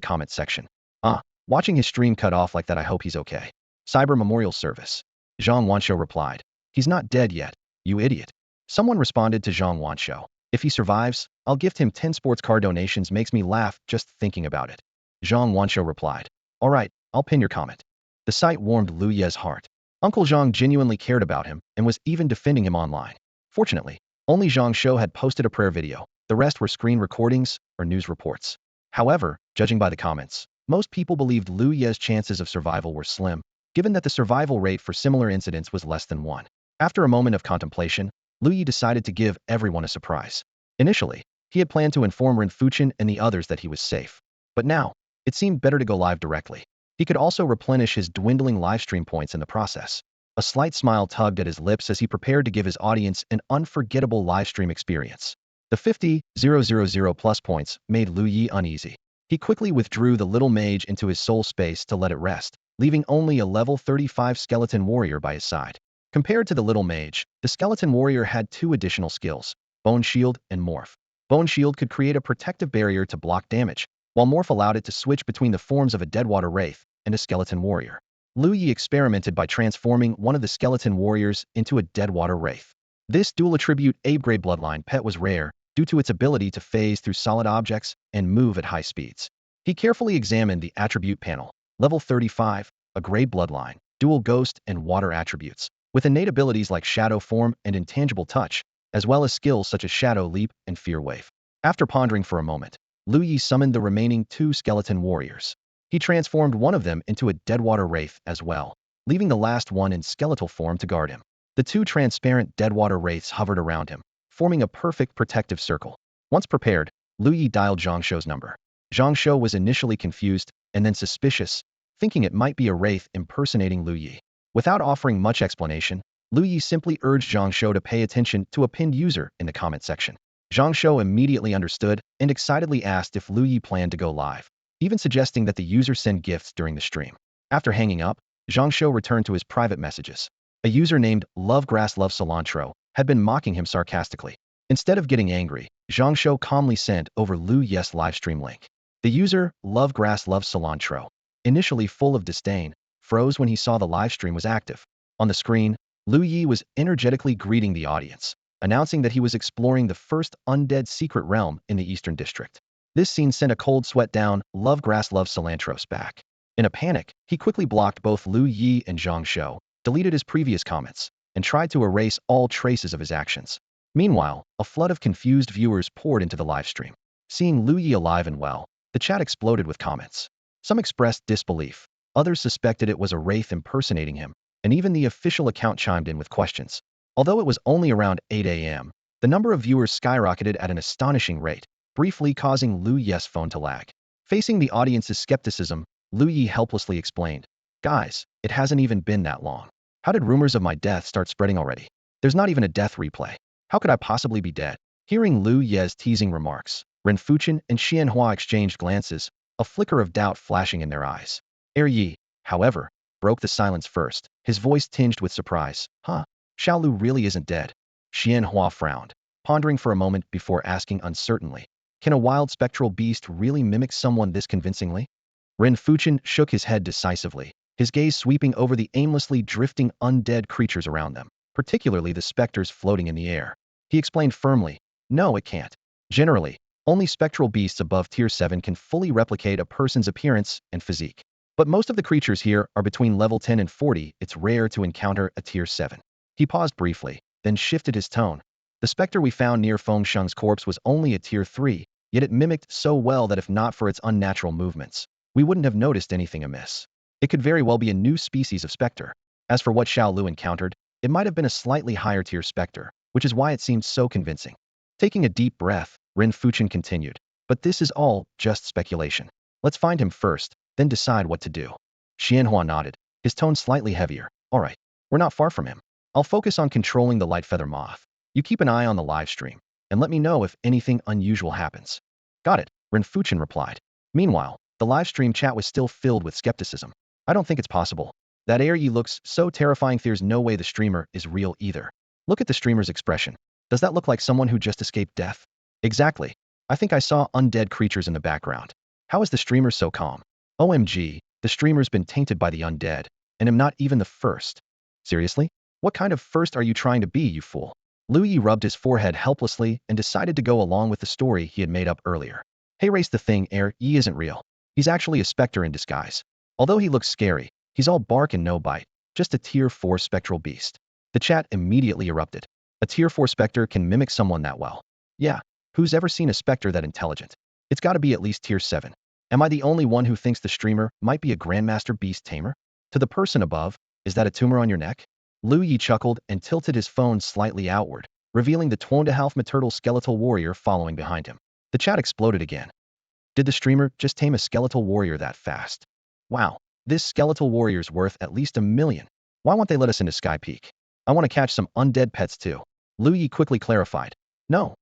comment section. Watching his stream cut off like that, I hope he's okay. Cyber Memorial Service. Zhang Wanshou replied, "He's not dead yet, you idiot." Someone responded to Zhang Wanshou, "If he survives, I'll gift him 10 sports car donations. Makes me laugh just thinking about it." Zhang Wanshou replied, "All right, I'll pin your comment." The sight warmed Lu Ye's heart. Uncle Zhang genuinely cared about him and was even defending him online. Fortunately, only Zhang Shou had posted a prayer video. The rest were screen recordings or news reports. However, judging by the comments, most people believed Lu Ye's chances of survival were slim, given that the survival rate for similar incidents was less than 1. After a moment of contemplation, Lu Ye decided to give everyone a surprise. Initially, he had planned to inform Ren Fuchen and the others that he was safe. But now, it seemed better to go live directly. He could also replenish his dwindling livestream points in the process. A slight smile tugged at his lips as he prepared to give his audience an unforgettable livestream experience. The 50,000 plus points made Lu Ye uneasy. He quickly withdrew the little mage into his soul space to let it rest, leaving only a level 35 skeleton warrior by his side. Compared to the little mage, the skeleton warrior had 2 additional skills, Bone Shield and Morph. Bone Shield could create a protective barrier to block damage, while Morph allowed it to switch between the forms of a Deadwater Wraith and a skeleton warrior. Lu Ye experimented by transforming one of the skeleton warriors into a Deadwater Wraith. This dual attribute A-grade bloodline pet was rare due to its ability to phase through solid objects and move at high speeds. He carefully examined the attribute panel. Level 35, a grade bloodline, dual ghost and water attributes, with innate abilities like Shadow Form and Intangible Touch, as well as skills such as Shadow Leap and Fear Wave. After pondering for a moment, Lu Ye summoned the remaining 2 skeleton warriors. He transformed one of them into a Deadwater Wraith as well, leaving the last one in skeletal form to guard him. The 2 transparent Deadwater Wraiths hovered around him, forming a perfect protective circle. Once prepared, Lu Ye dialed Zhang Shou's number. Zhang Shou was initially confused and then suspicious, thinking it might be a wraith impersonating Lu Ye. Without offering much explanation, Lu Ye simply urged Zhang Shou to pay attention to a pinned user in the comment section. Zhang Shou immediately understood and excitedly asked if Lu Ye planned to go live, even suggesting that the user send gifts during the stream. After hanging up, Zhang Shou returned to his private messages. A user named Lovegrass Love Cilantro had been mocking him sarcastically. Instead of getting angry, Zhang Shou calmly sent over Lu Ye's livestream link. The user, Lovegrass Love Cilantro, initially full of disdain, froze when he saw the livestream was active. On the screen, Lu Ye was energetically greeting the audience, announcing that he was exploring the first undead secret realm in the Eastern District. This scene sent a cold sweat down Lovegrass Love Cilantro's back. In a panic, he quickly blocked both Lu Ye and Zhang Shou, deleted his previous comments, and tried to erase all traces of his actions. Meanwhile, a flood of confused viewers poured into the livestream. Seeing Lu Ye alive and well, the chat exploded with comments. Some expressed disbelief, others suspected it was a wraith impersonating him, and even the official account chimed in with questions. Although it was only around 8 a.m., the number of viewers skyrocketed at an astonishing rate, briefly causing Lu Ye's phone to lag. Facing the audience's skepticism, Lu Ye helplessly explained, "Guys, it hasn't even been that long. How did rumors of my death start spreading already? There's not even a death replay. How could I possibly be dead?" Hearing Lu Ye's teasing remarks, Ren Fuchen and Xianhua exchanged glances, a flicker of doubt flashing in their eyes. Ye, however, broke the silence first, his voice tinged with surprise. Xiaolu really isn't dead." Xianhua frowned, pondering for a moment before asking uncertainly, "Can a wild spectral beast really mimic someone this convincingly?" Ren Fuchen shook his head decisively, his gaze sweeping over the aimlessly drifting undead creatures around them, particularly the specters floating in the air. He explained firmly, "No, it can't. Generally, only spectral beasts above tier 7 can fully replicate a person's appearance and physique. But most of the creatures here are between level 10 and 40. It's rare to encounter a tier 7. He paused briefly, then shifted his tone. "The specter we found near Feng Sheng's corpse was only a tier 3, yet it mimicked so well that if not for its unnatural movements, we wouldn't have noticed anything amiss. It could very well be a new species of specter. As for what Xiao Lu encountered, it might have been a slightly higher tier specter, which is why it seemed so convincing." Taking a deep breath, Ren Fuchen continued, "But this is all just speculation. Let's find him first, then decide what to do." Xianhua nodded, his tone slightly heavier. "All right, we're not far from him. I'll focus on controlling the light feather moth. You keep an eye on the live stream, and let me know if anything unusual happens." "Got it," Ren Fuchen replied. Meanwhile, the live stream chat was still filled with skepticism. I don't think it's possible. That Air Yi looks so terrifying. There's no way the streamer is real either. Look at the streamer's expression. Does that look like someone who just escaped death? Exactly. I think I saw undead creatures in the background. How is the streamer so calm? OMG, the streamer's been tainted by the undead, and am not even the first. Seriously? What kind of first are you trying to be, you fool? Lu Ye rubbed his forehead helplessly and decided to go along with the story he had made up earlier. Hey, race, the thing, Air Yi isn't real. He's actually a specter in disguise. Although he looks scary, he's all bark and no bite, just a tier 4 spectral beast. The chat immediately erupted. A tier 4 specter can mimic someone that well. Yeah, who's ever seen a specter that intelligent? It's gotta be at least tier 7. Am I the only one who thinks the streamer might be a grandmaster beast tamer? To the person above, is that a tumor on your neck? Lu Ye chuckled and tilted his phone slightly outward, revealing the 2.5 turtle skeletal warrior following behind him. The chat exploded again. Did the streamer just tame a skeletal warrior that fast? Wow, this skeletal warrior's worth at least $1 million. Why won't they let us into Sky Peak? I want to catch some undead pets too. Lu Ye quickly clarified. No,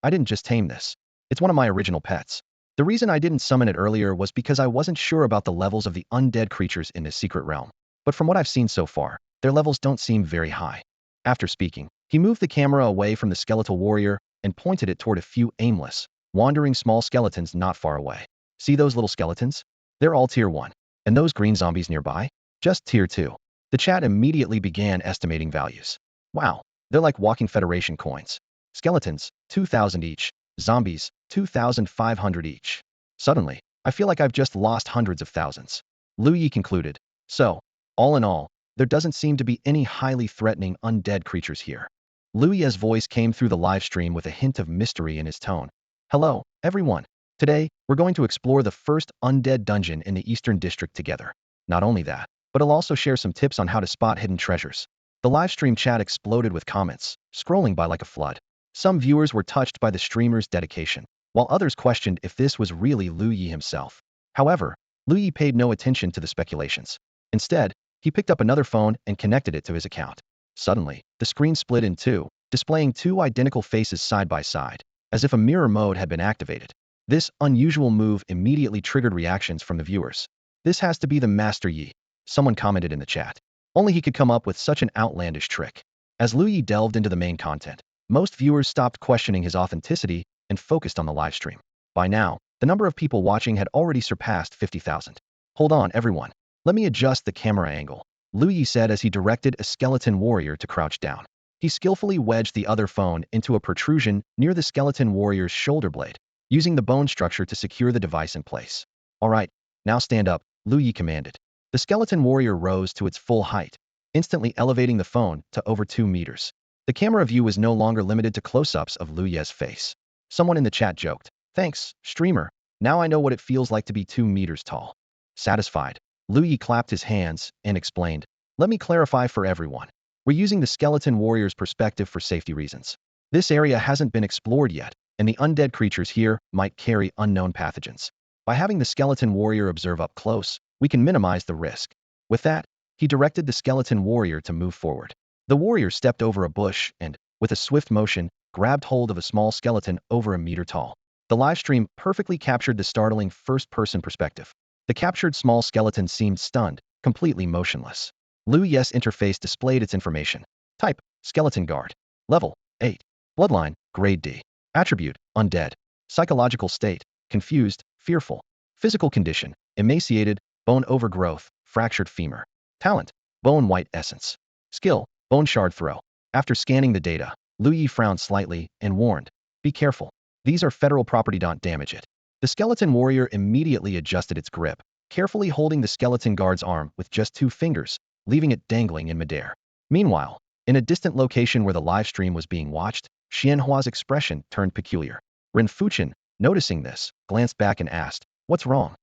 I didn't just tame this. It's one of my original pets. The reason I didn't summon it earlier was because I wasn't sure about the levels of the undead creatures in this secret realm. But from what I've seen so far, their levels don't seem very high. After speaking, he moved the camera away from the skeletal warrior and pointed it toward a few aimless, wandering small skeletons not far away. See those little skeletons? They're all tier 1. And those green zombies nearby? Just tier 2. The chat immediately began estimating values. Wow, they're like walking Federation coins. Skeletons, 2,000 each. Zombies, 2,500 each. Suddenly, I feel like I've just lost hundreds of thousands. Lu Ye concluded. So, all in all, there doesn't seem to be any highly threatening undead creatures here. Lu Ye's voice came through the live stream with a hint of mystery in his tone. Hello, everyone. Today, we're going to explore the first undead dungeon in the Eastern District together. Not only that, but I'll also share some tips on how to spot hidden treasures. The live stream chat exploded with comments, scrolling by like a flood. Some viewers were touched by the streamer's dedication, while others questioned if this was really Lu Ye himself. However, Lu Ye paid no attention to the speculations. Instead, he picked up another phone and connected it to his account. Suddenly, the screen split in two, displaying two identical faces side by side, as if a mirror mode had been activated. This unusual move immediately triggered reactions from the viewers. This has to be the Master Yi, someone commented in the chat. Only he could come up with such an outlandish trick. As Lu Ye delved into the main content, most viewers stopped questioning his authenticity and focused on the live stream. By now, the number of people watching had already surpassed 50,000. Hold on, everyone. Let me adjust the camera angle, Lu Ye said as he directed a skeleton warrior to crouch down. He skillfully wedged the other phone into a protrusion near the skeleton warrior's shoulder blade, using the bone structure to secure the device in place. All right, now stand up, Lu Ye commanded. The skeleton warrior rose to its full height, instantly elevating the phone to over 2 meters. The camera view was no longer limited to close-ups of Lu Ye's face. Someone in the chat joked, "Thanks, streamer. Now I know what it feels like to be 2 meters tall." Satisfied, Lu Ye clapped his hands and explained, "Let me clarify for everyone. We're using the skeleton warrior's perspective for safety reasons. This area hasn't been explored yet, and the undead creatures here might carry unknown pathogens. By having the skeleton warrior observe up close, we can minimize the risk." With that, he directed the skeleton warrior to move forward. The warrior stepped over a bush and, with a swift motion, grabbed hold of a small skeleton over 1 meter tall. The livestream perfectly captured the startling first-person perspective. The captured small skeleton seemed stunned, completely motionless. Lu Ye's interface displayed its information. Type, skeleton guard. Level, 8. Bloodline, grade D. Attribute, undead. Psychological state, confused, fearful. Physical condition, emaciated, bone overgrowth, fractured femur. Talent, bone white essence. Skill, bone shard throw. After scanning the data, Lu Ye frowned slightly and warned, "Be careful. These are federal property. Don't damage it." The skeleton warrior immediately adjusted its grip, carefully holding the skeleton guard's arm with just 2 fingers, leaving it dangling in midair. Meanwhile, in a distant location where the live stream was being watched, Xianhua's expression turned peculiar. Ren Fuchen, noticing this, glanced back and asked, "What's wrong?"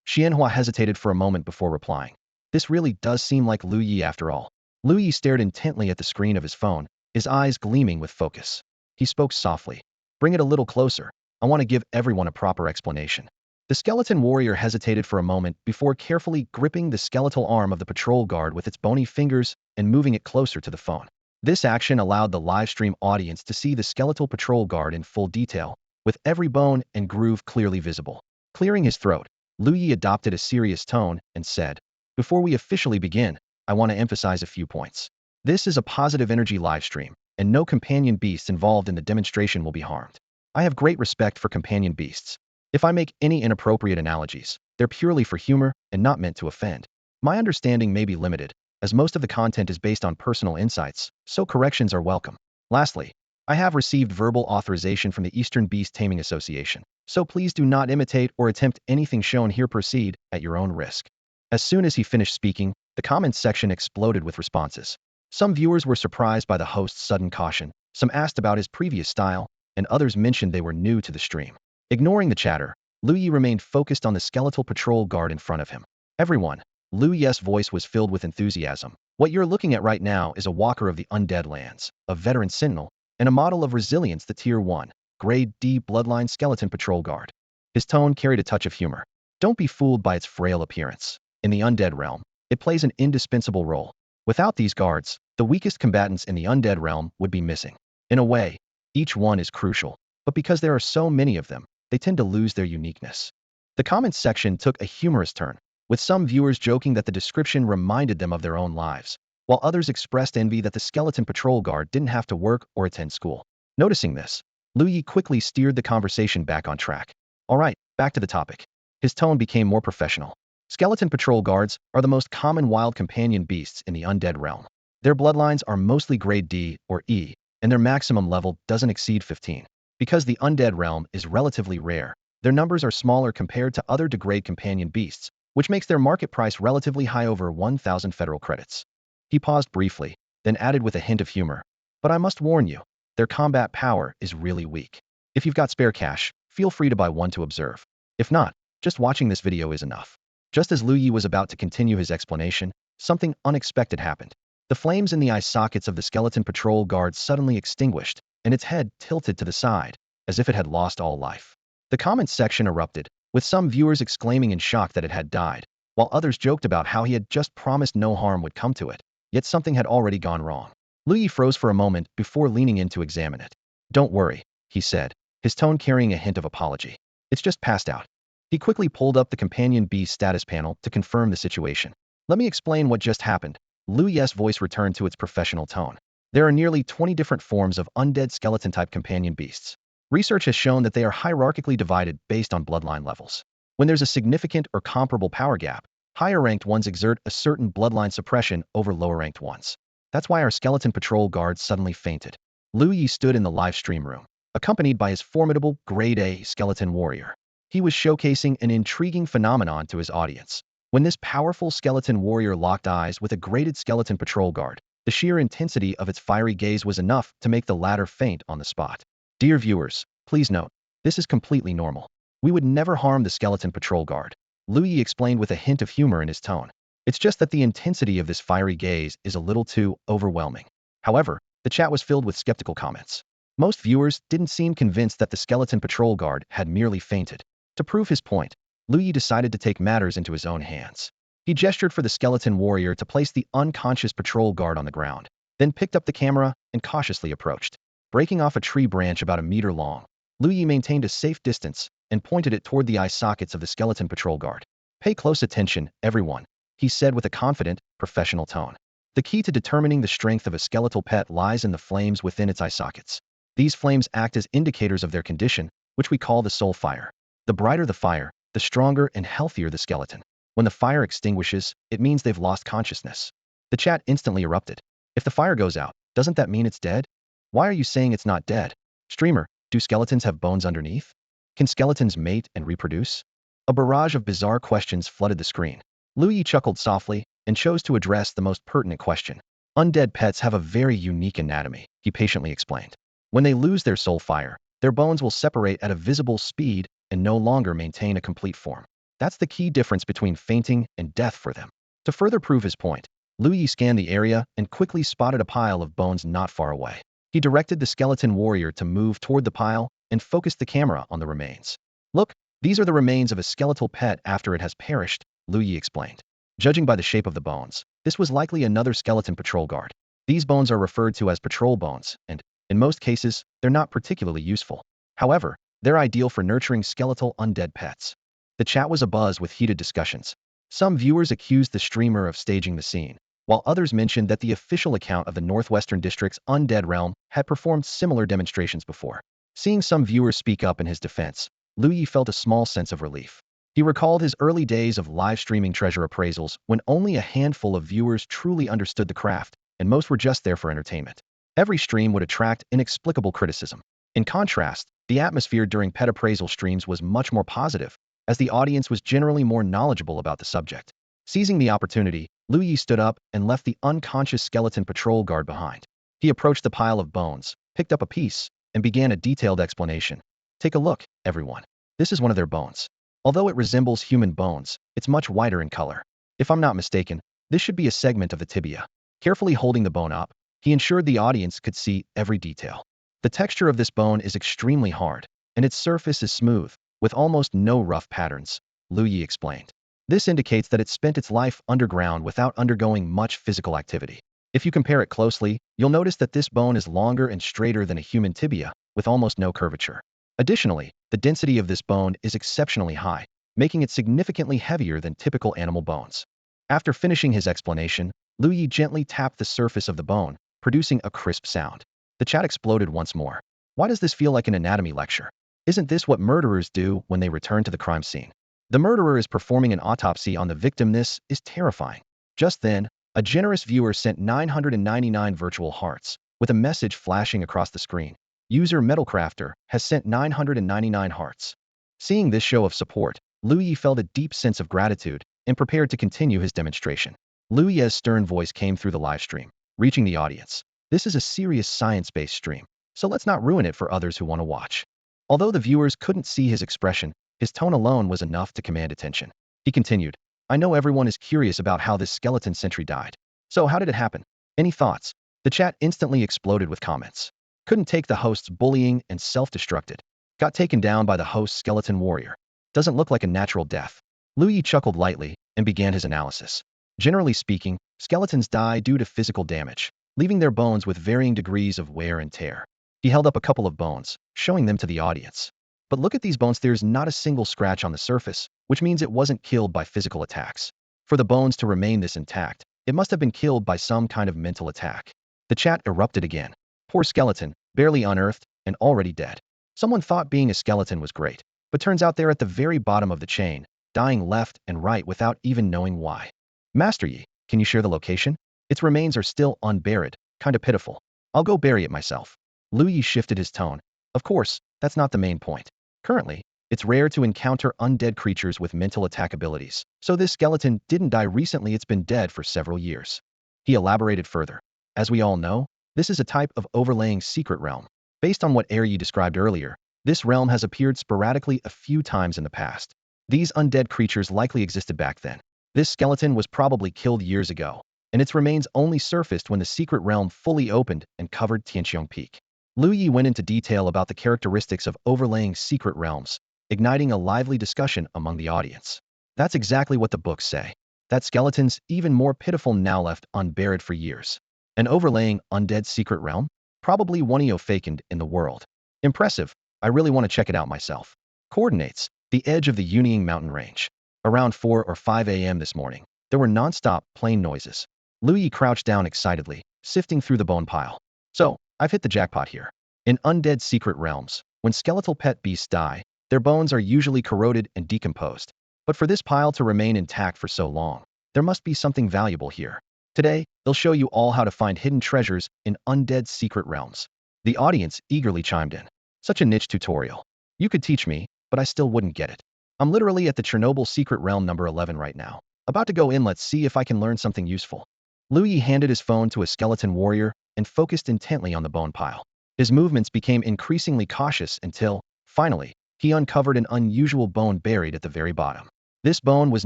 Xianhua hesitated for a moment before replying. This really does seem like Lu Ye after all. Lu Ye stared intently at the screen of his phone, his eyes gleaming with focus. He spoke softly. "Bring it a little closer. I want to give everyone a proper explanation." The skeleton warrior hesitated for a moment before carefully gripping the skeletal arm of the patrol guard with its bony fingers and moving it closer to the phone. This action allowed the live stream audience to see the skeletal patrol guard in full detail, with every bone and groove clearly visible. Clearing his throat, Lu Ye adopted a serious tone and said, "Before we officially begin, I want to emphasize a few points. This is a positive energy live stream, and no companion beasts involved in the demonstration will be harmed. I have great respect for companion beasts. If I make any inappropriate analogies, they're purely for humor and not meant to offend. My understanding may be limited, as most of the content is based on personal insights, so corrections are welcome. Lastly, I have received verbal authorization from the Eastern Beast Taming Association, so please do not imitate or attempt anything shown here. Proceed at your own risk." As soon as he finished speaking, the comments section exploded with responses. Some viewers were surprised by the host's sudden caution, some asked about his previous style, and others mentioned they were new to the stream. Ignoring the chatter, Lu Ye remained focused on the skeletal patrol guard in front of him. "Everyone." Lu Ye's voice was filled with enthusiasm. "What you're looking at right now is a walker of the undead lands, a veteran sentinel, and a model of resilience, the Tier 1, Grade D bloodline skeleton patrol guard." His tone carried a touch of humor. "Don't be fooled by its frail appearance. In the undead realm, it plays an indispensable role. Without these guards, the weakest combatants in the undead realm would be missing. In a way, each one is crucial, but because there are so many of them, they tend to lose their uniqueness." The comments section took a humorous turn, with some viewers joking that the description reminded them of their own lives, while others expressed envy that the skeleton patrol guard didn't have to work or attend school. Noticing this, Lu Ye quickly steered the conversation back on track. "All right, back to the topic." His tone became more professional. "Skeleton patrol guards are the most common wild companion beasts in the undead realm. Their bloodlines are mostly grade D or E, and their maximum level doesn't exceed 15. Because the undead realm is relatively rare, their numbers are smaller compared to other degrade companion beasts, which makes their market price relatively high, over 1,000 federal credits." He paused briefly, then added with a hint of humor, "But I must warn you, their combat power is really weak. If you've got spare cash, feel free to buy one to observe. If not, just watching this video is enough." Just as Lu Ye was about to continue his explanation, something unexpected happened. The flames in the eye sockets of the skeleton patrol guard suddenly extinguished, and its head tilted to the side, as if it had lost all life. The comments section erupted, with some viewers exclaiming in shock that it had died, while others joked about how he had just promised no harm would come to it, yet something had already gone wrong. Lu Ye froze for a moment before leaning in to examine it. "Don't worry," he said, his tone carrying a hint of apology. "It's just passed out." He quickly pulled up the companion beast status panel to confirm the situation. "Let me explain what just happened." Lu Ye's voice returned to its professional tone. "There are nearly 20 different forms of undead skeleton-type companion beasts. Research has shown that they are hierarchically divided based on bloodline levels. When there's a significant or comparable power gap, higher-ranked ones exert a certain bloodline suppression over lower-ranked ones. That's why our skeleton patrol guard suddenly fainted." Lu Ye stood in the live stream room, accompanied by his formidable Grade A skeleton warrior. He was showcasing an intriguing phenomenon to his audience. When this powerful skeleton warrior locked eyes with a graded skeleton patrol guard, the sheer intensity of its fiery gaze was enough to make the latter faint on the spot. "Dear viewers, please note, this is completely normal. We would never harm the skeleton patrol guard," Lu Ye explained with a hint of humor in his tone. "It's just that the intensity of this fiery gaze is a little too overwhelming." However, the chat was filled with skeptical comments. Most viewers didn't seem convinced that the skeleton patrol guard had merely fainted. To prove his point, Lu Ye decided to take matters into his own hands. He gestured for the skeleton warrior to place the unconscious patrol guard on the ground, then picked up the camera and cautiously approached. Breaking off a tree branch about a meter long, Lu Ye maintained a safe distance and pointed it toward the eye sockets of the skeleton patrol guard. "Pay close attention, everyone," he said with a confident, professional tone. "The key to determining the strength of a skeletal pet lies in the flames within its eye sockets. These flames act as indicators of their condition, which we call the soul fire. The brighter the fire, the stronger and healthier the skeleton. When the fire extinguishes, it means they've lost consciousness." The chat instantly erupted. "If the fire goes out, doesn't that mean it's dead? Why are you saying it's not dead? Streamer, do skeletons have bones underneath? Can skeletons mate and reproduce?" A barrage of bizarre questions flooded the screen. Lu Ye chuckled softly and chose to address the most pertinent question. "Undead pets have a very unique anatomy," he patiently explained. "When they lose their soul fire, their bones will separate at a visible speed and no longer maintain a complete form. That's the key difference between fainting and death for them." To further prove his point, Lu Ye scanned the area and quickly spotted a pile of bones not far away. He directed the skeleton warrior to move toward the pile and focused the camera on the remains. "Look, these are the remains of a skeletal pet after it has perished," Lu Ye explained. Judging by the shape of the bones, this was likely another skeleton patrol guard. These bones are referred to as patrol bones, and, in most cases, they're not particularly useful. However, they're ideal for nurturing skeletal undead pets. The chat was abuzz with heated discussions. Some viewers accused the streamer of staging the scene, while others mentioned that the official account of the Northwestern District's undead realm had performed similar demonstrations before. Seeing some viewers speak up in his defense, Lu Ye felt a small sense of relief. He recalled his early days of live streaming treasure appraisals when only a handful of viewers truly understood the craft, and most were just there for entertainment. Every stream would attract inexplicable criticism. In contrast, the atmosphere during pet appraisal streams was much more positive, as the audience was generally more knowledgeable about the subject. Seizing the opportunity, Lu Ye stood up and left the unconscious skeleton patrol guard behind. He approached the pile of bones, picked up a piece, and began a detailed explanation. Take a look, everyone. This is one of their bones. Although it resembles human bones, it's much whiter in color. If I'm not mistaken, this should be a segment of the tibia. Carefully holding the bone up, he ensured the audience could see every detail. The texture of this bone is extremely hard, and its surface is smooth, with almost no rough patterns, Lu Ye explained. This indicates that it spent its life underground without undergoing much physical activity. If you compare it closely, you'll notice that this bone is longer and straighter than a human tibia, with almost no curvature. Additionally, the density of this bone is exceptionally high, making it significantly heavier than typical animal bones. After finishing his explanation, Lu Ye gently tapped the surface of the bone, producing a crisp sound. The chat exploded once more. Why does this feel like an anatomy lecture? Isn't this what murderers do when they return to the crime scene? The murderer is performing an autopsy on the victim. This is terrifying. Just then, a generous viewer sent 999 virtual hearts, with a message flashing across the screen. User Metalcrafter has sent 999 hearts. Seeing this show of support, Lu Ye felt a deep sense of gratitude and prepared to continue his demonstration. Lu Ye's stern voice came through the live stream, reaching the audience. This is a serious science-based stream, so let's not ruin it for others who want to watch. Although the viewers couldn't see his expression, his tone alone was enough to command attention. He continued, I know everyone is curious about how this skeleton sentry died. So how did it happen? Any thoughts? The chat instantly exploded with comments. Couldn't take the host's bullying and self-destructed. Got taken down by the host's skeleton warrior. Doesn't look like a natural death. Lu Ye chuckled lightly and began his analysis. Generally speaking, skeletons die due to physical damage, leaving their bones with varying degrees of wear and tear. He held up a couple of bones, showing them to the audience. But look at these bones, there's not a single scratch on the surface, which means it wasn't killed by physical attacks. For the bones to remain this intact, it must have been killed by some kind of mental attack. The chat erupted again. Poor skeleton, barely unearthed, and already dead. Someone thought being a skeleton was great, but turns out they're at the very bottom of the chain, dying left and right without even knowing why. Master Yi, can you share the location? Its remains are still unburied, kinda pitiful. I'll go bury it myself. Lu Ye shifted his tone. Of course, that's not the main point. Currently, it's rare to encounter undead creatures with mental attack abilities, so this skeleton didn't die recently, it's been dead for several years. He elaborated further. As we all know, this is a type of overlaying secret realm. Based on what Yi described earlier, this realm has appeared sporadically a few times in the past. These undead creatures likely existed back then. This skeleton was probably killed years ago, and its remains only surfaced when the secret realm fully opened and covered Tianqiong Peak. Lu Ye went into detail about the characteristics of overlaying secret realms, igniting a lively discussion among the audience. That's exactly what the books say. That skeleton's even more pitiful now left unburied for years. An overlaying undead secret realm? Probably one of vacant in the world. Impressive. I really want to check it out myself. Coordinates: the edge of the Unying mountain range. Around 4 or 5 a.m. this morning, there were non-stop plane noises. Lu Ye crouched down excitedly, sifting through the bone pile. So, I've hit the jackpot here. In undead secret realms, when skeletal pet beasts die, their bones are usually corroded and decomposed. But for this pile to remain intact for so long, there must be something valuable here. Today, they'll show you all how to find hidden treasures in undead secret realms. The audience eagerly chimed in. Such a niche tutorial. You could teach me, but I still wouldn't get it. I'm literally at the Chernobyl secret realm number 11 right now. About to go in, let's see if I can learn something useful. Lu Ye handed his phone to a skeleton warrior and focused intently on the bone pile. His movements became increasingly cautious until, finally, he uncovered an unusual bone buried at the very bottom. This bone was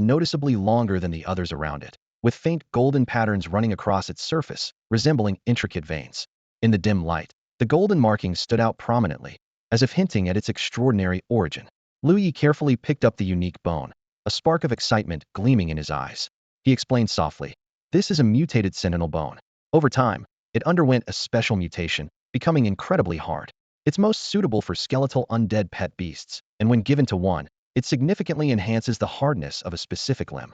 noticeably longer than the others around it, with faint golden patterns running across its surface, resembling intricate veins. In the dim light, the golden markings stood out prominently, as if hinting at its extraordinary origin. Lu Ye carefully picked up the unique bone, a spark of excitement gleaming in his eyes. He explained softly, "This is a mutated sentinel bone. Over time, it underwent a special mutation, becoming incredibly hard. It's most suitable for skeletal undead pet beasts, and when given to one, It significantly enhances the hardness of a specific limb.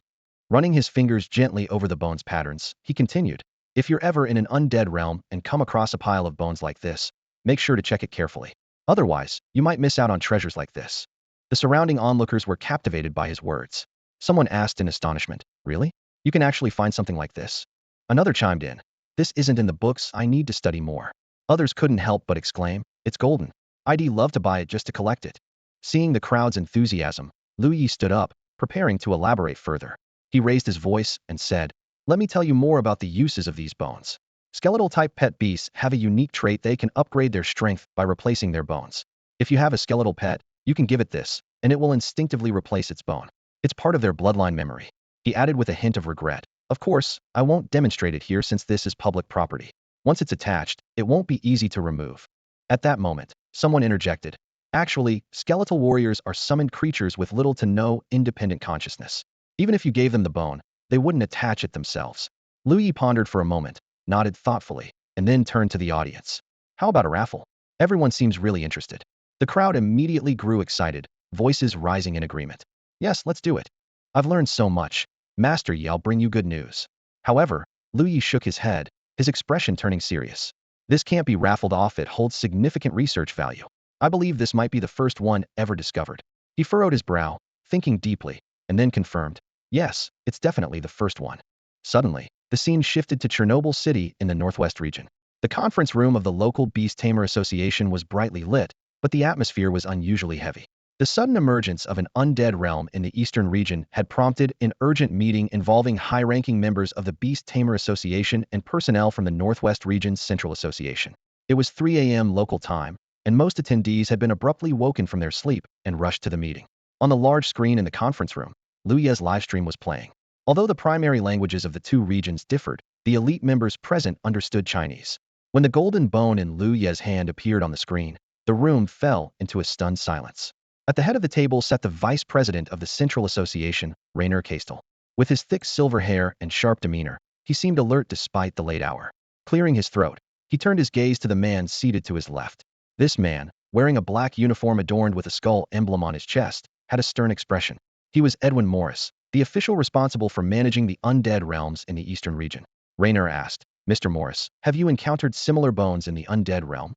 Running his fingers gently over the bones patterns, he continued, if you're ever in an undead realm and come across a pile of bones like this, make sure to check it carefully. Otherwise, you might miss out on treasures like this. The surrounding onlookers were captivated by his words. Someone asked in astonishment, really? You can actually find something like this? Another chimed in, this isn't in the books, I need to study more. Others couldn't help but exclaim, it's golden. I'd love to buy it just to collect it. Seeing the crowd's enthusiasm, Lu Ye stood up, preparing to elaborate further. He raised his voice and said, let me tell you more about the uses of these bones. Skeletal-type pet beasts have a unique trait: they can upgrade their strength by replacing their bones. If you have a skeletal pet, you can give it this, and it will instinctively replace its bone. It's part of their bloodline memory. He added with a hint of regret, of course, I won't demonstrate it here since this is public property. Once it's attached, it won't be easy to remove. At that moment, someone interjected, actually, skeletal warriors are summoned creatures with little to no independent consciousness. Even if you gave them the bone, they wouldn't attach it themselves. Lu Ye pondered for a moment, nodded thoughtfully, and then turned to the audience. How about a raffle? Everyone seems really interested. The crowd immediately grew excited, voices rising in agreement. Yes, let's do it. I've learned so much. Master Yi, I'll bring you good news. However, Lu Ye shook his head, his expression turning serious. This can't be raffled off, it holds significant research value. I believe this might be the first one ever discovered. He furrowed his brow, thinking deeply, and then confirmed, yes, it's definitely the first one. Suddenly, the scene shifted to Chernobyl City in the northwest region. The conference room of the local Beast Tamer Association was brightly lit, but the atmosphere was unusually heavy. The sudden emergence of an undead realm in the eastern region had prompted an urgent meeting involving high-ranking members of the Beast Tamer Association and personnel from the Northwest Region's Central Association. It was 3 a.m. local time, and most attendees had been abruptly woken from their sleep and rushed to the meeting. On the large screen in the conference room, Lu Ye's livestream was playing. Although the primary languages of the two regions differed, the elite members present understood Chinese. When the golden bone in Lu Ye's hand appeared on the screen, the room fell into a stunned silence. At the head of the table sat the vice president of the Central Association, Rainer Kastel. With his thick silver hair and sharp demeanor, he seemed alert despite the late hour. Clearing his throat, he turned his gaze to the man seated to his left. This man, wearing a black uniform adorned with a skull emblem on his chest, had a stern expression. He was Edwin Morris, the official responsible for managing the undead realms in the eastern region. Rainer asked, Mr. Morris, have you encountered similar bones in the undead realm?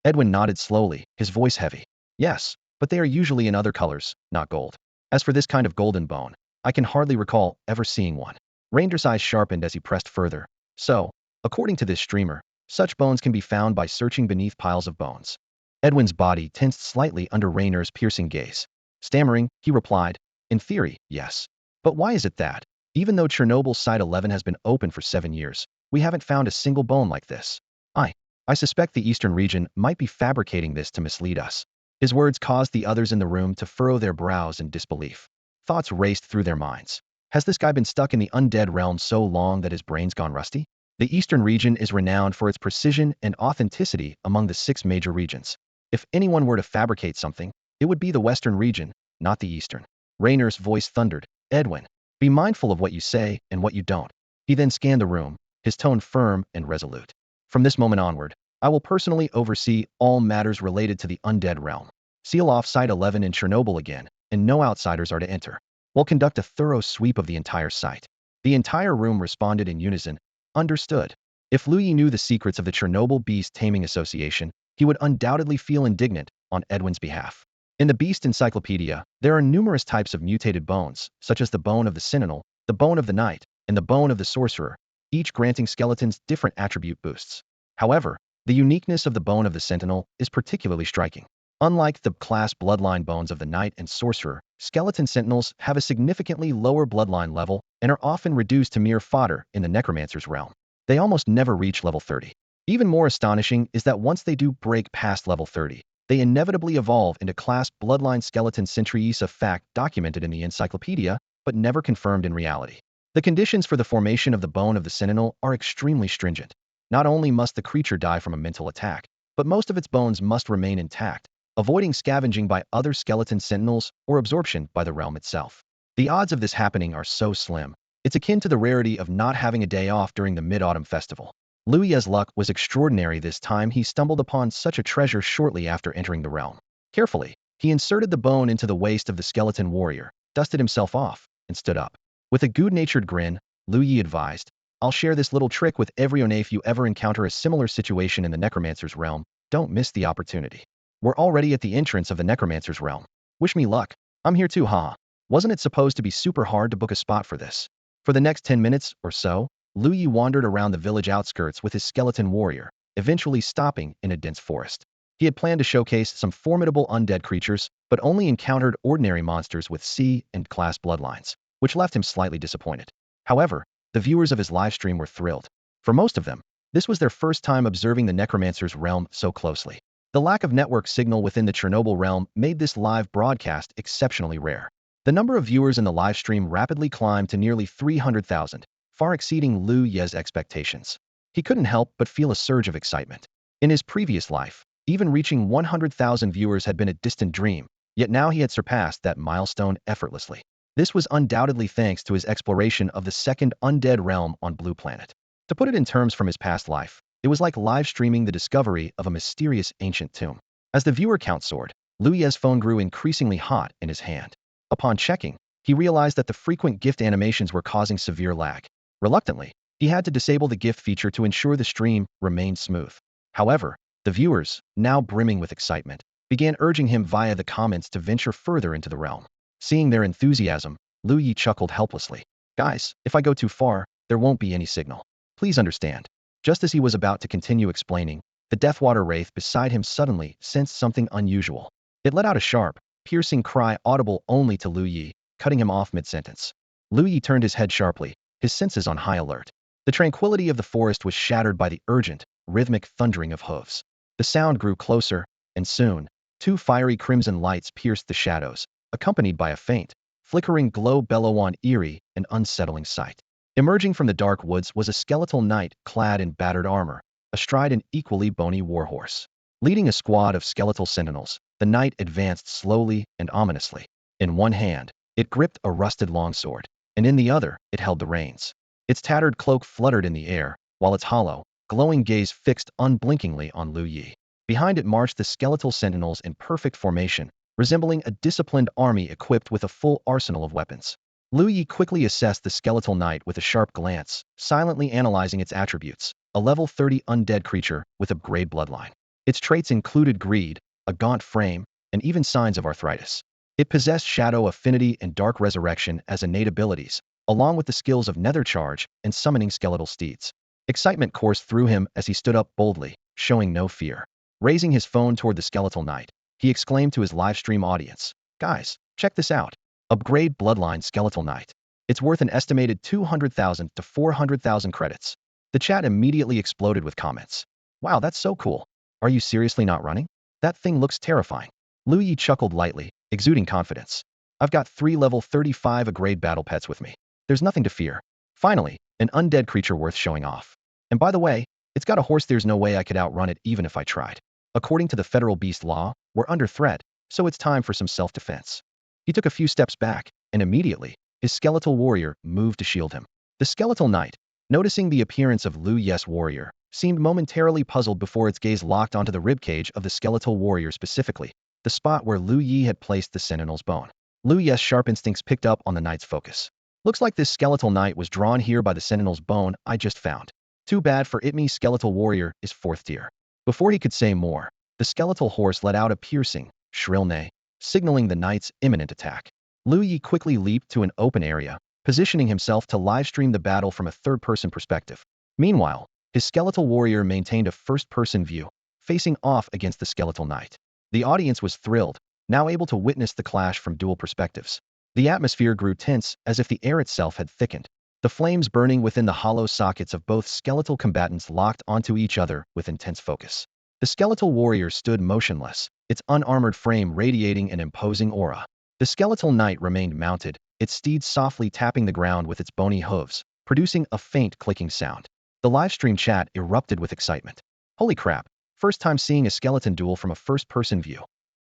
Edwin nodded slowly, his voice heavy. Yes, but they are usually in other colors, not gold. As for this kind of golden bone, I can hardly recall ever seeing one. Rainer's eyes sharpened as he pressed further. So, according to this streamer, such bones can be found by searching beneath piles of bones. Edwin's body tensed slightly under Rainer's piercing gaze. Stammering, he replied, in theory, yes. But why is it that, even though Chernobyl Site 11 has been open for 7 years, we haven't found a single bone like this? I suspect the eastern region might be fabricating this to mislead us. His words caused the others in the room to furrow their brows in disbelief. Thoughts raced through their minds. Has this guy been stuck in the undead realm so long that his brain's gone rusty? The eastern region is renowned for its precision and authenticity among the 6 major regions. If anyone were to fabricate something, it would be the western region, not the eastern. Rainer's voice thundered, Edwin, be mindful of what you say and what you don't. He then scanned the room, his tone firm and resolute. From this moment onward, I will personally oversee all matters related to the undead realm. Seal off Site 11 in Chernobyl again, and no outsiders are to enter. We'll conduct a thorough sweep of the entire site. The entire room responded in unison, understood. If Lu Ye knew the secrets of the Chernobyl Beast Taming Association, he would undoubtedly feel indignant on Edwin's behalf. In the Beast Encyclopedia, there are numerous types of mutated bones, such as the bone of the sentinel, the bone of the knight, and the bone of the sorcerer, each granting skeletons different attribute boosts. However, the uniqueness of the bone of the sentinel is particularly striking. Unlike the class bloodline bones of the knight and sorcerer, skeleton sentinels have a significantly lower bloodline level and are often reduced to mere fodder in the necromancer's realm. They almost never reach level 30. Even more astonishing is that once they do break past level 30, they inevitably evolve into class bloodline skeleton centuries, a fact documented in the encyclopedia, but never confirmed in reality. The conditions for the formation of the bone of the sentinel are extremely stringent. Not only must the creature die from a mental attack, but most of its bones must remain intact, avoiding scavenging by other skeleton sentinels or absorption by the realm itself. The odds of this happening are so slim. It's akin to the rarity of not having a day off during the Mid-Autumn Festival. Lu Ye's luck was extraordinary this time. He stumbled upon such a treasure shortly after entering the realm. Carefully, He inserted the bone into the waist of the skeleton warrior, dusted himself off, and stood up. With a good-natured grin, Lu Ye advised, I'll share this little trick with every one if you ever encounter a similar situation in the necromancer's realm. Don't miss the opportunity. We're already at the entrance of the necromancer's realm. Wish me luck. I'm here too, haha. Wasn't it supposed to be super hard to book a spot for this? For the next 10 minutes or so, Lu Ye wandered around the village outskirts with his skeleton warrior, eventually stopping in a dense forest. He had planned to showcase some formidable undead creatures, but only encountered ordinary monsters with C and class bloodlines, which left him slightly disappointed. However, the viewers of his livestream were thrilled. For most of them, this was their first time observing the necromancer's realm so closely. The lack of network signal within the Chernobyl realm made this live broadcast exceptionally rare. The number of viewers in the livestream rapidly climbed to nearly 300,000, far exceeding Lu Ye's expectations. He couldn't help but feel a surge of excitement. In his previous life, even reaching 100,000 viewers had been a distant dream, yet now he had surpassed that milestone effortlessly. This was undoubtedly thanks to his exploration of the second undead realm on Blue Planet. To put it in terms from his past life, it was like live streaming the discovery of a mysterious ancient tomb. As the viewer count soared, Lu Ye's phone grew increasingly hot in his hand. Upon checking, he realized that the frequent gift animations were causing severe lag. Reluctantly, he had to disable the gift feature to ensure the stream remained smooth. However, the viewers, now brimming with excitement, began urging him via the comments to venture further into the realm. Seeing their enthusiasm, Lu Ye chuckled helplessly. Guys, if I go too far, there won't be any signal. Please understand. Just as he was about to continue explaining, the Deathwater Wraith beside him suddenly sensed something unusual. It let out a sharp, piercing cry audible only to Lu Ye, cutting him off mid-sentence. Lu Ye turned his head sharply, his senses on high alert. The tranquility of the forest was shattered by the urgent, rhythmic thundering of hooves. The sound grew closer, and soon, two fiery crimson lights pierced the shadows, accompanied by a faint, flickering glow bellow on eerie and unsettling sight. Emerging from the dark woods was a skeletal knight clad in battered armor, astride an equally bony warhorse. Leading a squad of skeletal sentinels, the knight advanced slowly and ominously. In one hand, it gripped a rusted longsword, and in the other, it held the reins. Its tattered cloak fluttered in the air, while its hollow, glowing gaze fixed unblinkingly on Lu Ye. Behind it marched the skeletal sentinels in perfect formation, resembling a disciplined army equipped with a full arsenal of weapons. Lu Ye quickly assessed the skeletal knight with a sharp glance, silently analyzing its attributes. A level 30 undead creature with a grade bloodline. Its traits included greed, a gaunt frame, and even signs of arthritis. It possessed Shadow Affinity and Dark Resurrection as innate abilities, along with the skills of Nether Charge and summoning skeletal steeds. Excitement coursed through him as he stood up boldly, showing no fear. Raising his phone toward the skeletal knight, he exclaimed to his livestream audience, "Guys, check this out. Upgrade Bloodline Skeletal Knight. It's worth an estimated 200,000 to 400,000 credits." The chat immediately exploded with comments. "Wow, that's so cool. Are you seriously not running? That thing looks terrifying." Lu Ye chuckled lightly, exuding confidence. "I've got 3 level 35 grade battle pets with me. There's nothing to fear." Finally, an undead creature worth showing off. And by the way, it's got a horse. There's no way I could outrun it even if I tried. According to the federal beast law, we're under threat, so it's time for some self-defense. He took a few steps back, and immediately, his skeletal warrior moved to shield him. The skeletal knight, noticing the appearance of Lu Ye's warrior, seemed momentarily puzzled before its gaze locked onto the ribcage of the skeletal warrior, specifically the spot where Lu Ye had placed the sentinel's bone. Lu Ye's sharp instincts picked up on the knight's focus. "Looks like this skeletal knight was drawn here by the sentinel's bone I just found. Too bad for it, me skeletal warrior is 4th tier." Before he could say more, the skeletal horse let out a piercing, shrill neigh, signaling the knight's imminent attack. Lu Ye quickly leaped to an open area, positioning himself to livestream the battle from a third-person perspective. Meanwhile, his skeletal warrior maintained a first-person view, facing off against the skeletal knight. The audience was thrilled, now able to witness the clash from dual perspectives. The atmosphere grew tense as if the air itself had thickened. The flames burning within the hollow sockets of both skeletal combatants locked onto each other with intense focus. The skeletal warrior stood motionless, its unarmored frame radiating an imposing aura. The skeletal knight remained mounted, its steed softly tapping the ground with its bony hooves, producing a faint clicking sound. The livestream chat erupted with excitement. "Holy crap, first time seeing a skeleton duel from a first-person view.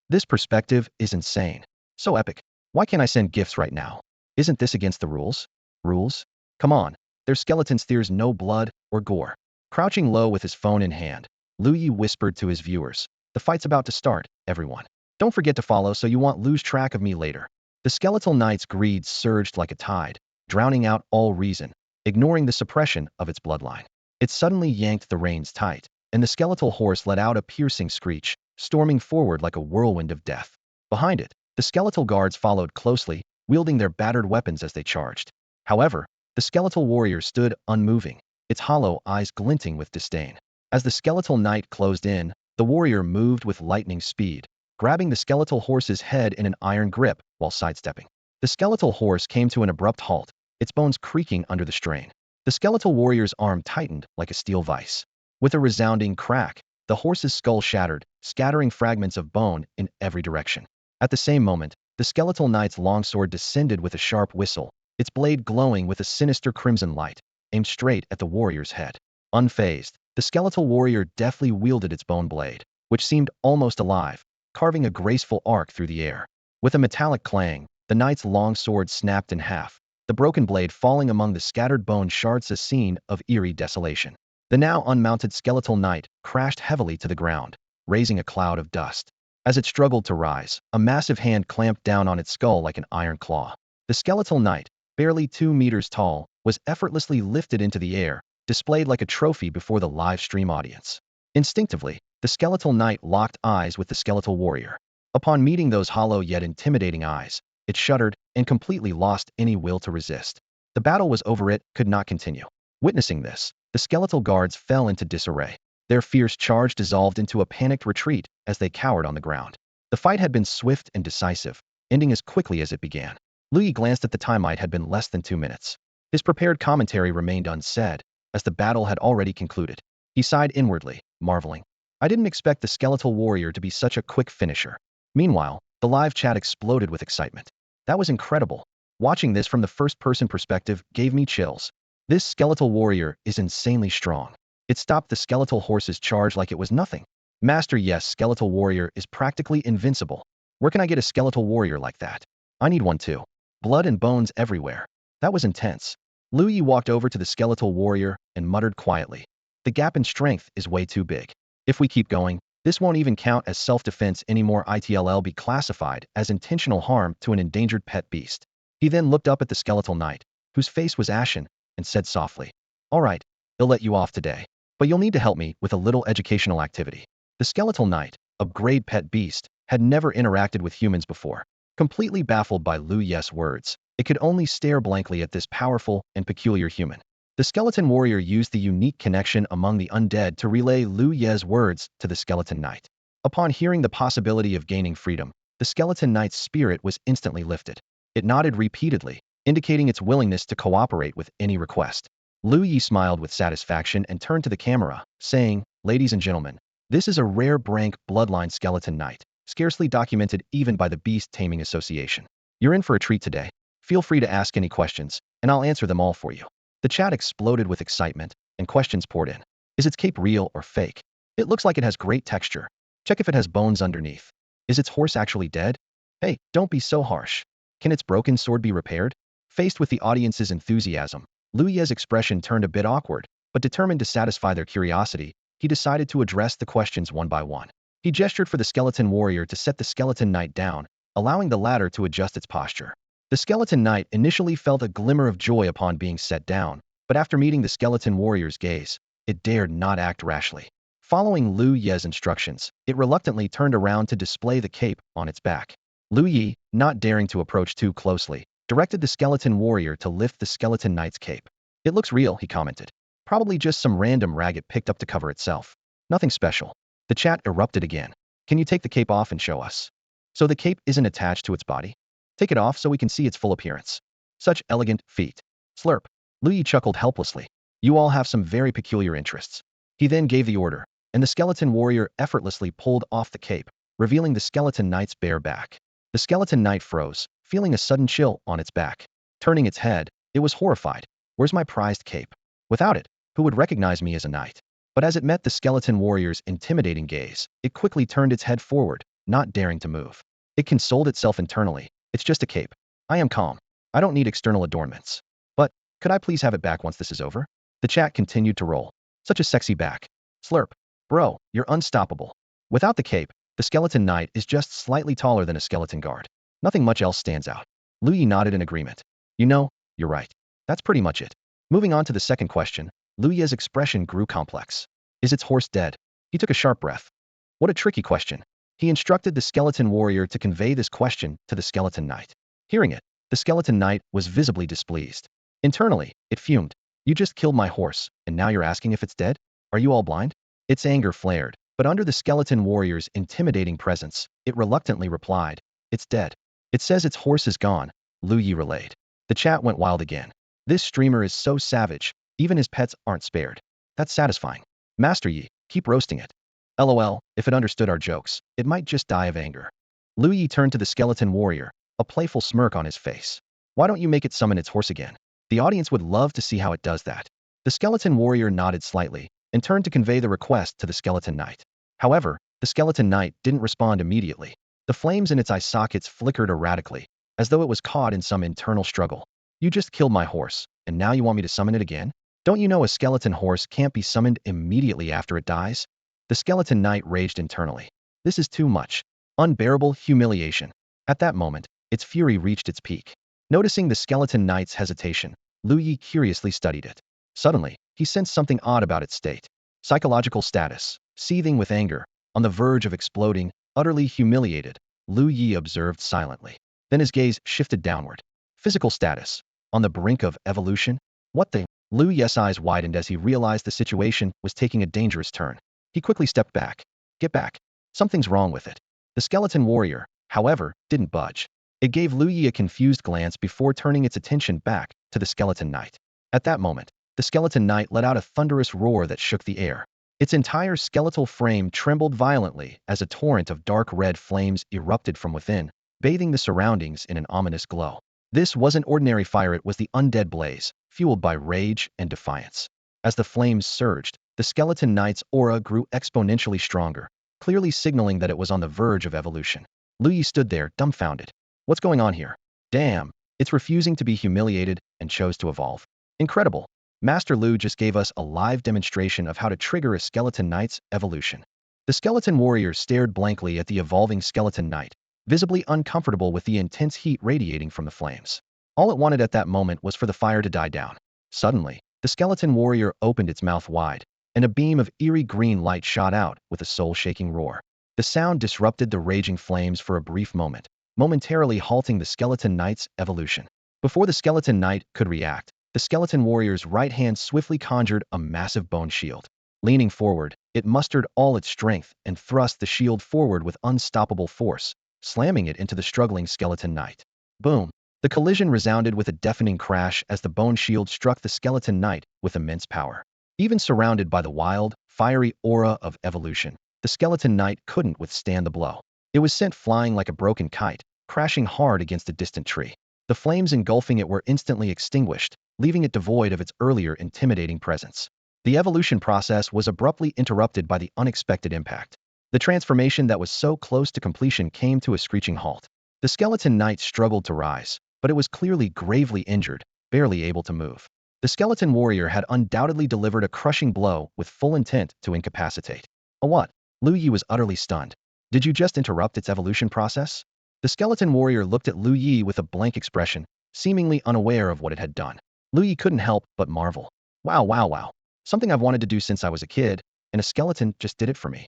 This perspective is insane. So epic. Why can't I send gifts right now? Isn't this against the rules?" "Rules? Come on, there's skeletons, there's no blood or gore." Crouching low with his phone in hand, Lu Ye whispered to his viewers, "The fight's about to start, everyone. Don't forget to follow so you won't lose track of me later. The skeletal knight's greed surged like a tide, drowning out all reason, ignoring the suppression of its bloodline. It suddenly yanked the reins tight, and the skeletal horse let out a piercing screech, storming forward like a whirlwind of death. Behind it, the skeletal guards followed closely, wielding their battered weapons as they charged. However, the skeletal warrior stood unmoving, its hollow eyes glinting with disdain. As the skeletal knight closed in, the warrior moved with lightning speed, grabbing the skeletal horse's head in an iron grip while sidestepping. The skeletal horse came to an abrupt halt, its bones creaking under the strain. The skeletal warrior's arm tightened like a steel vise. With a resounding crack, the horse's skull shattered, scattering fragments of bone in every direction. At the same moment, the skeletal knight's longsword descended with a sharp whistle, its blade glowing with a sinister crimson light, aimed straight at the warrior's head. Unfazed, the skeletal warrior deftly wielded its bone blade, which seemed almost alive, carving a graceful arc through the air. With a metallic clang, the knight's long sword snapped in half, the broken blade falling among the scattered bone shards, a scene of eerie desolation. The now unmounted skeletal knight crashed heavily to the ground, raising a cloud of dust. As it struggled to rise, a massive hand clamped down on its skull like an iron claw. The skeletal knight, barely 2 meters tall, was effortlessly lifted into the air, displayed like a trophy before the live stream audience. Instinctively, the skeletal knight locked eyes with the skeletal warrior. Upon meeting those hollow yet intimidating eyes, it shuddered and completely lost any will to resist. The battle was over, it could not continue. Witnessing this, the skeletal guards fell into disarray. Their fierce charge dissolved into a panicked retreat as they cowered on the ground. The fight had been swift and decisive, ending as quickly as it began. Lu Ye glanced at the time. It had been less than 2 minutes. His prepared commentary remained unsaid, as the battle had already concluded. He sighed inwardly, marveling. I didn't expect the skeletal warrior to be such a quick finisher. Meanwhile, the live chat exploded with excitement. That was incredible. Watching this from the first-person perspective gave me chills. This skeletal warrior is insanely strong. It stopped the skeletal horse's charge like it was nothing. Master, yes, skeletal warrior is practically invincible. Where can I get a skeletal warrior like that? I need one too. Blood and bones everywhere. That was intense. Lu Ye walked over to the skeletal warrior and muttered quietly. The gap in strength is way too big. If we keep going, this won't even count as self-defense anymore. It'll be classified as intentional harm to an endangered pet beast. He then looked up at the skeletal knight, whose face was ashen, and said softly, all right, I'll let you off today, but you'll need to help me with a little educational activity. The skeletal knight, a grade pet beast, had never interacted with humans before. Completely baffled by Lu Ye's words, it could only stare blankly at this powerful and peculiar human. The skeleton warrior used the unique connection among the undead to relay Lu Ye's words to the skeleton knight. Upon hearing the possibility of gaining freedom, the skeleton knight's spirit was instantly lifted. It nodded repeatedly, indicating its willingness to cooperate with any request. Lu Ye smiled with satisfaction and turned to the camera, saying, ladies and gentlemen, this is a rare brank bloodline skeleton knight, scarcely documented even by the Beast Taming Association. You're in for a treat today. Feel free to ask any questions, and I'll answer them all for you. The chat exploded with excitement, and questions poured in. Is its cape real or fake? It looks like it has great texture. Check if it has bones underneath. Is its horse actually dead? Hey, don't be so harsh. Can its broken sword be repaired? Faced with the audience's enthusiasm, Lu Ye's expression turned a bit awkward, but determined to satisfy their curiosity, he decided to address the questions one by one. He gestured for the skeleton warrior to set the skeleton knight down, allowing the latter to adjust its posture. The skeleton knight initially felt a glimmer of joy upon being set down, but after meeting the skeleton warrior's gaze, it dared not act rashly. Following Lu Ye's instructions, it reluctantly turned around to display the cape on its back. Lu Ye, not daring to approach too closely, directed the skeleton warrior to lift the skeleton knight's cape. It looks real, he commented. Probably just some random rag it picked up to cover itself. Nothing special. The chat erupted again. Can you take the cape off and show us? So the cape isn't attached to its body? Take it off so we can see its full appearance. Such elegant feet. Slurp. Lu Ye chuckled helplessly. You all have some very peculiar interests. He then gave the order, and the skeleton warrior effortlessly pulled off the cape, revealing the skeleton knight's bare back. The skeleton knight froze, feeling a sudden chill on its back. Turning its head, it was horrified. Where's my prized cape? Without it, who would recognize me as a knight? But as it met the skeleton warrior's intimidating gaze, it quickly turned its head forward, not daring to move. It consoled itself internally. It's just a cape. I am calm. I don't need external adornments. But, could I please have it back once this is over? The chat continued to roll. Such a sexy back. Slurp. Bro, you're unstoppable. Without the cape, The skeleton knight is just slightly taller than a skeleton guard. Nothing much else stands out. Lu Ye nodded in agreement. You know, you're right. That's pretty much it. Moving on to the second question, Lu Ye's expression grew complex. Is its horse dead? He took a sharp breath. What a tricky question. He instructed the skeleton warrior to convey this question to the skeleton knight. Hearing it, the skeleton knight was visibly displeased. Internally, it fumed. You just killed my horse, and now you're asking if it's dead? Are you all blind? Its anger flared, but under the skeleton warrior's intimidating presence, it reluctantly replied, It's dead. It says its horse is gone, Lu Ye relayed. The chat went wild again. This streamer is so savage, even his pets aren't spared. That's satisfying. Master Yi, keep roasting it. LOL, if it understood our jokes, it might just die of anger. Lu Ye turned to the skeleton warrior, a playful smirk on his face. Why don't you make it summon its horse again? The audience would love to see how it does that. The skeleton warrior nodded slightly and turned to convey the request to the skeleton knight. However, the skeleton knight didn't respond immediately. The flames in its eye sockets flickered erratically, as though it was caught in some internal struggle. You just killed my horse, and now you want me to summon it again? Don't you know a skeleton horse can't be summoned immediately after it dies? The skeleton knight raged internally. This is too much. Unbearable humiliation. At that moment, its fury reached its peak. Noticing the skeleton knight's hesitation, Lu Ye curiously studied it. Suddenly, he sensed something odd about its state. Psychological status, seething with anger, on the verge of exploding, utterly humiliated, Lu Ye observed silently. Then his gaze shifted downward. Physical status, on the brink of evolution? What the? Lu Ye's eyes widened as he realized the situation was taking a dangerous turn. He quickly stepped back. Get back. Something's wrong with it. The skeleton warrior, however, didn't budge. It gave Lu Ye a confused glance before turning its attention back to the skeleton knight. At that moment, the skeleton knight let out a thunderous roar that shook the air. Its entire skeletal frame trembled violently as a torrent of dark red flames erupted from within, bathing the surroundings in an ominous glow. This wasn't ordinary fire, it was the undead blaze, fueled by rage and defiance. As the flames surged, the skeleton knight's aura grew exponentially stronger, clearly signaling that it was on the verge of evolution. Lu Ye stood there, dumbfounded. What's going on here? Damn, it's refusing to be humiliated and chose to evolve. Incredible. Master Lu just gave us a live demonstration of how to trigger a skeleton knight's evolution. The skeleton warrior stared blankly at the evolving skeleton knight, visibly uncomfortable with the intense heat radiating from the flames. All it wanted at that moment was for the fire to die down. Suddenly, the skeleton warrior opened its mouth wide, and a beam of eerie green light shot out with a soul-shaking roar. The sound disrupted the raging flames for a brief moment, momentarily halting the skeleton knight's evolution. Before the skeleton knight could react, the skeleton warrior's right hand swiftly conjured a massive bone shield. Leaning forward, it mustered all its strength and thrust the shield forward with unstoppable force, slamming it into the struggling skeleton knight. Boom! The collision resounded with a deafening crash as the bone shield struck the skeleton knight with immense power. Even surrounded by the wild, fiery aura of evolution, the skeleton knight couldn't withstand the blow. It was sent flying like a broken kite, crashing hard against a distant tree. The flames engulfing it were instantly extinguished, leaving it devoid of its earlier intimidating presence. The evolution process was abruptly interrupted by the unexpected impact. The transformation that was so close to completion came to a screeching halt. The skeleton knight struggled to rise, but it was clearly gravely injured, barely able to move. The skeleton warrior had undoubtedly delivered a crushing blow with full intent to incapacitate. A what? Lu Ye was utterly stunned. Did you just interrupt its evolution process? The skeleton warrior looked at Lu Ye with a blank expression, seemingly unaware of what it had done. Lu Ye couldn't help but marvel. Wow. Something I've wanted to do since I was a kid, and a skeleton just did it for me.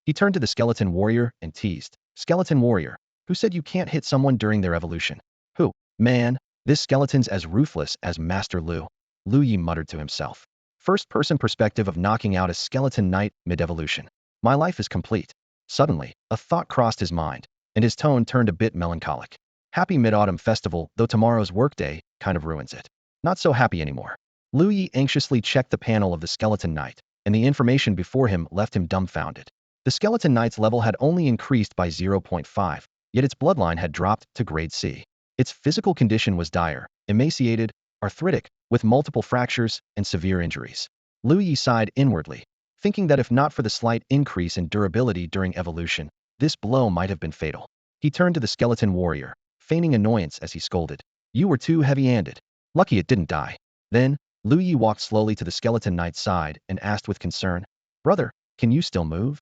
He turned to the skeleton warrior and teased. Skeleton warrior, who said you can't hit someone during their evolution? Who? Man, this skeleton's as ruthless as Master Lu. Lu Ye muttered to himself. First-person perspective of knocking out a skeleton knight mid-evolution. My life is complete. Suddenly, a thought crossed his mind, and his tone turned a bit melancholic. Happy Mid-Autumn Festival, though tomorrow's workday kind of ruins it. Not so happy anymore. Lu Ye anxiously checked the panel of the skeleton knight, and the information before him left him dumbfounded. The skeleton knight's level had only increased by 0.5, yet its bloodline had dropped to grade C. Its physical condition was dire, emaciated, arthritic, with multiple fractures and severe injuries. Lu Ye sighed inwardly, thinking that if not for the slight increase in durability during evolution, this blow might have been fatal. He turned to the skeleton warrior, feigning annoyance as he scolded. You were too heavy-handed. Lucky it didn't die. Then, Lu Ye walked slowly to the skeleton knight's side and asked with concern, Brother, can you still move?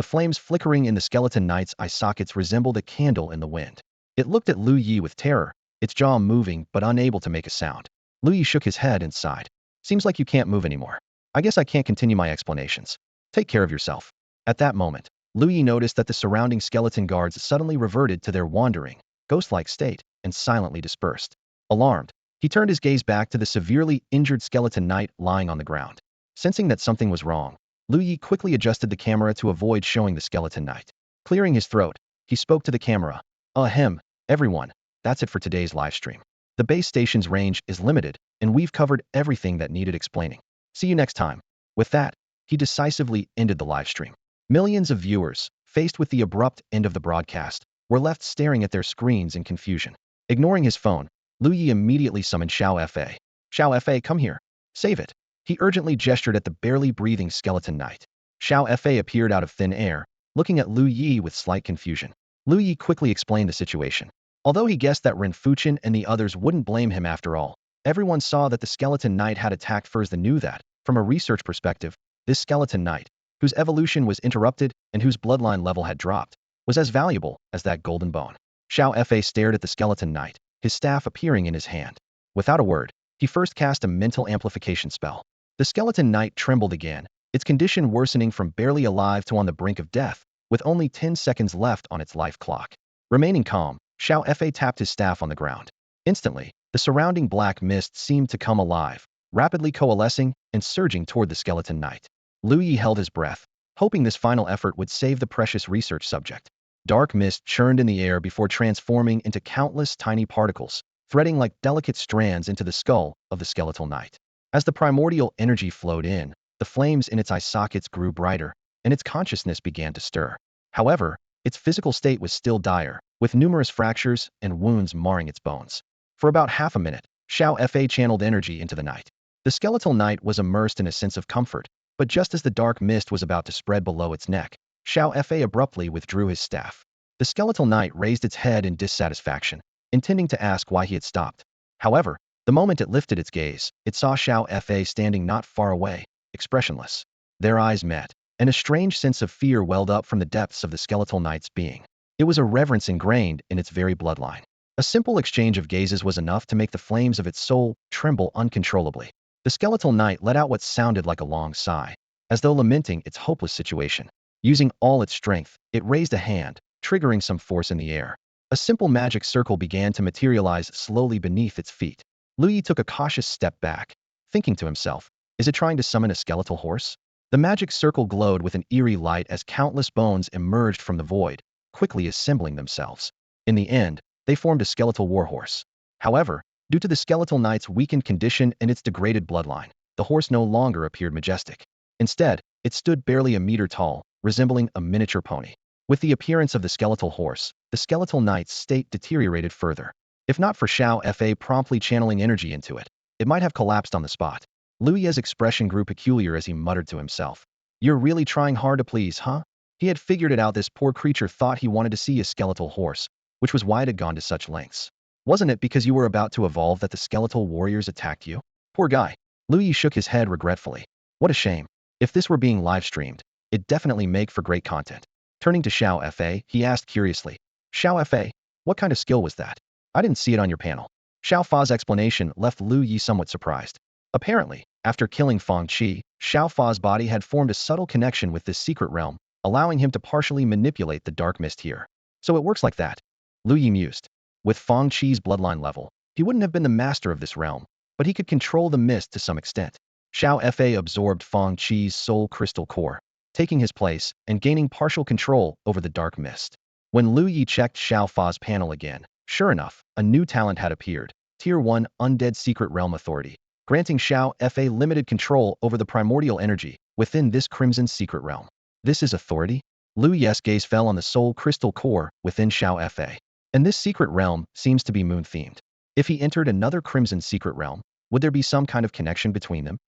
The flames flickering in the skeleton knight's eye sockets resembled a candle in the wind. It looked at Lu Ye with terror, its jaw moving but unable to make a sound. Lu Ye shook his head and sighed. Seems like you can't move anymore. I guess I can't continue my explanations. Take care of yourself. At that moment, Lu Ye noticed that the surrounding skeleton guards suddenly reverted to their wandering, ghost-like state and silently dispersed. Alarmed, he turned his gaze back to the severely injured skeleton knight lying on the ground. Sensing that something was wrong, Lu Ye quickly adjusted the camera to avoid showing the skeleton knight. Clearing his throat, he spoke to the camera. Ahem, everyone, that's it for today's livestream. The base station's range is limited, and we've covered everything that needed explaining. See you next time. With that, he decisively ended the livestream. Millions of viewers, faced with the abrupt end of the broadcast, were left staring at their screens in confusion. Ignoring his phone, Lu Ye immediately summoned Xiao Fa. Xiao Fa, come here. Save it. He urgently gestured at the barely breathing skeleton knight. Xiao Fa appeared out of thin air, looking at Lu Ye with slight confusion. Lu Ye quickly explained the situation. Although he guessed that Ren Fuchen and the others wouldn't blame him after all, everyone saw that the skeleton knight had attacked first and knew that, from a research perspective, this skeleton knight, whose evolution was interrupted and whose bloodline level had dropped, was as valuable as that golden bone. Xiao Fa stared at the skeleton knight, his staff appearing in his hand. Without a word, he first cast a mental amplification spell. The skeleton knight trembled again, its condition worsening from barely alive to on the brink of death, with only 10 seconds left on its life clock. Remaining calm, Xiao Fa tapped his staff on the ground. Instantly, the surrounding black mist seemed to come alive, rapidly coalescing and surging toward the skeleton knight. Lu Ye held his breath, hoping this final effort would save the precious research subject. Dark mist churned in the air before transforming into countless tiny particles, threading like delicate strands into the skull of the skeletal knight. As the primordial energy flowed in, the flames in its eye sockets grew brighter, and its consciousness began to stir. However, its physical state was still dire, with numerous fractures and wounds marring its bones. For about half a minute, Xiao Fa channeled energy into the knight. The skeletal knight was immersed in a sense of comfort, but just as the dark mist was about to spread below its neck, Xiao Fa abruptly withdrew his staff. The skeletal knight raised its head in dissatisfaction, intending to ask why he had stopped. However, the moment it lifted its gaze, it saw Xiao Fa standing not far away, expressionless. Their eyes met, and a strange sense of fear welled up from the depths of the skeletal knight's being. It was a reverence ingrained in its very bloodline. A simple exchange of gazes was enough to make the flames of its soul tremble uncontrollably. The skeletal knight let out what sounded like a long sigh, as though lamenting its hopeless situation. Using all its strength, it raised a hand, triggering some force in the air. A simple magic circle began to materialize slowly beneath its feet. Lu Ye took a cautious step back, thinking to himself, is it trying to summon a skeletal horse? The magic circle glowed with an eerie light as countless bones emerged from the void, quickly assembling themselves. In the end, they formed a skeletal warhorse. However, due to the skeletal knight's weakened condition and its degraded bloodline, the horse no longer appeared majestic. Instead, it stood barely a meter tall, resembling a miniature pony. With the appearance of the skeletal horse, the skeletal knight's state deteriorated further. If not for Xiao Fa promptly channeling energy into it, it might have collapsed on the spot. Lu Ye's expression grew peculiar as he muttered to himself. You're really trying hard to please, huh? He had figured it out. This poor creature thought he wanted to see a skeletal horse, which was why it had gone to such lengths. Wasn't it because you were about to evolve that the skeletal warriors attacked you? Poor guy. Lu Ye shook his head regretfully. What a shame. If this were being live-streamed, it'd definitely make for great content. Turning to Xiao Fa, he asked curiously. Xiao Fa, what kind of skill was that? I didn't see it on your panel. Xiao Fa's explanation left Lu Ye somewhat surprised. Apparently, after killing Fongi, Xiao Fa's body had formed a subtle connection with this secret realm, allowing him to partially manipulate the dark mist here. So it works like that. Lu Ye mused. With Fongi's bloodline level, he wouldn't have been the master of this realm, but he could control the mist to some extent. Xiao Fa absorbed Fongi's soul crystal core, taking his place and gaining partial control over the dark mist. When Lu Ye checked Xiao Fa's panel again, sure enough, a new talent had appeared, Tier 1 Undead Secret Realm Authority, granting Xiao Fa limited control over the primordial energy within this crimson secret realm. This is authority? Lu Ye's gaze fell on the soul crystal core within Xiao Fa. And this secret realm seems to be moon-themed. If he entered another crimson secret realm, would there be some kind of connection between them?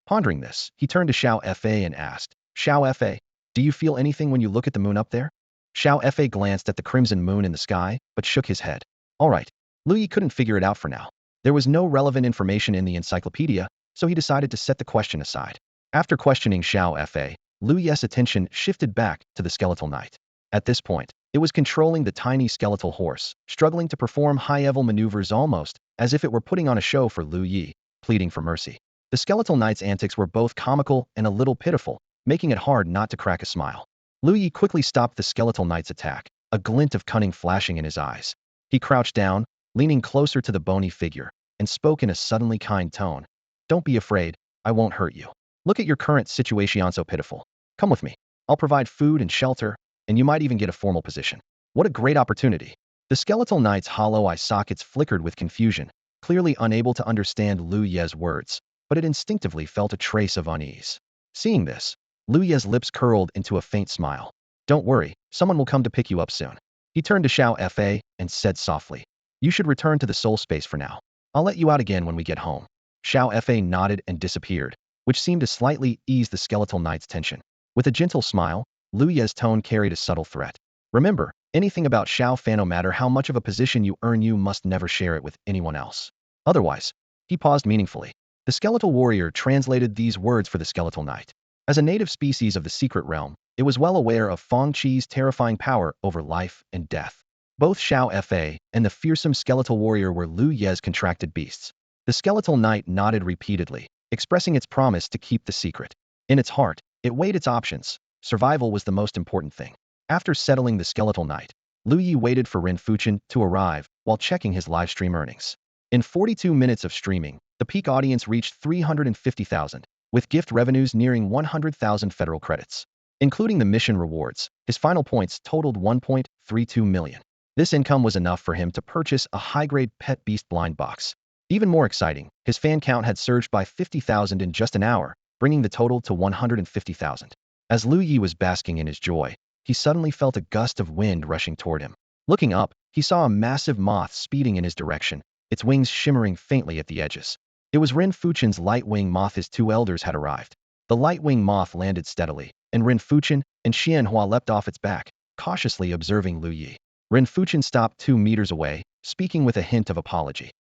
Pondering this, he turned to Xiao Fa and asked, Xiao Fa, do you feel anything when you look at the moon up there? Xiao Fa glanced at the crimson moon in the sky, but shook his head. All right. Lu Ye couldn't figure it out for now. There was no relevant information in the encyclopedia, so he decided to set the question aside. After questioning Xiao Fa, Lu Ye's attention shifted back to the skeletal knight. At this point, it was controlling the tiny skeletal horse, struggling to perform high-level maneuvers almost as if it were putting on a show for Lu Ye, pleading for mercy. The skeletal knight's antics were both comical and a little pitiful, making it hard not to crack a smile. Lu Ye quickly stopped the skeletal knight's attack, a glint of cunning flashing in his eyes. He crouched down, leaning closer to the bony figure, and spoke in a suddenly kind tone. Don't be afraid, I won't hurt you. Look at your current situation so pitiful. Come with me. I'll provide food and shelter, and you might even get a formal position. What a great opportunity. The skeletal knight's hollow eye sockets flickered with confusion, clearly unable to understand Lu Ye's words, but it instinctively felt a trace of unease. Seeing this, Lu Ye's lips curled into a faint smile. Don't worry, someone will come to pick you up soon. He turned to Xiao Fa and said softly, you should return to the soul space for now. I'll let you out again when we get home. Xiao Fa nodded and disappeared, which seemed to slightly ease the skeletal knight's tension. With a gentle smile, Lu Ye's tone carried a subtle threat. Remember, anything about Xiao Fa, no matter how much of a position you earn, you must never share it with anyone else. Otherwise, he paused meaningfully. The skeletal warrior translated these words for the skeletal knight. As a native species of the secret realm, it was well aware of Fongi's terrifying power over life and death. Both Xiao Fa and the fearsome skeletal warrior were Lu Ye's contracted beasts. The skeletal knight nodded repeatedly, expressing its promise to keep the secret. In its heart, it weighed its options. Survival was the most important thing. After settling the skeletal knight, Lu Ye waited for Ren Fuchen to arrive while checking his livestream earnings. In 42 minutes of streaming, the peak audience reached 350,000, with gift revenues nearing 100,000 federal credits. Including the mission rewards, his final points totaled 1.32 million. This income was enough for him to purchase a high-grade pet beast blind box. Even more exciting, his fan count had surged by 50,000 in just an hour, bringing the total to 150,000. As Lu Ye was basking in his joy, he suddenly felt a gust of wind rushing toward him. Looking up, he saw a massive moth speeding in his direction, its wings shimmering faintly at the edges. It was Ren Fuchen's light-wing moth. His two elders had arrived. The light-wing moth landed steadily, and Ren Fuchen and Xianhua leapt off its back, cautiously observing Lu Ye. Ren Fuchen stopped 2 meters away, speaking with a hint of apology.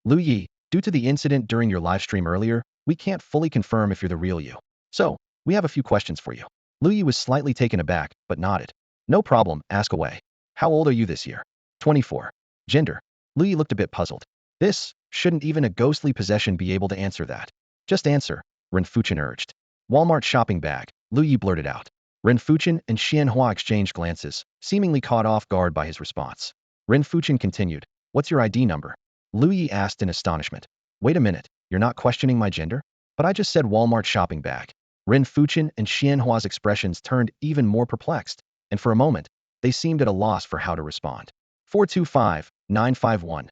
Lu Ye, due to the incident during your livestream earlier, we can't fully confirm if you're the real you. So, we have a few questions for you. Lu Ye was slightly taken aback, but nodded. No problem, ask away. How old are you this year? 24. Gender? Lu Ye looked a bit puzzled. Shouldn't even a ghostly possession be able to answer that? Just answer, Ren Fuchen urged. Walmart shopping bag, Lu Ye blurted out. Ren Fuchen and Xianhua exchanged glances, seemingly caught off guard by his response. Ren Fuchen continued, what's your ID number? Lu Ye asked in astonishment. Wait a minute, you're not questioning my gender? But I just said Walmart shopping bag. Ren Fuchen and Xianhua's expressions turned even more perplexed, and for a moment, they seemed at a loss for how to respond. 425-951-2000.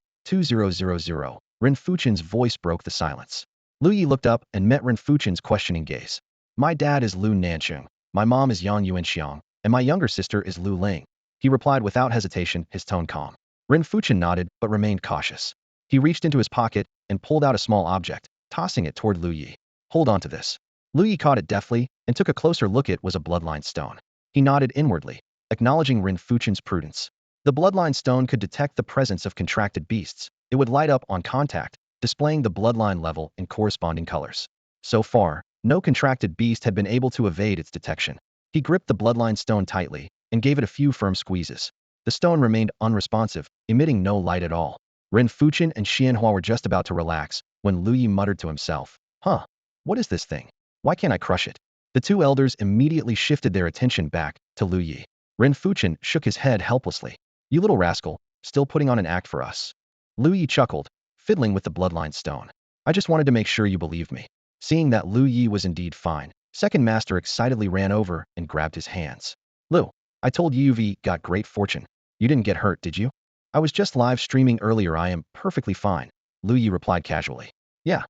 Ren Fuchen's voice broke the silence. Lu Ye looked up and met Ren Fuchen's questioning gaze. My dad is Lu Nancheng, my mom is Yang Yuanxiang, and my younger sister is Lu Ling. He replied without hesitation, his tone calm. Ren Fuchen nodded but remained cautious. He reached into his pocket and pulled out a small object, tossing it toward Lu Ye. Hold on to this. Lu Ye caught it deftly and took a closer look. It was a bloodline stone. He nodded inwardly, acknowledging Ren Fuchen's prudence. The bloodline stone could detect the presence of contracted beasts. It would light up on contact, displaying the bloodline level in corresponding colors. So far, no contracted beast had been able to evade its detection. He gripped the bloodline stone tightly and gave it a few firm squeezes. The stone remained unresponsive, emitting no light at all. Ren Fuchen and Xianhua were just about to relax when Lu Ye muttered to himself, what is this thing? Why can't I crush it? The two elders immediately shifted their attention back to Lu Ye. Ren Fuchen shook his head helplessly. You little rascal, still putting on an act for us. Lu Ye chuckled, fiddling with the bloodline stone. I just wanted to make sure you believed me. Seeing that Lu Ye was indeed fine, Second Master excitedly ran over and grabbed his hands. Lu, I told you you've got great fortune. You didn't get hurt, did you? I was just live streaming earlier. I am perfectly fine, Lu Ye replied casually. Yeah,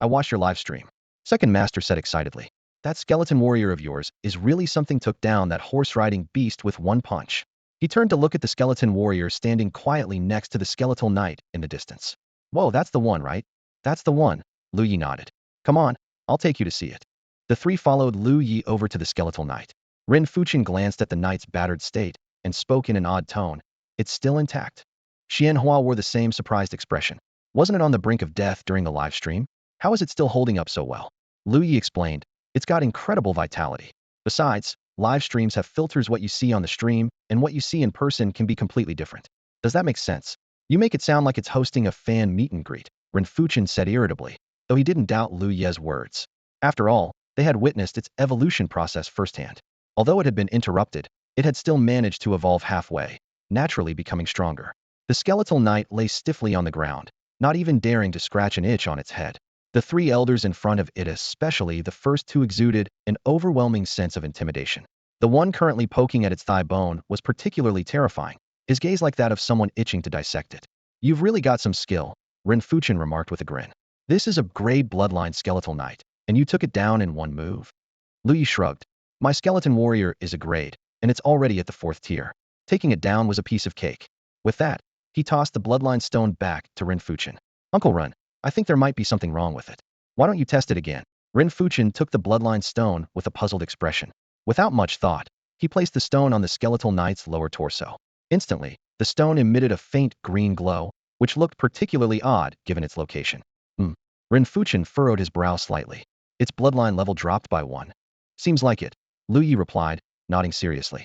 I watched your live stream. Second Master said excitedly. That skeleton warrior of yours is really something. Took down that horse-riding beast with one punch. He turned to look at the skeleton warrior standing quietly next to the skeletal knight in the distance. Whoa, that's the one, right? That's the one, Lu Ye nodded. Come on, I'll take you to see it. The three followed Lu Ye over to the skeletal knight. Ren Fuchen glanced at the knight's battered state and spoke in an odd tone. It's still intact. Xianhua wore the same surprised expression. Wasn't it on the brink of death during the live stream? How is it still holding up so well? Lu Ye explained. It's got incredible vitality. Besides, live streams have filters. What you see on the stream and what you see in person can be completely different. Does that make sense? You make it sound like it's hosting a fan meet and greet, Renfuchen said irritably, though he didn't doubt Lu Ye's words. After all, they had witnessed its evolution process firsthand. Although it had been interrupted, it had still managed to evolve halfway, naturally becoming stronger. The skeletal knight lay stiffly on the ground, not even daring to scratch an itch on its head. The three elders in front of it, especially the first two, exuded an overwhelming sense of intimidation. The one currently poking at its thigh bone was particularly terrifying, his gaze like that of someone itching to dissect it. You've really got some skill, Renfuchen remarked with a grin. This is a grade bloodline skeletal knight, and you took it down in one move. Lu Ye shrugged. My skeleton warrior is a grade, and it's already at the 4th tier. Taking it down was a piece of cake. With that, he tossed the bloodline stone back to Renfuchen. Uncle Run, I think there might be something wrong with it. Why don't you test it again? Renfuchen took the bloodline stone with a puzzled expression. Without much thought, he placed the stone on the skeletal knight's lower torso. Instantly, the stone emitted a faint green glow, which looked particularly odd given its location. Renfuchen furrowed his brow slightly. Its bloodline level dropped by 1. Seems like it, Lu Ye replied, nodding seriously.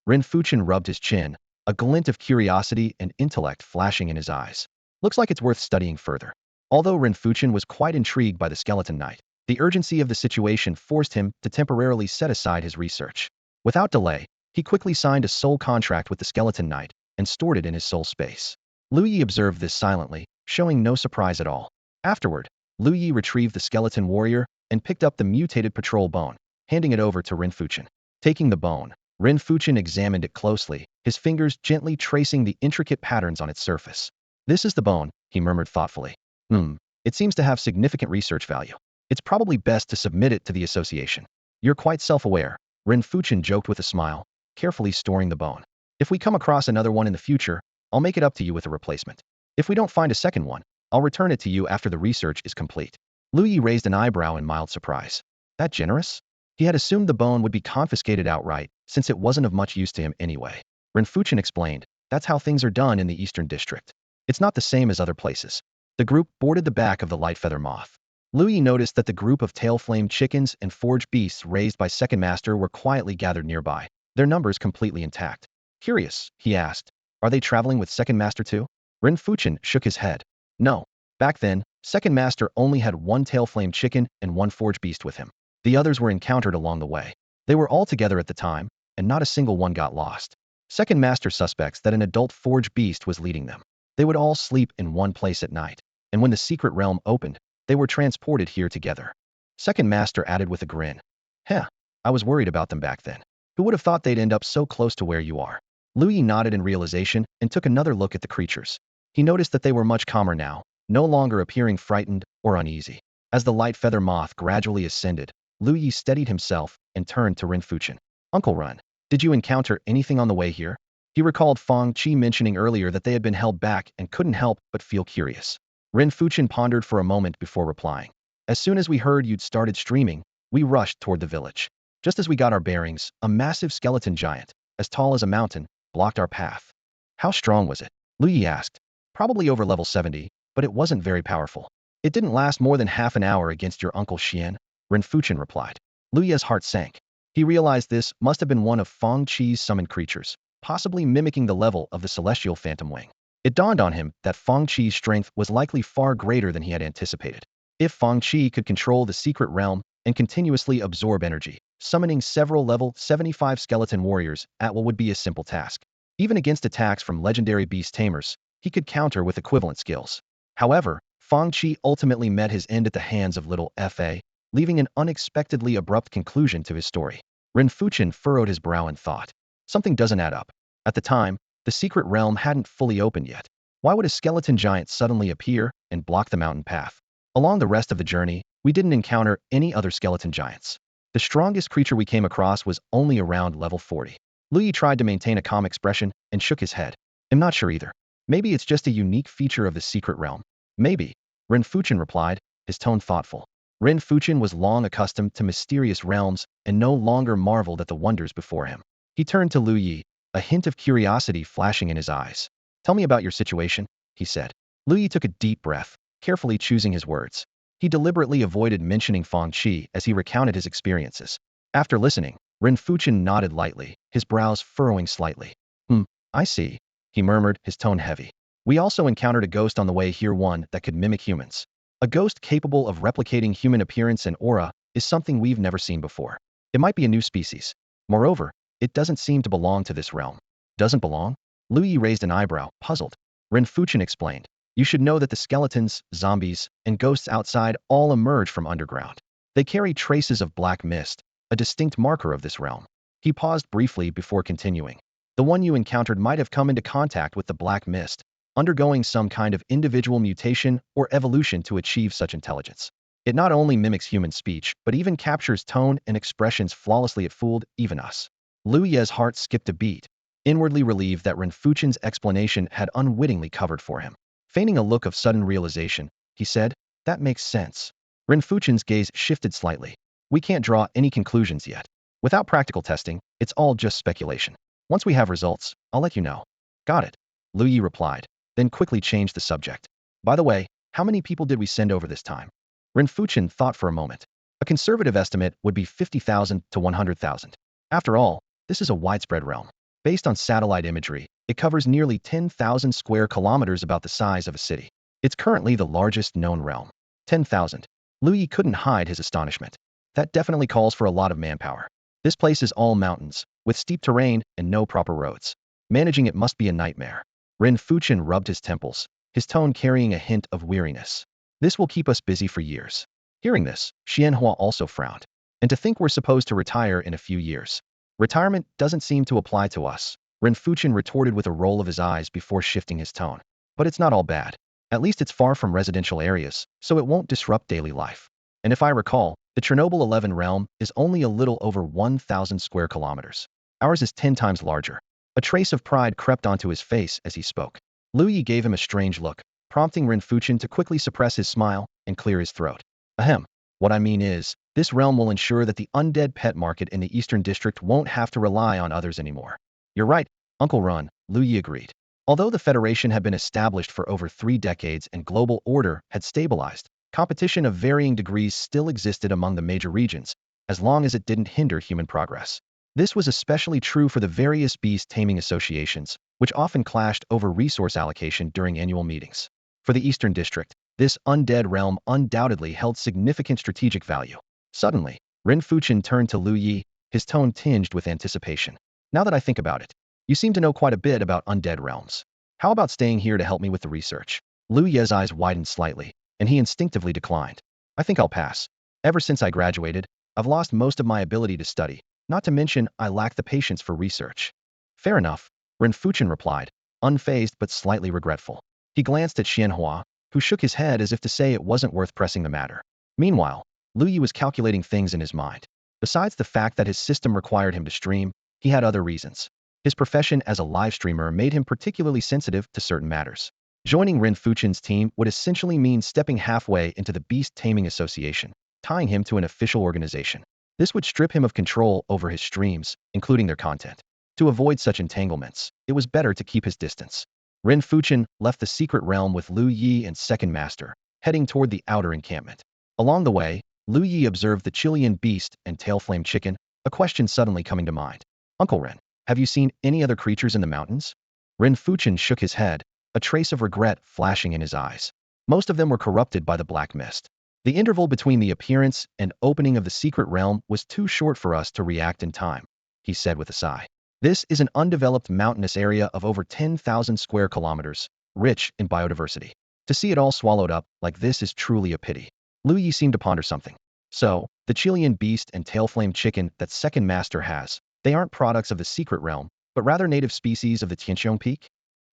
Renfuchen rubbed his chin, a glint of curiosity and intellect flashing in his eyes. Looks like it's worth studying further. Although Renfuchen was quite intrigued by the skeleton knight, the urgency of the situation forced him to temporarily set aside his research. Without delay, he quickly signed a soul contract with the skeleton knight and stored it in his soul space. Lu Ye observed this silently, showing no surprise at all. Afterward, Lu Ye retrieved the skeleton warrior and picked up the mutated patrol bone, handing it over to Renfuchen. Taking the bone, Renfuchen examined it closely, his fingers gently tracing the intricate patterns on its surface. This is the bone, he murmured thoughtfully. It seems to have significant research value. It's probably best to submit it to the association. You're quite self-aware, Renfuchen joked with a smile, carefully storing the bone. If we come across another one in the future, I'll make it up to you with a replacement. If we don't find a second one, I'll return it to you after the research is complete. Lu Ye raised an eyebrow in mild surprise. That generous? He had assumed the bone would be confiscated outright, since it wasn't of much use to him anyway. Renfuchen explained, that's how things are done in the Eastern District. It's not the same as other places. The group boarded the back of the light feather moth. Lu Ye noticed that the group of tail-flamed chickens and forged beasts raised by Second Master were quietly gathered nearby, their numbers completely intact. Curious, he asked, are they traveling with Second Master too? Renfuchen shook his head. No. Back then, Second Master only had one tail-flamed chicken and one forged beast with him. The others were encountered along the way. They were all together at the time, and not a single one got lost. Second Master suspects that an adult forged beast was leading them. They would all sleep in one place at night, and when the secret realm opened, they were transported here together. Second Master added with a grin. I was worried about them back then. Who would have thought they'd end up so close to where you are? Lu Ye nodded in realization and took another look at the creatures. He noticed that they were much calmer now, no longer appearing frightened or uneasy. As the light feather moth gradually ascended, Lu Ye steadied himself and turned to Renfuchen. Uncle Run, did you encounter anything on the way here? He recalled Fongi mentioning earlier that they had been held back and couldn't help but feel curious. Renfuchen pondered for a moment before replying. As soon as we heard you'd started streaming, we rushed toward the village. Just as we got our bearings, a massive skeleton giant, as tall as a mountain, blocked our path. How strong was it? Lu Ye asked. Probably over level 70, but it wasn't very powerful. It didn't last more than half an hour against your Uncle Xian, Renfuchen replied. Lu Ye's heart sank. He realized this must have been one of Fongi's summoned creatures, possibly mimicking the level of the celestial phantom wing. It dawned on him that Fongi's strength was likely far greater than he had anticipated. If Fongi could control the secret realm and continuously absorb energy, summoning several level 75 skeleton warriors at what would be a simple task. Even against attacks from legendary beast tamers, he could counter with equivalent skills. However, Fongi ultimately met his end at the hands of little Fa, leaving an unexpectedly abrupt conclusion to his story. Renfuchen furrowed his brow in thought. Something doesn't add up. At the time, the secret realm hadn't fully opened yet. Why would a skeleton giant suddenly appear and block the mountain path? Along the rest of the journey, we didn't encounter any other skeleton giants. The strongest creature we came across was only around level 40. Lu Ye tried to maintain a calm expression and shook his head. I'm not sure either. Maybe it's just a unique feature of the secret realm. Maybe, Renfuchen replied, his tone thoughtful. Renfuchen was long accustomed to mysterious realms and no longer marveled at the wonders before him. He turned to Lu Ye, a hint of curiosity flashing in his eyes. Tell me about your situation, he said. Lu Ye took a deep breath, carefully choosing his words. He deliberately avoided mentioning Fongi as he recounted his experiences. After listening, Rinfuchen nodded lightly, his brows furrowing slightly. I see, he murmured, his tone heavy. We also encountered a ghost on the way here, one that could mimic humans. A ghost capable of replicating human appearance and aura is something we've never seen before. It might be a new species. Moreover, it doesn't seem to belong to this realm. Doesn't belong? Lu Ye raised an eyebrow, puzzled. Rinfuchen explained. You should know that the skeletons, zombies, and ghosts outside all emerge from underground. They carry traces of black mist, a distinct marker of this realm. He paused briefly before continuing. The one you encountered might have come into contact with the black mist, undergoing some kind of individual mutation or evolution to achieve such intelligence. It not only mimics human speech, but even captures tone and expressions flawlessly. It fooled even us. Lu Ye's heart skipped a beat, inwardly relieved that Rinfuchen's explanation had unwittingly covered for him. Feigning a look of sudden realization, he said, that makes sense. Rinfuchen's gaze shifted slightly. We can't draw any conclusions yet. Without practical testing, it's all just speculation. Once we have results, I'll let you know. Got it, Lu Ye replied, then quickly changed the subject. By the way, how many people did we send over this time? Rinfuchen thought for a moment. A conservative estimate would be 50,000 to 100,000. After all, this is a widespread realm. Based on satellite imagery, it covers nearly 10,000 square kilometers, about the size of a city. It's currently the largest known realm. 10,000. Lu Ye couldn't hide his astonishment. That definitely calls for a lot of manpower. This place is all mountains, with steep terrain and no proper roads. Managing it must be a nightmare. Rinfuchen rubbed his temples, his tone carrying a hint of weariness. This will keep us busy for years. Hearing this, Xianhua also frowned. And to think we're supposed to retire in a few years. Retirement doesn't seem to apply to us, Rinfuchen retorted with a roll of his eyes before shifting his tone. But it's not all bad. At least it's far from residential areas, so it won't disrupt daily life. And if I recall, the Chernobyl 11 realm is only a little over 1,000 square kilometers. Ours is 10 times larger. A trace of pride crept onto his face as he spoke. Lu Ye gave him a strange look, prompting Rinfuchen to quickly suppress his smile and clear his throat. Ahem. What I mean is, this realm will ensure that the undead pet market in the Eastern District won't have to rely on others anymore. You're right, Uncle Run, Lu Ye agreed. Although the Federation had been established for over 3 decades and global order had stabilized, competition of varying degrees still existed among the major regions, as long as it didn't hinder human progress. This was especially true for the various beast taming associations, which often clashed over resource allocation during annual meetings. For the Eastern District, this undead realm undoubtedly held significant strategic value. Suddenly, Rinfuchen turned to Lu Ye, his tone tinged with anticipation. Now that I think about it, you seem to know quite a bit about undead realms. How about staying here to help me with the research? Lu Ye's eyes widened slightly, and he instinctively declined. I think I'll pass. Ever since I graduated, I've lost most of my ability to study, not to mention I lack the patience for research. Fair enough, Rinfuchen replied, unfazed but slightly regretful. He glanced at Xianhua, who shook his head as if to say it wasn't worth pressing the matter. Meanwhile, Lu Ye was calculating things in his mind. Besides the fact that his system required him to stream, he had other reasons. His profession as a live streamer made him particularly sensitive to certain matters. Joining Rinfuchen's team would essentially mean stepping halfway into the Beast Taming Association, tying him to an official organization. This would strip him of control over his streams, including their content. To avoid such entanglements, it was better to keep his distance. Rinfuchen left the secret realm with Lu Ye and Second Master, heading toward the outer encampment. Along the way, Lu Ye observed the Chilean beast and tailflame chicken, a question suddenly coming to mind. Uncle Ren, have you seen any other creatures in the mountains? Rinfuchen shook his head, a trace of regret flashing in his eyes. Most of them were corrupted by the black mist. The interval between the appearance and opening of the secret realm was too short for us to react in time, he said with a sigh. This is an undeveloped mountainous area of over 10,000 square kilometers, rich in biodiversity. To see it all swallowed up like this is truly a pity. Lu Ye seemed to ponder something. So, the Chilean beast and tailflame chicken that Second Master has, they aren't products of the secret realm, but rather native species of the Tiankon Peak?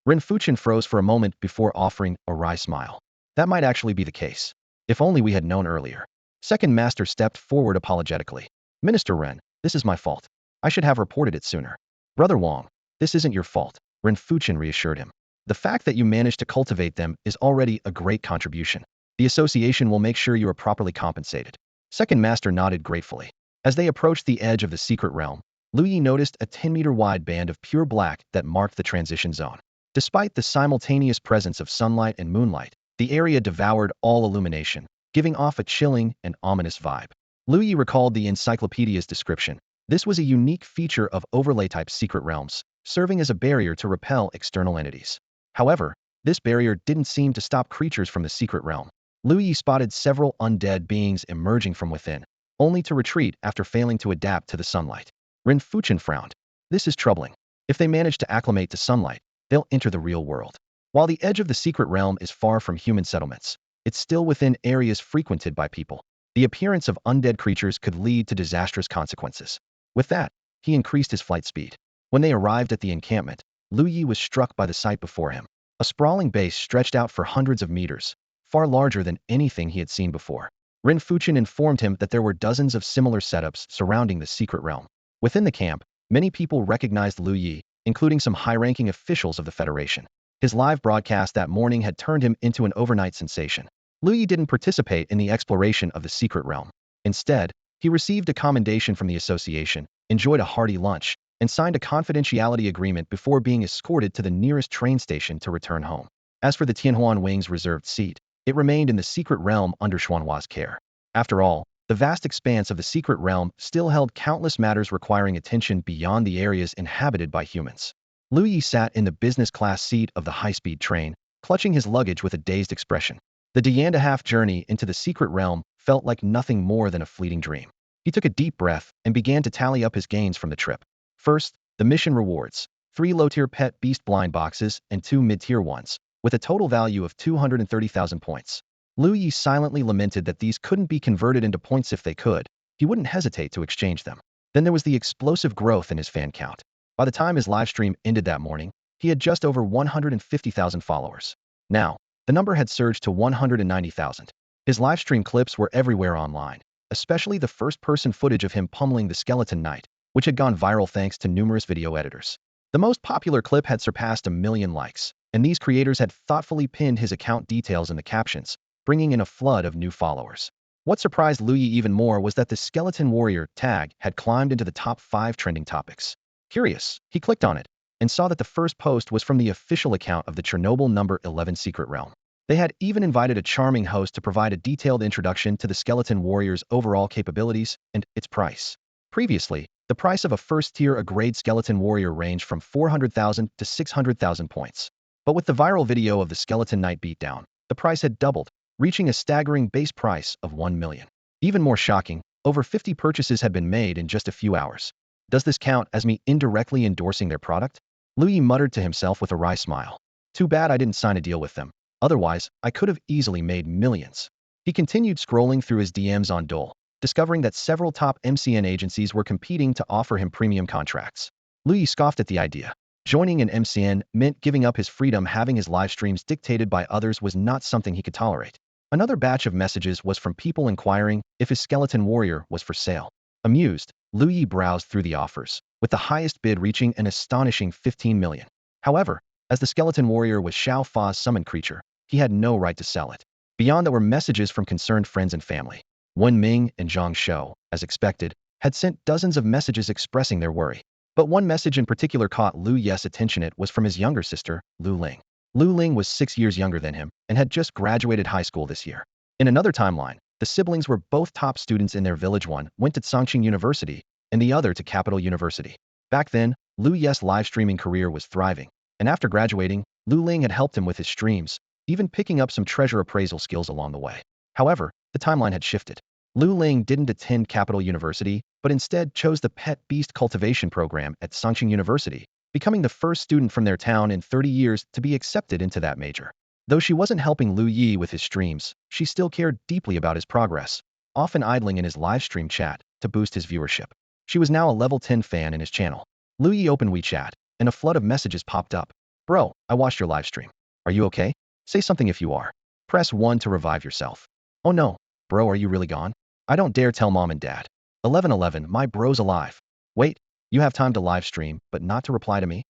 Rinfuchen froze for a moment before offering a wry smile. That might actually be the case. If only we had known earlier. Second Master stepped forward apologetically. Minister Ren, this is my fault. I should have reported it sooner. Brother Wong, this isn't your fault, Rinfuchen reassured him. The fact that you managed to cultivate them is already a great contribution. The association will make sure you are properly compensated. Second Master nodded gratefully. As they approached the edge of the secret realm, Lu Ye noticed a 10-meter-wide band of pure black that marked the transition zone. Despite the simultaneous presence of sunlight and moonlight, the area devoured all illumination, giving off a chilling and ominous vibe. Lu Ye recalled the encyclopedia's description. This was a unique feature of overlay-type secret realms, serving as a barrier to repel external entities. However, this barrier didn't seem to stop creatures from the secret realm. Lu Ye spotted several undead beings emerging from within, only to retreat after failing to adapt to the sunlight. Rin Fuchen frowned. This is troubling. If they manage to acclimate to sunlight, they'll enter the real world. While the edge of the secret realm is far from human settlements, it's still within areas frequented by people. The appearance of undead creatures could lead to disastrous consequences. With that, he increased his flight speed. When they arrived at the encampment, Lu Ye was struck by the sight before him. A sprawling base stretched out for hundreds of meters, far larger than anything he had seen before. Rin Fuchen informed him that there were dozens of similar setups surrounding the secret realm. Within the camp, many people recognized Lu Ye, including some high-ranking officials of the Federation. His live broadcast that morning had turned him into an overnight sensation. Lu Ye didn't participate in the exploration of the secret realm. Instead, he received a commendation from the association, enjoyed a hearty lunch, and signed a confidentiality agreement before being escorted to the nearest train station to return home. As for the Tianhuan Wing's reserved seat, it remained in the secret realm under Xuanhua's care. After all, the vast expanse of the secret realm still held countless matters requiring attention beyond the areas inhabited by humans. Lu Ye sat in the business class seat of the high-speed train, clutching his luggage with a dazed expression. The day-and-a-half journey into the secret realm felt like nothing more than a fleeting dream. He took a deep breath and began to tally up his gains from the trip. First, the mission rewards: 3 low-tier pet beast blind boxes and 2 mid-tier ones, with a total value of 230,000 points. Lu Ye silently lamented that these couldn't be converted into points. If they could, he wouldn't hesitate to exchange them. Then there was the explosive growth in his fan count. By the time his livestream ended that morning, he had just over 150,000 followers. Now, the number had surged to 190,000. His livestream clips were everywhere online, especially the first-person footage of him pummeling the Skeleton Knight, which had gone viral thanks to numerous video editors. The most popular clip had surpassed 1 million likes, and these creators had thoughtfully pinned his account details in the captions, bringing in a flood of new followers. What surprised Lu Ye even more was that the Skeleton Warrior tag had climbed into the top 5 trending topics. Curious, he clicked on it, and saw that the first post was from the official account of the Chernobyl No. 11 Secret Realm. They had even invited a charming host to provide a detailed introduction to the Skeleton Warrior's overall capabilities and its price. Previously, the price of a first-tier A-grade Skeleton Warrior ranged from 400,000 to 600,000 points. But with the viral video of the Skeleton Knight beatdown, the price had doubled, reaching a staggering base price of 1 million. Even more shocking, over 50 purchases had been made in just a few hours. Does this count as me indirectly endorsing their product? Lu Ye muttered to himself with a wry smile. Too bad I didn't sign a deal with them. Otherwise, I could have easily made millions. He continued scrolling through his DMs on Dole, discovering that several top MCN agencies were competing to offer him premium contracts. Lu Ye scoffed at the idea. Joining an MCN meant giving up his freedom. Having his live streams dictated by others was not something he could tolerate. Another batch of messages was from people inquiring if his Skeleton Warrior was for sale. Amused, Lu Ye browsed through the offers, with the highest bid reaching an astonishing 15 million. However, as the Skeleton Warrior was Xiao Fa's summoned creature, he had no right to sell it. Beyond that were messages from concerned friends and family. Wen Ming and Zhang Shou, as expected, had sent dozens of messages expressing their worry. But one message in particular caught Lu Ye's attention. It was from his younger sister, Lu Ling. Lu Ling was 6 years younger than him and had just graduated high school this year. In another timeline, the siblings were both top students in their village. One went to Songqing University, and the other to Capital University. Back then, Lu Ye's live streaming career was thriving, and after graduating, Lu Ling had helped him with his streams, even picking up some treasure appraisal skills along the way. However, the timeline had shifted. Lu Ling didn't attend Capital University, but instead chose the Pet Beast Cultivation program at Songqing University, becoming the first student from their town in 30 years to be accepted into that major. Though she wasn't helping Lu Ye with his streams, she still cared deeply about his progress, often idling in his live stream chat to boost his viewership. She was now a level 10 fan in his channel. Lu Ye opened WeChat, and a flood of messages popped up. Bro, I watched your live stream. Are you okay? Say something if you are. Press 1 to revive yourself. Oh no, bro, are you really gone? I don't dare tell mom and dad. 1111, my bro's alive. Wait, you have time to live stream, but not to reply to me?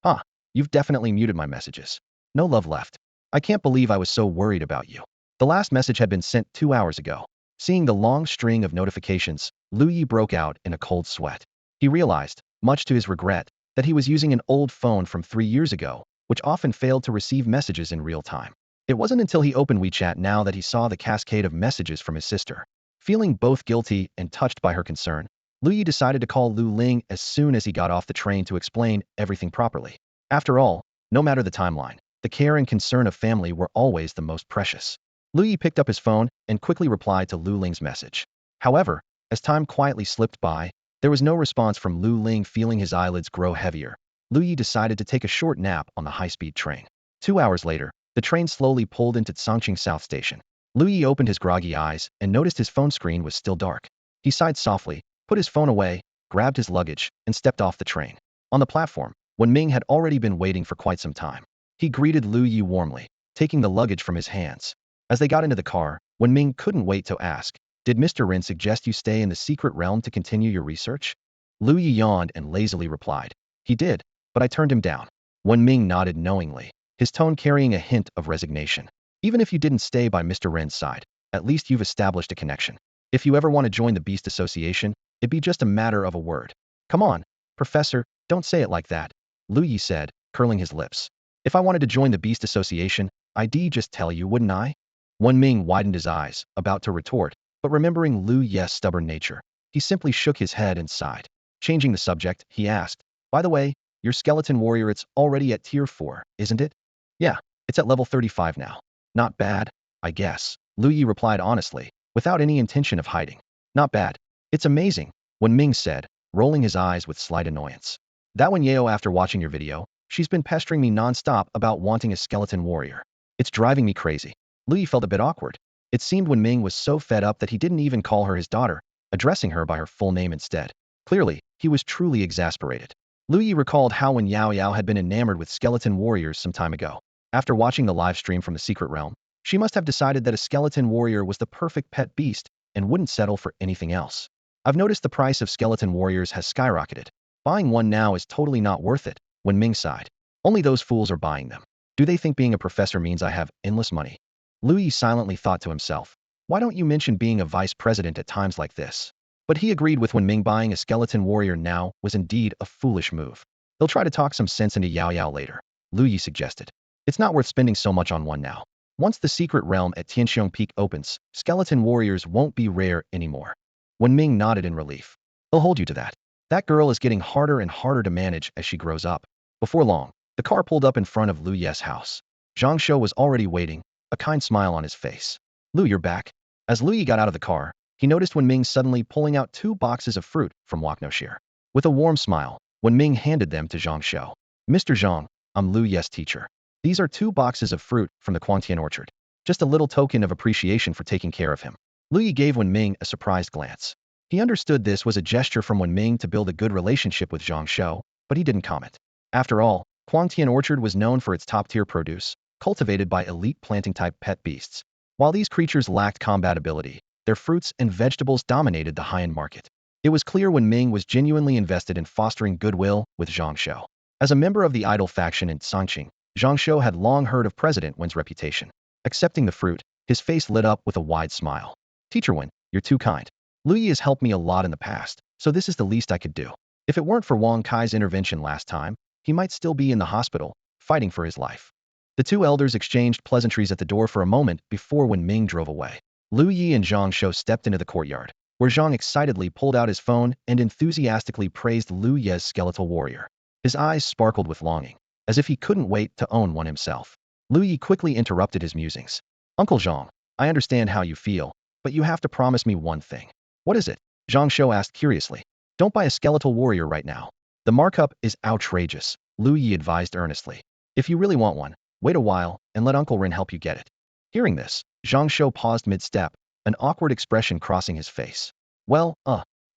Huh, you've definitely muted my messages. No love left. I can't believe I was so worried about you. The last message had been sent 2 hours ago. Seeing the long string of notifications, Lu Ye broke out in a cold sweat. He realized, much to his regret, that he was using an old phone from 3 years ago, which often failed to receive messages in real time. It wasn't until he opened WeChat now that he saw the cascade of messages from his sister. Feeling both guilty and touched by her concern, Lu Ye decided to call Lu Ling as soon as he got off the train to explain everything properly. After all, no matter the timeline, the care and concern of family were always the most precious. Lu Ye picked up his phone and quickly replied to Lu Ling's message. However, as time quietly slipped by, there was no response from Lu Ling. Feeling his eyelids grow heavier, Lu Ye decided to take a short nap on the high-speed train. 2 hours later, the train slowly pulled into Chongqing South Station. Lu Ye opened his groggy eyes and noticed his phone screen was still dark. He sighed softly, put his phone away, grabbed his luggage, and stepped off the train. On the platform, Wen Ming had already been waiting for quite some time. He greeted Lu Ye warmly, taking the luggage from his hands. As they got into the car, Wen Ming couldn't wait to ask, "Did Mr. Rin suggest you stay in the secret realm to continue your research?" Lu Ye yawned and lazily replied, "He did, but I turned him down." Wen Ming nodded knowingly, his tone carrying a hint of resignation. "Even if you didn't stay by Mr. Ren's side, at least you've established a connection. If you ever want to join the Beast Association, it'd be just a matter of a word." "Come on, Professor, don't say it like that," Lu Ye said, curling his lips. "If I wanted to join the Beast Association, I'd just tell you, wouldn't I?" Wen Ming widened his eyes, about to retort, but remembering Lu Ye's stubborn nature, he simply shook his head and sighed. Changing the subject, he asked, "By the way, your skeleton warrior, it's already at tier 4, isn't it?" "Yeah, it's at level 35 now. Not bad, I guess," Lu Ye replied honestly, without any intention of hiding. "Not bad. It's amazing," Wen Ming said, rolling his eyes with slight annoyance. "That Wen Yao, after watching your video, she's been pestering me non-stop about wanting a skeleton warrior. It's driving me crazy." Lu Ye felt a bit awkward. It seemed Wen Ming was so fed up that he didn't even call her his daughter, addressing her by her full name instead. Clearly, he was truly exasperated. Lu Ye recalled how Wen Yao had been enamored with skeleton warriors some time ago. After watching the live stream from the secret realm, she must have decided that a skeleton warrior was the perfect pet beast and wouldn't settle for anything else. "I've noticed the price of skeleton warriors has skyrocketed. Buying one now is totally not worth it," Wen Ming sighed. "Only those fools are buying them. Do they think being a professor means I have endless money?" Lu Ye silently thought to himself, "Why don't you mention being a vice president at times like this?" But he agreed with Wen Ming. Buying a skeleton warrior now was indeed a foolish move. "They'll try to talk some sense into Yao later," Lu Ye suggested. "It's not worth spending so much on one now. Once the secret realm at Tianxiong Peak opens, skeleton warriors won't be rare anymore." Wen Ming nodded in relief. "I'll hold you to that. That girl is getting harder and harder to manage as she grows up." Before long, the car pulled up in front of Lu Ye's house. Zhang Shou was already waiting, a kind smile on his face. "Lu, you're back." As Lu Ye got out of the car, he noticed Wen Ming suddenly pulling out 2 boxes of fruit from Waknoshire. With a warm smile, Wen Ming handed them to Zhang Shou. "Mr. Zhang, I'm Lu Ye's teacher. These are 2 boxes of fruit from the Quantian orchard. Just a little token of appreciation for taking care of him." Lu Ye gave Wen Ming a surprised glance. He understood this was a gesture from Wen Ming to build a good relationship with Zhang Shou, but he didn't comment. After all, Quantian Orchard was known for its top-tier produce, cultivated by elite planting-type pet beasts. While these creatures lacked combat ability, their fruits and vegetables dominated the high-end market. It was clear Wen Ming was genuinely invested in fostering goodwill with Zhang Shou. As a member of the idol faction in Chongqing, Zhang Shou had long heard of President Wen's reputation. Accepting the fruit, his face lit up with a wide smile. "Teacher Wen, you're too kind. Lu Ye has helped me a lot in the past, so this is the least I could do. If it weren't for Wang Kai's intervention last time, he might still be in the hospital, fighting for his life." The 2 elders exchanged pleasantries at the door for a moment before Wen Ming drove away. Lu Ye and Zhang Shou stepped into the courtyard, where Zhang excitedly pulled out his phone and enthusiastically praised Lu Ye's skeletal warrior. His eyes sparkled with longing, as if he couldn't wait to own one himself. Lu Ye quickly interrupted his musings. "Uncle Zhang, I understand how you feel, but you have to promise me one thing." "What is it?" Zhang Shou asked curiously. "Don't buy a skeletal warrior right now. The markup is outrageous," Lu Ye advised earnestly. "If you really want one, wait a while and let Uncle Rin help you get it." Hearing this, Zhang Shou paused mid-step, an awkward expression crossing his face. "Well,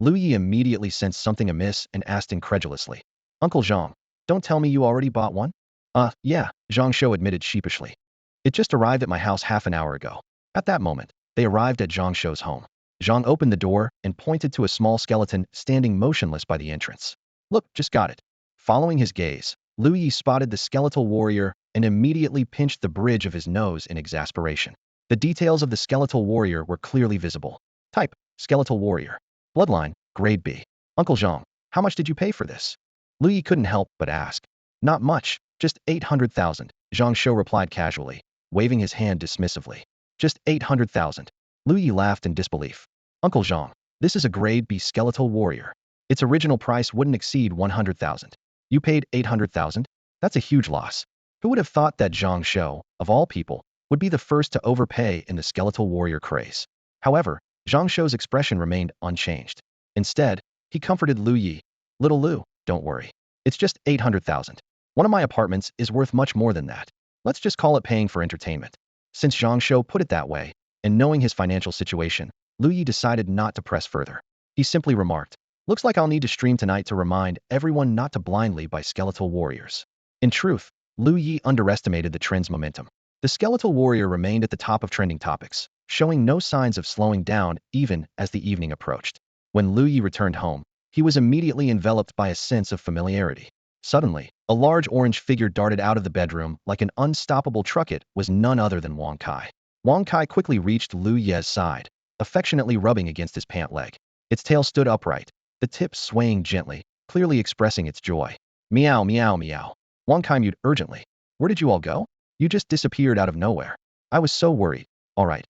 Lu Ye immediately sensed something amiss and asked incredulously. "Uncle Zhang, don't tell me you already bought one?" Yeah," Zhang Shou admitted sheepishly. "It just arrived at my house half an hour ago." At that moment, they arrived at Zhang Shou's home. Zhang opened the door and pointed to a small skeleton standing motionless by the entrance. "Look, just got it." Following his gaze, Lu Ye spotted the skeletal warrior and immediately pinched the bridge of his nose in exasperation. The details of the skeletal warrior were clearly visible. Type, skeletal warrior. Bloodline, grade B. "Uncle Zhang, how much did you pay for this?" Lu Ye couldn't help but ask. "Not much, just 800,000, Zhang Shou replied casually, waving his hand dismissively. "Just 800,000. Lu Ye laughed in disbelief. Uncle Zhang, this is a grade B skeletal warrior. Its original price wouldn't exceed 100,000. You paid 800,000? That's a huge loss. Who would have thought that Zhang Shou, of all people, would be the first to overpay in the skeletal warrior craze? However, Zhang Shou's expression remained unchanged. Instead, he comforted Lu Ye. Little Lu, don't worry. It's just 800,000. One of my apartments is worth much more than that. Let's just call it paying for entertainment. Since Zhang Shou put it that way, and knowing his financial situation, Lu Ye decided not to press further. He simply remarked, looks like I'll need to stream tonight to remind everyone not to blindly buy skeletal warriors. In truth, Lu Ye underestimated the trend's momentum. The skeletal warrior remained at the top of trending topics, showing no signs of slowing down even as the evening approached. When Lu Ye returned home, he was immediately enveloped by a sense of familiarity. Suddenly, a large orange figure darted out of the bedroom like an unstoppable truck. It was none other than Wang Kai. Wang Kai quickly reached Lu Ye's side, affectionately rubbing against his pant leg. Its tail stood upright, the tip swaying gently, clearly expressing its joy. Meow, meow, meow. Wang Kai mewed urgently. Where did you all go? You just disappeared out of nowhere. I was so worried. All right.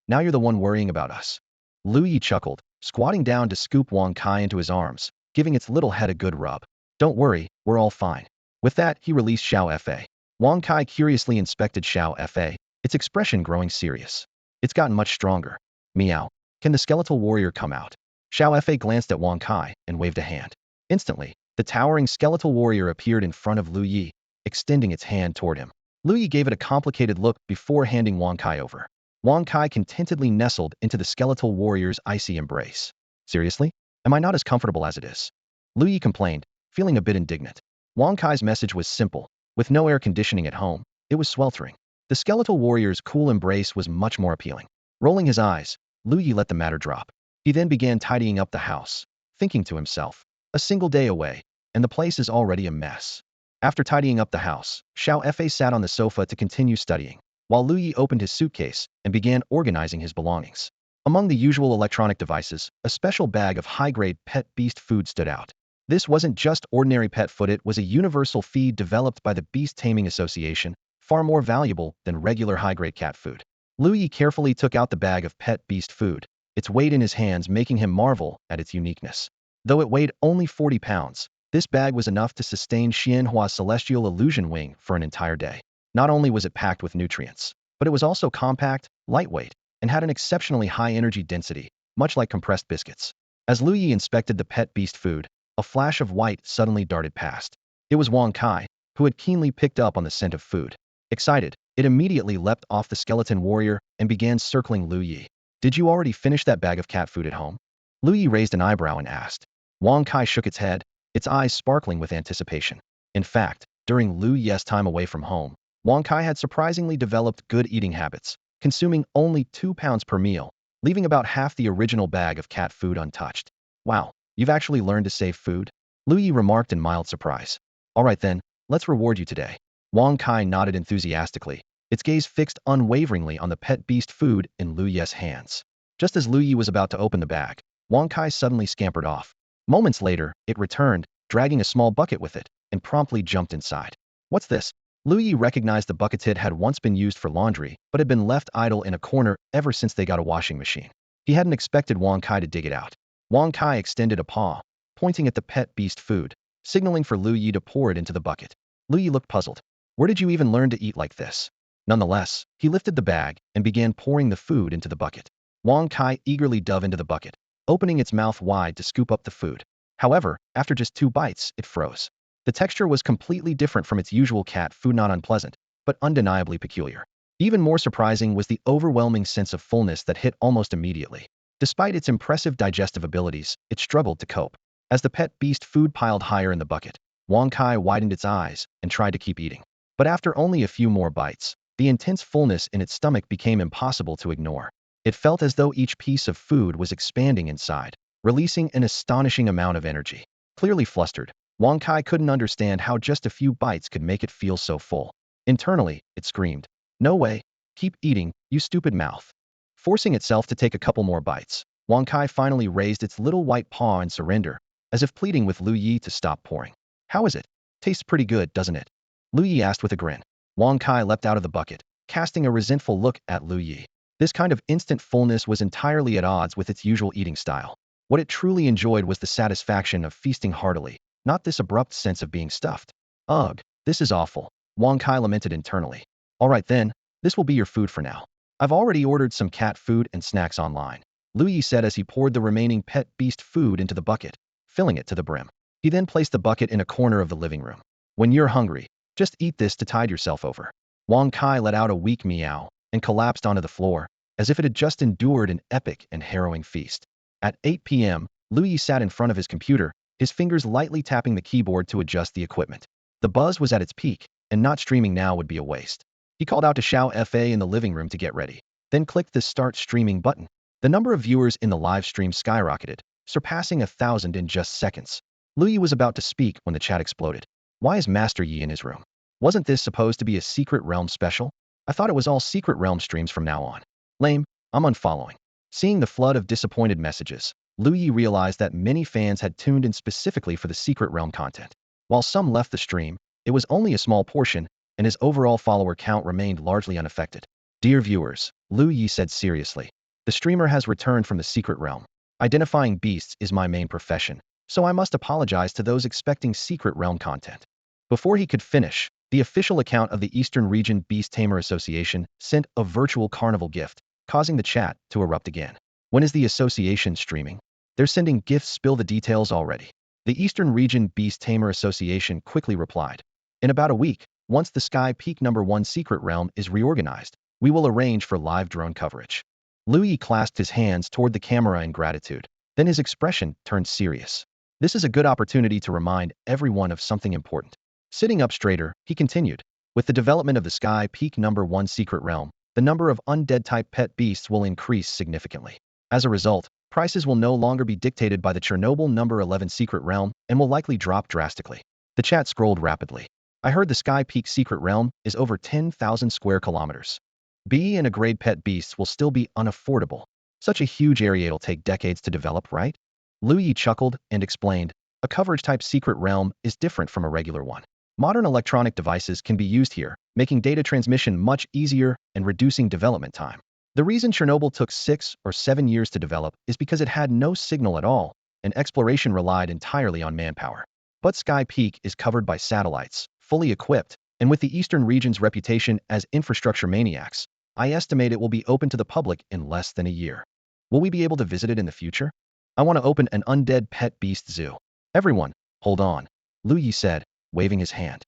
Now you're the one worrying about us. Lu Ye chuckled, squatting down to scoop Wang Kai into his arms, giving its little head a good rub. Don't worry, we're all fine. With that, he released Xiao Fa. Wang Kai curiously inspected Xiao Fa, its expression growing serious. It's gotten much stronger. Meow. Can the skeletal warrior come out? Xiao Fa glanced at Wang Kai and waved a hand. Instantly, the towering skeletal warrior appeared in front of Lu Ye, extending its hand toward him. Lu Ye gave it a complicated look before handing Wang Kai over. Wang Kai contentedly nestled into the skeletal warrior's icy embrace. Seriously? Am I not as comfortable as it is? Lu Ye complained, feeling a bit indignant. Wang Kai's message was simple. With no air conditioning at home, it was sweltering. The skeletal warrior's cool embrace was much more appealing. Rolling his eyes, Lu Ye let the matter drop. He then began tidying up the house, thinking to himself, a single day away, and the place is already a mess. After tidying up the house, Xiao Fa sat on the sofa to continue studying, while Lu Ye opened his suitcase and began organizing his belongings. Among the usual electronic devices, a special bag of high-grade pet beast food stood out. This wasn't just ordinary pet food, it was a universal feed developed by the Beast Taming Association, far more valuable than regular high-grade cat food. Lu Ye carefully took out the bag of pet beast food, its weight in his hands making him marvel at its uniqueness. Though it weighed only 40 pounds, this bag was enough to sustain Xianhua's celestial illusion wing for an entire day. Not only was it packed with nutrients, but it was also compact, lightweight, and had an exceptionally high energy density, much like compressed biscuits. As Lu Ye inspected the pet beast food, a flash of white suddenly darted past. It was Wang Kai, who had keenly picked up on the scent of food. Excited, it immediately leapt off the skeleton warrior and began circling Lu Ye. Did you already finish that bag of cat food at home? Lu Ye raised an eyebrow and asked. Wang Kai shook its head, its eyes sparkling with anticipation. In fact, during Lu Ye's time away from home, Wang Kai had surprisingly developed good eating habits, consuming only 2 pounds per meal, leaving about half the original bag of cat food untouched. Wow, you've actually learned to save food? Lu Ye remarked in mild surprise. All right then, let's reward you today. Wang Kai nodded enthusiastically, its gaze fixed unwaveringly on the pet beast food in Lu Ye's hands. Just as Lu Ye was about to open the bag, Wang Kai suddenly scampered off. Moments later, it returned, dragging a small bucket with it, and promptly jumped inside. What's this? Lu Ye recognized the bucket it had once been used for laundry, but had been left idle in a corner ever since they got a washing machine. He hadn't expected Wang Kai to dig it out. Wang Kai extended a paw, pointing at the pet beast food, signaling for Lu Ye to pour it into the bucket. Lu Ye looked puzzled. Where did you even learn to eat like this? Nonetheless, he lifted the bag and began pouring the food into the bucket. Wang Kai eagerly dove into the bucket, opening its mouth wide to scoop up the food. However, after just 2 bites, it froze. The texture was completely different from its usual cat food, not unpleasant, but undeniably peculiar. Even more surprising was the overwhelming sense of fullness that hit almost immediately. Despite its impressive digestive abilities, it struggled to cope. As the pet beast food piled higher in the bucket, Wang Kai widened its eyes and tried to keep eating. But after only a few more bites, the intense fullness in its stomach became impossible to ignore. It felt as though each piece of food was expanding inside, releasing an astonishing amount of energy. Clearly flustered, Wang Kai couldn't understand how just a few bites could make it feel so full. Internally, it screamed, "No way! Keep eating, you stupid mouth!" Forcing itself to take a couple more bites, Wang Kai finally raised its little white paw in surrender, as if pleading with Lu Ye to stop pouring. How is it? Tastes pretty good, doesn't it? Lu Ye asked with a grin. Wang Kai leapt out of the bucket, casting a resentful look at Lu Ye. This kind of instant fullness was entirely at odds with its usual eating style. What it truly enjoyed was the satisfaction of feasting heartily, not this abrupt sense of being stuffed. Ugh, this is awful, Wang Kai lamented internally. All right then, this will be your food for now. I've already ordered some cat food and snacks online, Lu Ye said as he poured the remaining pet beast food into the bucket, filling it to the brim. He then placed the bucket in a corner of the living room. When you're hungry, just eat this to tide yourself over. Wang Kai let out a weak meow and collapsed onto the floor, as if it had just endured an epic and harrowing feast. At 8 p.m., Lu Ye sat in front of his computer, his fingers lightly tapping the keyboard to adjust the equipment. The buzz was at its peak, and not streaming now would be a waste. He called out to Xiao Fa in the living room to get ready, then clicked the Start Streaming button. The number of viewers in the live stream skyrocketed, surpassing 1,000 in just seconds. Lu Ye was about to speak when the chat exploded. Why is Master Yi in his room? Wasn't this supposed to be a Secret Realm special? I thought it was all Secret Realm streams from now on. Lame, I'm unfollowing. Seeing the flood of disappointed messages, Lu Ye realized that many fans had tuned in specifically for the Secret Realm content. While some left the stream, it was only a small portion, and his overall follower count remained largely unaffected. Dear viewers, Lu Ye said seriously, the streamer has returned from the Secret Realm. Identifying beasts is my main profession, so I must apologize to those expecting Secret Realm content. Before he could finish, the official account of the Eastern Region Beast Tamer Association sent a virtual carnival gift, causing the chat to erupt again. When is the association streaming? They're sending gifts, spill the details already. The Eastern Region Beast Tamer Association quickly replied. In about a week, once the Sky Peak #1 Secret Realm is reorganized, we will arrange for live drone coverage. Lu Ye clasped his hands toward the camera in gratitude. Then his expression turned serious. This is a good opportunity to remind everyone of something important. Sitting up straighter, he continued. With the development of the Sky Peak #1 Secret Realm, the number of undead-type pet beasts will increase significantly. As a result, prices will no longer be dictated by the Chernobyl #11 Secret Realm and will likely drop drastically. The chat scrolled rapidly. I heard the Sky Peak Secret Realm is over 10,000 square kilometers. B and a grade pet beasts will still be unaffordable. Such a huge area it'll take decades to develop, right? Lu Ye chuckled and explained, a coverage-type secret realm is different from a regular one. Modern electronic devices can be used here, making data transmission much easier and reducing development time. The reason Chernobyl took 6 or 7 years to develop is because it had no signal at all, and exploration relied entirely on manpower. But Sky Peak is covered by satellites, fully equipped, and with the Eastern region's reputation as infrastructure maniacs, I estimate it will be open to the public in less than a year. Will we be able to visit it in the future? I want to open an undead pet beast zoo. Everyone, hold on, Lu Ye said, waving his hand.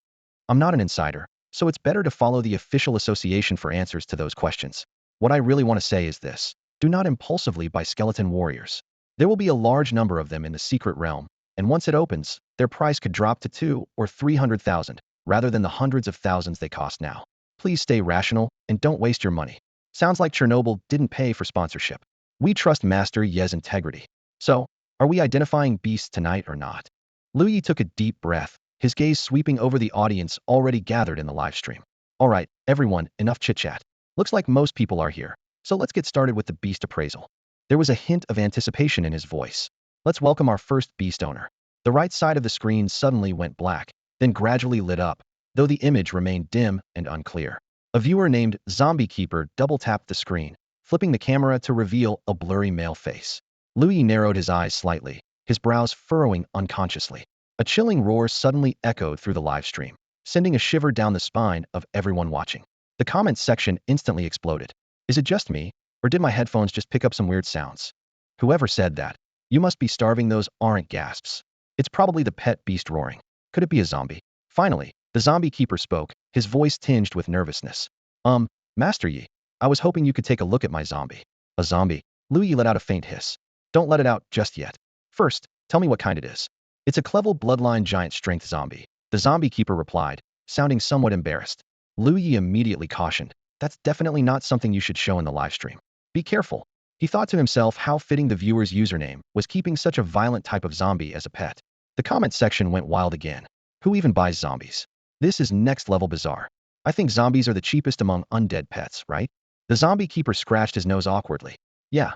I'm not an insider, so it's better to follow the official association for answers to those questions. What I really want to say is this. Do not impulsively buy skeleton warriors. There will be a large number of them in the secret realm, and once it opens, their price could drop to 200,000 or 300,000, rather than the hundreds of thousands they cost now. Please stay rational and don't waste your money. Sounds like Chernobyl didn't pay for sponsorship. We trust Master Ye's integrity. So, are we identifying beasts tonight or not? Lu Ye took a deep breath, his gaze sweeping over the audience already gathered in the live stream. All right, everyone, enough chit-chat. Looks like most people are here, so let's get started with the beast appraisal. There was a hint of anticipation in his voice. Let's welcome our first beast owner. The right side of the screen suddenly went black, then gradually lit up, though the image remained dim and unclear. A viewer named Zombie Keeper double-tapped the screen, flipping the camera to reveal a blurry male face. Lu Ye narrowed his eyes slightly, his brows furrowing unconsciously. A chilling roar suddenly echoed through the live stream, sending a shiver down the spine of everyone watching. The comments section instantly exploded. Is it just me, or did my headphones just pick up some weird sounds? Whoever said that, you must be starving, those aren't gasps. It's probably the pet beast roaring. Could it be a zombie? Finally, the zombie keeper spoke, his voice tinged with nervousness. Master Yi, I was hoping you could take a look at my zombie. A zombie? Lu Ye let out a faint hiss. Don't let it out just yet. First, tell me what kind it is. It's a clever bloodline giant strength zombie, the zombie keeper replied, sounding somewhat embarrassed. Lu Ye immediately cautioned, that's definitely not something you should show in the live stream. Be careful. He thought to himself how fitting the viewer's username was, keeping such a violent type of zombie as a pet. The comment section went wild again. Who even buys zombies? This is next level bizarre. I think zombies are the cheapest among undead pets, right? The zombie keeper scratched his nose awkwardly. Yeah,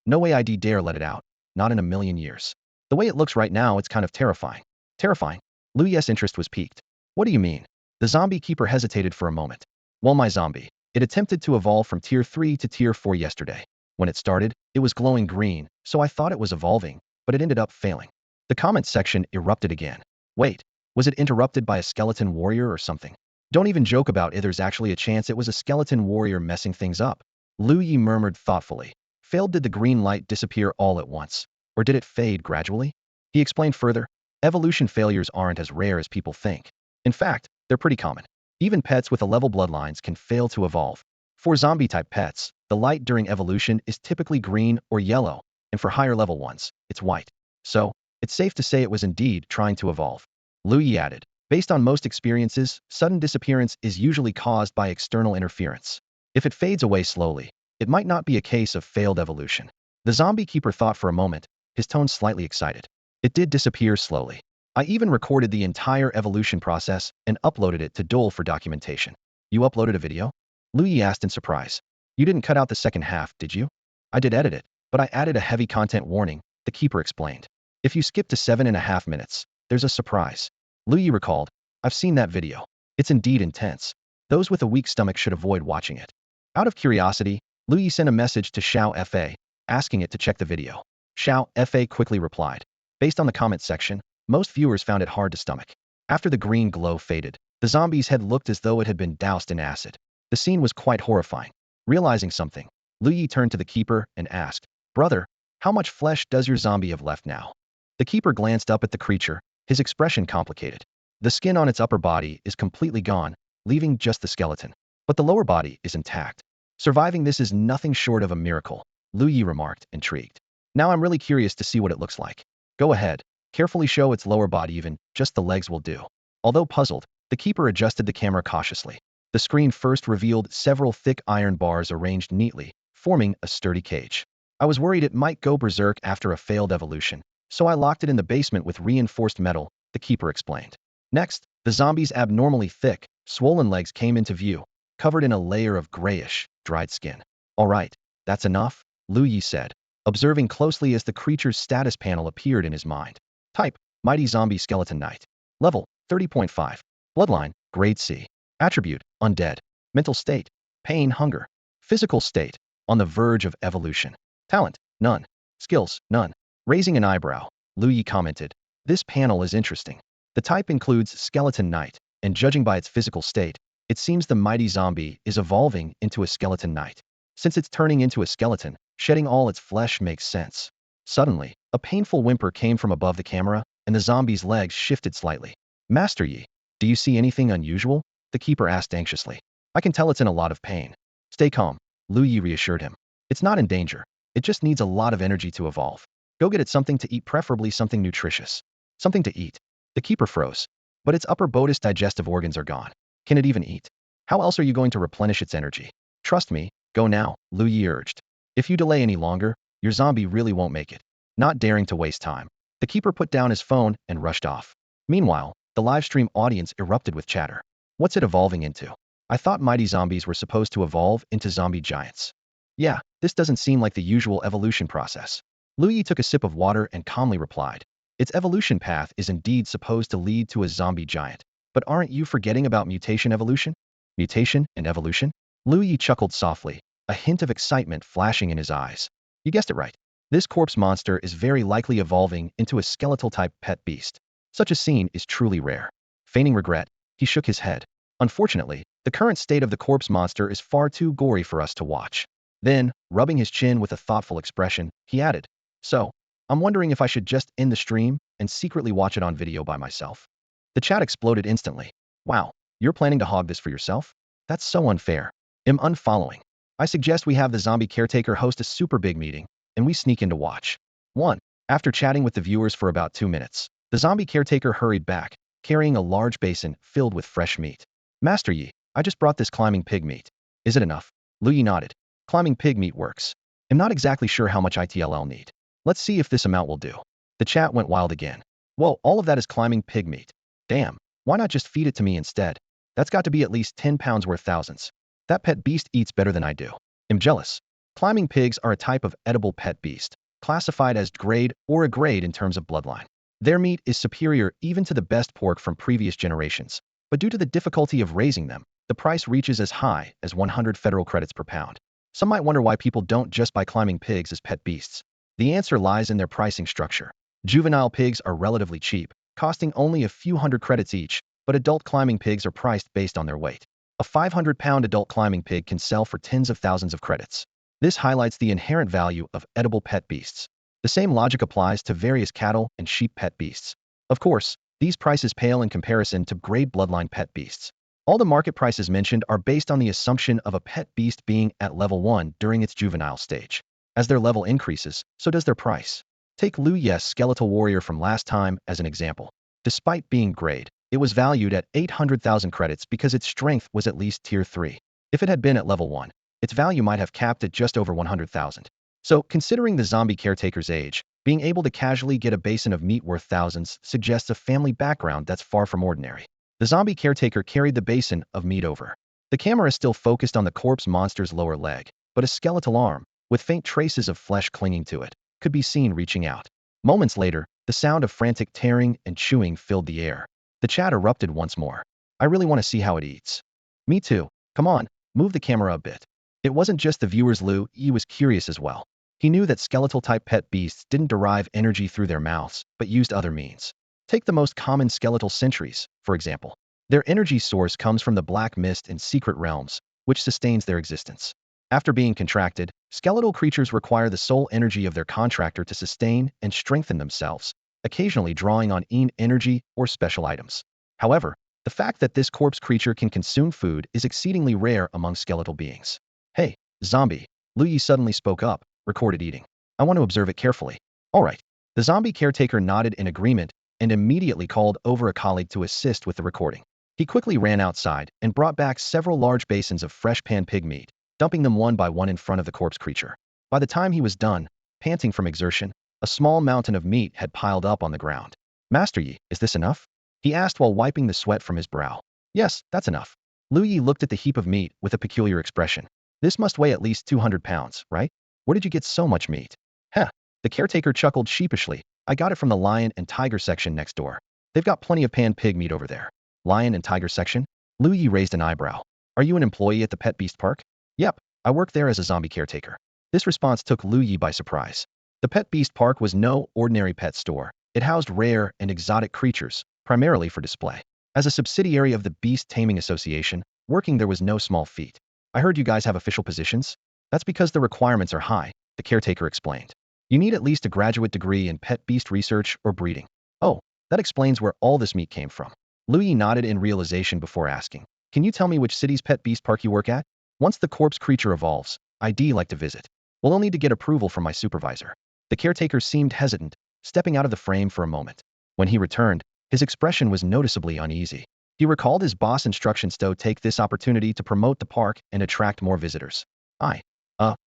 no way I'd dare let it out. Not in a million years. The way it looks right now, it's kind of terrifying. Terrifying? Lu Ye's interest was piqued. What do you mean? The zombie keeper hesitated for a moment. Well, my zombie, It attempted to evolve from Tier 3 to Tier 4 yesterday. When it started, it was glowing green, so I thought it was evolving, but it ended up failing. The comments section erupted again. Wait, was it interrupted by a skeleton warrior or something? Don't even joke about it, there's actually a chance it was a skeleton warrior messing things up. Lu Ye murmured thoughtfully. Failed. Did the green light disappear all at once? Or did it fade gradually? He explained further. Evolution failures aren't as rare as people think. In fact, they're pretty common. Even pets with a level bloodlines can fail to evolve. For zombie-type pets, the light during evolution is typically green or yellow, and for higher level ones, it's white. So, it's safe to say it was indeed trying to evolve. Lu Ye added. Based on most experiences, sudden disappearance is usually caused by external interference. If it fades away slowly, it might not be a case of failed evolution. The zombie keeper thought for a moment, his tone slightly excited. It did disappear slowly. I even recorded the entire evolution process and uploaded it to Dole for documentation. You uploaded a video? Lu Ye asked in surprise. You didn't cut out the second half, did you? I did edit it, but I added a heavy content warning, the keeper explained. If you skip to 7.5 minutes, there's a surprise. Lu Ye recalled. I've seen that video. It's indeed intense. Those with a weak stomach should avoid watching it. Out of curiosity, Lu Ye sent a message to Xiao Fa, asking it to check the video. Xiao Fa quickly replied. Based on the comment section, most viewers found it hard to stomach. After the green glow faded, the zombie's head looked as though it had been doused in acid. The scene was quite horrifying. Realizing something, Lu Ye turned to the keeper and asked, Brother, how much flesh does your zombie have left now? The keeper glanced up at the creature, his expression complicated. The skin on its upper body is completely gone, leaving just the skeleton. But the lower body is intact. Surviving this is nothing short of a miracle, Lu Ye remarked, intrigued. Now I'm really curious to see what it looks like. Go ahead, carefully show its lower body, even just the legs will do. Although puzzled, the keeper adjusted the camera cautiously. The screen first revealed several thick iron bars arranged neatly, forming a sturdy cage. I was worried it might go berserk after a failed evolution, so I locked it in the basement with reinforced metal, the keeper explained. Next, the zombie's abnormally thick, swollen legs came into view, covered in a layer of grayish, dried skin. All right, that's enough, Lu Ye said, observing closely as the creature's status panel appeared in his mind. Type, Mighty Zombie Skeleton Knight. Level, 30.5. Bloodline, Grade C. Attribute, Undead. Mental state, Pain, Hunger. Physical state, on the verge of evolution. Talent, none. Skills, none. Raising an eyebrow, Lu Ye commented. This panel is interesting. The type includes Skeleton Knight, and judging by its physical state, it seems the mighty zombie is evolving into a skeleton knight. Since it's turning into a skeleton, shedding all its flesh makes sense. Suddenly, a painful whimper came from above the camera, and the zombie's legs shifted slightly. Master Yi, do you see anything unusual? The keeper asked anxiously. I can tell it's in a lot of pain. Stay calm, Lu Ye reassured him. It's not in danger. It just needs a lot of energy to evolve. Go get it something to eat, preferably something nutritious. Something to eat. The keeper froze. But its upper bodice digestive organs are gone. Can it even eat? How else are you going to replenish its energy? Trust me, go now, Lu Ye urged. If you delay any longer, your zombie really won't make it. Not daring to waste time, the keeper put down his phone and rushed off. Meanwhile, the livestream audience erupted with chatter. What's it evolving into? I thought mighty zombies were supposed to evolve into zombie giants. Yeah, this doesn't seem like the usual evolution process. Lu Ye took a sip of water and calmly replied. Its evolution path is indeed supposed to lead to a zombie giant. But aren't you forgetting about mutation evolution? Mutation and evolution? Lu Ye chuckled softly, a hint of excitement flashing in his eyes. You guessed it right. This corpse monster is very likely evolving into a skeletal-type pet beast. Such a scene is truly rare. Feigning regret, he shook his head. Unfortunately, the current state of the corpse monster is far too gory for us to watch. Then, rubbing his chin with a thoughtful expression, he added, So, I'm wondering if I should just end the stream and secretly watch it on video by myself. The chat exploded instantly. Wow, you're planning to hog this for yourself? That's so unfair. I'm unfollowing. I suggest we have the zombie caretaker host a super big meeting, and we sneak in to watch. 1. After chatting with the viewers for about 2 minutes, the zombie caretaker hurried back, carrying a large basin filled with fresh meat. Master Yi, I just brought this climbing pig meat. Is it enough? Lu Ye nodded. Climbing pig meat works. I'm not exactly sure how much ITLL need. Let's see if this amount will do. The chat went wild again. Whoa, all of that is climbing pig meat. Damn, why not just feed it to me instead? That's got to be at least 10 pounds worth thousands. That pet beast eats better than I do. I'm jealous. Climbing pigs are a type of edible pet beast, classified as grade or a grade in terms of bloodline. Their meat is superior even to the best pork from previous generations, but due to the difficulty of raising them, the price reaches as high as 100 federal credits per pound. Some might wonder why people don't just buy climbing pigs as pet beasts. The answer lies in their pricing structure. Juvenile pigs are relatively cheap, costing only a few hundred credits each, but adult climbing pigs are priced based on their weight. A 500-pound adult climbing pig can sell for tens of thousands of credits. This highlights the inherent value of edible pet beasts. The same logic applies to various cattle and sheep pet beasts. Of course, these prices pale in comparison to grade bloodline pet beasts. All the market prices mentioned are based on the assumption of a pet beast being at level 1 during its juvenile stage. As their level increases, so does their price. Take Lu Ye's skeletal warrior from last time as an example. Despite being grade, it was valued at 800,000 credits because its strength was at least tier 3. If it had been at level 1, its value might have capped at just over 100,000. So, considering the zombie caretaker's age, being able to casually get a basin of meat worth thousands suggests a family background that's far from ordinary. The zombie caretaker carried the basin of meat over. The camera is still focused on the corpse monster's lower leg, but a skeletal arm, with faint traces of flesh clinging to it, could be seen reaching out. Moments later, the sound of frantic tearing and chewing filled the air. The chat erupted once more. I really want to see how it eats. Me too. Come on, move the camera a bit. It wasn't just the viewers. Lu Ye was curious as well. He knew that skeletal-type pet beasts didn't derive energy through their mouths, but used other means. Take the most common skeletal sentries, for example. Their energy source comes from the black mist in secret realms, which sustains their existence. After being contracted, skeletal creatures require the soul energy of their contractor to sustain and strengthen themselves, occasionally drawing on energy or special items. However, the fact that this corpse creature can consume food is exceedingly rare among skeletal beings. Hey, zombie, Lu Ye suddenly spoke up, recorded eating. I want to observe it carefully. All right. The zombie caretaker nodded in agreement and immediately called over a colleague to assist with the recording. He quickly ran outside and brought back several large basins of fresh pan pig meat, dumping them one by one in front of the corpse creature. By the time he was done, panting from exertion, a small mountain of meat had piled up on the ground. Master Yi, is this enough? He asked while wiping the sweat from his brow. Yes, that's enough. Lu Ye looked at the heap of meat with a peculiar expression. This must weigh at least 200 pounds, right? Where did you get so much meat? Heh. The caretaker chuckled sheepishly. I got it from the lion and tiger section next door. They've got plenty of pan pig meat over there. Lion and tiger section? Lu Ye raised an eyebrow. Are you an employee at the Pet Beast Park? Yep, I work there as a zombie caretaker. This response took Lu Ye by surprise. The Pet Beast Park was no ordinary pet store. It housed rare and exotic creatures, primarily for display. As a subsidiary of the Beast Taming Association, working there was no small feat. I heard you guys have official positions? That's because the requirements are high, the caretaker explained. You need at least a graduate degree in pet beast research or breeding. Oh, that explains where all this meat came from. Lu Ye nodded in realization before asking. Can you tell me which city's Pet Beast Park you work at? Once the corpse creature evolves, I'd like to visit. We'll only need to get approval from my supervisor. The caretaker seemed hesitant, stepping out of the frame for a moment. When he returned, his expression was noticeably uneasy. He recalled his boss' instructions to take this opportunity to promote the park and attract more visitors. I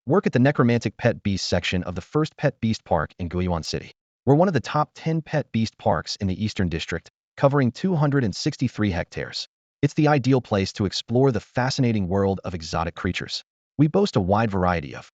work at the necromantic pet beast section of the first Pet Beast Park in Guiyuan City. We're one of the top 10 pet beast parks in the Eastern District, covering 263 hectares. It's the ideal place to explore the fascinating world of exotic creatures. We boast a wide variety of...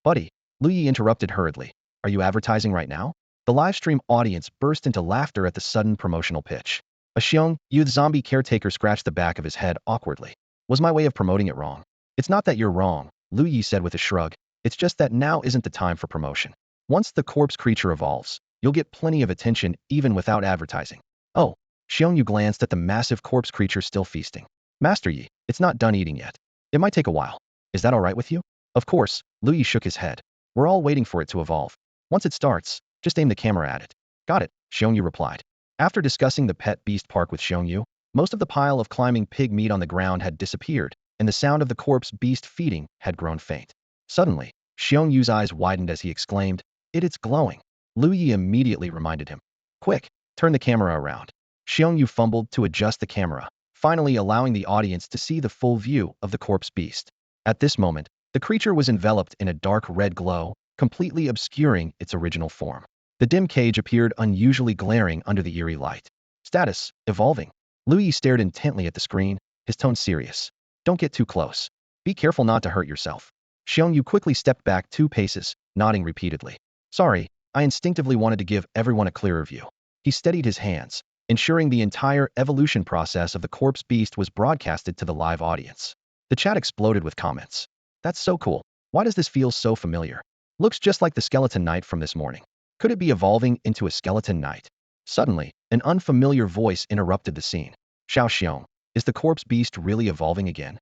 buddy, Lu Ye interrupted hurriedly. Are you advertising right now? The livestream audience burst into laughter at the sudden promotional pitch. A Xiong, youth zombie caretaker scratched the back of his head awkwardly. Was my way of promoting it wrong? It's not that you're wrong, Lu Ye said with a shrug. It's just that now isn't the time for promotion. Once the corpse creature evolves, you'll get plenty of attention even without advertising. Oh, Xiong Yu glanced at the massive corpse creature still feasting. Master Yi, it's not done eating yet. It might take a while. Is that all right with you? Of course, Lu Ye shook his head. We're all waiting for it to evolve. Once it starts, just aim the camera at it. Got it, Xiong Yu replied. After discussing the Pet Beast Park with Xiong Yu, most of the pile of climbing pig meat on the ground had disappeared, and the sound of the corpse beast feeding had grown faint. Suddenly, Xiong Yu's eyes widened as he exclaimed, It's glowing. Lu Ye immediately reminded him. Quick, turn the camera around. Xiong Yu fumbled to adjust the camera, finally allowing the audience to see the full view of the corpse beast. At this moment, the creature was enveloped in a dark red glow, completely obscuring its original form. The dim cage appeared unusually glaring under the eerie light. Status, evolving. Lu Ye stared intently at the screen, his tone serious. Don't get too close. Be careful not to hurt yourself. Xiong Yu quickly stepped back 2 paces, nodding repeatedly. Sorry, I instinctively wanted to give everyone a clearer view. He steadied his hands, ensuring the entire evolution process of the corpse beast was broadcasted to the live audience. The chat exploded with comments. That's so cool. Why does this feel so familiar? Looks just like the skeleton knight from this morning. Could it be evolving into a skeleton knight? Suddenly, an unfamiliar voice interrupted the scene. Xiao Xiong, is the corpse beast really evolving again?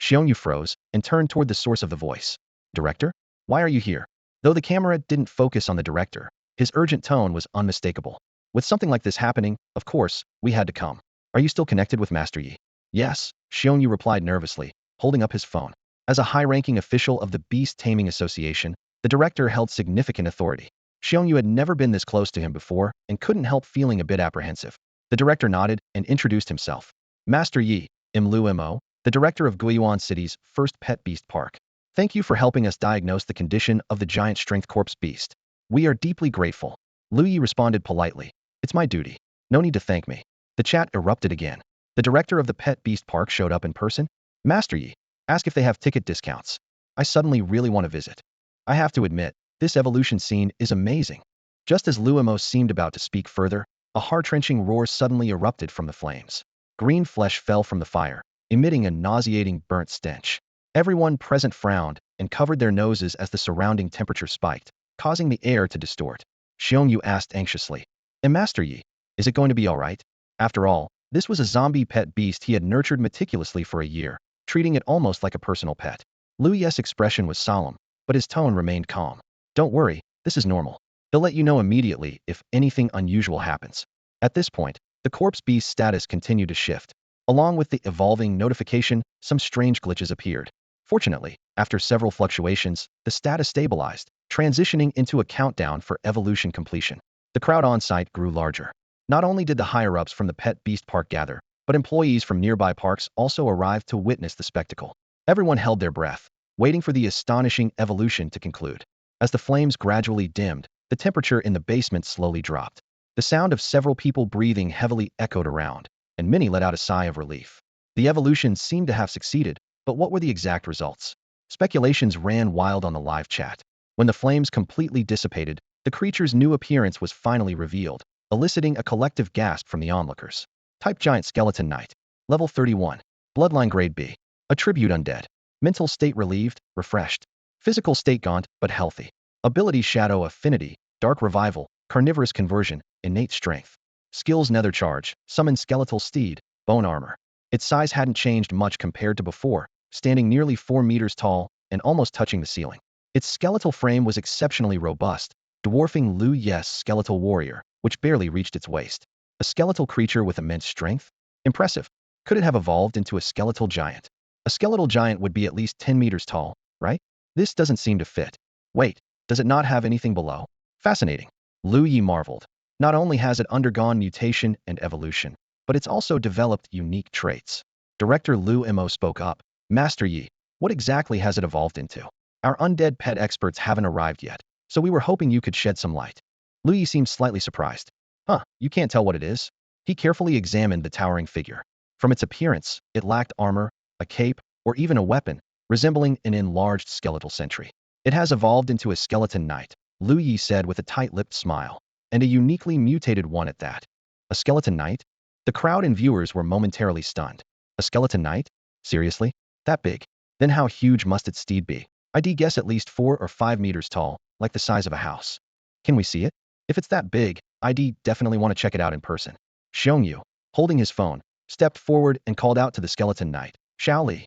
Xiongyu froze and turned toward the source of the voice. Director? Why are you here? Though the camera didn't focus on the director, his urgent tone was unmistakable. With something like this happening, of course, we had to come. Are you still connected with Master Yi? Yes, Xiongyu replied nervously, holding up his phone. As a high-ranking official of the Beast Taming Association, the director held significant authority. Xiongyu had never been this close to him before and couldn't help feeling a bit apprehensive. The director nodded and introduced himself. Master Yi, Lu Mo, the director of Guiyuan City's first pet beast park. Thank you for helping us diagnose the condition of the giant strength corpse beast. We are deeply grateful. Lu Ye responded politely. It's my duty. No need to thank me. The chat erupted again. The director of the pet beast park showed up in person. Master Yi, ask if they have ticket discounts. I suddenly really want to visit. I have to admit, this evolution scene is amazing. Just as Luamos seemed about to speak further, a heart-wrenching roar suddenly erupted from the flames. Green flesh fell from the fire, emitting a nauseating burnt stench. Everyone present frowned and covered their noses as the surrounding temperature spiked, causing the air to distort. Xiongyu asked anxiously, and Master Yi, is it going to be all right? After all, this was a zombie pet beast he had nurtured meticulously for a year, treating it almost like a personal pet. Lu Ye's expression was solemn, but his tone remained calm. Don't worry, this is normal. He'll let you know immediately if anything unusual happens. At this point, the corpse beast's status continued to shift. Along with the evolving notification, some strange glitches appeared. Fortunately, after several fluctuations, the status stabilized, transitioning into a countdown for evolution completion. The crowd on site grew larger. Not only did the higher-ups from the Pet Beast Park gather, but employees from nearby parks also arrived to witness the spectacle. Everyone held their breath, waiting for the astonishing evolution to conclude. As the flames gradually dimmed, the temperature in the basement slowly dropped. The sound of several people breathing heavily echoed around, and many let out a sigh of relief. The evolution seemed to have succeeded, but what were the exact results? Speculations ran wild on the live chat. When the flames completely dissipated, the creature's new appearance was finally revealed, eliciting a collective gasp from the onlookers. Type Giant Skeleton Knight. Level 31. Bloodline Grade B. Attribute Undead. Mental state relieved, refreshed. Physical state gaunt, but healthy. Ability Shadow Affinity, Dark Revival, Carnivorous Conversion, Innate Strength. Skills Nether Charge, Summon Skeletal Steed, Bone Armor. Its size hadn't changed much compared to before, standing nearly 4 meters tall and almost touching the ceiling. Its skeletal frame was exceptionally robust, dwarfing Lu Ye's skeletal warrior, which barely reached its waist. A skeletal creature with immense strength? Impressive. Could it have evolved into a skeletal giant? A skeletal giant would be at least 10 meters tall, right? This doesn't seem to fit. Wait, does it not have anything below? Fascinating. Lu Ye marveled. Not only has it undergone mutation and evolution, but it's also developed unique traits. Director Lu Mo spoke up. Master Yi, what exactly has it evolved into? Our undead pet experts haven't arrived yet, so we were hoping you could shed some light. Lu Ye seemed slightly surprised. Huh, you can't tell what it is? He carefully examined the towering figure. From its appearance, it lacked armor, a cape, or even a weapon, resembling an enlarged skeletal sentry. It has evolved into a skeleton knight, Lu Ye said with a tight-lipped smile, and a uniquely mutated one at that. A skeleton knight? The crowd and viewers were momentarily stunned. A skeleton knight? Seriously? That big? Then how huge must its steed be? I'd guess at least 4 or 5 meters tall, like the size of a house. Can we see it? If it's that big, I'd definitely want to check it out in person. Xiongyu, holding his phone, stepped forward and called out to the skeleton knight, Xiao Li.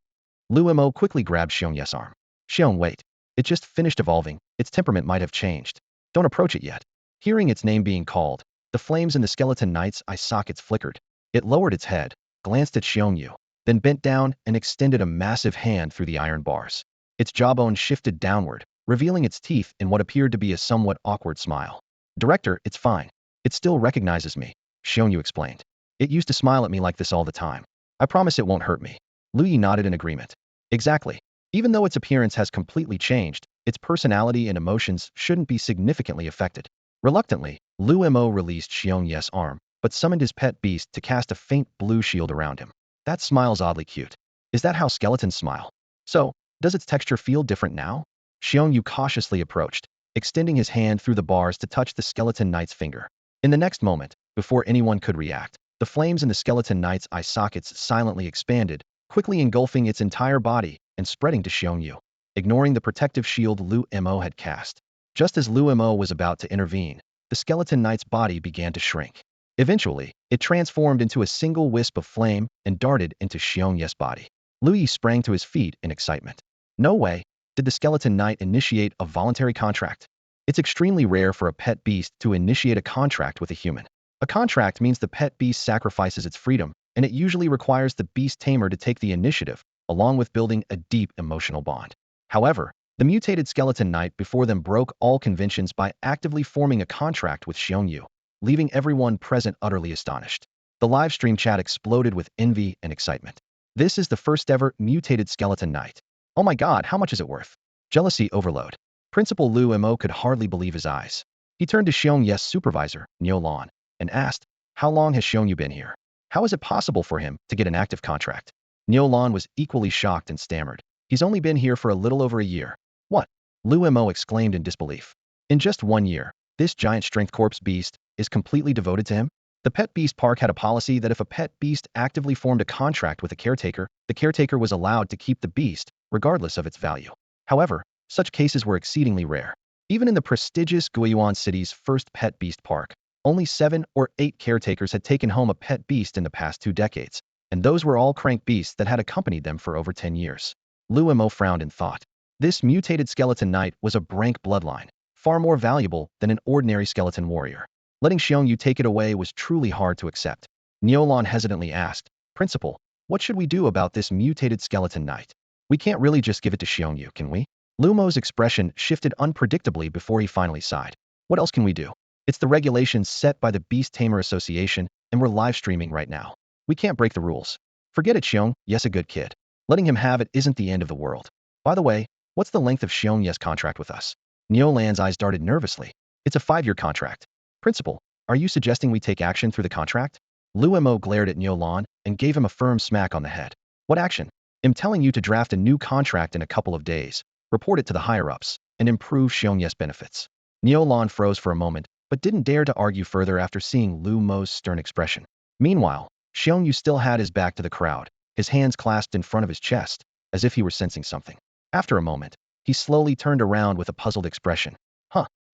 Lu Mo quickly grabbed Xiongye's arm. Xiong, wait. It just finished evolving. Its temperament might have changed. Don't approach it yet. Hearing its name being called, the flames in the skeleton knight's eye sockets flickered. It lowered its head, glanced at Xiongyu, then bent down and extended a massive hand through the iron bars. Its jawbone shifted downward, revealing its teeth in what appeared to be a somewhat awkward smile. Director, it's fine. It still recognizes me, Xiongyu explained. It used to smile at me like this all the time. I promise it won't hurt me. Lu Ye nodded in agreement. Exactly. Even though its appearance has completely changed, its personality and emotions shouldn't be significantly affected. Reluctantly, Lu Mo released Xiongye's arm, but summoned his pet beast to cast a faint blue shield around him. That smile's oddly cute. Is that how skeletons smile? So, does its texture feel different now? Xiongyu cautiously approached, extending his hand through the bars to touch the skeleton knight's finger. In the next moment, before anyone could react, The flames in the skeleton knight's eye sockets silently expanded, quickly engulfing its entire body and spreading to Xiongyu, ignoring the protective shield Lu Mo had cast. Just as Lu Mo was about to intervene, the skeleton knight's body began to shrink. Eventually, it transformed into a single wisp of flame and darted into Xionyu's body. Lu Ye sprang to his feet in excitement. No way! Did the skeleton knight initiate a voluntary contract? It's extremely rare for a pet beast to initiate a contract with a human. A contract means the pet beast sacrifices its freedom, and it usually requires the beast tamer to take the initiative, along with building a deep emotional bond. However, the mutated skeleton knight before them broke all conventions by actively forming a contract with Xiongyu, leaving everyone present utterly astonished. The live stream chat exploded with envy and excitement. This is the first ever mutated skeleton knight. Oh my god, how much is it worth? Jealousy overload. Principal Lu Mo could hardly believe his eyes. He turned to Xionyu's supervisor, Lan, and asked, how long has Xiongyu been here? How is it possible for him to get an active contract? Lan was equally shocked and stammered. He's only been here for a little over a year. What? Lu Mo exclaimed in disbelief. In just 1 year, this giant strength corpse beast is completely devoted to him? The Pet Beast Park had a policy that if a pet beast actively formed a contract with a caretaker, the caretaker was allowed to keep the beast, regardless of its value. However, such cases were exceedingly rare. Even in the prestigious Guiyuan City's first Pet Beast Park, only 7 or 8 caretakers had taken home a pet beast in the past 2 decades, and those were all crank beasts that had accompanied them for over 10 years. Lu Mo frowned in thought. This mutated skeleton knight was a rank bloodline, far more valuable than an ordinary skeleton warrior. Letting Xiongyu take it away was truly hard to accept. Lan hesitantly asked, Principal, what should we do about this mutated skeleton knight? We can't really just give it to Xiongyu, can we? Lu Mo's expression shifted unpredictably before he finally sighed. What else can we do? It's the regulations set by the Beast Tamer Association, and we're live streaming right now. We can't break the rules. Forget it, Xiong. Yes, a good kid. Letting him have it isn't the end of the world. By the way, what's the length of Xiong's contract with us? Lan's eyes darted nervously. It's a 5-year contract. Principal, are you suggesting we take action through the contract? Lu Mo glared at Lan and gave him a firm smack on the head. What action? I'm telling you to draft a new contract in a couple of days, report it to the higher-ups, and improve Xiong's benefits. Lan froze for a moment, but didn't dare to argue further after seeing Lu Mo's stern expression. Meanwhile, Xiongyu still had his back to the crowd, his hands clasped in front of his chest, as if he were sensing something. After a moment, he slowly turned around with a puzzled expression.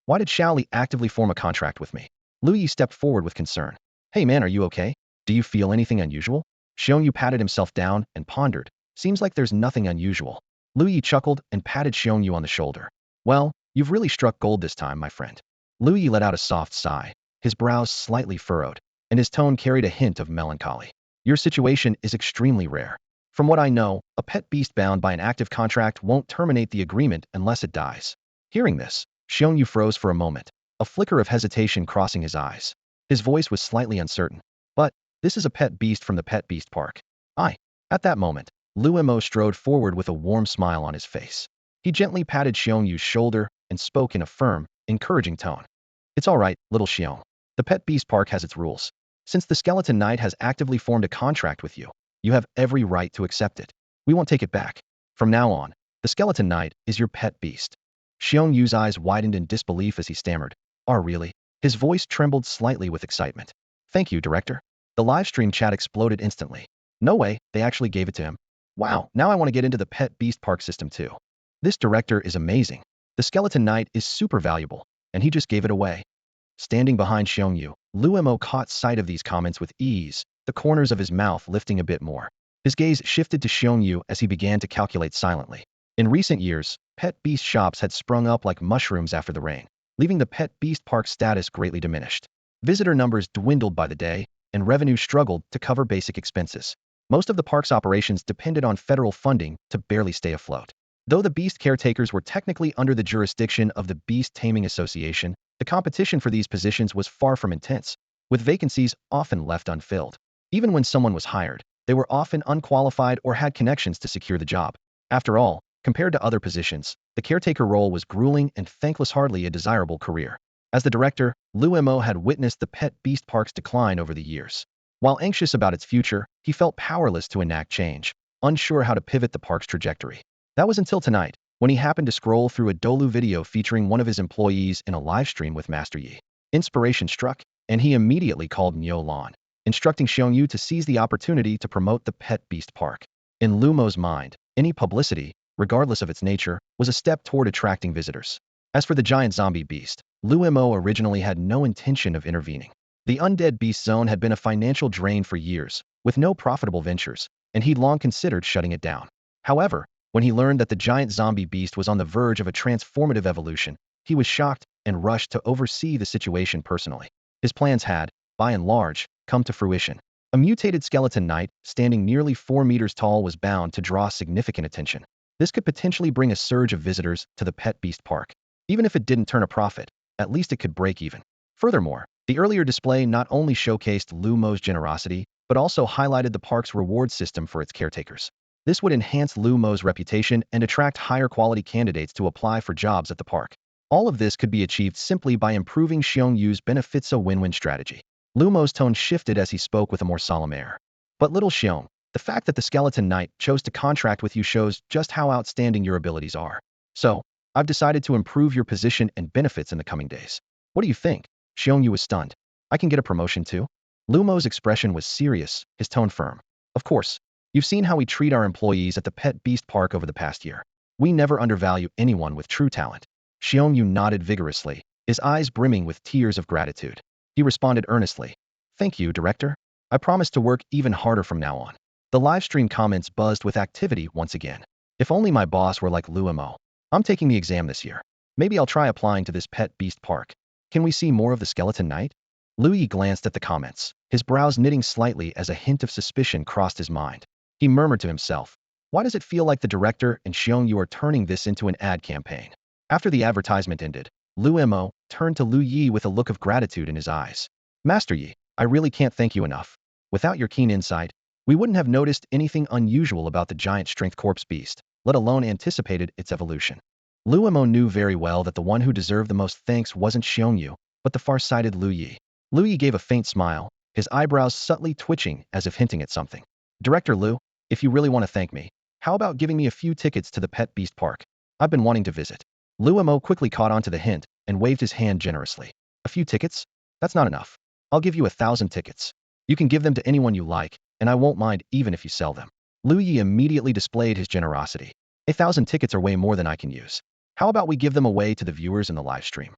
Why did Xiaoli actively form a contract with me? Lu Ye stepped forward with concern. Hey man, are you okay? Do you feel anything unusual? Xiongyu patted himself down and pondered. Seems like there's nothing unusual. Lu Ye chuckled and patted Xiongyu on the shoulder. Well, you've really struck gold this time, my friend. Lu Ye let out a soft sigh, his brows slightly furrowed, and his tone carried a hint of melancholy. Your situation is extremely rare. From what I know, a pet beast bound by an active contract won't terminate the agreement unless it dies. Hearing this, Xiongyu froze for a moment, a flicker of hesitation crossing his eyes. His voice was slightly uncertain. But, this is a pet beast from the Pet Beast Park. At that moment, Lu Mo strode forward with a warm smile on his face. He gently patted Xionyu's shoulder and spoke in a firm, encouraging tone. It's all right, little Xiong. The Pet Beast Park has its rules. Since the Skeleton Knight has actively formed a contract with you, you have every right to accept it. We won't take it back. From now on, the Skeleton Knight is your pet beast. Xionyu's eyes widened in disbelief as he stammered. Oh, really? His voice trembled slightly with excitement. Thank you, Director. The livestream chat exploded instantly. No way, they actually gave it to him. Wow, now I want to get into the Pet Beast Park system too. This director is amazing. The Skeleton Knight is super valuable, and he just gave it away. Standing behind Xiongyu, Lu Mo caught sight of these comments with ease, the corners of his mouth lifting a bit more. His gaze shifted to Xiongyu as he began to calculate silently. In recent years, pet beast shops had sprung up like mushrooms after the rain, leaving the Pet Beast Park status greatly diminished. Visitor numbers dwindled by the day, and revenue struggled to cover basic expenses. Most of the park's operations depended on federal funding to barely stay afloat. Though the beast caretakers were technically under the jurisdiction of the Beast Taming Association, the competition for these positions was far from intense, with vacancies often left unfilled. Even when someone was hired, they were often unqualified or had connections to secure the job. After all, compared to other positions, the caretaker role was grueling and thankless, hardly a desirable career. As the director, Lu Mo had witnessed the Pet Beast Park's decline over the years. While anxious about its future, he felt powerless to enact change, unsure how to pivot the park's trajectory. That was until tonight, when he happened to scroll through a Dolu video featuring one of his employees in a livestream with Master Yi. Inspiration struck, and he immediately called Lan. instructing Xiongyu to seize the opportunity to promote the pet beast park. In Lu Mo's mind, any publicity, regardless of its nature, was a step toward attracting visitors. As for the giant zombie beast, Lu Mo originally had no intention of intervening. The undead beast zone had been a financial drain for years, with no profitable ventures, and he'd long considered shutting it down. However, when he learned that the giant zombie beast was on the verge of a transformative evolution, he was shocked and rushed to oversee the situation personally. His plans had, by and large, come to fruition. A mutated skeleton knight, standing nearly 4 meters tall, was bound to draw significant attention. This could potentially bring a surge of visitors to the pet beast park. Even if it didn't turn a profit, at least it could break even. Furthermore, the earlier display not only showcased Lu Mo's generosity, but also highlighted the park's reward system for its caretakers. This would enhance Lu Mo's reputation and attract higher quality candidates to apply for jobs at the park. All of this could be achieved simply by improving Xiongyu's benefits, a win-win strategy. Lu Mo's tone shifted as he spoke with a more solemn air. But little Xiong, the fact that the skeleton knight chose to contract with you shows just how outstanding your abilities are. So, I've decided to improve your position and benefits in the coming days. What do you think? Xiongyu was stunned. I can get a promotion too? Lu Mo's expression was serious, his tone firm. Of course. You've seen how we treat our employees at the Pet Beast Park over the past year. We never undervalue anyone with true talent. Xiongyu nodded vigorously, his eyes brimming with tears of gratitude. He responded earnestly. Thank you, Director. I promise to work even harder from now on. The livestream comments buzzed with activity once again. If only my boss were like Lu Mo. I'm taking the exam this year. Maybe I'll try applying to this Pet Beast Park. Can we see more of the skeleton knight? Lu Ye glanced at the comments, his brows knitting slightly as a hint of suspicion crossed his mind. He murmured to himself, why does it feel like the director and Xiongyu are turning this into an ad campaign? After the advertisement ended, Lu Mo turned to Lu Ye with a look of gratitude in his eyes. Master Yi, I really can't thank you enough. Without your keen insight, we wouldn't have noticed anything unusual about the giant strength corpse beast, let alone anticipated its evolution. Lu Mo knew very well that the one who deserved the most thanks wasn't Xiongyu, but the far-sighted Lu Ye. Lu Ye gave a faint smile, his eyebrows subtly twitching as if hinting at something. Director Lu, if you really want to thank me, how about giving me a few tickets to the Pet Beast Park? I've been wanting to visit. Lu Mo quickly caught on to the hint and waved his hand generously. A few tickets? That's not enough. I'll give you 1,000 tickets. You can give them to anyone you like, and I won't mind even if you sell them. Lu Ye immediately displayed his generosity. 1,000 tickets are way more than I can use. How about we give them away to the viewers in the live stream?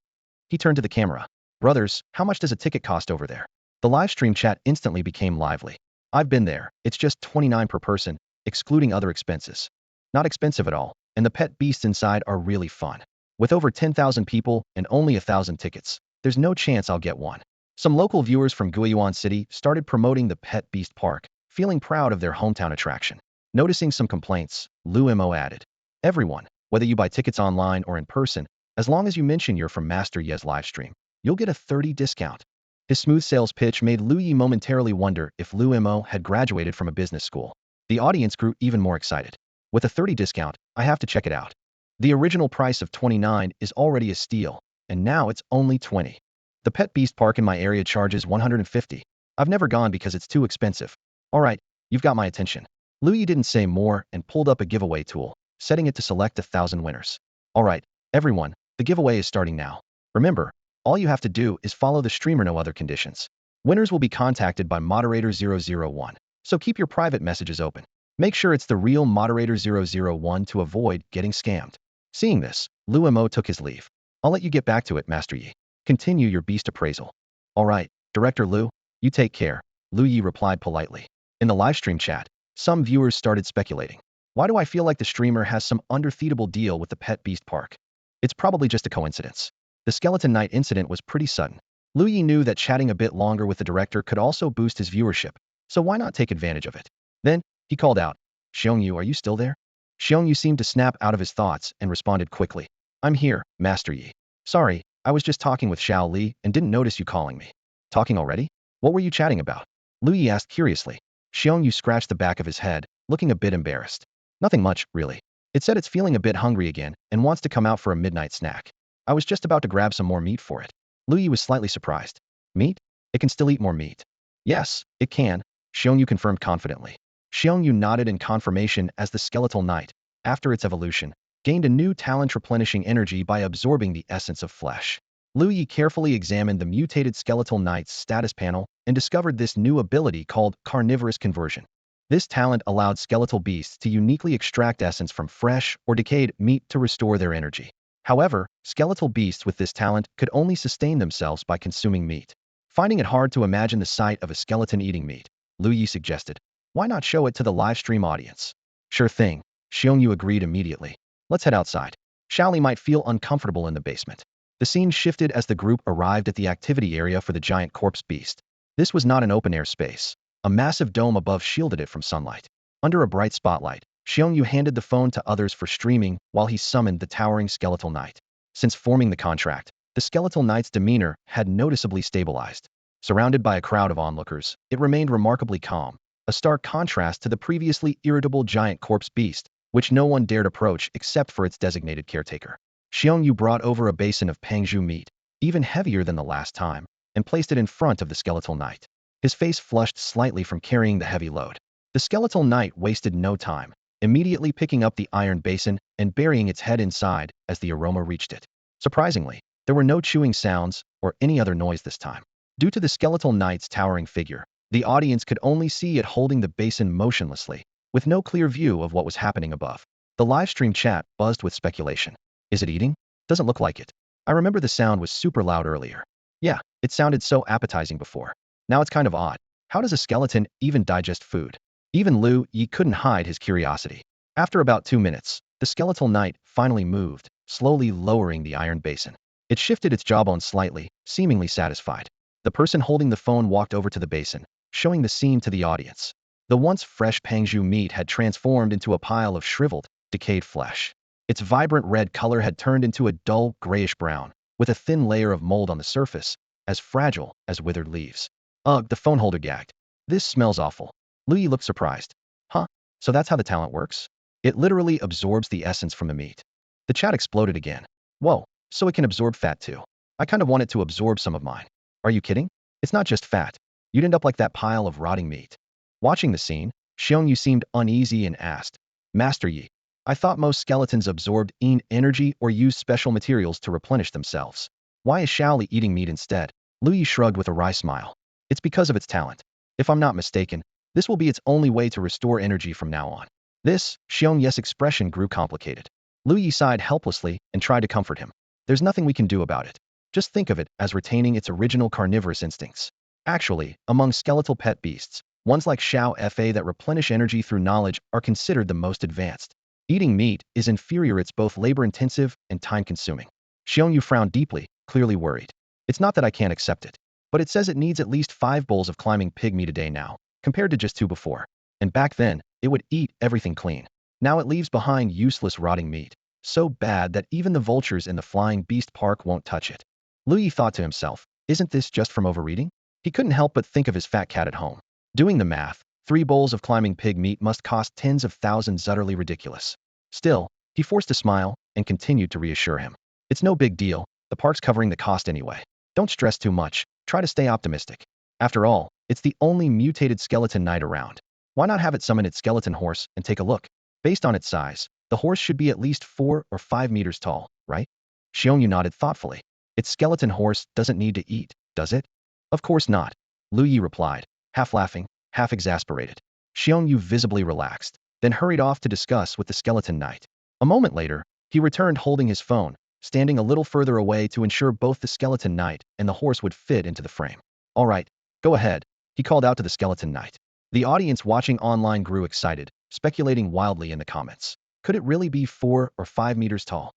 He turned to the camera. Brothers, how much does a ticket cost over there? The live stream chat instantly became lively. I've been there. It's just 29 per person, excluding other expenses. Not expensive at all, and the pet beasts inside are really fun. With over 10,000 people and only 1,000 tickets, there's no chance I'll get one. Some local viewers from Guiyuan City started promoting the Pet Beast Park, feeling proud of their hometown attraction. Noticing some complaints, Lu Mo added, everyone, whether you buy tickets online or in person, as long as you mention you're from Master Ye's livestream, you'll get a 30% discount. His smooth sales pitch made Lu Ye momentarily wonder if Lu Mo had graduated from a business school. The audience grew even more excited. With a 30% discount, I have to check it out. The original price of 29 is already a steal, and now it's only 20. The Pet Beast Park in my area charges 150. I've never gone because it's too expensive. All right, you've got my attention. Lu Ye didn't say more and pulled up a giveaway tool, setting it to select 1,000 winners. All right, everyone, the giveaway is starting now. Remember, all you have to do is follow the streamer, no other conditions. Winners will be contacted by Moderator 001, so keep your private messages open. Make sure it's the real Moderator 001 to avoid getting scammed. Seeing this, Lu Mo took his leave. I'll let you get back to it, Master Yi. Continue your beast appraisal. All right, Director Lu, you take care, Lu Ye replied politely. In the livestream chat, some viewers started speculating. Why do I feel like the streamer has some undefeatable deal with the Pet Beast Park? It's probably just a coincidence. The Skeleton Knight incident was pretty sudden. Lu Ye knew that chatting a bit longer with the director could also boost his viewership, so why not take advantage of it? Then, he called out, Xiongyu, are you still there? Xiongyu seemed to snap out of his thoughts and responded quickly. I'm here, Master Yi. Sorry, I was just talking with Xiao Li and didn't notice you calling me. Talking already? What were you chatting about? Lu Ye asked curiously. Xiongyu scratched the back of his head, looking a bit embarrassed. Nothing much, really. It said it's feeling a bit hungry again and wants to come out for a midnight snack. I was just about to grab some more meat for it. Lu Ye was slightly surprised. Meat? It can still eat more meat. Yes, it can, Xiongyu confirmed confidently. Xiongyu nodded in confirmation as the skeletal knight, after its evolution, gained a new talent replenishing energy by absorbing the essence of flesh. Lu Ye carefully examined the mutated skeletal knight's status panel and discovered this new ability called carnivorous conversion. This talent allowed skeletal beasts to uniquely extract essence from fresh or decayed meat to restore their energy. However, skeletal beasts with this talent could only sustain themselves by consuming meat. Finding it hard to imagine the sight of a skeleton eating meat, Lu Ye suggested, "Why not show it to the live stream audience?" "Sure thing," Xiongyu agreed immediately. "Let's head outside. Shaoli might feel uncomfortable in the basement." The scene shifted as the group arrived at the activity area for the giant corpse beast. This was not an open-air space. A massive dome above shielded it from sunlight. Under a bright spotlight, Xiongyu handed the phone to others for streaming while he summoned the towering skeletal knight. Since forming the contract, the skeletal knight's demeanor had noticeably stabilized. Surrounded by a crowd of onlookers, it remained remarkably calm, a stark contrast to the previously irritable giant corpse beast, which no one dared approach except for its designated caretaker. Xiongyu brought over a basin of pangzhu meat, even heavier than the last time, and placed it in front of the skeletal knight. His face flushed slightly from carrying the heavy load. The skeletal knight wasted no time, immediately picking up the iron basin and burying its head inside as the aroma reached it. Surprisingly, there were no chewing sounds or any other noise this time. Due to the skeletal knight's towering figure, the audience could only see it holding the basin motionlessly, with no clear view of what was happening above. The livestream chat buzzed with speculation. "Is it eating? Doesn't look like it. I remember the sound was super loud earlier. Yeah, it sounded so appetizing before. Now it's kind of odd. How does a skeleton even digest food?" Even Lu Ye couldn't hide his curiosity. After about 2 minutes, the skeletal knight finally moved, slowly lowering the iron basin. It shifted its jawbone slightly, seemingly satisfied. The person holding the phone walked over to the basin, showing the scene to the audience. The once fresh pangzhu meat had transformed into a pile of shriveled, decayed flesh. Its vibrant red color had turned into a dull, grayish-brown, with a thin layer of mold on the surface, as fragile as withered leaves. "Ugh," the phone holder gagged. "This smells awful." Lu Ye looked surprised. "Huh? So that's how the talent works? It literally absorbs the essence from the meat." The chat exploded again. "Whoa, so it can absorb fat too. I kind of want it to absorb some of mine." "Are you kidding? It's not just fat. You'd end up like that pile of rotting meat." Watching the scene, Xiongyu seemed uneasy and asked, "Master Yi, I thought most skeletons absorbed energy or used special materials to replenish themselves. Why is Shaoli eating meat instead?" Lu Ye shrugged with a wry smile. "It's because of its talent. If I'm not mistaken, this will be its only way to restore energy from now on." Xiongye's expression grew complicated. Lu Ye sighed helplessly and tried to comfort him. "There's nothing we can do about it. Just think of it as retaining its original carnivorous instincts. Actually, among skeletal pet beasts, ones like Xiao Fa that replenish energy through knowledge are considered the most advanced. Eating meat is inferior. It's both labor-intensive and time-consuming." Xiongyu frowned deeply, clearly worried. "It's not that I can't accept it, but it says it needs at least 5 bowls of climbing pig meat a day now, compared to just 2 before. And back then, it would eat everything clean. Now it leaves behind useless rotting meat, so bad that even the vultures in the flying beast park won't touch it." Lu Ye thought to himself, isn't this just from overeating? He couldn't help but think of his fat cat at home. Doing the math, 3 bowls of climbing pig meat must cost tens of thousands, utterly ridiculous. Still, he forced a smile and continued to reassure him. "It's no big deal, the park's covering the cost anyway. Don't stress too much, try to stay optimistic. After all, it's the only mutated skeleton knight around. Why not have it summon its skeleton horse and take a look? Based on its size, the horse should be at least 4 or 5 meters tall, right?" Xiongyu nodded thoughtfully. "Its skeleton horse doesn't need to eat, does it?" "Of course not," Lu Ye replied, half laughing, half exasperated. Xiongyu visibly relaxed, then hurried off to discuss with the skeleton knight. A moment later, he returned holding his phone, standing a little further away to ensure both the skeleton knight and the horse would fit into the frame. "All right, go ahead," he called out to the skeleton knight. The audience watching online grew excited, speculating wildly in the comments. Could it really be 4 or 5 meters tall?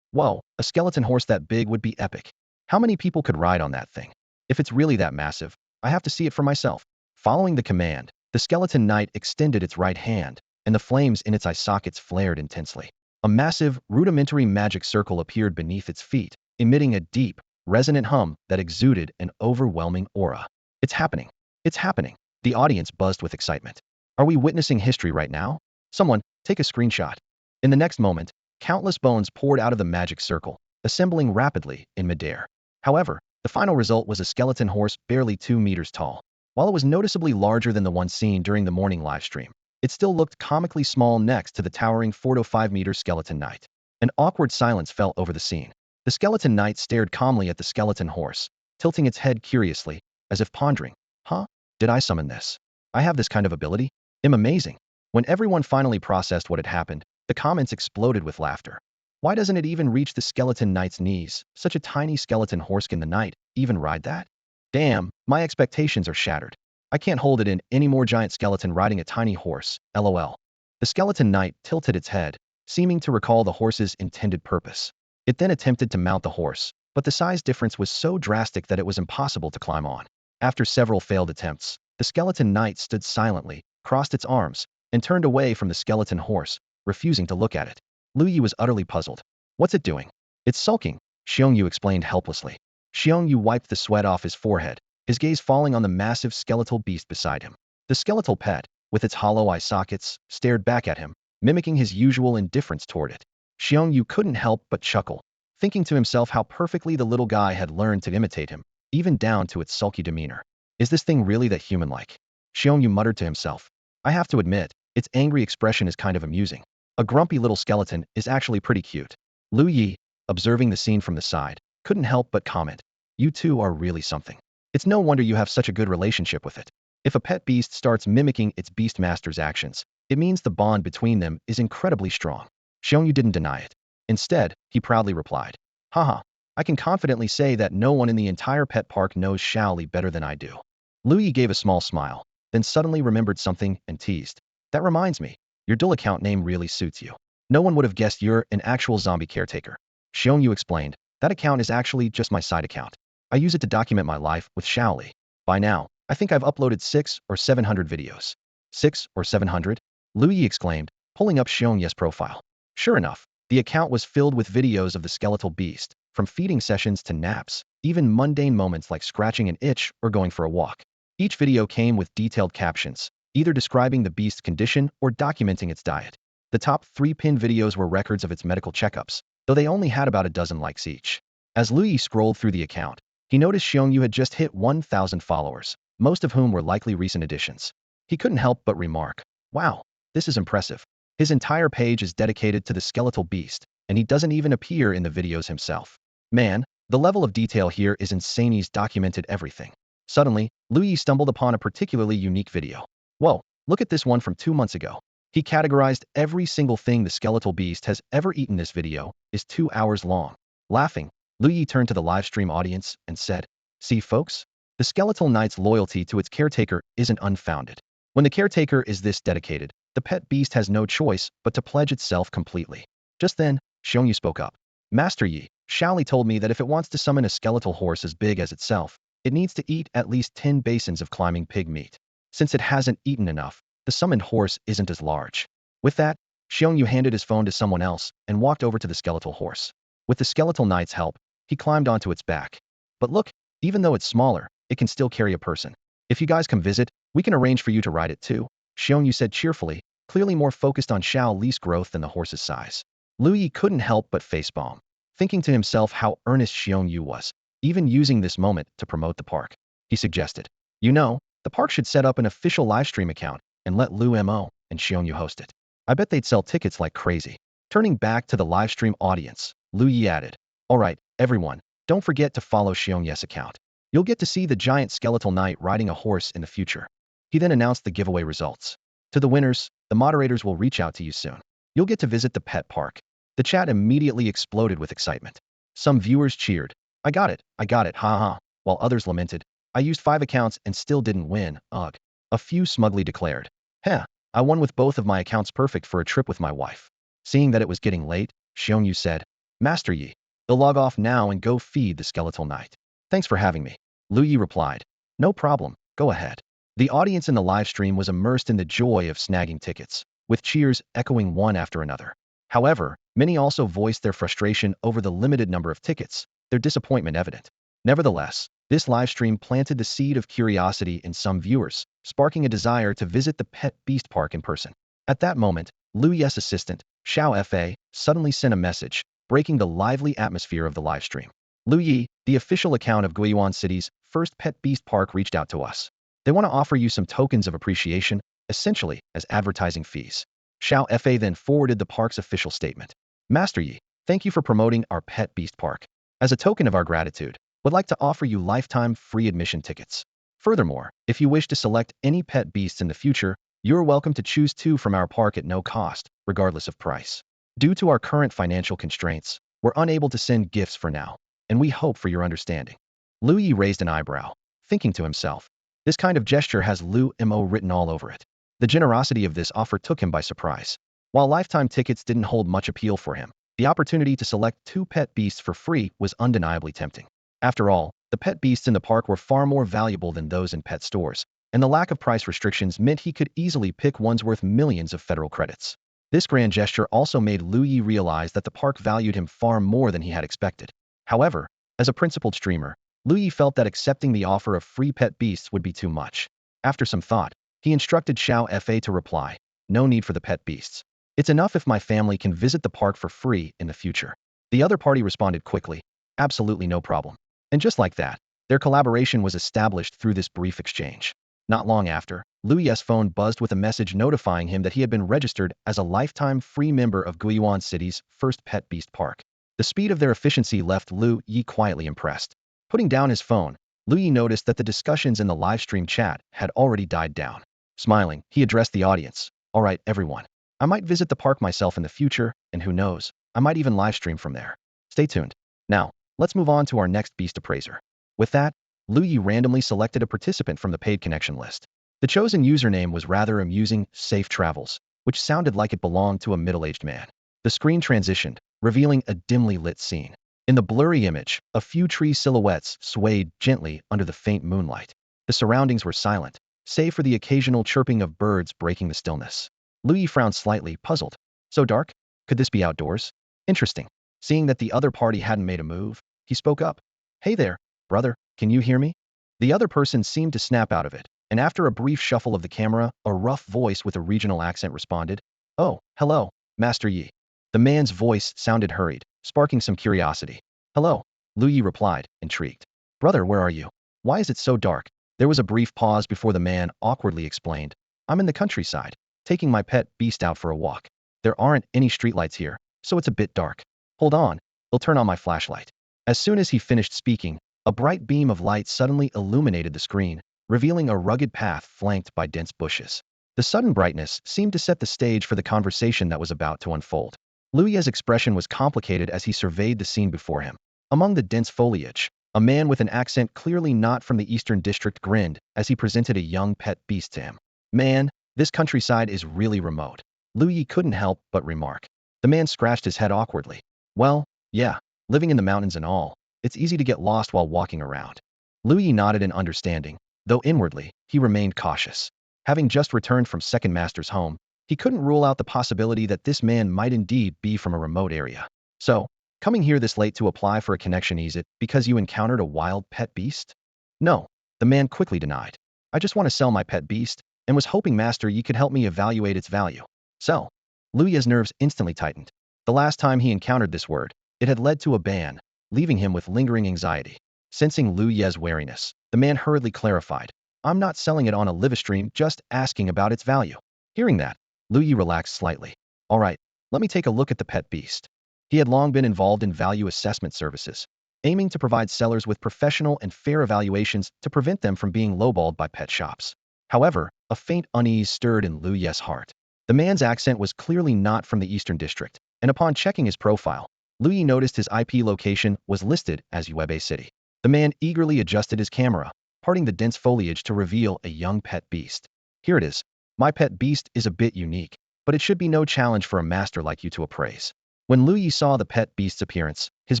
Whoa, a skeleton horse that big would be epic. How many people could ride on that thing? If it's really that massive, I have to see it for myself. Following the command, the skeleton knight extended its right hand, and the flames in its eye sockets flared intensely. A massive, rudimentary magic circle appeared beneath its feet, emitting a deep, resonant hum that exuded an overwhelming aura. "It's happening! It's happening!" The audience buzzed with excitement. "Are we witnessing history right now? Someone, take a screenshot." In the next moment, countless bones poured out of the magic circle, assembling rapidly in midair. However, the final result was a skeleton horse barely 2 meters tall. While it was noticeably larger than the one seen during the morning livestream, it still looked comically small next to the towering 4 to 5 meter skeleton knight. An awkward silence fell over the scene. The skeleton knight stared calmly at the skeleton horse, tilting its head curiously, as if pondering. Huh? Did I summon this? I have this kind of ability? Amazing. When everyone finally processed what had happened, the comments exploded with laughter. Why doesn't it even reach the skeleton knight's knees? Such a tiny skeleton horse can the knight even ride that? Damn, my expectations are shattered. I can't hold it in any more giant skeleton riding a tiny horse, lol. The skeleton knight tilted its head, seeming to recall the horse's intended purpose. It then attempted to mount the horse, but the size difference was so drastic that it was impossible to climb on. After several failed attempts, the skeleton knight stood silently, crossed its arms, and turned away from the skeleton horse, refusing to look at it. Lu Ye was utterly puzzled. What's it doing? It's sulking, Xiongyu explained helplessly. Xiongyu wiped the sweat off his forehead, his gaze falling on the massive skeletal beast beside him. The skeletal pet, with its hollow eye sockets, stared back at him, mimicking his usual indifference toward it. Xiongyu couldn't help but chuckle, thinking to himself how perfectly the little guy had learned to imitate him, even down to its sulky demeanor. Is this thing really that human-like? Xiongyu muttered to himself. I have to admit, its angry expression is kind of amusing. A grumpy little skeleton is actually pretty cute. Lu Ye, observing the scene from the side, couldn't help but comment. You two are really something. It's no wonder you have such a good relationship with it. If a pet beast starts mimicking its beast master's actions, it means the bond between them is incredibly strong. Xiongyu didn't deny it. Instead, he proudly replied, haha, I can confidently say that no one in the entire pet park knows Shaoli better than I do. Lu Ye gave a small smile, then suddenly remembered something and teased. That reminds me, your dual account name really suits you. No one would have guessed you're an actual zombie caretaker. Xiongyu explained, that account is actually just my side account. I use it to document my life with Shaoli. By now, I think I've uploaded 600 or 700 videos. 600 or 700? Lu Ye exclaimed, pulling up Xiongye's profile. Sure enough, the account was filled with videos of the skeletal beast, from feeding sessions to naps, even mundane moments like scratching an itch or going for a walk. Each video came with detailed captions, either describing the beast's condition or documenting its diet. The top 3 pinned videos were records of its medical checkups, though they only had about a dozen likes each. As Lu Ye scrolled through the account, he noticed Xiongyu had just hit 1,000 followers, most of whom were likely recent additions. He couldn't help but remark, wow, this is impressive. His entire page is dedicated to the skeletal beast, and he doesn't even appear in the videos himself. Man, the level of detail here is insane. He's documented everything. Suddenly, Lu Ye stumbled upon a particularly unique video. Whoa, look at this one from 2 months ago. He categorized every single thing the skeletal beast has ever eaten. This video is 2 hours long. Laughing, Lu Ye turned to the livestream audience and said, see folks? The skeletal knight's loyalty to its caretaker isn't unfounded. When the caretaker is this dedicated, the pet beast has no choice but to pledge itself completely. Just then, Xiongyu spoke up. Master Yi, Shaoli told me that if it wants to summon a skeletal horse as big as itself, it needs to eat at least 10 basins of climbing pig meat. Since it hasn't eaten enough, the summoned horse isn't as large. With that, Xiongyu handed his phone to someone else and walked over to the skeletal horse. With the skeletal knight's help, he climbed onto its back. But look, even though it's smaller, it can still carry a person. If you guys come visit, we can arrange for you to ride it too, Xiongyu said cheerfully, clearly more focused on Shaoli's growth than the horse's size. Lu Ye couldn't help but facepalm, thinking to himself how earnest Xiongyu was, even using this moment to promote the park. He suggested, you know, the park should set up an official livestream account and let Lu Mo and Xiongyu host it. I bet they'd sell tickets like crazy. Turning back to the livestream audience, Lu Ye added, alright, everyone, don't forget to follow Xiongye's account. You'll get to see the giant skeletal knight riding a horse in the future. He then announced the giveaway results. To the winners, the moderators will reach out to you soon. You'll get to visit the pet park. The chat immediately exploded with excitement. Some viewers cheered, I got it, haha, while others lamented, I used 5 accounts and still didn't win, ugh. A few smugly declared, heh, I won with both of my accounts, perfect for a trip with my wife. Seeing that it was getting late, Xiongyu said, Master Yi, you'll log off now and go feed the skeletal knight. Thanks for having me. Lu Ye replied, no problem, go ahead. The audience in the livestream was immersed in the joy of snagging tickets, with cheers echoing one after another. However, many also voiced their frustration over the limited number of tickets, their disappointment evident. Nevertheless, this livestream planted the seed of curiosity in some viewers, sparking a desire to visit the pet beast park in person. At that moment, Lu Ye's assistant, Xiao Fa, suddenly sent a message, breaking the lively atmosphere of the livestream. Lu Ye, the official account of Guiyuan City's first pet beast park, reached out to us. They want to offer you some tokens of appreciation, essentially as advertising fees. Xiao Fa then forwarded the park's official statement. Master Yi, thank you for promoting our pet beast park. As a token of our gratitude, would like to offer you lifetime free admission tickets. Furthermore, if you wish to select any pet beasts in the future, you're welcome to choose 2 from our park at no cost, regardless of price. Due to our current financial constraints, we're unable to send gifts for now, and we hope for your understanding. Lu Ye raised an eyebrow, thinking to himself, this kind of gesture has Lu Mo written all over it. The generosity of this offer took him by surprise. While lifetime tickets didn't hold much appeal for him, the opportunity to select 2 pet beasts for free was undeniably tempting. After all, the pet beasts in the park were far more valuable than those in pet stores, and the lack of price restrictions meant he could easily pick ones worth millions of federal credits. This grand gesture also made Lu Ye realize that the park valued him far more than he had expected. However, as a principled streamer, Lu Ye felt that accepting the offer of free pet beasts would be too much. After some thought, he instructed Xiao Fa to reply, no need for the pet beasts. It's enough if my family can visit the park for free in the future. The other party responded quickly, absolutely no problem. And just like that, their collaboration was established through this brief exchange. Not long after, Lu Ye's phone buzzed with a message notifying him that he had been registered as a lifetime free member of Guiyuan City's first pet beast park. The speed of their efficiency left Lu Ye quietly impressed. Putting down his phone, Lu Ye noticed that the discussions in the livestream chat had already died down. Smiling, he addressed the audience. All right, everyone. I might visit the park myself in the future, and who knows, I might even livestream from there. Stay tuned. Now, let's move on to our next beast appraiser. With that, Lu Ye randomly selected a participant from the paid connection list. The chosen username was rather amusing, Safe Travels, which sounded like it belonged to a middle-aged man. The screen transitioned, revealing a dimly lit scene. In the blurry image, a few tree silhouettes swayed gently under the faint moonlight. The surroundings were silent, save for the occasional chirping of birds breaking the stillness. Lu Ye frowned slightly, puzzled. So dark? Could this be outdoors? Interesting. Seeing that the other party hadn't made a move, he spoke up. Hey there, brother, can you hear me? The other person seemed to snap out of it, and after a brief shuffle of the camera, a rough voice with a regional accent responded. Oh, hello, Master Yi. The man's voice sounded hurried, sparking some curiosity. Hello, Lu Ye replied, intrigued. Brother, where are you? Why is it so dark? There was a brief pause before the man awkwardly explained. I'm in the countryside, taking my pet beast out for a walk. There aren't any streetlights here, so it's a bit dark. Hold on, I'll turn on my flashlight. As soon as he finished speaking, a bright beam of light suddenly illuminated the screen, revealing a rugged path flanked by dense bushes. The sudden brightness seemed to set the stage for the conversation that was about to unfold. Lu Ye's expression was complicated as he surveyed the scene before him. Among the dense foliage, a man with an accent clearly not from the Eastern District grinned as he presented a young pet beast to him. Man, this countryside is really remote. Lu Ye couldn't help but remark. The man scratched his head awkwardly. Well, yeah, living in the mountains and all, it's easy to get lost while walking around. Lu Ye nodded in understanding, though inwardly, he remained cautious. Having just returned from Second Master's home, he couldn't rule out the possibility that this man might indeed be from a remote area. So, coming here this late to apply for a connection, is it because you encountered a wild pet beast? No, the man quickly denied. I just want to sell my pet beast, and was hoping Master Yi could help me evaluate its value. Sell. Lu Ye's nerves instantly tightened. The last time he encountered this word, it had led to a ban, leaving him with lingering anxiety. Sensing Lu Ye's wariness, the man hurriedly clarified. I'm not selling it on a livestream, just asking about its value. Hearing that, Lu Ye relaxed slightly. All right, let me take a look at the pet beast. He had long been involved in value assessment services, aiming to provide sellers with professional and fair evaluations to prevent them from being lowballed by pet shops. However, a faint unease stirred in Lu Ye's heart. The man's accent was clearly not from the Eastern District, and upon checking his profile, Lu Ye noticed his IP location was listed as Yuebe City. The man eagerly adjusted his camera, parting the dense foliage to reveal a young pet beast. Here it is. My pet beast is a bit unique, but it should be no challenge for a master like you to appraise. When Lu Ye saw the pet beast's appearance, his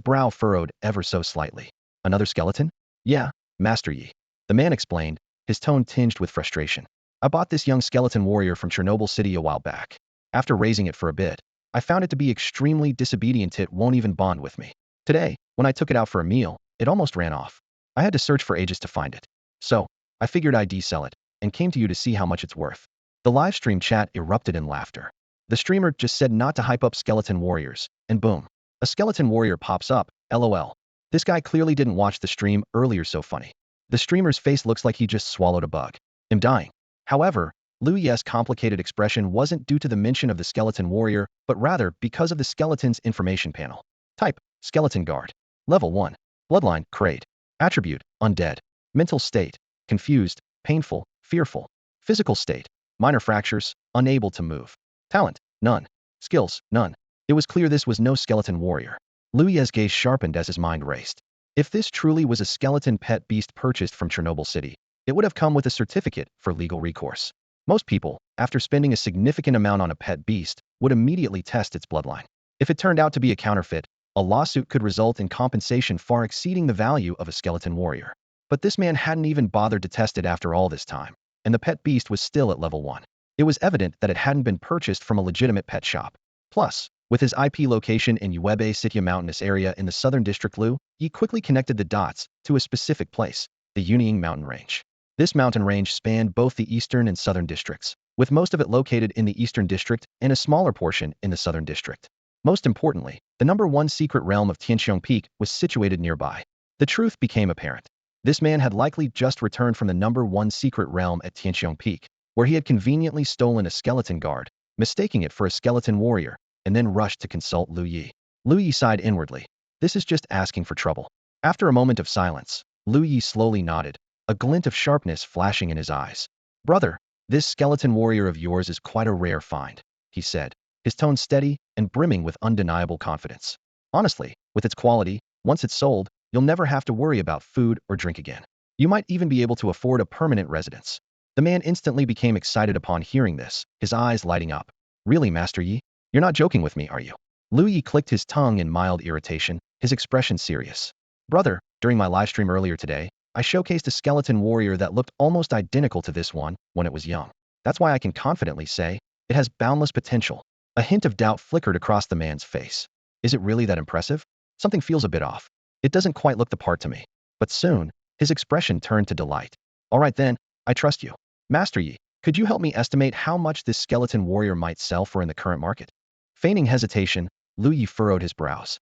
brow furrowed ever so slightly. Another skeleton? Yeah, Master Yi. The man explained, his tone tinged with frustration. I bought this young skeleton warrior from Chernobyl City a while back. After raising it for a bit, I found it to be extremely disobedient. It won't even bond with me. Today, when I took it out for a meal, it almost ran off. I had to search for ages to find it. So, I figured I'd sell it, and came to you to see how much it's worth. The live stream chat erupted in laughter. The streamer just said not to hype up skeleton warriors, and boom. A skeleton warrior pops up, LOL. This guy clearly didn't watch the stream earlier, so funny. The streamer's face looks like he just swallowed a bug. I'm dying. However, Lu Ye's complicated expression wasn't due to the mention of the skeleton warrior, but rather because of the skeleton's information panel. Type, skeleton guard. Level 1. Bloodline, crate. Attribute, undead. Mental state, confused, painful, fearful. Physical state: minor fractures, unable to move. Talent: none. Skills: none. It was clear this was no skeleton warrior. Lu Ye's gaze sharpened as his mind raced. If this truly was a skeleton pet beast purchased from Chernobyl City, it would have come with a certificate for legal recourse. Most people, after spending a significant amount on a pet beast, would immediately test its bloodline. If it turned out to be a counterfeit, a lawsuit could result in compensation far exceeding the value of a skeleton warrior. But this man hadn't even bothered to test it after all this time, and the pet beast was still at level 1. It was evident that it hadn't been purchased from a legitimate pet shop. Plus, with his IP location in Uebe City, a mountainous area in the southern district, Lu Ye quickly connected the dots to a specific place: the Yunying mountain range. This mountain range spanned both the eastern and southern districts, with most of it located in the eastern district and a smaller portion in the southern district. Most importantly, the number 1 secret realm of Tianqiong Peak was situated nearby. The truth became apparent. This man had likely just returned from the number 1 secret realm at Tianqiong Peak, where he had conveniently stolen a skeleton guard, mistaking it for a skeleton warrior, and then rushed to consult Lu Ye. Lu Ye sighed inwardly. This is just asking for trouble. After a moment of silence, Lu Ye slowly nodded, a glint of sharpness flashing in his eyes. Brother, this skeleton warrior of yours is quite a rare find, he said, his tone steady and brimming with undeniable confidence. Honestly, with its quality, once it's sold, you'll never have to worry about food or drink again. You might even be able to afford a permanent residence. The man instantly became excited upon hearing this, his eyes lighting up. Really, Master Yi? You're not joking with me, are you? Lu Ye clicked his tongue in mild irritation, his expression serious. Brother, during my livestream earlier today, I showcased a skeleton warrior that looked almost identical to this one when it was young. That's why I can confidently say it has boundless potential. A hint of doubt flickered across the man's face. Is it really that impressive? Something feels a bit off. It doesn't quite look the part to me. But soon, his expression turned to delight. All right then, I trust you. Master Yi, could you help me estimate how much this skeleton warrior might sell for in the current market? Feigning hesitation, Lu Ye furrowed his brows.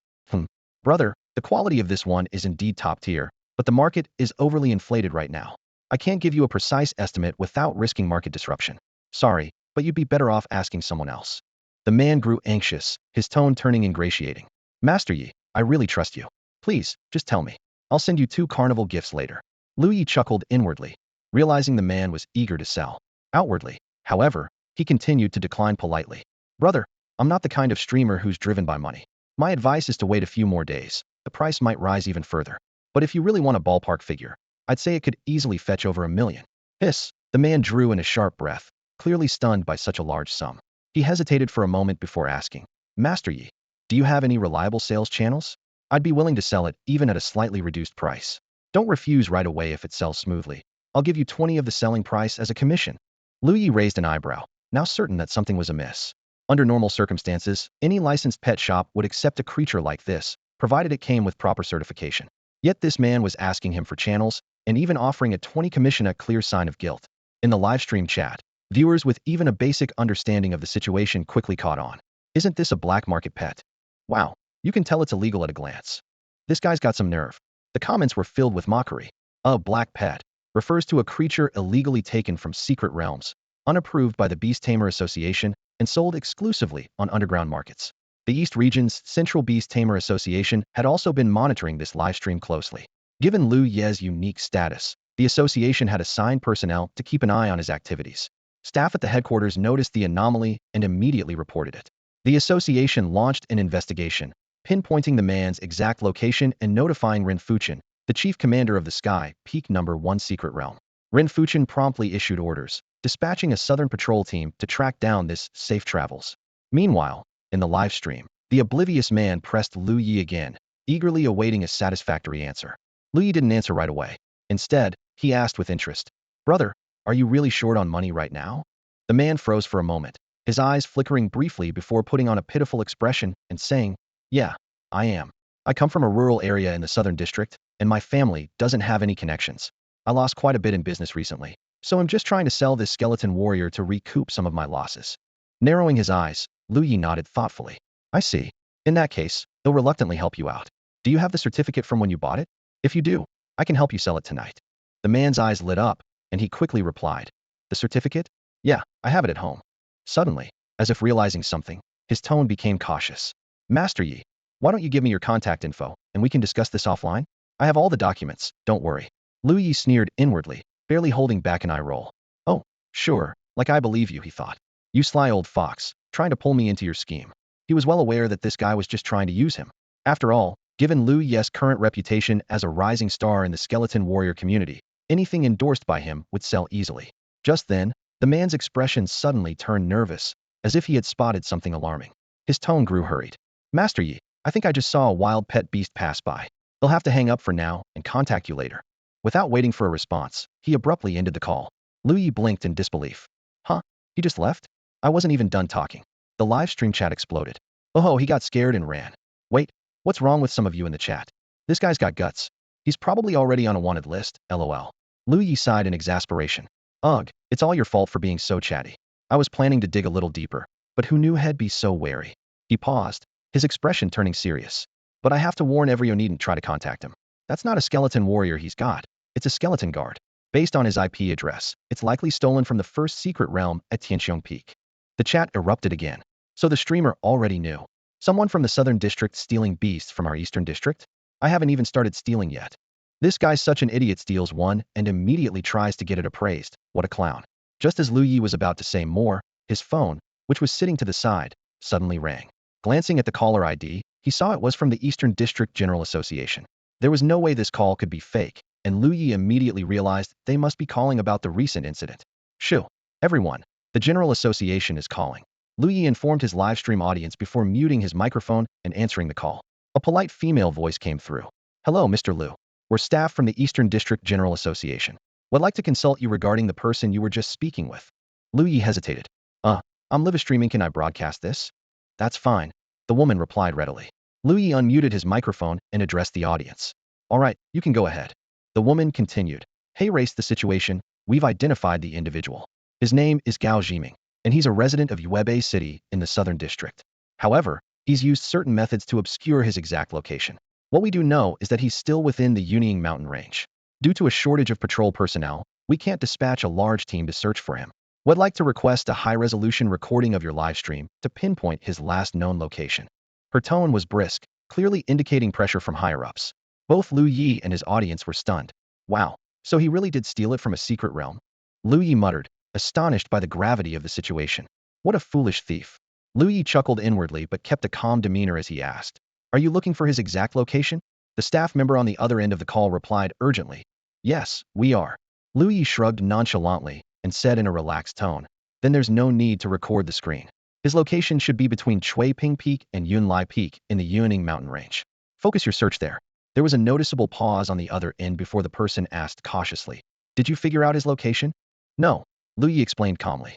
Brother, the quality of this one is indeed top tier, but the market is overly inflated right now. I can't give you a precise estimate without risking market disruption. Sorry, but you'd be better off asking someone else. The man grew anxious, his tone turning ingratiating. Master Yi, I really trust you. Please, just tell me. I'll send you 2 carnival gifts later. Lu Ye chuckled inwardly, realizing the man was eager to sell. Outwardly, however, he continued to decline politely. Brother, I'm not the kind of streamer who's driven by money. My advice is to wait a few more days. The price might rise even further. But if you really want a ballpark figure, I'd say it could easily fetch over $1 million. Hiss, the man drew in a sharp breath, clearly stunned by such a large sum. He hesitated for a moment before asking, Master Yi, do you have any reliable sales channels? I'd be willing to sell it even at a slightly reduced price. Don't refuse right away if it sells smoothly. I'll give you 20 of the selling price as a commission. Lu Ye raised an eyebrow, now certain that something was amiss. Under normal circumstances, any licensed pet shop would accept a creature like this, provided it came with proper certification. Yet this man was asking him for channels, and even offering a 20 commission, a clear sign of guilt. In the livestream chat, viewers with even a basic understanding of the situation quickly caught on. Isn't this a black market pet? Wow, you can tell it's illegal at a glance. This guy's got some nerve. The comments were filled with mockery. A black pet refers to a creature illegally taken from secret realms, unapproved by the Beast Tamer Association, and sold exclusively on underground markets. The East Region's Central Beast Tamer Association had also been monitoring this livestream closely. Given Lu Ye's unique status, the association had assigned personnel to keep an eye on his activities. Staff at the headquarters noticed the anomaly and immediately reported it. The association launched an investigation, pinpointing the man's exact location and notifying Ren Fuchen, the chief commander of the Sky Peak No. 1 secret realm. Ren Fuchen promptly issued orders, dispatching a southern patrol team to track down this safe travels. Meanwhile, in the live stream, the oblivious man pressed Lu Ye again, eagerly awaiting a satisfactory answer. Lu Ye didn't answer right away. Instead, he asked with interest, Brother, are you really short on money right now? The man froze for a moment, his eyes flickering briefly before putting on a pitiful expression and saying, Yeah, I am. I come from a rural area in the southern district, and my family doesn't have any connections. I lost quite a bit in business recently, so I'm just trying to sell this skeleton warrior to recoup some of my losses. Narrowing his eyes, Lu Ye nodded thoughtfully. I see. In that case, he'll reluctantly help you out. Do you have the certificate from when you bought it? If you do, I can help you sell it tonight. The man's eyes lit up, and he quickly replied, The certificate? Yeah, I have it at home. Suddenly, as if realizing something, his tone became cautious. Master Yi, why don't you give me your contact info, and we can discuss this offline? I have all the documents, don't worry. Lu Ye sneered inwardly, barely holding back an eye roll. Oh, sure, like I believe you, he thought. You sly old fox, trying to pull me into your scheme. He was well aware that this guy was just trying to use him. After all, given Lu Ye's current reputation as a rising star in the skeleton warrior community, anything endorsed by him would sell easily. Just then, the man's expression suddenly turned nervous, as if he had spotted something alarming. His tone grew hurried. Master Yi, I think I just saw a wild pet beast pass by. They'll have to hang up for now and contact you later. Without waiting for a response, he abruptly ended the call. Lu Ye blinked in disbelief. Huh? He just left? I wasn't even done talking. The live stream chat exploded. Oh, he got scared and ran. Wait, what's wrong with some of you in the chat? This guy's got guts. He's probably already on a wanted list, lol. Lu Ye sighed in exasperation. Ugh, it's all your fault for being so chatty. I was planning to dig a little deeper, but who knew he'd be so wary? He paused, his expression turning serious. But I have to warn everyone needn't try to contact him. That's not a skeleton warrior he's got. It's a skeleton guard. Based on his IP address, it's likely stolen from the first secret realm at Tiankon Peak. The chat erupted again. So the streamer already knew. Someone from the southern district stealing beasts from our eastern district? I haven't even started stealing yet. This guy's such an idiot, steals one and immediately tries to get it appraised. What a clown. Just as Lu Ye was about to say more, his phone, which was sitting to the side, suddenly rang. Glancing at the caller ID, he saw it was from the Eastern District General Association. There was no way this call could be fake, and Lu Ye immediately realized they must be calling about the recent incident. Shoo. Everyone, the General Association is calling. Lu Ye informed his livestream audience before muting his microphone and answering the call. A polite female voice came through. Hello, Mr. Lu. We're staff from the Eastern District General Association. Would like to consult you regarding the person you were just speaking with. Lu Ye hesitated. I'm live streaming, can I broadcast this? That's fine, the woman replied readily. Lu Ye unmuted his microphone and addressed the audience. All right, you can go ahead. The woman continued. Hey, race the situation, we've identified the individual. His name is Gao Jiming, and he's a resident of Yuebei City in the Southern District. However, he's used certain methods to obscure his exact location. What we do know is that he's still within the Yunying mountain range. Due to a shortage of patrol personnel, we can't dispatch a large team to search for him. Would like to request a high-resolution recording of your livestream to pinpoint his last known location. Her tone was brisk, clearly indicating pressure from higher-ups. Both Lu Ye and his audience were stunned. Wow, so he really did steal it from a secret realm? Lu Ye muttered, astonished by the gravity of the situation. What a foolish thief. Lu Ye chuckled inwardly but kept a calm demeanor as he asked. Are you looking for his exact location? The staff member on the other end of the call replied urgently. Yes, we are. Lu Ye shrugged nonchalantly and said in a relaxed tone. Then there's no need to record the screen. His location should be between Chui Ping Peak and Yunlai Peak in the Yuning mountain range. Focus your search there. There was a noticeable pause on the other end before the person asked cautiously. Did you figure out his location? No, Lu Ye explained calmly.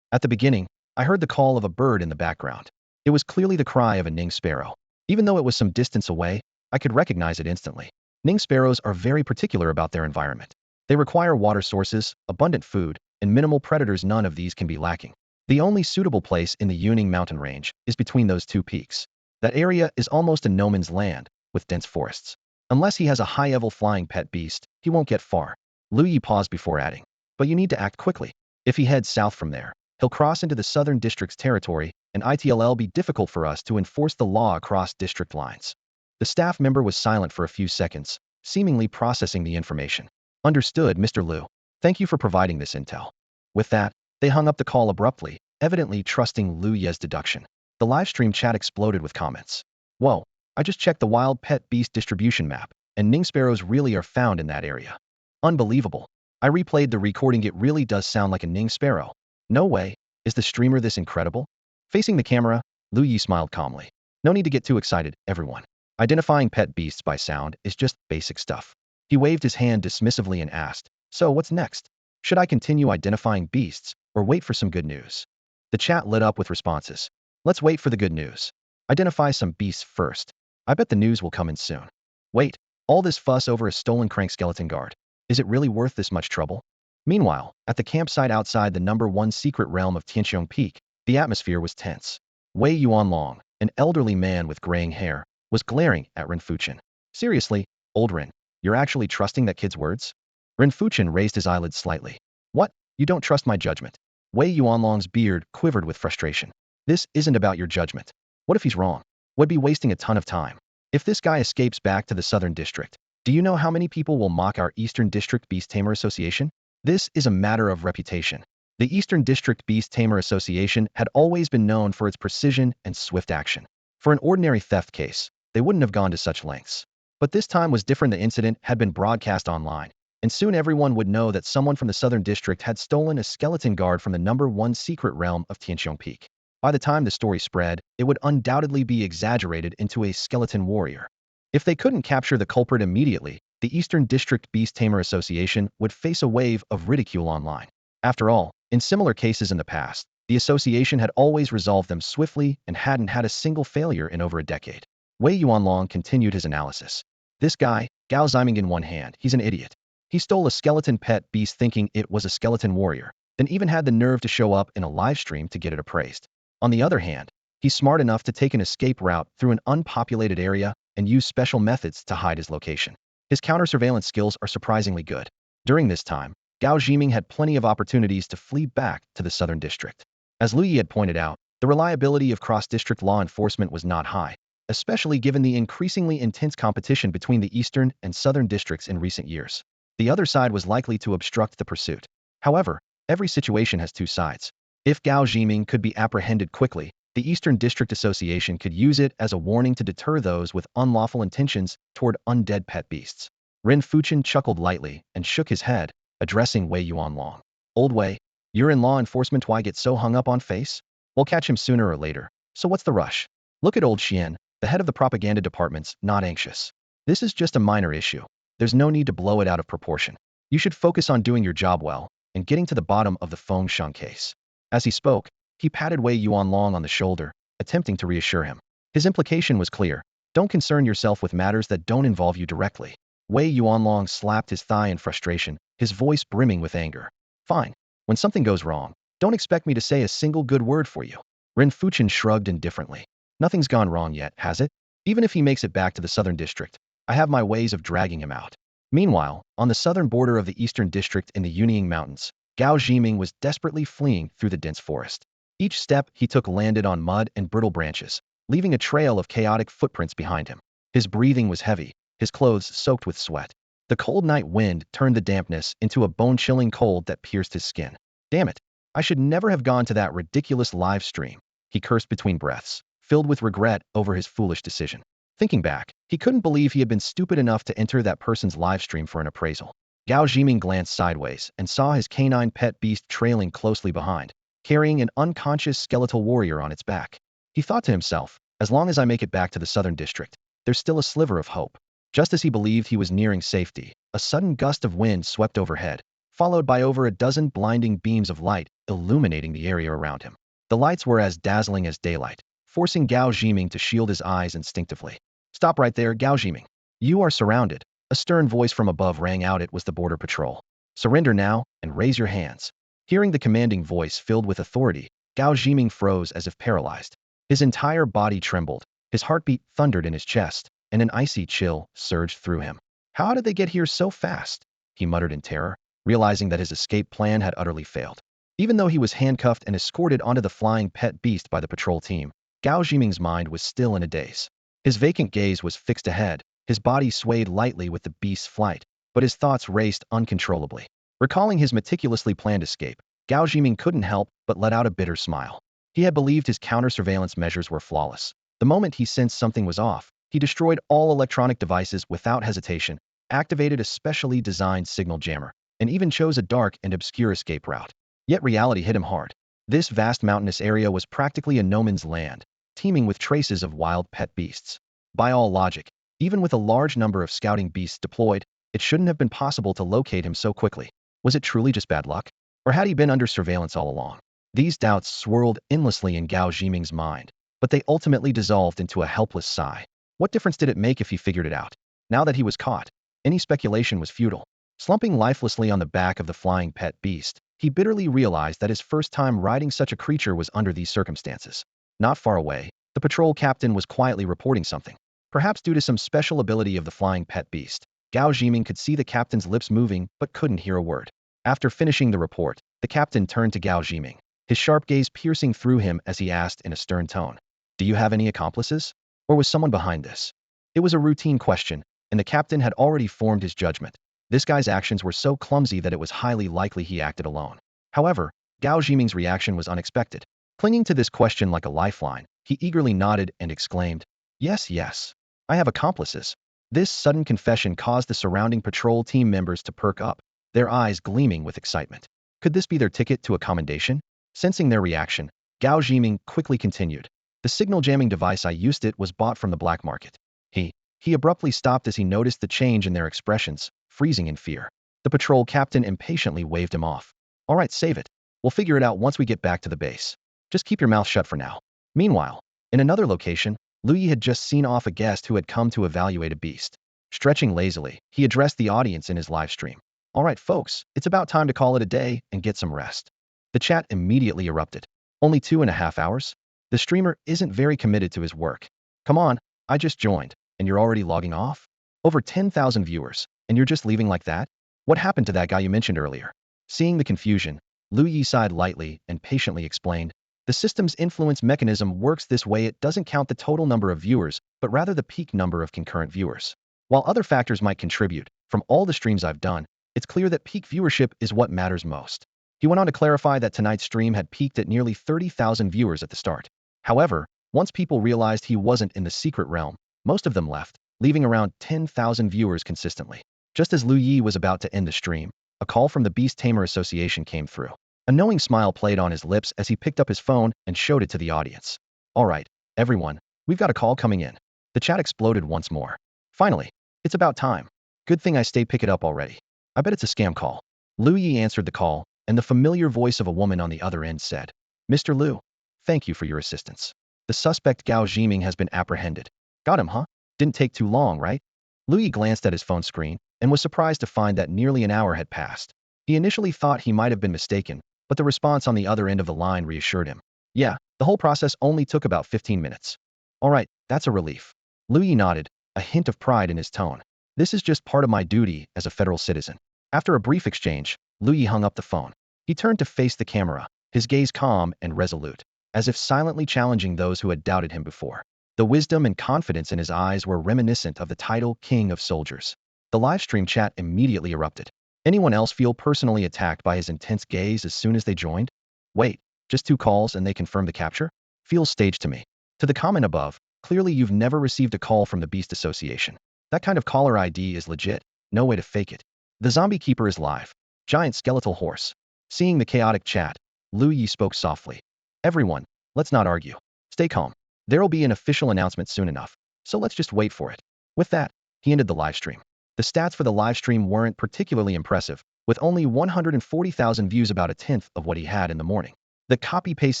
At the beginning, I heard the call of a bird in the background. It was clearly the cry of a Ning sparrow. Even though it was some distance away, I could recognize it instantly. Ning sparrows are very particular about their environment. They require water sources, abundant food, and minimal predators. None of these can be lacking. The only suitable place in the Yuning mountain range is between those two peaks. That area is almost a no man's land, with dense forests. Unless he has a high-level flying pet beast, he won't get far. Lu Ye paused before adding. But you need to act quickly. If he heads south from there, he'll cross into the Southern District's territory, and it'll be difficult for us to enforce the law across district lines. The staff member was silent for a few seconds, seemingly processing the information. Understood, Mr. Lu. Thank you for providing this intel. With that, they hung up the call abruptly, evidently trusting Lu Ye's deduction. The livestream chat exploded with comments. Whoa, I just checked the wild pet beast distribution map, and Ning sparrows really are found in that area. Unbelievable. I replayed the recording, it really does sound like a Ning sparrow. No way, is the streamer this incredible? Facing the camera, Lu Ye smiled calmly. No need to get too excited, everyone. Identifying pet beasts by sound is just basic stuff. He waved his hand dismissively and asked, so what's next? Should I continue identifying beasts, or wait for some good news? The chat lit up with responses. Let's wait for the good news. Identify some beasts first. I bet the news will come in soon. Wait, all this fuss over a stolen crank skeleton guard. Is it really worth this much trouble? Meanwhile, at the campsite outside the #1 secret realm of Tianqiong Peak, the atmosphere was tense. Wei Yuanlong, an elderly man with graying hair, was glaring at Ren Fuchen. Seriously, old Ren, you're actually trusting that kid's words? Ren Fuchen raised his eyelids slightly. What? You don't trust my judgment? Wei Yuanlong's beard quivered with frustration. This isn't about your judgment. What if he's wrong? Would be wasting a ton of time. If this guy escapes back to the Southern District, do you know how many people will mock our Eastern District Beast Tamer Association? This is a matter of reputation. The Eastern District Beast Tamer Association had always been known for its precision and swift action. For an ordinary theft case, they wouldn't have gone to such lengths. But this time was different. The incident had been broadcast online, and soon everyone would know that someone from the Southern District had stolen a skeleton guard from the #1 secret realm of Tianqiong Peak. By the time the story spread, it would undoubtedly be exaggerated into a skeleton warrior. If they couldn't capture the culprit immediately, the Eastern District Beast Tamer Association would face a wave of ridicule online. After all, in similar cases in the past, the association had always resolved them swiftly and hadn't had a single failure in over a decade. Wei Yuanlong continued his analysis. This guy, Gao Ziming in one hand, he's an idiot. He stole a skeleton pet beast thinking it was a skeleton warrior, then even had the nerve to show up in a live stream to get it appraised. On the other hand, he's smart enough to take an escape route through an unpopulated area and use special methods to hide his location. His counter-surveillance skills are surprisingly good. During this time, Gao Ziming had plenty of opportunities to flee back to the Southern District. As Lu Ye had pointed out, the reliability of cross-district law enforcement was not high, especially given the increasingly intense competition between the Eastern and Southern districts in recent years. The other side was likely to obstruct the pursuit. However, every situation has two sides. If Gao Ziming could be apprehended quickly, the Eastern District Association could use it as a warning to deter those with unlawful intentions toward undead pet beasts. Ren Fuchen chuckled lightly and shook his head, addressing Wei Yuanlong. Old Wei, you're in law enforcement. Why get so hung up on face? We'll catch him sooner or later, so what's the rush? Look at old Xian, the head of the propaganda department's not anxious. This is just a minor issue. There's no need to blow it out of proportion. You should focus on doing your job well and getting to the bottom of the Feng Sheng case. As he spoke, he patted Wei Yuanlong on the shoulder, attempting to reassure him. His implication was clear. Don't concern yourself with matters that don't involve you directly. Wei Yuanlong slapped his thigh in frustration, his voice brimming with anger. Fine. When something goes wrong, don't expect me to say a single good word for you. Ren Fuchen shrugged indifferently. Nothing's gone wrong yet, has it? Even if he makes it back to the Southern District, I have my ways of dragging him out. Meanwhile, on the southern border of the Eastern District in the Yunying Mountains, Gao Ziming was desperately fleeing through the dense forest. Each step he took landed on mud and brittle branches, leaving a trail of chaotic footprints behind him. His breathing was heavy, his clothes soaked with sweat. The cold night wind turned the dampness into a bone-chilling cold that pierced his skin. Damn it, I should never have gone to that ridiculous live stream, he cursed between breaths, filled with regret over his foolish decision. Thinking back, he couldn't believe he had been stupid enough to enter that person's live stream for an appraisal. Gao Ziming glanced sideways and saw his canine pet beast trailing closely behind, carrying an unconscious skeletal warrior on its back. He thought to himself, as long as I make it back to the Southern District, there's still a sliver of hope. Just as he believed he was nearing safety, a sudden gust of wind swept overhead, followed by over a dozen blinding beams of light illuminating the area around him. The lights were as dazzling as daylight, forcing Gao Ziming to shield his eyes instinctively. Stop right there, Gao Ziming. You are surrounded. A stern voice from above rang out. It was the border patrol. Surrender now and raise your hands. Hearing the commanding voice filled with authority, Gao Ziming froze as if paralyzed. His entire body trembled, his heartbeat thundered in his chest, and an icy chill surged through him. How did they get here so fast? He muttered in terror, realizing that his escape plan had utterly failed. Even though he was handcuffed and escorted onto the flying pet beast by the patrol team, Gao Ziming's mind was still in a daze. His vacant gaze was fixed ahead, his body swayed lightly with the beast's flight, but his thoughts raced uncontrollably. Recalling his meticulously planned escape, Gao Ziming couldn't help but let out a bitter smile. He had believed his counter-surveillance measures were flawless. The moment he sensed something was off, he destroyed all electronic devices without hesitation, activated a specially designed signal jammer, and even chose a dark and obscure escape route. Yet reality hit him hard. This vast mountainous area was practically a no man's land, teeming with traces of wild pet beasts. By all logic, even with a large number of scouting beasts deployed, it shouldn't have been possible to locate him so quickly. Was it truly just bad luck? Or had he been under surveillance all along? These doubts swirled endlessly in Gao Ziming's mind, but they ultimately dissolved into a helpless sigh. What difference did it make if he figured it out? Now that he was caught, any speculation was futile. Slumping lifelessly on the back of the flying pet beast, he bitterly realized that his first time riding such a creature was under these circumstances. Not far away, the patrol captain was quietly reporting something. Perhaps due to some special ability of the flying pet beast, Gao Ziming could see the captain's lips moving but couldn't hear a word. After finishing the report, the captain turned to Gao Ziming, his sharp gaze piercing through him as he asked in a stern tone, "Do you have any accomplices? Or was someone behind this?" It was a routine question, and the captain had already formed his judgment. This guy's actions were so clumsy that it was highly likely he acted alone. However, Gao Jiming's reaction was unexpected. Clinging to this question like a lifeline, he eagerly nodded and exclaimed, "Yes, yes. I have accomplices." This sudden confession caused the surrounding patrol team members to perk up, their eyes gleaming with excitement. Could this be their ticket to a commendation? Sensing their reaction, Gao Jiming quickly continued, "The signal jamming device I used was bought from the black market." He abruptly stopped as he noticed the change in their expressions, freezing in fear. The patrol captain impatiently waved him off. "All right, save it. We'll figure it out once we get back to the base. Just keep your mouth shut for now." Meanwhile, in another location, Lu Ye had just seen off a guest who had come to evaluate a beast. Stretching lazily, he addressed the audience in his live stream. "All right, folks, it's about time to call it a day and get some rest." The chat immediately erupted. "Only 2.5 hours? The streamer isn't very committed to his work. Come on, I just joined, and you're already logging off? Over 10,000 viewers, and you're just leaving like that? What happened to that guy you mentioned earlier?" Seeing the confusion, Lu Ye sighed lightly and patiently explained, "The system's influence mechanism works this way. It doesn't count the total number of viewers, but rather the peak number of concurrent viewers. While other factors might contribute, from all the streams I've done, it's clear that peak viewership is what matters most." He went on to clarify that tonight's stream had peaked at nearly 30,000 viewers at the start. However, once people realized he wasn't in the secret realm, most of them left, leaving around 10,000 viewers consistently. Just as Lu Ye was about to end the stream, a call from the Beast Tamer Association came through. A knowing smile played on his lips as he picked up his phone and showed it to the audience. "All right, everyone, we've got a call coming in." The chat exploded once more. "Finally, it's about time. Good thing I pick it up already. I bet it's a scam call." Lu Ye answered the call, and the familiar voice of a woman on the other end said, "Mr. Lu, thank you for your assistance. The suspect Gao Jiming has been apprehended." "Got him, huh? Didn't take too long, right?" Lu Ye glanced at his phone screen and was surprised to find that nearly an hour had passed. He initially thought he might have been mistaken, but the response on the other end of the line reassured him. "Yeah, the whole process only took about 15 minutes. "All right, that's a relief." Lu Ye nodded, a hint of pride in his tone. "This is just part of my duty as a federal citizen." After a brief exchange, Lu Ye hung up the phone. He turned to face the camera, his gaze calm and resolute, as if silently challenging those who had doubted him before. The wisdom and confidence in his eyes were reminiscent of the title King of Soldiers. The livestream chat immediately erupted. Anyone else feel personally attacked by his intense gaze as soon as they joined? "Wait, just 2 calls and they confirmed the capture? Feels staged to me." To the comment above, "Clearly you've never received a call from the Beast Association. That kind of caller ID is legit. No way to fake it. The zombie keeper is live. Giant skeletal horse." Seeing the chaotic chat, Lu Ye spoke softly. "Everyone, let's not argue. Stay calm. There'll be an official announcement soon enough, so let's just wait for it." With that, he ended the livestream. The stats for the livestream weren't particularly impressive, with only 140,000 views, about a tenth of what he had in the morning. The copy-paste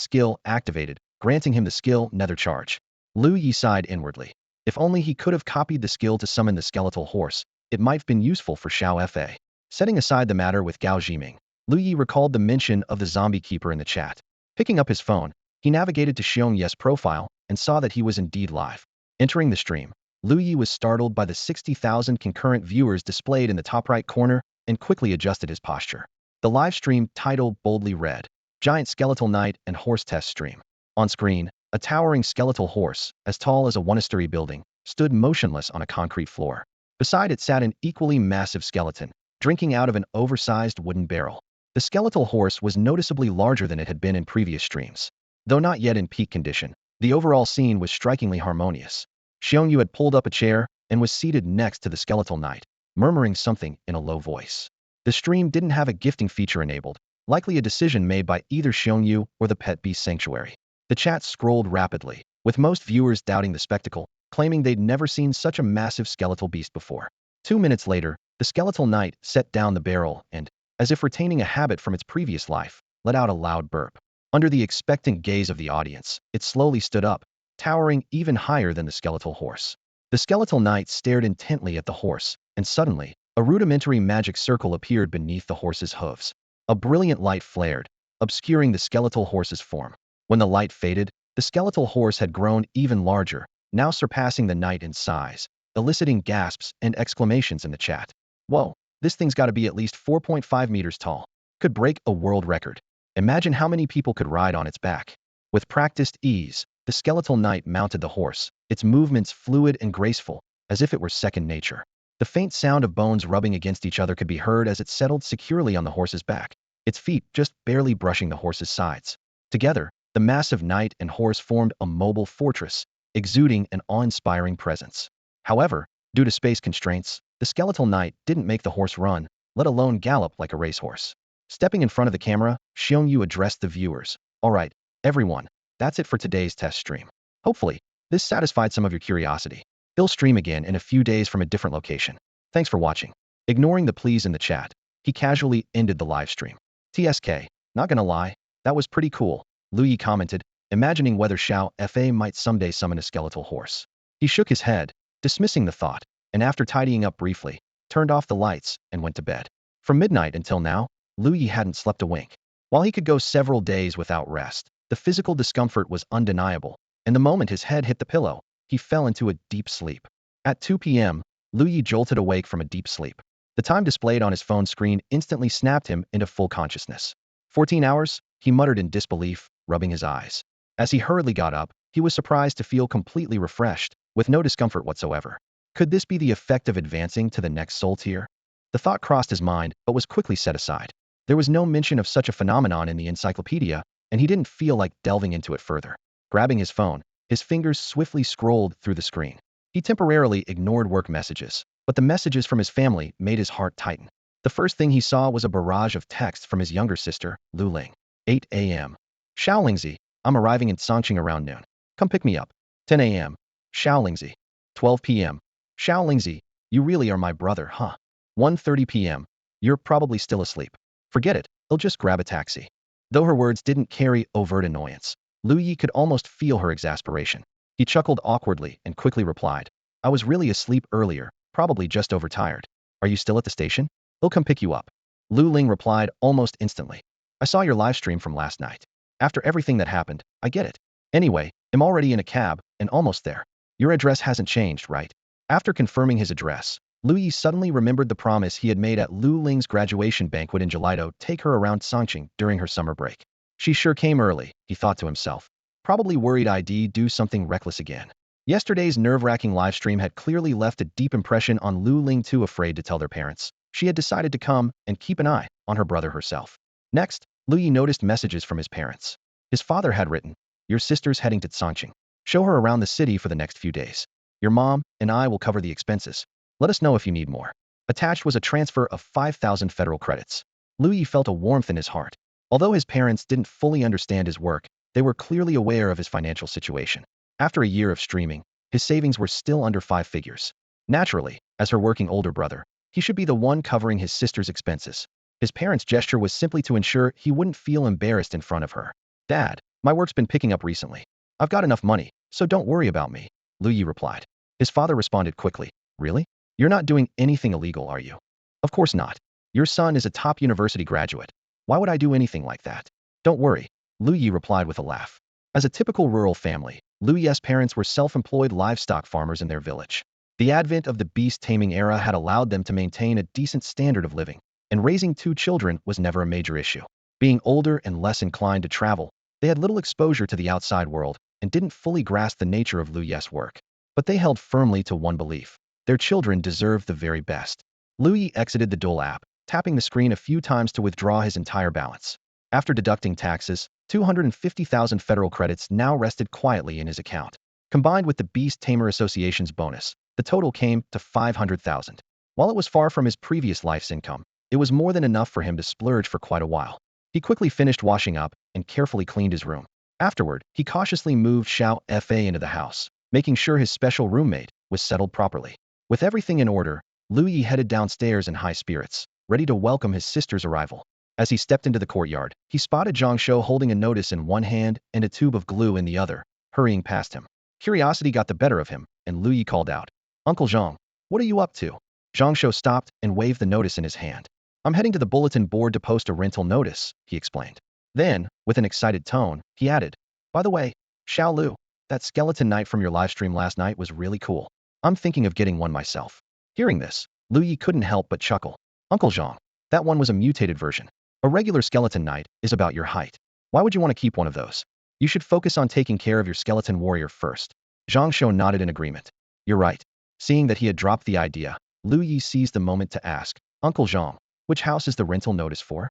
skill activated, granting him the skill Nether Charge. Lu Ye sighed inwardly. If only he could have copied the skill to summon the skeletal horse, it might have been useful for Xiao Fa. Setting aside the matter with Gao Jiming, Lu Ye recalled the mention of the zombie keeper in the chat. Picking up his phone, he navigated to Xiong Ye's profile and saw that he was indeed live. Entering the stream, Lu Ye was startled by the 60,000 concurrent viewers displayed in the top right corner and quickly adjusted his posture. The live stream title boldly read, "Giant Skeletal Knight and Horse Test Stream." On screen, a towering skeletal horse, as tall as a one-story building, stood motionless on a concrete floor. Beside it sat an equally massive skeleton, drinking out of an oversized wooden barrel. The skeletal horse was noticeably larger than it had been in previous streams. Though not yet in peak condition, the overall scene was strikingly harmonious. Xiongyu had pulled up a chair and was seated next to the skeletal knight, murmuring something in a low voice. The stream didn't have a gifting feature enabled, likely a decision made by either Xiongyu or the Pet Beast Sanctuary. The chat scrolled rapidly, with most viewers doubting the spectacle, claiming they'd never seen such a massive skeletal beast before. 2 minutes later, the skeletal knight set down the barrel and, as if retaining a habit from its previous life, let out a loud burp. Under the expectant gaze of the audience, it slowly stood up, towering even higher than the skeletal horse. The skeletal knight stared intently at the horse, and suddenly, a rudimentary magic circle appeared beneath the horse's hooves. A brilliant light flared, obscuring the skeletal horse's form. When the light faded, the skeletal horse had grown even larger, now surpassing the knight in size, eliciting gasps and exclamations in the chat. "Whoa, this thing's got to be at least 4.5 meters tall. Could break a world record. Imagine how many people could ride on its back." With practiced ease, the skeletal knight mounted the horse, its movements fluid and graceful, as if it were second nature. The faint sound of bones rubbing against each other could be heard as it settled securely on the horse's back, its feet just barely brushing the horse's sides. Together, the massive knight and horse formed a mobile fortress, exuding an awe-inspiring presence. However, due to space constraints, the skeletal knight didn't make the horse run, let alone gallop like a racehorse. Stepping in front of the camera, Xiongyu addressed the viewers. Alright, everyone, that's it for today's test stream. Hopefully, this satisfied some of your curiosity. He'll stream again in a few days from a different location. Thanks for watching. Ignoring the please in the chat, he casually ended the live stream. TSK, not gonna lie, that was pretty cool, Lu Ye commented, imagining whether Xiao Fa might someday summon a skeletal horse. He shook his head, dismissing the thought, and after tidying up briefly, turned off the lights and went to bed. From midnight until now, Lu Ye hadn't slept a wink. While he could go several days without rest, the physical discomfort was undeniable, and the moment his head hit the pillow, he fell into a deep sleep. At 2 p.m., Lu Ye jolted awake from a deep sleep. The time displayed on his phone screen instantly snapped him into full consciousness. 14 hours, he muttered in disbelief, rubbing his eyes. As he hurriedly got up, he was surprised to feel completely refreshed, with no discomfort whatsoever. Could this be the effect of advancing to the next soul tier? The thought crossed his mind, but was quickly set aside. There was no mention of such a phenomenon in the encyclopedia, and he didn't feel like delving into it further. Grabbing his phone, his fingers swiftly scrolled through the screen. He temporarily ignored work messages, but the messages from his family made his heart tighten. The first thing he saw was a barrage of texts from his younger sister, Lu Ling. 8 a.m. Xiaolingzi, I'm arriving in Songqing around noon. Come pick me up. 10 a.m. Xiaolingzi. 12 p.m. Xiaolingzi, you really are my brother, huh? 1:30 p.m. You're probably still asleep. Forget it, I'll just grab a taxi. Though her words didn't carry overt annoyance, Lu Ye could almost feel her exasperation. He chuckled awkwardly and quickly replied, I was really asleep earlier, probably just overtired. Are you still at the station? He'll come pick you up. Lu Ling replied almost instantly. I saw your live stream from last night. After everything that happened, I get it. Anyway, I'm already in a cab and almost there. Your address hasn't changed, right? After confirming his address, Lu Ye suddenly remembered the promise he had made at Lu Ling's graduation banquet in July to take her around Songqing during her summer break. She sure came early, he thought to himself. Probably worried I'd do something reckless again. Yesterday's nerve-wracking livestream had clearly left a deep impression on Lu Ling. Too afraid to tell their parents, she had decided to come and keep an eye on her brother herself. Next, Lu Ye noticed messages from his parents. His father had written, your sister's heading to Songqing. Show her around the city for the next few days. Your mom and I will cover the expenses. Let us know if you need more. Attached was a transfer of 5,000 federal credits. Lu Ye felt a warmth in his heart. Although his parents didn't fully understand his work, they were clearly aware of his financial situation. After a year of streaming, his savings were still under 5 figures. Naturally, as her working older brother, he should be the one covering his sister's expenses. His parents' gesture was simply to ensure he wouldn't feel embarrassed in front of her. Dad, my work's been picking up recently. I've got enough money, so don't worry about me, Lu Ye replied. His father responded quickly. Really? You're not doing anything illegal, are you? Of course not. Your son is a top university graduate. Why would I do anything like that? Don't worry, Lu Ye replied with a laugh. As a typical rural family, Lu Ye's parents were self-employed livestock farmers in their village. The advent of the Beast Taming Era had allowed them to maintain a decent standard of living, and raising 2 children was never a major issue. Being older and less inclined to travel, they had little exposure to the outside world and didn't fully grasp the nature of Lu Ye's work. But they held firmly to one belief. Their children deserved the very best. Lu Ye exited the Duel app, tapping the screen a few times to withdraw his entire balance. After deducting taxes, 250,000 federal credits now rested quietly in his account. Combined with the Beast Tamer Association's bonus, the total came to 500,000. While it was far from his previous life's income, it was more than enough for him to splurge for quite a while. He quickly finished washing up and carefully cleaned his room. Afterward, he cautiously moved Xiao Fa into the house, making sure his special roommate was settled properly. With everything in order, Lu Ye headed downstairs in high spirits, ready to welcome his sister's arrival. As he stepped into the courtyard, he spotted Zhang Shou holding a notice in one hand and a tube of glue in the other, hurrying past him. Curiosity got the better of him, and Lu Ye called out, Uncle Zhang, what are you up to? Zhang Shou stopped and waved the notice in his hand. I'm heading to the bulletin board to post a rental notice, he explained. Then, with an excited tone, he added, by the way, Xiao Lu, that skeleton knight from your livestream last night was really cool. I'm thinking of getting one myself. Hearing this, Lu Ye couldn't help but chuckle. Uncle Zhang, that one was a mutated version. A regular skeleton knight is about your height. Why would you want to keep one of those? You should focus on taking care of your skeleton warrior first. Zhang Shou nodded in agreement. You're right. Seeing that he had dropped the idea, Lu Ye seized the moment to ask, Uncle Zhang, which house is the rental notice for?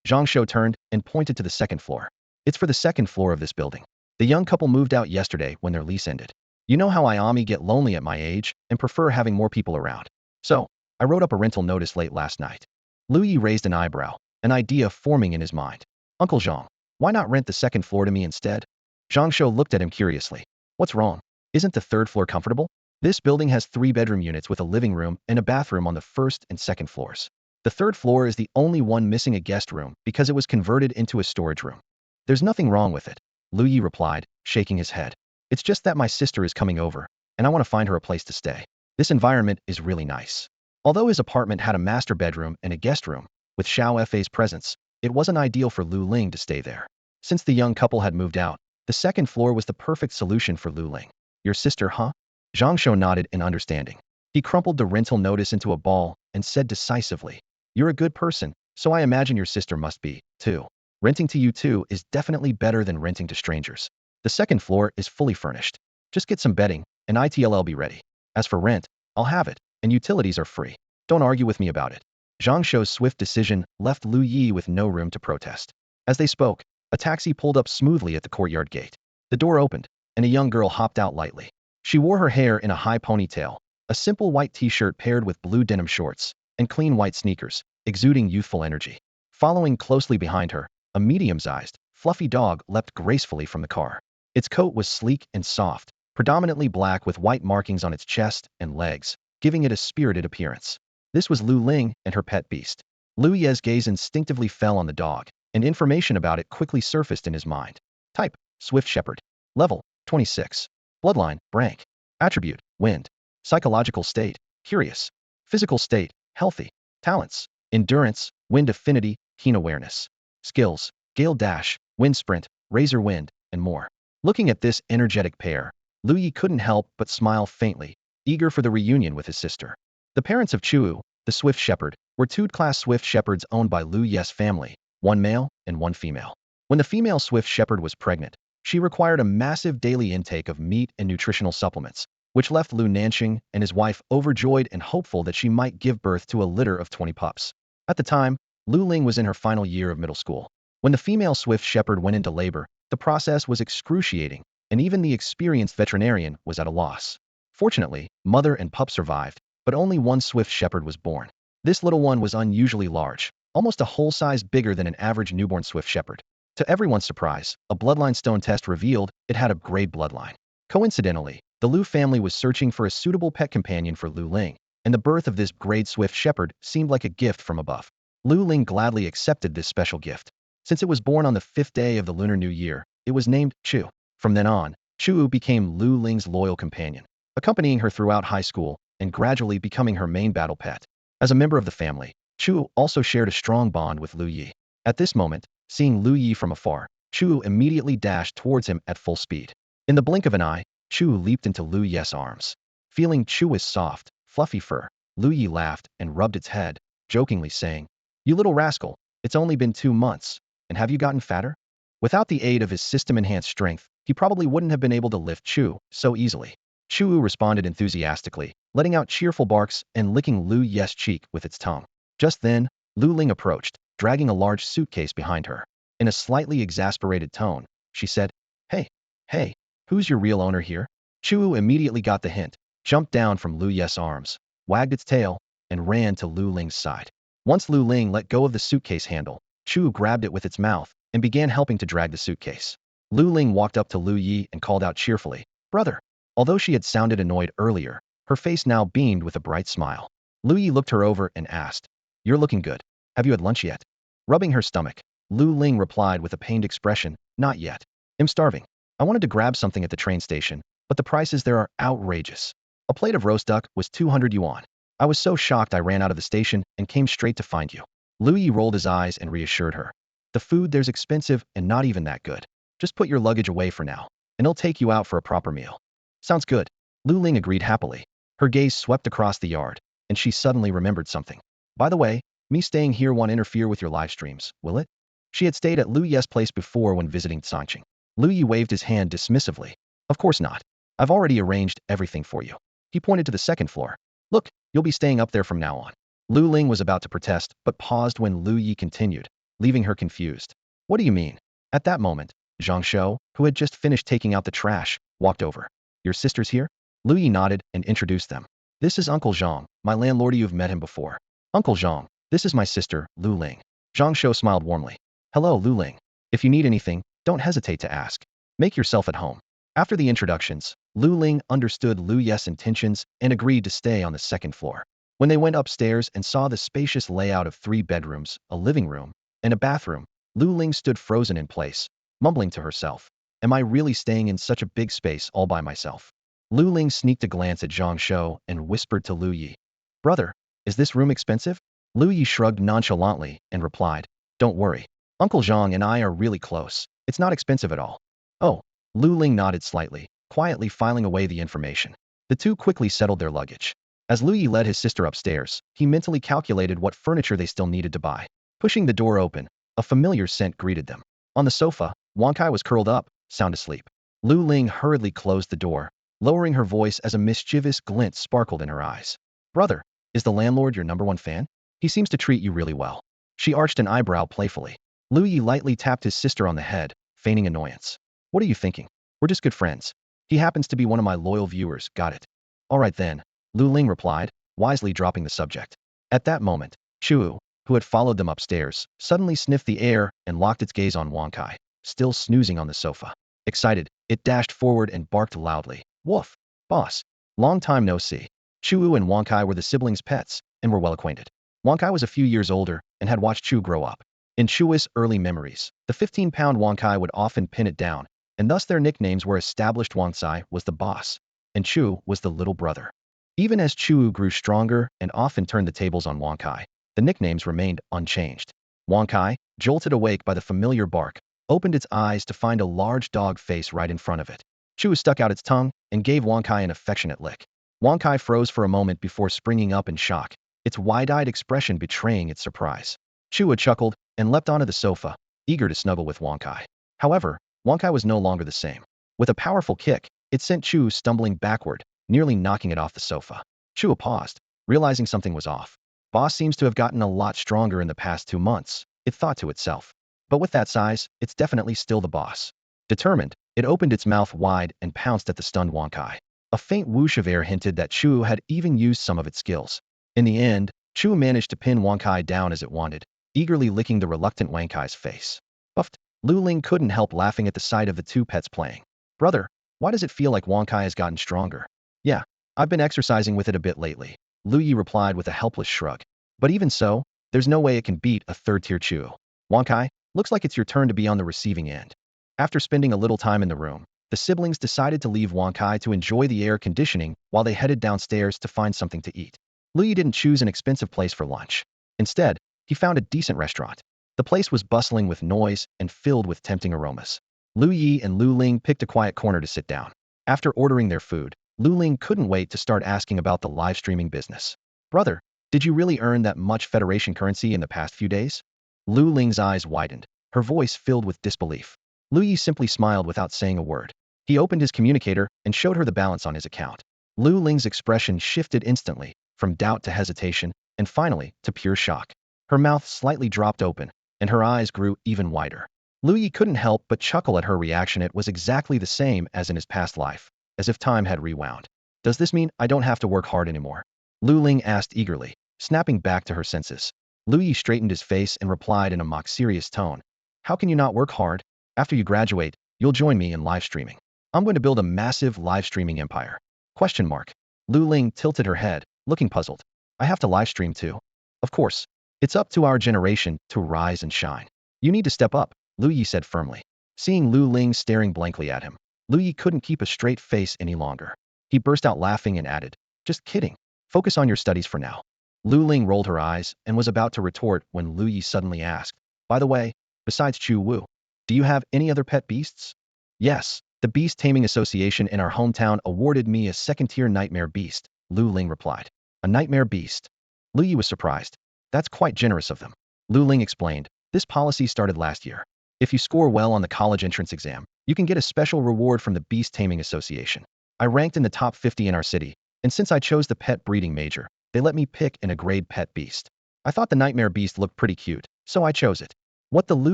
Zhang Shou turned and pointed to the second floor. It's for the second floor of this building. The young couple moved out yesterday when their lease ended. You know how I get lonely at my age and prefer having more people around. So, I wrote up a rental notice late last night. Lu Ye raised an eyebrow, an idea forming in his mind. Uncle Zhang, why not rent the second floor to me instead? Zhang Shou looked at him curiously. What's wrong? Isn't the third floor comfortable? This building has 3-bedroom units with a living room and a bathroom on the first and second floors. The third floor is the only one missing a guest room because it was converted into a storage room. There's nothing wrong with it, Lu Ye replied, shaking his head. It's just that my sister is coming over, and I want to find her a place to stay. This environment is really nice. Although his apartment had a master bedroom and a guest room, with Xiao Fei's presence, it wasn't ideal for Lu Ling to stay there. Since the young couple had moved out, the second floor was the perfect solution for Lu Ling. Your sister, huh? Zhang Shou nodded in understanding. He crumpled the rental notice into a ball and said decisively, You're a good person, so I imagine your sister must be, too. Renting to you two is definitely better than renting to strangers. The second floor is fully furnished. Just get some bedding, and ITLL be ready. As for rent, I'll have it, and utilities are free. Don't argue with me about it. Zhang Shou's swift decision left Lu Ye with no room to protest. As they spoke, a taxi pulled up smoothly at the courtyard gate. The door opened, and a young girl hopped out lightly. She wore her hair in a high ponytail, a simple white t-shirt paired with blue denim shorts, and clean white sneakers, exuding youthful energy. Following closely behind her, a medium-sized, fluffy dog leapt gracefully from the car. Its coat was sleek and soft, predominantly black with white markings on its chest and legs, giving it a spirited appearance. This was Lu Ling and her pet beast. Lu Ye's gaze instinctively fell on the dog, and information about it quickly surfaced in his mind. Type, Swift Shepherd. Level, 26. Bloodline, rank. Attribute, wind. Psychological state, curious. Physical state, healthy. Talents, endurance, wind affinity, keen awareness. Skills, gale dash, wind sprint, razor wind, and more. Looking at this energetic pair, Lu Ye couldn't help but smile faintly, eager for the reunion with his sister. The parents of Chu, the Swift Shepherd, were 2-class Swift Shepherds owned by Lu Ye's family, 1 male and 1 female. When the female Swift Shepherd was pregnant, she required a massive daily intake of meat and nutritional supplements, which left Lu Nanxing and his wife overjoyed and hopeful that she might give birth to a litter of 20 pups. At the time, Lu Ling was in her final year of middle school. When the female Swift Shepherd went into labor, the process was excruciating, and even the experienced veterinarian was at a loss. Fortunately, mother and pup survived, but only 1 Swift Shepherd was born. This little one was unusually large, almost a whole size bigger than an average newborn Swift Shepherd. To everyone's surprise, a bloodline stone test revealed it had a grade bloodline. Coincidentally, the Lu family was searching for a suitable pet companion for Lu Ling, and the birth of this grade Swift Shepherd seemed like a gift from above. Lu Ling gladly accepted this special gift. Since it was born on the 5th day of the Lunar New Year, it was named Chu. From then on, Chu became Lu Ling's loyal companion, accompanying her throughout high school and gradually becoming her main battle pet. As a member of the family, Chu also shared a strong bond with Lu Ye. At this moment, seeing Lu Ye from afar, Chu immediately dashed towards him at full speed. In the blink of an eye, Chu leaped into Lu Ye's arms. Feeling Chu's soft, fluffy fur, Lu Ye laughed and rubbed its head, jokingly saying, You little rascal, it's only been 2 months, and have you gotten fatter? Without the aid of his system-enhanced strength, he probably wouldn't have been able to lift Chu so easily. Chu responded enthusiastically, letting out cheerful barks and licking Lu Ye's cheek with its tongue. Just then, Lu Ling approached, dragging a large suitcase behind her. In a slightly exasperated tone, she said, Hey, who's your real owner here? Chu immediately got the hint, jumped down from Lu Ye's arms, wagged its tail, and ran to Lu Ling's side. Once Lu Ling let go of the suitcase handle, Chu grabbed it with its mouth and began helping to drag the suitcase. Lu Ling walked up to Lu Ye and called out cheerfully, Brother. Although she had sounded annoyed earlier, her face now beamed with a bright smile. Lu Ye looked her over and asked, You're looking good. Have you had lunch yet? Rubbing her stomach, Lu Ling replied with a pained expression, Not yet. I'm starving. I wanted to grab something at the train station, but the prices there are outrageous. A plate of roast duck was 200 yuan. I was so shocked I ran out of the station and came straight to find you. Lu Ye rolled his eyes and reassured her. The food there's expensive and not even that good. Just put your luggage away for now, and I'll take you out for a proper meal. Sounds good. Lu Ling agreed happily. Her gaze swept across the yard, and she suddenly remembered something. By the way, me staying here won't interfere with your live streams, will it? She had stayed at Lu Ye's place before when visiting Changqing. Lu Ye waved his hand dismissively. Of course not. I've already arranged everything for you. He pointed to the second floor. Look, you'll be staying up there from now on. Lu Ling was about to protest, but paused when Lu Ye continued, leaving her confused. What do you mean? At that moment, Zhang Shou, who had just finished taking out the trash, walked over. Your sister's here? Lu Ye nodded and introduced them. This is Uncle Zhang, my landlord. You've met him before. Uncle Zhang, this is my sister, Lu Ling. Zhang Shou smiled warmly. Hello, Lu Ling. If you need anything, don't hesitate to ask. Make yourself at home. After the introductions, Lu Ling understood Lu Ye's intentions and agreed to stay on the second floor. When they went upstairs and saw the spacious layout of 3 bedrooms, a living room, and a bathroom, Lu Ling stood frozen in place, mumbling to herself, am I really staying in such a big space all by myself? Lu Ling sneaked a glance at Zhang Shou and whispered to Lu Ye, Brother, is this room expensive? Lu Ye shrugged nonchalantly and replied, Don't worry. Uncle Zhang and I are really close. It's not expensive at all. Oh. Lu Ling nodded slightly, quietly filing away the information. The two quickly settled their luggage. As Lu Ye led his sister upstairs, he mentally calculated what furniture they still needed to buy. Pushing the door open, a familiar scent greeted them. On the sofa, Wang Kai was curled up, sound asleep. Lu Ling hurriedly closed the door, lowering her voice as a mischievous glint sparkled in her eyes. Brother, is the landlord your #1 fan? He seems to treat you really well. She arched an eyebrow playfully. Lu Ye lightly tapped his sister on the head, feigning annoyance. What are you thinking? We're just good friends. He happens to be one of my loyal viewers, got it? All right then, Lu Ling replied, wisely dropping the subject. At that moment, Chu, who had followed them upstairs, suddenly sniffed the air and locked its gaze on Wang Kai, still snoozing on the sofa. Excited, it dashed forward and barked loudly. Woof! Boss! Long time no see. Chu and Wang Kai were the siblings' pets, and were well acquainted. Wang Kai was a few years older, and had watched Chu grow up. In Chu's early memories, the 15-pound Wang Kai would often pin it down, and thus their nicknames were established. Wang Sai was the boss, and Chu was the little brother. Even as Chu grew stronger and often turned the tables on Wang Kai, the nicknames remained unchanged. Wang Kai, jolted awake by the familiar bark, opened its eyes to find a large dog face right in front of it. Chu stuck out its tongue and gave Wang Kai an affectionate lick. Wang Kai froze for a moment before springing up in shock, its wide-eyed expression betraying its surprise. Chu chuckled and leapt onto the sofa, eager to snuggle with Wang Kai. However, Wang Kai was no longer the same. With a powerful kick, it sent Chu stumbling backward, nearly knocking it off the sofa. Chu paused, realizing something was off. Boss seems to have gotten a lot stronger in the past 2 months, it thought to itself. But with that size, it's definitely still the boss. Determined, it opened its mouth wide and pounced at the stunned Wang Kai. A faint whoosh of air hinted that Chu had even used some of its skills. In the end, Chu managed to pin Wang Kai down as it wanted, eagerly licking the reluctant Wang Kai's face. Puffed, Lu Ling couldn't help laughing at the sight of the two pets playing. Brother, why does it feel like Wang Kai has gotten stronger? Yeah, I've been exercising with it a bit lately, Lu Ye replied with a helpless shrug. But even so, there's no way it can beat a third-tier Chu. Wang Kai, looks like it's your turn to be on the receiving end. After spending a little time in the room, the siblings decided to leave Wang Kai to enjoy the air conditioning while they headed downstairs to find something to eat. Lu Ye didn't choose an expensive place for lunch. Instead, he found a decent restaurant. The place was bustling with noise and filled with tempting aromas. Lu Ye and Lu Ling picked a quiet corner to sit down. After ordering their food, Lu Ling couldn't wait to start asking about the live streaming business. Brother, did you really earn that much Federation currency in the past few days? Lu Ling's eyes widened, her voice filled with disbelief. Lu Ye simply smiled without saying a word. He opened his communicator and showed her the balance on his account. Lu Ling's expression shifted instantly, from doubt to hesitation, and finally, to pure shock. Her mouth slightly dropped open, and her eyes grew even wider. Lu Ye couldn't help but chuckle at her reaction. It was exactly the same as in his past life, as if time had rewound. Does this mean I don't have to work hard anymore? Lu Ling asked eagerly, snapping back to her senses. Lu Ye straightened his face and replied in a mock-serious tone. How can you not work hard? After you graduate, you'll join me in live streaming. I'm going to build a massive live streaming empire. Question mark. Lu Ling tilted her head, looking puzzled. I have to live stream too. Of course. It's up to our generation to rise and shine. You need to step up, Lu Ye said firmly. Seeing Lu Ling staring blankly at him, Lu Ye couldn't keep a straight face any longer. He burst out laughing and added, just kidding. Focus on your studies for now. Lu Ling rolled her eyes and was about to retort when Lu Ye suddenly asked, by the way, besides Chu Wu, do you have any other pet beasts? Yes, the Beast Taming Association in our hometown awarded me a second-tier nightmare beast, Lu Ling replied. A nightmare beast? Lu Ye was surprised. That's quite generous of them. Lu Ling explained, this policy started last year. If you score well on the college entrance exam, you can get a special reward from the Beast Taming Association. I ranked in the top 50 in our city, And since I chose the pet breeding major, they let me pick and a grade pet beast. I thought the nightmare beast looked pretty cute, so I chose it. What the Lu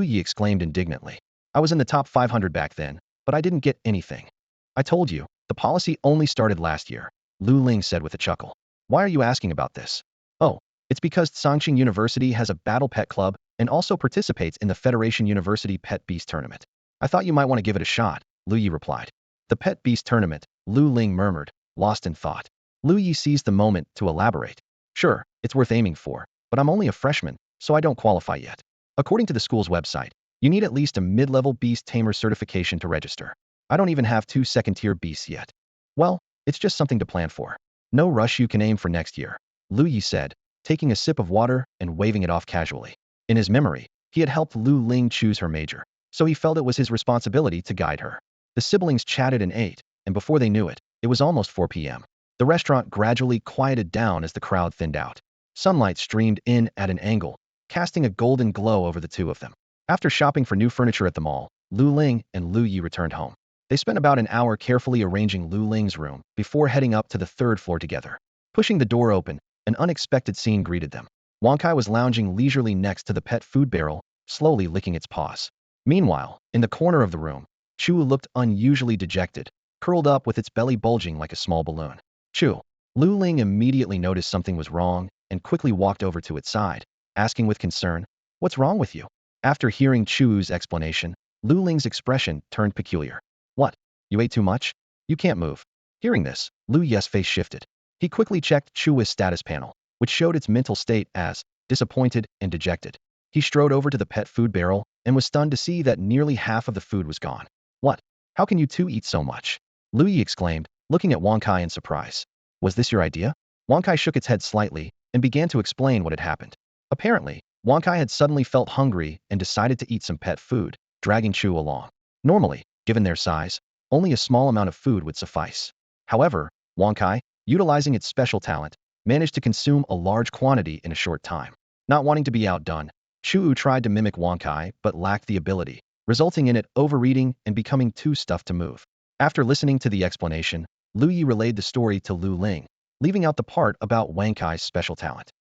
Ye exclaimed indignantly. I was in the top 500 back then, but I didn't get anything. I told you, the policy only started last year, Lu Ling said with a chuckle. Why are you asking about this? Oh, it's because Songqing University has a battle pet club and also participates in the Federation University Pet Beast Tournament. I thought you might want to give it a shot, Lu Ye replied. The Pet Beast Tournament, Lu Ling murmured, lost in thought. Lu Ye seized the moment to elaborate. Sure, it's worth aiming for, but I'm only a freshman, so I don't qualify yet. According to the school's website, you need at least a mid-level beast tamer certification to register. I don't even have 2 second-tier beasts yet. Well, it's just something to plan for. No rush, you can aim for next year, Lu Ye said, taking a sip of water and waving it off casually. In his memory, he had helped Lu Ling choose her major, so he felt it was his responsibility to guide her. The siblings chatted and ate, and before they knew it, it was almost 4 p.m. The restaurant gradually quieted down as the crowd thinned out. Sunlight streamed in at an angle, casting a golden glow over the two of them. After shopping for new furniture at the mall, Lu Ling and Lu Ye returned home. They spent about an hour carefully arranging Lu Ling's room before heading up to the 3rd floor together. Pushing the door open, an unexpected scene greeted them. Wang Kai was lounging leisurely next to the pet food barrel, slowly licking its paws. Meanwhile, in the corner of the room, Chu looked unusually dejected, curled up with its belly bulging like a small balloon. Chu. Lu Ling immediately noticed something was wrong and quickly walked over to its side, asking with concern, "What's wrong with you?" After hearing Chu's explanation, Lu Ling's expression turned peculiar. "What? You ate too much? You can't move." Hearing this, Lu Ye's face shifted. He quickly checked Chu's status panel, which showed its mental state as disappointed and dejected. He strode over to the pet food barrel and was stunned to see that nearly half of the food was gone. "What? How can you two eat so much?" Lu Ye exclaimed, looking at Wang Kai in surprise. "Was this your idea?" Wang Kai shook its head slightly and began to explain what had happened. Apparently, Wang Kai had suddenly felt hungry and decided to eat some pet food, dragging Chu along. Normally, given their size, only a small amount of food would suffice. However, Wang Kai, utilizing its special talent, managed to consume a large quantity in a short time. Not wanting to be outdone, Chu tried to mimic Wang Kai but lacked the ability, resulting in it overeating and becoming too stuffed to move. After listening to the explanation, Lu Ye relayed the story to Lu Ling, leaving out the part about Wang Kai's special talent.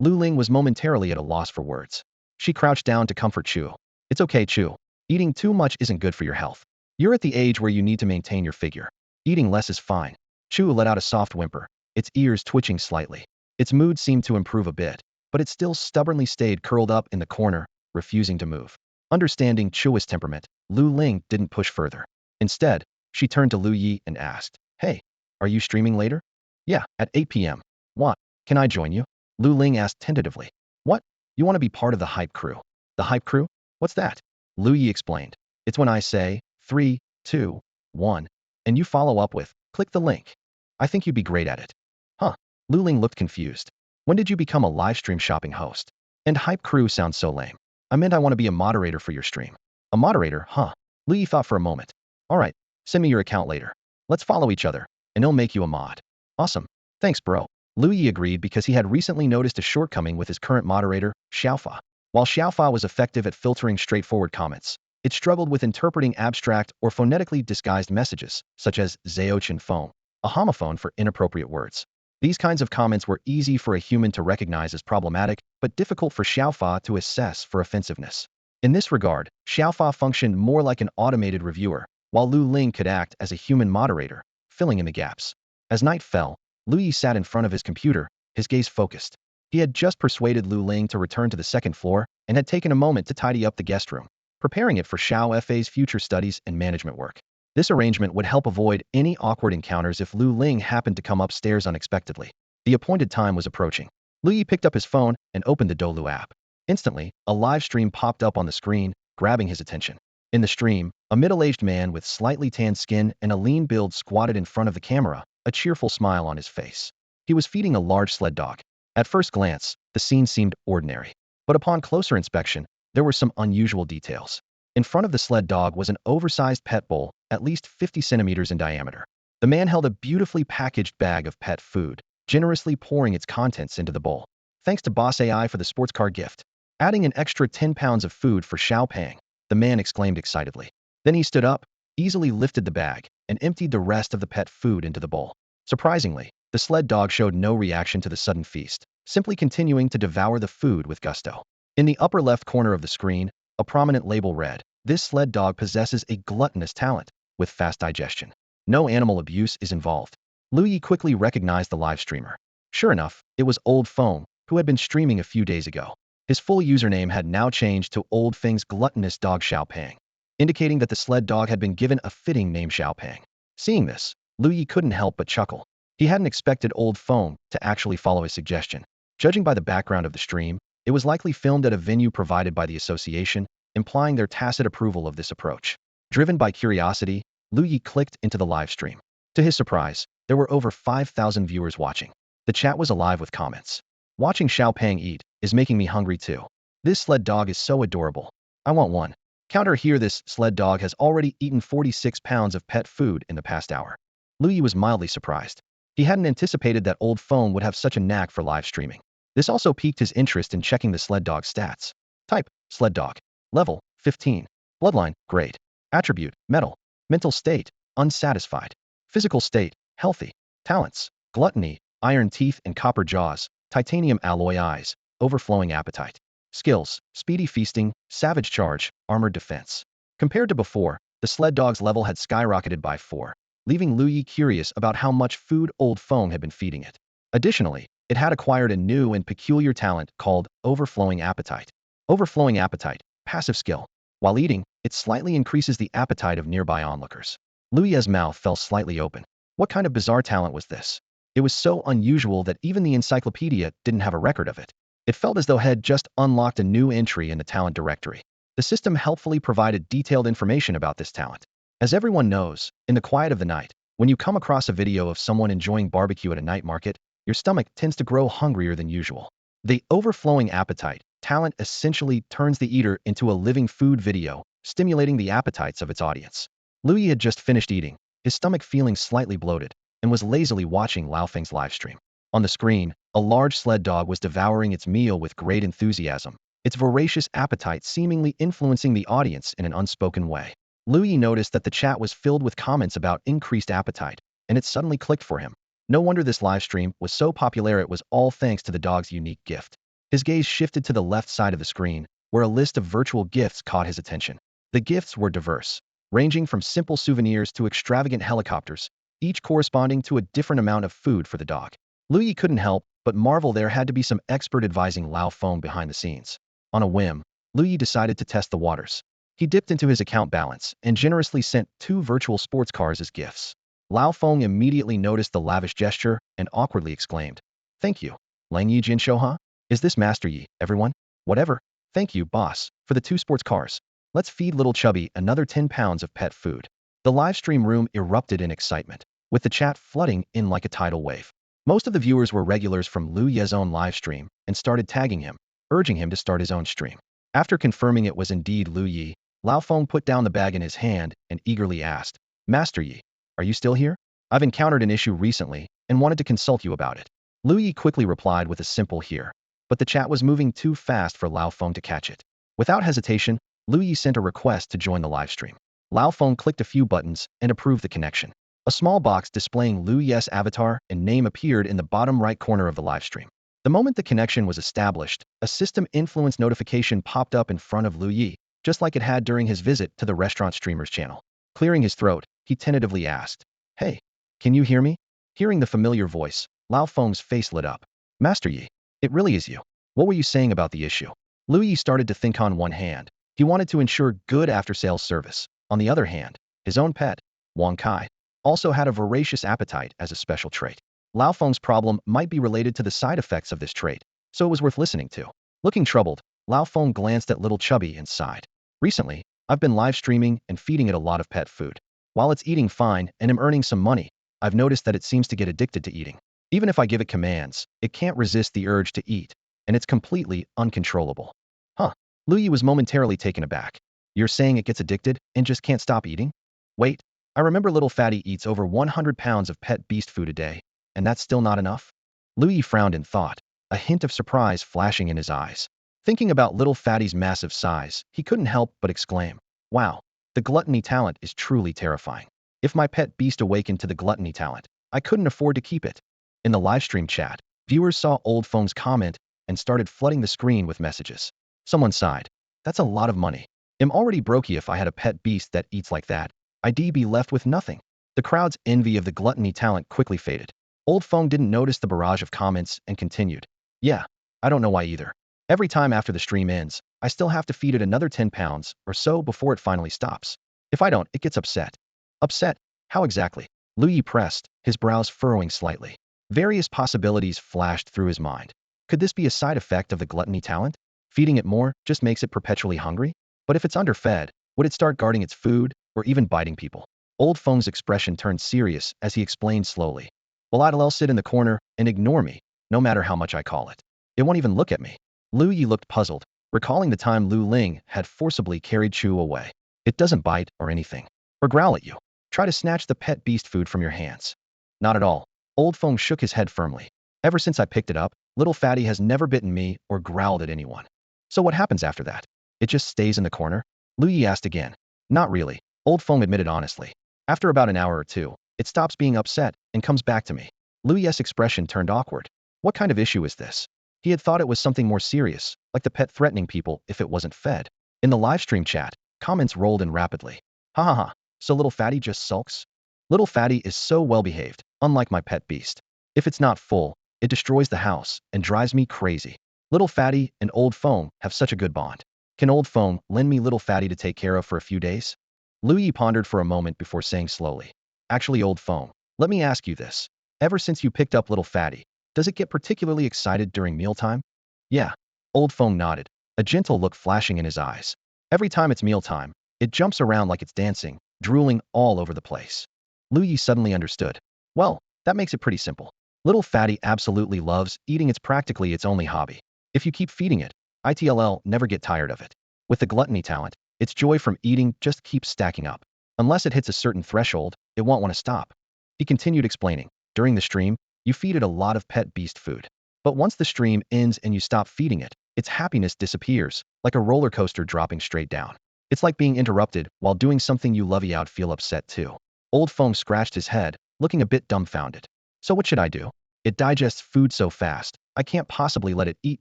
Lu Ling was momentarily at a loss for words. She crouched down to comfort Chu. "It's okay, Chu. Eating too much isn't good for your health. You're at the age where you need to maintain your figure. Eating less is fine." Chu let out a soft whimper, its ears twitching slightly. Its mood seemed to improve a bit, but it still stubbornly stayed curled up in the corner, refusing to move. Understanding Chu's temperament, Lu Ling didn't push further. Instead, she turned to Lu Ye and asked, "Hey, are you streaming later?" "Yeah, at 8 p.m. What? Can I join you?" Lu Ling asked tentatively. "What? You want to be part of the hype crew?" "The hype crew? What's that?" Lu Ye explained. "It's when I say 3, 2, 1, and you follow up with, click the link. I think you'd be great at it." "Huh?" Lu Ling looked confused. "When did you become a live stream shopping host? And hype crew sounds so lame. I meant I want to be a moderator for your stream." "A moderator, huh?" Lu Ye thought for a moment. "All right, send me your account later. Let's follow each other, and I'll make you a mod." "Awesome. Thanks, bro." Lu Ye agreed because he had recently noticed a shortcoming with his current moderator, Xiaofa. While Xiaofa was effective at filtering straightforward comments, it struggled with interpreting abstract or phonetically disguised messages, such as Zheochen phone, a homophone for inappropriate words. These kinds of comments were easy for a human to recognize as problematic, but difficult for Xiaofa to assess for offensiveness. In this regard, Xiaofa functioned more like an automated reviewer, while Lu Ling could act as a human moderator, filling in the gaps. As night fell, Lu Ye sat in front of his computer, his gaze focused. He had just persuaded Lu Ling to return to the 2nd floor and had taken a moment to tidy up the guest room, preparing it for Xiao Fa's future studies and management work. This arrangement would help avoid any awkward encounters if Lu Ling happened to come upstairs unexpectedly. The appointed time was approaching. Lu Ye picked up his phone and opened the Dolu app. Instantly, a live stream popped up on the screen, grabbing his attention. In the stream, a middle-aged man with slightly tanned skin and a lean build squatted in front of the camera, a cheerful smile on his face. He was feeding a large sled dog. At first glance, the scene seemed ordinary. But upon closer inspection, there were some unusual details. In front of the sled dog was an oversized pet bowl, at least 50 centimeters in diameter. The man held a beautifully packaged bag of pet food, generously pouring its contents into the bowl. "Thanks to Boss AI for the sports car gift. Adding an extra 10 pounds of food for Xiao Pang," the man exclaimed excitedly. Then he stood up, easily lifted the bag, and emptied the rest of the pet food into the bowl. Surprisingly, The sled dog showed no reaction to the sudden feast, simply continuing to devour the food with gusto. In the upper left corner of the screen, a prominent label read, "This sled dog possesses a gluttonous talent with fast digestion. No animal abuse is involved." Lu Ye quickly recognized the live streamer. Sure enough, it was Old Feng, who had been streaming a few days ago. His full username had now changed to Old Feng's gluttonous dog Xiaopang, indicating that the sled dog had been given a fitting name Xiaopang. Seeing this, Lu Ye couldn't help but chuckle. He hadn't expected Old Feng to actually follow his suggestion. Judging by the background of the stream, it was likely filmed at a venue provided by the association, implying their tacit approval of this approach. Driven by curiosity, Lu Ye clicked into the live stream. To his surprise, there were over 5,000 viewers watching. The chat was alive with comments. "Watching Xiaopang eat is making me hungry too. This sled dog is so adorable. I want one." Counter here, this sled dog has already eaten 46 pounds of pet food in the past hour. Lu Ye was mildly surprised. He hadn't anticipated that Old Feng would have such a knack for live streaming. This also piqued his interest in checking the sled dog's stats. Type, sled dog. Level, 15. Bloodline, great. Attribute, metal. Mental state, unsatisfied. Physical state, healthy. Talents, gluttony, iron teeth and copper jaws, titanium alloy eyes, overflowing appetite. Skills, speedy feasting, savage charge, armored defense. Compared to before, the sled dog's level had skyrocketed by 4, leaving Lu Ye curious about how much food Old Feng had been feeding it. Additionally, it had acquired a new and peculiar talent called overflowing appetite. Overflowing appetite, passive skill. While eating, it slightly increases the appetite of nearby onlookers. Lu Ye's mouth fell slightly open. What kind of bizarre talent was this? It was so unusual that even the encyclopedia didn't have a record of it. It felt as though had just unlocked a new entry in the talent directory. The system helpfully provided detailed information about this talent. As everyone knows, in the quiet of the night, when you come across a video of someone enjoying barbecue at a night market, your stomach tends to grow hungrier than usual. The overflowing appetite talent essentially turns the eater into a living food video, stimulating the appetites of its audience. Lu Ye had just finished eating, his stomach feeling slightly bloated, and was lazily watching Lao Feng's livestream. On the screen, a large sled dog was devouring its meal with great enthusiasm, its voracious appetite seemingly influencing the audience in an unspoken way. Lu Ye noticed that the chat was filled with comments about increased appetite, and it suddenly clicked for him. No wonder this livestream was so popular. It was all thanks to the dog's unique gift. His gaze shifted to the left side of the screen, where a list of virtual gifts caught his attention. The gifts were diverse, ranging from simple souvenirs to extravagant helicopters, each corresponding to a different amount of food for the dog. Lu Ye couldn't help but marvel there had to be some expert advising Lao Feng behind the scenes. On a whim, Lu Ye decided to test the waters. He dipped into his account balance and generously sent 2 virtual sports cars as gifts. Lao Feng immediately noticed the lavish gesture and awkwardly exclaimed, "Thank you. Lang Yi Jin Shou Ha? Is this Master Yi, everyone? Whatever. Thank you, boss, for the 2 sports cars. Let's feed little Chubby another 10 pounds of pet food." The livestream room erupted in excitement, with the chat flooding in like a tidal wave. Most of the viewers were regulars from Lu Ye's own livestream and started tagging him, urging him to start his own stream. After confirming it was indeed Lu Ye, Lao Feng put down the bag in his hand and eagerly asked, "Master Yi, are you still here? I've encountered an issue recently and wanted to consult you about it." Lu Ye quickly replied with a simple "here," but the chat was moving too fast for Lao Feng to catch it. Without hesitation, Lu Ye sent a request to join the livestream. Lao Feng clicked a few buttons and approved the connection. A small box displaying Lu Ye's avatar and name appeared in the bottom right corner of the livestream. The moment the connection was established, a system influence notification popped up in front of Lu Ye, just like it had during his visit to the restaurant streamer's channel. Clearing his throat, he tentatively asked, "Hey, can you hear me?" Hearing the familiar voice, Lao Feng's face lit up. "Master Yi, it really is you. What were you saying about the issue?" Lu Ye started to think. On one hand, he wanted to ensure good after-sales service. On the other hand, his own pet, Wang Kai, also had a voracious appetite as a special trait. Lao Feng's problem might be related to the side effects of this trait, so it was worth listening to. Looking troubled, Lao Feng glanced at little Chubby and sighed. "Recently, I've been live streaming and feeding it a lot of pet food. While it's eating fine and am earning some money, I've noticed that it seems to get addicted to eating. Even if I give it commands, it can't resist the urge to eat, and it's completely uncontrollable." Huh. Lu Ye was momentarily taken aback. "You're saying it gets addicted and just can't stop eating?" "Wait, I remember little Fatty eats over 100 pounds of pet beast food a day, and that's still not enough?" Lu Ye frowned in thought, a hint of surprise flashing in his eyes. Thinking about little Fatty's massive size, he couldn't help but exclaim, "Wow, the gluttony talent is truly terrifying. If my pet beast awakened to the gluttony talent, I couldn't afford to keep it." In the livestream chat, viewers saw Old Fong's comment and started flooding the screen with messages. Someone sighed. That's a lot of money. I'm already brokey if I had a pet beast that eats like that. I'd be left with nothing. The crowd's envy of the gluttony talent quickly faded. Old Fong didn't notice the barrage of comments and continued. Yeah, I don't know why either. Every time after the stream ends, I still have to feed it another 10 pounds or so before it finally stops. If I don't, it gets upset. Upset? How exactly? Lu Ye pressed, his brows furrowing slightly. Various possibilities flashed through his mind. Could this be a side effect of the gluttony talent? Feeding it more just makes it perpetually hungry? But if it's underfed, would it start guarding its food or even biting people? Old Feng's expression turned serious as he explained slowly. Well, I'll sit in the corner and ignore me, no matter how much I call it. It won't even look at me. Lu Ye looked puzzled, recalling the time Lu Ling had forcibly carried Chu away. It doesn't bite or anything, or growl at you. Try to snatch the pet beast food from your hands. Not at all. Old Feng shook his head firmly. Ever since I picked it up, little fatty has never bitten me or growled at anyone. So what happens after that? It just stays in the corner? Lu Ye asked again. Not really, Old Feng admitted honestly. After about an hour or two, it stops being upset and comes back to me. Lu Ye's expression turned awkward. What kind of issue is this? He had thought it was something more serious, like the pet threatening people if it wasn't fed. In the livestream chat, comments rolled in rapidly. Ha ha ha, so little fatty just sulks? Little fatty is so well behaved, unlike my pet beast. If it's not full, it destroys the house and drives me crazy. Little fatty and Old Feng have such a good bond. Can Old Feng lend me little fatty to take care of for a few days? Lu Ye pondered for a moment before saying slowly. Actually, Old Feng, let me ask you this. Ever since you picked up little fatty, does it get particularly excited during mealtime? Yeah. Old Feng nodded, a gentle look flashing in his eyes. Every time it's mealtime, it jumps around like it's dancing, drooling all over the place. Lu Ye suddenly understood. Well, that makes it pretty simple. Little fatty absolutely loves eating. It's practically its only hobby. If you keep feeding it, it'll never get tired of it. With the gluttony talent, its joy from eating just keeps stacking up. Unless it hits a certain threshold, it won't want to stop. He continued explaining. During the stream, you feed it a lot of pet beast food. But once the stream ends and you stop feeding it, its happiness disappears, like a roller coaster dropping straight down. It's like being interrupted while doing something you love. You'd feel upset too. Old Feng scratched his head, looking a bit dumbfounded. So what should I do? It digests food so fast, I can't possibly let it eat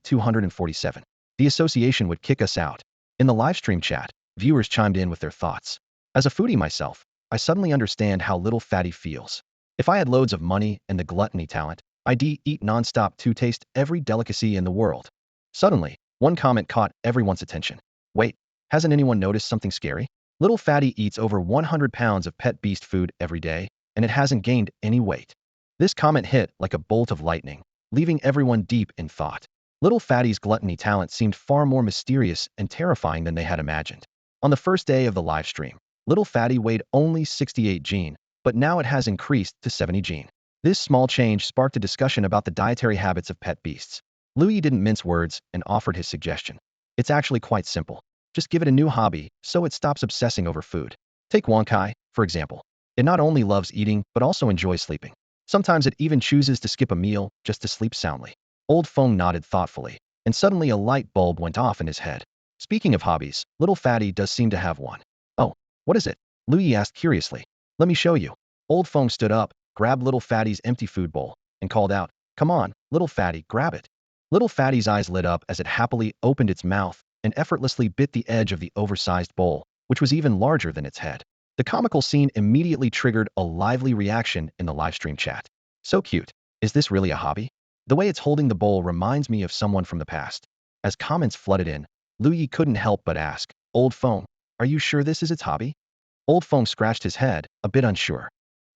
247. The association would kick us out. In the livestream chat, viewers chimed in with their thoughts. As a foodie myself, I suddenly understand how little fatty feels. If I had loads of money and the gluttony talent, I'd eat nonstop to taste every delicacy in the world. Suddenly, one comment caught everyone's attention. Wait, hasn't anyone noticed something scary? Little fatty eats over 100 pounds of pet beast food every day, and it hasn't gained any weight. This comment hit like a bolt of lightning, leaving everyone deep in thought. Little fatty's gluttony talent seemed far more mysterious and terrifying than they had imagined. On the first day of the live stream, little fatty weighed only 68 gene, but now it has increased to 70 gene. This small change sparked a discussion about the dietary habits of pet beasts. Lu Ye didn't mince words and offered his suggestion. It's actually quite simple. Just give it a new hobby so it stops obsessing over food. Take Wonkai, for example. It not only loves eating, but also enjoys sleeping. Sometimes it even chooses to skip a meal just to sleep soundly. Old Feng nodded thoughtfully, and suddenly a light bulb went off in his head. Speaking of hobbies, little fatty does seem to have one. Oh, what is it? Lu Ye asked curiously. Let me show you. Old Feng stood up, grabbed little fatty's empty food bowl, and called out, Come on, little fatty, grab it. Little fatty's eyes lit up as it happily opened its mouth and effortlessly bit the edge of the oversized bowl, which was even larger than its head. The comical scene immediately triggered a lively reaction in the livestream chat. So cute. Is this really a hobby? The way it's holding the bowl reminds me of someone from the past. As comments flooded in, Lu Ye couldn't help but ask, Old Feng, are you sure this is its hobby? Old Feng scratched his head, a bit unsure.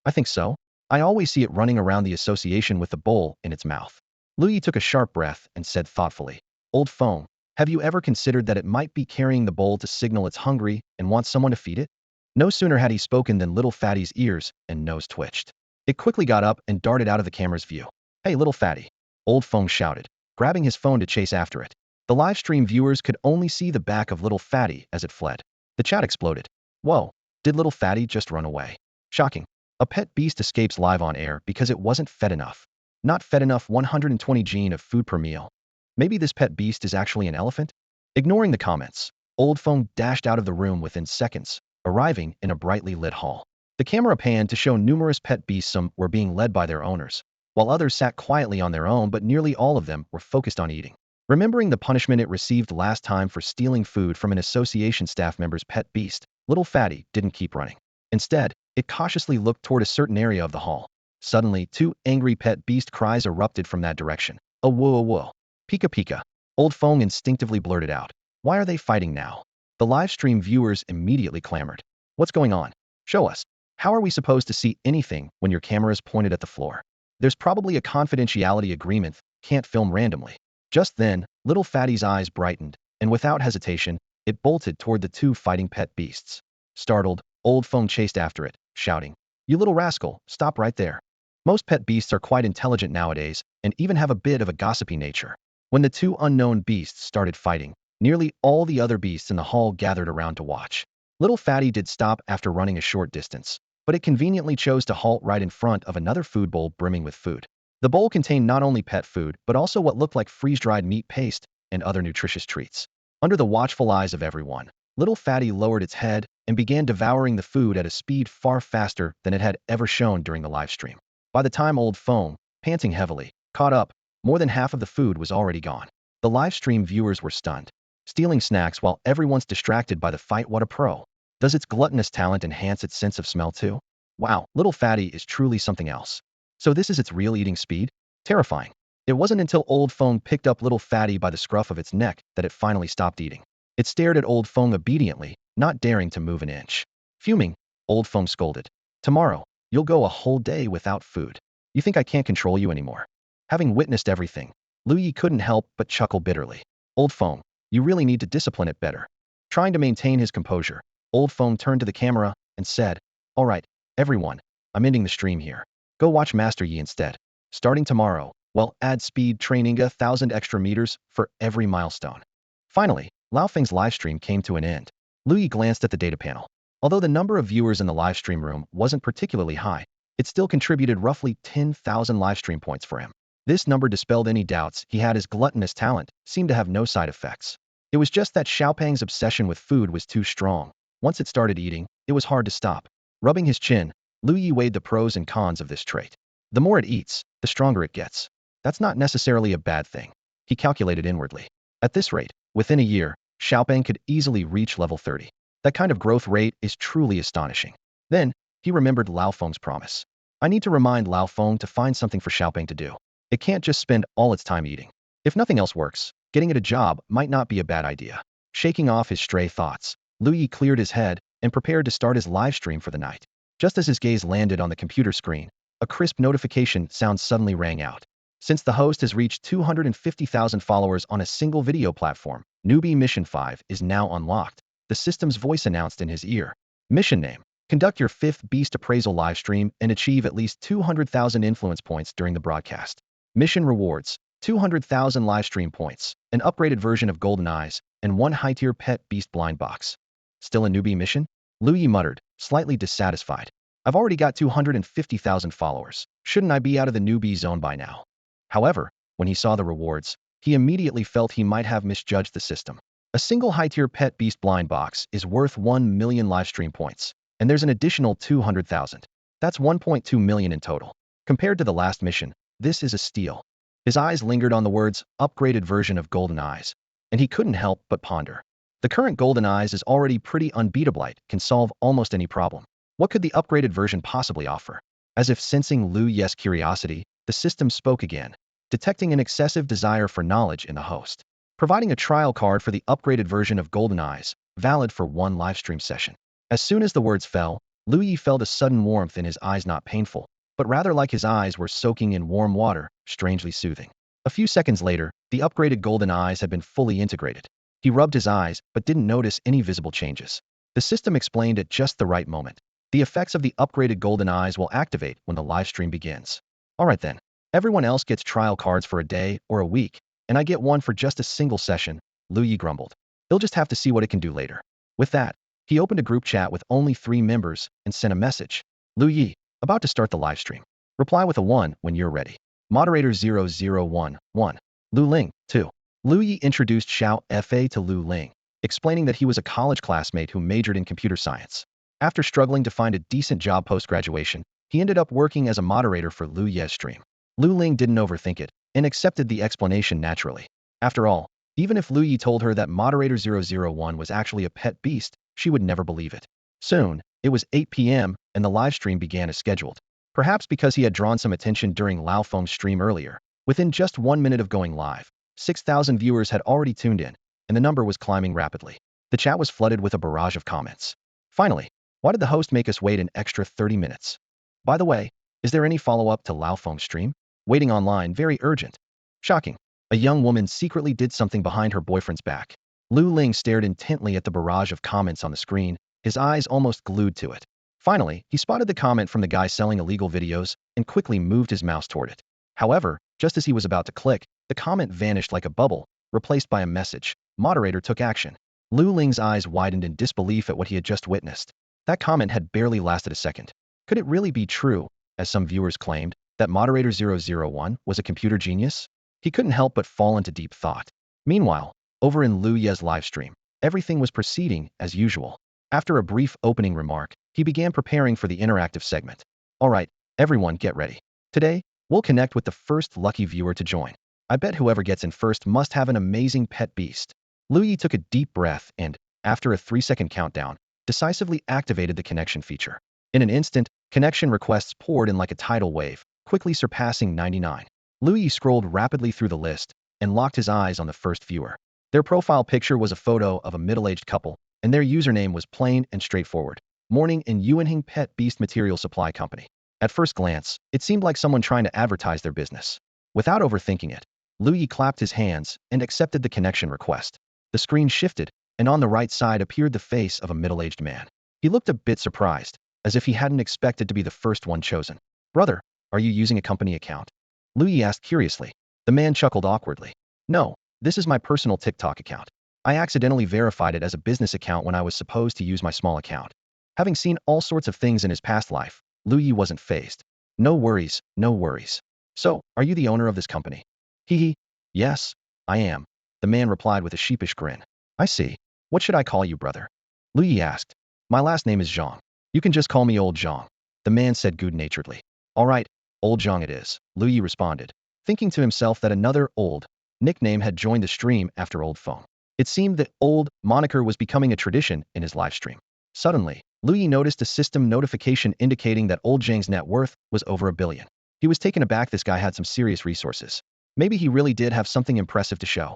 I think so. I always see it running around the association with the bowl in its mouth. Lu Ye took a sharp breath and said thoughtfully, Old Feng, have you ever considered that it might be carrying the bowl to signal it's hungry and wants someone to feed it? No sooner had he spoken than little fatty's ears and nose twitched. It quickly got up and darted out of the camera's view. Hey, little fatty. Old Feng shouted, grabbing his phone to chase after it. The live stream viewers could only see the back of little fatty as it fled. The chat exploded. Whoa, did little fatty just run away? Shocking. A pet beast escapes live on air because it wasn't fed enough. Not fed enough 120 gene of food per meal. Maybe this pet beast is actually an elephant? Ignoring the comments, Old Feng dashed out of the room within seconds, arriving in a brightly lit hall. The camera panned to show numerous pet beasts. Some were being led by their owners, while others sat quietly on their own, but nearly all of them were focused on eating. Remembering the punishment it received last time for stealing food from an association staff member's pet beast, little Fatty didn't keep running. Instead, it cautiously looked toward a certain area of the hall. Suddenly, two angry pet beast cries erupted from that direction. A whoa, a whoa. Pika pika. Old Fong instinctively blurted out. Why are they fighting now? The live stream viewers immediately clamored. What's going on? Show us. How are we supposed to see anything when your camera is pointed at the floor? There's probably a confidentiality agreement, can't film randomly. Just then, little Fatty's eyes brightened, and without hesitation, it bolted toward the two fighting pet beasts. Startled, Old Fong chased after it, shouting, You little rascal, stop right there. Most pet beasts are quite intelligent nowadays, and even have a bit of a gossipy nature. When the two unknown beasts started fighting, nearly all the other beasts in the hall gathered around to watch. Little Fatty did stop after running a short distance, but it conveniently chose to halt right in front of another food bowl brimming with food. The bowl contained not only pet food, but also what looked like freeze-dried meat paste and other nutritious treats. Under the watchful eyes of everyone, little Fatty lowered its head and began devouring the food at a speed far faster than it had ever shown during the live stream. By the time Old Fong, panting heavily, caught up, more than half of the food was already gone. The live stream viewers were stunned. Stealing snacks while everyone's distracted by the fight, what a pro. Does its gluttonous talent enhance its sense of smell too? Wow, little Fatty is truly something else. So this is its real eating speed? Terrifying. It wasn't until Old Fong picked up little Fatty by the scruff of its neck that it finally stopped eating. It stared at Old Fong obediently, not daring to move an inch. Fuming, Old Fong scolded. Tomorrow, you'll go a whole day without food. You think I can't control you anymore? Having witnessed everything, Lu Ye couldn't help but chuckle bitterly. Old Fong, you really need to discipline it better. Trying to maintain his composure, Old Fong turned to the camera and said, All right, everyone, I'm ending the stream here. Go watch Master Yi instead. Starting tomorrow, well, add speed training 1,000 extra meters for every milestone. Finally, Lao Feng's livestream came to an end. Lu Ye glanced at the data panel. Although the number of viewers in the livestream room wasn't particularly high, it still contributed roughly 10,000 livestream points for him. This number dispelled any doubts he had. His gluttonous talent seemed to have no side effects. It was just that Xiaopang's obsession with food was too strong. Once it started eating, it was hard to stop. Rubbing his chin, Lu Ye weighed the pros and cons of this trait. The more it eats, the stronger it gets. That's not necessarily a bad thing, he calculated inwardly. At this rate, within a year, Xiaopang could easily reach level 30. That kind of growth rate is truly astonishing. Then, he remembered Lao Feng's promise. I need to remind Lao Feng to find something for Xiaopang to do. It can't just spend all its time eating. If nothing else works, getting it a job might not be a bad idea. Shaking off his stray thoughts, Lu Ye cleared his head and prepared to start his live stream for the night. Just as his gaze landed on the computer screen, a crisp notification sound suddenly rang out. Since the host has reached 250,000 followers on a single video platform, Newbie Mission 5 is now unlocked, the system's voice announced in his ear. Mission name: conduct your 5th Beast Appraisal livestream and achieve at least 200,000 influence points during the broadcast. Mission rewards: 200,000 livestream points, an upgraded version of Golden Eyes, and 1 high-tier pet beast blind box. Still a newbie mission? Lu Ye muttered, slightly dissatisfied. I've already got 250,000 followers. Shouldn't I be out of the newbie zone by now? However, when he saw the rewards, he immediately felt he might have misjudged the system. A single high-tier pet beast blind box is worth 1 million livestream points, and there's an additional 200,000. That's 1.2 million in total. Compared to the last mission, this is a steal. His eyes lingered on the words, upgraded version of Golden Eyes, and he couldn't help but ponder. The current Golden Eyes is already pretty unbeatable, it can solve almost any problem. What could the upgraded version possibly offer? As if sensing Lu Ye's curiosity, the system spoke again, detecting an excessive desire for knowledge in the host. Providing a trial card for the upgraded version of Golden Eyes, valid for 1 livestream session. As soon as the words fell, Lu Ye felt a sudden warmth in his eyes, not painful, but rather like his eyes were soaking in warm water, strangely soothing. A few seconds later, the upgraded Golden Eyes had been fully integrated. He rubbed his eyes, but didn't notice any visible changes. The system explained at just the right moment. The effects of the upgraded Golden Eyes will activate when the live stream begins. Alright then, everyone else gets trial cards for a day or a week, and I get one for just a single session, Lu Ye grumbled. He'll just have to see what it can do later. With that, he opened a group chat with only 3 members and sent a message. Lu Ye, about to start the live stream. Reply with a 1 when you're ready. Moderator 0011, Lu Ling, 2. Lu Ye introduced Xiao Fa to Lu Ling, explaining that he was a college classmate who majored in computer science. After struggling to find a decent job post-graduation, he ended up working as a moderator for Lu Ye's stream. Lu Ling didn't overthink it and accepted the explanation naturally. After all, even if Lu Ye told her that Moderator 001 was actually a pet beast, she would never believe it. Soon, it was 8 p.m. and the livestream began as scheduled. Perhaps because he had drawn some attention during Lao Feng's stream earlier. Within just 1 minute of going live, 6,000 viewers had already tuned in, and the number was climbing rapidly. The chat was flooded with a barrage of comments. Finally, why did the host make us wait an extra 30 minutes? By the way, is there any follow-up to Lao Feng's stream? Waiting online, very urgent. Shocking. A young woman secretly did something behind her boyfriend's back. Lu Ling stared intently at the barrage of comments on the screen, his eyes almost glued to it. Finally, he spotted the comment from the guy selling illegal videos and quickly moved his mouse toward it. However, just as he was about to click, the comment vanished like a bubble, replaced by a message. Moderator took action. Lu Ling's eyes widened in disbelief at what he had just witnessed. That comment had barely lasted a second. Could it really be true, as some viewers claimed, that Moderator 001 was a computer genius? He couldn't help but fall into deep thought. Meanwhile, over in Lu Ye's livestream, everything was proceeding as usual. After a brief opening remark, he began preparing for the interactive segment. Alright, everyone get ready. Today, we'll connect with the first lucky viewer to join. I bet whoever gets in first must have an amazing pet beast. Lu Ye took a deep breath and, after a 3-second countdown, decisively activated the connection feature. In an instant, connection requests poured in like a tidal wave, quickly surpassing 99. Lu Ye scrolled rapidly through the list and locked his eyes on the first viewer. Their profile picture was a photo of a middle-aged couple, and their username was plain and straightforward. Morning in Yuanhing Pet Beast Material Supply Company. At first glance, it seemed like someone trying to advertise their business. Without overthinking it, Lu Ye clapped his hands and accepted the connection request. The screen shifted, and on the right side appeared the face of a middle-aged man. He looked a bit surprised, as if he hadn't expected to be the first one chosen. Brother, are you using a company account? Lu Ye asked curiously. The man chuckled awkwardly. No, this is my personal TikTok account. I accidentally verified it as a business account when I was supposed to use my small account. Having seen all sorts of things in his past life, Lu Ye wasn't fazed. No worries, no worries. So, are you the owner of this company? Hee hee. Yes, I am. The man replied with a sheepish grin. I see. What should I call you, brother? Lu Ye asked. My last name is Zhang. You can just call me Old Zhang. The man said good-naturedly. All right, Old Zhang it is, Lu Ye responded, thinking to himself that another Old nickname had joined the stream after Old Feng. It seemed that Old moniker was becoming a tradition in his livestream. Suddenly, Lu Ye noticed a system notification indicating that Old Zhang's net worth was over $1 billion. He was taken aback. This guy had some serious resources. Maybe he really did have something impressive to show.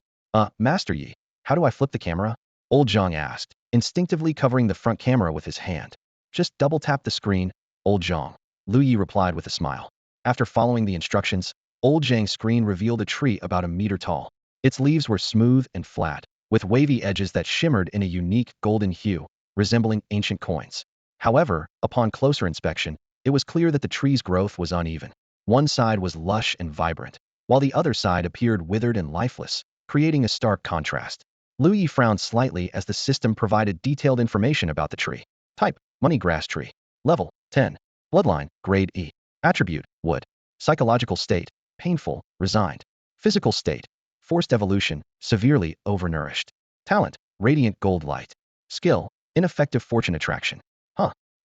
Master Yi, how do I flip the camera? Old Zhang asked, instinctively covering the front camera with his hand. Just double tap the screen, Old Zhang. Lu Ye replied with a smile. After following the instructions, Old Zhang's screen revealed a tree about a meter tall. Its leaves were smooth and flat, with wavy edges that shimmered in a unique golden hue, resembling ancient coins. However, upon closer inspection, it was clear that the tree's growth was uneven. One side was lush and vibrant, while the other side appeared withered and lifeless, creating a stark contrast. Lu Ye frowned slightly as the system provided detailed information about the tree. Type, money grass tree. Level, 10. Bloodline, grade E. Attribute, wood. Psychological state, painful, resigned. Physical state, forced evolution, severely overnourished. Talent, radiant gold light. Skill, ineffective fortune attraction.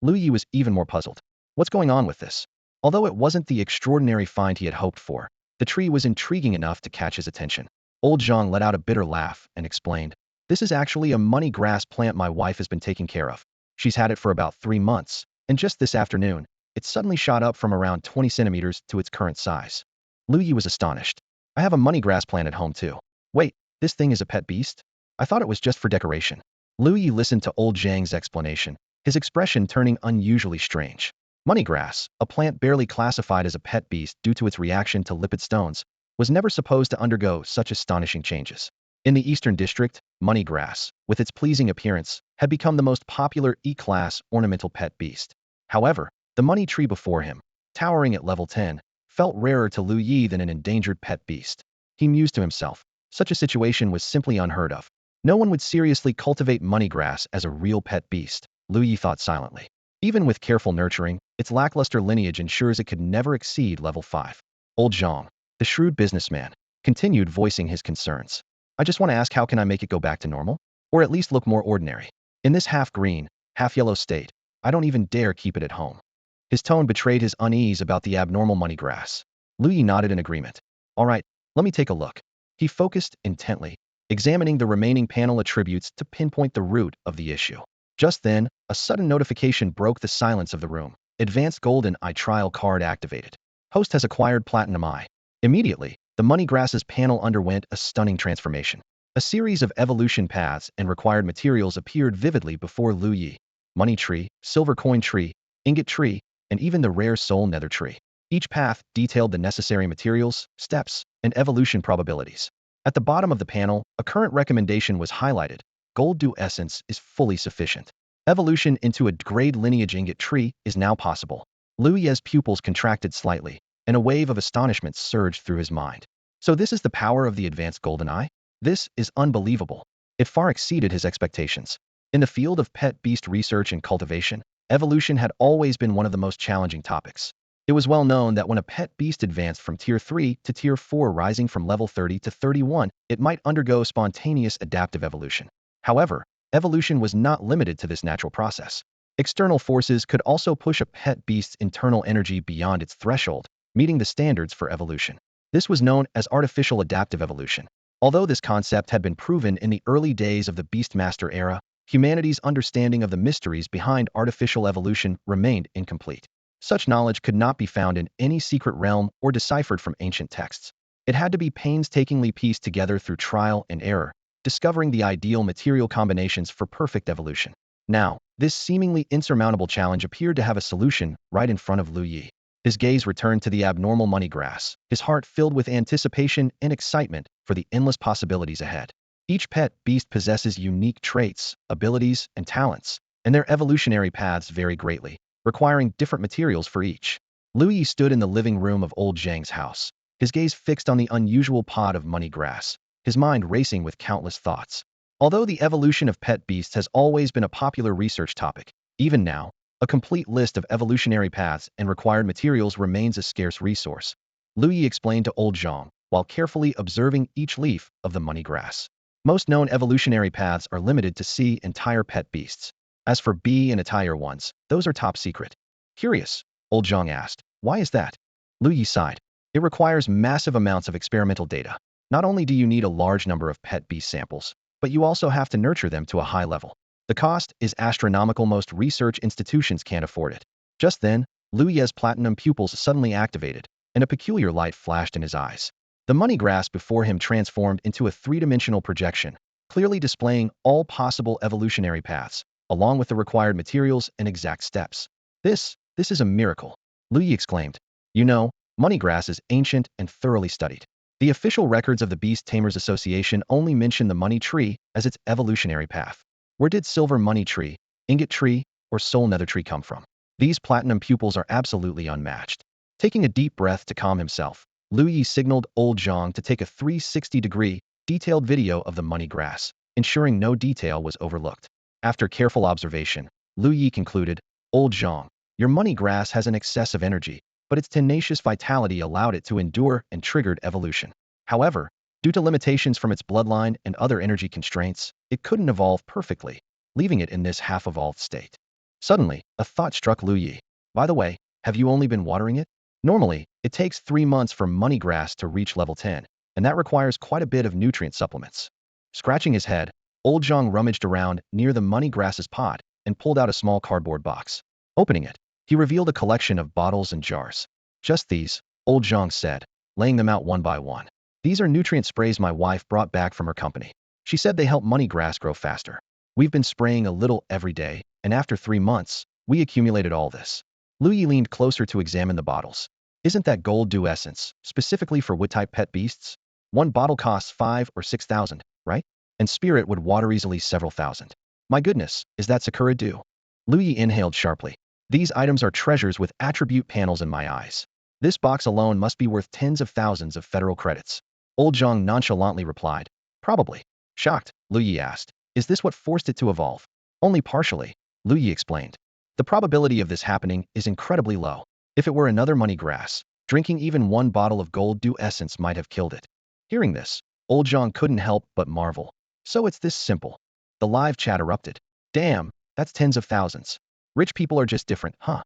Lu Ye was even more puzzled. What's going on with this? Although it wasn't the extraordinary find he had hoped for, the tree was intriguing enough to catch his attention. Old Zhang let out a bitter laugh and explained, this is actually a money grass plant my wife has been taking care of. She's had it for about 3 months, and just this afternoon, it suddenly shot up from around 20 centimeters to its current size. Lu Ye was astonished. I have a money grass plant at home too. Wait, this thing is a pet beast? I thought it was just for decoration. Lu Ye listened to Old Zhang's explanation, his expression turning unusually strange. Money grass, a plant barely classified as a pet beast due to its reaction to lipid stones, was never supposed to undergo such astonishing changes. In the Eastern District, money grass, with its pleasing appearance, had become the most popular E-class ornamental pet beast. However, the money tree before him, towering at level 10, felt rarer to Lu Ye than an endangered pet beast. He mused to himself. Such a situation was simply unheard of. No one would seriously cultivate money grass as a real pet beast, Lu Ye thought silently. Even with careful nurturing, its lackluster lineage ensures it could never exceed level 5. Old Zhang, the shrewd businessman, continued voicing his concerns. I just want to ask, how can I make it go back to normal? Or at least look more ordinary? In this half-green, half-yellow state, I don't even dare keep it at home. His tone betrayed his unease about the abnormal money grass. Lu Ye nodded in agreement. All right, let me take a look. He focused intently, examining the remaining panel attributes to pinpoint the root of the issue. Just then, a sudden notification broke the silence of the room. Advanced Golden Eye Trial card activated. Host has acquired Platinum Eye. Immediately, the Money Grasses panel underwent a stunning transformation. A series of evolution paths and required materials appeared vividly before Lu Ye. Money Tree, Silver Coin Tree, Ingot Tree, and even the rare Soul Nether Tree. Each path detailed the necessary materials, steps, and evolution probabilities. At the bottom of the panel, a current recommendation was highlighted. Gold Dew Essence is fully sufficient. Evolution into a grade lineage ingot tree is now possible. Lu Ye's pupils contracted slightly, and a wave of astonishment surged through his mind. So this is the power of the advanced golden eye? This is unbelievable. It far exceeded his expectations. In the field of pet beast research and cultivation, evolution had always been one of the most challenging topics. It was well known that when a pet beast advanced from Tier 3 to Tier 4, rising from level 30 to 31, it might undergo spontaneous adaptive evolution. However, evolution was not limited to this natural process. External forces could also push a pet beast's internal energy beyond its threshold, meeting the standards for evolution. This was known as artificial adaptive evolution. Although this concept had been proven in the early days of the Beastmaster era, humanity's understanding of the mysteries behind artificial evolution remained incomplete. Such knowledge could not be found in any secret realm or deciphered from ancient texts. It had to be painstakingly pieced together through trial and error, discovering the ideal material combinations for perfect evolution. Now, this seemingly insurmountable challenge appeared to have a solution right in front of Lu Ye. His gaze returned to the abnormal money grass, his heart filled with anticipation and excitement for the endless possibilities ahead. Each pet beast possesses unique traits, abilities, and talents, and their evolutionary paths vary greatly, requiring different materials for each. Lu Ye stood in the living room of old Zhang's house, his gaze fixed on the unusual pod of money grass, his mind racing with countless thoughts. Although the evolution of pet beasts has always been a popular research topic, even now, a complete list of evolutionary paths and required materials remains a scarce resource. Lu Ye explained to old Zhang, while carefully observing each leaf of the money grass. Most known evolutionary paths are limited to C and tire pet beasts. As for B and attire ones, those are top secret. Curious, old Zhang asked. Why is that? Lu Ye sighed. It requires massive amounts of experimental data. Not only do you need a large number of pet beast samples, but you also have to nurture them to a high level. The cost is astronomical. Most research institutions can't afford it. Just then, Lu Ye's platinum pupils suddenly activated, and a peculiar light flashed in his eyes. The money grass before him transformed into a three-dimensional projection, clearly displaying all possible evolutionary paths, along with the required materials and exact steps. This is a miracle, Lu Ye exclaimed. You know, money grass is ancient and thoroughly studied. The official records of the Beast Tamers Association only mention the money tree as its evolutionary path. Where did silver money tree, ingot tree, or soul nether tree come from? These platinum pupils are absolutely unmatched. Taking a deep breath to calm himself, Lu Ye signaled old Zhang to take a 360-degree, detailed video of the money grass, ensuring no detail was overlooked. After careful observation, Lu Ye concluded, Old Zhang, your money grass has an excess of energy, but its tenacious vitality allowed it to endure and triggered evolution. However, due to limitations from its bloodline and other energy constraints, it couldn't evolve perfectly, leaving it in this half-evolved state. Suddenly, a thought struck Lu Ye. By the way, have you only been watering it? Normally, it takes 3 months for money grass to reach level 10, and that requires quite a bit of nutrient supplements. Scratching his head, old Zhang rummaged around near the money grass's pod and pulled out a small cardboard box. Opening it, he revealed a collection of bottles and jars. Just these, old Zhang said, laying them out one by one. These are nutrient sprays my wife brought back from her company. She said they help money grass grow faster. We've been spraying a little every day, and after 3 months, we accumulated all this. Lu Ye leaned closer to examine the bottles. Isn't that gold dew essence, specifically for wood-type pet beasts? One bottle costs 5 or 6,000, right? And spirit would water easily several thousand. My goodness, is that Sakura dew? Lu Ye inhaled sharply. These items are treasures with attribute panels in my eyes. This box alone must be worth tens of thousands of federal credits. Old Zhang nonchalantly replied. Probably. Shocked, Lu Ye asked. Is this what forced it to evolve? Only partially, Lu Ye explained. The probability of this happening is incredibly low. If it were another money grass, drinking even one bottle of gold dew essence might have killed it. Hearing this, old Zhang couldn't help but marvel. So it's this simple. The live chat erupted. Damn, that's tens of thousands. Rich people are just different, huh?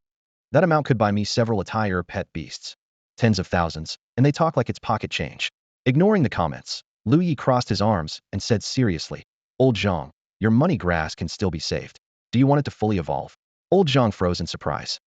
That amount could buy me several attire pet beasts. tens of thousands, and they talk like it's pocket change. Ignoring the comments, Lu Ye crossed his arms and said seriously, Old Zhang, your money grass can still be saved. Do you want it to fully evolve? Old Zhang froze in surprise.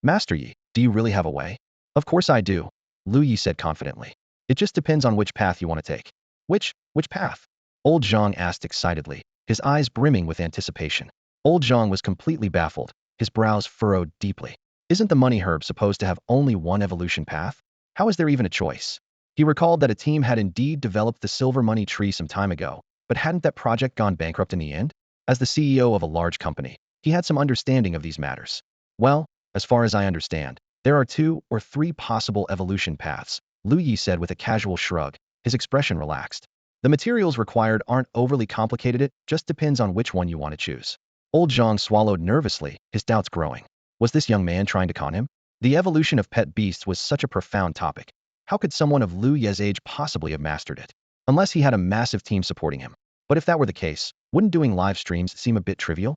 Master Yi, do you really have a way? Of course I do, Lu Ye said confidently. It just depends on which path you want to take. Which path? Old Zhang asked excitedly, his eyes brimming with anticipation. Old Zhang was completely baffled, his brows furrowed deeply. Isn't the money herb supposed to have only one evolution path? How is there even a choice? He recalled that a team had indeed developed the silver money tree some time ago, but hadn't that project gone bankrupt in the end? As the CEO of a large company, he had some understanding of these matters. Well, as far as I understand, there are 2 or 3 possible evolution paths, Lu Ye said with a casual shrug, his expression relaxed. The materials required aren't overly complicated, it just depends on which one you want to choose. Old Zhang swallowed nervously, his doubts growing. Was this young man trying to con him? The evolution of pet beasts was such a profound topic. How could someone of Lu Ye's age possibly have mastered it? Unless he had a massive team supporting him. But if that were the case, wouldn't doing live streams seem a bit trivial?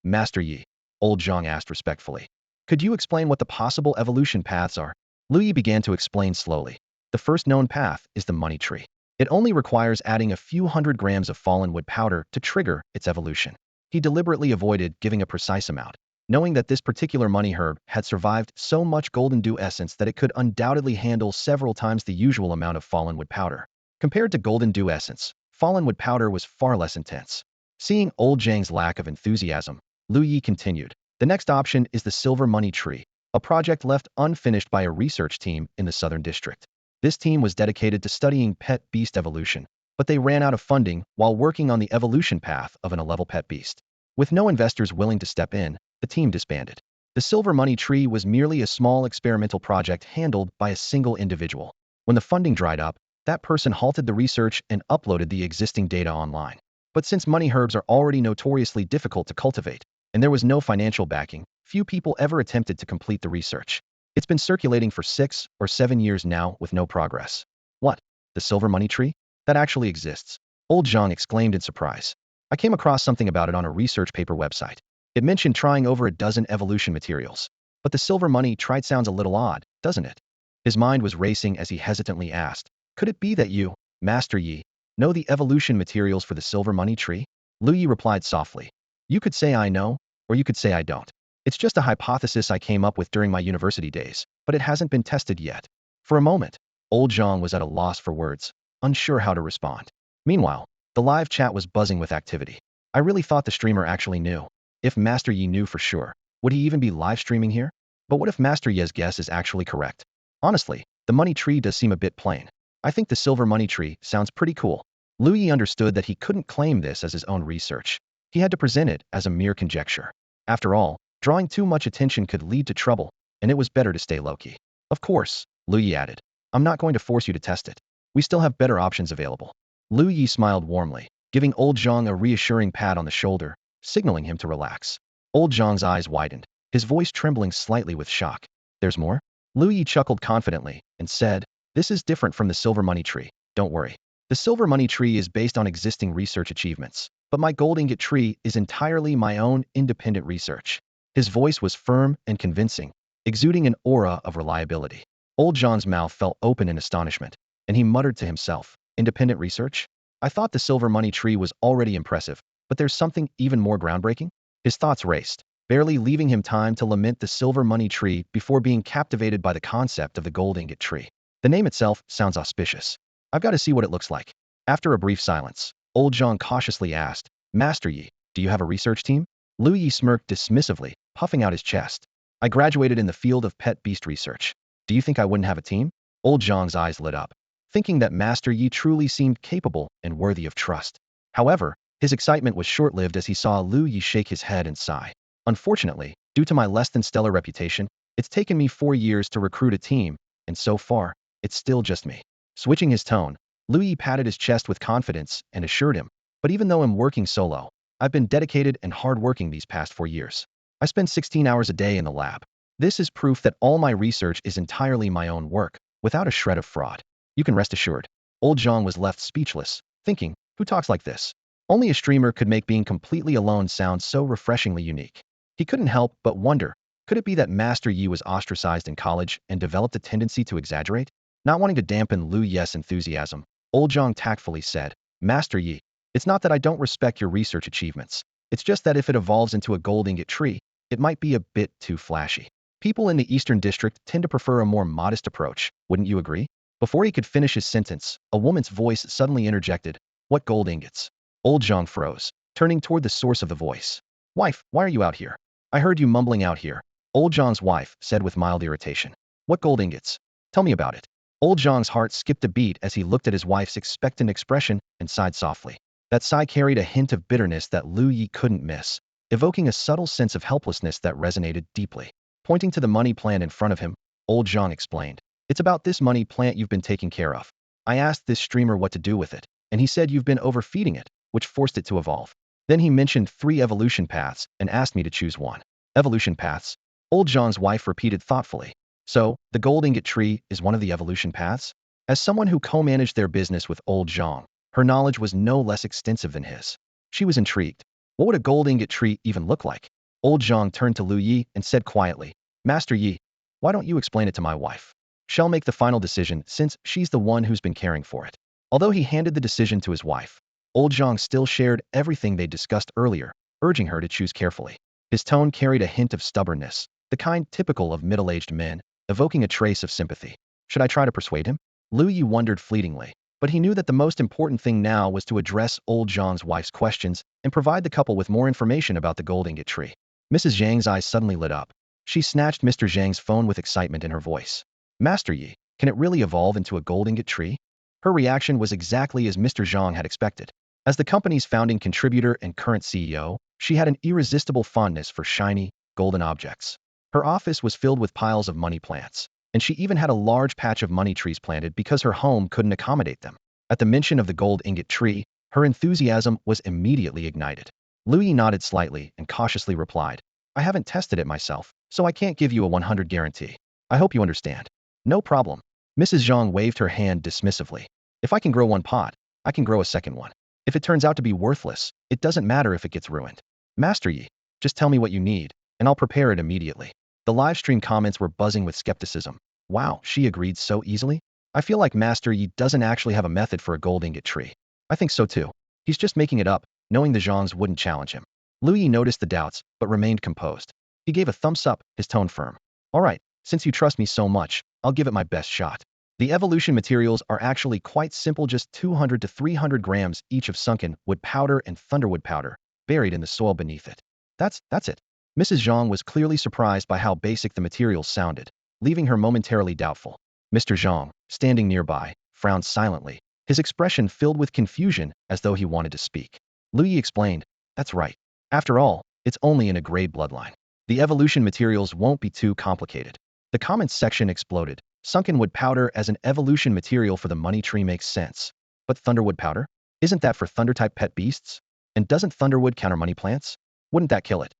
Master Yi, Old Zhang asked respectfully. Could you explain what the possible evolution paths are? Lu Ye began to explain slowly. The first known path is the money tree. It only requires adding a few hundred grams of fallen wood powder to trigger its evolution. He deliberately avoided giving a precise amount, knowing that this particular money herb had survived so much golden dew essence that it could undoubtedly handle several times the usual amount of fallen wood powder. Compared to golden dew essence, fallen wood powder was far less intense. Seeing Old Zhang's lack of enthusiasm, Lu Ye continued. The next option is the silver money tree, a project left unfinished by a research team in the Southern District. This team was dedicated to studying pet beast evolution, but they ran out of funding while working on the evolution path of an 11-level pet beast. With no investors willing to step in, the team disbanded. The silver money tree was merely a small experimental project handled by a single individual. When the funding dried up, that person halted the research and uploaded the existing data online. But since money herbs are already notoriously difficult to cultivate, and there was no financial backing, few people ever attempted to complete the research. It's been circulating for 6 or 7 years now with no progress. What? The silver money tree? That actually exists. Old Zhang exclaimed in surprise. I came across something about it on a research paper website. It mentioned trying over a dozen evolution materials. But the silver money tree sounds a little odd, doesn't it? His mind was racing as he hesitantly asked, could it be that you, Master Yi, know the evolution materials for the silver money tree? Lu Ye replied softly. You could say I know, or you could say I don't. It's just a hypothesis I came up with during my university days, but it hasn't been tested yet. For a moment, Old Zhang was at a loss for words, unsure how to respond. Meanwhile, the live chat was buzzing with activity. I really thought the streamer actually knew. If Master Yi knew for sure, would he even be live streaming here? But what if Master Yi's guess is actually correct? Honestly, the money tree does seem a bit plain. I think the silver money tree sounds pretty cool. Lu Ye understood that he couldn't claim this as his own research. He had to present it as a mere conjecture. After all, drawing too much attention could lead to trouble, and it was better to stay low-key. Of course, Lu Ye added. I'm not going to force you to test it. We still have better options available. Lu Ye smiled warmly, giving Old Zhang a reassuring pat on the shoulder, signaling him to relax. Old Zhang's eyes widened, his voice trembling slightly with shock. There's more? Lu Ye chuckled confidently and said, this is different from the silver money tree, don't worry. The silver money tree is based on existing research achievements, but my gold ingot tree is entirely my own independent research. His voice was firm and convincing, exuding an aura of reliability. Old Zhang's mouth fell open in astonishment, and he muttered to himself, independent research? I thought the silver money tree was already impressive, but there's something even more groundbreaking? His thoughts raced, barely leaving him time to lament the silver money tree before being captivated by the concept of the gold ingot tree. The name itself sounds auspicious. I've got to see what it looks like. After a brief silence, Old Zhang cautiously asked, Master Yi, do you have a research team? Lu Ye smirked dismissively, puffing out his chest. I graduated in the field of pet beast research. Do you think I wouldn't have a team? Old Zhang's eyes lit up, thinking that Master Yi truly seemed capable and worthy of trust. However, his excitement was short-lived as he saw Lu Ye shake his head and sigh. Unfortunately, due to my less than stellar reputation, it's taken me 4 years to recruit a team, and so far, it's still just me. Switching his tone, Lu Ye patted his chest with confidence and assured him, but even though I'm working solo, I've been dedicated and hardworking these past 4 years. I spend 16 hours a day in the lab. This is proof that all my research is entirely my own work, without a shred of fraud. You can rest assured. Old Zhang was left speechless, thinking, who talks like this? Only a streamer could make being completely alone sound so refreshingly unique. He couldn't help but wonder, Could it be that Master Yi was ostracized in college and developed a tendency to exaggerate? Not wanting to dampen Lu Ye's enthusiasm, Old Zhang tactfully said, Master Yi, it's not that I don't respect your research achievements. It's just that if it evolves into a gold ingot tree, it might be a bit too flashy. People in the Eastern District tend to prefer a more modest approach, wouldn't you agree? Before he could finish his sentence, a woman's voice suddenly interjected, What gold ingots? Old Zhang froze, turning toward the source of the voice. Wife, why are you out here? I heard you mumbling out here. Old Zhang's wife said with mild irritation. What gold ingots? Tell me about it. Old Zhang's heart skipped a beat as he looked at his wife's expectant expression and sighed softly. That sigh carried a hint of bitterness that Lu Ye couldn't miss, evoking a subtle sense of helplessness that resonated deeply. Pointing to the money plant in front of him, Old Zhang explained. It's about this money plant you've been taking care of. I asked this streamer what to do with it, and he said you've been overfeeding it, which forced it to evolve. Then he mentioned 3 evolution paths and asked me to choose one. Evolution paths? Old Zhang's wife repeated thoughtfully. So, the gold ingot tree is one of the evolution paths? As someone who co-managed their business with Old Zhang, her knowledge was no less extensive than his. She was intrigued. What would a gold ingot tree even look like? Old Zhang turned to Lu Ye and said quietly, Master Yi, why don't you explain it to my wife? She'll make the final decision since she's the one who's been caring for it. Although he handed the decision to his wife, Old Zhang still shared everything they discussed earlier, urging her to choose carefully. His tone carried a hint of stubbornness, the kind typical of middle-aged men, evoking a trace of sympathy. Should I try to persuade him? Lu Ye wondered fleetingly, but he knew that the most important thing now was to address Old Zhang's wife's questions and provide the couple with more information about the gold ingot tree. Mrs. Zhang's eyes suddenly lit up. She snatched Mr. Zhang's phone with excitement in her voice. Master Yi, can it really evolve into a gold ingot tree? Her reaction was exactly as Mr. Zhang had expected. As the company's founding contributor and current CEO, she had an irresistible fondness for shiny, golden objects. Her office was filled with piles of money plants, and she even had a large patch of money trees planted because her home couldn't accommodate them. At the mention of the gold ingot tree, her enthusiasm was immediately ignited. Lu Ye nodded slightly and cautiously replied, I haven't tested it myself, so I can't give you a 100 guarantee. I hope you understand. No problem. Mrs. Zhang waved her hand dismissively. If I can grow one pot, I can grow a second one. If it turns out to be worthless, it doesn't matter if it gets ruined. Master Yi, just tell me what you need, and I'll prepare it immediately. The live stream comments were buzzing with skepticism. Wow, she agreed so easily? I feel like Master Yi doesn't actually have a method for a gold ingot tree. I think so too. He's just making it up, knowing the Zhangs wouldn't challenge him. Lu Ye noticed the doubts, but remained composed. He gave a thumbs up, his tone firm. All right, since you trust me so much, I'll give it my best shot. The evolution materials are actually quite simple, just 200 to 300 grams each of sunken wood powder and thunderwood powder, buried in the soil beneath it. That's it. Mrs. Zhang was clearly surprised by how basic the materials sounded, leaving her momentarily doubtful. Mr. Zhang, standing nearby, frowned silently, his expression filled with confusion as though he wanted to speak. Lu Ye explained, that's right. After all, it's only in a grade bloodline. The evolution materials won't be too complicated. The comments section exploded. Sunken wood powder as an evolution material for the money tree makes sense. But thunderwood powder? Isn't that for thunder-type pet beasts? And doesn't thunderwood counter money plants? Wouldn't that kill it?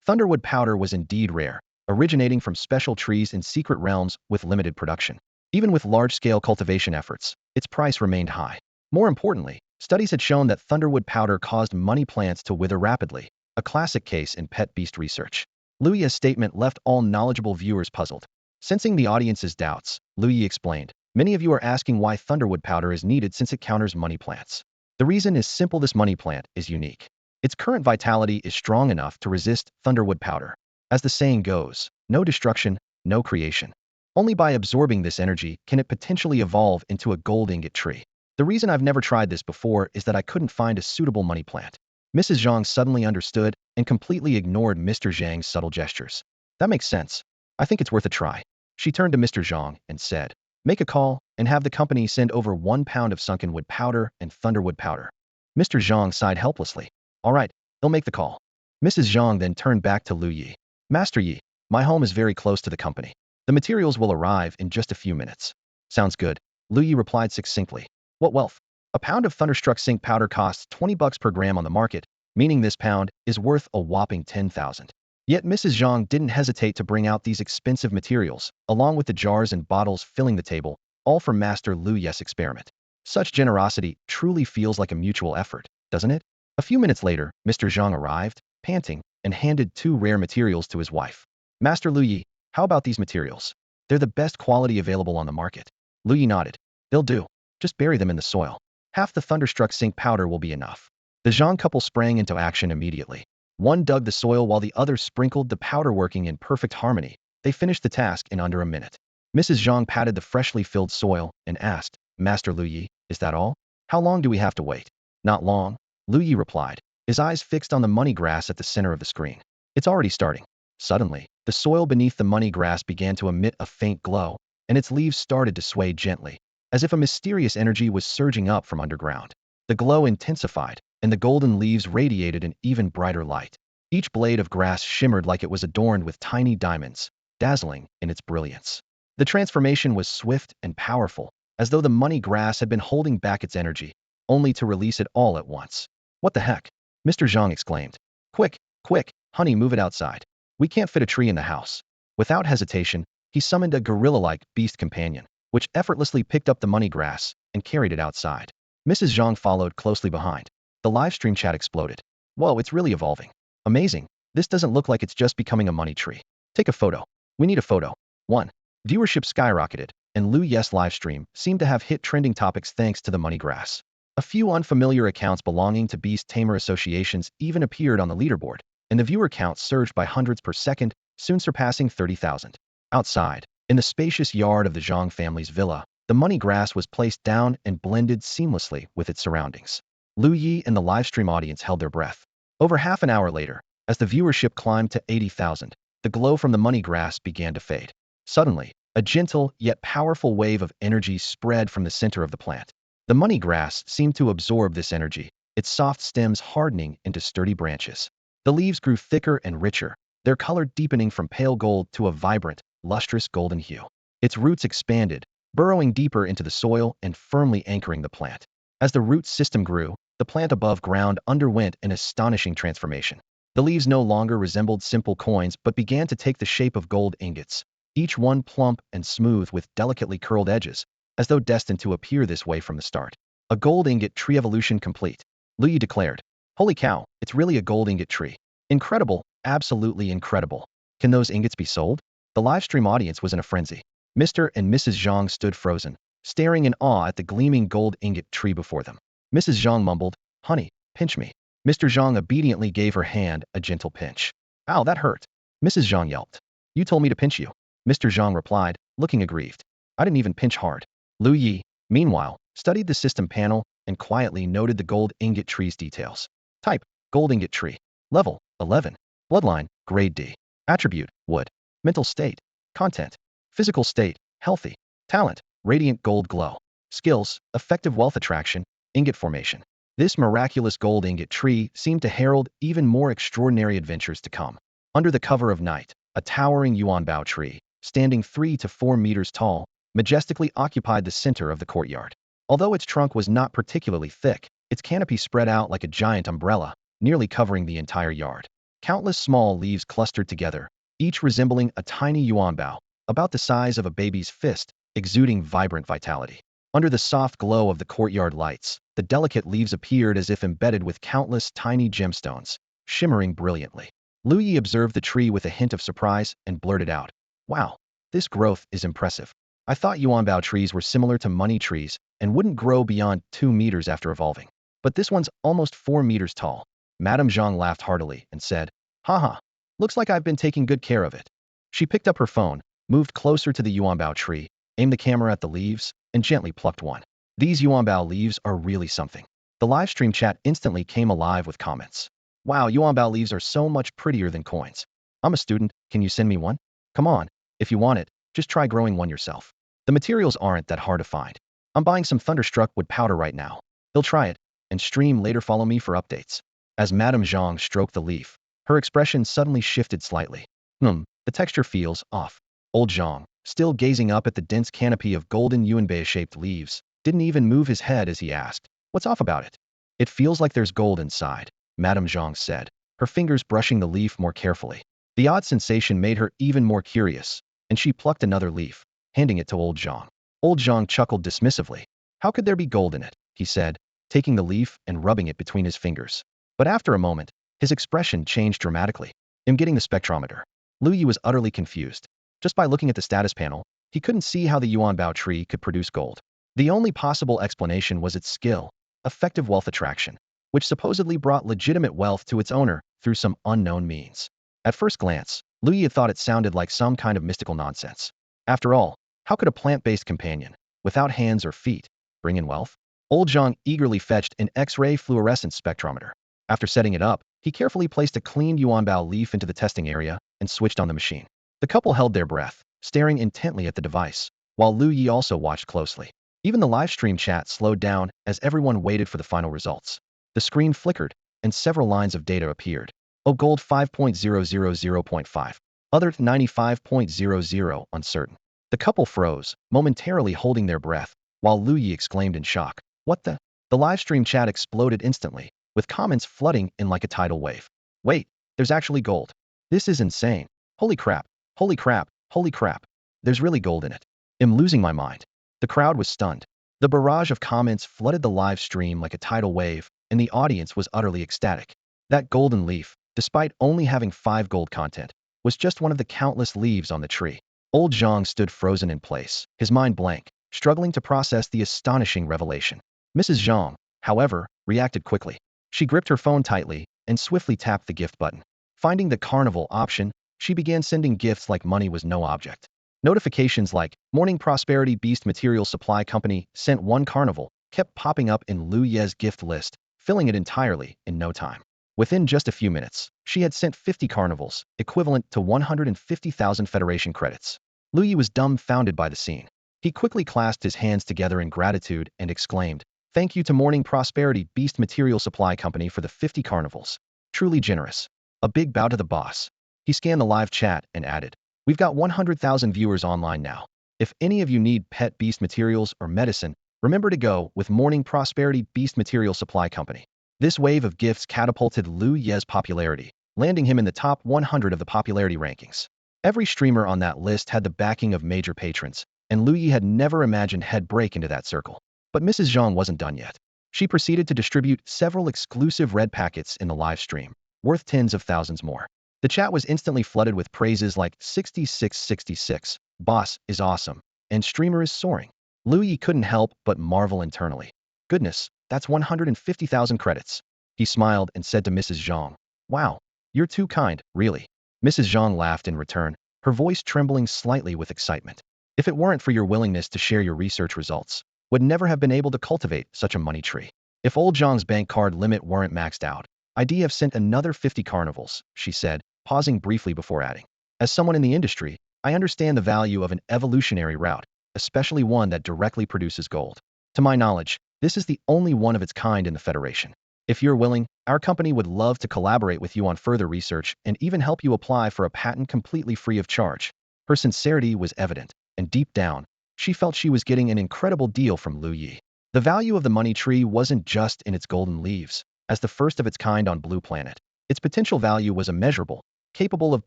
Thunderwood powder was indeed rare, originating from special trees in secret realms with limited production. Even with large-scale cultivation efforts, its price remained high. More importantly, studies had shown that thunderwood powder caused money plants to wither rapidly, a classic case in pet beast research. Lu Ye's statement left all knowledgeable viewers puzzled. Sensing the audience's doubts, Lu Ye explained, many of you are asking why thunderwood powder is needed since it counters money plants. The reason is simple, this money plant is unique. Its current vitality is strong enough to resist thunderwood powder. As the saying goes, no destruction, no creation. Only by absorbing this energy can it potentially evolve into a gold ingot tree. The reason I've never tried this before is that I couldn't find a suitable money plant. Mrs. Zhang suddenly understood and completely ignored Mr. Zhang's subtle gestures. That makes sense. I think it's worth a try. She turned to Mr. Zhang and said, make a call and have the company send over 1 pound of sunken wood powder and thunderwood powder. Mr. Zhang sighed helplessly. All right, they'll make the call. Mrs. Zhang then turned back to Lu Ye. Master Yi, my home is very close to the company. The materials will arrive in just a few minutes. Sounds good. Lu Ye replied succinctly. What wealth? A pound of thunderstruck zinc powder costs $20 per gram on the market, meaning this pound is worth a whopping 10,000. Yet Mrs. Zhang didn't hesitate to bring out these expensive materials, along with the jars and bottles filling the table, all for Master Lu Ye's experiment. Such generosity truly feels like a mutual effort, doesn't it? A few minutes later, Mr. Zhang arrived, panting, and handed 2 rare materials to his wife. Master Lu Ye, how about these materials? They're the best quality available on the market. Lu Ye nodded. They'll do. Just bury them in the soil. Half the thunderstruck zinc powder will be enough. The Zhang couple sprang into action immediately. One dug the soil while the other sprinkled the powder, working in perfect harmony. They finished the task in under a minute. Mrs. Zhang patted the freshly filled soil and asked, Master Lu Ye, is that all? How long do we have to wait? Not long, Lu Ye replied, his eyes fixed on the money grass at the center of the screen. It's already starting. Suddenly, the soil beneath the money grass began to emit a faint glow, and its leaves started to sway gently, as if a mysterious energy was surging up from underground. The glow intensified, and the golden leaves radiated an even brighter light. Each blade of grass shimmered like it was adorned with tiny diamonds, dazzling in its brilliance. The transformation was swift and powerful, as though the money grass had been holding back its energy, only to release it all at once. What the heck? Mr. Zhang exclaimed. Quick, quick, honey, move it outside. We can't fit a tree in the house. Without hesitation, he summoned a gorilla-like beast companion, which effortlessly picked up the money grass and carried it outside. Mrs. Zhang followed closely behind. The live stream chat exploded. Whoa, it's really evolving. Amazing. This doesn't look like it's just becoming a money tree. Take a photo. We need a photo. 1. Viewership skyrocketed, and Lu Ye's livestream seemed to have hit trending topics thanks to the money grass. A few unfamiliar accounts belonging to Beast Tamer associations even appeared on the leaderboard, and the viewer count surged by hundreds per second, soon surpassing 30,000. Outside, in the spacious yard of the Zhang family's villa, the money grass was placed down and blended seamlessly with its surroundings. Lu Ye and the livestream audience held their breath. Over half an hour later, as the viewership climbed to 80,000, the glow from the money grass began to fade. Suddenly, a gentle yet powerful wave of energy spread from the center of the plant. The money grass seemed to absorb this energy, its soft stems hardening into sturdy branches. The leaves grew thicker and richer, their color deepening from pale gold to a vibrant, lustrous golden hue. Its roots expanded, burrowing deeper into the soil and firmly anchoring the plant. As the root system grew, the plant above ground underwent an astonishing transformation. The leaves no longer resembled simple coins but began to take the shape of gold ingots, each one plump and smooth with delicately curled edges, as though destined to appear this way from the start. A gold ingot tree evolution complete, Lu Ye declared. Holy cow, it's really a gold ingot tree. Incredible, absolutely incredible. Can those ingots be sold? The livestream audience was in a frenzy. Mr. and Mrs. Zhang stood frozen, staring in awe at the gleaming gold ingot tree before them. Mrs. Zhang mumbled, Honey, pinch me. Mr. Zhang obediently gave her hand a gentle pinch. Ow, that hurt. Mrs. Zhang yelped. You told me to pinch you. Mr. Zhang replied, looking aggrieved. I didn't even pinch hard. Lu Ye, meanwhile, studied the system panel and quietly noted the gold ingot tree's details. Type, gold ingot tree. Level, 11. Bloodline, grade D. Attribute, wood. Mental state, content. Physical state, healthy. Talent, radiant gold glow. Skills, effective wealth attraction, ingot formation. This miraculous gold ingot tree seemed to herald even more extraordinary adventures to come. Under the cover of night, a towering yuanbao tree, standing 3 to 4 meters tall, majestically occupied the center of the courtyard. Although its trunk was not particularly thick, its canopy spread out like a giant umbrella, nearly covering the entire yard. Countless small leaves clustered together, each resembling a tiny yuanbao, about the size of a baby's fist, exuding vibrant vitality. Under the soft glow of the courtyard lights, the delicate leaves appeared as if embedded with countless tiny gemstones, shimmering brilliantly. Lu Ye observed the tree with a hint of surprise and blurted out, Wow, this growth is impressive. I thought yuanbao trees were similar to money trees and wouldn't grow beyond 2 meters after evolving. But this one's almost 4 meters tall. Madame Zhang laughed heartily and said, Haha, looks like I've been taking good care of it. She picked up her phone, moved closer to the yuanbao tree, aimed the camera at the leaves, and gently plucked one. These yuanbao leaves are really something. The livestream chat instantly came alive with comments. Wow, yuanbao leaves are so much prettier than coins. I'm a student, can you send me one? Come on, if you want it, just try growing one yourself. The materials aren't that hard to find. I'm buying some thunderstruck wood powder right now. He'll try it, and stream later. Follow me for updates. As Madame Zhang stroked the leaf, her expression suddenly shifted slightly. The texture feels off. Old Zhang, still gazing up at the dense canopy of golden yuanbao-shaped leaves, didn't even move his head as he asked, What's off about it? It feels like there's gold inside, Madame Zhang said, her fingers brushing the leaf more carefully. The odd sensation made her even more curious, and she plucked another leaf, handing it to Old Zhang. Old Zhang chuckled dismissively. How could there be gold in it? He said, taking the leaf and rubbing it between his fingers. But after a moment, his expression changed dramatically. I'm getting the spectrometer. Lu Ye was utterly confused. Just by looking at the status panel, he couldn't see how the Yuanbao tree could produce gold. The only possible explanation was its skill, effective wealth attraction, which supposedly brought legitimate wealth to its owner through some unknown means. At first glance, Lu Ye thought it sounded like some kind of mystical nonsense. After all, how could a plant-based companion, without hands or feet, bring in wealth? Old Zhang eagerly fetched an X-ray fluorescence spectrometer. After setting it up, he carefully placed a cleaned Yuanbao leaf into the testing area and switched on the machine. The couple held their breath, staring intently at the device, while Lu Ye also watched closely. Even the live stream chat slowed down as everyone waited for the final results. The screen flickered, and several lines of data appeared. Oh, gold 5.000.5. Other 95.00 uncertain. The couple froze, momentarily holding their breath, while Lu Ye exclaimed in shock. What the? The live stream chat exploded instantly, with comments flooding in like a tidal wave. Wait, there's actually gold. This is insane. Holy crap, holy crap, holy crap. There's really gold in it. I'm losing my mind. The crowd was stunned. The barrage of comments flooded the live stream like a tidal wave, and the audience was utterly ecstatic. That golden leaf, despite only having 5 gold content, was just one of the countless leaves on the tree. Old Zhang stood frozen in place, his mind blank, struggling to process the astonishing revelation. Mrs. Zhang, however, reacted quickly. She gripped her phone tightly and swiftly tapped the gift button. Finding the carnival option, she began sending gifts like money was no object. Notifications like Morning Prosperity Beast Material Supply Company sent 1 carnival kept popping up in Lu Ye's gift list, filling it entirely in no time. Within just a few minutes, she had sent 50 carnivals, equivalent to 150,000 Federation credits. Lu Ye was dumbfounded by the scene. He quickly clasped his hands together in gratitude and exclaimed, "Thank you to Morning Prosperity Beast Material Supply Company for the 50 carnivals. Truly generous. A big bow to the boss." He scanned the live chat and added, "We've got 100,000 viewers online now. If any of you need pet beast materials or medicine, remember to go with Morning Prosperity Beast Material Supply Company." This wave of gifts catapulted Lu Ye's popularity, landing him in the top 100 of the popularity rankings. Every streamer on that list had the backing of major patrons, and Lu Ye had never imagined he'd break into that circle. But Mrs. Zhang wasn't done yet. She proceeded to distribute several exclusive red packets in the live stream, worth tens of thousands more. The chat was instantly flooded with praises like 6666, boss is awesome, and streamer is soaring. Lu Ye couldn't help but marvel internally. Goodness, that's 150,000 credits. He smiled and said to Mrs. Zhang, "Wow, you're too kind, really." Mrs. Zhang laughed in return, her voice trembling slightly with excitement. "If it weren't for your willingness to share your research results, would never have been able to cultivate such a money tree. If old Zhang's bank card limit weren't maxed out, I'd have sent another 50 carnivals," she said, pausing briefly before adding. "As someone in the industry, I understand the value of an evolutionary route, especially one that directly produces gold. To my knowledge, this is the only one of its kind in the Federation. If you're willing, our company would love to collaborate with you on further research and even help you apply for a patent completely free of charge." Her sincerity was evident, and deep down, she felt she was getting an incredible deal from Lu Ye. The value of the money tree wasn't just in its golden leaves. As the first of its kind on Blue Planet, its potential value was immeasurable, capable of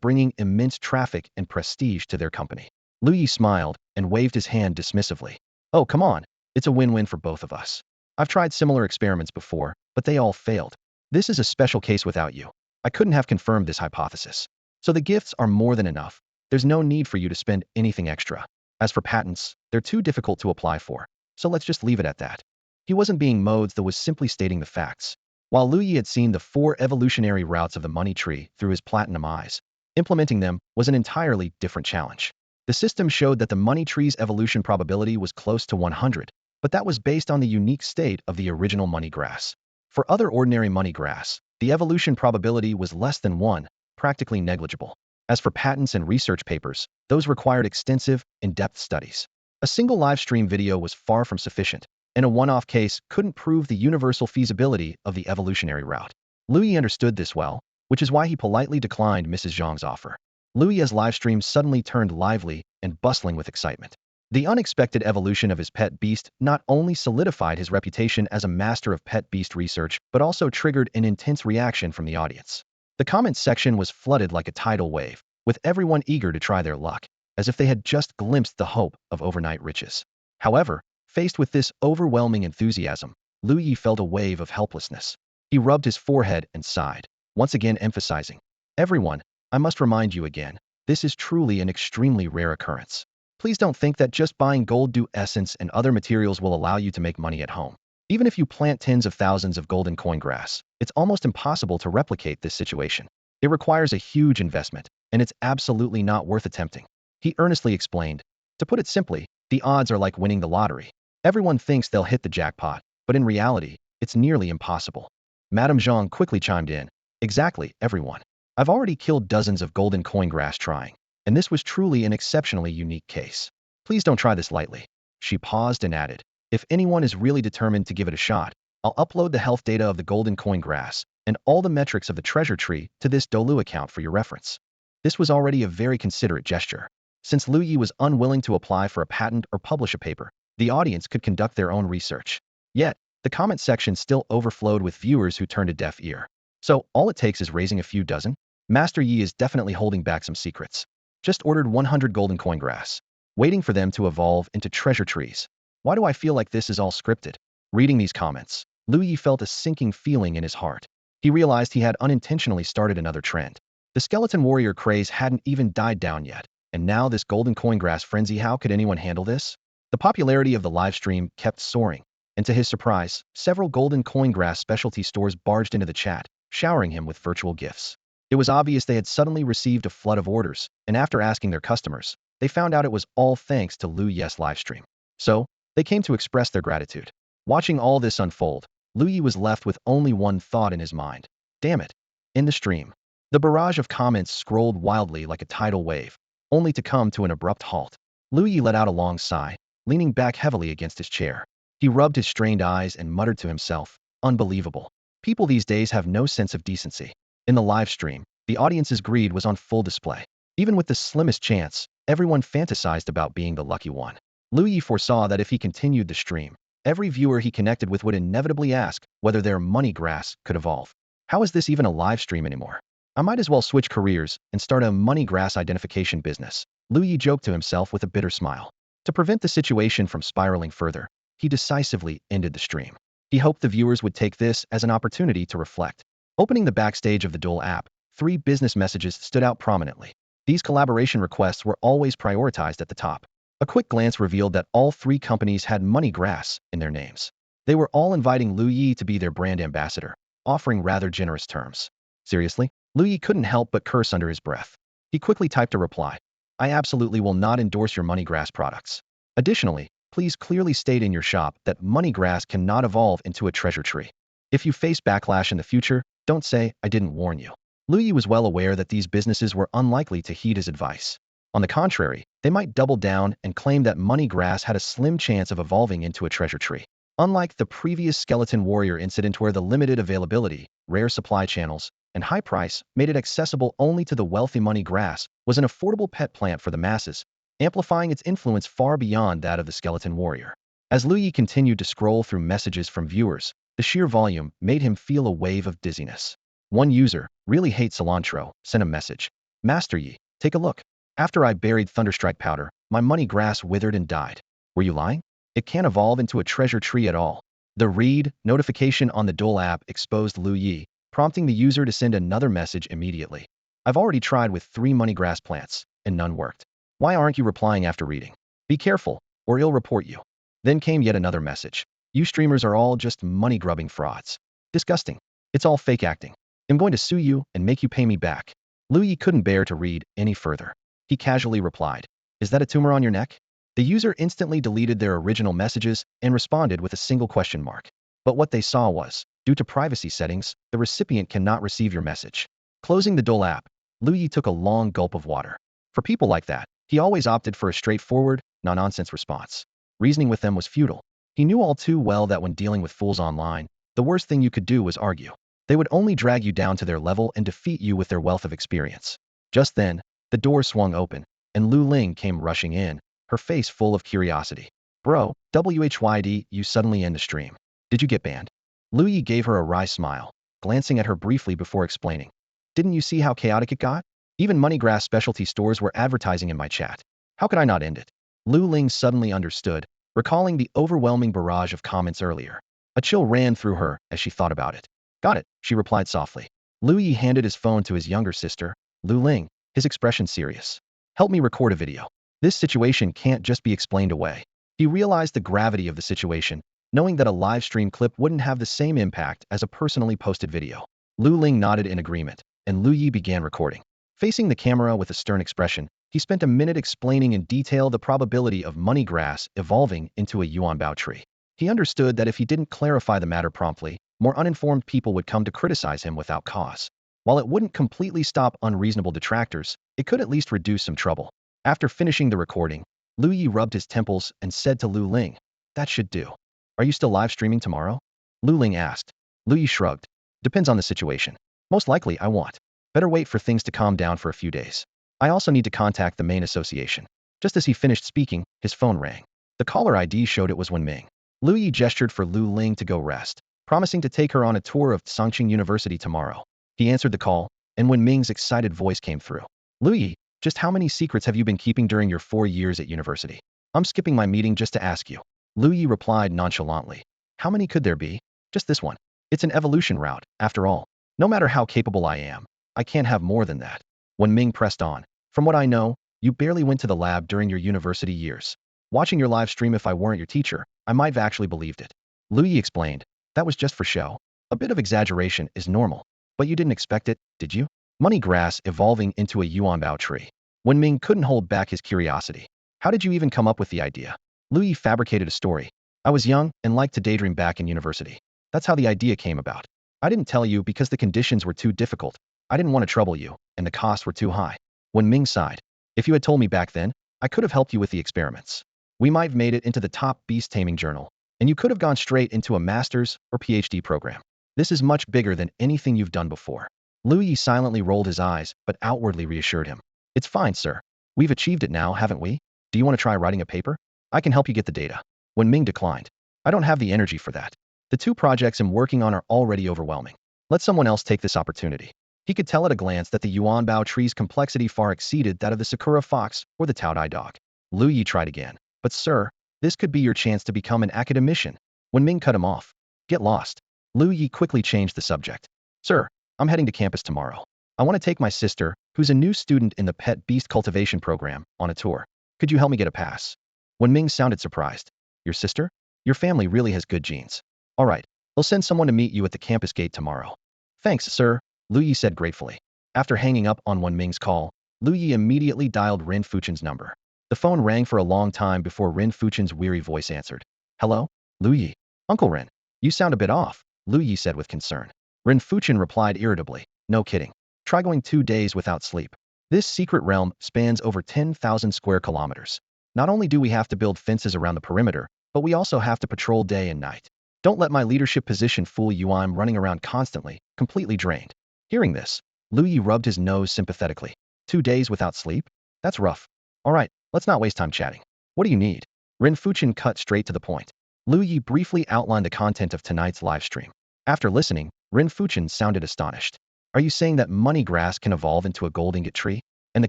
bringing immense traffic and prestige to their company. Lu Ye smiled and waved his hand dismissively. "Oh, come on. It's a win-win for both of us. I've tried similar experiments before, but they all failed. This is a special case without you. I couldn't have confirmed this hypothesis. So the gifts are more than enough. There's no need for you to spend anything extra. As for patents, they're too difficult to apply for, so let's just leave it at that." He wasn't being modes, though was simply stating the facts. While Lu Ye had seen the 4 evolutionary routes of the money tree through his platinum eyes, implementing them was an entirely different challenge. The system showed that the money tree's evolution probability was close to 100, but that was based on the unique state of the original money grass. For other ordinary money grass, the evolution probability was less than 1, practically negligible. As for patents and research papers, those required extensive, in-depth studies. A single live stream video was far from sufficient, and a one-off case couldn't prove the universal feasibility of the evolutionary route. Lu Ye understood this well, which is why he politely declined Mrs. Zhang's offer. Lu Ye's live stream suddenly turned lively and bustling with excitement. The unexpected evolution of his pet beast not only solidified his reputation as a master of pet beast research, but also triggered an intense reaction from the audience. The comments section was flooded like a tidal wave, with everyone eager to try their luck, as if they had just glimpsed the hope of overnight riches. However, faced with this overwhelming enthusiasm, Lu Ye felt a wave of helplessness. He rubbed his forehead and sighed, once again emphasizing, "Everyone, I must remind you again, This is truly an extremely rare occurrence. Please don't think that just buying gold dew essence and other materials will allow you to make money at home. Even if you plant tens of thousands of golden coin grass, it's almost impossible to replicate this situation. It requires a huge investment, and it's absolutely not worth attempting. He earnestly explained. To put it simply, the odds are like winning the lottery. Everyone thinks they'll hit the jackpot, but in reality, it's nearly impossible. Madame Zhang quickly chimed in. Exactly, everyone. I've already killed dozens of golden coin grass trying, and this was truly an exceptionally unique case. Please don't try this lightly. She paused and added, if anyone is really determined to give it a shot, I'll upload the health data of the golden coin grass and all the metrics of the treasure tree to this Dolu account for your reference. This was already a very considerate gesture. Since Lu Ye was unwilling to apply for a patent or publish a paper, the audience could conduct their own research. Yet, the comment section still overflowed with viewers who turned a deaf ear. So, all it takes is raising a few dozen? Master Yi is definitely holding back some secrets. Just ordered 100 golden coin grass, waiting for them to evolve into treasure trees. Why do I feel like this is all scripted? Reading these comments, Lu Ye felt a sinking feeling in his heart. He realized he had unintentionally started another trend. The skeleton warrior craze hadn't even died down yet, and now this golden coin grass frenzy. How could anyone handle this? The popularity of the live stream kept soaring, and to his surprise, several golden coin grass specialty stores barged into the chat, showering him with virtual gifts. It was obvious they had suddenly received a flood of orders, and after asking their customers, they found out it was all thanks to Lu Ye's livestream. So, they came to express their gratitude. Watching all this unfold, Lu Ye was left with only one thought in his mind. Damn it. In the stream, the barrage of comments scrolled wildly like a tidal wave, only to come to an abrupt halt. Lu Ye let out a long sigh, leaning back heavily against his chair. He rubbed his strained eyes and muttered to himself, unbelievable. People these days have no sense of decency. In the live stream, the audience's greed was on full display. Even with the slimmest chance, everyone fantasized about being the lucky one. Lu Ye foresaw that if he continued the stream, every viewer he connected with would inevitably ask whether their money grass could evolve. How is this even a live stream anymore? I might as well switch careers and start a money grass identification business. Lu Ye joked to himself with a bitter smile. To prevent the situation from spiraling further, he decisively ended the stream. He hoped the viewers would take this as an opportunity to reflect. Opening the backstage of the Duel app, 3 business messages stood out prominently. These collaboration requests were always prioritized at the top. A quick glance revealed that all 3 companies had money grass in their names. They were all inviting Lu Ye to be their brand ambassador, offering rather generous terms. Seriously? Lu Ye couldn't help but curse under his breath. He quickly typed a reply. I absolutely will not endorse your money grass products. Additionally, please clearly state in your shop that money grass cannot evolve into a treasure tree. If you face backlash in the future, don't say, I didn't warn you. Lu Ye was well aware that these businesses were unlikely to heed his advice. On the contrary, they might double down and claim that money grass had a slim chance of evolving into a treasure tree. Unlike the previous skeleton warrior incident where the limited availability, rare supply channels, and high price made it accessible only to the wealthy, money grass was an affordable pet plant for the masses, amplifying its influence far beyond that of the skeleton warrior. As Lu Ye continued to scroll through messages from viewers, the sheer volume made him feel a wave of dizziness. One user, really hate cilantro, sent a message. Master Yi, take a look. After I buried Thunderstrike powder, my money grass withered and died. Were you lying? It can't evolve into a treasure tree at all. The read notification on the Duel app exposed Lu Ye, prompting the user to send another message immediately. I've already tried with 3 money grass plants, and none worked. Why aren't you replying after reading? Be careful, or he'll report you. Then came yet another message. You streamers are all just money-grubbing frauds. Disgusting. It's all fake acting. I'm going to sue you and make you pay me back. Lu Ye couldn't bear to read any further. He casually replied, is that a tumor on your neck? The user instantly deleted their original messages and responded with a single question mark. But what they saw was, due to privacy settings, the recipient cannot receive your message. Closing the Duel app, Lu Ye took a long gulp of water. For people like that, he always opted for a straightforward, no-nonsense response. Reasoning with them was futile. He knew all too well that when dealing with fools online, the worst thing you could do was argue. They would only drag you down to their level and defeat you with their wealth of experience. Just then, the door swung open, and Lu Ling came rushing in, her face full of curiosity. Bro, WHYD, you suddenly end the stream. Did you get banned? Lu Ye gave her a wry smile, glancing at her briefly before explaining. Didn't you see how chaotic it got? Even money grass specialty stores were advertising in my chat. How could I not end it? Lu Ling suddenly understood, recalling the overwhelming barrage of comments earlier. A chill ran through her as she thought about it. Got it, she replied softly. Lu Ye handed his phone to his younger sister, Lu Ling. his expression serious. Help me record a video. This situation can't just be explained away. He realized the gravity of the situation, knowing that a live stream clip wouldn't have the same impact as a personally posted video. Lu Ling nodded in agreement, and Lu Ye began recording. Facing the camera with a stern expression, he spent a minute explaining in detail the probability of money grass evolving into a yuanbao tree. He understood that if he didn't clarify the matter promptly, more uninformed people would come to criticize him without cause. While it wouldn't completely stop unreasonable detractors, it could at least reduce some trouble. After finishing the recording, Lu Ye rubbed his temples and said to Lu Ling, "That should do. Are you still live streaming tomorrow?" Lu Ling asked. Lu Ye shrugged. "Depends on the situation. Most likely I won't. Better wait for things to calm down for a few days. I also need to contact the main association." Just as he finished speaking, his phone rang. The caller ID showed it was Wenming. Lu Ye gestured for Lu Ling to go rest, promising to take her on a tour of Songqing University tomorrow. He answered the call, and Wenming's excited voice came through. "Lu Ye, just how many secrets have you been keeping during your 4 years at university?" "I'm skipping my meeting just to ask you." Lu Ye replied nonchalantly. "How many could there be?" "Just this one. It's an evolution route, after all. No matter how capable I am, I can't have more than that." Wenming pressed on. "From what I know, you barely went to the lab during your university years. Watching your live stream, if I weren't your teacher, I might have actually believed it." Lu Ye explained. "That was just for show. A bit of exaggeration is normal. But you didn't expect it, did you? Money grass evolving into a yuanbao tree." Wenming couldn't hold back his curiosity. "How did you even come up with the idea?" Lu Ye fabricated a story. "I was young and liked to daydream back in university. That's how the idea came about. I didn't tell you because the conditions were too difficult. I didn't want to trouble you, and the costs were too high." Wenming sighed. "If you had told me back then, I could have helped you with the experiments. We might have made it into the top Beast Taming journal, and you could have gone straight into a master's or PhD program. This is much bigger than anything you've done before." Lu Ye silently rolled his eyes, but outwardly reassured him. "It's fine, sir. We've achieved it now, haven't we? Do you want to try writing a paper? I can help you get the data." Wenming declined. "I don't have the energy for that. The 2 projects I'm working on are already overwhelming. Let someone else take this opportunity." He could tell at a glance that the yuanbao tree's complexity far exceeded that of the Sakura fox or the Taodai dog. Lu Ye tried again. "But sir, this could be your chance to become an academician." Wenming cut him off. "Get lost." Lu Ye quickly changed the subject. "Sir, I'm heading to campus tomorrow. I want to take my sister, who's a new student in the pet beast cultivation program, on a tour. Could you help me get a pass?" Wenming sounded surprised. "Your sister? Your family really has good genes. All right, I'll send someone to meet you at the campus gate tomorrow." "Thanks, sir," Lu Ye said gratefully. After hanging up on Wenming's call, Lu Ye immediately dialed Ren Fuchen's number. The phone rang for a long time before Ren Fuchen's weary voice answered. "Hello? Lu Ye? Uncle Ren, you sound a bit off," Lu Ye said with concern. Ren Fuchen replied irritably. "No kidding. Try going 2 days without sleep. This secret realm spans over 10,000 square kilometers. Not only do we have to build fences around the perimeter, but we also have to patrol day and night. Don't let my leadership position fool you. I'm running around constantly, completely drained." Hearing this, Lu Ye rubbed his nose sympathetically. 2 days without sleep? That's rough. All right, let's not waste time chatting. What do you need? Ren Fuchen cut straight to the point. Lu Ye briefly outlined the content of tonight's live stream. After listening, Ren Fuchen sounded astonished. "Are you saying that money grass can evolve into a gold ingot tree? And the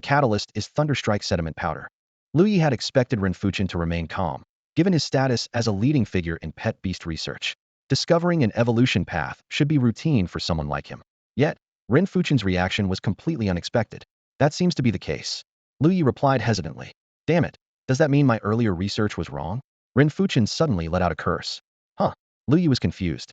catalyst is Thunderstrike sediment powder?" Lu Ye had expected Ren Fuchen to remain calm, given his status as a leading figure in pet beast research. Discovering an evolution path should be routine for someone like him. Yet, Ren Fuchen's reaction was completely unexpected. "That seems to be the case." Lu Ye replied hesitantly. "Damn it, does that mean my earlier research was wrong?" Ren Fuchen suddenly let out a curse. "Huh." Lu Ye was confused.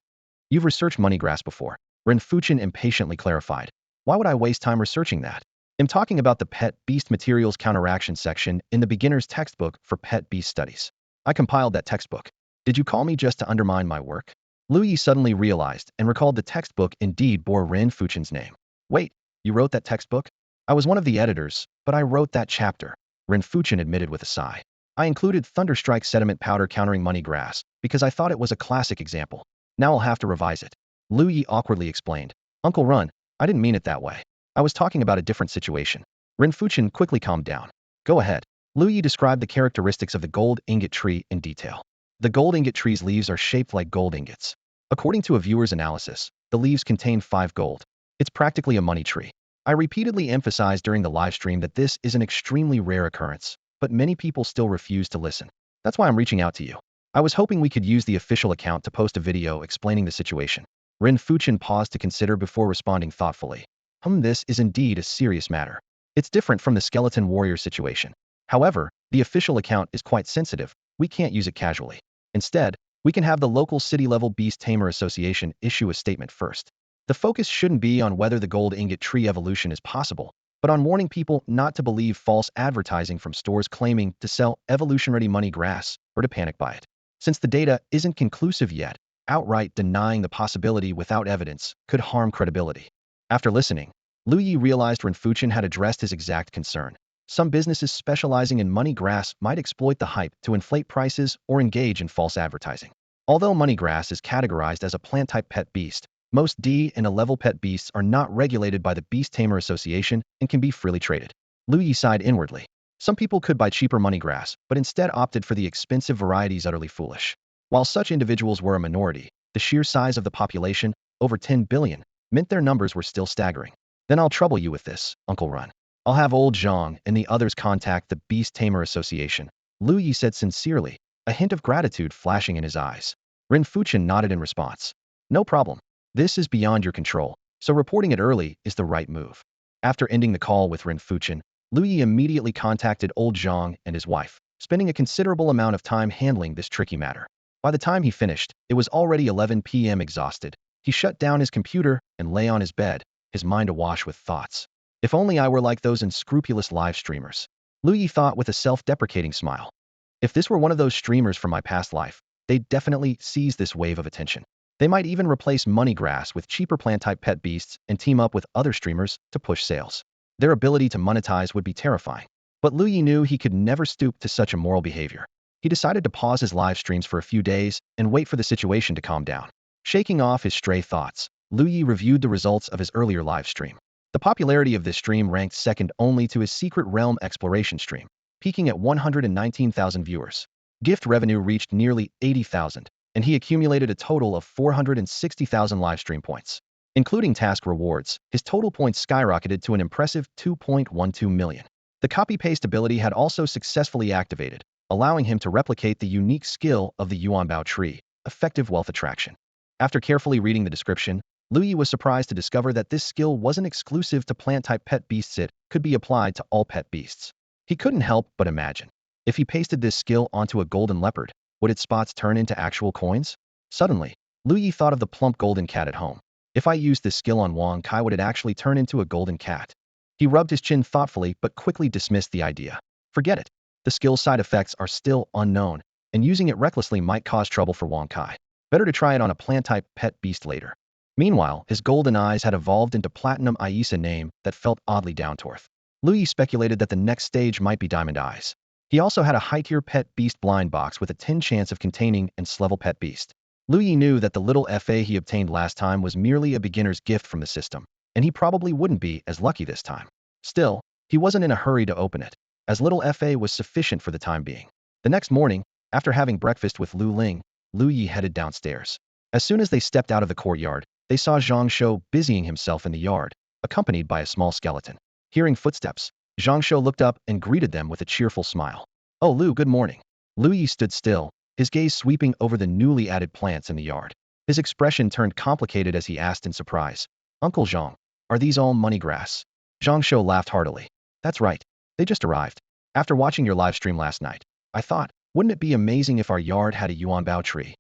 "You've researched money grass before," Ren Fuchen impatiently clarified. "Why would I waste time researching that? I'm talking about the pet beast materials counteraction section in the beginner's textbook for pet beast studies. I compiled that textbook. Did you call me just to undermine my work?" Lu Ye suddenly realized and recalled the textbook indeed bore Ren Fuchen's name. "Wait, you wrote that textbook?" "I was one of the editors, but I wrote that chapter," Ren Fuchen admitted with a sigh. "I included Thunderstrike sediment powder countering money grass because I thought it was a classic example. Now I'll have to revise it." Lu Ye awkwardly explained. "Uncle Run, I didn't mean it that way. I was talking about a different situation." Ren Fuchen quickly calmed down. "Go ahead." Lu Ye described the characteristics of the gold ingot tree in detail. The gold ingot tree's leaves are shaped like gold ingots. According to a viewer's analysis, the leaves contain 5 gold. It's practically a money tree. I repeatedly emphasized during the live stream that this is an extremely rare occurrence, but many people still refuse to listen. That's why I'm reaching out to you. I was hoping we could use the official account to post a video explaining the situation. Ren Fuchen paused to consider before responding thoughtfully. This is indeed a serious matter. It's different from the skeleton warrior situation. However, the official account is quite sensitive. We can't use it casually. Instead, we can have the local city-level Beast Tamer Association issue a statement first. The focus shouldn't be on whether the gold ingot tree evolution is possible, but on warning people not to believe false advertising from stores claiming to sell evolution-ready money grass or to panic buy it. Since the data isn't conclusive yet, outright denying the possibility without evidence could harm credibility. After listening, Lu Ye realized Renfuchen had addressed his exact concern. Some businesses specializing in money grass might exploit the hype to inflate prices or engage in false advertising. Although money grass is categorized as a plant-type pet beast, most D and A-level pet beasts are not regulated by the Beast Tamer Association and can be freely traded. Lu Ye sighed inwardly. Some people could buy cheaper money grass, but instead opted for the expensive varieties utterly foolish. While such individuals were a minority, the sheer size of the population, over 10 billion, meant their numbers were still staggering. Then I'll trouble you with this, Uncle Run. I'll have old Zhang and the others contact the Beast Tamer Association, Lu Ye said sincerely, a hint of gratitude flashing in his eyes. Renfuchen nodded in response. No problem. This is beyond your control, so reporting it early is the right move. After ending the call with Renfuchen, Lu Ye immediately contacted old Zhang and his wife, spending a considerable amount of time handling this tricky matter. By the time he finished, it was already 11 p.m. Exhausted, he shut down his computer and lay on his bed, his mind awash with thoughts. If only I were like those unscrupulous live streamers, Lu Ye thought with a self-deprecating smile. If this were one of those streamers from my past life, they'd definitely seize this wave of attention. They might even replace money grass with cheaper plant-type pet beasts and team up with other streamers to push sales. Their ability to monetize would be terrifying. But Lu Ye knew he could never stoop to such immoral behavior. He decided to pause his live streams for a few days and wait for the situation to calm down. Shaking off his stray thoughts, Lu Ye reviewed the results of his earlier live stream. The popularity of this stream ranked second only to his Secret Realm exploration stream, peaking at 119,000 viewers. Gift revenue reached nearly 80,000, and he accumulated a total of 460,000 livestream points. Including task rewards, his total points skyrocketed to an impressive 2.12 million. The copy-paste ability had also successfully activated, allowing him to replicate the unique skill of the Yuanbao tree, effective wealth attraction. After carefully reading the description, Lu Ye was surprised to discover that this skill wasn't exclusive to plant-type pet beasts. It could be applied to all pet beasts. He couldn't help but imagine. If he pasted this skill onto a golden leopard, would its spots turn into actual coins? Suddenly, Lu Ye thought of the plump golden cat at home. If I used this skill on Wang Kai, would it actually turn into a golden cat? He rubbed his chin thoughtfully but quickly dismissed the idea. Forget it. The skill's side effects are still unknown, and using it recklessly might cause trouble for Wang Kai. Better to try it on a plant-type pet beast later. Meanwhile, his golden eyes had evolved into Platinum Aisa name that felt oddly down to earth. Lu Ye speculated that the next stage might be Diamond Eyes. He also had a high-tier pet beast blind box with a 10 chance of containing an S-level pet beast. Lu Ye knew that the little FA he obtained last time was merely a beginner's gift from the system, and he probably wouldn't be as lucky this time. Still, he wasn't in a hurry to open it, as little FA was sufficient for the time being. The next morning, after having breakfast with Lu Ling, Lu Ye headed downstairs. As soon as they stepped out of the courtyard, they saw Zhang Shou busying himself in the yard, accompanied by a small skeleton. Hearing footsteps, Zhang Shou looked up and greeted them with a cheerful smile. Oh Lu, good morning. Lu Ye stood still, his gaze sweeping over the newly added plants in the yard. His expression turned complicated as he asked in surprise, Uncle Zhang, are these all money grass? Zhang Shou laughed heartily. That's right. They just arrived. After watching your live stream last night, I thought, wouldn't it be amazing if our yard had a Yuanbao tree?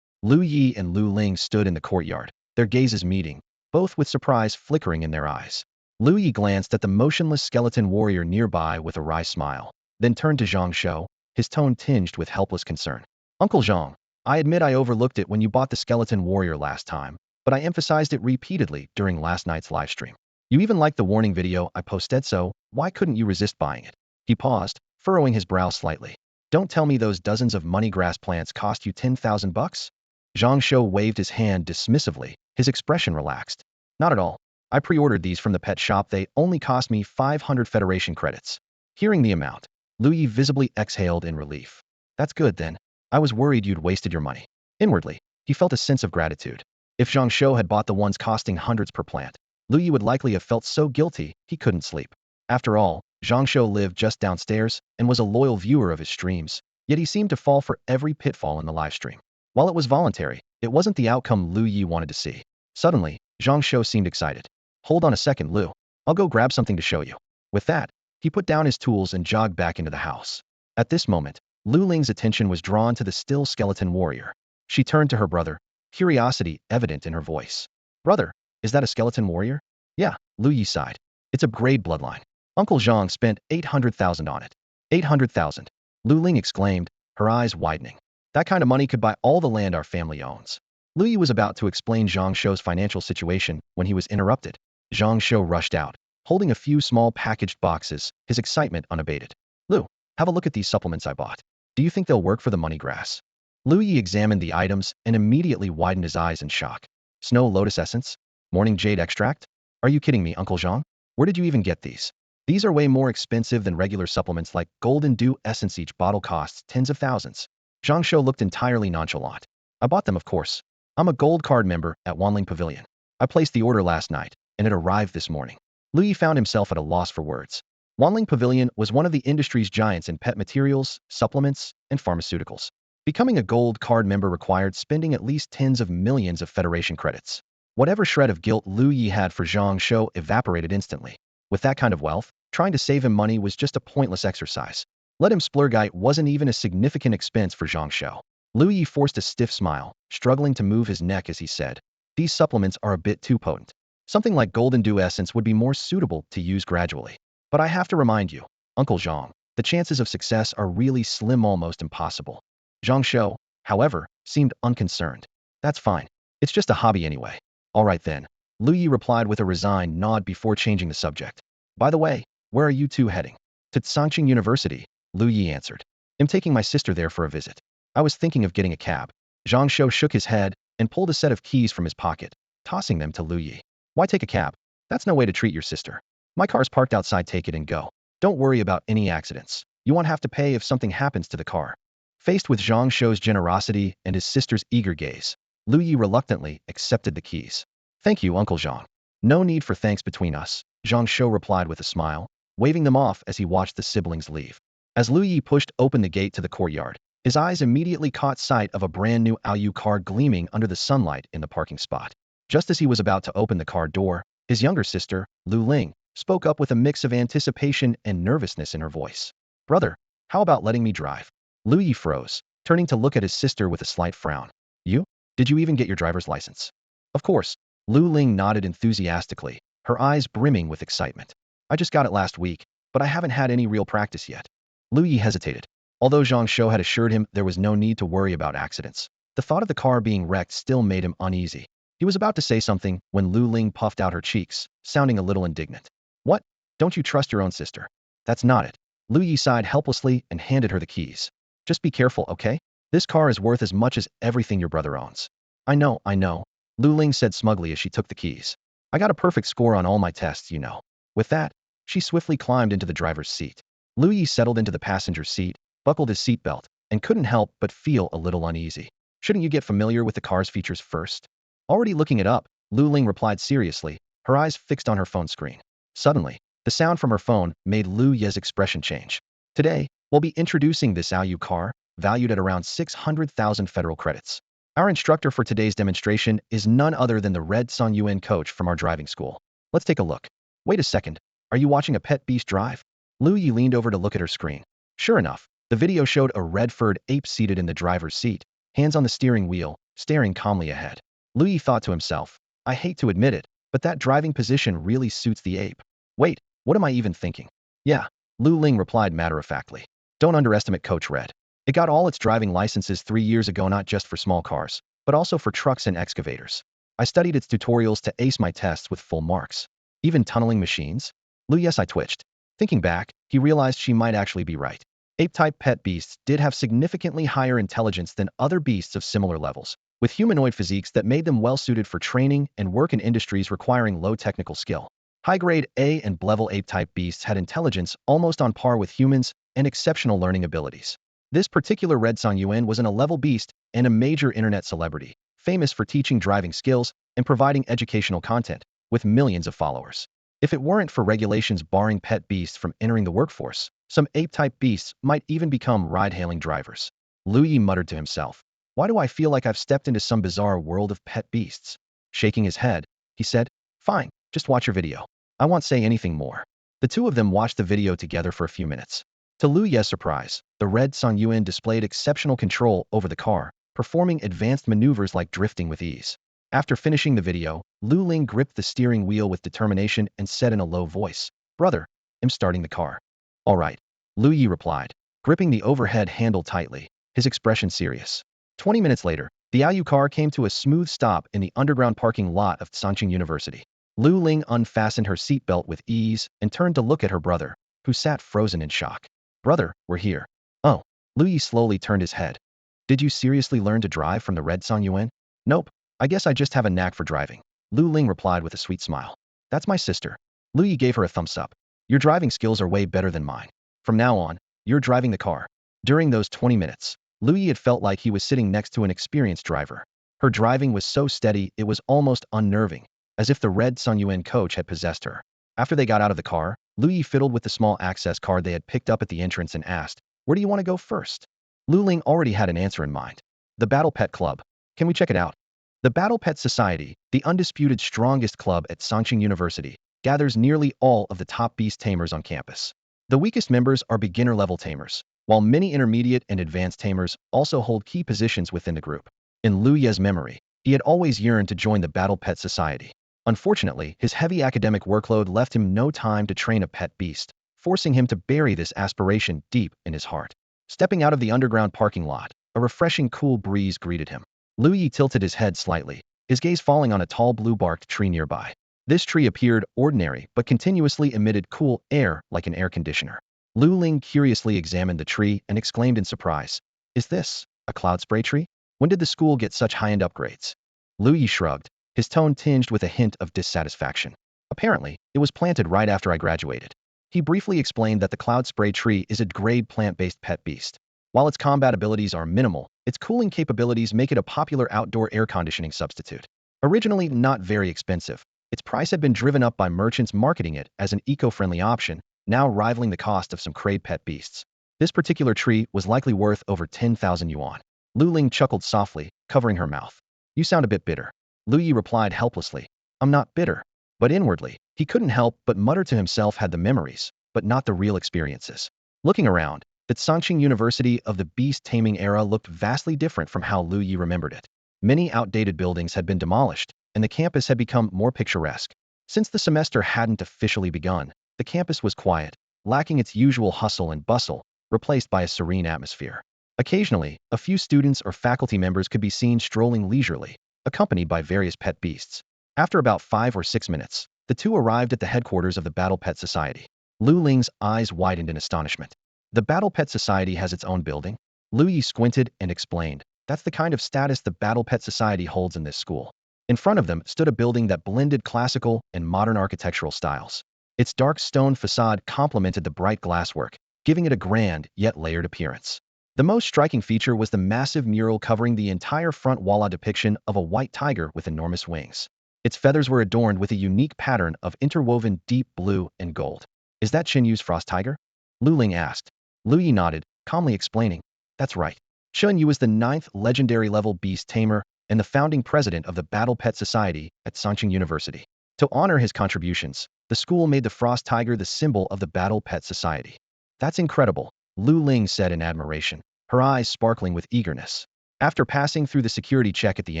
Lu Ye and Lu Ling stood in the courtyard, their gazes meeting, both with surprise flickering in their eyes. Lu Ye glanced at the motionless skeleton warrior nearby with a wry smile, then turned to Zhang Shou, his tone tinged with helpless concern. Uncle Zhang, I admit I overlooked it when you bought the skeleton warrior last time, but I emphasized it repeatedly during last night's live stream. You even liked the warning video I posted, so why couldn't you resist buying it? He paused, furrowing his brow slightly. Don't tell me those dozens of money grass plants cost you 10,000 bucks? Zhang Shou waved his hand dismissively, his expression relaxed. Not at all. I pre-ordered these from the pet shop. They only cost me 500 Federation credits. Hearing the amount, Lu Ye visibly exhaled in relief. That's good then. I was worried you'd wasted your money. Inwardly, he felt a sense of gratitude. If Zhang Shou had bought the ones costing hundreds per plant, Lu Ye would likely have felt so guilty he couldn't sleep. After all, Zhang Shou lived just downstairs and was a loyal viewer of his streams, yet he seemed to fall for every pitfall in the live stream. While it was voluntary, it wasn't the outcome Lu Ye wanted to see. Suddenly, Zhang Shou seemed excited. Hold on a second, Lu. I'll go grab something to show you. With that, He put down his tools and jogged back into the house. At this moment, Lu Ling's attention was drawn to the still skeleton warrior. She turned to her brother, curiosity evident in her voice. Brother, is that a skeleton warrior? Yeah, Lu Ye sighed. It's a grade bloodline. Uncle Zhang spent 800,000 on it. 800,000. Lu Ling exclaimed, her eyes widening. That kind of money could buy all the land our family owns. Lu Ye was about to explain Zhang Shou's financial situation when he was interrupted. Zhang Shou rushed out, holding a few small packaged boxes, his excitement unabated. Lu, have a look at these supplements I bought. Do you think they'll work for the money grass? Lu Ye examined the items and immediately widened his eyes in shock. Snow lotus essence? Morning jade extract? Are you kidding me, Uncle Zhang? Where did you even get these? These are way more expensive than regular supplements like golden dew essence. Each bottle costs tens of thousands. Zhang Shou looked entirely nonchalant. I bought them, of course. I'm a gold card member at Wanling Pavilion. I placed the order last night, and it arrived this morning. Lu Ye found himself at a loss for words. Wanling Pavilion was one of the industry's giants in pet materials, supplements, and pharmaceuticals. Becoming a gold card member required spending at least tens of millions of Federation credits. Whatever shred of guilt Lu Ye had for Zhang Shou evaporated instantly. With that kind of wealth, trying to save him money was just a pointless exercise. Let him splurge wasn't even a significant expense for Zhang Shou. Lu Ye forced a stiff smile, struggling to move his neck as he said, these supplements are a bit too potent. Something like golden dew essence would be more suitable to use gradually. But I have to remind you, Uncle Zhang, the chances of success are really slim, almost impossible. Zhang Shou, however, seemed unconcerned. That's fine. It's just a hobby anyway. All right then. Lu Ye replied with a resigned nod before changing the subject. By the way, where are you two heading? To Sangqing University, Lu Ye answered. I'm taking my sister there for a visit. I was thinking of getting a cab. Zhang Shou shook his head and pulled a set of keys from his pocket, tossing them to Lu Ye. Why take a cab? That's no way to treat your sister. My car's parked outside, take it and go. Don't worry about any accidents. You won't have to pay if something happens to the car. Faced with Zhang Shou's generosity and his sister's eager gaze, Lu Ye reluctantly accepted the keys. Thank you, Uncle Zhang. No need for thanks between us, Zhang Shou replied with a smile, waving them off as he watched the siblings leave. As Lu Ye pushed open the gate to the courtyard, his eyes immediately caught sight of a brand new awoke car gleaming under the sunlight in the parking spot. Just as he was about to open the car door, his younger sister, Lu Ling, spoke up with a mix of anticipation and nervousness in her voice. Brother, how about letting me drive? Lu Ye froze, turning to look at his sister with a slight frown. You? Did you even get your driver's license? Of course. Lu Ling nodded enthusiastically, her eyes brimming with excitement. I just got it last week, but I haven't had any real practice yet. Lu Ye hesitated. Although Zhang Shou had assured him there was no need to worry about accidents, the thought of the car being wrecked still made him uneasy. He was about to say something when Lu Ling puffed out her cheeks, sounding a little indignant. What? Don't you trust your own sister? That's not it. Lu Ye sighed helplessly and handed her the keys. Just be careful, okay? This car is worth as much as everything your brother owns. I know. Lu Ling said smugly as she took the keys. I got a perfect score on all my tests, you know. With that, she swiftly climbed into the driver's seat. Lu Ye settled into the passenger seat, buckled his seatbelt, and couldn't help but feel a little uneasy. Shouldn't you get familiar with the car's features first? Already looking it up, Lu Ling replied seriously, her eyes fixed on her phone screen. Suddenly, the sound from her phone made Lu Ye's expression change. Today, we'll be introducing this awoke car, valued at around 600,000 federal credits. Our instructor for today's demonstration is none other than the Red Sun Yuan coach from our driving school. Let's take a look. Wait a second, are you watching a pet beast drive? Lu Ye leaned over to look at her screen. Sure enough, the video showed a red-furred ape seated in the driver's seat, hands on the steering wheel, staring calmly ahead. Lu Ye thought to himself, I hate to admit it, but that driving position really suits the ape. Wait, what am I even thinking? Yeah, Lu Ling replied matter-of-factly. Don't underestimate Coach Red. It got all its driving licenses 3 years ago, not just for small cars, but also for trucks and excavators. I studied its tutorials to ace my tests with full marks. Even tunneling machines? Yes, I twitched. Thinking back, he realized she might actually be right. Ape-type pet beasts did have significantly higher intelligence than other beasts of similar levels, with humanoid physiques that made them well-suited for training and work in industries requiring low technical skill. High-grade A and B-level ape-type beasts had intelligence almost on par with humans and exceptional learning abilities. This particular Red Sun Yuan was an A-level beast and a major internet celebrity, famous for teaching driving skills and providing educational content, with millions of followers. If it weren't for regulations barring pet beasts from entering the workforce, some ape-type beasts might even become ride-hailing drivers. Lu Ye muttered to himself. Why do I feel like I've stepped into some bizarre world of pet beasts? Shaking his head, he said, Fine, just watch your video. I won't say anything more. The two of them watched the video together for a few minutes. To Lu Ye's surprise, the Red Sun Yuan displayed exceptional control over the car, performing advanced maneuvers like drifting with ease. After finishing the video, Lu Ling gripped the steering wheel with determination and said in a low voice, "Brother, I'm starting the car." "All right," Lu Ye replied, gripping the overhead handle tightly, his expression serious. 20 minutes later, the Aowoke car came to a smooth stop in the underground parking lot of Sangcheng University. Lu Ling unfastened her seatbelt with ease and turned to look at her brother, who sat frozen in shock. "Brother, we're here." "Oh." Lu Ye slowly turned his head. "Did you seriously learn to drive from the Red Sun Yuan?" "Nope. I guess I just have a knack for driving," Lu Ling replied with a sweet smile. "That's my sister." Lu Ye gave her a thumbs up. "Your driving skills are way better than mine. From now on, you're driving the car." During those 20 minutes, Lu Ye had felt like he was sitting next to an experienced driver. Her driving was so steady it was almost unnerving, as if the Red Sun Yuan coach had possessed her. After they got out of the car, Lu Ye fiddled with the small access card they had picked up at the entrance and asked, "Where do you want to go first?" Lu Ling already had an answer in mind. "The Battle Pet Club. Can we check it out?" The Battle Pet Society, the undisputed strongest club at Sangcheng University, gathers nearly all of the top beast tamers on campus. The weakest members are beginner-level tamers, while many intermediate and advanced tamers also hold key positions within the group. In Lu Ye's memory, he had always yearned to join the Battle Pet Society. Unfortunately, his heavy academic workload left him no time to train a pet beast, forcing him to bury this aspiration deep in his heart. Stepping out of the underground parking lot, a refreshing cool breeze greeted him. Lu Ye tilted his head slightly, his gaze falling on a tall blue-barked tree nearby. This tree appeared ordinary but continuously emitted cool air like an air conditioner. Lu Ling curiously examined the tree and exclaimed in surprise, "Is this a cloud spray tree? When did the school get such high-end upgrades?" Lu Ye shrugged, his tone tinged with a hint of dissatisfaction. "Apparently, it was planted right after I graduated." He briefly explained that the cloud spray tree is a grade plant-based pet beast. While its combat abilities are minimal, its cooling capabilities make it a popular outdoor air conditioning substitute. Originally not very expensive, its price had been driven up by merchants marketing it as an eco-friendly option, now rivaling the cost of some crate pet beasts. This particular tree was likely worth over 10,000 yuan. Lu Ling chuckled softly, covering her mouth. "You sound a bit bitter." Lu Ye replied helplessly, "I'm not bitter." But inwardly, he couldn't help but mutter to himself had the memories, but not the real experiences. Looking around, the Sangcheng University of the Beast Taming Era looked vastly different from how Lu Ye remembered it. Many outdated buildings had been demolished, and the campus had become more picturesque. Since the semester hadn't officially begun, the campus was quiet, lacking its usual hustle and bustle, replaced by a serene atmosphere. Occasionally, a few students or faculty members could be seen strolling leisurely, accompanied by various pet beasts. After about 5 or 6 minutes, the two arrived at the headquarters of the Battle Pet Society. Lu Ling's eyes widened in astonishment. "The Battle Pet Society has its own building?" Lu Ye squinted and explained, "That's the kind of status the Battle Pet Society holds in this school." In front of them stood a building that blended classical and modern architectural styles. Its dark stone facade complemented the bright glasswork, giving it a grand yet layered appearance. The most striking feature was the massive mural covering the entire front wall, a depiction of a white tiger with enormous wings. Its feathers were adorned with a unique pattern of interwoven deep blue and gold. "Is that Chen Yu's frost tiger?" Lu Ling asked. Lu Ye nodded, calmly explaining, "That's right. Chen Yu is the 9th legendary level beast tamer and the founding president of the Battle Pet Society at Sangcheng University. To honor his contributions, the school made the frost tiger the symbol of the Battle Pet Society." "That's incredible," Lu Ling said in admiration, her eyes sparkling with eagerness. After passing through the security check at the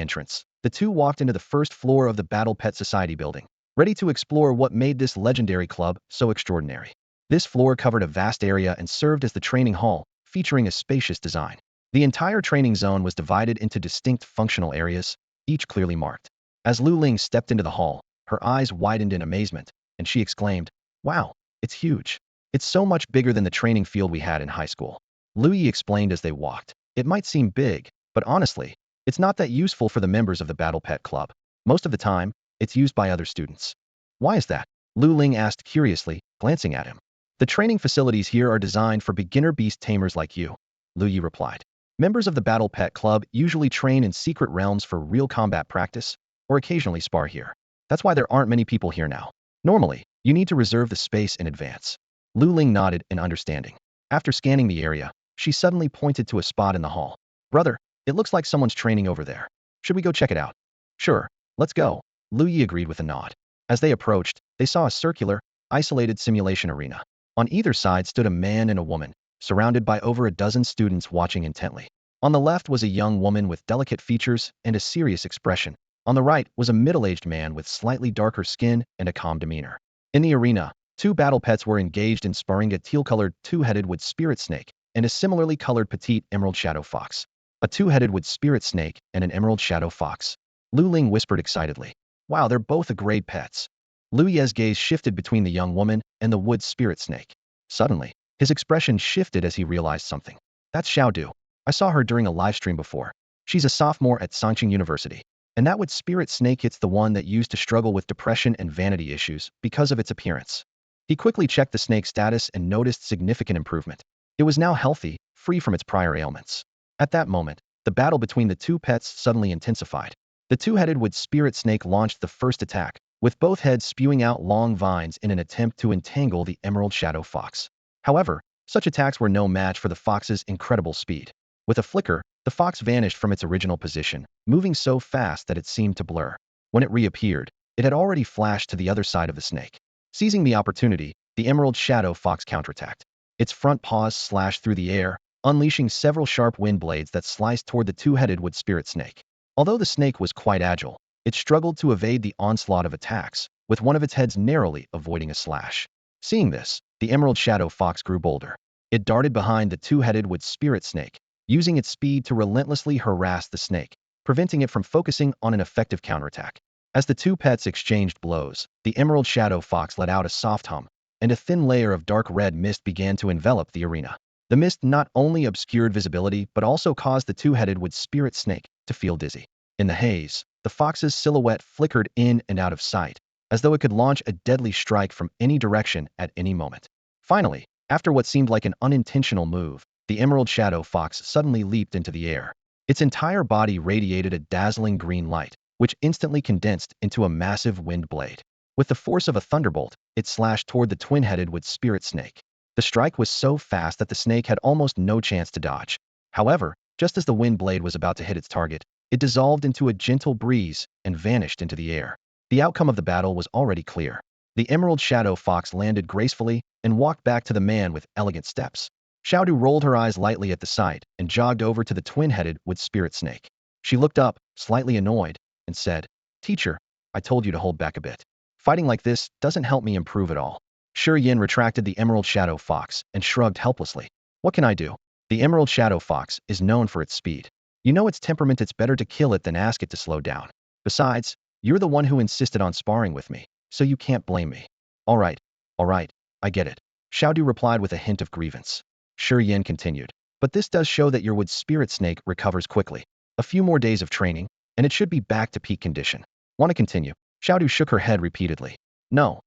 entrance, the two walked into the first floor of the Battle Pet Society building, ready to explore what made this legendary club so extraordinary. This floor covered a vast area and served as the training hall, featuring a spacious design. The entire training zone was divided into distinct functional areas, each clearly marked. As Lu Ling stepped into the hall, her eyes widened in amazement, and she exclaimed, "Wow, it's huge. It's so much bigger than the training field we had in high school." Lu Ye explained as they walked, "It might seem big, but honestly, it's not that useful for the members of the Battle Pet Club. Most of the time, it's used by other students." "Why is that?" Lu Ling asked curiously, glancing at him. "The training facilities here are designed for beginner beast tamers like you," Lu Ye replied. "Members of the Battle Pet Club usually train in secret realms for real combat practice, or occasionally spar here. That's why there aren't many people here now. Normally, you need to reserve the space in advance." Lu Ling nodded in understanding. After scanning the area, she suddenly pointed to a spot in the hall. "Brother, it looks like someone's training over there. Should we go check it out?" "Sure, let's go," Lu Ye agreed with a nod. As they approached, they saw a circular, isolated simulation arena. On either side stood a man and a woman, surrounded by over a dozen students watching intently. On the left was a young woman with delicate features and a serious expression. On the right was a middle-aged man with slightly darker skin and a calm demeanor. In the arena, two battle pets were engaged in sparring: a teal-colored two-headed wood spirit snake and a similarly colored petite emerald shadow fox. A two-headed wood spirit snake and an emerald shadow fox. Lu Ling whispered excitedly. Wow, they're both great pets. Lu Ye's gaze shifted between the young woman and the wood spirit snake. Suddenly, his expression shifted as he realized something. That's Xiaodu. I saw her during a live stream before. She's a sophomore at Songqing University. And that wood spirit snake, it's the one that used to struggle with depression and vanity issues because of its appearance. He quickly checked the snake's status and noticed significant improvement. It was now healthy, free from its prior ailments. At that moment, the battle between the two pets suddenly intensified. The two-headed wood spirit snake launched the first attack, with both heads spewing out long vines in an attempt to entangle the emerald shadow fox. However, such attacks were no match for the fox's incredible speed. With a flicker, the fox vanished from its original position, moving so fast that it seemed to blur. When it reappeared, it had already flashed to the other side of the snake. Seizing the opportunity, the emerald shadow fox counterattacked. Its front paws slashed through the air, unleashing several sharp wind blades that sliced toward the two-headed wood spirit snake. Although the snake was quite agile, it struggled to evade the onslaught of attacks, with one of its heads narrowly avoiding a slash. Seeing this, the emerald shadow fox grew bolder. It darted behind the two-headed wood spirit snake, using its speed to relentlessly harass the snake, preventing it from focusing on an effective counterattack. As the two pets exchanged blows, the emerald shadow fox let out a soft hum, and a thin layer of dark red mist began to envelop the arena. The mist not only obscured visibility but also caused the two-headed wood spirit snake to feel dizzy. In the haze, the fox's silhouette flickered in and out of sight, as though it could launch a deadly strike from any direction at any moment. Finally, after what seemed like an unintentional move, the emerald shadow fox suddenly leaped into the air. Its entire body radiated a dazzling green light, which instantly condensed into a massive wind blade. With the force of a thunderbolt, it slashed toward the twin-headed wood spirit snake. The strike was so fast that the snake had almost no chance to dodge. However, just as the wind blade was about to hit its target, it dissolved into a gentle breeze and vanished into the air. The outcome of the battle was already clear. The emerald shadow fox landed gracefully and walked back to the man with elegant steps. Xiaodu rolled her eyes lightly at the sight and jogged over to the twin-headed wood spirit snake. She looked up, slightly annoyed, and said, "Teacher, I told you to hold back a bit. Fighting like this doesn't help me improve at all." Shi Yin retracted the emerald shadow fox and shrugged helplessly. "What can I do? The emerald shadow fox is known for its speed. You know its temperament. It's better to kill it than ask it to slow down. Besides, you're the one who insisted on sparring with me, so you can't blame me." All right, I get it," Xiaodu replied with a hint of grievance. Shi Yin continued, "But this does show that your wood spirit snake recovers quickly. A few more days of training, and it should be back to peak condition. Want to continue?" Xiaodu shook her head repeatedly. No.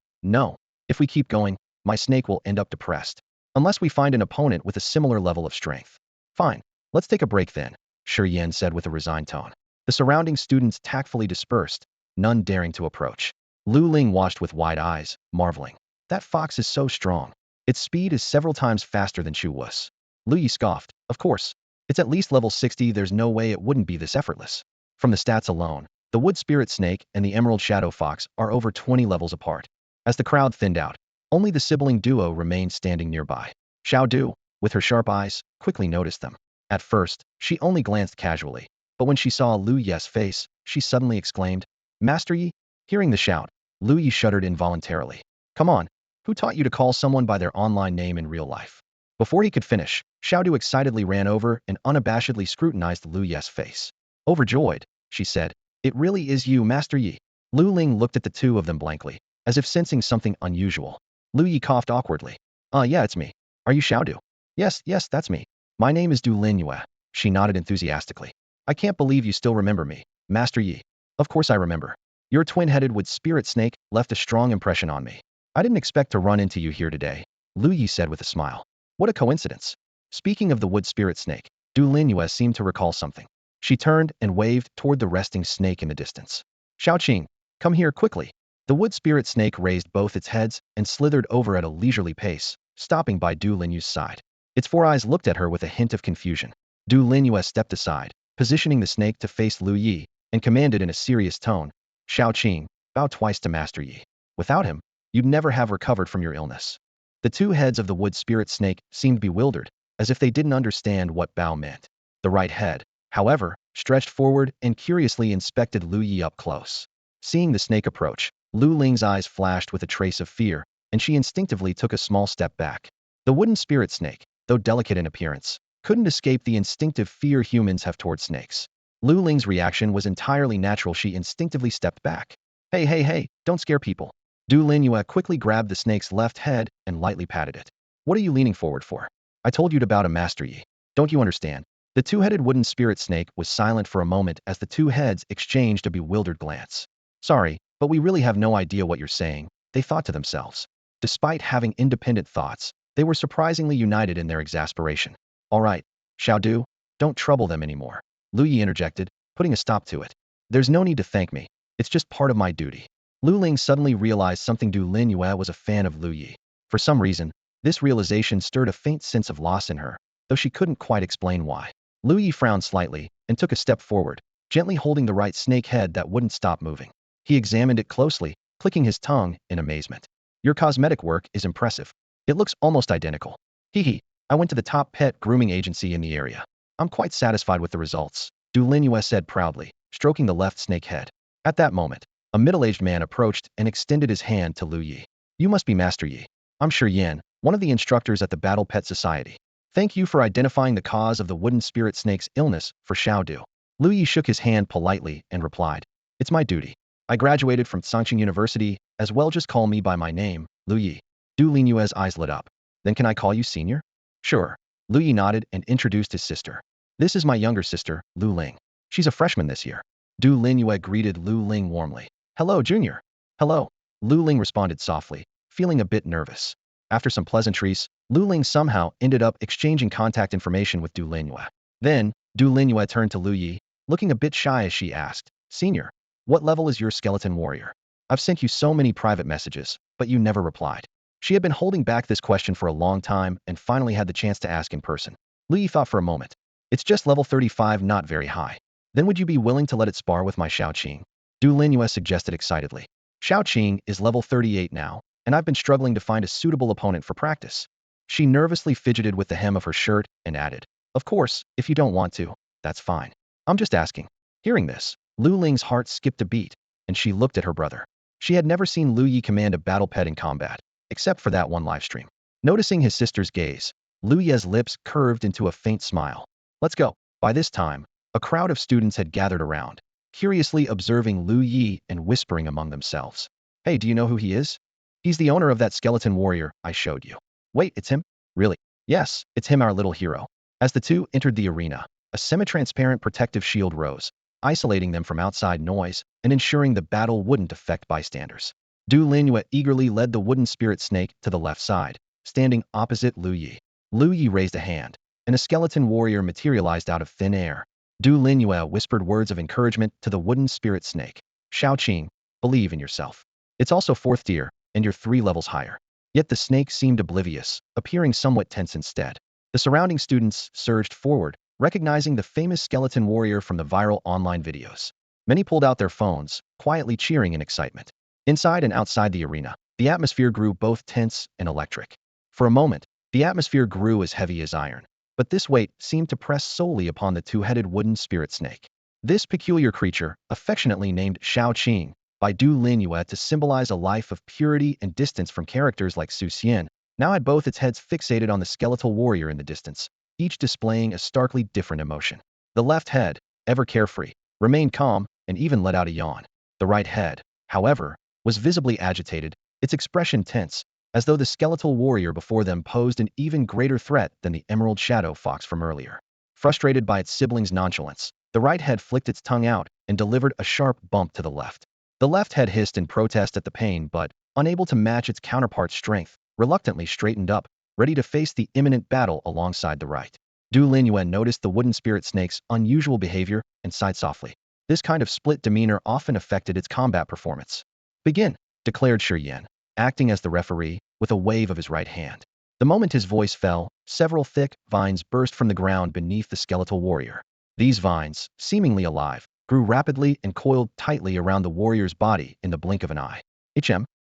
If we keep going, my snake will end up depressed. Unless we find an opponent with a similar level of strength." "Fine, let's take a break then," Shi Yin said with a resigned tone. The surrounding students tactfully dispersed, none daring to approach. Lu Ling watched with wide eyes, marveling. "That fox is so strong. Its speed is several times faster than Chu Wu's." Lu Ye scoffed. "Of course. It's at least level 60, there's no way it wouldn't be this effortless." From the stats alone, the wood spirit snake and the emerald shadow fox are over 20 levels apart. As the crowd thinned out, only the sibling duo remained standing nearby. Xiaodu, with her sharp eyes, quickly noticed them. At first, she only glanced casually, but when she saw Lu Ye's face, she suddenly exclaimed, "Master Yi?" Hearing the shout, Lu Ye shuddered involuntarily. "Come on, who taught you to call someone by their online name in real life?" Before he could finish, Xiaodu excitedly ran over and unabashedly scrutinized Lu Ye's face. Overjoyed, she said, "It really is you, Master Yi." Lu Ling looked at the two of them blankly, as if sensing something unusual. Lu Ye coughed awkwardly. Yeah, it's me. Are you Xiaodu?" Yes, that's me. My name is Du Lin Yue." She nodded enthusiastically. "I can't believe you still remember me, Master Yi." "Of course I remember. Your twin-headed wood spirit snake left a strong impression on me. I didn't expect to run into you here today," Lu Ye said with a smile. "What a coincidence." Speaking of the wood spirit snake, Du Lin Yue seemed to recall something. She turned and waved toward the resting snake in the distance. "Xiaoqing, come here quickly." The wood spirit snake raised both its heads and slithered over at a leisurely pace, stopping by Du Lin Yue's side. Its four eyes looked at her with a hint of confusion. Du Lin Yue stepped aside, positioning the snake to face Lu Ye, and commanded in a serious tone, "Xiaoqing, bow twice to Master Yi." Without him, you'd never have recovered from your illness. The two heads of the wood spirit snake seemed bewildered, as if they didn't understand what Bao meant. The right head, however, stretched forward and curiously inspected Lu Ye up close. Seeing the snake approach, Lu Ling's eyes flashed with a trace of fear, and she instinctively took a small step back. The wooden spirit snake, though delicate in appearance, couldn't escape the instinctive fear humans have toward snakes. Lu Ling's reaction was entirely natural. She instinctively stepped back. Hey, hey, hey, don't scare people. Du Linyue quickly grabbed the snake's left head and lightly patted it. What are you leaning forward for? I told you to bow to Master Yi. Don't you understand? The two-headed wooden spirit snake was silent for a moment as the two heads exchanged a bewildered glance. Sorry, but we really have no idea what you're saying, they thought to themselves. Despite having independent thoughts, they were surprisingly united in their exasperation. All right, Xiaodu, don't trouble them anymore. Lu Ye interjected, putting a stop to it. There's no need to thank me. It's just part of my duty. Lu Ling suddenly realized something. Du Linyue was a fan of Lu Ye. For some reason, this realization stirred a faint sense of loss in her, though she couldn't quite explain why. Lu Ye frowned slightly and took a step forward, gently holding the right snake head that wouldn't stop moving. He examined it closely, clicking his tongue in amazement. Your cosmetic work is impressive. It looks almost identical. Hee. I went to the top pet grooming agency in the area. I'm quite satisfied with the results, Du Linyue said proudly, stroking the left snake head. At that moment, a middle-aged man approached and extended his hand to Lu Ye. You must be Master Yi. I'm Shi Yan, one of the instructors at the Battle Pet Society. Thank you for identifying the cause of the wooden spirit snake's illness for Xiaodu. Lu Ye shook his hand politely and replied, It's my duty. I graduated from Songqing University, as well just call me by my name, Lu Ye. Du Linyue's eyes lit up. Then can I call you senior? Sure. Lu Ye nodded and introduced his sister. This is my younger sister, Lu Ling. She's a freshman this year. Du Linyue greeted Lu Ling warmly. Hello, Junior. Hello. Lu Ling responded softly, feeling a bit nervous. After some pleasantries, Lu Ling somehow ended up exchanging contact information with Du Linyue. Then, Du Linyue turned to Lu Ye, looking a bit shy as she asked, Senior, what level is your skeleton warrior? I've sent you so many private messages, but you never replied. She had been holding back this question for a long time and finally had the chance to ask in person. Lu Ye thought for a moment. It's just level 35, not very high. Then would you be willing to let it spar with my Xiaoqing? Du Linyue suggested excitedly. Xiaoqing is level 38 now, and I've been struggling to find a suitable opponent for practice. She nervously fidgeted with the hem of her shirt and added, Of course, if you don't want to, that's fine. I'm just asking. Hearing this, Lu Ling's heart skipped a beat, and she looked at her brother. She had never seen Lu Ye command a battle pet in combat, except for that one livestream. Noticing his sister's gaze, Lu Ye's lips curved into a faint smile. Let's go. By this time, a crowd of students had gathered around, curiously observing Lu Ye and whispering among themselves. Hey, do you know who he is? He's the owner of that skeleton warrior I showed you. Wait, it's him? Really? Yes, it's him, our little hero. As the two entered the arena, a semi-transparent protective shield rose, isolating them from outside noise and ensuring the battle wouldn't affect bystanders. Du Linyue eagerly led the wooden spirit snake to the left side, standing opposite Lu Ye. Lu Ye raised a hand, and a skeleton warrior materialized out of thin air. Du Linyue whispered words of encouragement to the wooden spirit snake. Xiaoqing, believe in yourself. It's also 4th tier, and you're 3 levels higher. Yet the snake seemed oblivious, appearing somewhat tense instead. The surrounding students surged forward, recognizing the famous skeleton warrior from the viral online videos. Many pulled out their phones, quietly cheering in excitement. Inside and outside the arena, the atmosphere grew both tense and electric. For a moment, the atmosphere grew as heavy as iron, but this weight seemed to press solely upon the two-headed wooden spirit snake. This peculiar creature, affectionately named Xiaoqing by Du Linyue to symbolize a life of purity and distance from characters like Su Xian, now had both its heads fixated on the skeletal warrior in the distance, each displaying a starkly different emotion. The left head, ever carefree, remained calm and even let out a yawn. The right head, however, was visibly agitated, its expression tense, as though the skeletal warrior before them posed an even greater threat than the emerald shadow fox from earlier. Frustrated by its siblings' nonchalance, the right head flicked its tongue out and delivered a sharp bump to the left. The left head hissed in protest at the pain but, unable to match its counterpart's strength, reluctantly straightened up, ready to face the imminent battle alongside the right. Du Linyue noticed the wooden spirit snake's unusual behavior and sighed softly. This kind of split demeanor often affected its combat performance. Begin, declared Shi Yan, acting as the referee, with a wave of his right hand. The moment his voice fell, several thick vines burst from the ground beneath the skeletal warrior. These vines, seemingly alive, grew rapidly and coiled tightly around the warrior's body in the blink of an eye.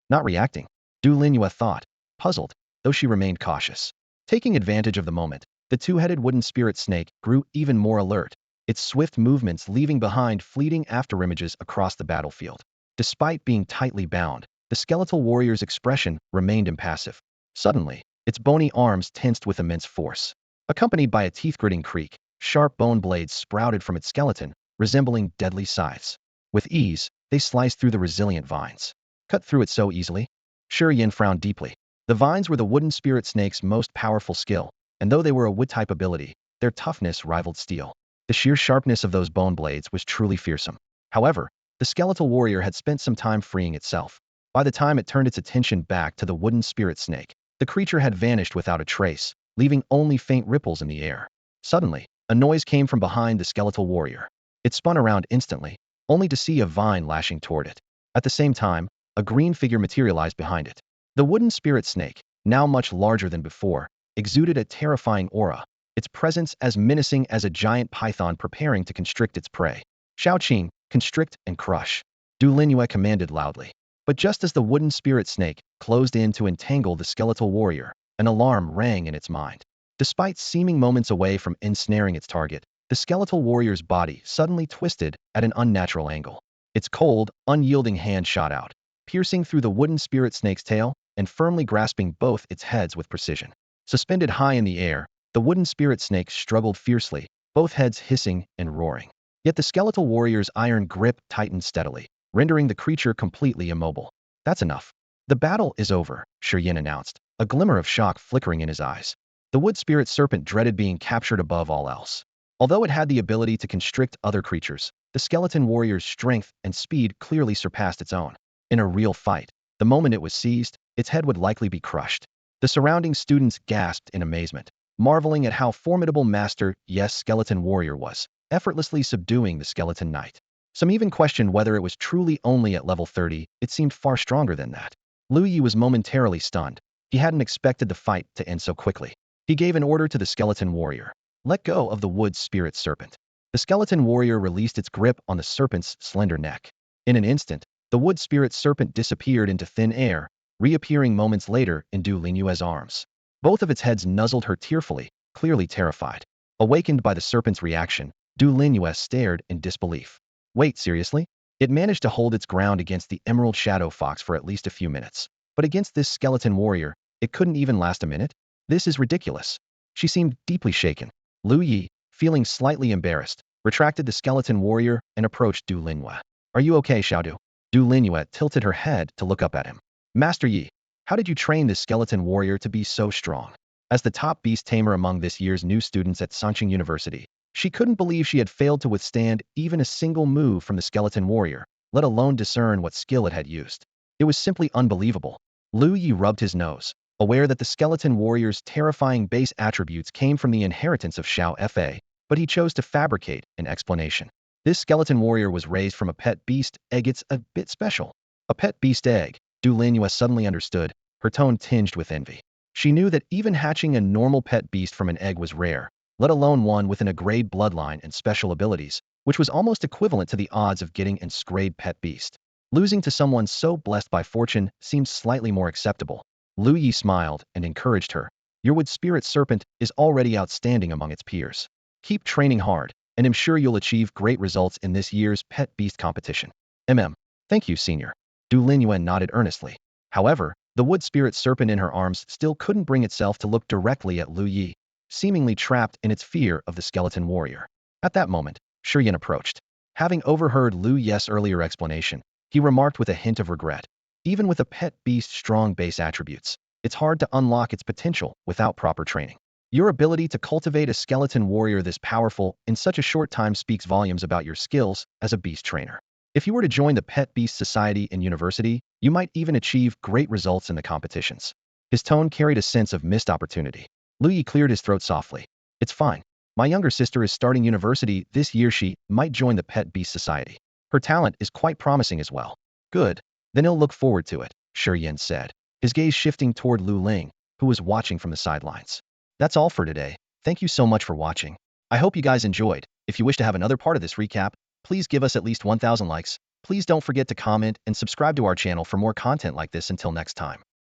Not reacting. Du Linhua thought, puzzled, though she remained cautious. Taking advantage of the moment, the two-headed wooden spirit snake grew even more alert, its swift movements leaving behind fleeting afterimages across the battlefield. Despite being tightly bound, the skeletal warrior's expression remained impassive. Suddenly, its bony arms tensed with immense force. Accompanied by a teeth-gritting creak, sharp bone blades sprouted from its skeleton, resembling deadly scythes. With ease, they sliced through the resilient vines. Cut through it so easily? Yin frowned deeply. The vines were the wooden spirit snake's most powerful skill, and though they were a wood-type ability, their toughness rivaled steel. The sheer sharpness of those bone blades was truly fearsome. However, the skeletal warrior had spent some time freeing itself. By the time it turned its attention back to the wooden spirit snake, the creature had vanished without a trace, leaving only faint ripples in the air. Suddenly, a noise came from behind the skeletal warrior. It spun around instantly, only to see a vine lashing toward it. At the same time, a green figure materialized behind it. The wooden spirit snake, now much larger than before, exuded a terrifying aura, its presence as menacing as a giant python preparing to constrict its prey. Shaoqing, constrict and crush. Du Linhua commanded loudly. But just as the wooden spirit snake closed in to entangle the skeletal warrior, an alarm rang in its mind. Despite seeming moments away from ensnaring its target, the skeletal warrior's body suddenly twisted at an unnatural angle. Its cold, unyielding hand shot out, piercing through the wooden spirit snake's tail and firmly grasping both its heads with precision. Suspended high in the air, the wooden spirit snake struggled fiercely, both heads hissing and roaring. Yet the skeletal warrior's iron grip tightened steadily, rendering the creature completely immobile. That's enough. The battle is over, Yin announced, a glimmer of shock flickering in his eyes. The wood spirit serpent dreaded being captured above all else. Although it had the ability to constrict other creatures, the skeleton warrior's strength and speed clearly surpassed its own. In a real fight, the moment it was seized, its head would likely be crushed. The surrounding students gasped in amazement, marveling at how formidable Master Yes Skeleton Warrior was, effortlessly subduing the skeleton knight. Some even questioned whether it was truly only at level 30, it seemed far stronger than that. Lu Ye was momentarily stunned. He hadn't expected the fight to end so quickly. He gave an order to the skeleton warrior. Let go of the wood spirit serpent. The skeleton warrior released its grip on the serpent's slender neck. In an instant, the wood spirit serpent disappeared into thin air, reappearing moments later in Du Linhua's arms. Both of its heads nuzzled her tearfully, clearly terrified. Awakened by the serpent's reaction, Du Linhua stared in disbelief. Wait, seriously? It managed to hold its ground against the emerald shadow fox for at least a few minutes. But against this skeleton warrior, it couldn't even last a minute? This is ridiculous. She seemed deeply shaken. Lu Ye, feeling slightly embarrassed, retracted the skeleton warrior and approached Du Linhua. Are you okay, Xiaodu? Du Linhua tilted her head to look up at him. Master Yi, how did you train this skeleton warrior to be so strong? As the top beast tamer among this year's new students at Sanqing University, she couldn't believe she had failed to withstand even a single move from the skeleton warrior, let alone discern what skill it had used. It was simply unbelievable. Lu Ye rubbed his nose, aware that the skeleton warrior's terrifying base attributes came from the inheritance of Xiao Fa, but he chose to fabricate an explanation. This skeleton warrior was raised from a pet beast egg. It's a bit special. A pet beast egg, Du Linhua suddenly understood, her tone tinged with envy. She knew that even hatching a normal pet beast from an egg was rare, let alone one with an A-grade bloodline and special abilities, which was almost equivalent to the odds of getting an S-grade pet beast. Losing to someone so blessed by fortune seemed slightly more acceptable. Lu Ye smiled and encouraged her. Your wood spirit serpent is already outstanding among its peers. Keep training hard, and I'm sure you'll achieve great results in this year's pet beast competition. Thank you, senior. Du Linhua nodded earnestly. However, the wood spirit serpent in her arms still couldn't bring itself to look directly at Lu Ye, seemingly trapped in its fear of the skeleton warrior. At that moment, Yin approached. Having overheard Lu Ye's earlier explanation, he remarked with a hint of regret. Even with a pet beast's strong base attributes, it's hard to unlock its potential without proper training. Your ability to cultivate a skeleton warrior this powerful in such a short time speaks volumes about your skills as a beast trainer. If you were to join the Pet Beast Society in university, you might even achieve great results in the competitions. His tone carried a sense of missed opportunity. Lu Ye cleared his throat softly. It's fine. My younger sister is starting university this year. She might join the Pet Beast Society. Her talent is quite promising as well. Good. Then he'll look forward to it, Yin said, his gaze shifting toward Lu Ling, who was watching from the sidelines. That's all for today. Thank you so much for watching. I hope you guys enjoyed. If you wish to have another part of this recap, please give us at least 1,000 likes. Please don't forget to comment and subscribe to our channel for more content like this. Until next time.